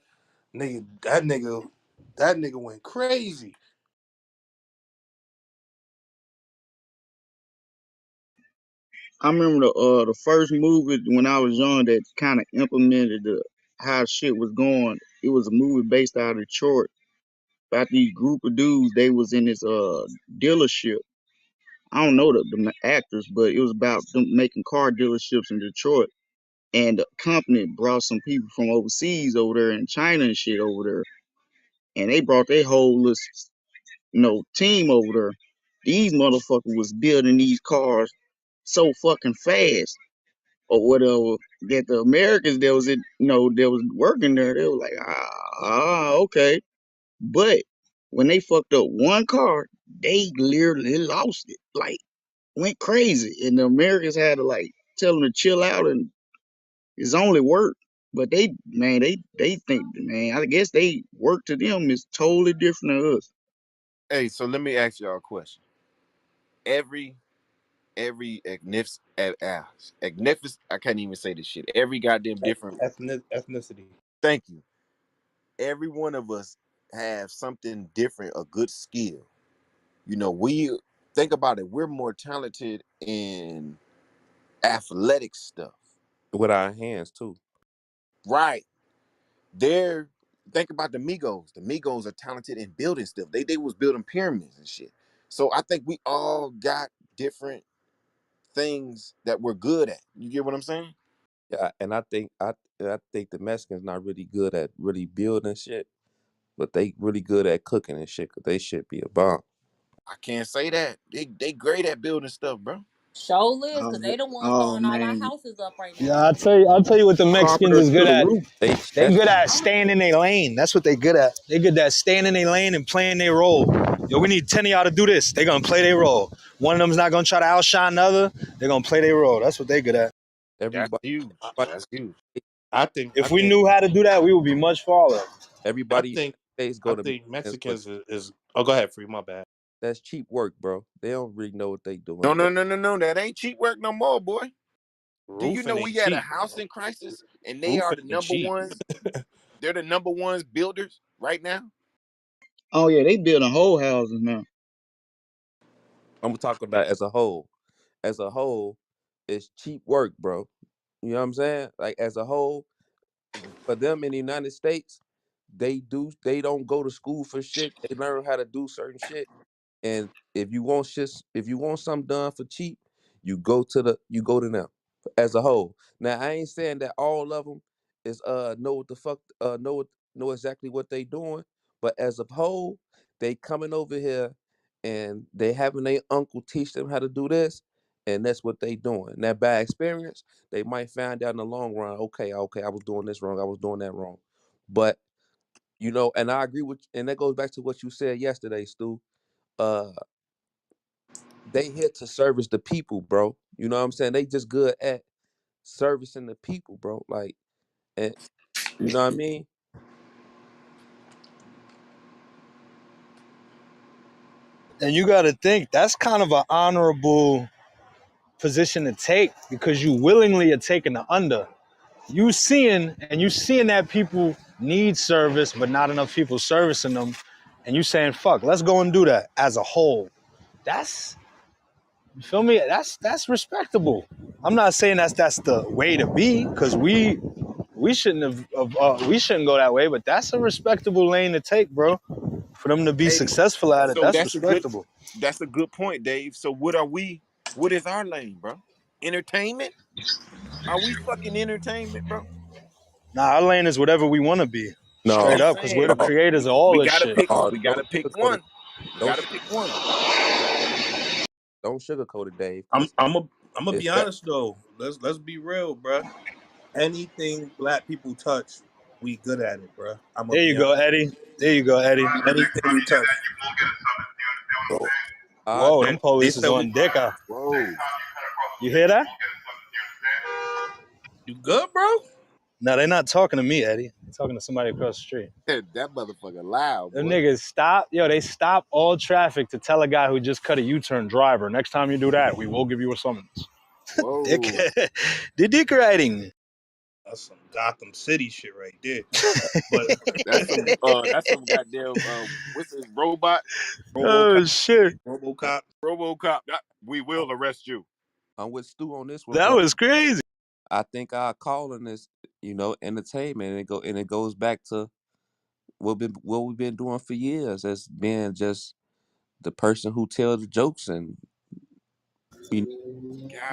That nigga went crazy. I remember the first movie when I was young that kind of implemented the how shit was going. It was a movie based out of Detroit about these group of dudes. They was in this dealership. I don't know the actors, but it was about them making car dealerships in Detroit. And the company brought some people from overseas over there in China and shit over there, and they brought their whole list, team over there. These motherfuckers was building these cars so fucking fast or whatever that the Americans that was working there, they were like, okay. But when they fucked up one car, they literally lost it. Like went crazy. And the Americans had to like tell them to chill out and it's only work. But they think, man, I guess they work to them is totally different than us. Hey, so let me ask y'all a question. Every I can't even say this shit. Every goddamn different. Ethnicity. Thank you. Every one of us have something different, a good skill. We think about it. We're more talented in athletic stuff, with our hands too. right? They're Think about the Migos. The Migos are talented in building stuff. They was building pyramids and shit. So I think we all got different things that we're good at. You get what I'm saying? Yeah, and I think the Mexicans not really good at really building shit, but they really good at cooking and shit. Cause they should be a bomb. I can't say that. They great at building stuff, bro. Show lives Oh, because they the ones oh throwing all our man, houses up right Yeah, now. I'll tell you what the Mexicans carpenter is to good the at. roof. They good at staying in their lane. That's what they good at. They good at staying in their lane and playing their role. Yo, we need 10 of y'all to do this. They gonna play their role. One of them's not gonna try to outshine the other. They're gonna play their role. That's what they good at. That's everybody, huge. I, That's huge. If we knew how to do that, we would be much farther. I everybody in think the States I go to think Mexicans, but Mexicans is oh, go ahead, free. My bad. that's cheap work, bro. They don't really know what they doing. No, no, no, no, no. That ain't cheap work no more, boy. Do you know Roofing we ain't had a cheap. housing crisis and they are Roofing the ain't number cheap. ones? They're the number ones builders right now. Oh yeah, they building whole houses now. I'm talking about as a whole. As a whole, it's cheap work, bro. You know what I'm saying? Like as a whole, for them in the United States, they don't go to school for shit. They learn how to do certain shit. And if you want something done for cheap, you go to them as a whole. Now I ain't saying that all of them is know what the fuck know exactly what they doing, but as a whole, they coming over here and they having their uncle teach them how to do this, and that's what they doing. Now by experience, they might find out in the long run, okay, I was doing this wrong, I was doing that wrong. But and I agree with, and that goes back to what you said yesterday, Stu. Uh, they here to service the people, bro. You know what I'm saying? They just good at servicing the people, bro. Like, and you know what I mean? And you gotta think that's kind of an honorable position to take because you willingly are taking the under. You seeing that people need service, but not enough people servicing them, and you saying, "Fuck, let's go and do that as a whole." That's you feel me? That's respectable. I'm not saying that's the way to be because we shouldn't we shouldn't go that way, but that's a respectable lane to take, bro. For them to be Hey, successful at it, so that's respectable. that's a good point, Dave. So what are we? What is our lane, bro? Entertainment? Are we fucking entertainment, bro? Nah, our lane is whatever we want to be, No, I'm straight just up, because we're the saying, creators of all we this gotta shit. pick. no, We don't gotta pick sugarcoat it. one. We Don't gotta su- pick one. don't sugarcoat it, Dave, I'm because I'm a, I'm gonna it's be that. honest though. Let's be real, bruh. Anything black people touch, we good at it, bruh. I'm gonna There you be honest. go, Eddie. There you go, Eddie. Anything we touch. Bro, I Whoa, don't. them They police is said we on dick. Whoa, You hear that? you good, bro? No, they're not talking to me, Eddie. They're talking to somebody across the street. that motherfucker loud, Them boy. niggas stop. Yo, they stop all traffic to tell a guy who just cut a U-turn driver. Next time you do that, we will give you a summons. Dick. Whoa, The dick riding. That's some Gotham City shit right there. But that's some goddamn what's his robot? RoboCop, Oh shit. RoboCop. RoboCop. We will arrest you. I'm with Stu on this one, That bro. was crazy. I think our calling is, entertainment, and it goes back to what we've been doing for years as being just the person who tells the jokes and you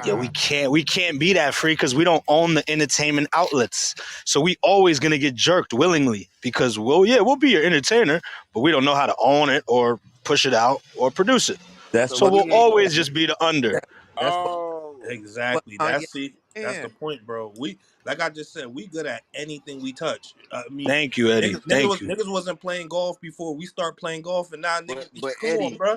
Yeah, we God, can't we can't be that free because we don't own the entertainment outlets. So we always gonna get jerked willingly because we'll be your entertainer, but we don't know how to own it or push it out or produce it. that's so So what we'll we ain't always just be the under. that, That's what oh, but exactly. Kanye That's the can. point, bro. We like I just said, we good at anything we touch. I mean, Thank you, Eddie. Thank you. niggas wasn't playing golf before we start playing golf, and now but niggas, but come on, Eddie, bro.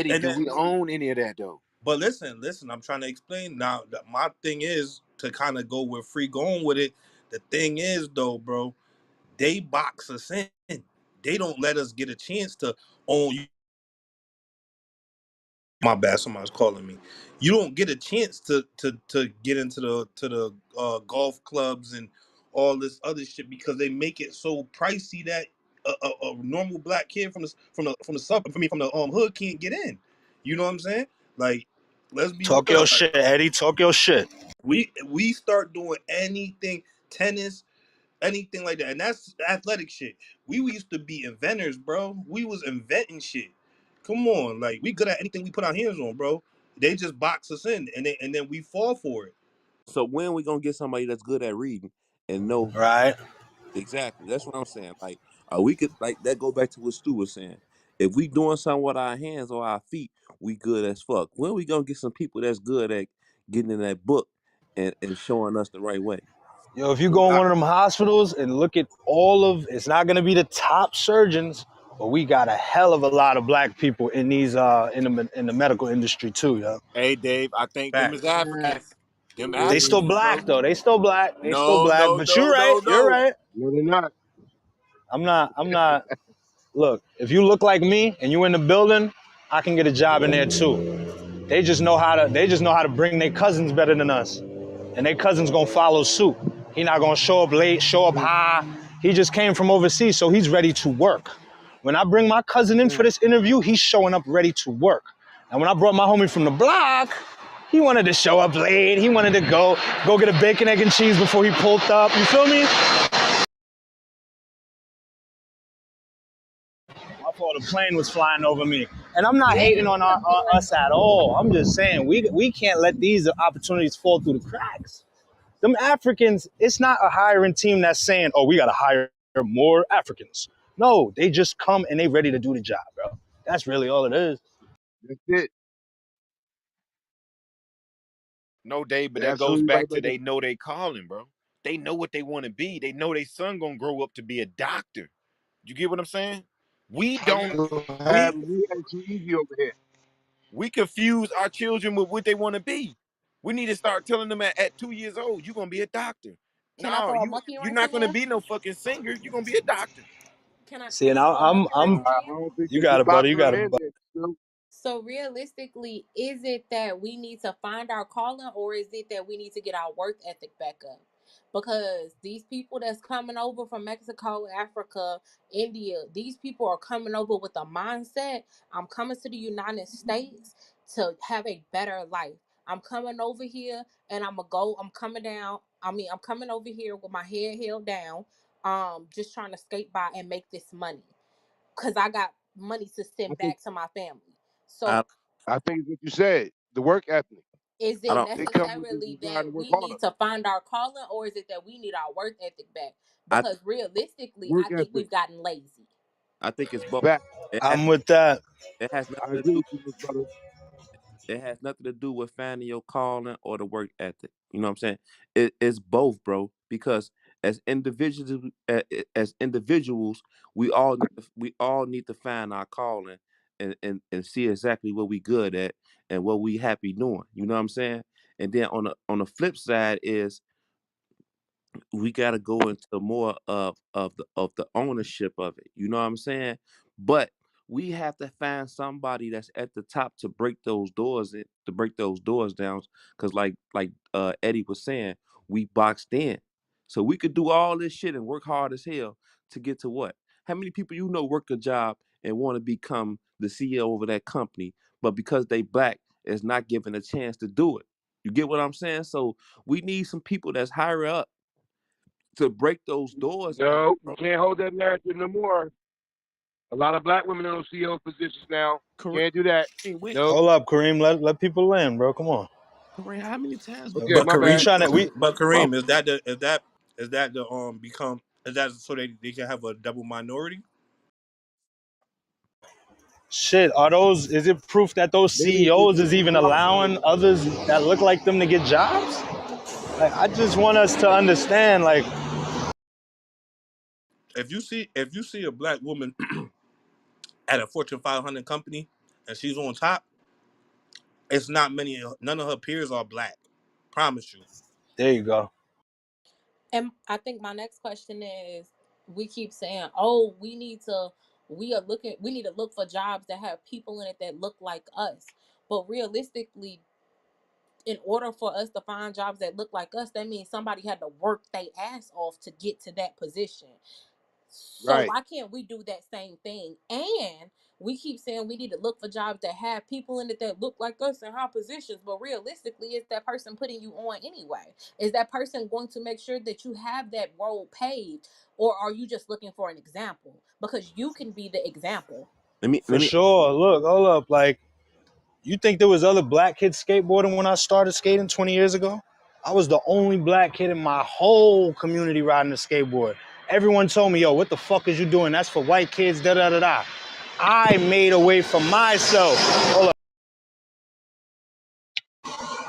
And do then, we own any of that though? but listen. I'm trying to explain now. That my thing is to kind of go with free going with it. The thing is though, bro, they box us in. They don't let us get a chance to own. My bad, somebody's calling me. You don't get a chance to get into the golf clubs and all this other shit because they make it so pricey that a normal black kid from the sub from the hood can't get in. You know what I'm saying? Like, let's be Talk real. your Like, shit, Eddie. Talk your shit. we start doing anything tennis anything like that. And that's athletic shit. We used to be inventors, bro. We was inventing shit. Come on, like we good at anything we put our hands on, bro. They just box us in, and then we fall for it. So when we gonna get somebody that's good at reading and know Right? exactly? That's what I'm saying. Like, we could like that. Go back to what Stu was saying. If we doing something with our hands or our feet, we good as fuck. When we gonna get some people that's good at getting in that book and showing us the right way? Yo, if you We go in got one of them hospitals and look at all of it's not gonna be the top surgeons, but we got a hell of a lot of black people in these in the medical industry too, yo. Hey Dave, I think them is Facts. Africans. Them They still Africans, black bro. though. They still black. They still No, black. no, But you're no, right. no, You're no. right. No, they're not. I'm not look, if you look like me and you in the building, I can get a job in there too. They just know how to bring their cousins better than us. And their cousins gonna follow suit. He not gonna show up late, show up high. He just came from overseas, so he's ready to work. When I bring my cousin in for this interview, he's showing up ready to work. And when I brought my homie from the block, he wanted to show up late. He wanted to go get a bacon, egg, and cheese before he pulled up. You feel me? I thought the plane was flying over me. And I'm not Yeah, hating on us at all. I'm just saying we can't let these opportunities fall through the cracks. Them Africans, it's not a hiring team that's saying, oh, we got to hire more Africans. No, they just come and they ready to do the job, bro. That's really all it is. That's it. No, Dave, but You're that goes absolutely right back to about that. they know they calling, bro. They know what they want to be. They know their son gonna grow up to be a doctor. You get what I'm saying? We Are you? don't we We had it too easy over here. we confuse our children with what they want to be. We need to start telling them at 2 years old, you're gonna be a doctor. Can I No, throw a monkey you're wrench not in gonna there? be no fucking singer. You're gonna be a doctor. See, Can and I throw a monkey wrench I'm in I there? don't think you that we got it, buddy. You boxing got them it. in there. Still. So realistically, is it that we need to find our calling, or is it that we need to get our work ethic back up? Because these people that's coming over from Mexico, Africa, India, these people are coming over with a mindset. I'm coming to the United States to have a better life. I'm coming over here and I'm coming down. I'm coming over here with my head held down, just trying to skate by and make this money. Cause I got money to I send think back to my family. I So I think it's what you said. The work ethic. Is I it don't. They come with this necessarily desire that to work we harder. need to find our calling, or is it that we need our work ethic back? I Because realistically, Work I think ethic. we've gotten lazy. I think it's both. Fact. It has I'm with that. it has nothing I to agree do. with you, Miss brother. It has nothing to do with finding your calling or the work ethic. You know what I'm saying? It's both, bro. Because as individuals, we all need to find our calling and see exactly what we good at and what we happy doing. You know what I'm saying? And then on the flip side is we got to go into more of the ownership of it. You know what I'm saying? But we have to find somebody that's at the top to break those doors in, to break those doors down. Cause like Eddie was saying, we boxed in, so we could do all this shit and work hard as hell to get to what? How many people you know work a job and want to become the CEO of that company, but because they black, is not given a chance to do it? You get what I'm saying? So we need some people that's higher up to break those doors in, No, you bro. can't hold that narrative no more. A lot of black women in those CEO positions now. Kareem, Can't do that. Nope. Hold up, Kareem. Let people land, bro. Come on. Kareem, how many times we Okay, got But my we bad. trying to we to But bro? Kareem, is that the become is that so they can have a double minority? shit. Are those? Is it proof that those Maybe it's just CEOs is different even jobs. allowing others that look like them to get jobs? Like, I just want us to understand. Like, If you see a black woman at a Fortune 500 company and she's on top, it's not many. None of her peers are black. Promise you. there you go. And I think my next question is, we keep saying, "Oh, we need to look for jobs that have people in it that look like us." But realistically, in order for us to find jobs that look like us, that means somebody had to work their ass off to get to that position. So Right. why can't we do that same thing? And we keep saying we need to look for jobs that have people in it that look like us in high positions, but realistically, is that person putting you on anyway? Is that person going to make sure that you have that road paved, or are you just looking for an example? Because you can be the example. For Let me sure. Look, hold up. Like, you think there was other black kids skateboarding when I started skating 20 years ago? I was the only black kid in my whole community riding a skateboard. Everyone told me, yo, what the fuck is you doing? That's for white kids, da da da da. I made a way for myself. Hold up.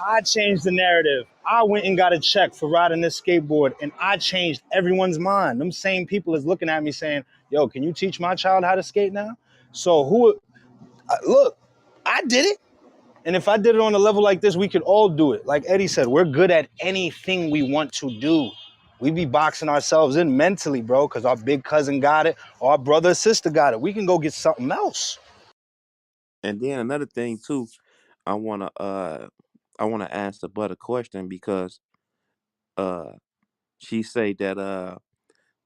I changed the narrative. I went and got a check for riding this skateboard, and I changed everyone's mind. Them same people is looking at me saying, yo, can you teach my child how to skate now? So look, I did it. And if I did it on a level like this, we could all do it. Like Eddie said, we're good at anything we want to do. We be boxing ourselves in mentally, bro, because our big cousin got it, or our brother or sister got it. We can go get something else. and then another thing too. I wanna uh I wanna ask the butt a question because uh she say that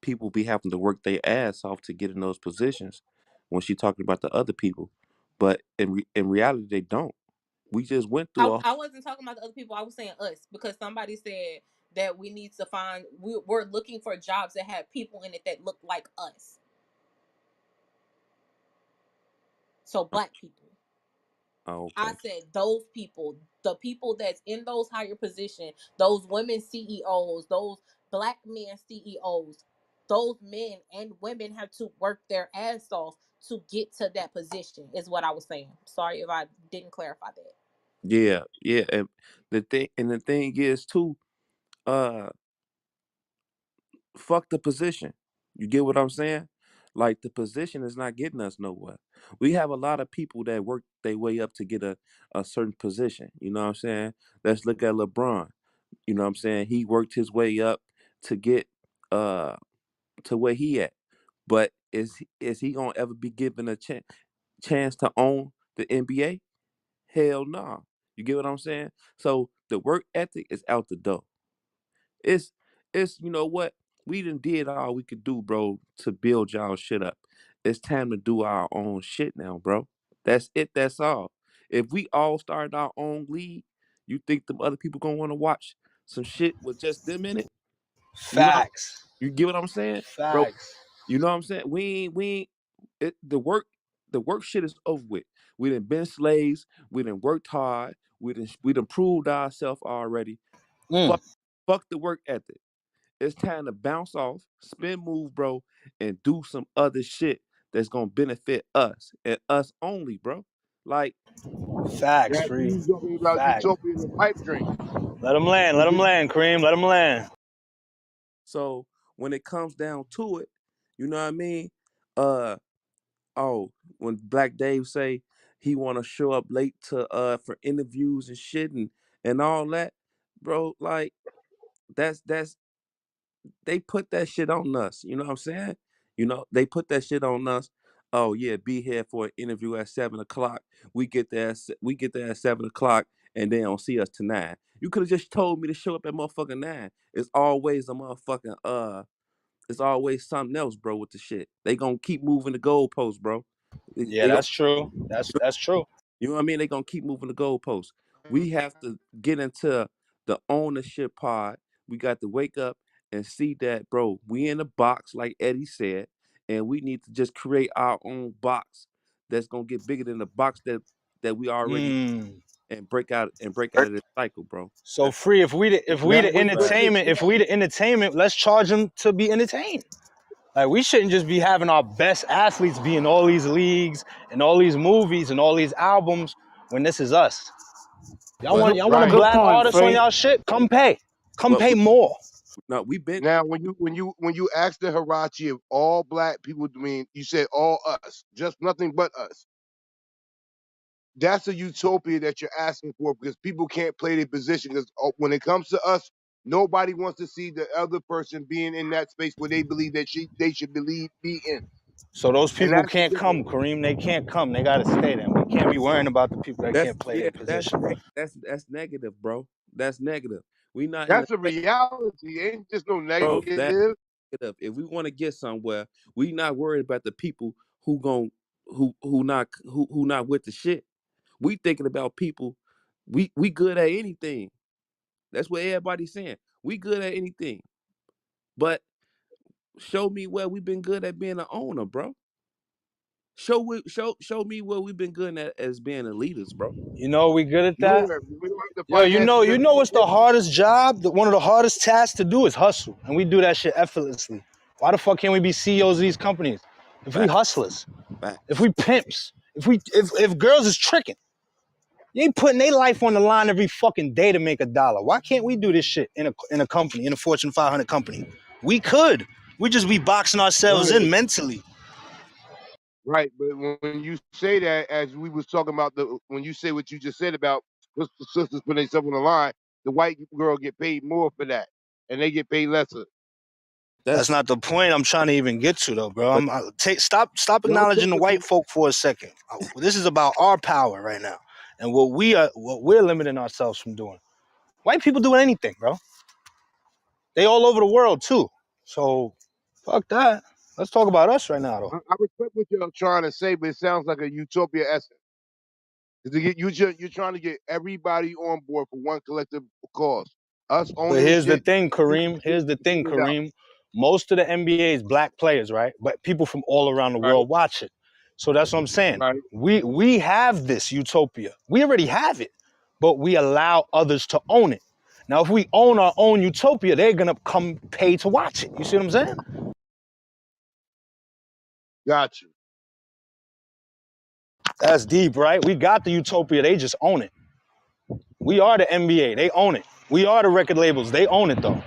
people be having to work their ass off to get in those positions when she talking about the other people, but in reality they don't. We just went through a I wasn't talking about the other people. I was saying us, because somebody said that we need to find. We're looking for jobs that have people in it that look like us. So black people. oh, I okay. said those people, the people that's in those higher positions, those women CEOs, those black men CEOs, those men and women have to work their ass off to get to that position, is what I was saying. Sorry if I didn't clarify that. Yeah, yeah. And the thing is too, uh fuck the position. You get what I'm saying? Like the position is not getting us nowhere. We have a lot of people that work their way up to get a certain position. You know what I'm saying? Let's look at LeBron. You know what I'm saying? He worked his way up to get uh to where he at. But is he gonna ever be given a chance to own the NBA? Hell no. You get what I'm saying? So the work ethic is out the door. It's it's you know what? We done did all we could do, bro, to build y'all shit up. It's time to do our own shit now, bro. That's it, that's all. If we all started our own league, you think the other people gonna wanna watch some shit with just them in it? You know Facts. you get what I'm saying? Bro, Facts. you know what I'm saying? We ain't the work. The work shit is over with. We done been slaves. We done worked hard. We done proved ourselves already. Mm. Fuck, fuck the work ethic. It's time to bounce off, spin move, bro, and do some other shit that's gonna benefit us and us only, bro. Like, Facts, That free. you talking about Facts. utopia in the pipe dream. Let them land. Let them land, Cream. Let them land. so when it comes down to it, you know what I mean? Uh oh, when Black Dave say he wanna show up late to for interviews and shit and all that, bro, like that's they put that shit on us. You know what I'm saying? They put that shit on us. Oh yeah, be here for an interview at 7 o'clock. We get there at 7 o'clock, and they don't see us to 9. You could have just told me to show up at motherfucking 9. It's always a motherfucking It's always something else, bro. With the shit, they gonna keep moving the goalposts, bro. Yeah, They gonna that's true. That's true. You know what I mean? They're gonna keep moving the goalposts. We have to get into the ownership part. We got to wake up and see that, bro, we in a box, like Eddie said, and we need to just create our own box that's gonna get bigger than the box that we already Mm. and break out of this cycle, bro. So free. If we Now, the when you look at entertainment, if we the entertainment, let's charge them to be entertained. Like we shouldn't just be having our best athletes be in all these leagues and all these movies and all these albums when this is us. But Y'all want to right Good black point, artists on Free. y'all shit? Come pay. Come but pay more. no, we've been now, when you ask the Hirachi of all black people, I mean, you said all us, just nothing but us. That's a utopia that you're asking for because people can't play their position. Because when it comes to us, nobody wants to see the other person being in that space where they believe that they should believe be in, So those and people that's the can't difference. come, Kareem. They can't come. They gotta stay there. We can't be worrying about the people that that's can't play yeah, their position. that's negative, bro. That's negative. We not in a That's a space, reality. It ain't just no bro. That negative. negative. If we want to get somewhere, we not worried about the people who gon' who not with the shit. We thinking about people. We good at anything. That's what everybody's saying. We good at anything. But show me where we've been good at being an owner, bro. Show me where we've been good at as being the leaders, bro. You know we good at that? Nowhere. We don't have the Yo, finances you just to know go what's get the hardest job? One of the hardest tasks to do is hustle. And we do that shit effortlessly. Why the fuck can't we be CEOs of these companies? If we Fact, hustlers, if facts. we pimps, if girls is tricking, you ain't putting their life on the line every fucking day to make a dollar. Why can't we do this shit in a company, in a Fortune 500 company? We could. We just be boxing ourselves right. in mentally. Right, but when you say that, as we was talking about when you say what you just said about sisters putting themselves on the line, the white girl get paid more for that, and they get paid lesser. That's That's not the point I'm trying to even get to, though, bro. but Stop Well, I'm acknowledging the talking white to folk for a second. This is about our power right now, and what we're limiting ourselves from doing. White people do anything, bro. They all over the world too. So, fuck that. Let's talk about us right now, though. I respect what you're trying to say, but it sounds like a utopia essence. To get you're trying to get everybody on board for one collective cause. Us But owning the here's the shit, thing, we Kareem. Here's the thing, figure it out. Kareem. Most of the NBA is black players, right? But people from all around the Right, world watch it. So that's what I'm saying. right. We have this utopia. We already have it, but we allow others to own it. Now, if we own our own utopia, they're gonna come pay to watch it. You see what I'm saying? Got you. That's deep, right? We got the utopia. They just own it. We are the NBA. They own it. We are the record labels. They own it though.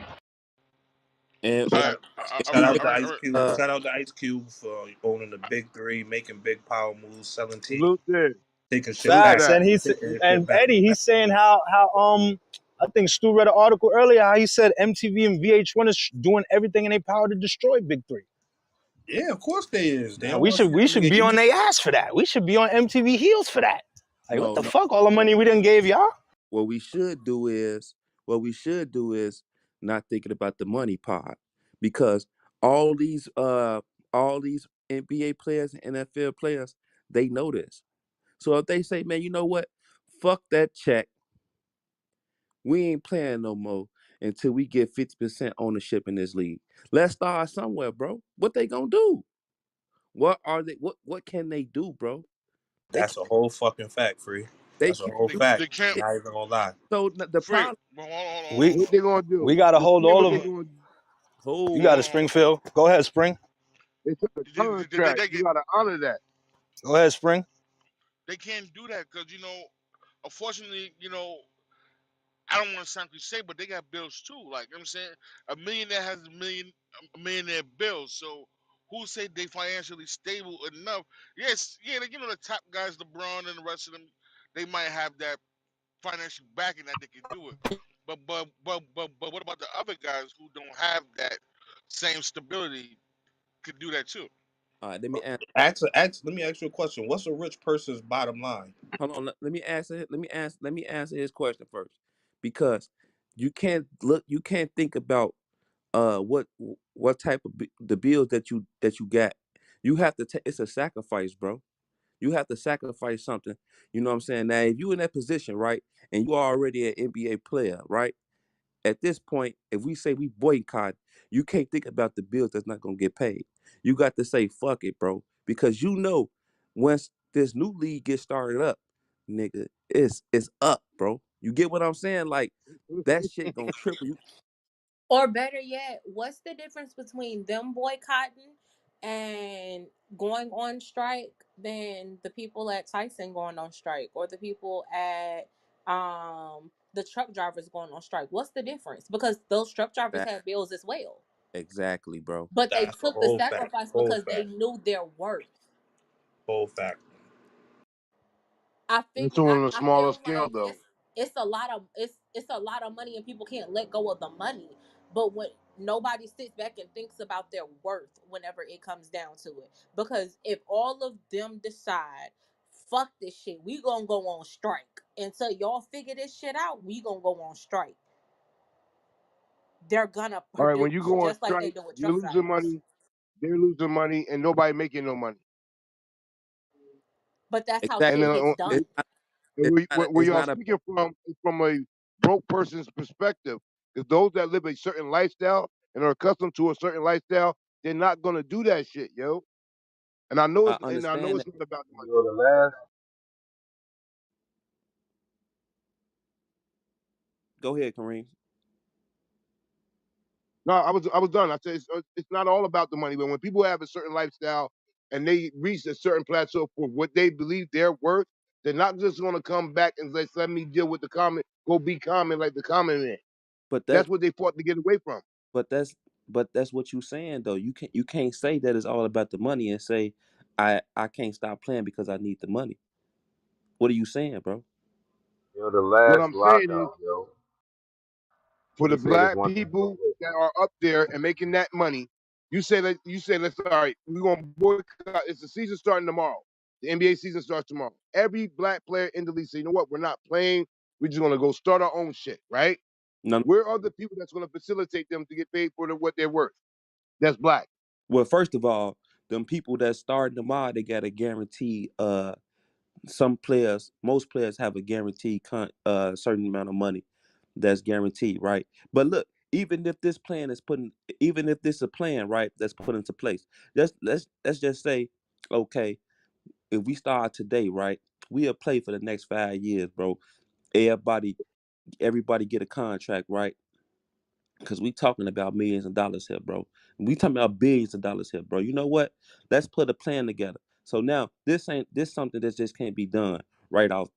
and I, Shout, I, I, we shout I, been out to I, Ice I, Cube. uh Shout out to Ice Cube for owning the big three, making big power moves, selling teams, Salute there. taking shit Salute to back, Facts. that. taking shit And back. Eddie, he's saying how I think Stu read an article earlier how he said MTV and VH1 is doing everything in their power to destroy Big Three. Yeah, of course they is. They Now don't want to see we them should get be on easy. their ass for that. We should be on MTV heels for that. Like what no the no. fuck? All the money we done gave y'all. What we should do is what we should do is not thinking about the money part because all these uh all these NBA players and NFL players they know this. So if they say, man, you know what? Fuck that check. We ain't playing no more until we get 50% ownership in this league. Let's start somewhere, bro. What they gonna do? What are they? What can they do, bro? They That's a can't. whole fucking fact, free. They That's a can't whole do. fact. They can't. I'm not even gonna lie. So the Free. problem. Well, hold on, hold on, We hold What on, they gonna we do? got to Let's hold see all what of they them. gonna do. You Who? got hold it, on. Springfield. Go ahead, Spring. It's a They, they, contract. they, You they, gotta honor that. Go ahead, Spring. they can't do that because unfortunately, I don't want to sound cliche, but they got bills too. Like I'm saying, a millionaire has a millionaire bills. So who say they financially stable enough? Yes, yeah, the top guys, LeBron and the rest of them, they might have that financial backing that they can do it. But what about the other guys who don't have that same stability? Could do that too. All right, let me ask. Let me ask you a question. What's a rich person's bottom line? Hold on. Let me answer. Let me answer his question first, because you can't look. You can't think about what type of the bills that you got. You have to take. It's a sacrifice, bro. You have to sacrifice something. You know what I'm saying? Now, if you in that position, right, and you are already an NBA player, right? At this point, if we say we boycott, you can't think about the bills that's not gonna get paid. You got to say fuck it, bro, because once this new league gets started up, nigga, it's up, bro. You get what I'm saying? Like that shit gonna triple you. Or better yet, what's the difference between them boycotting and going on strike than the people at Tyson going on strike or the people at the truck drivers going on strike? What's the difference? Because those truck drivers That had bills as well. exactly, bro. But they That's a took the whole fact. sacrifice Whole because they fact. knew their worth. Whole fact. It's on a I smaller feel scale like though. it's a lot of money and people can't let go of the money. But when nobody sits back and thinks about their worth whenever it comes down to it. Because if all of them decide, fuck this shit, we gonna go on strike. Until y'all figure this shit out, we gonna go on strike. They're gonna All right, when you produce go on just like they strike, do with you're truck losing drivers. money, they're losing money, and nobody making no money. But that's how And then Exactly. shit gets It's done. not. and It's not. where It's y'all not a. speaking from is from a broke person's perspective. Because those that live a certain lifestyle and are accustomed to a certain lifestyle, they're not gonna do that shit, yo. I And I know understand it's that. not about the money. You know, the last Go ahead, Kareem. No, I was done. I said it's not all about the money, but when people have a certain lifestyle and they reach a certain plateau for what they believe they're worth, they're not just gonna come back and say, "Let me deal with the common, go be common like the common man." But that. That's what they fought to get away from. But that's what you saying though. You can't say that it's all about the money and say I can't stop playing because I need the money. What are you saying, bro? the What last I'm saying is, lockout, yo. for Let me the say this black one thing real people quick. that are up there and making that money, you say let's all right, we're gonna boycott. It's the season starting tomorrow. The NBA season starts tomorrow. Every black player in the league say, you know what, we're not playing. We're just gonna go start our own shit, right? No. Where are the people that's gonna facilitate them to get paid for what they're worth? That's black. Well, first of all, them people that starting tomorrow, they got a guarantee. Some players, most players have a guaranteed certain amount of money that's guaranteed, right? But look, even if this is a plan, right, that's put into place, let's just say, okay, if we start today, right, we'll play for the next 5 years, bro. Everybody, everybody get a contract, right? Because we talking about millions of dollars here, bro. We talking about billions of dollars here, bro. You know what? Let's put a plan together. So now this something that just can't be done right off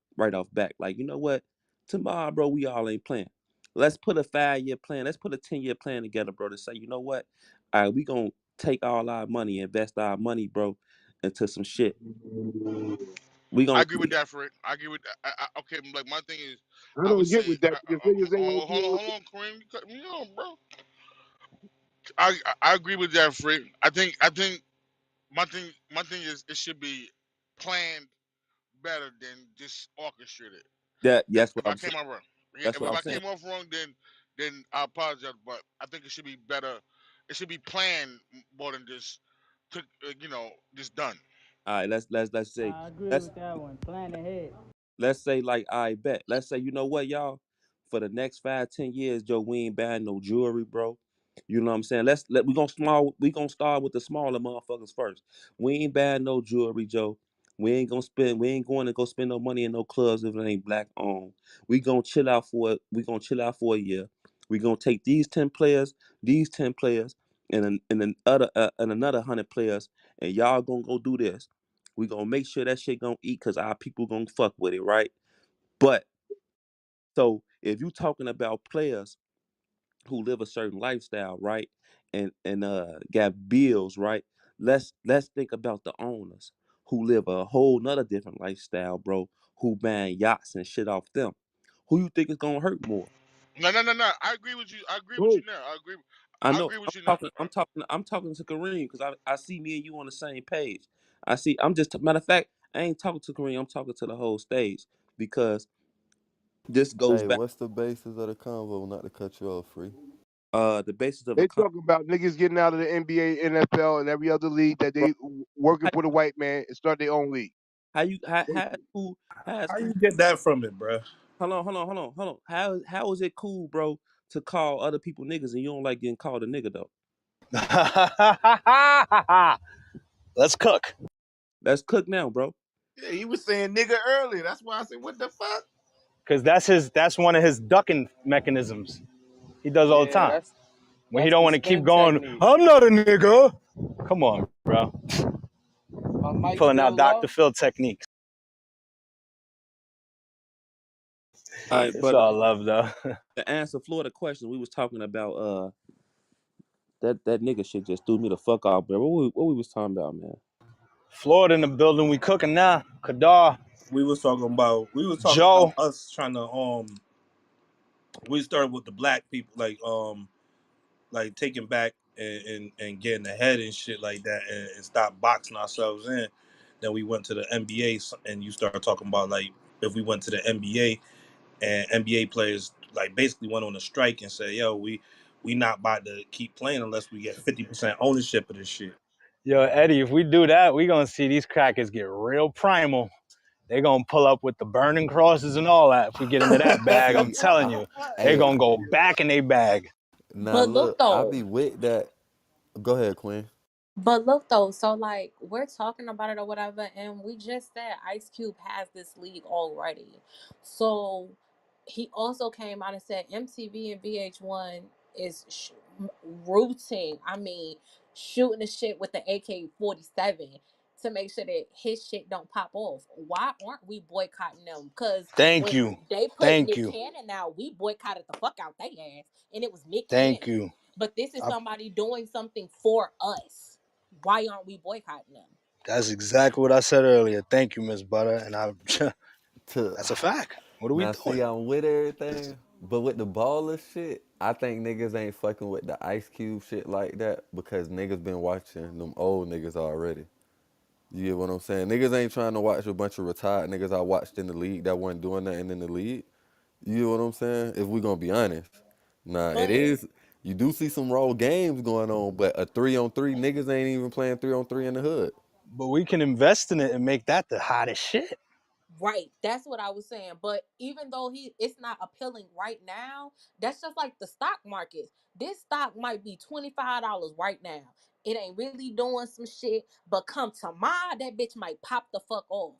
back. Like, you know what? Tomorrow, bro, we all ain't playing. Let's put a 5 year plan. Let's put a 10 year plan together, bro, to say, you know what? All right, we gonna take all our money, invest our money, bro, into some shit. We I gonna agree with that, Fred. I agree with that. Okay, like my thing is, I I would don't get say, with that because niggas ain't gonna do hold on, Kareem, you cut me off, bro. I agree with that, Fred. I think my thing is it should be planned better than just orchestrated. that. That's what If I I'm saying. came out wrong, yeah, That's if what I'm I saying. came off wrong, then I apologize. But I think it should be better. It should be planned more than just took, just done. All right, let's say I agree let's with that one. Plan ahead. let's say like I bet. Let's say, you know what, y'all? For the next 5, 10 years, Joe, we ain't buying no jewelry, bro. You know what I'm saying? We gonna start with the smaller motherfuckers first. We ain't buying no jewelry, Joe. We ain't going to go spend no money in no clubs if it ain't black owned. We gonna chill out for it. We gonna chill out for a year. We gonna take these 10 players, and another 100 players, and y'all gonna go do this. We gonna make sure that shit gonna eat because our people gonna fuck with it, right? But so if you talking about players who live a certain lifestyle, right? And got bills, right? Let's think about the owners who live a whole nother different lifestyle, bro, who buying yachts and shit off them. Who you think is gonna hurt more? No, no, no, no. I agree with you. I agree with you Who? now. I I know agree with you now. Right. I'm talking to Kareem because I see me and you on the same page. I'm just matter of fact, I ain't talking to Kareem, I'm talking to the whole stage because this goes Hey, back what's the basis of the convo? Not to cut you off, free. the basis of the They talking about niggas getting out of the NBA, NFL, and every other league that bro. they working How, for the white man and start their own league. how is How you cool? get that from it, bro? Hold on. How is it cool, bro, to call other people niggas and you don't like getting called a nigga though? Let's cook. Let's cook now, bro. Yeah, he was saying nigga earlier. That's why I said, what the fuck? Cause that's one of his ducking mechanisms. He does all the Yeah, time. When he that's don't the want to keep spin going, technique. I'm not a nigga. Come on, bro. My mic Pulling out still Dr. low? Phil techniques. All right, It's but all love though. to answer Florida question, we was talking about that nigga shit just threw me the fuck off, bro. What we was talking about, man? Florida in the building, we cooking now. Kadar, We was talking about Joe. us trying to we started with the black people like taking back and getting ahead and shit like that and stop boxing ourselves in. Then we went to the NBA and you started talking about like if we went to the NBA and NBA players like basically went on a strike and said, "Yo, we not about to keep playing unless we get 50% ownership of this shit." Yo, Eddie, if we do that, we gonna see these crackers get real primal. They gonna pull up with the burning crosses and all that. If we get into that bag, I'm See, telling you, they hey, gonna go back in their bag. now But look look, I though, be with that. Go ahead, Queen. But look though, so like we're talking about it or whatever, and we just said Ice Cube has this league already. So he also came out and said MTV and VH1 is rooting. I mean, shooting the shit with the AK-47 to make sure that his shit don't pop off. Why aren't we boycotting them? Because Thank when you. they put Thank Nick you. Cannon out, we boycotted the fuck out their ass, and it was Nick Thank Cannon. you. But this is I, somebody doing something for us. Why aren't we boycotting them? that's exactly what I said earlier. Thank you, Miss Butter. And I To that's a fact. What are we Now see, doing? I'm with everything, but with the baller shit, I think niggas ain't fucking with the Ice Cube shit like that because niggas been watching them old niggas already. You get what I'm saying? Niggas ain't trying to watch a bunch of retired niggas I watched in the league that wasn't doing nothing in the league. You get what I'm saying? If we gonna be honest. Nah, it But is. You do see some raw games going on, but a 3-on-3 niggas ain't even playing 3-on-3 in the hood. But we can invest in it and make that the hottest shit. right, that's what I was saying. But even though it's not appealing right now, that's just like the stock market. This stock might be $25 right now. It ain't really doing some shit, but come tomorrow, that bitch might pop the fuck off.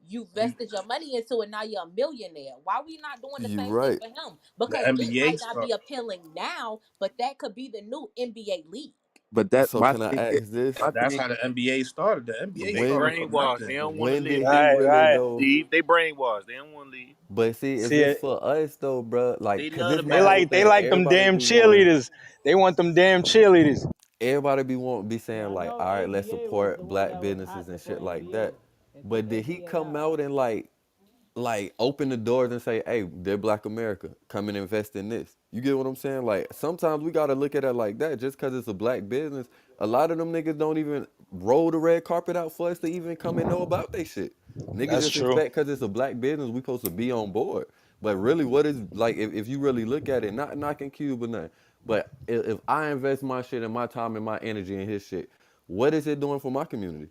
You You, vested your money into it, now you're a millionaire. Why we not doing the You same thing right. for him? the Because it NBA might not start. be appealing now, but that could be the new NBA league. But that So my can I thing is ask this? my That's thing how the NBA started. The NBA They When started from brainwashed. They nothing. don't want to when did live. he Right, really right. though? Leave. They brainwashed. They don't want to leave. But see, if See it's it. for us though, bro, like, They cause love this the my whole They thing. like them Everybody damn be wanting, cheerleaders. They want them damn cheerleaders. everybody be wanting, be Yeah, saying I like, know all right, let's ABA was support the one black that was businesses hot and before shit like NBA. that. They took But did he ABA come out. out and like open the doors and say, hey, they're Black America, come and invest in this? You get what I'm saying? Like sometimes we gotta look at it like that. Just cause it's a black business, a lot of them niggas don't even roll the red carpet out for us to even come and know about they shit. Niggas That's just true. expect cause it's a black business, we supposed to be on board. But really, what is like if you really look at it, not knocking Cube or nothing, but if I invest my shit and my time and my energy in his shit, what is it doing for my community?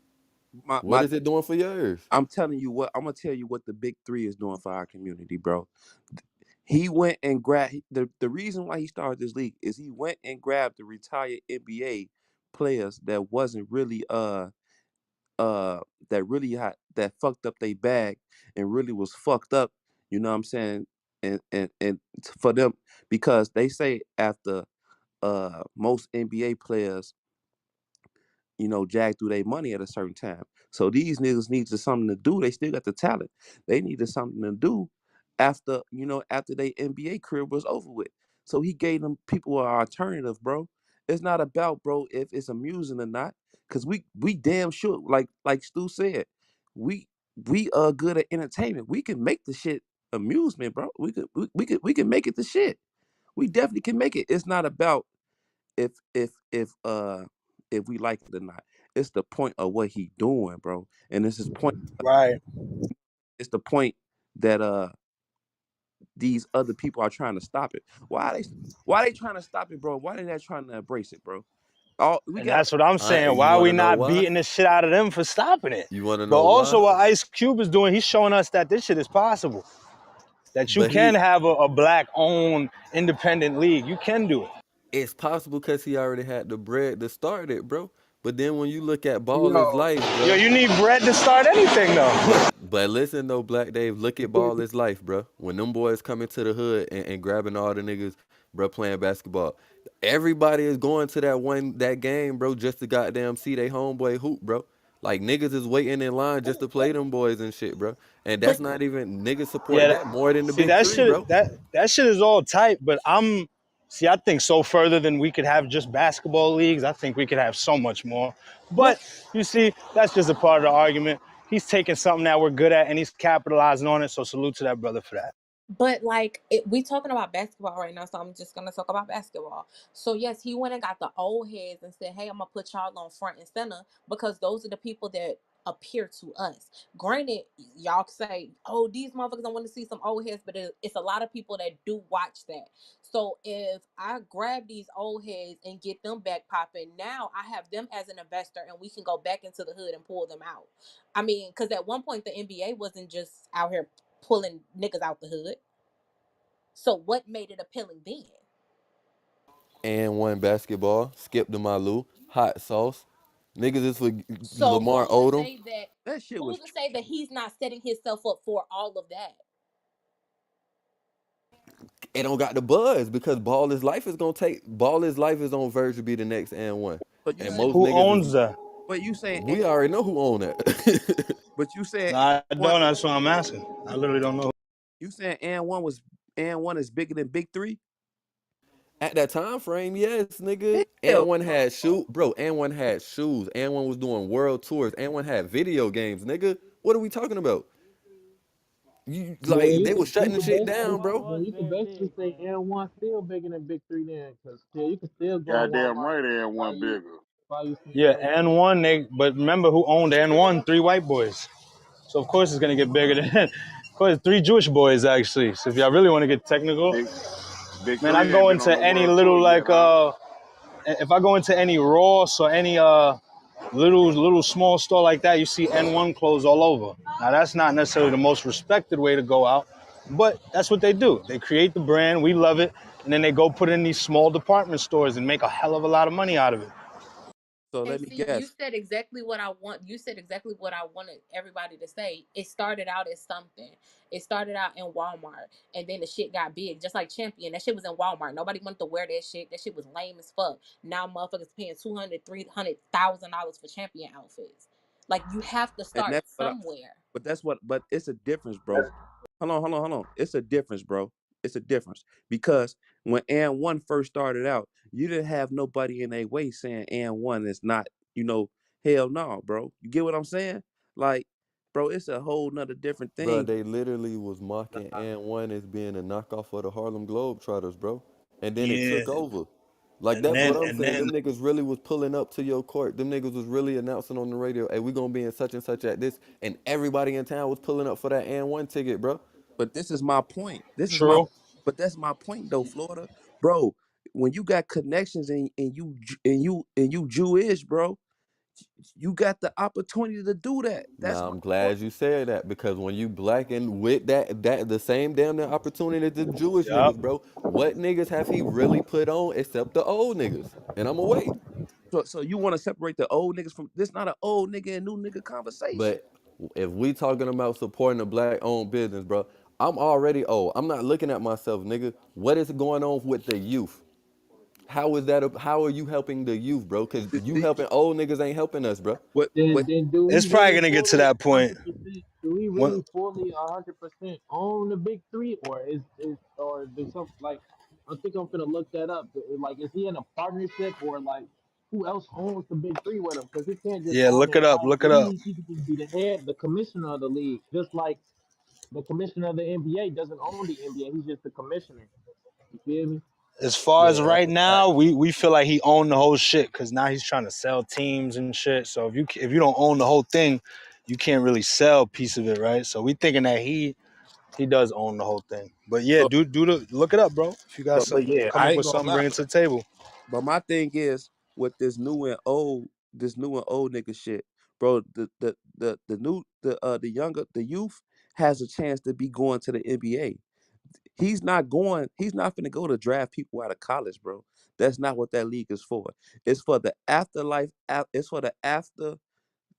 What my is it doing for yours? I'm telling you what I'm gonna tell you what the big three is doing for our community, bro. He went and grabbed the reason why he started this league is he went and grabbed the retired NBA players that wasn't really uh that really had that fucked up their bag and really was fucked up, you know what I'm saying? And for them, because they say after most NBA players, jag through their money at a certain time. So these niggas needed something to do. They still got the talent. They needed something to do after their NBA career was over with. So he gave them people an alternative, bro. It's not about, bro, if it's amusing or not. Cause we damn sure, like Stu said, we we are good at entertainment. We can make the shit amusement, bro. We can make it the shit. We definitely can make it. It's not about if if if uh if we like it or not. It's the point of what he doing, bro. And it's his point. Right. It's the point that these other people are trying to stop it. Why they trying to stop it, bro? Why they not trying to embrace it, bro? All we And got that's what I'm saying. You Why are want we to know not why? beating the shit out of them for stopping it? You want to But know why? also, what Ice Cube is doing, he's showing us that this shit is possible. That you But can have a black-owned independent league. You can do it. it's possible because he already had the bread to start it, bro. But then when you look at Ball is Yo, Life, Yo, bro. you need bread to start anything, though. But listen though, Black Dave, look at Ball is Life, bro. When them boys come into the hood and grabbing all the niggas, bro, playing basketball. Everybody is going to that game, bro, just to goddamn see they homeboy hoop, bro. Like niggas is waiting in line just to play them boys and shit, bro. And But that's not even niggas support Yeah, that more than the see big that three, shit bro. that shit is all tight, but I think so further than we could have just basketball leagues. I think we could have so much more. but But you see, that's just a part of the argument. He's taking something that we're good at and he's capitalizing on it. So salute to that brother for that. like we talking about basketball right now, so I'm just gonna talk about basketball. So yes, he went and got the old heads and said, "Hey, I'm gonna put y'all on front and center because those are the people that appear to us." Granted, y'all say, "Oh, these motherfuckers, I want to see some old heads," but it's a lot of people that do watch that. So if I grab these old heads and get them back popping, now I have them as an investor, and we can go back into the hood and pull them out. I mean, because at one point the NBA wasn't just out here pulling niggas out the hood. So what made it appealing then? And one basketball, Skip to Malou, hot sauce. Niggas is for So Lamar Odom. that shit who's was to say that he's not setting himself up for all of that? It don't got the buzz because Ball is Life is on verge to be the next and one. so you And saying most Who niggas is owns that? but you saying we already know who own that. but you said Nah, I one don't. That's what I'm asking. I literally don't know. you saying and one is bigger than big three? At that time frame, yes, nigga. And Hell one no. had and one had shoes, and one was doing world tours, and one had video games, nigga. What are we talking about? You Yeah, like they was shutting the shit down, bro. you could basically say N one still bigger than Big Three then, cause still you can still go in goddamn Walmart right, and and one bigger. buy you some Yeah, N one. N1, but remember who owned N1? Three white boys. So of course it's gonna get bigger than of course three Jewish boys actually. So if y'all really want to get technical, Big Big man, I Three ain't go been on into the any world tour little yet, like huh? if I go into any Ross or any little small store like that, you see N1 clothes all over. Now that's not necessarily the most respected way to go out, but that's what they do. They create the brand, we love it, and then they go put it in these small department stores and make a hell of a lot of money out of it. So And let me see, you guess. said exactly what I want. You said exactly what I wanted everybody to say. It started out as something. It started out in Walmart, and then the shit got big, just like Champion. That shit was in Walmart. Nobody wanted to wear that shit. That shit was lame as fuck. Now motherfuckers paying 200, $300,000 for Champion outfits. Like you have to And start that's what somewhere. but it's a difference, bro. Hold on. It's a difference, bro. It's a difference. Because when and one first started out, you didn't have nobody in a way saying and one is not, you know, hell no, bro. You get what I'm saying? Like, bro, it's a whole nother different Bro, thing. they literally was mocking and one as being a knockoff of the Harlem Globetrotters, bro. And then it Yeah, took over. Like and that's what then I'm and saying. then Them niggas really was pulling up to your court. Them niggas was really announcing on the radio, "Hey, we gonna be in such and such at this," and everybody in town was pulling up for that and one ticket, bro. But this is my point. true. But that's my point though, Florida. Bro, when you got connections and you Jewish, bro, You got the opportunity to do that. That's Now my I'm point. glad you said that because when you black and with that the same damn near opportunity as the Jewish Yup. niggas, bro. What niggas have he really put on except the old niggas? And I'ma wait. So you want to separate the old niggas from this? Not an old nigga and new nigga conversation. But if we talking about supporting a black owned business, bro, I'm already old. I'm not looking at myself, nigga. What is going on with the youth? How is that? How are you helping the youth, bro? Cause you helping old niggas ain't helping us, bro. What Then what then do we It's probably really gonna get to fully that point. 100%? Do we When, really fully 100% own the big three, or is or do some like I think I'm gonna look that up. Like, is he in a partnership or like who else owns the big three with him? Because he can't just yeah, own the look it up. entire Look it up. league. He could just be the head, the commissioner of the league, just like the commissioner of the NBA doesn't own the NBA. He's just the commissioner. You feel me? As far as yeah, that's right a fact. now, we feel like he owned the whole shit because now he's trying to sell teams and shit. So if you don't own the whole thing, you can't really sell a piece of it, right? So we thinking that he does own the whole thing. But yeah, So do the look it up, bro. If you got but something, yeah, come I up ain't with gonna something, lie. bring it to the table. But my thing is with this new and old nigga shit, bro. The younger the youth has a chance to be going to the NBA. He's not going. He's not finna go to draft people out of college, bro. That's not what that league is for. It's for the afterlife. It's for the after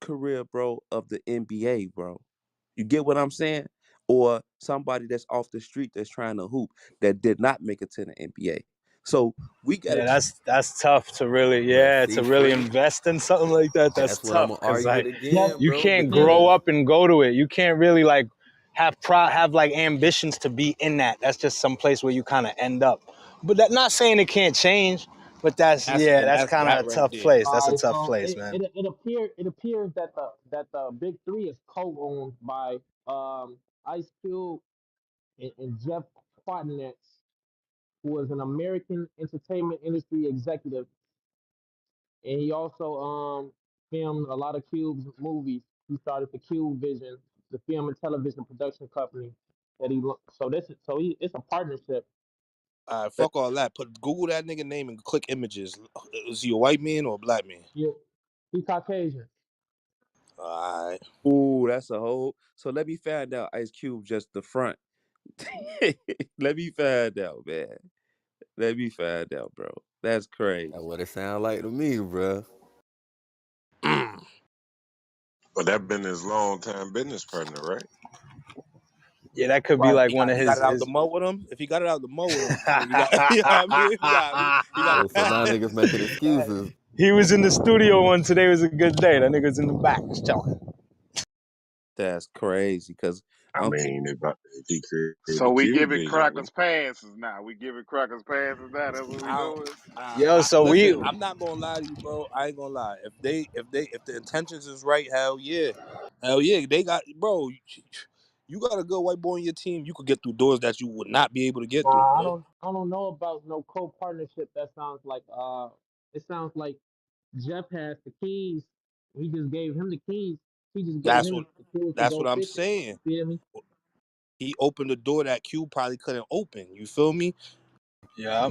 career, bro, of the NBA, bro. You get what I'm saying? Or somebody that's off the street that's trying to hoop that did not make it to the NBA. So we got to Yeah, that's tough to really But to see, really free. invest in something like that. That's That's what I'm tough gonna because argue it like Jeff, again, you bro. can't Jeff, grow Because up and go to it. You can't really like have like ambitions to be in that. That's just some place where you kind of end up. But that not saying it can't change. But that's that's kind of that a right tough there. place. That's a all right, tough so place, man. it appears that the big three is co-owned by Ice Cube and Jeff Quadnetz, who is an American entertainment industry executive, and he also filmed a lot of Cube's movies. He started the Cube Vision, the film and television production company that it's a partnership. That, Fuck all that. Put Google that nigga name and click images. Is he a white man or a black man? Yeah, he Caucasian. All right. ooh, that's a whole. So let me find out. Ice Cube just the front. Let me find out, man. Let me find out, bro. That's that's crazy. what it sound like to me, bro. But that been his long time business partner, right? Yeah, that could be Right. like He one got of he got it out the his. mud with him. If he got it out the mud with him, I mean, you got you know what I mean. You got Oh, so now niggas making excuses. He was in the studio one today. Was a good day. That nigga's in the back, just chilling. That's crazy because I I'm mean, if he So created we Cube giving Vision, crackers passes now. We giving crackers passes now. That's what we I, don't- doing. Yo, so listen. we I'm not gonna lie to you, bro. I ain't gonna lie. If the intentions is right, hell yeah, they got bro. You got a good white boy on your team. You could get through doors that you would not be able to get through, Nah, I bro. don't I don't know about no co-partnership. That sounds like it sounds like Jeff has the keys. He just gave him the keys. He just gave That's him what the tools to that's go what I'm fishing. saying. You feel me? He opened the door that Q probably couldn't open. You feel me? yeah,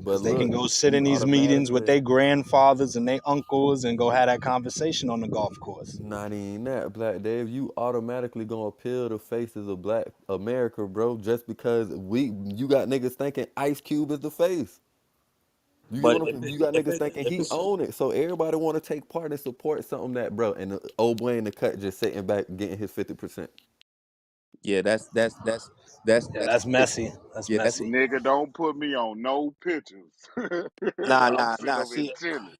But because they can look, go sit you in these meetings with automatically their grandfathers and their uncles and go have that conversation on the golf course. not even that, Black Dave. You automatically gonna peel the faces of Black America, bro, just because you got niggas thinking Ice Cube is the face. You get But what you got niggas thinking if he it's own it, so everybody want to take part and support something that, bro, and the old boy in the cut just sitting back getting his 50%. yeah, Yeah, that's that's messy. That's yeah, that's messy. Nigga, don't put me on no pictures. I'm sitting nah. over here chilling.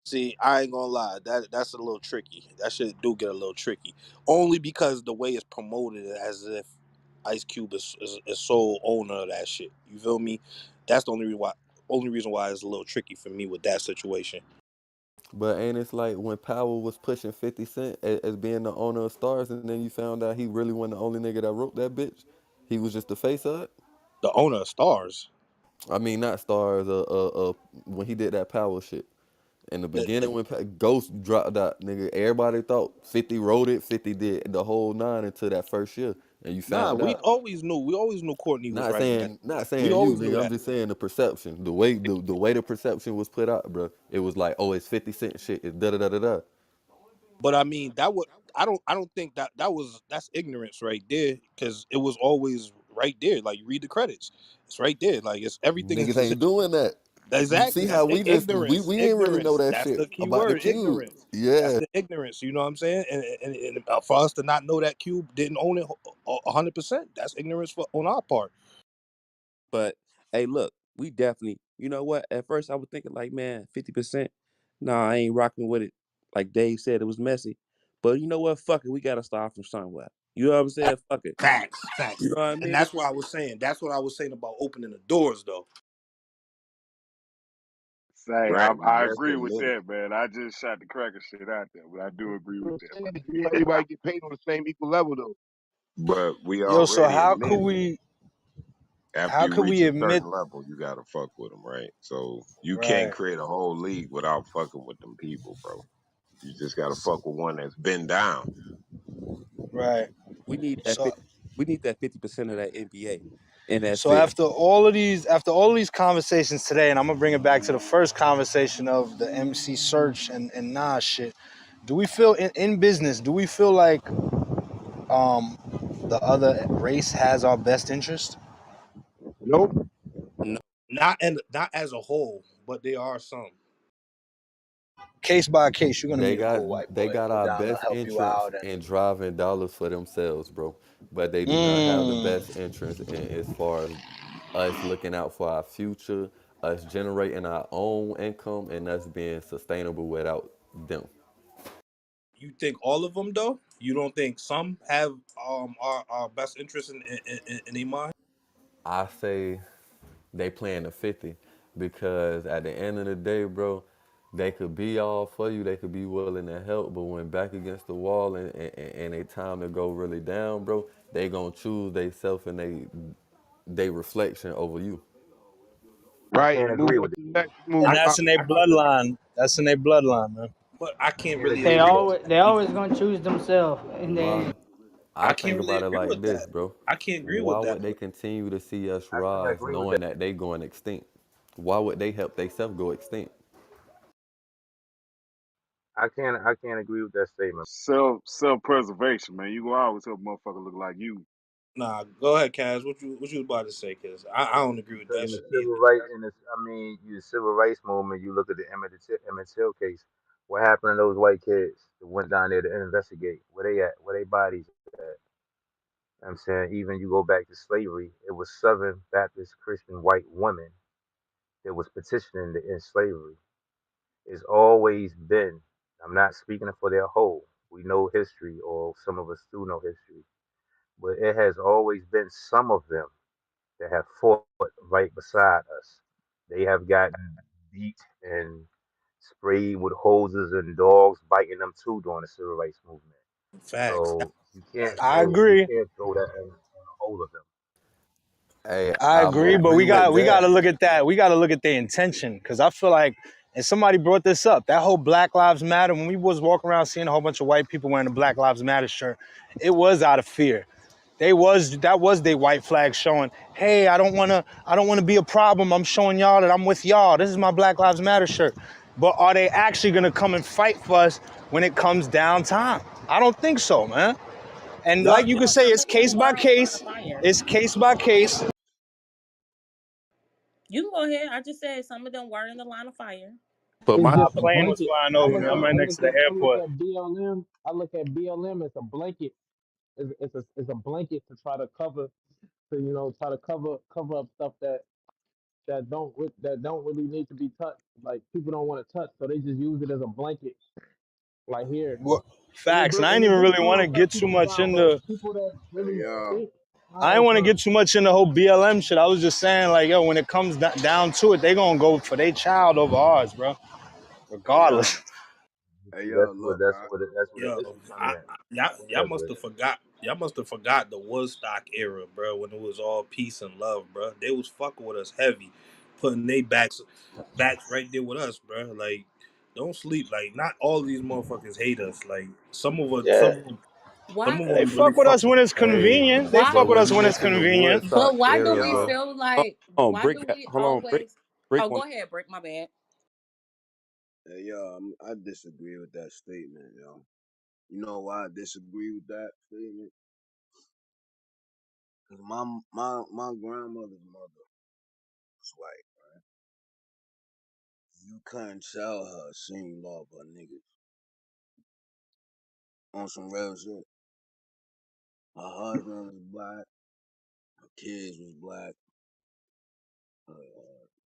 See, I ain't gonna lie. That's a little tricky. That shit do get a little tricky. Only because the way it's promoted as if Ice Cube is sole owner of that shit. You feel me? That's the only reason why it's a little tricky for me with that situation. But ain't it's like when Power was pushing 50 Cent as being the owner of Stars, and then you found out he really wasn't the only nigga that wrote that bitch? He was just the face of it? The owner of Stars. I mean, not Stars, when he did that Power shit. In the The beginning, when Ghost dropped out, nigga, everybody thought 50 wrote it, 50 did the whole nine until that first year. and you Nah, found we out. always knew. We always knew Courtney was Not writing that. saying not We saying you, always knew nigga. I'm that. just saying the perception, the way the perception was put out, bro. It was like, oh, it's 50 Cent shit. It's da da da da da. But I mean, that would I don't think that's ignorance right there because it was always right there. Like you read the credits, it's right there. Like it's everything is Niggas just ain't doing that. You see exactly. That's how we just ignorance. we didn't really know Ignorance. that That's shit the key about the word. cube. Ignorance. That's Yeah, the ignorance. You know what I'm saying? And for us to not know that Cube didn't own it 100%, that's ignorance on our part. But hey, look, we definitely, you know what? At first, I was thinking like, man, 50%. Nah, I ain't rocking with it. Like Dave said, it was messy. But you know what? Fuck it, we gotta start from somewhere. You know what I'm saying? Fuck it. Facts. You Facts. know what I And mean? that's what I was saying. That's what I was saying about opening the doors, though. Say, Right. We I just agree with admit it. that, man. I just shot the cracker shit out there, but I do agree with that, my nigga. Everybody get paid on the same equal level though. But we Yo, so already admitted after how you could reach we a admit certain level, you gotta fuck with them, right? So you can't right, create a whole league without fucking with them people, bro. You just gotta fuck with one that's been down. right. We need that So 50, we need that 50% of that NBA. And that's so it. after all of these conversations today, and I'm gonna bring it back to the first conversation of the MC search and Nas shit. Do we feel in business, do we feel like um the other race has our best interest? Nope. No, Not as a whole, but there are some. Case by case, you're gonna they meet a got cool white they boy, got go our down to best help you interest out and in driving dollars for themselves, bro. But they do not have the mm, best interest in as far as us looking out for our future, us generating our own income, and us being sustainable without them. You think all of them though? You don't think some have our best interest in their mind? I say they playing the 50 because at the end of the day, bro, they could be all for you, they could be willing to help, but when back against the wall and they time to go really down, bro, they gonna choose they self and they reflection over you. I Right. can't And move agree on with to the that. next move. and that's in their I can't bloodline. That's in their bloodline, man. But I I can't can't really agree They with agree that. always they always gonna choose themselves, and Why? then I I think can't really about it agree like with this, that. bro. I can't agree Why with would that. they continue to see us I can't rise agree with that. knowing that they going extinct? Why would they help they self go extinct? I can't agree with that statement. Self preservation, man. You gonna always help a motherfucker look like you. Nah, go ahead, Kaz. What you was about to say? Cause I don't agree with Because that in the shit civil either. rights, the civil rights movement, you look at the Emmett Till case. What happened to those white kids that went down there to investigate? Where they at? Where they bodies at? I'm saying even you go back to slavery, it was Southern Baptist Christian white women that was petitioning to end slavery. It's always been. I'm not speaking for their whole. We know history, or some of us do know history, but it has always been some of them that have fought right beside us. They have gotten beat and sprayed with hoses and dogs biting them too during the civil rights movement. Facts. So I you agree. can't throw that on the whole of them. Hey, I I agree, but agree with we got that. to look at that. We got to look at the intention because I feel like, and somebody brought this up. That whole Black Lives Matter. When we was walking around seeing a whole bunch of white people wearing the Black Lives Matter shirt, it was out of fear. That was their white flag showing, hey, I don't wanna be a problem. I'm showing y'all that I'm with y'all. This is my Black Lives Matter shirt. But are they actually gonna come and fight for us when it comes down time? I don't think so, man. And Y'all, like you No, could say, some it's of them case by were in the line of case. fire. It's case by case. You can go ahead. I just said some of them were in the line of fire. but it's my A just a plane was blanket. flying I over look me. I'm at right I next look to the at I look airport. at BLM. I look at BLM as a blanket. It's a blanket to try to cover try to cover up stuff that don't really need to be touched. Like people don't want to touch, so they just use it as a blanket. Like here, Facts. And I and didn't it even do really kind want of to cut get too people much down, but into. people that Hey, really think, I nah, didn't it's want to not. get too much into the whole BLM shit. I was just saying, like, yo, when it comes down to it, they gonna go for their child over ours, bro. hey, Regardless. hey, look, That's what the yo, issue come in. y'all Good, must good. have forgot. Y'all must have forgot the Woodstock era, bro, when it was all peace and love, bro. They was fucking with us heavy, putting their backs right there with us, bro. Like, don't sleep. Like, not all of these motherfuckers hate us. Like, some of us, Yeah. some of them. Why? Some of They them really fuck with us fucking. when it's Hey, convenient. They Why? but fuck with when us you when get it's to the convenient. Woodstock But why do era, we bro. feel Hold like? on, Why break. do we Hold on, break. always? Break Oh, one. go ahead, break my bad. Hey, yo, I disagree with that statement, yo. You know why I disagree with that statement? Cause my grandmother's mother was white. You couldn't tell her she ain't love her niggas on some real shit. Her husband was black, her kids was black, her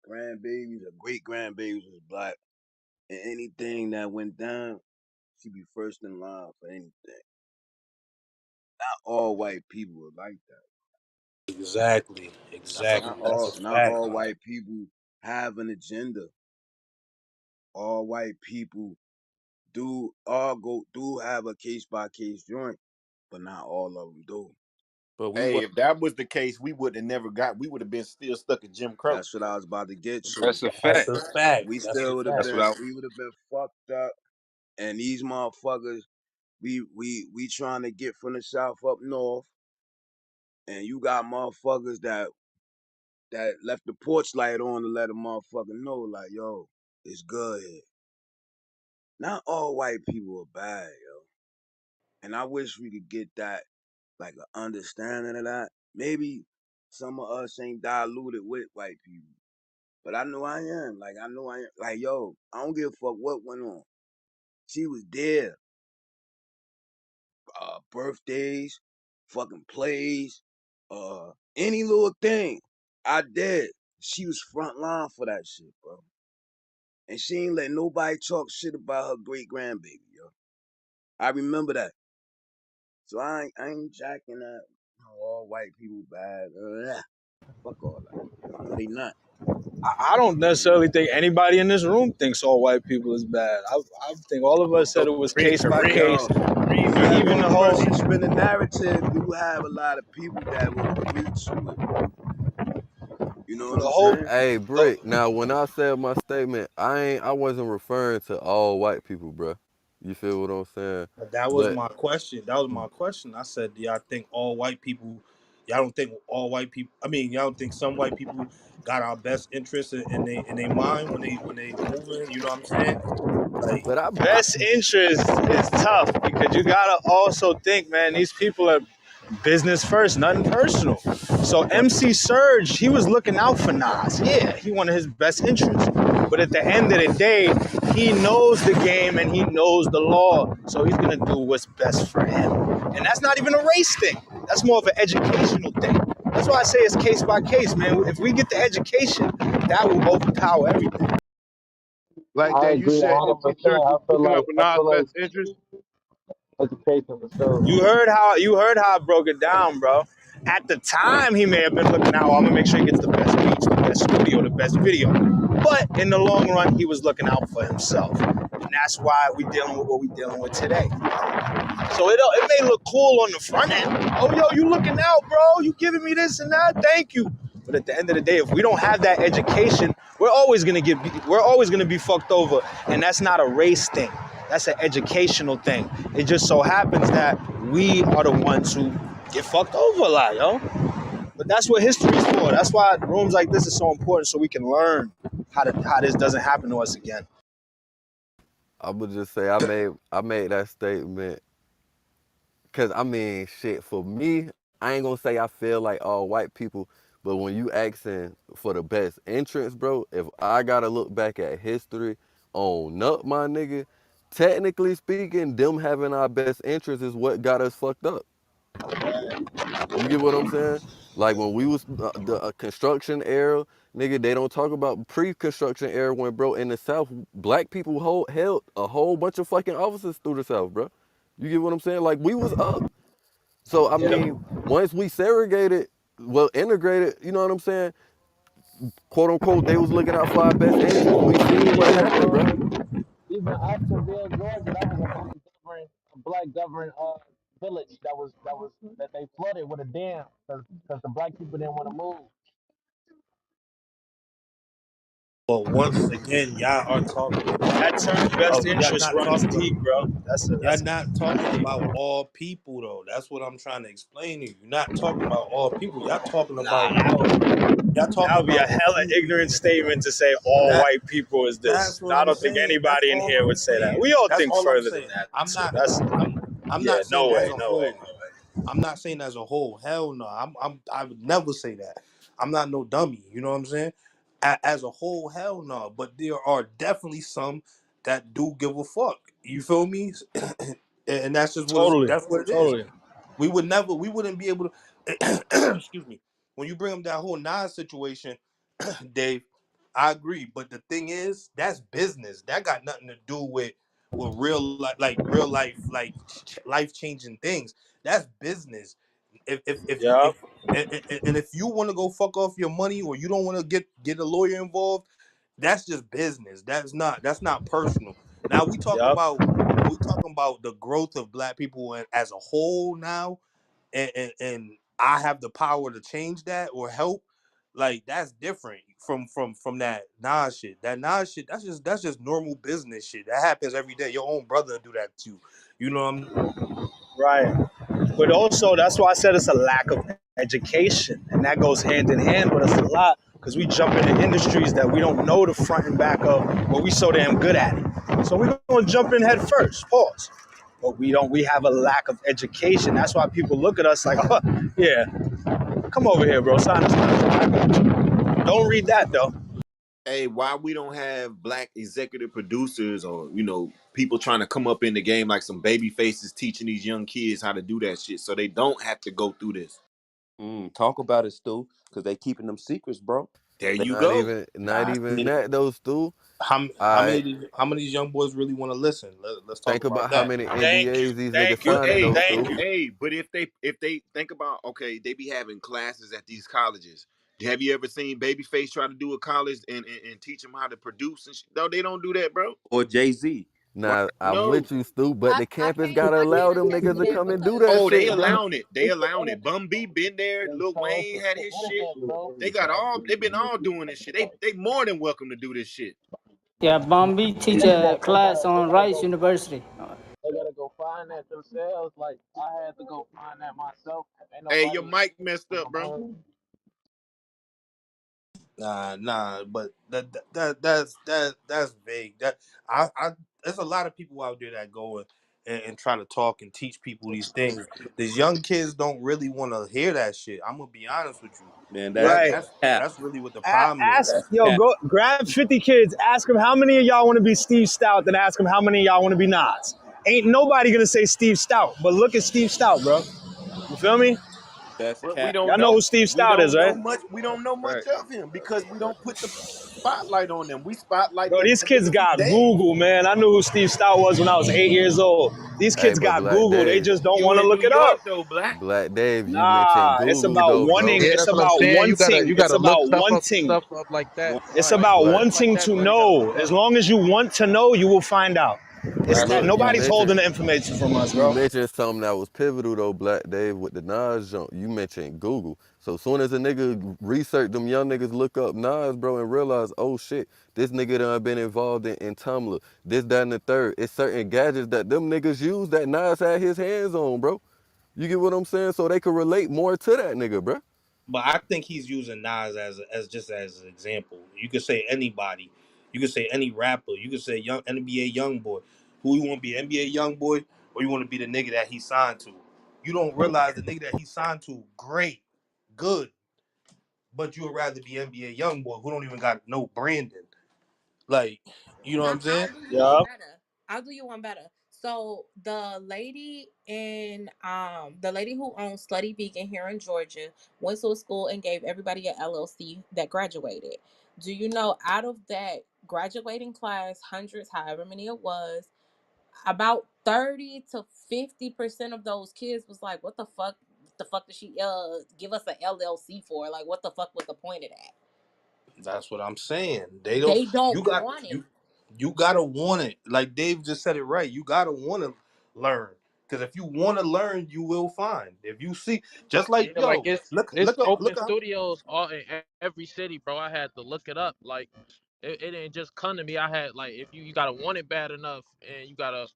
grandbabies, her great grandbabies was black, and anything that went down, she'd be first in line for anything. Not all white people are like that. Exactly, That's a Not exactly. that's all a not fact. all white people have an agenda. All white people do have a case by case joint, but not all of them do. But we Hey, were. if that was the case, we would have never got. We would have been still stuck in Jim Crow. That's what I was about to get to. That's a That's fact. a fact. We That's a still would have fact. That's what been I. we would have been fucked up, and these motherfuckers we trying to get from the south up north, and you got motherfuckers that left the porch light on to let a motherfucker know like, yo, it's good here. Not all white people are bad, yo. And I wish we could get that, like, an understanding of that. Maybe some of us ain't diluted with white people, but I know I am. Like, I know I am. Like, yo, I don't give a fuck what went on. She was there. Birthdays, fucking plays, any little thing. I did. She was front line for that shit, bro. And she ain't let nobody talk shit about her great grandbaby, yo. I remember that. So I ain't jacking that. All white people bad. Fuck all that. No, they not. I don't necessarily think anybody in this room thinks all white people is bad. I think all of us said it was case by Kareem, case. Kareem, you as have Even the one whole person spin the narrative, you have a lot of people that will agree to it. You know what the I'm whole saying? Hey, the, Brick. Now, when I said my statement, I wasn't referring to all white people, bro. You feel what I'm saying? but that was But my question. That was my question. I said, do y'all think all white people? Y'all don't think all white people? I mean, y'all don't think some white people got our best interests in they mind when they moving? You know what I'm saying? Like, but I best interest is tough because you gotta also think, man, these people are business first, nothing personal. So right? MC Surge, he was looking out for Nas. Yeah, he wanted his best interest. But at the end of the day, he knows the game and he knows the law. So he's gonna do what's best for him. And that's not even a race thing. That's more of an educational thing. That's why I say it's case by case, man. If we get the education, that will overpower everything. Like I that, you agree said MC 100%. Church was looking out for I feel Nas' like best interest. education for sure. You heard how I broke it down, bro. At the time, he may have been looking out. I'm gonna make sure he gets the best beats, the best studio, the best video. But in the long run, he was looking out for himself, and that's why we dealing with what we dealing with today. So it may look cool on the front end. Oh, yo, you looking out, bro? You giving me this and that? Thank you. But at the end of the day, if we don't have that education, we're always gonna be fucked over, and that's not a race thing. That's an educational thing. It just so happens that we are the ones who get fucked over a lot, yo. But that's what history's for. That's why rooms like this is so important, so we can learn how this doesn't happen to us again. would just say I made that statement because I mean, shit. For me, I ain't gonna say I feel like all white people, but when you asking for the best entrance, bro, if I gotta look back at history on up, my nigga, technically speaking, them having our best interest is what got us fucked up. You get what I'm saying? Like when we was the construction era, nigga, they don't talk about pre-construction era when, bro, in the South, black people held a whole bunch of fucking offices through the South, bro. You get what I'm saying? Like we was up. So I Yeah, mean, once we segregated, well, integrated, you know what I'm saying? Quote unquote, they was looking out for our best interest. We seen what Even happened, bro. even Asheville, Georgia, that was a black governed village that they flooded with a dam because the black people didn't want to move. But once again, y'all are talking. that term best Oh, y'all interest not runs talking about deep, bro. y'all That's not talking about all people though. That's what I'm trying to explain to you. You're not talking about all people. nah. Y'all That talking would be a about a hella few. ignorant statement to say all That white people is this. that's what I I'm don't think saying. That's anybody in all here I'm would say that. saying. We all That's think all I'm further than saying. that. I'm So not. that's I'm yeah, not saying no as way, a no way, whole. no way. I'm not saying as a whole. Hell no. I would never say that. I'm not no dummy. You know what I'm saying? As a whole, hell no. But there are definitely some that do give a fuck. You feel me? And that's just Totally, that's what it is. totally. We wouldn't be able to. Excuse me. When you bring up that whole Nas situation, Dave, I agree. But the thing is, that's business. That got nothing to do with real life, like real life, like life changing things. That's business. If you Yeah, if and if you want to go fuck off your money or you don't want to get a lawyer involved, that's just business. That's not personal. Now yeah. we talking about the growth of black people as a whole now, and I have the power to change that or help. Like that's different from that Nas shit. That Nas shit, that's just normal business shit. That happens every day. Your own brother do that to you. You know what I'm Right. But also, that's why I said it's a lack of education. And that goes hand in hand with us a lot because we jump into industries that we don't know the front and back of, but we so damn good at it. So we're going to jump in head first, pause. But we have a lack of education. That's why people look at us like, oh, yeah, come over here, bro. Sign this contract. Don't read that, though. Hey, why we don't have black executive producers or people trying to come up in the game like some baby faces teaching these young kids how to do that shit so they don't have to go through this. Talk about it, Stu, because they keeping them secrets, bro. There They, you Not go. even not Nah, even that though, Stu. how many I how many of these young boys really want to listen? Let's talk think about about how that. many Thank you. NDAs these niggas Thank you. But signing hey, though, Thank but Stu. you. hey, but if they think about, okay, they be having classes at these colleges. Have you ever seen Babyface try to do a college and teach them how to produce and shit? No, they don't do that, bro. or Jay-Z. Right? Now I'm No. with you, Stu, but the campus gotta I allow can't them attest niggas to to that come and do because that Oh, they shit, bro. allowing it. They allowing it. Bum B been there. Lil Wayne had his shit. They got all. They been all doing this shit. They more than welcome to do this shit. Yeah, Bombi teach a class on Rice University. They gotta go find that themselves. Like I had to go find that myself. Ain't Hey, your nobody. mic messed up, bro. Nah, but that's vague. I there's a lot of people out there that go and try to talk and teach people these things. These young kids don't really want to hear that shit. I'm gonna be honest with you. Man, That that's Right. that's cap. that's really what the problem is. Ask, That's yo, cap. go grab 50 kids, ask them how many of y'all want to be Steve Stout, then ask them how many of y'all want to be Nas. Ain't nobody gonna say Steve Stout, but look at Steve Stout, bro. You feel me? That's But we cap. don't Y'all know know. who Steve We Stout is, don't know right? much. We don't know Right. much of him because we don't put the spotlight on them. We spotlight Bro, these the kids niggas who got dead. Google, man. I knew who Steve Stout was when I was 8 years old. These Hey, kids but got Black Google. They Dave, just don't You want to in New look it York up. though, black. Black Dave, you mentioned Nah, it's Google about though, wanting. bro. Yeah, It's that's what I'm about saying. wanting. You It's gotta look about stuff wanting. up like that. It's Like about Black stuff like wanting that, to bro. You gotta know. look As up. long as you want to know, you will find out. It's But That's that look, a you nobody's fact. holding mentioned the information from us, you bro. mentioned something that was pivotal though, Black Dave, with the Nas jump. You mentioned Google. So soon as a nigga research, them young niggas look up Nas, bro, and realize, oh shit, this nigga done been involved in Tumblr, this, that, and the third. It's certain gadgets that them niggas use that Nas had his hands on, bro. You get what I'm saying? So they could relate more to that nigga, bro. But I think he's using Nas as just as an example. You could say anybody. You could say any rapper. You could say young NBA young boy. Who you want to be, NBA young boy, or you want to be the nigga that he signed to? You don't realize the nigga that he signed to, great, good, but you would rather be NBA young boy who don't even got no branding. Like, you know what I'm saying? I'll do you one Yeah. better. I'll do you one better. So the lady who owns Slutty Vegan here in Georgia went to a school and gave everybody an LLC that graduated. Do you know out of that graduating class, hundreds, however many it was, about 30 to 50% of those kids was like, "What the fuck? What the fuck did she give us an LLC for? Like, what the fuck was the point of that?" That's what I'm saying. They don't. They don't You got want it. you gotta want it. Like Dave just said it right. You gotta want to learn. Because if you want to learn, you will find. If you see, just like Yeah, like yo, look it's look up open look up. studios all in every city, bro. I had to look it up. Like It didn't just come to me. I had like if you gotta want it bad enough and you gotta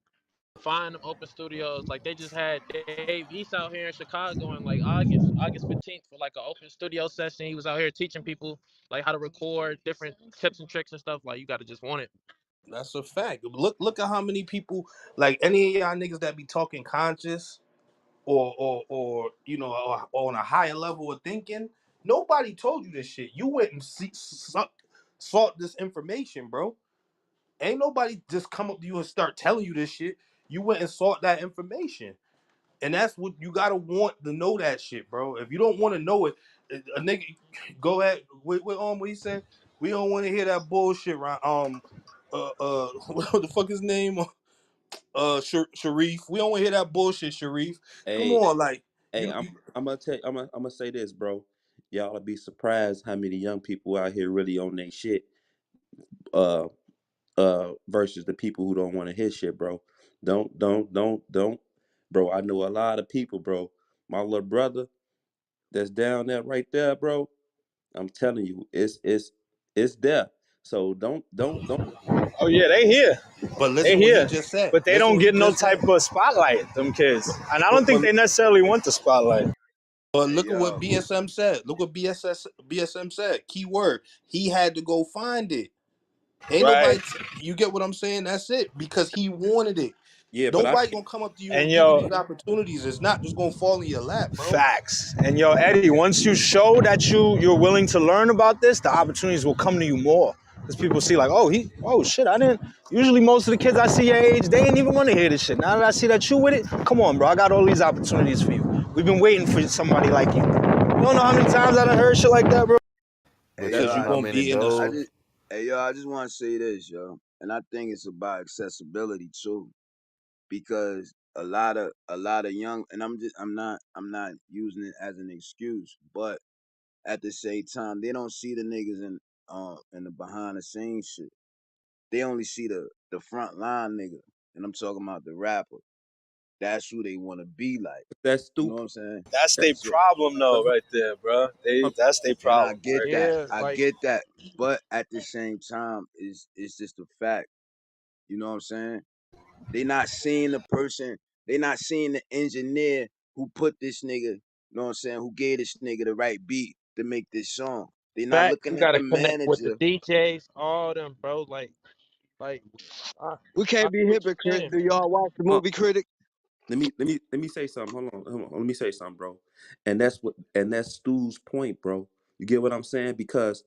find them open studios. Like they just had Dave East out here in Chicago in like August 15th for like an open studio session. He was out here teaching people like how to record different tips and tricks and stuff. Like you gotta just want it. That's a fact. Look at how many people, like any of y'all niggas that be talking conscious or you know or on a higher level of thinking. Nobody told you this shit. You went and sought this information, bro. Ain't nobody just come up to you and start telling you this shit. You went and sought that information. And that's what you gotta want to know that shit, bro. If you don't want to know it, a nigga go at what he said. We don't want to hear that bullshit, right? What the fuck his name? Sharif. We don't want to hear that bullshit, Sharif. Come Hey, on, like hey, you I'm gonna tell I'm gonna say this, bro. Y'all will be surprised how many young people out here really on their shit. Uh, versus the people who don't want to hear shit, bro. Don't, bro. I know a lot of people, bro. My little brother that's down there, right there, bro. I'm telling you, it's there. So don't. Oh yeah, they here. But They listen what he here. just said. But they Listen don't what he get no just type said. of spotlight, them kids. And I don't But think but they necessarily want the spotlight. but Hey look at what yo, BSM said. Look what BSM said. Key word. He had to go find it. Ain't Right. nobody. You get what I'm saying? That's it. Because he wanted it. Yeah, but I Nobody can't. gonna come up to you And and give you these yo, opportunities. It's not just gonna fall in your lap, bro. facts. And yo, Eddie, once you show that you're willing to learn about this, the opportunities will come to you more. Because people see like, oh shit, I didn't. Usually most of the kids I see your age, they ain't even want to hear this shit. Now that I see that you with it, come on, bro, I got all these opportunities for you. We've been waiting for somebody like you. You don't know how many times I done heard shit like that, bro. hey But yo, you Because know you I, how gonna many be in the. I those? just, hey yo, I just want to say this, yo, and I think it's about accessibility too, because a lot of young, and I'm not using it as an excuse, but at the same time, they don't see the niggas in the behind the scenes shit. They only see the front line nigga, and I'm talking about the rapper. That's who they want to be like. That's You know stupid. what I'm saying? That's That, their So, problem but though, right there, bro. hold That's their and I problem get right that. Yeah, I like get that. But at the same time, it's just a fact. You know what I'm saying? They not seeing the person. They not seeing the engineer who put this nigga. You know what I'm saying? Who gave this nigga the right beat to make this song? They not facts. You looking at the gotta connect with the manager. DJs, all them, bro. Like I, We I can't be get what you're hypocrites. saying. Do y'all watch the on. movie Critic? Let me say something. Hold on. Let me say something, bro. And that's Stu's point, bro. You get what I'm saying? Because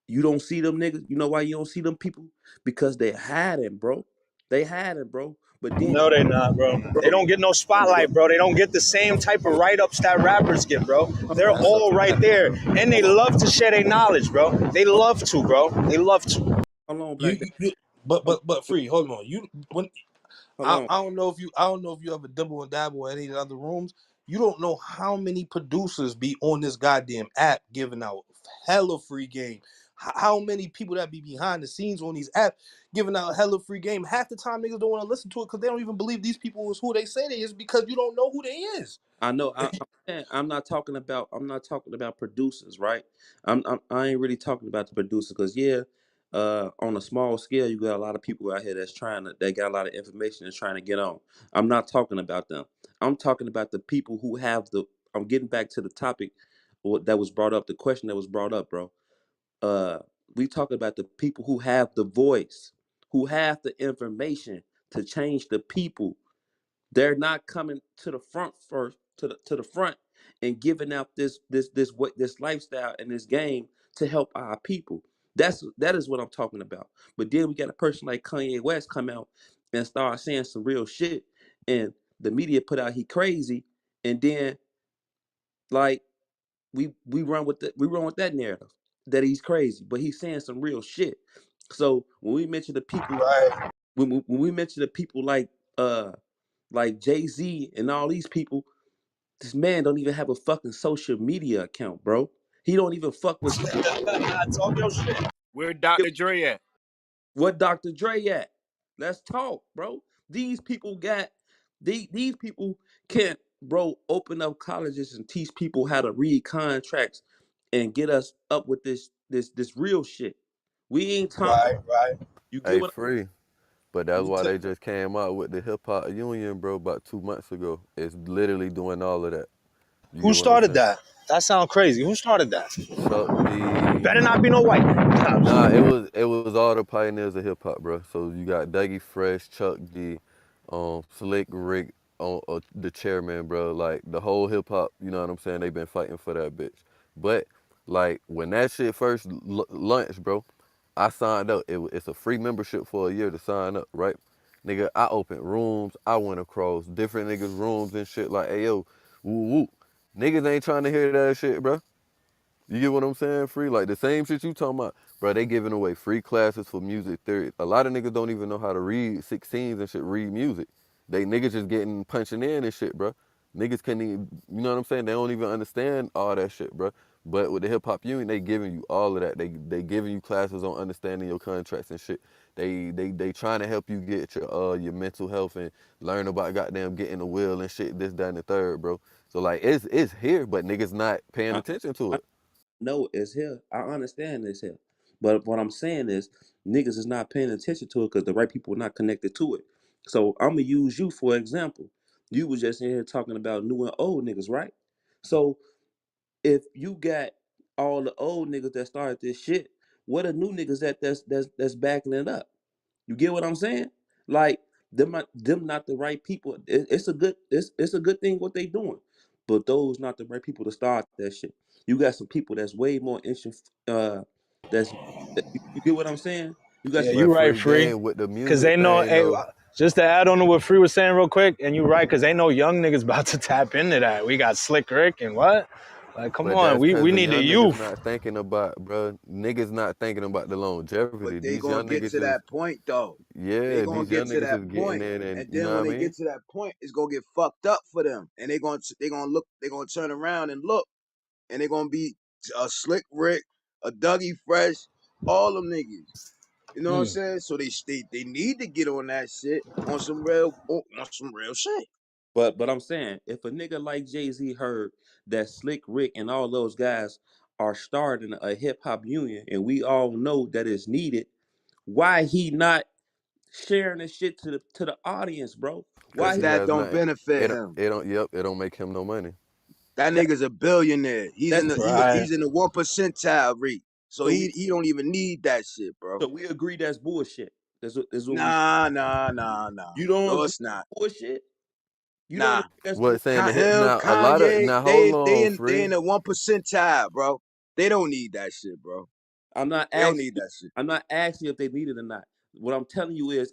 you don't see them niggas. You know why you don't see them people? Because they hiding, bro. They hiding, bro. But then, No, they not, bro. They bro, don't get no bro, spotlight, bro. They don't get the same type of write-ups that rappers get, bro. They're that's a all right fact. there. And they love to share their knowledge, bro. They love to, bro. They love to. Hold on, You, Black. you but Hold but free. Hold on. You when hold on. I don't know if you ever dibble and dabble in any of the other rooms. You don't know how many producers be on this goddamn app giving out hella free game. How many people that be behind the scenes on these apps giving out hella free game? Half the time niggas don't want to listen to it because they don't even believe these people is who they say they is because you don't know who they is. I know. I'm saying I'm not talking about. I'm not talking about producers, right? I ain't really talking about the producers because yeah, on a small scale, you got a lot of people out here that's trying to. They got a lot of information and trying to get on. I'm not talking about them. I'm talking about the people who have the. I'm getting back to the topic that was brought up. The question that was brought up, bro. Uh, we talking about the people who have the voice, who have the information to change the people. They're not coming to the front first, to the front and giving out this lifestyle and this game to help our people. That is what I'm talking about. But then we got a person like Kanye West come out and start saying some real shit, and the media put out he crazy, and then like we run with that narrative that he's crazy, but he's saying some real shit. So when we mention the people, Right. when we mention the people like Jay Z and all these people, this man don't even have a fucking social media account, bro. He don't even fuck with Talk your shit. Where Dr. Dre at? what Dr. Dre at. Let's talk, bro. These people got these people can't, bro, open up colleges and teach people how to read contracts and get us up with this real shit. We ain't talking. Right, right. You get Hey, what? free. But that's You why tell. they just came out with the hip hop union, bro, about 2 months ago. It's literally doing all of that. You Who get what I'm started saying? that? That sounds crazy. Who started that? Chuck D. Better not be no white man. Nah, I'm just Nah, kidding. it was all the pioneers of hip hop, bro. So you got Dougie Fresh, Chuck D, Slick Rick, the chairman, bro. Like the whole hip hop, you know what I'm saying? They been fighting for that bitch. But like when that shit first launched, bro, I signed up. It's a free membership for a year to sign up, right? Nigga, I opened rooms. I went across different niggas' rooms and shit. Like, hey yo, woo woo. Niggas ain't trying to hear that shit, bro. You get what I'm saying? Free, like the same shit you talking about, bro. They giving away free classes for music theory. A lot of niggas don't even know how to read 16s and shit. Read music. They niggas just getting punching in and shit, bro. Niggas can't even, you know what I'm saying? They don't even understand all that shit, bro. But with the hip hop union, they giving you all of that. They giving you classes on understanding your contracts and shit. They trying to help you get your mental health and learn about goddamn getting a will and shit. This, that, and the third, bro. So like it's here, but niggas not paying I, attention to I it. know it's here. I understand it's here. But what I'm saying is, niggas is not paying attention to it because the right people are not connected to it. So I'm gonna use you for example. You was just in here talking about new and old niggas, right? So if you got all the old niggas that started this shit, what are new niggas that's backing it up? You get what I'm saying? Like them not the right people. It's a good thing what they doing, but those not the right people to start that shit. You got some people that's way more interested. That's you get what I'm saying? You got Yeah, some you But right, free free. game with the Cause music they know. thing Hey, though. just to add on to what Free was saying real quick, and you right, cause they know young niggas about to tap into that. We got Slick Rick and what? Like, come But on, that's we cause the need the young niggas youth. not thinking about, bro. Niggas not thinking about the But longevity. they These gonna young get niggas to just, that point though. They yeah, gonna these get young to niggas that just getting point, in and and you then know when what I they mean? get to that point, it's gonna get fucked up for them, and they gonna look, they gonna turn around and look, and they gonna be a Slick Rick, a Dougie Fresh, all them niggas. You know what I'm Mm. saying? So they need to get on that shit on some real shit. but I'm saying if a nigga like Jay Z heard that Slick Rick and all those guys are starting a hip hop union, and we all know that it's needed, why he not sharing the shit to the audience, bro? Cause Cause Why he he that has don't nothing. benefit him. It don't make him no money. That that nigga's a billionaire. He's in that's the Right. he's in the 1 percentile rate. So so he we he don't even need that shit, bro. so we agree that's bullshit. That's what we Nah, nah, nah, nah. you don't No, agree it's not. with bullshit? You don't Nah. agree that's bull What saying the hip Him, now a lot of Kanye, now hold they on in they free. in the 1 percentile, bro. They don't need that shit, bro. I'm not They don't asking need you that shit. I'm not asking you if they need it or not. What I'm telling you is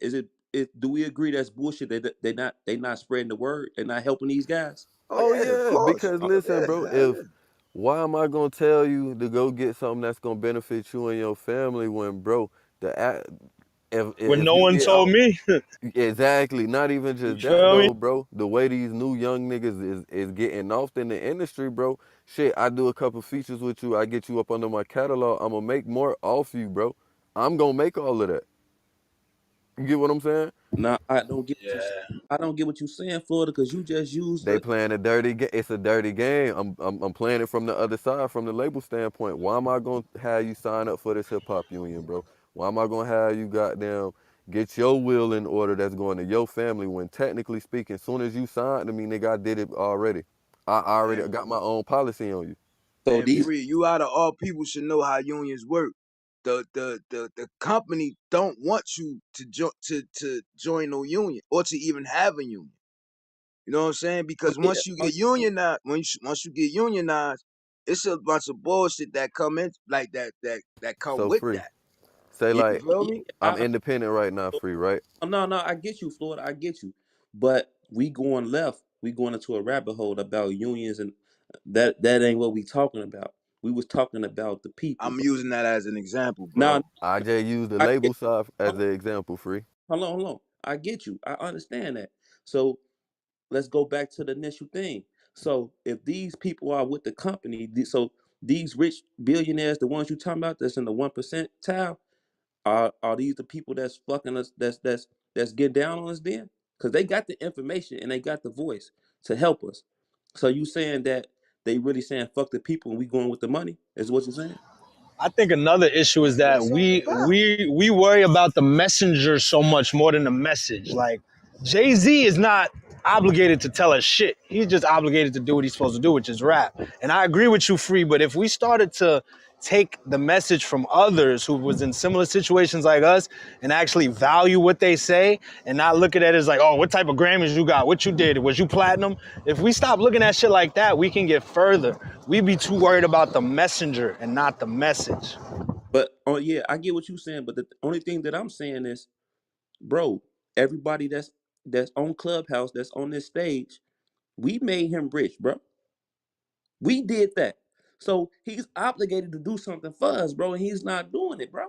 do we agree that's bullshit? They not spreading the word. They're not helping these guys. Oh Oh yeah, of yeah, course. because Uh, listen, Yeah, bro, hell if yeah. why am I gonna tell you to go get something that's gonna benefit you and your family when, bro, When if no you one get told out me, exactly, not even you just that feel me? though, bro. The way these new young niggas is getting off in the industry, bro. Shit, I do a couple features with you, I get you up under my catalog, I'm gonna make more off you, bro. I'm gonna make all of that. You get what I'm saying? Nah, I don't get what you saying. Yeah. I don't get what you saying, Florida, because you just used They the playing a dirty game. It's a dirty game. I'm playing it from the other side, from the label standpoint. Why am I gonna have you sign up for this hip hop union, bro? Why am I gonna have you goddamn get your will in order that's going to your family when technically speaking, soon as you signed to me, nigga, I did it already. I And, already got my own policy on you. so and these free. You out of all people should know how unions work. The company don't want you to join no union or to even have a union. You know what I'm saying? oh, Because yeah, once you oh, get unionized, once you get unionized, it's a bunch of bullshit that come in like that come So with free. that. Say yeah, You like feel yeah, me? I'm independent right now, free, right? no, I get you, Florida. I get you. But we going left. We going into a rabbit hole about unions, and that ain't what we talking about. We was talking about the people, I'm bro. using that as an example, Now bro. I just use the I get label side as an example, free. hold on. I get you. I understand that. So let's go back to the initial thing. So if these people are with the company, so these rich billionaires, the ones you talking about, that's in the 1 percentile, are these the people that's fucking us? That's getting down on us then? Because they got the information and they got the voice to help us. So you saying that they really saying fuck the people and we going with the money? Is what you're saying? I think another issue is What that it's all about. we worry about the messenger so much more than the message. Like Jay-Z is not obligated to tell us shit. He's just obligated to do what he's supposed to do, which is rap. And I agree with you, Free, but if we started to take the message from others who was in similar situations like us and actually value what they say and not look at it as like, oh, what type of Grammys you got? What you did? Was you platinum? If we stop looking at shit like that, we can get further. We be too worried about the messenger and not the message. But oh yeah, I get what you're saying. But the only thing that I'm saying is, bro, everybody that's on Clubhouse, that's on this stage, we made him rich, bro. We did that. So he's obligated to do something for us, bro, and he's not doing it, bro.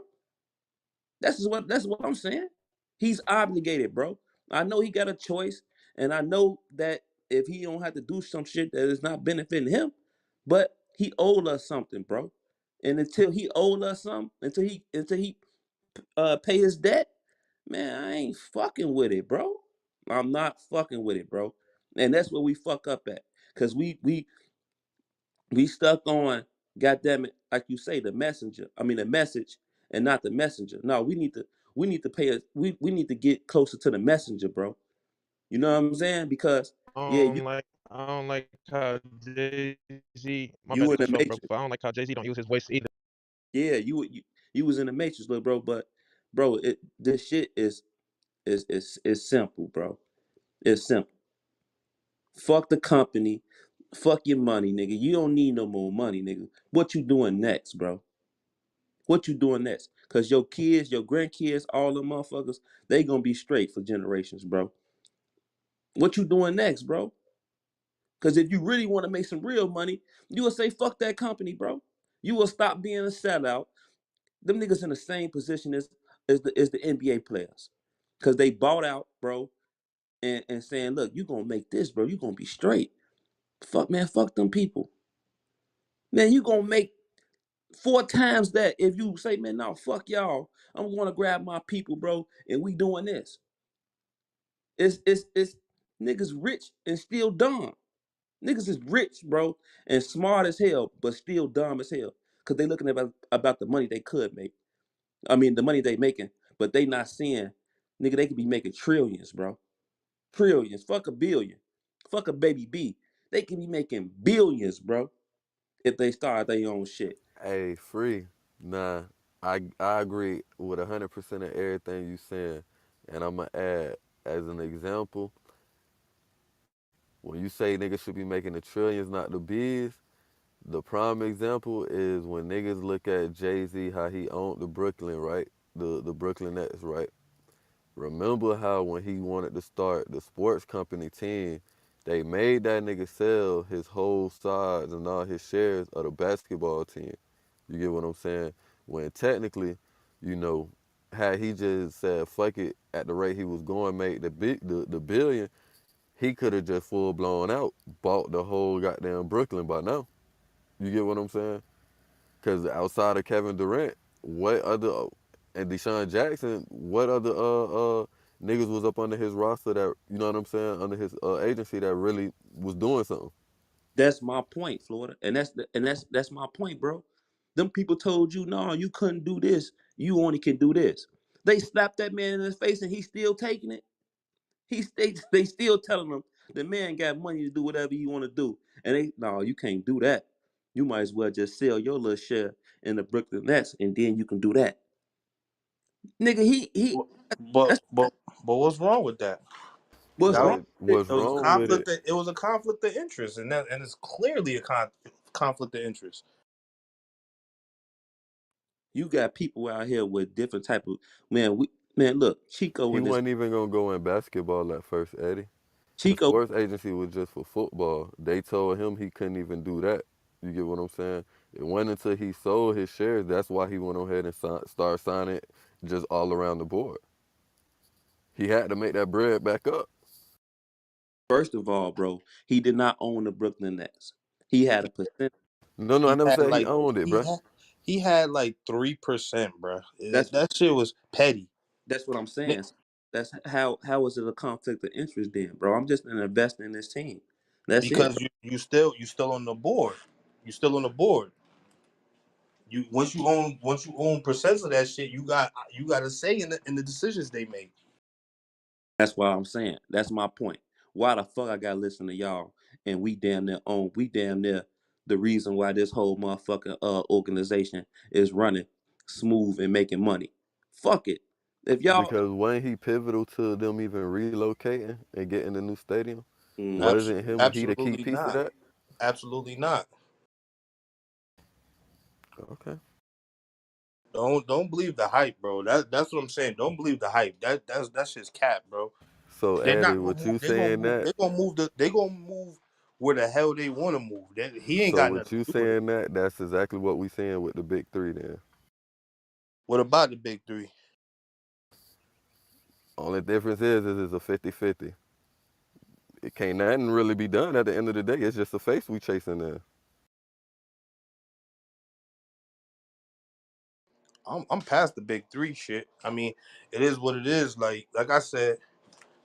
That's what I'm saying. He's obligated, bro. I know he got a choice, and I know that if he don't have to do some shit that is not benefiting him, but he owed us something, bro. And until he owed us something, until he pay his debt, man, I ain't fucking with it, bro. I'm not fucking with it, bro. And that's where we fuck up at. Cause we stuck on, goddamn it, like you say, the messenger. I mean the message and not the messenger. No, we need to pay us we need to get closer to the messenger, bro. You know what I'm saying? Because yeah, you I don't like how Jay Z. My bad you to in cut the you off, bro. matrix. But I don't like how Jay Z don't use his voice either. Yeah, you was in the matrix, little bro. But bro, this shit is simple, bro. It's simple. Fuck the company. Fuck your money, nigga. You don't need no more money, nigga. What you doing next, bro? What you doing next? Cause your kids, your grandkids, all them motherfuckers, they gonna be straight for generations, bro. What you doing next, bro? Cause if you really want to make some real money, you will say fuck that company, bro. You will stop being a sellout. Them niggas in the same position as the NBA players. Cause they bought out, bro, and saying, look, you gonna make this, bro. You gonna be straight. Fuck man, fuck them people. Man, you gonna make four times that if you say, man, no, fuck y'all. I'm gonna grab my people, bro, and we doing this. It's niggas rich and still dumb. Niggas is rich, bro, and smart as hell, but still dumb as hell. Cause they looking about the money they could make. I mean the money they making, but they not seeing, nigga, they could be making trillions, bro. Trillions. Fuck a billion. Fuck a baby B. They can be making billions, bro, if they start their own shit. Hey, Free. Nah, I agree with 100% of everything you saying, and I'ma add as an example. When you say niggas should be making the trillions, not the biz, the prime example is when niggas look at Jay Z, how he owned the Brooklyn, right? The Brooklyn Nets, right? Remember how when he wanted to start the sports company team, they made that nigga sell his whole sides and all his shares of the basketball team. You get what I'm saying? When technically, you know, had he just said fuck it at the rate he was going, made the billion, he could have just full blown out bought the whole goddamn Brooklyn by now. You get what I'm saying? Because outside of Kevin Durant, what other and Deshaun Jackson, what other niggas was up under his roster that, you know what I'm saying, under his agency that really was doing something? That's my point, Florida, and that's my point, bro. Them people told you, no, you couldn't do this. You only can do this. They slapped that man in his face, and he's still taking it. They still telling him the man got money to do whatever you want to do, and they no, you can't do that. You might as well just sell your little share in the Brooklyn Nets, and then you can do that, nigga. He But that's but but what's wrong with that? what's That wrong was, with it. What's it was a wrong with conflict. it? It was a conflict of interest, and it's clearly a conflict of interest. You got people out here with different type of man. Man, look, Chico He and this wasn't even gonna go in basketball at first, Eddie. The Chico. sports agency was just for football. They told him he couldn't even do that. You get what I'm saying? It wasn't until he sold his shares, that's why he went on ahead and started signing just all around the board. He had to make that bread back up. First of all, bro, he did not own the Brooklyn Nets. He had a percent. No, no, I He never had said he like owned it, bruh. he had like 3%, bro. That's That shit was petty. that's what I'm Ni- saying. That's how is it a conflict of interest then, bro? I'm just an investor in this team. That's it, Because bro. you still on the board. You still on the board. You once you own percents of that shit, you got a say in the decisions they make. That's what I'm saying. That's my point. Why the fuck I gotta listen to y'all and we damn near the reason why this whole motherfucking organization is running smooth and making money. Fuck it. If y'all Because wasn't he pivotal to them even relocating and getting the new stadium? mm, Wasn't he the key absolutely piece of not. that? Absolutely not. Okay. Don't believe the hype, bro. That's what I'm saying. Don't believe the hype. That's just cap, bro. So They're Addy, not gonna what move. you saying that? They gonna move where the hell they want to move. He ain't So got nothing what you to do with it. saying that? That's exactly what we saying with the big three. Then What about the big three? only difference is it's a 50-50. It can't nothing really be done at the end of the day. It's just a face we chasing there. I'm past the big three shit. I mean, it is what it is. Like I said,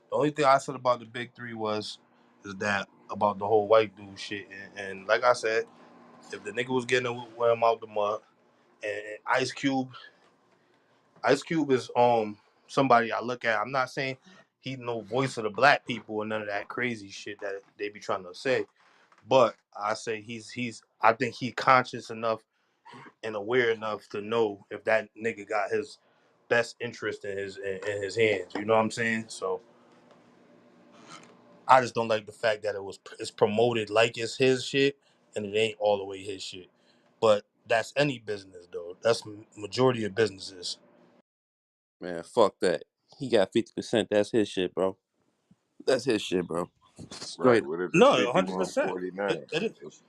the only thing I said about the big three is that about the whole white dude shit. And like I said, if the nigga was getting him out the mud, and Ice Cube is somebody I look at. I'm not saying he no voice of the black people and none of that crazy shit that they be trying to say, but I say he's I think he conscious enough and aware enough to know if that nigga got his best interest in his hands. You know what I'm saying? So I just don't like the fact that it's promoted like it's his shit and it ain't all the way his shit. But that's any business though. That's majority of businesses. man, fuck that. He got 50%. That's his shit, bro. That's his shit, bro. Right. Straight up. What if it's No, 100%. 51-49? It is.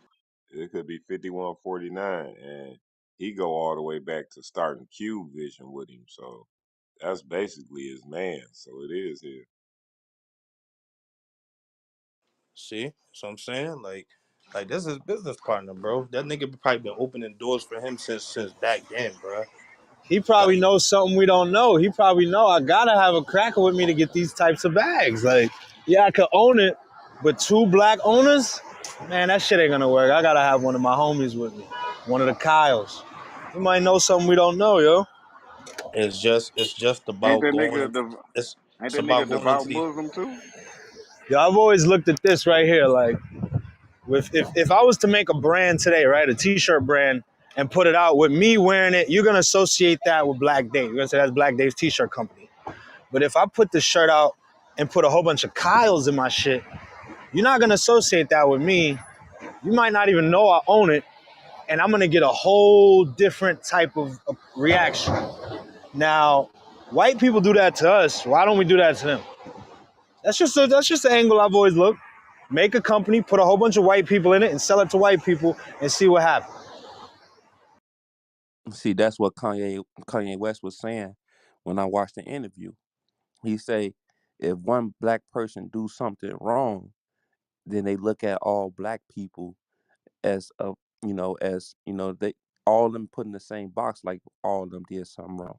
It could be 51-49, and he go all the way back to starting Cube Vision with him. So that's basically his man. So it is his. See, so I'm saying like this is his business partner, bro. That nigga probably been opening doors for him since back then, bro. He probably Like knows something we don't know. He probably know I gotta have a cracker with me to get these types of bags. Like, yeah, I could own it, but two black owners, man, that shit ain't gonna work. I gotta have one of my homies with me, one of the Kyles. He might know something we don't know, yo. it's just Ain't about that going nigga in. the It's ain't it's that about nigga going devout into the. Muslim too? Yo, I've always looked at this right here, like, if I was to make a brand today, right, a T-shirt brand, and put it out with me wearing it, you're gonna associate that with Black Dave. You're gonna say that's Black Dave's T-shirt company. But if I put the shirt out and put a whole bunch of Kyles in my shit, you're not gonna associate that with me. You might not even know I own it, and I'm gonna get a whole different type of reaction. Now, white people do that to us. Why don't we do that to them? That's just the angle I've always looked. Make a company, put a whole bunch of white people in it, and sell it to white people, and see what happens. See, that's what Kanye West was saying when I watched the interview. He say if one black person do something wrong, then they look at all black people as they all of them put in the same box like all of them did something wrong.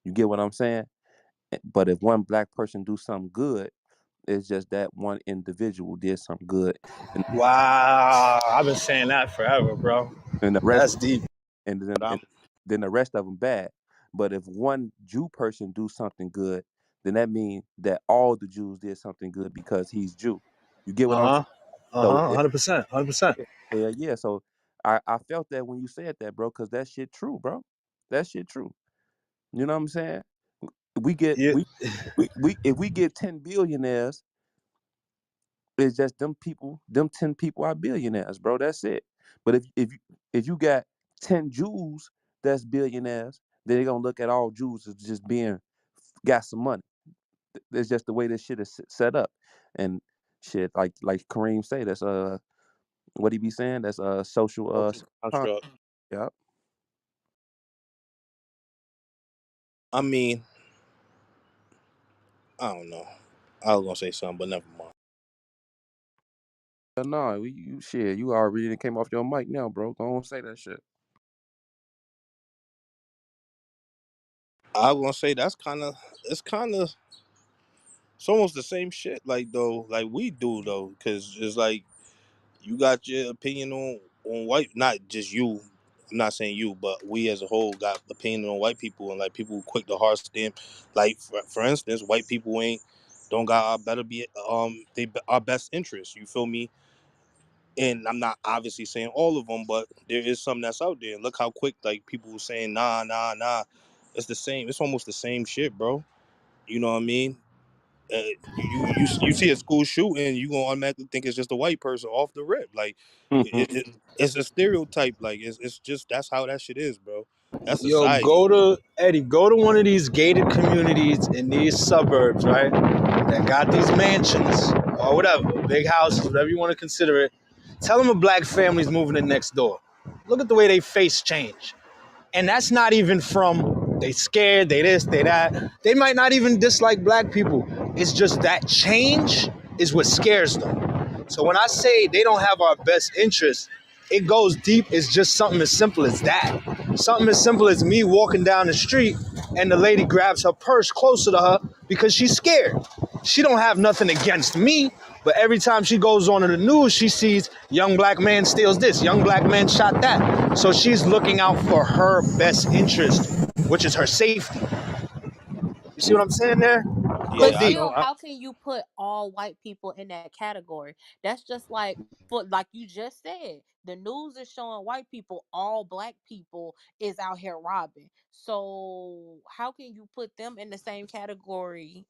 You get what I'm saying? But if one black person do something good, it's just that one individual did something good, and Wow, I've been saying that forever, bro. and the rest That's deep. and then But and then the rest of them bad. But if one Jew person do something good, then that means that all the Jews did something good because he's Jew. You get what I'm Uh saying? huh. Uh So huh. 100%. 100%. yeah. So I felt that when you said that, bro, because that shit true, bro. That shit true. You know what I'm saying? We get Yeah. we if we get 10 billionaires, it's just them people, them 10 people are billionaires, bro. That's it. But if you got 10 Jews that's billionaires, then they're gonna look at all Jews as just being got some money. It's just the way this shit is set up. And shit, like Kareem say, that's what he be saying? That's social social con- construct. yeah. I mean, I don't know. I was gonna say something, but never mind. No, you shit, you already done came off your mic now, bro. Go on say that shit. I was gonna say it's almost the same shit. Like though, like we do though, because it's like you got your opinion on white, not just you. I'm not saying you, but we as a whole got opinion on white people, and like people quick to heart stamp. Like for instance, white people ain't don't got our better be our best interest. You feel me? And I'm not obviously saying all of them, but there is some that's out there. Look how quick like people were saying nah. It's the same. It's almost the same shit, bro. You know what I mean? You see a school shooting, you gonna automatically think it's just a white person off the rip. Like it's a stereotype. Like it's just that's how that shit is, bro. That's Yo, society. go to one of these gated communities in these suburbs, right? That got these mansions or whatever, big houses, whatever you want to consider it. Tell them a black family's moving in next door. Look at the way they face change. And that's not even from they scared, they this, they that. They might not even dislike black people. It's just that change is what scares them. So when I say they don't have our best interests, it goes deep. It's just something as simple as that. Something as simple as me walking down the street and the lady grabs her purse closer to her because she's scared. She don't have nothing against me, but every time she goes on to the news, she sees young black man steals this, young black man shot that. So she's looking out for her best interest, which is her safety. You see what I'm saying there? Go But Yeah, I deep. know. still, how can you put all white people in that category? That's just like, for like you just said, the news is showing white people, all black people is out here robbing. So how can you put them in the same category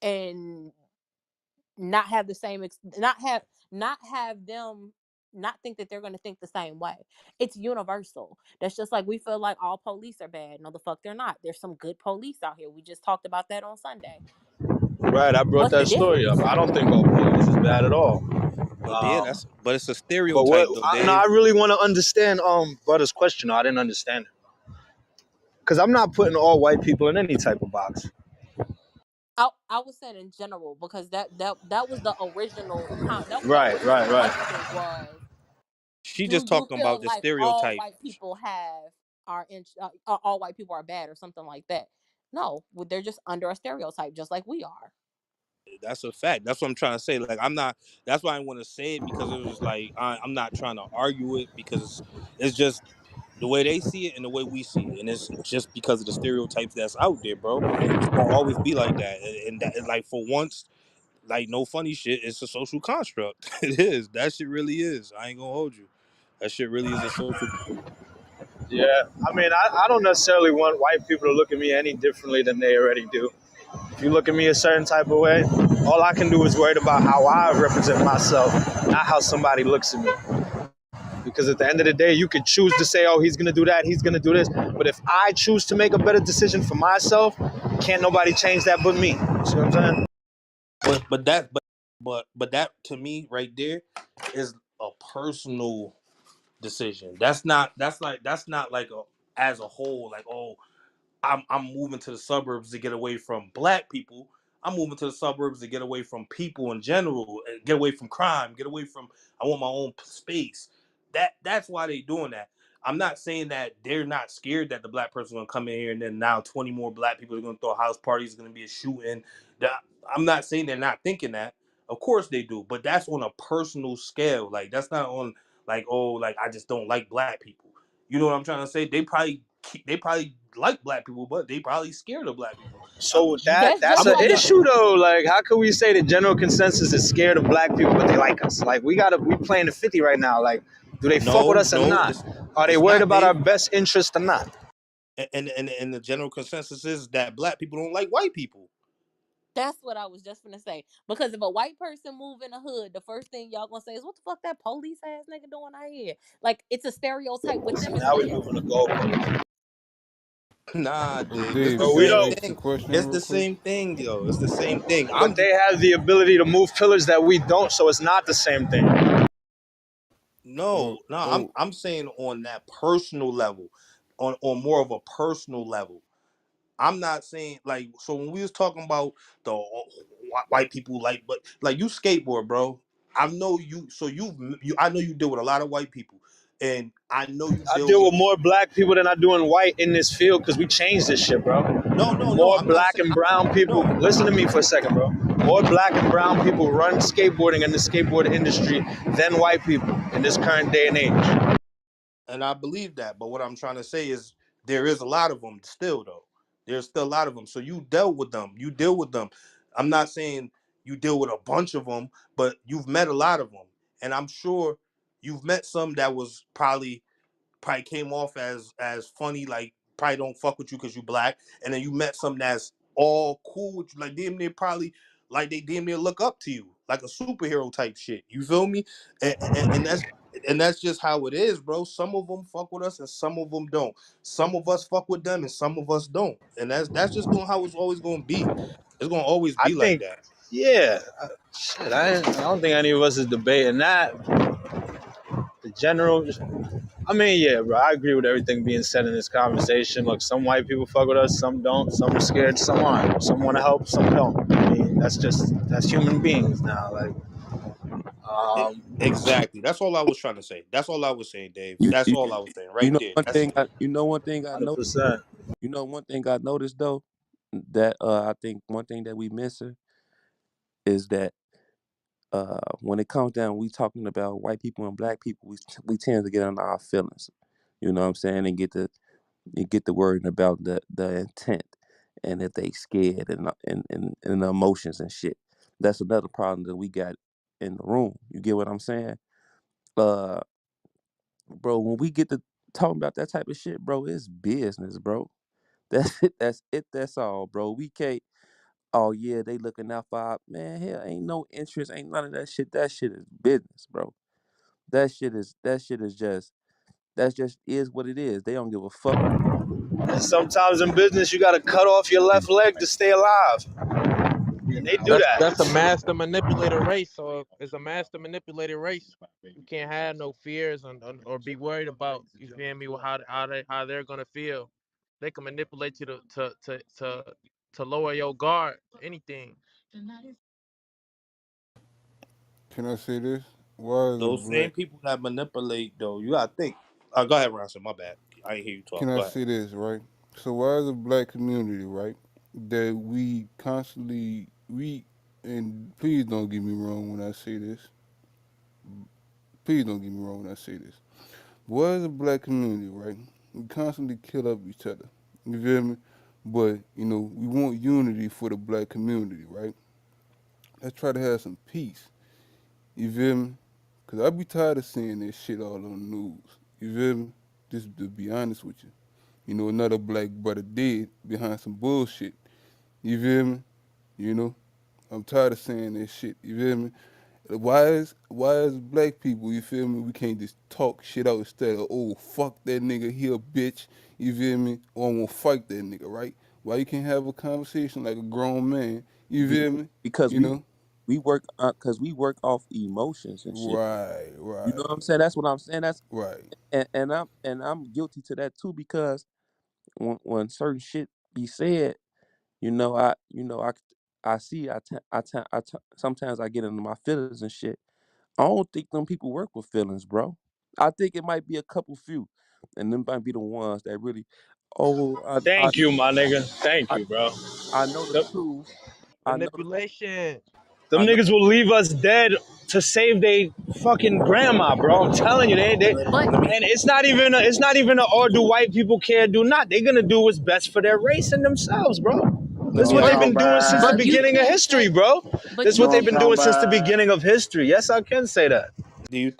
and not have the same not have them not think that they're going to think the same way? It's universal. That's just like we feel like all police are bad. No, the fuck they're not. There's some good police out here. We just talked about that on Sunday. Right, I brought What's the that story up. difference? I don't think all police is bad at all. But yeah, but it's a But what stereotype though, no, I Dave. really want to understand brother's question. I didn't understand it. Because I'm not putting all white people in any type of box. I was saying in general because that was the original that was the Right, original right, right. question was, She do just you talking about feel the like all stereotype. white people have all white people are bad or something like that? No, they're just under a stereotype just like we are. That's a fact. That's what I'm trying to say. Like I'm not. That's why I want to say it because it was just like I'm not trying to argue it because it's just the way they see it and the way we see it, and it's just because of the stereotypes that's out there, bro. It's gonna always be like that, and that, and like for once, like no funny shit. It's a social construct. It is. That shit really is. I ain't gonna hold you. That shit really is a social. Yeah, I mean, I don't necessarily want white people to look at me any differently than they already do. If you look at me a certain type of way, all I can do is worry about how I represent myself, not how somebody looks at me. Because at the end of the day, you could choose to say, oh, he's going to do that, he's going to do this. But if I choose to make a better decision for myself, can't nobody change that but me. See what I'm saying? But that to me right there is a personal decision. That's not like a as a whole like I'm moving to the suburbs to get away from black people. I'm moving to the suburbs to get away from people in general, get away from crime, get away from. I want my own space. That's why they doing that. I'm not saying that they're not scared that the black person's gonna come in here and then now 20 more black people are gonna throw house parties, gonna be a shooting. I'm not saying they're not thinking that. Of course they do, but that's on a personal scale. Like that's not on like oh like I just don't like black people. You know what I'm trying to say? They probably like black people, but they probably scared of black people. I'm, So that That's that's just an I'm like not. a issue though. Like, how could we say the general consensus is scared of black people, but they like us? Like, we playing the 50 right now. Like, do they fuck with No, us or no, not? Are they it's worried not, about our Dave. best interest or not? And the general consensus is that black people don't like white people. That's what I was just gonna say. Because if a white person move in the hood, the first thing y'all gonna say is, "What the fuck that police ass nigga doing out here?" Like it's a stereotype with See, them as now we well. moving the goalpost. Nah, Dave, it's the Dave, But we can same I don't. ask a thing. question It's real the quick? same thing, yo. It's the same thing. But they have the ability to move pillars that we don't, so it's not the same thing. No, Oh, no. I'm oh, I'm saying on that personal level, on more of a personal level. I'm not saying like so when we was talking about the white people like, but like you skateboard, bro. I know you. So you. I know you deal with a lot of white people, and I know you I deal deal with with more black people than I do in white in this field because we changed this shit, bro. no. More I'm not black saying and brown people. no. Listen to me for a second, bro. More black and brown people run skateboarding in the skateboard industry than white people in this current day and age. and I believe that. But what I'm trying to say is there is a lot of them still, though. There's still a lot of them. So you dealt with them. You deal with them. I'm not saying you deal with a bunch of them, but you've met a lot of them, and I'm sure you've met some that was probably came off as funny, like probably don't fuck with you because you black, and then you met some that's all cool with you, like damn near probably like they damn near look up to you, like a superhero type shit. You feel me? And that's just how it is, bro. Some of them fuck with us and some of them don't. Some of us fuck with them and some of us don't. And that's just going how it's always going to be. It's going to always I be like think, that. yeah, shit. I don't think any of us is debating that. The general, I mean, yeah, bro. I agree with everything being said in this conversation. Look, some white people fuck with us, some don't. Some are scared, some aren't. Some want to help, some don't. I mean, that's human beings now. Like, um, Exactly. That's all I was trying to say. That's all I was saying, Dave. You, That's you, all I was saying you right know there. one That's thing. it. You know one thing I know. 100%. You know one thing I noticed though, that I think one thing that we missing is that when it comes down, we talking about white people and black people, we tend to get on our feelings. You know what I'm saying, and get the wording about the intent, and if they scared and the emotions and shit. That's another problem that we got in the room. You get what I'm saying? Uh, bro, when we get to talking about that type of shit, bro, it's business, bro. That's it. That's it. That's all, bro. We can't. Oh yeah, they looking out for our man. Hell, ain't no interest, ain't none of that shit. That shit is business, bro. That shit is just that's just is what it is. They don't give a fuck. And sometimes in business, you got to cut off your left leg to stay alive, and they do That's a that. master manipulator race. So if it's a master manipulated race, you can't have no fears or be worried about, you feel me, how they're gonna feel. They can manipulate you to lower your guard. Anything. Can I say this? Why is a Those black? same people that manipulate, though, you gotta think. Go ahead, Ronson. My bad. I ain't hear you Can talk. I Go ahead. say this right? So why is a black community right that we constantly we and please don't get me wrong when I say this. Please don't get me wrong when I say this. Why is a black community right? We constantly kill up each other. You feel me? But we want unity for the black community, right? Let's try to have some peace. You feel me? Cause I be tired of seeing this shit all on the news. You feel me? Just to be honest with you. Another black brother dead behind some bullshit. You feel me? You know, I'm tired of saying this shit. You feel me? Why is black people? You feel me? We can't just talk shit out instead of fuck that nigga, he a bitch. You feel me? Or I'm gonna fight that nigga, right? Why you can't have a conversation like a grown man? You Be- feel me? because You know? we work because we work off emotions and shit. Right, You know right, what I'm saying? That's what I'm saying. That's right. and I'm guilty to that too because when certain shit be said, I see sometimes I get into my feelings and shit. I don't think them people work with feelings, bro. I think it might be a couple few, and them might be the ones that really, oh, Thank you, my nigga. Thank I, you, bro. I know the Them, truth. I know the Manipulation. them I know. niggas will leave us dead to save they fucking grandma, bro. I'm telling you, they But Let me and it's not even a or do white people care, do not. They're gonna do what's best for their race and themselves, bro. let This is me what ask they've but been doing since the but you beginning of can't history, say bro. but This is you what know what they've I'm been can't talking doing since the about? beginning of history. Yes, I can say that. Do you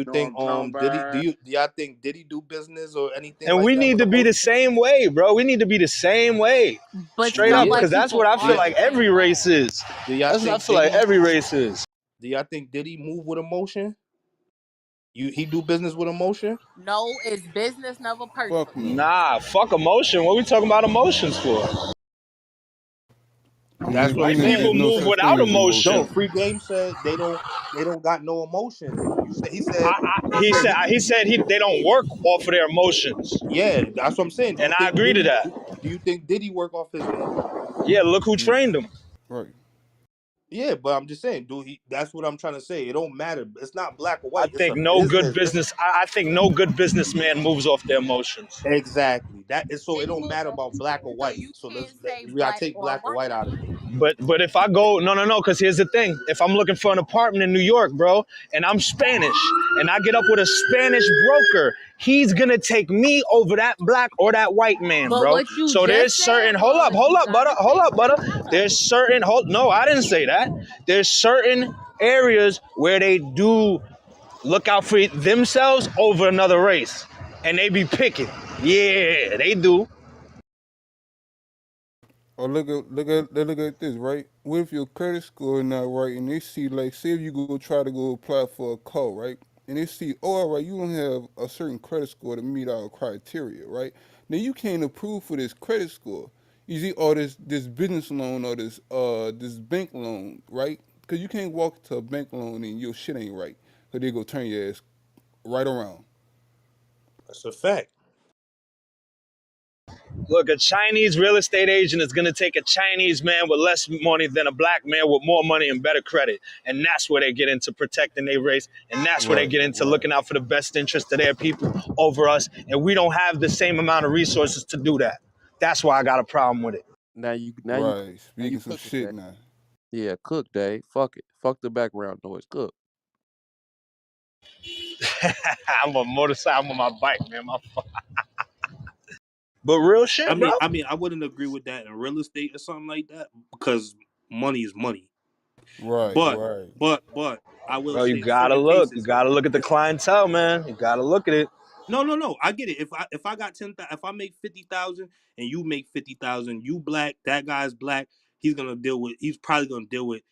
You know what think I'm talking Diddy about? do y'all think Diddy do business or anything And like we that need with to be the emotion? same way, bro. We need to be the same way. but Straight some up, Yeah, white because that's what people I do feel are y'all the like every same race way. is. do y'all That's what I think feel like Diddy every race is. do y'all think Diddy move with emotion? He do business with emotion? No, it's business, never Fuck personal. no. Nah, fuck emotion. What we talking about emotions for? In the That's what I'm White beginning, people there's saying. no move such thing without as emotion. No, emotion. Free Game said they don't got no emotions. He He said said he they don't work off of their emotions, yeah, that's what I'm saying. Do and you I think agree to Diddy that. do you think Diddy work off his emotion? Yeah, look who No. trained him. Right. Yeah, but I'm just saying, do he that's what I'm trying to say. It don't matter. It's not black or I white. It's think a no good business. business. I think no good businessman moves off their emotions. Exactly. That is so it They don't move, matter about black or so white. you So can't say we gotta black take or black or white. white out of it. But if I go, no, because here's the thing. If I'm looking for an apartment in New York, bro, and I'm Spanish, and I get up with a Spanish broker, he's gonna take me over that black or that white man, But bro. what you So there's just said certain, was you gotta hold stay up, where butter. they are. There's certain, no, I didn't say that. There's certain areas where they do look out for themselves over another race, and they be picking. Yeah, they do. Or look at this, right? What if your credit score not right and they see like say if you go try to go apply for a car, right? And they see, oh all right, you don't have a certain credit score to meet our criteria, right? Then you can't approve for this credit score. You see, or this business loan or this bank loan, right? Because you can't walk to a bank loan and your shit ain't right. Cause they go turn your ass right around. That's a fact. Look, a Chinese real estate agent is going to take a Chinese man with less money than a black man with more money and better credit. And that's where they get into protecting their race. And that's where they Right, get into right. looking out for the best interest of their people over us. And we don't have the same amount of resources to do that. That's why I got a problem with it. Right. Now you Speaking some cooking, shit Dave. now. Yeah, cook, Dave. Fuck it. Fuck the background noise. Cook. I'm a motorcycle, I'm on my bike, man. But real shit, bro. I wouldn't agree with that in real estate or something like that because money is money. Right, But right. but I will Bro, you say in gotta certain look. You cases, gotta look at the if clientele, man. You gotta look at it. no, I get it. If I got 10,000, if I make 50,000 and you make 50,000, you black, that guy's black, he's probably gonna deal with.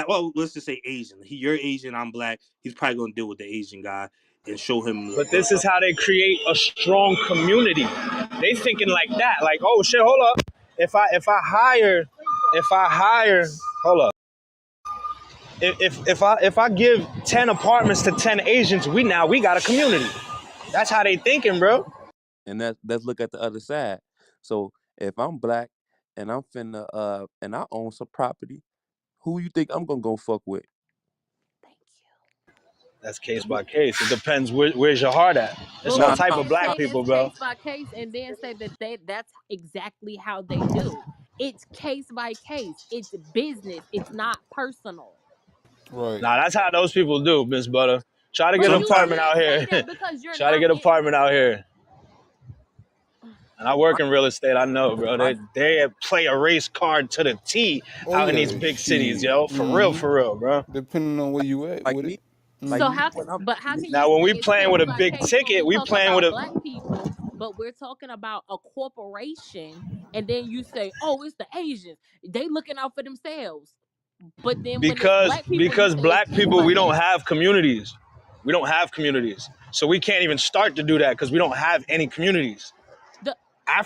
Well, let's just say Asian. You're Asian, I'm black. He's probably gonna deal with the Asian guy and show him But this is how they create a strong community. They thinking like that, like, oh shit, hold up. If I hire, hold up. If I give 10 apartments to 10 Asians, we got a community. That's how they thinking, bro. And let's look at the other side. So if I'm black and I'm finna and I own some property, who you think I'm gonna go fuck with? Thank you. That's case by case. It depends where's your heart at. There's But all Nah, we type nah, of can't black say nah. it's people, bro. case by case and then say that that's exactly how they do. It's case by case. It's business. It's not personal. Right. Nah, that's how those people do, Miss Butter. Try to get But an you apartment Sometimes out can't say here. that because you're Try to not get an in. apartment out here. And I work My in real estate. I know, bro. my They play a race card to the T Oh out in these yeah, big cities, shit. yo. Mm-hmm. For real, bro. Depending on where you at like with me, it. like So Mm-hmm. how? when I'm But how can you Now, when say we it's playing with case a by big case when ticket, we we talk playing with about a black people, but we're talking about a corporation, and then you say, "Oh, it's the Asians. They looking out for themselves." But then when it's because black people, you because say it's black case people by we don't case. have communities. We don't have communities, so we can't even start to do that because we don't have any communities. The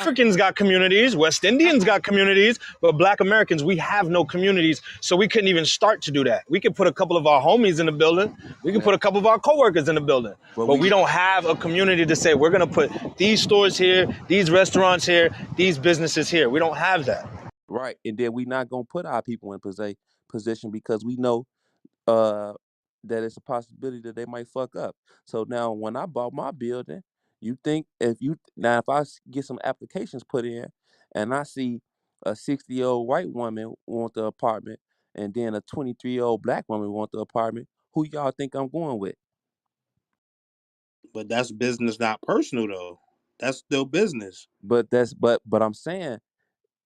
okay, Africans got communities, West Indians okay. got communities, but black Americans, we have no communities, so we couldn't even start to do that. We could put a couple of our homies in the building, we could man, put a couple of our coworkers in the building, but but we we don't have a community to say we're gonna put these stores here, these restaurants here, these businesses here. We don't have that. right, and then we not gonna put our people in position because we know uh that it's a possibility that they might fuck up. So now when I bought my building, you think if I get some applications put in and I see a 60-year-old white woman want the apartment and then a 23-year-old black woman want the apartment, who y'all think I'm going with? but that's business, not personal though. That's still business. But I'm saying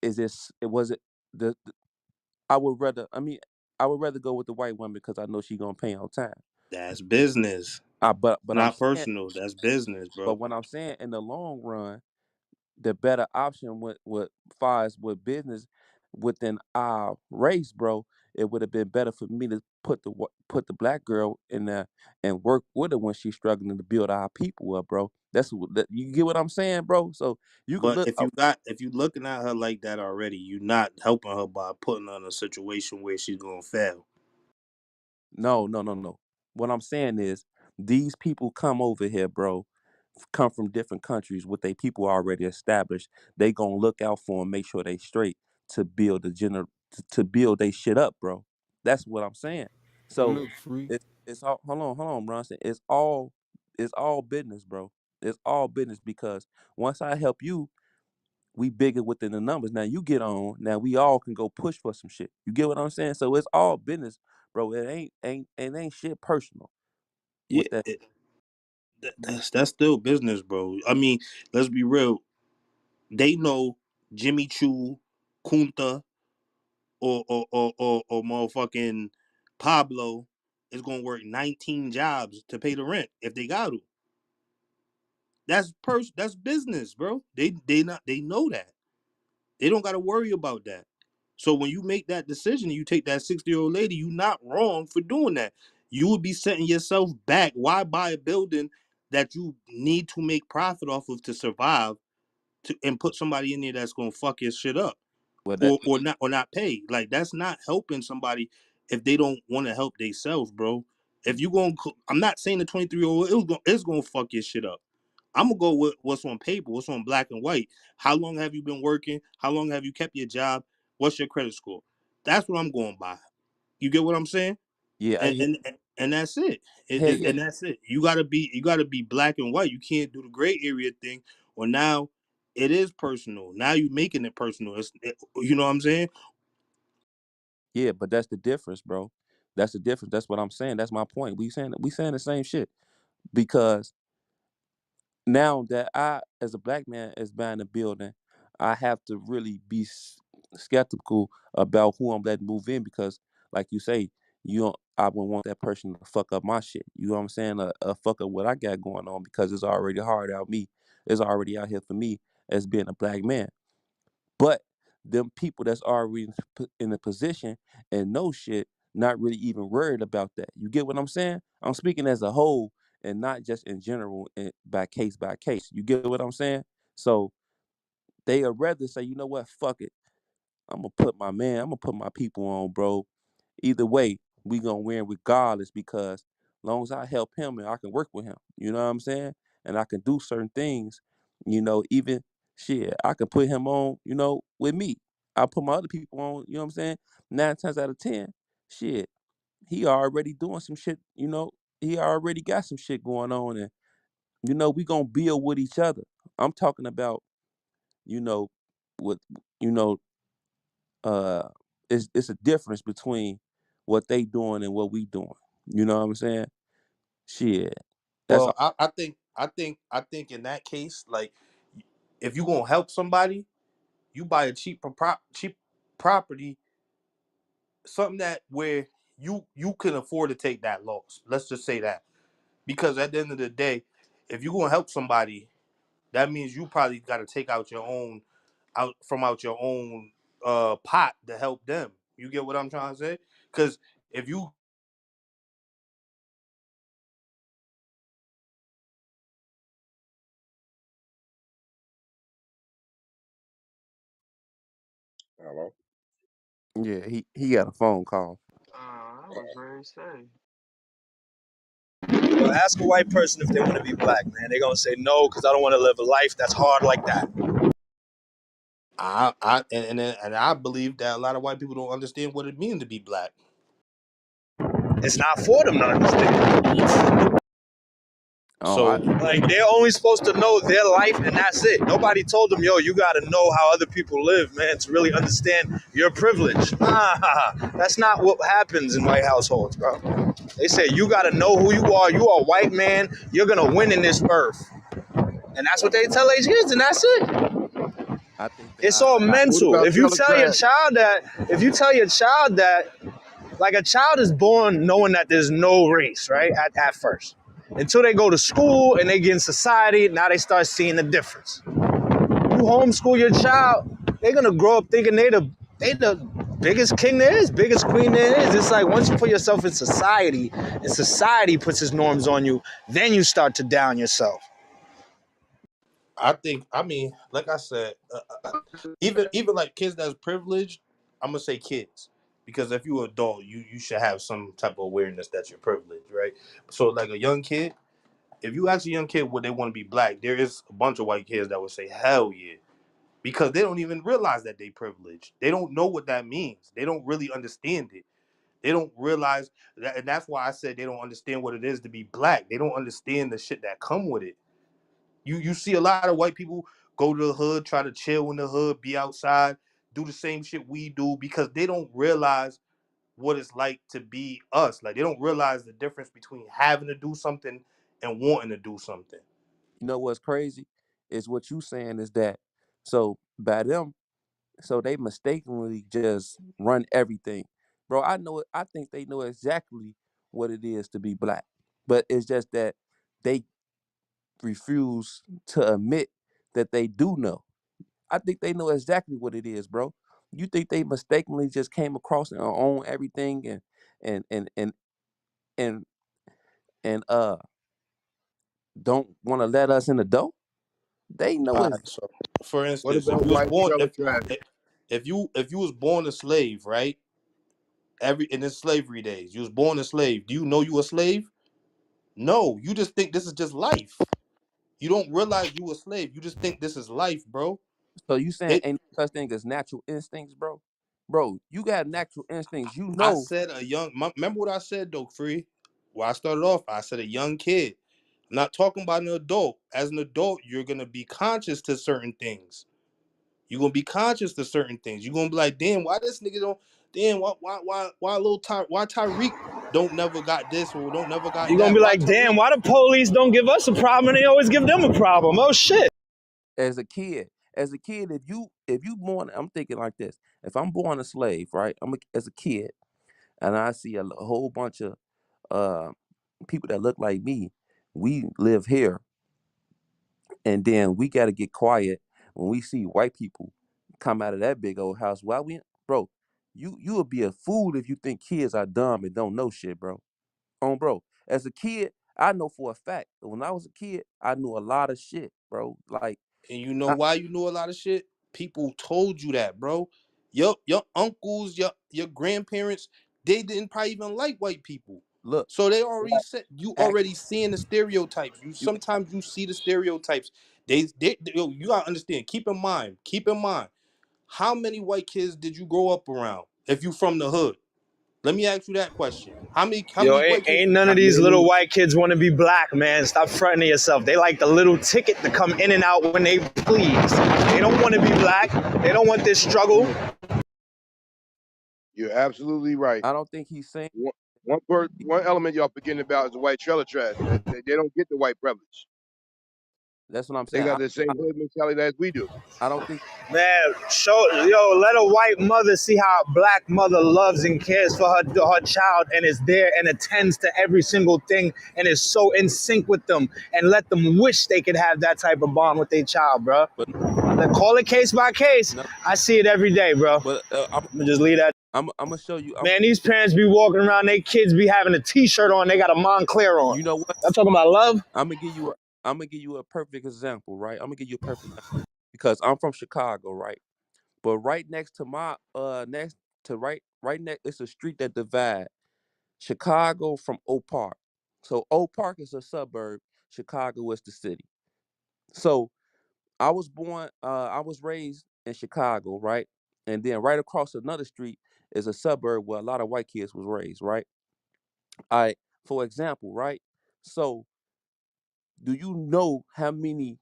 is this it was it the I would rather I would rather go with the white woman because I know she gonna pay on time. That's business, But I'm not saying personal. That's business, but bro. what I'm saying in the long run, the better option with far as with business within our race, bro, it would have been better for me to put the black girl in there and work with her when she's struggling to build our people up, bro. You get what I'm saying, bro. So you can But look. if you looking at her like that already, you're not helping her by putting her in a situation where she's gonna fail. No, no, no, no. What I'm saying is these people come over here, bro, come from different countries with their people already established. They gonna look out for them, make sure they straight to build to build they shit up, bro. That's what I'm saying. And So look, free. it's all hold on, Bronson. It's all business, bro. It's all business because once I help you, We bigger within the numbers. Now you get on. Now we all can go push for some shit. You get what I'm saying? So it's all business, bro. It ain't shit personal Yeah, with that. that's still business, bro. I mean, let's be real. They know Jimmy Choo, Kunta, or motherfucking Pablo is gonna work 19 jobs to pay the rent if they got to. That's business, bro. They know that. They don't gotta worry about that. So when you make that decision and you take that 60-year-old lady, you're not wrong for doing that. You would be setting yourself back. Why buy a building that you need to make profit off of to survive and put somebody in there that's gonna fuck your shit up Well, that or not pay? Like that's not helping somebody if they don't want to help themselves, bro. If you going, I'm not saying the 23-year-old it's gonna fuck your shit up. I'm gonna go with what's on paper, what's on black and white. How long have you been working? How long have you kept your job? What's your credit score? That's what I'm going by. You get what I'm saying? yeah, And and that's it. hell yeah, And that's it. You gotta be black and white. You can't do the gray area thing. Or now it is personal. Now you making it personal. You know what I'm saying? yeah. But that's the difference, bro. That's the difference. That's what I'm saying. That's my point. We saying the same shit because now that I, as a black man, is buying a building, I have to really be skeptical about who I'm letting move in because, like you say, you don't. I wouldn't want that person to fuck up my shit. You know what I'm saying? Fuck up what I got going on because it's already hard out me. It's already out here for me as being a black man. But them people that's already in the position and know shit, not really even worried about that. You get what I'm saying? I'm speaking as a whole and not just in general and by case by case. You get what I'm saying? So they would rather say, you know what, fuck it. I'm gonna put my people on, bro. Either way, we gonna win regardless because long as I help him and I can work with him, you know what I'm saying? And I can do certain things, even shit, I can put him on, with me. I put my other people on, you know what I'm saying? 9 times out of 10, shit, he already doing some shit, he already got some shit going on and we gonna build with each other. I'm talking about, you know, with you know, uh it's a difference between what they doing and what we doing. You know what I'm saying? Shit. That's Well, all. I think in that case, like if you gonna help somebody, you buy a cheap property, something that where you can afford to take that loss. Let's just say that. Because at the end of the day, if you're gonna help somebody, that means you probably gotta take out your own pot to help them. You get what I'm trying to say? Because if you Hello. Yeah, he got a phone call. I was very say. Well, ask a white person if they want to be black, man. They're gonna say no because I don't want to live a life that's hard like that. and I believe that a lot of white people don't understand what it means to be black. It's not for them to understand. Oh, So Like they're only supposed to know their life and that's it. Nobody told them, yo, you gotta know how other people live, man, to really understand your privilege. Nah, that's not what happens in white households, bro. They say you gotta know who you are. You are a white man, you're gonna win in this earth. And that's what they tell their kids, and that's it. I think that It's all What mental. about If you tell your Democrats? child that, if you tell your child that, like a child is born knowing that there's no race, right? At first. Until they go to school and they get in society, now they start seeing the difference. You homeschool your child, they're gonna grow up thinking they the biggest king there is, biggest queen there is. It's like once you put yourself in society and society puts its norms on you, then you start to down yourself. I mean, like I said, even like kids that's privileged, I'm gonna say kids because if you're an adult, you should have some type of awareness that you're privileged, right? So like a young kid, if you ask a young kid what they want to be black, there is a bunch of white kids that would say hell yeah because they don't even realize that they privileged. They don't know what that means. They don't really understand it. They don't realize that, and that's why I said they don't understand what it is to be black. They don't understand the shit that come with it. You see a lot of white people. go to the hood, try to chill in the hood, be outside, do the same shit we do because they don't realize what it's like to be us. Like they don't realize the difference between having to do something and wanting to do something. You know what's crazy is what you saying is that so by them, so they mistakenly just run everything, bro. I know it. I think they know exactly what it is to be black, but it's just that they refuse to admit that they do know. I think they know exactly what it is, bro. You think they mistakenly just came across and own everything and and and and and don't want to let us in the door? They know All it's right. So, for What instance, if about you was white born trailer trash? if you was born a slave, right? Every in his slavery days, you was born a slave. Do you know you a slave? No, you just think this is just life. You don't realize you a slave. You just think this is life, bro. so you saying They, ain't no such thing as natural instincts, bro? Bro, you got natural instincts. You I know. said a young. Remember what I said though, Free. Where I started off, I said a young kid. I'm not talking about an adult. As an adult, you're gonna be conscious to certain things. You're gonna be conscious to certain things. You're gonna be like, damn, why this nigga don't? Damn, why little why Tyreek don't never got this or don't never got You're gonna that? be Why like, damn, Tariq? why the police don't give us a problem and they always give them a problem? Oh shit. As a kid, if you born, I'm thinking like this. If I'm born a slave, right? As a kid, and I see a whole bunch of uh people that look like me. We live here, and then we got to get quiet when we see white people come out of that big old house. Why we, bro? You would be a fool if you think kids are dumb and don't know shit, bro. Bro. As a kid, I know for a fact that when I was a kid, I knew a lot of shit, bro. Like, And you know I, why you know a lot of shit? People told you that, bro. Your uncles, your grandparents, they didn't probably even like white people. look, So they already said you act, already seeing the stereotypes. You you, sometimes you see the stereotypes. Yo, you gotta understand. Keep in mind. How many white kids did you grow up around? If you from the hood, let me ask you that question. How Yo, many ain't, white kids? ain't none How of these little many? white kids want to be black, man. Stop fronting yourself. They like the little ticket to come in and out when they please. They don't want to be black. They don't want this struggle. You're absolutely right. I don't think he's saying. One element y'all forgetting about is the white trailer trash, man. They don't get the white privilege. That's what I'm They saying. got the same hood mentality as we do. I don't think. Man, let a white mother see how a black mother loves and cares for her child and is there and attends to every single thing and is so in sync with them and let them wish they could have that type of bond with their child, bro. But Then call it case by case. no. I see it every day, bro. But I'm gonna just leave that. I'm gonna show you. Man, these parents be walking around, their kids be having a t-shirt on, they got a Montclair on. You know what? I'm talking about love. I'm gonna give you. I'm gonna give you a perfect example, right? I'm gonna give you a perfect example because I'm from Chicago, right? But right next to my next to right next, it's a street that divide Chicago from Oak Park. So Oak Park is a suburb. Chicago is the city. So I was raised in Chicago, right? And then right across another street is a suburb where a lot of white kids was raised, right? All right. For example, right? So do you know how many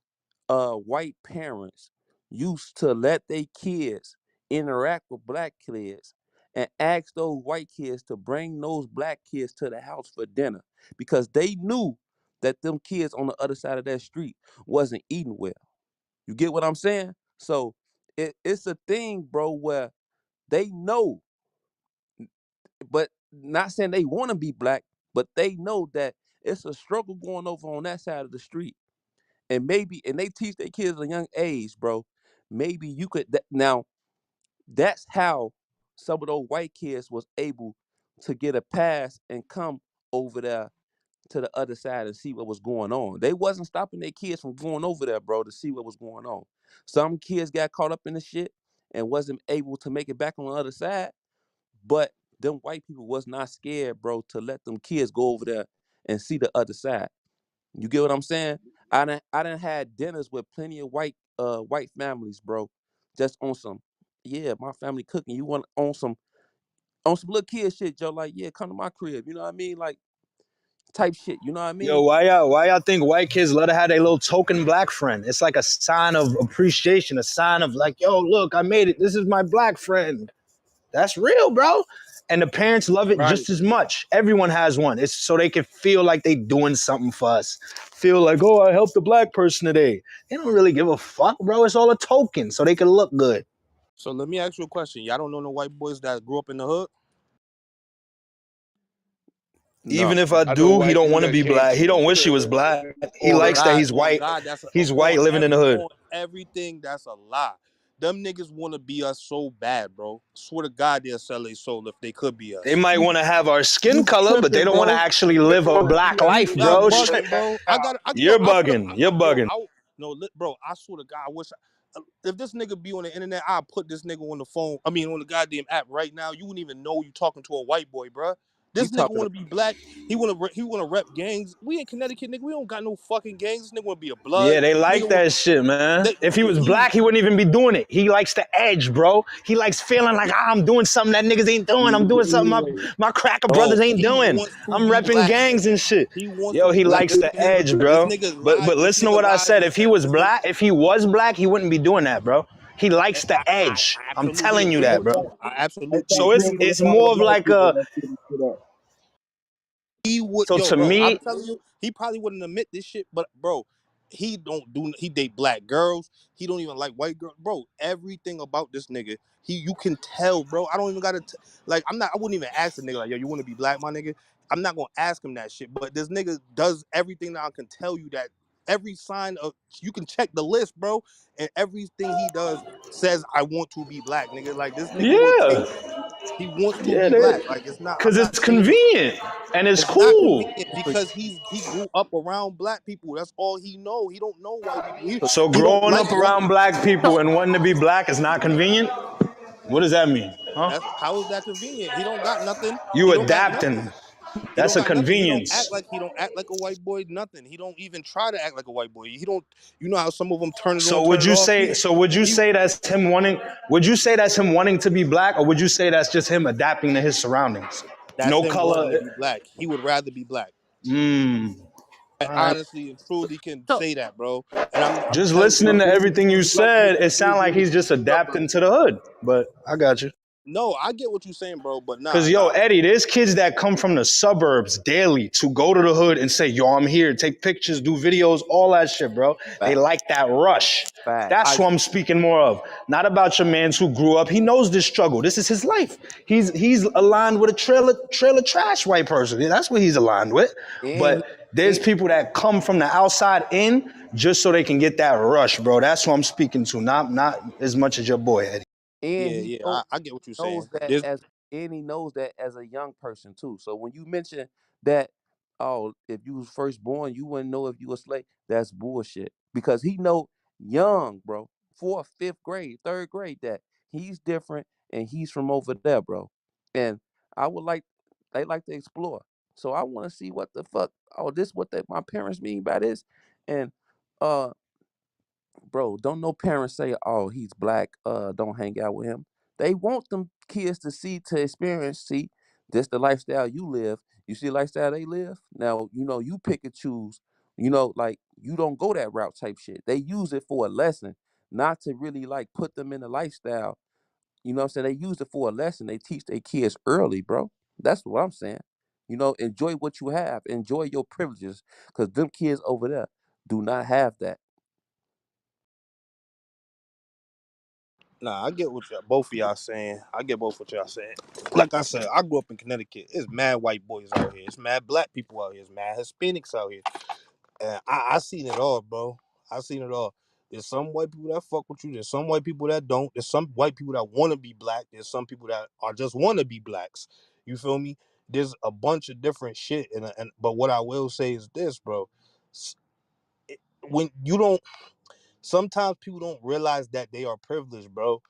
white parents used to let their kids interact with black kids and ask those white kids to bring those black kids to the house for dinner because they knew that them kids on the other side of that street wasn't eating well. You get what I'm saying? So it's a thing, bro, where they know, but not saying they want to be black, but they know that it's a struggle going over on that side of the street. And they teach their kids at a young age, bro. Maybe you could now that's how some of those white kids was able to get a pass and come over there to the other side and see what was going on. They wasn't stopping their kids from going over there, bro, to see what was going on. Some kids got caught up in the shit and wasn't able to make it back on the other side, but them white people was not scared, bro, to let them kids go over there and see the other side. You get what I'm saying? I done had dinners with plenty of white families, bro. Just on some, yeah, my family cooking. You want on some little kid shit, Joe? Like, yeah, come to my crib. You know what I mean? Like type shit. You know what I Yo, mean? why y'all think white kids let her have their little token black friend? It's like a sign of appreciation, a sign of like, yo, look, I made it. This is my black friend. That's real, bro. And the parents love it Right. just as much. Everyone has one. It's so they can feel like they doing something for us. Feel like, oh, I helped the black person today. They don't really give a fuck, bro. It's all a token so they can look good. So let me ask you a question. Y'all don't know no white boys that grew up in the hood? No. Even if I I know do, he white don't dude want to that be came black. He through don't wish he was black. the He likes that he's On white. God, that's He's white living in the hood. on everything. That's a lie. Them niggas want to be us so bad, bro. Swear to God, they'll sell their soul if they could be They us. might want to have our skin You color, but they tripping, don't want to bro? actually live a black life, Y'all bro. bugging, bro. You're I swear, bugging. You're yo, bugging. no, bro. I swear to God, I wish if this nigga be on the internet, I'd put this nigga on the phone. I mean, on the goddamn app right now. You wouldn't even know you talking to a white boy, bro. You This nigga talking want to be black. He wanna rep gangs. We in Connecticut, nigga. We don't got no fucking gangs. This nigga want to be a blood. Yeah, they like Nigga want that shit, man. they, If he was he black, he wouldn't even be doing it. He likes the edge, bro. He likes feeling like I'm doing something that niggas ain't doing. I'm doing something my cracker brothers no. ain't He doing. wants to I'm be repping black. gangs and shit. He wants to Yo, be he black. likes the edge, bro. But listen to what I said. If he was black, if he was black, he wouldn't be doing that, bro. He likes the edge. I I'm absolutely telling you agree that, with bro. you. I Hey, absolutely So stop it's agree playing with with it's us all the more of black like people a and let's get this shit up. he would so yo to bro I'm me, telling you he probably wouldn't admit this shit but bro he date black girls. He don't even like white girls, bro. Everything about this nigga, you can tell, bro. I don't even gotta like I wouldn't even ask the nigga like, yo, you want to be black, my nigga? I'm not gonna ask him that shit, but this nigga does everything that I can tell you that every sign of you can check the list, bro, and everything he does says I want to be black, nigga. Like this nigga will take yeah, he wants to yeah, be they, black. Like it's not. I'm cause not it's saying convenient and it's it's not cool. convenient so, because he grew up around black people. That's all he know. He don't know white people. so, So He don't growing like up white. around black people and wanting to be black is not convenient. What does that mean? Huh? That's how is that convenient? He don't got nothing. You He don't got nothing. adapting. He That's don't a got nothing. convenience. He don't act like a white boy. Nothing. He don't even try to act like a white boy. He don't. You know how some of them turn it on, So turn would it you off. say He that's him wanting would you say that's him wanting to be black, or would you say that's just him adapting to his surroundings? that's No him wanting to color. be black. He would rather be black. Mm, I all right. honestly and truly can so say that, bro. And I'm Just telling you, listening to everything you Black people said, it that sounds live like in he's just the suburbs. adapting to the hood. But I got you. no, I get what you're saying, bro. But Cause nah, yo, nah. Eddie, there's kids that come from the suburbs daily to go to the hood and say, yo, I'm here, take pictures, do videos, all that shit, bro. They fact, like that rush. fact. That's who I'm speaking more of. Not about your mans who grew up. He knows this struggle. This is his life. He's aligned with a trailer trash white person. Yeah, that's what he's aligned with. And he, But there's and, people that come from the outside in just so they can get that rush, bro. That's who I'm speaking to. Not as much as your boy, Eddie. and Yeah, he yeah. knows I get what you're saying. knows that There's as and he knows that as a young person too. So when you mention that, oh, if you was first born, you wouldn't know if you a slave. That's bullshit. Because he know young, bro, fourth, fifth grade, third grade, that he's different and he's from over there, bro. And I would like they like to explore. So I want to see what the fuck. Oh, this what my parents mean by this, and uh bro, don't no parents say, "Oh, he's black. Don't hang out with him." They want them kids to see, to experience. See, this the lifestyle you live. You see the lifestyle they live. Now, you pick and choose. Like you don't go that route type shit. They use it for a lesson, not to really like put them in a lifestyle. You know what I'm saying? They use it for a lesson. They teach their kids early, bro. That's what I'm saying. Enjoy what you have. Enjoy your privileges, because them kids over there do not have that. nah. I get what both of y'all saying. I get both what y'all saying. Like I said, I grew up in Connecticut. It's mad white boys out here. It's mad black people out here. It's mad Hispanics out here. And I seen it all, bro. I seen it all. There's some white people that fuck with you. There's some white people that don't. There's some white people that want to be black. There's some people that are just want to be blacks. You feel me? There's a bunch of different shit. And but what I will say is this, bro. S- When you don't, sometimes people don't realize that they are privileged, bro.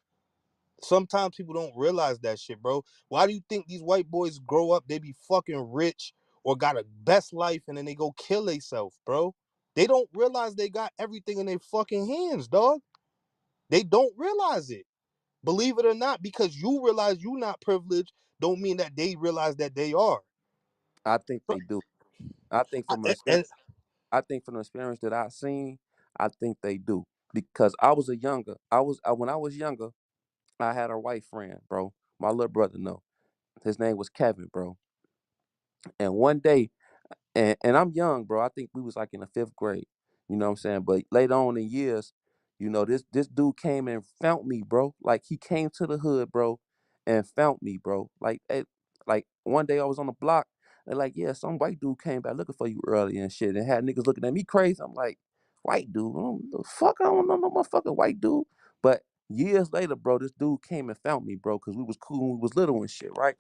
Sometimes people don't realize that shit, bro. Why do you think these white boys grow up, they be fucking rich or got a best life and then they go kill themselves, bro? They don't realize they got everything in their fucking hands, dog. They don't realize it. Believe it or not, because you realize you not privileged, don't mean that they realize that they are. I think they do. I think from an And experience, I think from the experience that I've seen, I think they do because I was a younger. When I was younger, I had a white friend, bro. My little brother, no, his name was Kevin, bro. And one day, and I'm young, bro. I think we was like in the fifth grade. You know what I'm saying? But later on in years, this dude came and found me, bro. Like he came to the hood, bro, and found me, bro. Like one day I was on the block, and like, yeah, some white dude came back looking for you earlier and shit, and had niggas looking at me crazy. I'm like, white dude, the fuck, I don't know no motherfucking white dude. But years later, bro, this dude came and found me, bro, because we was cool when we was little and shit, right?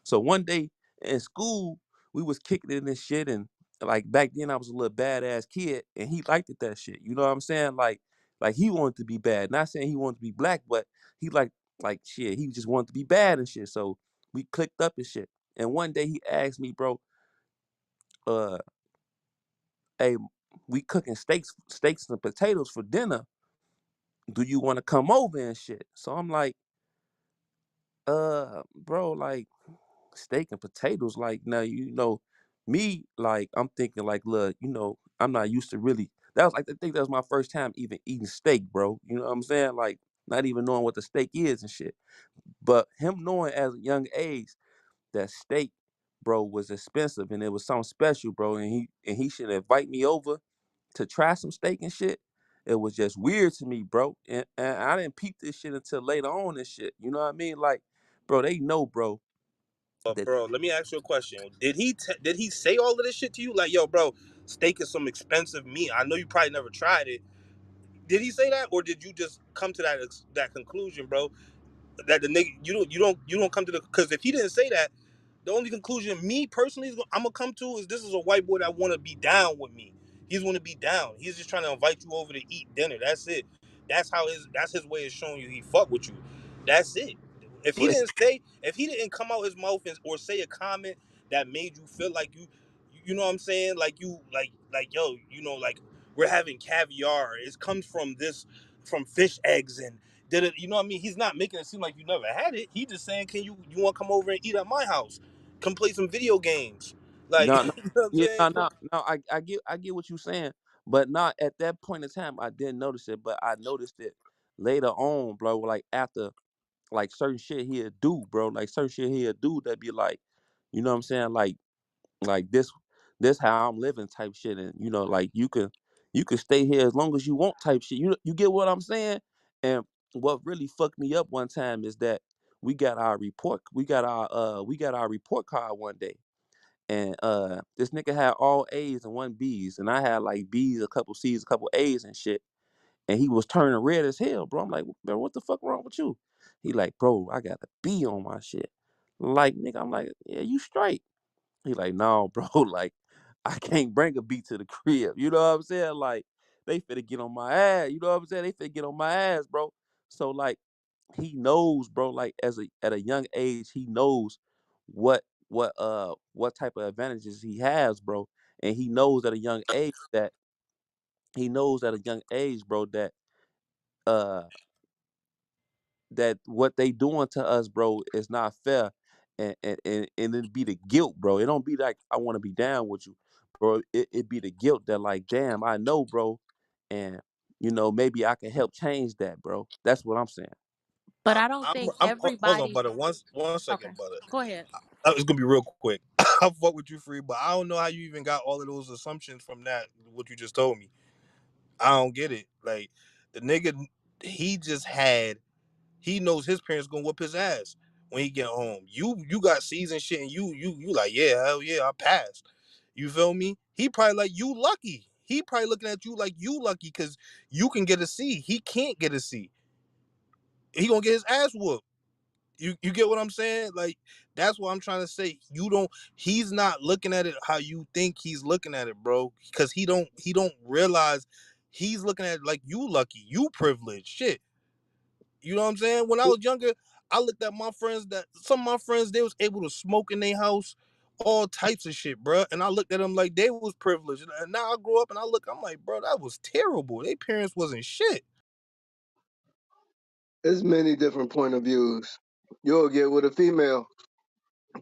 So one day in school, we was kicking it and shit, and like back then I was a little badass kid, and he liked it that shit. You know what I'm saying? Like he wanted to be bad. Not saying he wanted to be black, but he like shit. He just wanted to be bad and shit. So we clicked up and shit. And one day he asked me, bro, uh, hey, we cooking steaks and potatoes for dinner. Do you want to come over and shit? So I'm like, bro, like steak and potatoes. Like now, me, like I'm thinking like, look, I'm not used to really. That was like I think that was my first time even eating steak, bro. You know what I'm saying? Like not even knowing what the steak is and shit. But him knowing as a young age that steak, bro, was expensive and it was something special, bro, and he should invite me over to try some steak and shit. It was just weird to me, bro. And I didn't peep this shit until later on and shit. You know what I mean? Like, bro, they know, bro, but that bro, let me ask you a question. Did he say all of this shit to you? Like, yo, bro, steak is some expensive meat. I know you probably never tried it. Did he say that, or did you just come to that conclusion, bro? That the nigga you don't come to the because if he didn't say that, the only conclusion me personally I'm gonna come to is this is a white boy that want to be down with me. He's want to be down. He's just trying to invite you over to eat dinner. That's it. That's his way of showing you he fuck with you. That's it. If he didn't come out his mouth or say a comment that made you feel like you know what I'm saying, like you like yo, like we're having caviar. It comes from from fish eggs and did it, you know what I mean? He's not making it seem like you never had it. He just saying, can you want to come over and eat at my house? Come play some video games. Like, no, no, you know what I'm yeah, saying? no, no, no. I get what you're saying, but not at that point in time. I didn't notice it, but I noticed it later on, bro. Like after, like certain shit he'll do, bro. Like certain shit he'll do that be like, you know what I'm saying? Like this how I'm living type shit, and like you can stay here as long as you want type shit. You get what I'm saying? And what really fucked me up one time is that we got our report card one day, and this nigga had all A's and one B's, and I had like B's, a couple C's, a couple A's and shit. And he was turning red as hell, bro. I'm like, bro, what the fuck wrong with you? He like, bro, I got a B on my shit. Like, nigga, I'm like, yeah, you straight. He like, no, bro, like, I can't bring a B to the crib. You know what I'm saying? Like, they finna get on my ass. You know what I'm saying? They finna get on my ass, bro. So like, he knows, bro. Like, at a young age, he knows what type of advantages he has, bro. And he knows at a young age, bro, uh that what they doing to us, bro, is not fair. And it be the guilt, bro. It don't be like I want to be down with you, bro. It be the guilt that like, damn, I know, bro, and maybe I can help change that, bro. That's what I'm saying. But I don't think Hold on, everybody. brother. One Okay, second, brother. go ahead. It's gonna be real quick. I fuck with you, free, but I don't know how you even got all of those assumptions from that. What you just told me, I don't get it. Like the nigga, he just had he knows his parents gonna whoop his ass when he get home. You got seasoned shit and you like, yeah, hell yeah, I passed. You feel me? He probably like you lucky. He probably looking at you like you lucky because you can get a C. He can't get a C. He gonna get his ass whooped. You get what I'm saying? Like that's what I'm trying to say. He's not looking at it how you think he's looking at it, bro. Because he don't realize he's looking at it like you lucky, you privileged. Shit. You know what I'm saying? When I was younger, I looked at my friends that some of my friends they was able to smoke in their house, all types of shit, bro. And I looked at them like they was privileged. And now I grew up and I'm like, bro, that was terrible. Their parents wasn't shit. There's many different point of views. You'll get with a female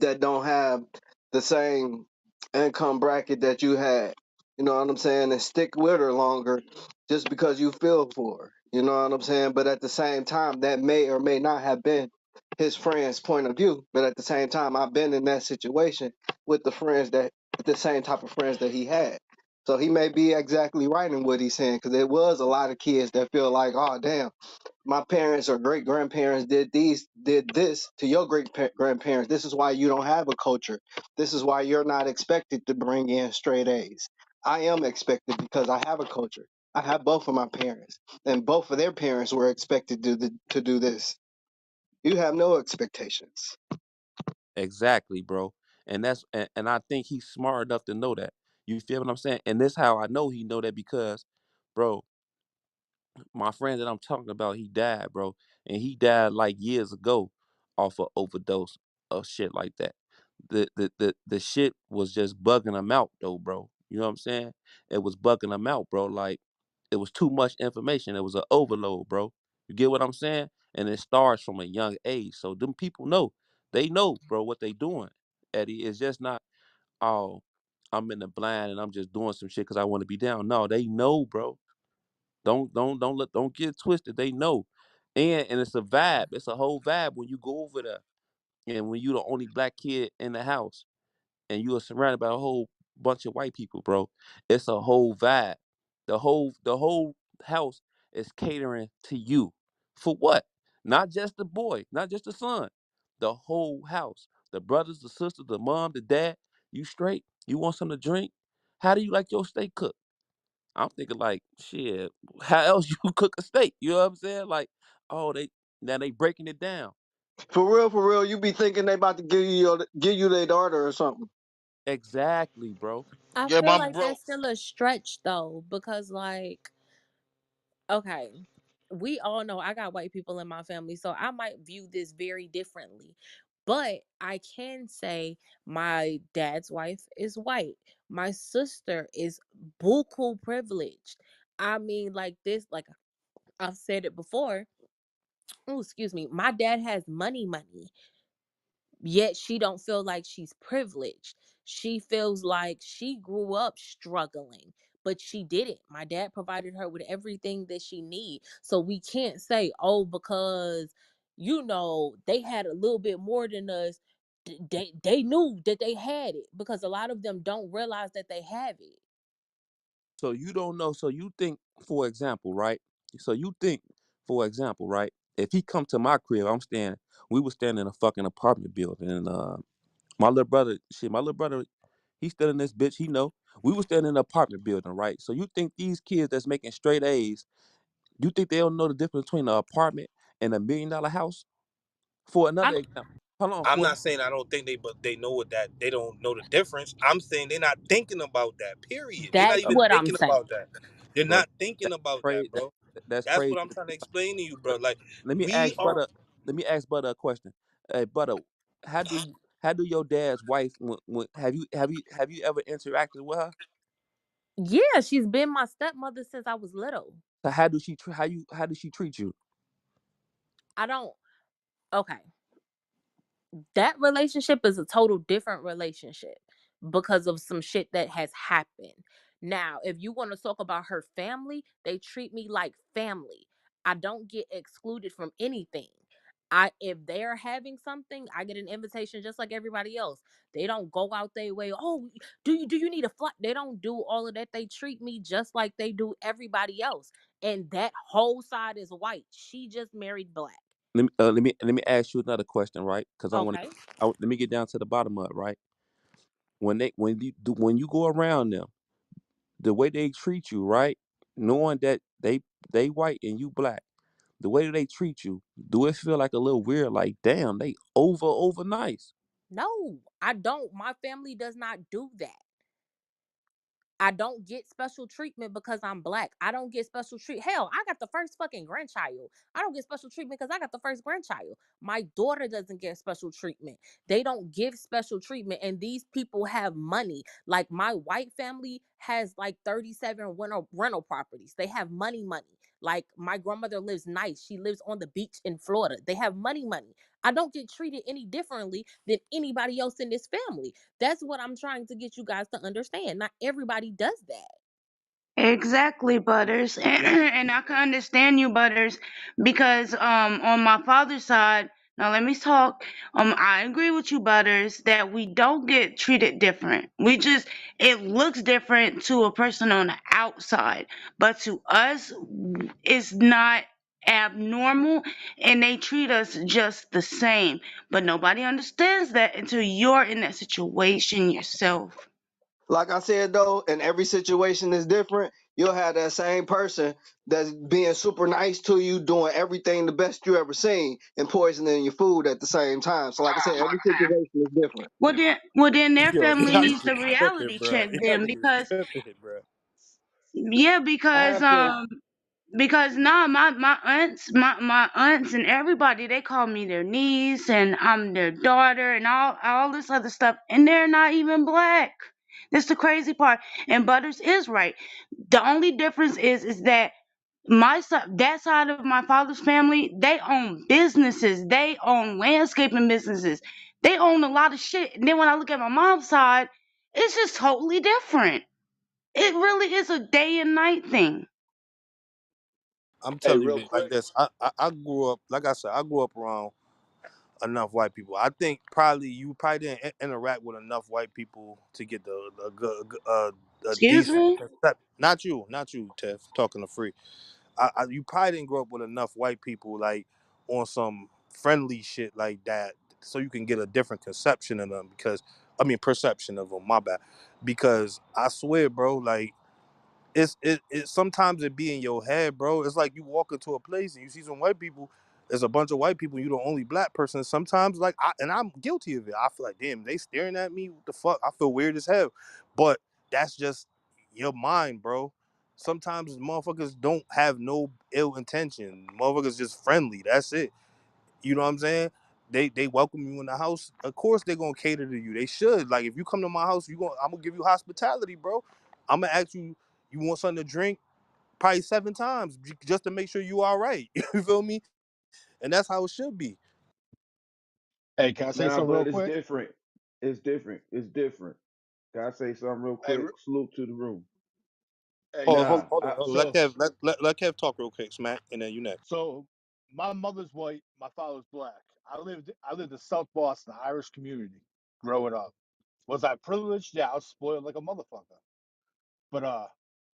that don't have the same. income bracket that you had. You know what I'm saying? And stick with her longer just because you feel for her. You know what I'm saying? But at the same time, that may or may not have been his friend's point of view. But at the same time, I've been in that situation with the friends that, with the same type of friends that he had. So he may be exactly right in what he's saying because there was a lot of kids that feel like, oh, damn, my parents or great grandparents did this to your grandparents. This is why you don't have a culture. This is why you're not expected to bring in straight A's. I am expected because I have a culture. I have both of my parents, and both of their parents were expected to do this. You have no expectations. Exactly, bro. And I think he's smart enough to know that. You feel what I'm saying? And this how I know he know that because, bro, my friend that I'm talking about, he died, bro, and he died like years ago off of overdose of shit like that. The shit was just bugging him out though, bro. You know what I'm saying? It was bugging him out, bro. Like it was too much information. It was an overload, bro. You get what I'm saying? And it starts from a young age. So them people know. They know, bro, what they doing. Eddie, it's just not, oh, I'm in the blind and I'm just doing some shit because I want to be down. No, they know, bro. Don't get it twisted. They know. And it's a vibe. It's a whole vibe when you go over there. And when you the only black kid in the house and you are surrounded by a whole bunch of white people, bro. It's a whole vibe. The whole house is catering to you. For what? Not just the boy, not just the son. The whole house. The brothers, the sisters, the mom, the dad. You straight? You want something to drink? How do you like your steak cooked? I'm thinking like, shit, how else you cook a steak? You know what I'm saying? Like, oh, they breaking it down. For real, you be thinking they about to give you their daughter or something. Exactly, bro. I Yeah, feel my like bro. that's still a stretch though, because like, okay, we all know I got white people in my family, so I might view this very differently. But I can say my dad's wife is white. My sister is buku privileged. I mean, like this, like I've said it before. Oh, excuse me. My dad has money, yet she don't feel like she's privileged. She feels like she grew up struggling, but she didn't. My dad provided her with everything that she need. So we can't say, oh, because they had a little bit more than us, they knew that they had it, because a lot of them don't realize that they have it. So you don't know. So you think, for example, right? So you think, for example, right? If he come to my crib, we was staying in a fucking apartment building, and my little brother, he's still in this bitch. He know we was staying in an apartment building, right? So you think these kids that's making straight A's, you think they don't know the difference between an apartment and $1 million house? For I another example, hold on. I'm For not saying I don't think but they know what that they don't know the difference. I'm saying they're not thinking about that. Period. They're not That's even what I'm thinking saying. about that. They're bro, not thinking that's about crazy. that, bro. That's That's crazy. what I'm trying to explain to you, bro. Like Let me we ask are. Butter. Let me ask Butter a question. Hey, Butter, how do your dad's wife? Have you ever interacted with her? Yeah, she's been my stepmother since I was little. So how do she how does she treat you? I don't. Okay, that relationship is a total different relationship because of some shit that has happened. Now, if you want to talk about her family, they treat me like family. I don't get excluded from anything. If they're having something, I get an invitation just like everybody else. They don't go out their way. Oh, do you need a flight? They don't do all of that. They treat me just like they do everybody else. And that whole side is white. She just married black. Let me ask you another question, right? Because I want Okay. to. Let me get down to the bottom of it, right? When you go around them, the way they treat you, right? Knowing that they white and you black, the way they treat you, do it feel like a little weird? Like, damn, they over nice. No, I don't. My family does not do that. I don't get special treatment because I'm black. I don't get special treat. Hell, I got the first fucking grandchild. I don't get special treatment because I got the first grandchild. My daughter doesn't get special treatment. They don't give special treatment. And these people have money. Like my white family has like 37 rental properties. They have money. Like my grandmother lives nice. She lives on the beach in Florida. They have money. I don't get treated any differently than anybody else in this family. That's what I'm trying to get you guys to understand. Not everybody does that. Exactly, Butters. And I can understand you, Butters, because on my father's side, now let me talk. I agree with you, Butters, that we don't get treated different. We just it looks different to a person on the outside, but to us it's not abnormal, and they treat us just the same. But nobody understands that until you're in that situation yourself. Like I said though, and every situation is different. You'll have that same person that's being super nice to you, doing everything the best you ever seen, and poisoning your food at the same time. So, like I said, every situation is different. Well then their Yo, family y'all needs to niggas tripping, reality bro. check Y'all them niggas because tripping, bro. yeah, I have to. because nah, my aunts and everybody, they call me their niece and I'm their daughter and all this other stuff, and they're not even black. That's the crazy part. And Butters is right. The only difference is that my side, that side of my father's family, they own businesses, they own landscaping businesses, they own a lot of shit. And then when I look at my mom's side, it's just totally different. It really is a day and night thing. I'm Hey, telling real you like quick. this. I grew up, like I said, I grew up around enough white people. I think probably you probably didn't interact with enough white people to get the good a Excuse decent me? concept. Not you, Tiff. Talking to free. You probably didn't grow up with enough white people like on some friendly shit like that, so you can get a different conception of them. Because I mean perception of them. My bad. Because I swear, bro, like it sometimes it be in your head, bro. It's like you walk into a place and you see some white people. There's a bunch of white people. You the only black person. Sometimes, like, and I'm guilty of it. I feel like, damn, they staring at me. What the fuck? I feel weird as hell. But that's just your mind, bro. Sometimes motherfuckers don't have no ill intention. Motherfuckers just friendly. That's it. You know what I'm saying? They welcome you in the house. Of course they gonna cater to you. They should. Like if you come to my house, I'm gonna give you hospitality, bro. I'm gonna ask you, you want something to drink? Probably 7 times just to make sure you all right. You feel me? And that's how it should be. Hey, can I say Nah, something real but it's quick? different. It's different. It's different. Can I say something real Hey, quick? Salute to the room. hey, Hold on, Nah, hold on. Let so Kev let Kev talk real quick, Smack, and then you next. so my mother's white, my father's black. I lived in South Boston, Irish community, growing up. Was I privileged? Yeah, I was spoiled like a motherfucker. But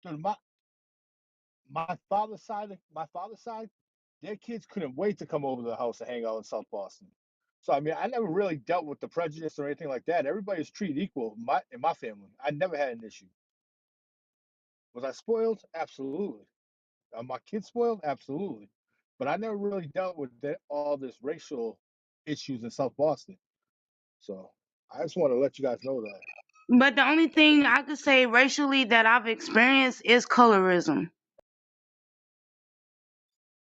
dude, my father's side, their kids couldn't wait to come over to the house and hang out in South Boston. So I mean, I never really dealt with the prejudice or anything like that. Everybody's treated equal in my family. I never had an issue. Was I spoiled? Absolutely. Are my kids spoiled? Absolutely. But I never really dealt with all this racial issues in South Boston. So I just want to let you guys know that. But the only thing I could say racially that I've experienced is colorism.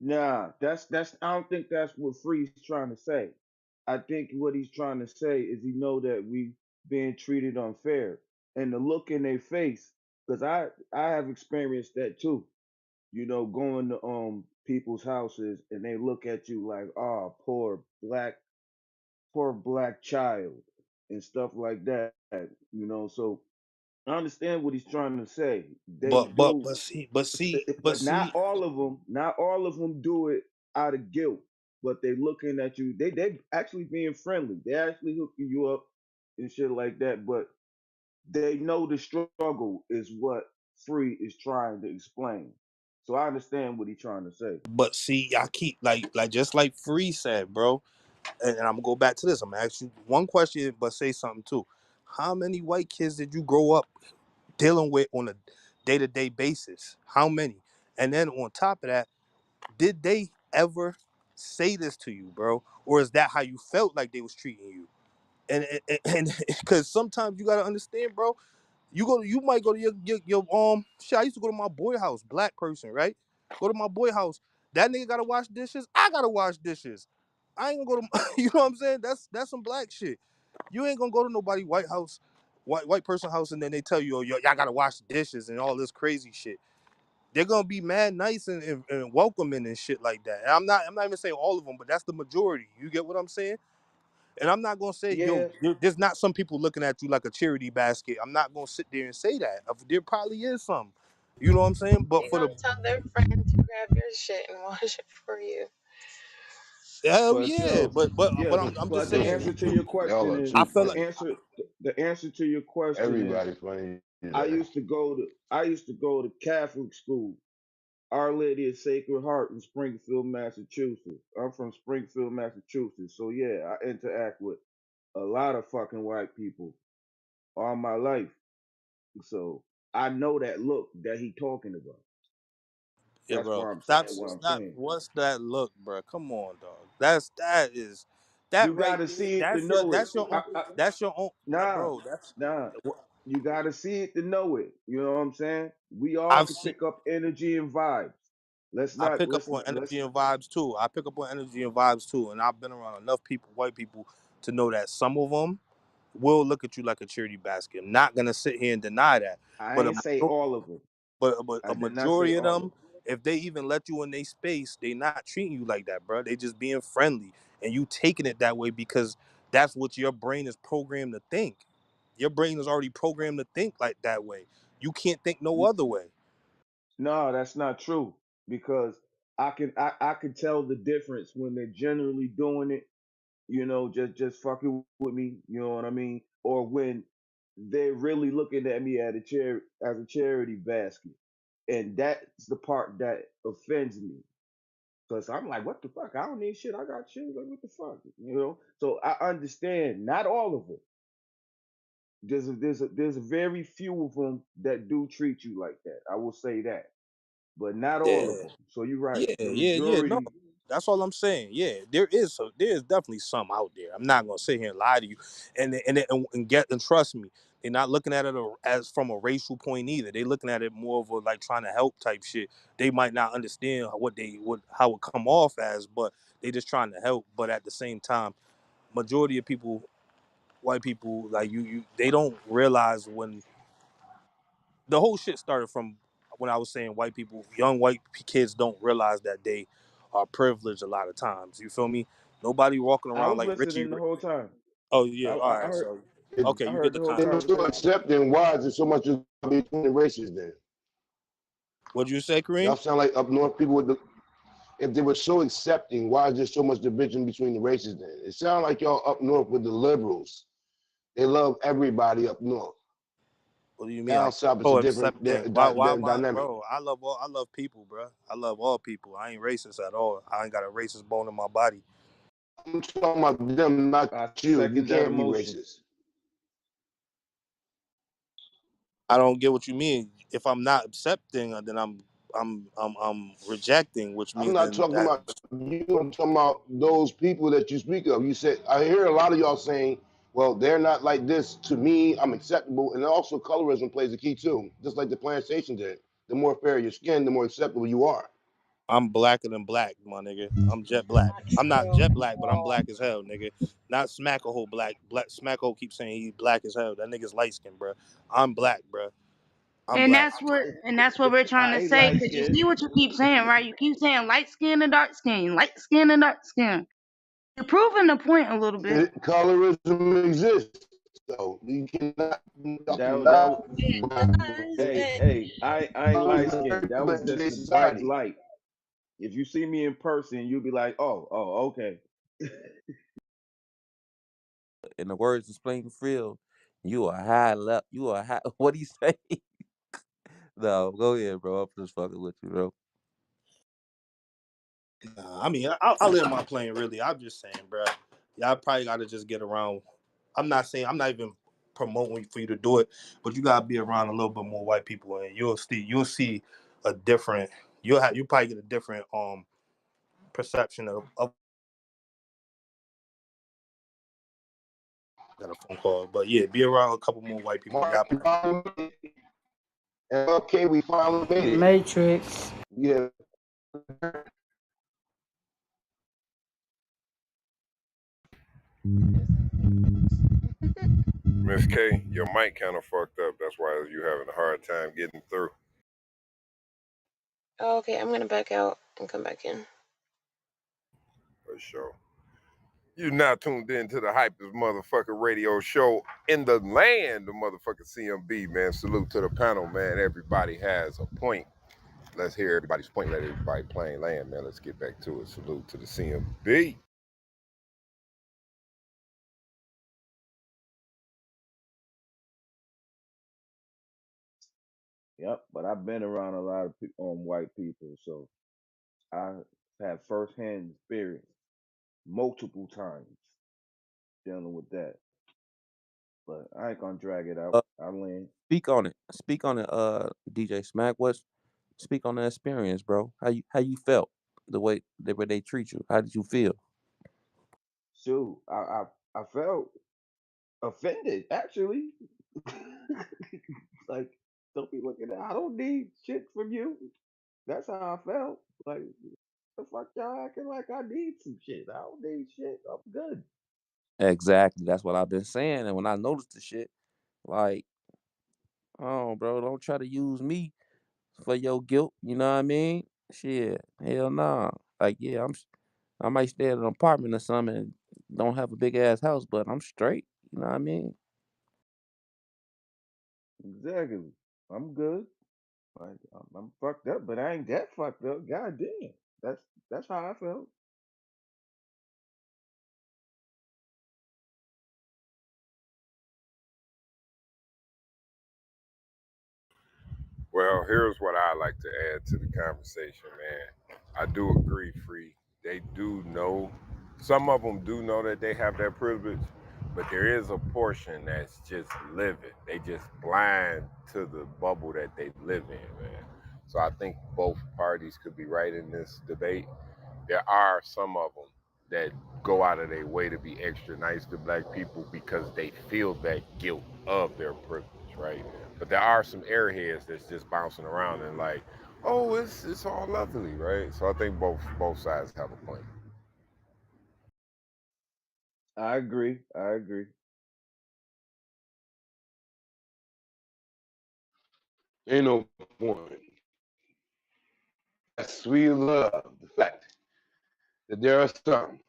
nah. That's. I don't think that's what Free's trying to say. I think what he's trying to say is he know that we being treated unfair, and the look in their face. Because I have experienced that too. You know, going to people's houses and they look at you like, oh, poor black child, and stuff like that. You know, so I understand what he's trying to say. They But but do, but see but see but but not see all of them. Not all of them do it out of guilt. But they looking at you. They actually being friendly. They actually hooking you up and shit like that. But they know the struggle is what Free is trying to explain. So I understand what he's trying to say. but see I keep like just like Free said, bro. And I'm gonna go back to this. I'm gonna ask you one question, but say something too. How many white kids did you grow up dealing with on a day-to-day basis? How many? And then on top of that, did they ever say this to you, bro? Or is that how you felt like they was treating you? And because sometimes you gotta understand, bro. You might go to your shit. I used to go to my boy house, black person, right? Go to my boy house. That nigga gotta wash dishes. I gotta wash dishes. I ain't gonna go to you know what I'm saying? That's some black shit. You ain't gonna go to nobody white house, white person house, and then they tell you, oh, y'all gotta wash the dishes and all this crazy shit. they're gonna be mad nice and welcoming and shit like that. And I'm not even saying all of them, but that's the majority. You get what I'm saying? And I'm not gonna say, yo, Yeah, there's not some people looking at you like a charity basket. I'm not gonna sit there and say that. There probably is some. You know what I'm saying? But They're for the gonna tell their friend to grab your shit and wash it for you. hell but yeah, yo, yeah, but but I'm just but the saying. answer to your Y'all question are is I too feel the like funny. answer to your question is Everybody funny I today. used to go to I used to go to Catholic school, Our Lady of Sacred Heart in Springfield, Massachusetts. I'm from Springfield, Massachusetts, so yeah, I interact with a lot of fucking white people all my life. So I know that look that he talking about. yeah, That's bro. why I'm saying That's what I'm not saying. what's that look, bro. Come on, dog. That You right gotta there. see it to know it. That's your own Nah, bro. That's nah. You gotta see it to know it. You know what I'm saying? We all I've can seen pick up energy and vibes. Let's I not pick up let's on let's energy and vibes too. I pick up on energy and vibes too. And I've been around enough people, white people, to know that some of them will look at you like a charity basket. I'm not gonna sit here and deny that. I But ain't say all of them. but I a did not say majority of all of them, them. if they even let you in their space, they not treating you like that, bro. They just being friendly, and you taking it that way because that's what your brain is programmed to think. Your brain is already programmed to think like that way. You can't think no other way. No, that's not true. Because I can tell the difference when they're generally doing it, just fucking with me, you know what I mean? Or when they're really looking at me at a as a charity basket. And that's the part that offends me. Cause I'm like, what the fuck? I don't need shit. I got shit. Like, what the fuck? So I understand. Not all of them. There's a very few of them that do treat you like that. I will say that, but not all of Yeah. them. So you're right. The Yeah. No, majority. that's all I'm saying. Yeah, there is definitely some out there. I'm not gonna sit here and lie to you, and trust me, they're not looking at it as from a racial point either. They looking at it more of a like trying to help type shit. They might not understand how it come off as, but they just trying to help. But at the same time, majority of people, white people, like they don't realize when the whole shit started from when I was saying white people, young white kids don't realize that they are privileged a lot of times. You feel me? Nobody walking I around was like Richie. listening the whole time. Oh I, yeah, all I I right. heard So If okay, I you get heard the the whole they were context. so conversation. accepting, why is there so much between the races then? What'd you say, Y'all Kareem? sound like up north people with the. If they were so accepting, why is there so much division between the races then? It sounds like y'all up north with the liberals. They love everybody up north. What do you mean? I'm Down south, it's a so different accepting. Why am I, dynamic. bro? I love people, bro. I love all people. I ain't racist at all. I ain't got a racist bone in my body. I'm talking about them, not I you. You second that can't be emotion. racist. I don't get what you mean. If I'm not accepting, then I'm rejecting, which I'm means not then talking that about you. I'm talking about those people that you speak of. You said I hear a lot of y'all saying, "Well, they're not like this to me. I'm acceptable," and also colorism plays a key too. Just like the plantation did. The more fair your skin, the more acceptable you are. I'm blacker than black, my nigga. I'm jet black. Not I'm not true jet at black, but I'm all. black as hell, nigga. Not Smackahoe black. Black Smackahoe keeps saying he's black as hell. That nigga's light skinned, bro. I'm black, bro. I'm And black. that's what we're trying to I ain't say. light Cause you skinned. see what you keep saying, right? You keep saying light skin and dark skin, light skin and dark skin. You're proving the point a little bit. Colorism exists, so you cannot That that not It does. I ain't light skinned. That was just the bright society. light. If you see me in person, you'll be like, okay. In the words of Springfield, you are high left. You are high. What do you say? No, go ahead, bro. I'm just fucking with you, bro. Nah, I mean, I live my plane, really. I'm just saying, bro. Y'all probably got to just get around. I'm not saying, I'm not even promoting for you to do it, but you got to be around a little bit more white people, and you'll see a different, you probably get a different perception of got a phone call. But yeah, be around a couple more white people. Y'all Martin finally made it. And okay, we finally made it. Matrix. Yeah. Miss K, your mic kind of fucked up. That's why you having a hard time getting through. Oh, okay, I'm gonna back out and come back in. For sure. You now tuned in to the hypest motherfucking radio show in the land, the motherfucking C.M.B, man. Salute to the panel, man. Everybody has a point. Let's hear everybody's point. Let everybody plain land, man. Let's get back to it. Salute to the C.M.B. Yep, but I've been around a lot of white people, so I have firsthand experience multiple times dealing with that. But I ain't gonna drag it out. Uh, I land. speak on it. Speak on it. DJ Smack. Speak on the experience, bro? How you felt the way they treat you? How did you feel? Shoot, I felt offended actually. Like, don't be looking at. I don't need shit from you. That's how I felt. Like, the fuck y'all acting like I need some shit. I don't need shit. I'm good. Exactly. That's what I've been saying. And when I noticed the shit, like, oh, bro, don't try to use me for your guilt. You know what I mean? Shit, hell nah. Like, yeah, I might stay at an apartment or something and don't have a big ass house, but I'm straight. You know what I mean? Exactly. I'm good. Like, I'm fucked up, but I ain't that fucked up. God damn. That's how I felt. Well, here's what I like to add to the conversation, man. I do agree, Free. They do know, some of them do know that they have that privilege, but there is a portion that's just living. They just blind to the bubble that they live in, man. So I think both parties could be right in this debate. There are some of them that go out of their way to be extra nice to black people because they feel that guilt of their privilege, right? But there are some airheads that's just bouncing around and like, oh, it's all lovely, right? So I think both sides have a point. I agree. I agree. Ain't no point. Yes, we love the fact that there are some.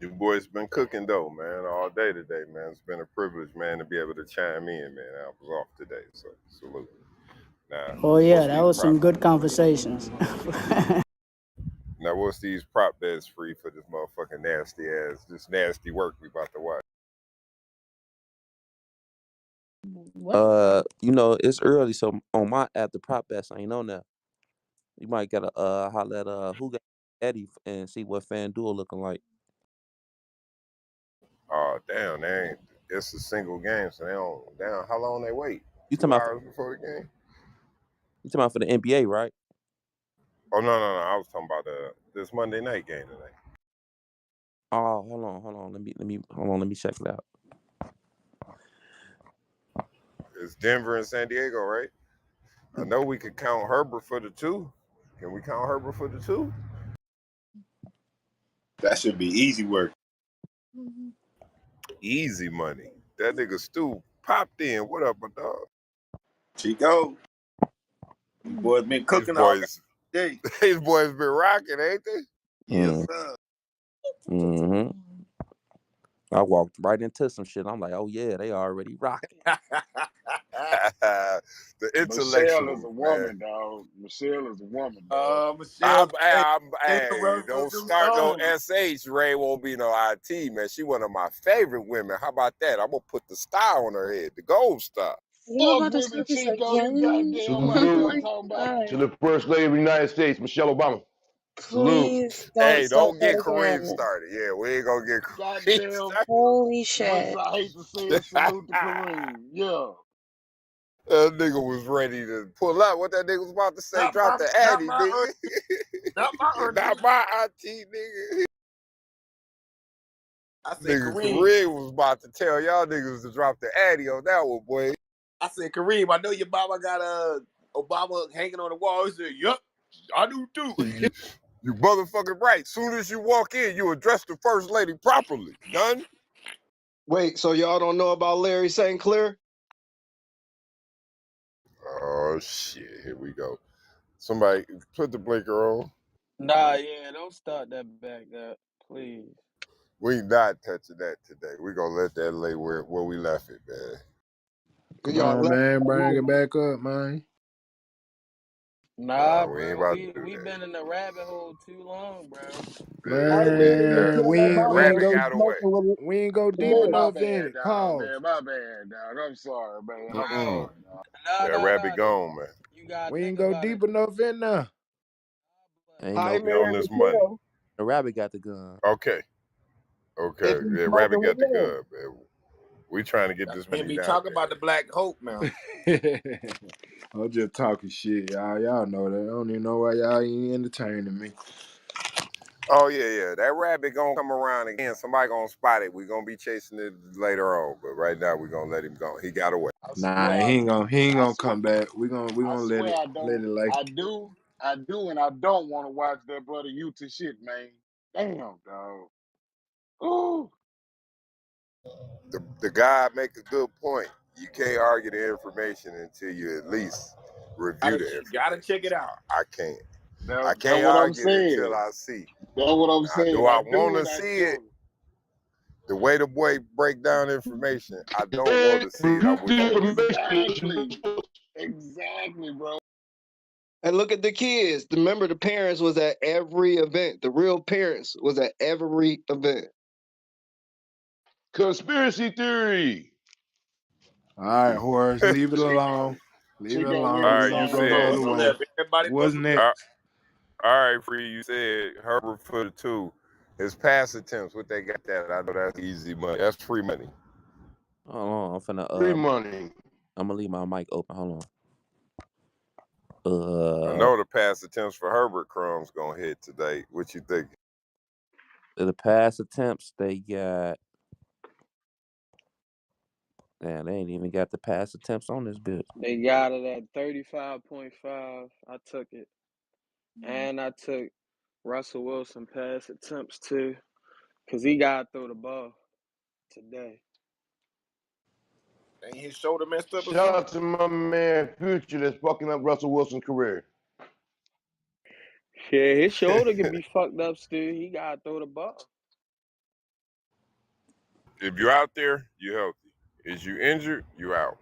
You boys been cooking though, man, all day today, man. It's been a privilege, man, to be able to chime in, man. I was off today, so salute. Now, Oh yeah, what's that these was prop? some good conversations. Now, what's these prop bets free for this motherfucking nasty ass, this nasty work we about to watch? What? It's early, so on my app, the prop bets ain't on there. You might gotta holler at who got Eddie and see what FanDuel looking like. Oh, damn, they ain't. It's a single game, so they don't. Damn, how long they wait? You talking Two about hours before the game? for the NBA, right? Oh no, I was talking about this Monday night game today. Oh, hold on. Let me check it out. It's Denver and San Diego, right? I know we could count Herbert for the two. Can we count Herbert for the two? That should be easy work. Easy money. That nigga Stu popped in. What up, my dog? Chico, them boys been These cooking all boys, day. these boys been rocking, ain't they? Yes, Mm. sir. Hmm. I walked right into some shit. I'm like, oh yeah, they already rocking. The Michelle is a intellectuals, man. woman, dog. Michelle is a woman, dog. Michelle, hey, Hey, interrupt your don't new start no song. SH. Ray won't be no IT, man. She one of my favorite women. How about that? I'm gonna put the star on her head, the gold star. You Fuck about to with me, start this Chico. You again? goddamn Oh right. What my I'm Salute talking about. to god. the First Lady of the United States, Michelle Obama. Salute. Please don't Hey, start don't get that Kareem again. started. Yeah, we ain't gonna get Kareem Goddamn, Holy much as shit. I hate to say it, started. salute to Kareem. Yeah. That nigga was ready to pull out. What that nigga was about to say? Drop the Not Addy, my, nigga. not my Not auntie. my auntie, nigga. I said, Nigga Kareem. Kareem was about to tell y'all niggas to drop the Addy on that one, boy. I said, Kareem, I know your mama got Obama hanging on the wall. He said, yup, I do too. You motherfucking right. Soon as you walk in, you address the first lady properly. Done? Wait, so y'all don't know about Larry St. Clair? Oh Oh shit! Here we go. Somebody put the blinker on. Nah, yeah, don't start that back up, please. We not touching that today. We gonna let that lay where we left it, man. Cause Come y'all on, left man, that bring it room. back up, man. Nah, Nah, we ain't bro, about to we do we that. been in the rabbit hole too long, bro. I ain't We mean to the Man, interfere in that, the we ain't rabbit Mario. go got You away. messing with it. we ain't go Go deep ahead. My enough in bad, it. dog, Pause. man. My bad, dog. I'm sorry, man. I'm Mm-mm. sorry, dog. That rabbit No. gone, man. You gotta We ain't think go about it. deep enough in there. But Ain't Cause no we on this money. the rabbit got the gun. Okay, If okay. he's Yeah, rabbit smoking, we got the know. gun, man. We trying to get this Can't money be down talking about the there. Black Hope now. I'm just talking shit, y'all. Y'all know that. I don't even know why y'all ain't entertaining me. Oh yeah. That rabbit gonna come around again. Somebody gonna spot it. We gonna be chasing it later on. But right now we gonna let him go. He got away. Nah, he ain't I gonna swear, come back. We gonna I let swear it I let don't. it lay. I do, and I don't want to watch that brother Utah shit, man. Damn, dog. Ooh, The guy make a good point. You can't argue the information until you at least review the Gotta information. check it So out. I that can't what I'm argue it until saying. I see. That's what I'm Now, saying. do I I want do to and I see it? don't. The way the boy break down information, I don't want to see it. I wish I would have seen it. Exactly. Exactly, bro. And look at the kids. Remember, the parents was at every event. The real parents was at every event. Conspiracy theory. All right, Horace, leave it Chico. alone. Leave it Chico All alone. really We right, gonna you sound go like the said. other Don't way. let everybody What's bust a Uh, next? all right, Free. You said Herbert for the two. His pass attempts, what they got that? I know that's easy money. That's free money. Hold on, I'm finna Free money. I'm gonna leave my mic open. Hold on. I know the pass attempts for Herbert Crumb's gonna hit today. What you think? The pass attempts they got. Damn, they ain't even got the pass attempts on this bit. they got it at 35.5. I took it. And I took Russell Wilson pass attempts too. Cause he gotta throw the ball today. Ain't his shoulder messed up or Shout something? out to my man Future that's fucking up Russell Wilson's career. Yeah, his shoulder could be fucked up still. He gotta throw the ball. If you're out there, you're healthy. Is you injured, you out.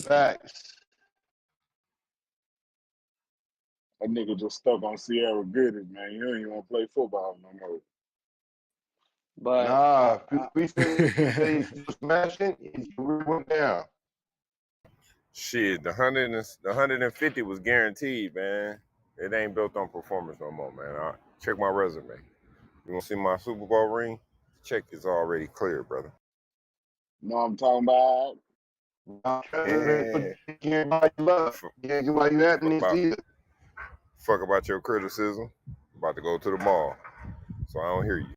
Facts. That nigga just stuck on Sierra Gooders, man. You don't even want to play football no more. But Nah, I, he said he's still smashing. His career went down. Shit, the 150 was guaranteed, man. It ain't built on performance no more, man. Check my resume. You want to see my Super Bowl ring? Check is already clear, brother. You know what I'm talking about? Nah, Yeah. he can't buy you love. Fuck He can't buy you happiness about either. fuck about your criticism. I'm about to go to the mall, so I don't hear you.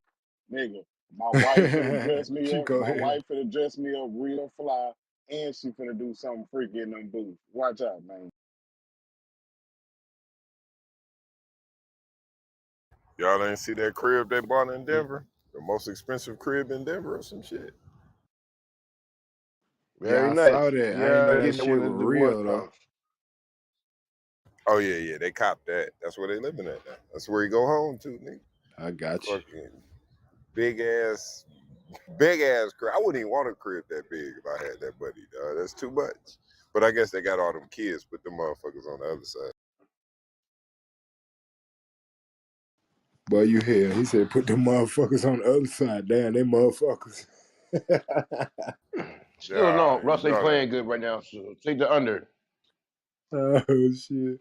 Nigga, my wife finna dress me up. Chico My here. wife finna dress me up real fly, and she finna do something freaky in them boots. Watch out, man. Y'all ain't see that crib they bought in Denver? The most expensive crib in Denver or some shit. Very Yeah, I saw nice. that. I ain't Yeah, know that getting it shit when the was divorce real though. comes. Oh yeah, they copped that. That's where they living at now. That's where you go home to, nigga. I got you. Fucking big ass, big ass crib. I wouldn't even want a crib that big if I had that money, dog. That's too much. But I guess they got all them kids, put them motherfuckers on the other side. But you hear, he said put the motherfuckers on the other side. Damn, they motherfuckers. Still Yeah, no, Russ you ain't know that. playing good right now. So take the under. Oh shit.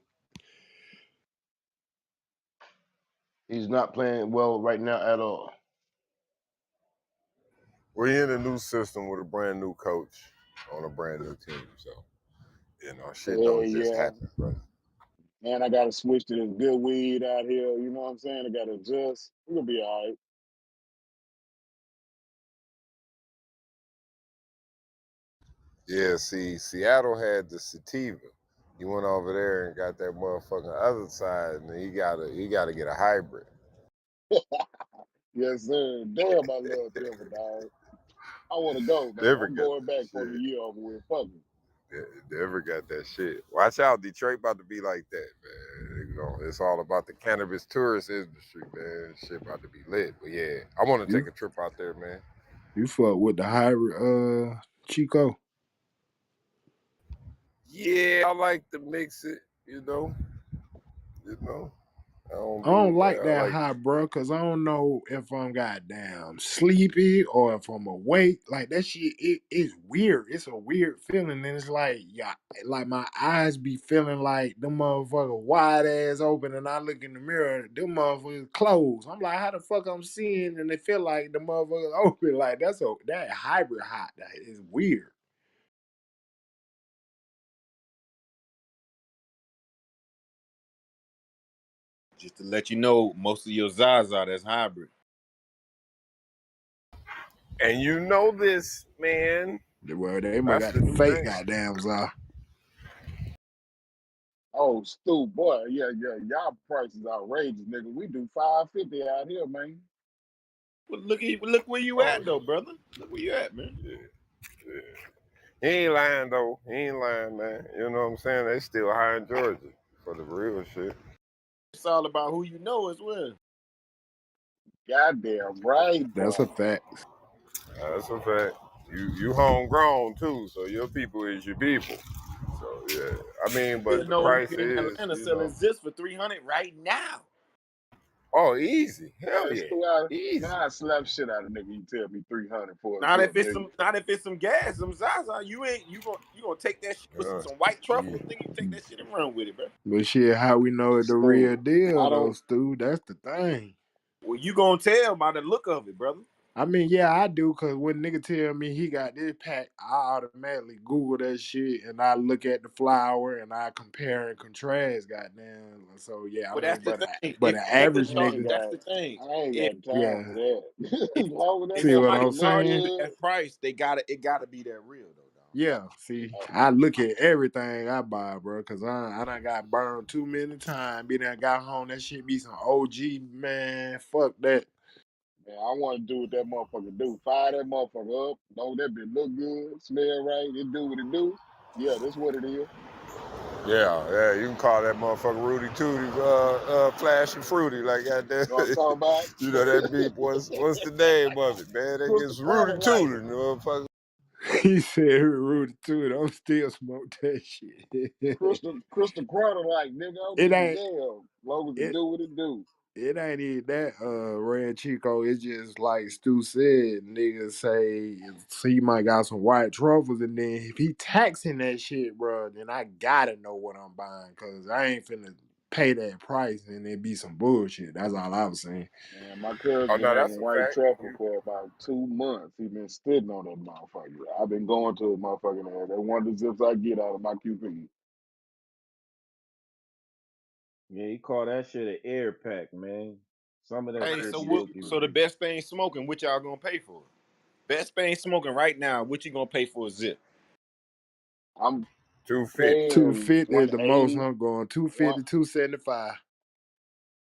He's not playing well right now at all. We're in a new system with a brand new coach on a brand new team. So, shit Hell don't just yeah. happen, brother. Man, I gotta switch to this good weed out here. You know what I'm saying? I gotta adjust. We're gonna be all right. Yeah, see, Seattle had the sativa. He went over there and got that motherfucking other side, and he gotta get a hybrid. Yes, sir. Damn, I love Denver, dog. I wanna go, man. Denver I'm got going that back for the shit. year over with. Fuck it. Never got that shit. Watch out, Detroit about to be like that, man. You know, it's all about the cannabis tourist industry, man. Shit about to be lit. But yeah, I want to You take a trip out there, man. you fuck with the hybrid Chico. Yeah, I like to mix it. You know. I don't I be. don't like I that like. high, bro, cause I don't know if I'm goddamn sleepy or if I'm awake. Like that shit, it's weird. It's a weird feeling, and it's like, yeah, like my eyes be feeling like them motherfuckers wide ass open, and I look in the mirror, them motherfuckers closed. I'm like, how the fuck I'm seeing, and they feel like the motherfuckers open. Like that hybrid hot. That is weird. Just to let you know, most of your Zaza that's hybrid. And you know this, man. Well, they might That's got the the new fake thing. goddamn Oh, Stu, boy, yeah, y'all prices outrageous, nigga. We do 550 out here, man. Well, look where you Oh at though, brother. Look where you at, man. yeah, yeah. He ain't lying though. He ain't lying, man. You know what I'm saying? They still high in Georgia for the real shit. It's all about who you know as well. Goddamn right, That's boy. a fact. That's a fact. You homegrown too, so your people is your people. So yeah, I mean, You but the know a price nigga in is, Atlanta selling zips for 300 right now. oh, easy. Hell Man, yeah, Stu, easy. man, I slap shit out of nigga. You tell me 300 for a Not zip, if it's nigga. some gas, some Zaza. You gonna take that shit with Uh, some white yeah. truffles, nigga. You take that shit and run with it, bro. But shit, how we know it the real Stu, deal I though, don't, Stu? That's the thing. Well, you gonna tell by the look of it, brother. I mean, yeah, I do, cause when nigga tell me he got this pack, I automatically Google that shit and I look at the flower and I compare and contrast, goddamn. So yeah, I Well, that's mean, the but thing. but the average I ain't nigga, That's got, the thing. I ain't If got time yeah, for that. As long as that if see what somebody I'm motherfucker look charge saying? you good. that price, it gotta be that real though, dog. Yeah, see, Oh, I look at everything I buy, bro, cause I done got burned too many times. Be there, got home, that shit be some OG, man. Fuck that. man, I want to do what that motherfucker do. Fire that motherfucker up. Know that bitch look good, smell right, it do what it do. Yeah, that's what it is. Yeah, yeah, you can call that motherfucker Rudy Tooty, Flash and Fruity, like goddamn. You know what I'm talking about? You know that beat. What's the name of it, man? That Crystal gets Rudy Carter like. Tooty, motherfucker. He said Rudy to it. I'm still smoke that shit. Crystal Carter like, nigga, I don't it give a ain't damn. As long as it it do what it do. it ain't even that Red Chico. It's just like Stu said, niggas say he might got some white truffles and then if he taxing that shit, bro, then I gotta know what I'm buying. Cause I ain't finna pay that price and it be some bullshit. That's all I was saying. Man, my cousin Oh been no, having that's a white fact. truffle for about 2 months. He been spitting on that motherfucker. I've been going to the motherfucking ass. They one of the zips I get out of my QP. Yeah, he call that shit an air pack, man. Some of that Hey, shit so be what? looking So the best thing smoking, what y'all gonna pay for? Best thing smoking right now, what you gonna pay for a zip? I'm 250. paying 250 is the most 180. I'm going. One, 250, 275.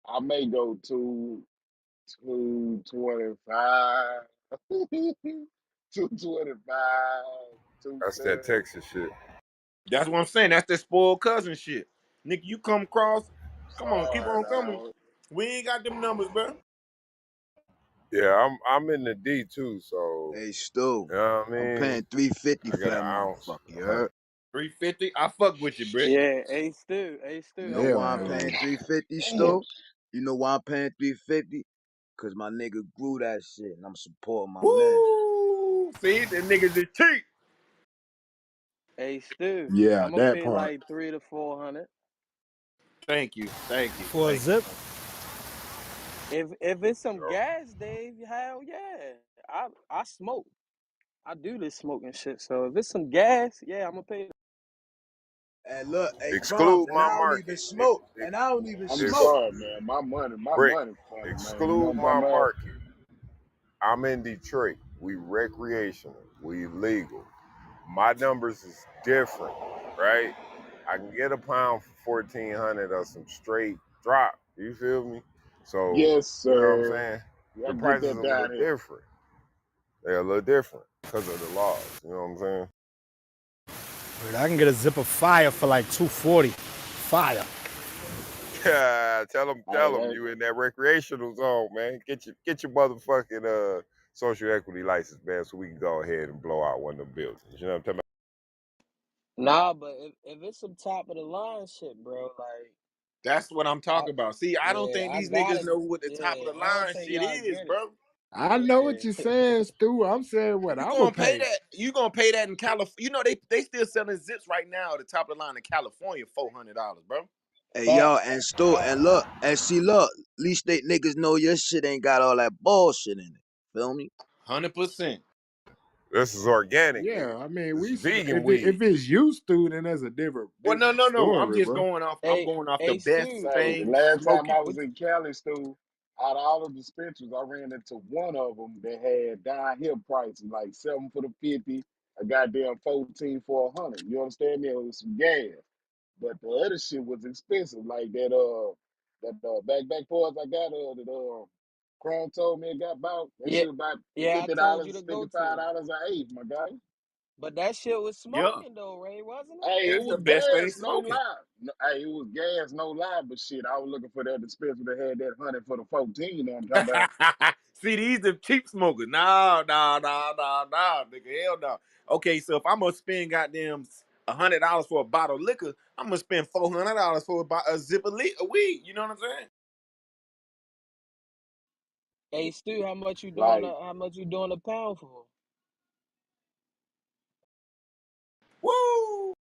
I may go to 225, 225, That's that 230. Texas shit. That's what I'm saying. That's that spoiled cousin shit. Nigga, you come across, come on, keep Sorry, on coming. dog. We ain't got them numbers, bro. Yeah, I'm in the D too, so Hey, Stu, you know what I I'm mean. paying 350 I for got an that ounce. motherfucker. You heard? 350. I fuck with you, bro. Yeah, Stu, You know hey, Hell why I'm no. paying 350, Damn. Stu? You know why I'm paying 350? Cause my nigga grew that shit, and I'm supporting my man. Woo! See, the niggas is cheap. hey, Stu. Yeah, I'm gonna that pay part. like 300 to 400. Thank you, thank you, For a thank you. zip. If it's some So, gas, Dave, hell yeah. I smoke. I do this smoking shit. So if it's some gas, yeah, I'm gonna pay. And look, hey Crumbs, exclude and my I don't even market. smoke, and I don't even I'm It's smoke. sorry, man. My Brick. money funny, man. You know Exclude what I'm my talking about? market. I'm in Detroit. We recreational. We legal. My numbers is different, right? I can get a pound for 1,400 or some straight drop. You feel me? So, Yes, you know what I'm sir. saying? I The get prices that are a little down here. different. They're a little different because of the laws. You know what I'm saying? But I can get a zip of fire for like 240. Fire. Tell them Hey, you in that recreational zone, man. Get your motherfucking social equity license, man, so we can go ahead and blow out one of them buildings. You know what I'm talking Nah, but if it's some top of the line shit, bro, like That's what I'm I talking about. See, I don't yeah, think I these niggas gotta know what the top of yeah, the I don't line think shit y'all is, get it. bro. I know what you're Yeah. saying, Stu. I'm saying what You I'ma gonna pay pay. that? You gonna pay that in California? You know they still selling zips right now at the top of the line in California, $400, bro. Hey yo, Facts. and Stu, and look, and see, look, at least they niggas know your shit ain't got all that bullshit in it. Feel me? 100%. about? This is organic, nigga. Yeah, I mean, This is we vegan if weed. it's used to, then that's a Well, no, different no, no. I'm story, just bro. going off. I'm Hey, going off the hey best Stu, say the thing last time I smoking. was in Cali, Stu, out of all of the dispensaries, I ran into one of them that had downhill prices like 7 for the 50, a goddamn 14 for 100. You understand me? It was some gas, but the other shit was expensive. Like that back parts I got that Chrome told me it got about that yeah, shit about yeah, I told you to $50, go $55 to. an eighth, my guy. But that shit was Yeah, smoking though, Ray, wasn't it? Hey, it that's the was best thing gas, no smoking. lie. No, hey, it was gas, no lie. But shit, I was looking for that dispenser that had that 100 for the 14. You know what I'm talking about? See, these the cheap smokers. No, no, no, no, no, nigga, hell no. Okay, so if I'm gonna spend goddamn $100 for a bottle of liquor, I'm gonna spend $400 for a zip of weed. You know what I'm saying? Hey Stu, Like, how much you doing a pound for? Woo!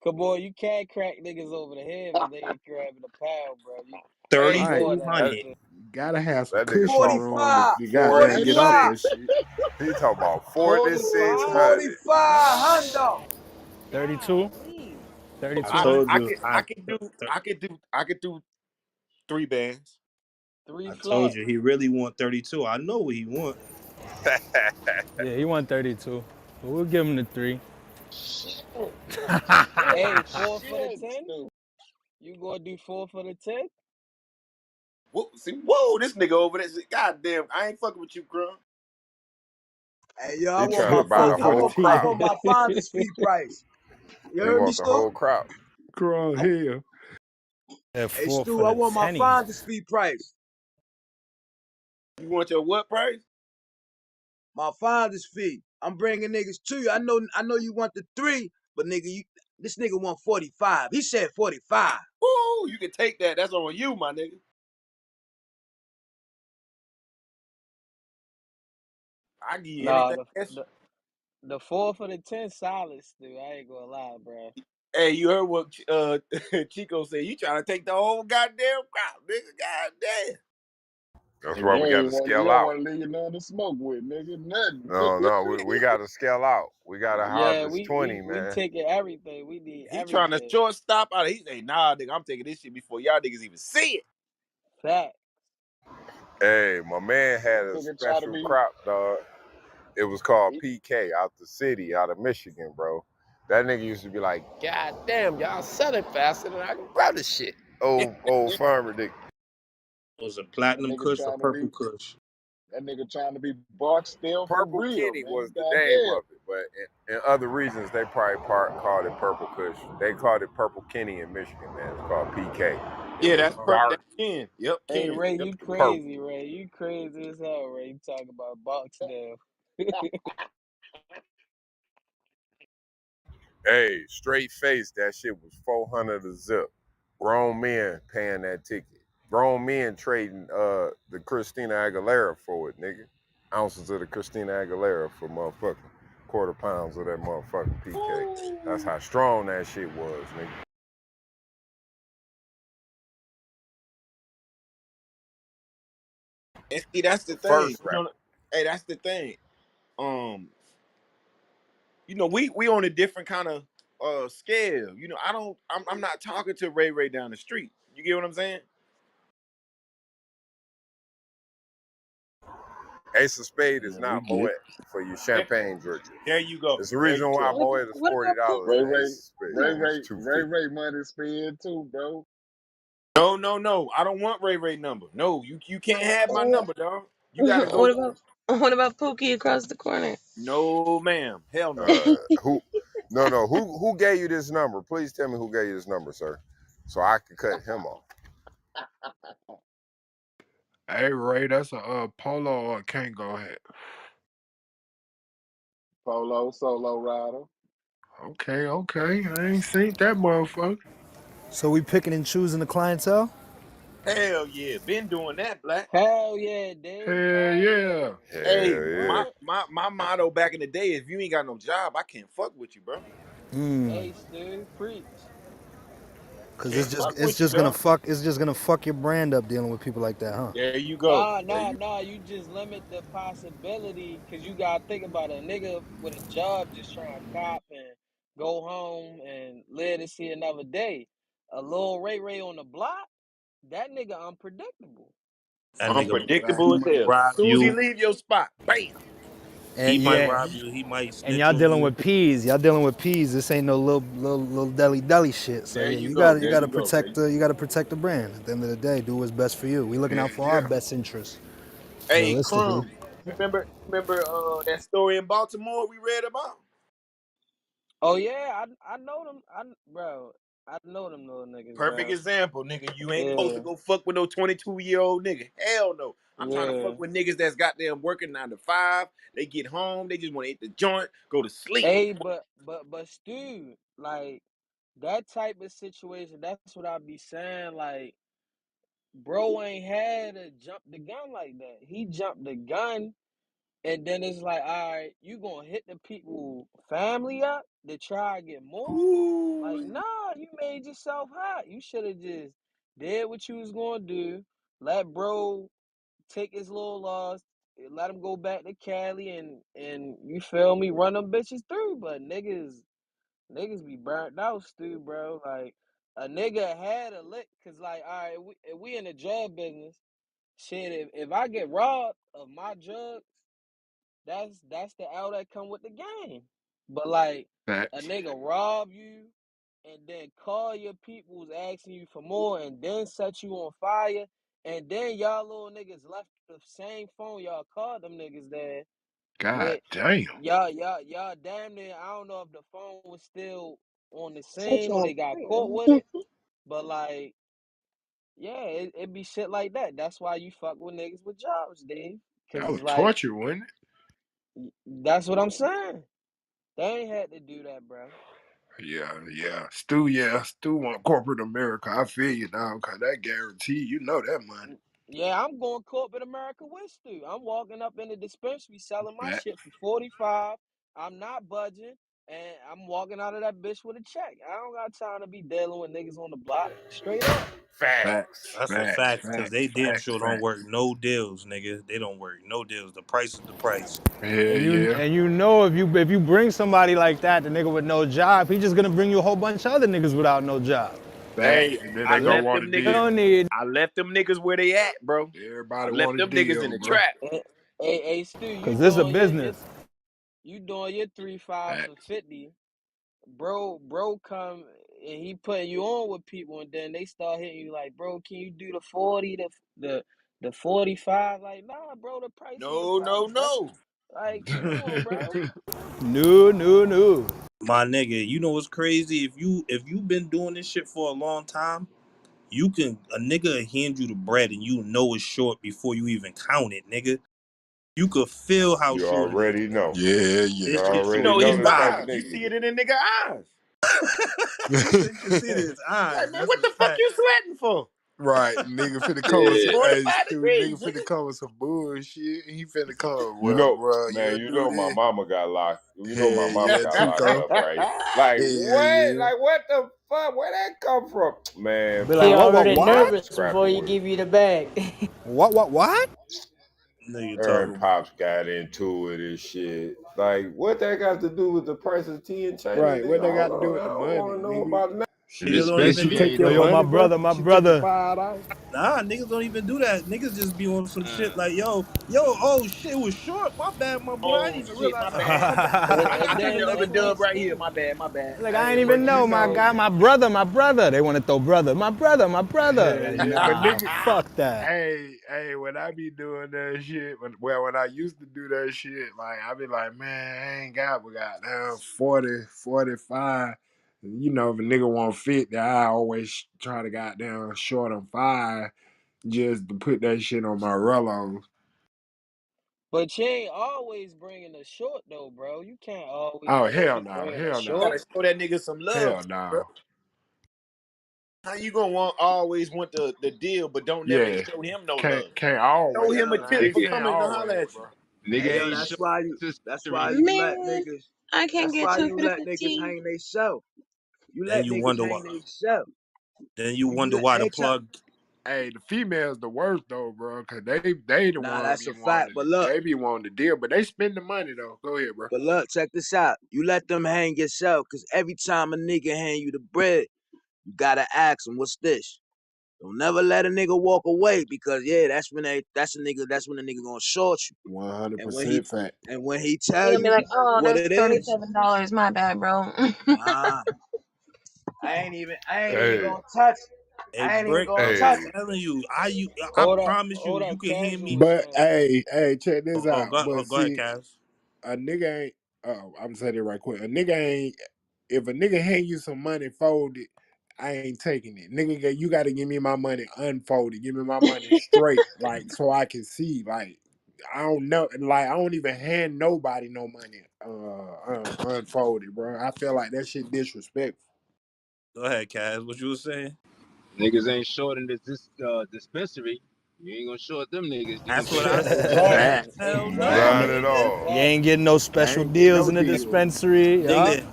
Cause boy, you can't crack niggas over the head, but they ain't grabbing a pound, bro. You hey, Right. doing dude, that That 3,200. shit. Gotta have some that nigga cushion talk room to, 45, to goddamn hey, get off 45, look, that shit. he talk about 45? 4600. 45 hundo. 32? Golly. I 3200? told you, I could do 3 bands. Three I told flat. you, he really want 32. I know what he want. Yeah, he won 32. But we'll give him the 3. shit, shit, Hey, 4 for the shit, 10? dude. You gonna do 4 for the 10? Whoa, see, whoa, this nigga over there. God damn, I ain't fucking with you, girl. Hey yo, I He want trying my to buy Four the for the whole I crop. want 10. my finder's fee price. You He heard me, want the Stu? whole crop. Crown Hill. At Hey 4 Stu, for I the want my tenny. finder's fee price. You want your what price? My finder's fee. I'm bringing niggas to you. I know you want the 3, but nigga, this nigga want 45. He said 45. Woo, you can take that. That's on you, my nigga. I give you Nah, anything the else. the the 4 for the 10 solid, Stu. I ain't gonna lie, bro. Hey, you heard what Chico said? You trying to take the whole goddamn crowd, nigga? Goddamn. That's And why you we got ain't to want, you scale don't out. want to leave you nothing to smoke with, nigga. Nothing. No, no, we got to scale out. We got to Yeah, harvest we 20, we we man. taking everything. We need He trying to everything. shortstop out of. He say, "Nah, nigga, I'm taking this shit before y'all niggas even see it." Fact. Hey, my man had a Nigga try to special be. crop, dog. It was called He, PK out the city, out of Michigan, bro. That nigga used to be like, God damn, y'all sell it faster than I can grab the shit. Old farmer nigga. Was a that platinum nigga kush or trying to be. purple kush? That nigga trying to be Bart still for Purple real, Kitty man. was the name Goddamn. of it, but in other regions they probably called it Purple Kush. They called it Purple Kenny in Michigan, man. It's called PK. It Yeah, was that's dark Ken. Yep, Hey Ken. Ray, Yep. you purple. crazy, Ray. You crazy as hell, Ray. You talking about Boxdale. Hey, straight face, that shit was 400 a zip. Grown men paying that ticket. Grown men trading the Christina Aguilera for it, nigga. Ounces of the Christina Aguilera for motherfucking quarter pounds of that motherfucking PK. That's how strong that shit was, nigga. And see, that's The the thing. first You rapper. know, hey, that's the thing. Um, we on a different kind of scale. I'm not talking to Ray down the street. You get what I'm saying? Ace of Spade is Yeah, we not get Moet for you there. champagne drinkers. There you go. It's the There reason you why go. What Moet is what about $40 Ray and Ray, Ace of Spade Ray Pino? is Ray, Ray 250. Ray money spin too, bro. No, no, no. I don't want Ray number. No, you can't have my What number, dog. You gotta go. about? What about Pookie across the corner? No, ma'am. Hell no. Uh, who? No. Who gave you this number? Please tell me who gave you this number, sir, so I can cut him off. Hey Ray, that's a polo or a Kango hat. Polo solo rider. Okay, okay. I ain't seen that motherfucker. So we picking and choosing the clientele? Hell yeah. Been doing that, Black. Hell yeah, Dave. Hell Hell yeah. yeah. Hey, Hell yeah. What? my motto back in the day, if you ain't got no job, I can't fuck with you, bro. Hey, Stu, preach. Cause Can't it's just fuck it's with you, just gonna dog. fuck your brand up dealing with people like that, huh? There you go. Nah, There nah, you nah. You just limit the possibility because you gotta think about it. A nigga with a job just trying to cop and go home and live to see another day. A little Ray Ray on the block, that nigga unpredictable. That nigga might rob, unpredictable he as might hell. rob Soon as he you. leave your spot, bam. He And might yeah, rob you. He might and snitch y'all on dealing you. with peas. Y'all dealing with peas. This ain't no little deli shit. So There yeah, you go. you There gotta you go. There protect you go. you gotta protect the brand. At the end of the day, do what's best for you. We looking Yeah, out for our yeah. best interests, Hey, realistically. Crumb, you remember that story in Baltimore we read about? Oh yeah, I know them. Bro, I know them little niggas, Perfect bro. example, nigga. You ain't supposed to Yeah, go fuck with no 22-year-old nigga. Hell no. I'm trying to yeah. fuck with niggas that's got them working 9 to 5. They get home, they just want to hit the joint, go to sleep. Hey, but Stu, like that type of situation, that's what I be saying. Like, bro ain't had to jump the gun like that. He jumped the gun, and then it's like, all right, you gonna hit the people family up to try to get more? Like, Ooh. nah, you made yourself hot. You should have just did what you was gonna do. Let bro take his little loss. Let him go back to Cali and you feel me, run them bitches through. But niggas be burnt out, Stu, bro. Like a nigga had a lick, cause like, all right, if we in the drug business, shit. If I get robbed of my drugs, that's the L that come with the game. But like a Facts. nigga rob you and then call your peoples asking you for more and then set you on fire and then y'all little niggas left the same phone y'all called them niggas there God with damn. y'all damn near I don't know if the phone was still on the scene or they got caught with it, but like yeah, it be shit like that. That's why you fuck with niggas with jobs, Dave. Cause That was it's like torture, wasn't that's what I'm saying. They ain't had to do that, bro. it? Yeah. Stu want corporate America. I feel you now, cause that guarantee, you know that money. Yeah, I'm going corporate America with Stu. I'm walking up in the dispensary selling my Fact, shit for 45. I'm not budging, and I'm walking out of that bitch with a check. I don't got time to be dealing with niggas on the block. Straight up. Facts. That's a fact, because they damn sure don't facts. work no deals, nigga. They don't work no deals. The price is the price. Hell And you yeah. and you know if you bring somebody like that, the nigga with no job, he just gonna bring you a whole bunch of other niggas without no job. Facts. Hey, And then I they gonna So left want a them you niggas. deal. don't need I left them niggas where they at, bro. I Everybody left want a them niggas in deal, the bro. trap. Hey, Stu, because this is a business. you doing your 3-5 for Facts. 50. Bro come and he putting you on with people and then they start hitting you like, bro, can you do the 40, the 45? Like, nah, bro, the price is the No, no, price. no. Like, come on, bro. No. My nigga, you know what's crazy? If you been doing this shit for a long time, you can a nigga hand you the bread and you know it's short before you even count it, nigga. You could feel how You short it is, already nigga. know. Yeah, You You, This yeah. you shit you already short know as his know the fuck. type of eyes. You nigga see it it is. in the nigga eyes. You can see it in his eyes. Like, man, That's what a the fuck fact. you sweating for? Right, nigga finna come with some Shit. hey 45 Stu, nigga degrees, finna nigga. come with some bullshit. He finna come, You well, know, bro, man, you'll you do know my this. mama got locked. You know my Hell mama yeah, got locked Tuco. up, right? Like Hell what? yeah. Like what the fuck? Where that come from? Man, Be like, He fuck already it. what? nervous before Scrapping you with it. give you the bag. What? Nigga Her and talking. Pops got into it and shit. Like, what that got to do with the price of tea in China, Right, nigga? what they I got don't to know. do I with the don't money, want to know nigga? about that. The Niggas Shit, don't did even she dispensary do. take ain't your Yo, doing my money, it. bro? brother, my She took your brother. $5. Nah, niggas don't even do that. Niggas just be on some shit Uh, like, yo, oh shit, it was short. My bad, my boy. I didn't Oh even shit, realize my I had. bad. My bad. And I then didn't know the and joint then was right here, in. my bad, my bad. Like, I And ain't then even But you know, my know, guy, my brother, my brother. They want to throw brother, my brother, my brother. hell Like, yeah. But nah, nigga, fuck that. hey, when I be doing that shit, when I used to do that shit, like I be like, man, I ain't got but goddamn 40, 45. You know, if a nigga want 50, I always try to goddamn short him 5 just to put that shit on my Rellos. but you ain't always bringing a short though, bro. You can't Oh, always hell be no, bringing a hell no, short. Gotta show that nigga some love, hell no. bro. How you gonna always want the deal, but don't never Yeah, show him no can't love? can't Show Hey always. him a yo, I tip ain't for nigga, saying coming to holler always, at you. bro. nigga hey yo, ain't that's showing why you that's why dispensary. you let Man, niggas I can't that's get why to it you for the let niggas 15. hang they self. You Then let you niggas wonder why. hang they self. Then you You wonder let why the every time. plug. Hey, the females the worst though, bro, cause they the Nah, one that's be a fact. wanting But look, they be wanting the deal, but they spend the money though. Go ahead, bro. check this out. You let them hang yourself, cause every time a nigga hand you the bread, you gotta ask him, what's this? Don't never let a nigga walk away because yeah, that's when the nigga gonna short you. One hundred And when he percent fact. and when he They tell gonna be you like, oh, what that's it is, $37. My bad, bro. nah, I ain't even Hey, gonna touch. Hey, I ain't even Brick, gonna I'm touch hey, it. telling you, I promise you, Hold you up, can hear casual me. was But saying something. hey, check this out. But Go ahead, see, Kaz. a nigga ain't. Oh, I'm saying it right quick. A nigga ain't. If a nigga hand you some money folded, I ain't taking it. Nigga, you got to give me my money unfolded. Give me my money straight, like so I can see. Like I don't know. Like I don't even hand nobody no money unfolded, bro. I feel like that shit disrespectful. Go ahead, Kaz. What you was saying? Niggas ain't shorting this dispensary. You ain't gonna short them niggas. You gonna That's what pay them. I said. Exactly, Facts. Hell no, not exactly, at nigga. all. You exactly. ain't getting no I special ain't getting deals no in the deal. dispensary, huh? Nigga,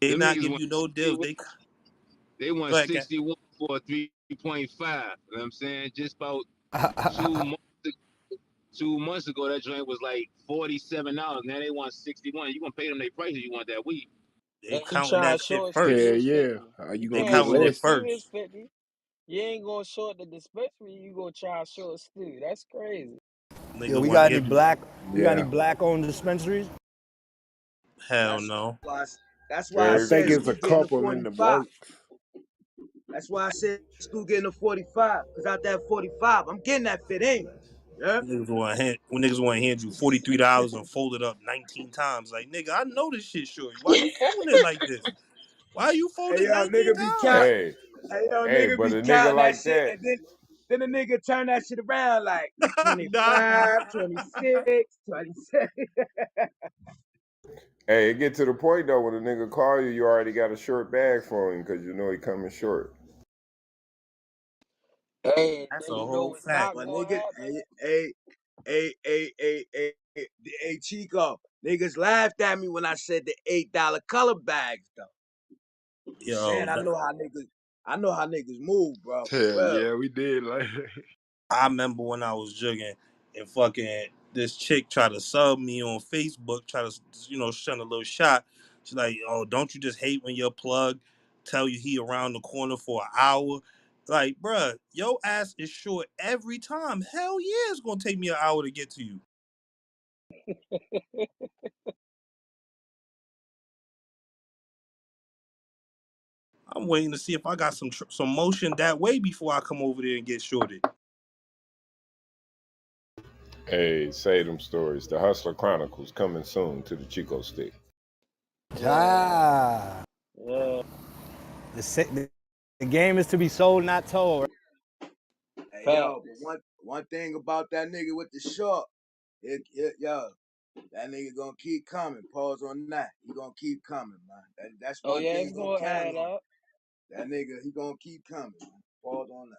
they Them not niggas give want you no deals. they want Go ahead, Kaz. 61 for a 3.5. You know what I'm saying? Just about 2 months 2 months ago that joint was like $47. Now they want 61. You gonna pay them their prices you want that weed. They And you counting trying that to shit short Hell Stu first. his yeah. 50. You You They gonna can't get counting short it less. Stu his first. 50. You ain't gonna short the dispensary, you gonna try to short Stu. That's crazy. Yo, Niggas we want to got any give you. black? We got any Yeah. black owned dispensaries? Hell That's no. why. That's why I I Very think said few. it's a Stu getting the couple in the 45. works. That's why I said Stu getting the 45. Cause out that 45, I'm getting that fit in. Yeah. Niggas want to hand you $43 and fold it up 19 times. Like, nigga, I know this shit short. Why you folding it like this? Why you fold Hey it yo, 19 nigga be count. times? Hey, Hey yo, hey, nigga but be a nigga counting that like shit, that, and then the nigga turn that shit around like Nah. 25, 26, 27. hey, it get to the point though when a nigga call you, you already got a short bag for him because you know he coming short. Hey, That's then a you know whole what's fact. not My gonna nigga, happen? hey, Chico, niggas laughed at me when I said the $8 color bags though. I'm Yo, saying I know how niggas move, bro, for Hell real. yeah, we did like I remember when I was jugging and fucking this chick tried to sub me on Facebook, try to, send a little shot. She's like, oh, don't you just hate when your plug tell you he around the corner for an hour? Like, bruh, your ass is short every time. Hell yeah, it's gonna take me an hour to get to you. I'm waiting to see if I got some motion that way before I come over there and get shorted. Hey, say them stories. The Hustler Chronicles coming soon to the Chico Stick. Yeah, Ah, yeah. the game is to be sold, not told. Right? Hey yo, but Facts. one thing about that nigga with the short, yo, that nigga gonna keep coming. Pause on that. He gonna keep coming, man. That's Oh one yeah, thing it's you gonna gonna count add on. up. That nigga, he gonna keep coming, man. Pause on that.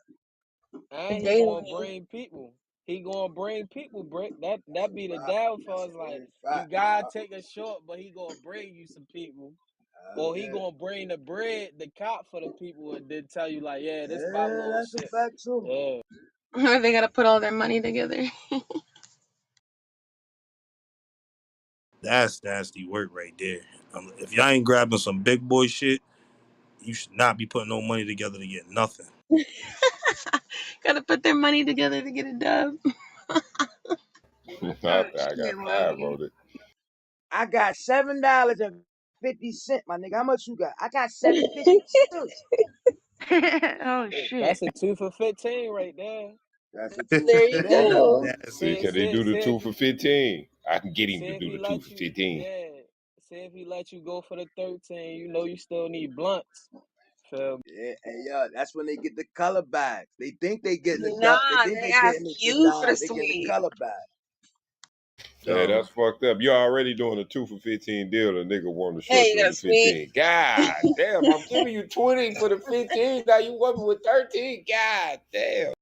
And he gonna Daily. bring people. He gonna bring people, Brick. That be the 45. downfall. That's Is a like real you fact. gotta take a short, but he gonna bring you some people. Or he Yeah. gonna bring the bread, the cop for the people, and then tell you like, yeah, this my Yeah, little that's a shit. fact too. Yeah. They gotta put all their money together. That's nasty work right there. If y'all ain't grabbing some big boy shit, You should not be putting no money together to get nothing. Gotta put their money together to get a dub. I Oh think I got shit, five mommy. voted. I got $7.50, my nigga. How much you got? I got 750 too. Oh shit. That's a 2 for 15 right there. That's a two for There you That's 15. go. See, nasty. Say, can they say, do the say, two for 15? I can get him to say if do he the two let for you, 15. yeah. Say if he let you go for the 13, you know you still need blunts. Feel Yeah, and yeah, that's when they get the color bags. They think they getting the they Nah, think they they ask getting the you for the dimes. They getting the sweet. color bag. Hey, Yo, that's fucked up. You're already doing a 2 for 15 deal. The nigga want to Hey, short you you got on a the sweet. 15. God damn, I'm giving you 20 for the 15. Now you want me with 13? God damn.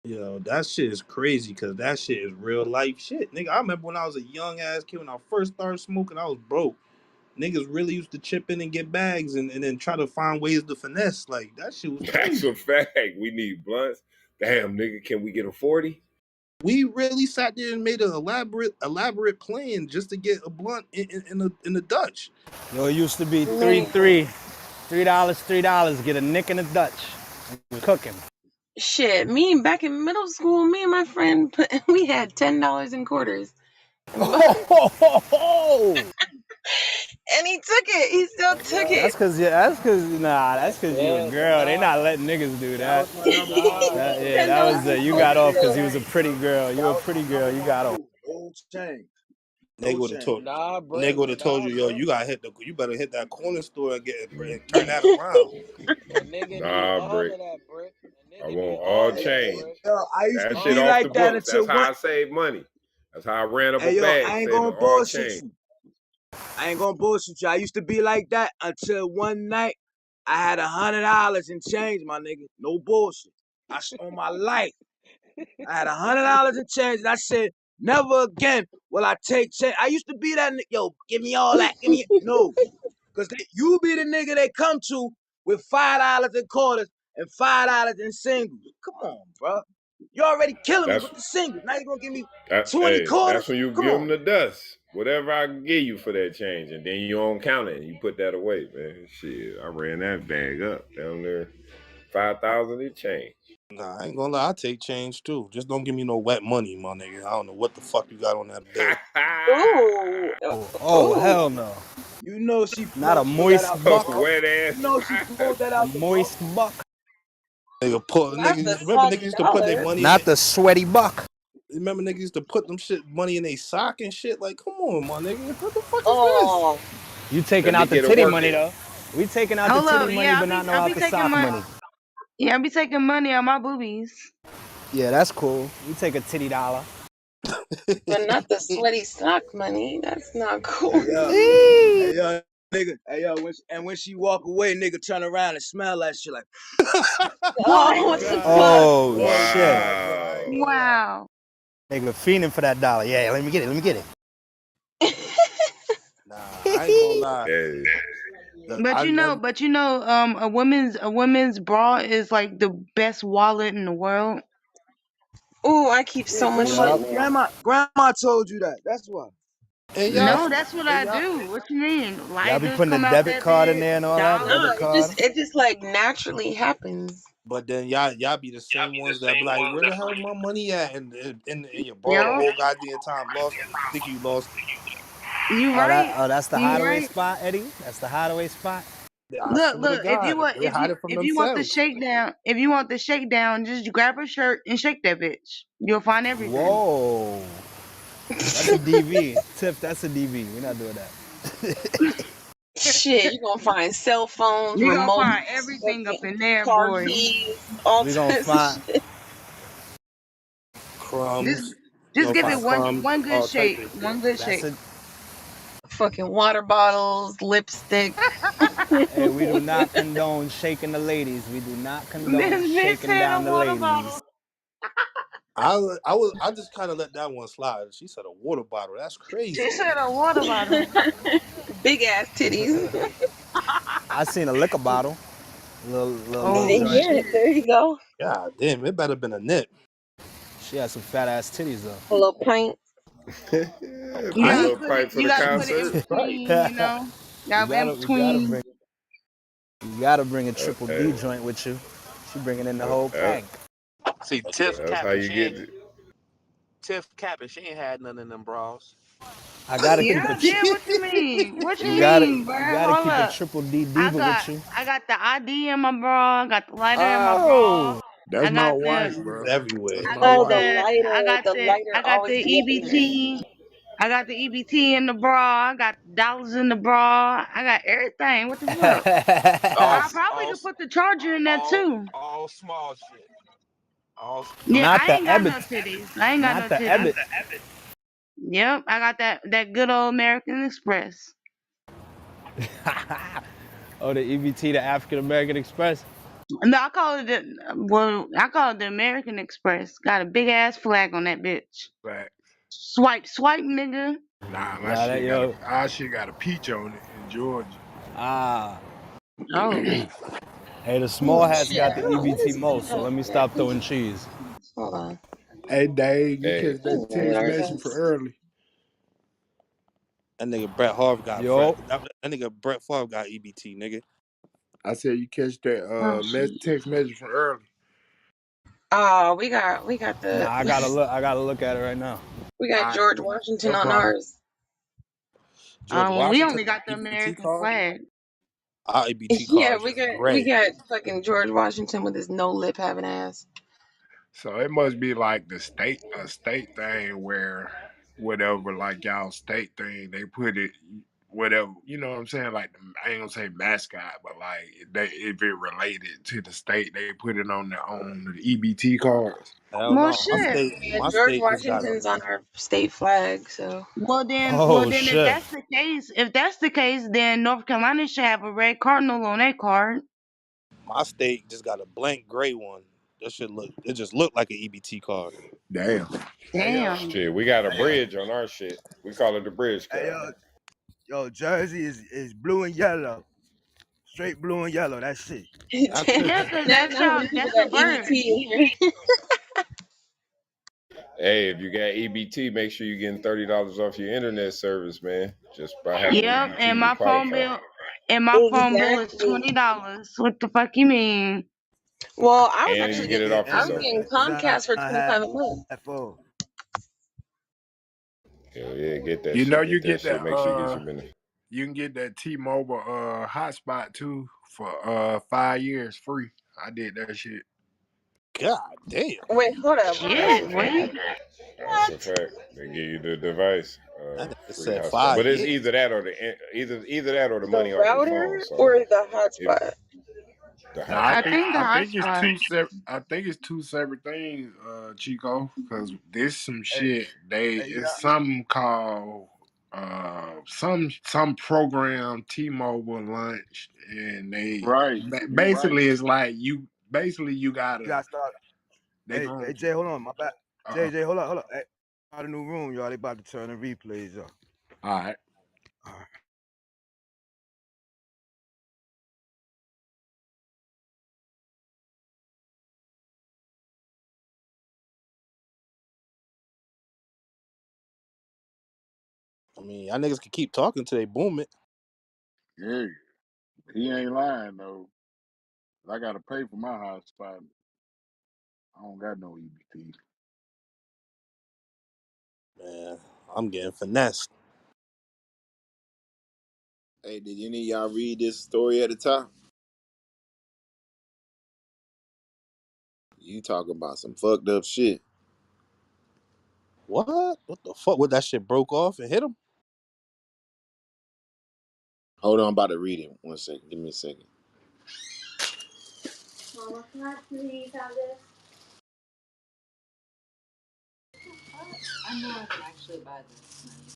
yo, that shit is crazy because that shit is real life shit, nigga. I remember when I was a young ass kid when I first started smoking, I was broke. Niggas really used to chip in and get bags and then try to find ways to finesse. Like that shit was That's a crazy. fact. We need blunts. Damn, nigga, can we get a 40? We really sat there and made an elaborate plan just to get a blunt in the Dutch. Yo, it used to be three, Man, three, $3, $3. Get a nick in the Dutch. Cooking. shit. Me back in middle school, me and my friend put, we had $10 in quarters, and he took it. He still took yeah, it. That's cause you a yeah, girl. They nah, not letting niggas do That that. was my number one nah. move. Yeah, ten that dollars was in you Gold got quarters off because he though. was a chain. pretty girl. You That a was my pretty girl. number You one got off. move. Gold chain. Nigga Gold would have chain. told Nah, nigga Brett. would have told Nah, you, yo, Brett. you better hit that corner store and Mm. turn that around. A nigga need Nah, all Brick. of that, Brett. A I nigga need want all all of that, change. Brett. Yo, I used That to shit be All off of the like it. that books. That's until how one. I save money. That's how I ran up a Hey yo, bag, I ain't saving gonna all bullshit change. you. I ain't gonna bullshit you. I used to be like that until one night I had $100 in change, my nigga. No bullshit. On my life. I had $100 in change, and I said, never again will I take change. I used to be that nigga. Yo, give me all that. Give me no, cause you be the nigga they come to with $5 in quarters and $5 in singles. Come on, bro. You already killing me That's with the singles. Now you gonna give me that, 20 hey, that's quarters? when you Come give them on. the dust. Whatever I can give you for that change, and then you don't count it. And you put that away, man. Shit, I ran that bag up down there, 5,000 in change. Nah, I ain't gonna lie, I take change too. Just don't give me no wet money, my nigga. I don't know what the fuck you got on that bill. Ooh, Oh ooh. hell no. You know she Not a pulled that moist out the buck. vault. Wet ass You know she five. pulled that A out the vault. moist buck. Not the Remember niggas soggy used to put their dollar. money in Not it. the sweaty buck. Remember niggas used to put them shit money in their sock and shit. Like, come on, my nigga. What the fuck is this? Oh, You taking Let me out the get a titty work money it. though. We taking out the Hold titty up, money, yeah, but not know I out be the taking sock my money. yeah, I be taking money out my boobies. Yeah, that's cool. We take a titty dollar. but not the sweaty sock money. That's not Hey cool. yo, Eee. hey yo, nigga, hey yo, when she walk away, nigga turn around and smell that shit like, Oh, oh what the god, fuck? Oh oh shit. god, bro, I ain't Wow. gonna lie. Wow. Nigga fiending for that dollar. Yeah, let me get it. Let me get it. Nah, I ain't gonna lie. Hey, But I never. a women's bra is like the best wallet in the world. Ooh, I keep Yeah, so much shit Yup. in there. grandma told you that. That's why. And y'all, No, that's what and I y'all, do. What you mean? Y'all be Lighters putting the come out debit that card in bed. there and all that. No, Debit Dollars. card. it just like naturally happens. but then y'all be the same ones that be like, where the hell my money at? And you borrow the Yup. whole goddamn time, lost it, think you lost it. You right. That's the You hideaway right. spot, Eddie. That's the hideaway spot. I Look, swear to look. If you God, want, they hide it from if you want the themselves. shakedown, just grab a shirt and shake that bitch. You'll find everything. Whoa. That's a DV. Tiff, that's a DV. We're not doing that. Shit, you gonna find cell phones, You gonna find remotes, everything up fucking in there, car boy. keys, all We gonna types of find shit. Just, Crumbs. You just gonna give it find crumbs, one good all types shake. of shit. One good that's shake. a Fucking water bottles, lipstick. hey, we do not condone shaking the ladies. We do not condone This bitch shaking said a down the water ladies. bottle. I just kind of let that one slide. She said a water bottle. That's She crazy. said a water bottle. Big ass titties. I seen a liquor bottle. Little Oh joint. Yeah, shit. there you go. God damn, it better been a nip. She had some fat ass titties A little pint. You put a I gotta ain't little put it. pipe for You the gotta put it in Jesus concert. between. Christ. You know. we In gotta between. bring You gotta bring a triple D Hey, joint with you. She bringing in the whole that, pack. See, Tiff that's how capping. you She get ain't it. Tiff capping. She ain't had none in them bras. I gotta Yeah, keep I a. did. What you mean? What you You gotta mean, you bruh? gotta Hold keep a up. triple D I diva got with you. I got the ID in my bra. I got the lighter in my bra. Oh, That's I got not the white, It's bro. everywhere. That's I not got Oh, white. the I got the always be up in there. EBT. I got the EBT in the bra. I got the dollars in the bra. I got everything. What the fuck? All, I probably all, could put the charger in there too. all small shit. All Yeah, not I the ain't got Ebbet, no titties. I ain't got not no the titties. Ebbet. Yep, I got that good old American Express. Oh, the EBT, the African American Express. No, I call it the American Express. Got a big ass flag on that bitch. But Swipe, swipe, nigga. nah, my Nah, that shit got a yo. our shit got a peach on it in Georgia. Ah, Oh, hey, the small Oh hats shit! got I the don't know what EBT is. most. So Oh let me yeah, stop throwing cheese. hold on. Hey Dave, you Hey, catch I that don't know what text ours message for is. early? That nigga Brett Favre got Yo, that nigga Brett Favre got EBT, nigga. I said you catch that Oh shit! text message from early. Oh, we got nah, the I gotta look. I gotta look at it right now. we got All right, George Washington no on problem. ours. George we Washington only got the EBT American card. flag. Our EBT Yeah, card is we just got we gray. got fucking George Washington with his no lip having ass. So it must be like a state thing where whatever like y'all state thing they put it whatever you know what I'm saying like I ain't gonna say mascot but like they if it related to the state they put it on the EBT cards. Hell Well, no, shit. Yeah, my George state just got a Washington's on our state flag, so Oh Then, shit. if that's the case, then North Carolina should have a red cardinal on their card. my state just got a blank gray one. That shit it just looked like an EBT card. Damn. Hey yo, Damn. shit, we got a bridge on our shit. We call it the bridge hey card. yo, Jersey is blue and yellow, straight blue and yellow. That's it. That's damn. Yeah, 'cause Not many people that's got a bird. EBT in here. Hey, if you got EBT, make sure you're getting $30 off your internet service, man. Just by having Yep, EBT, you qualify. and my phone bill is Exactly. $20. What the fuck you mean? Well, I was And you actually get it getting off your I was And cell getting phone. it's on Comcast for 25 a month. half full. Hell yeah, get that You know shit. you Get that get shit. that Make sure you get your minutes. you can get that T-Mobile hotspot too for 5 years free. I did that shit. God damn. Wait, hold up. That's What? a Shit, fact. wait. That's a What? fact. They give you the device, That nigga free said hotspot. But it's 5 years. either that or either that or the The money off your phone. router So or the if hotspot? the Now I I hotspot, think think the I think it's hotspot. I think it's two separate things, Chico. Because this some Hey, shit. hey, It's something called some program T-Mobile launched, and they Right. You right. basically it's like you you gotta gotta start. they gon' Hey, Jay, hold on, my bad. uh JJ, hold on, hold on. Hey, got a new room, y'all. They about to turn the replays up. all right. All right. I mean, y'all niggas can keep talking till they boom it. Yeah. He ain't lying though. I gotta pay for my hotspot. I don't got no EBT. Man, I'm getting finessed. Hey, did any of y'all read this story at the top? You talking about some fucked up shit. What? What the fuck? What, that shit broke off and hit him? Hold on, I'm about to read it. One second. Give me a second. Mama, can I please have this? I know I can actually buy this.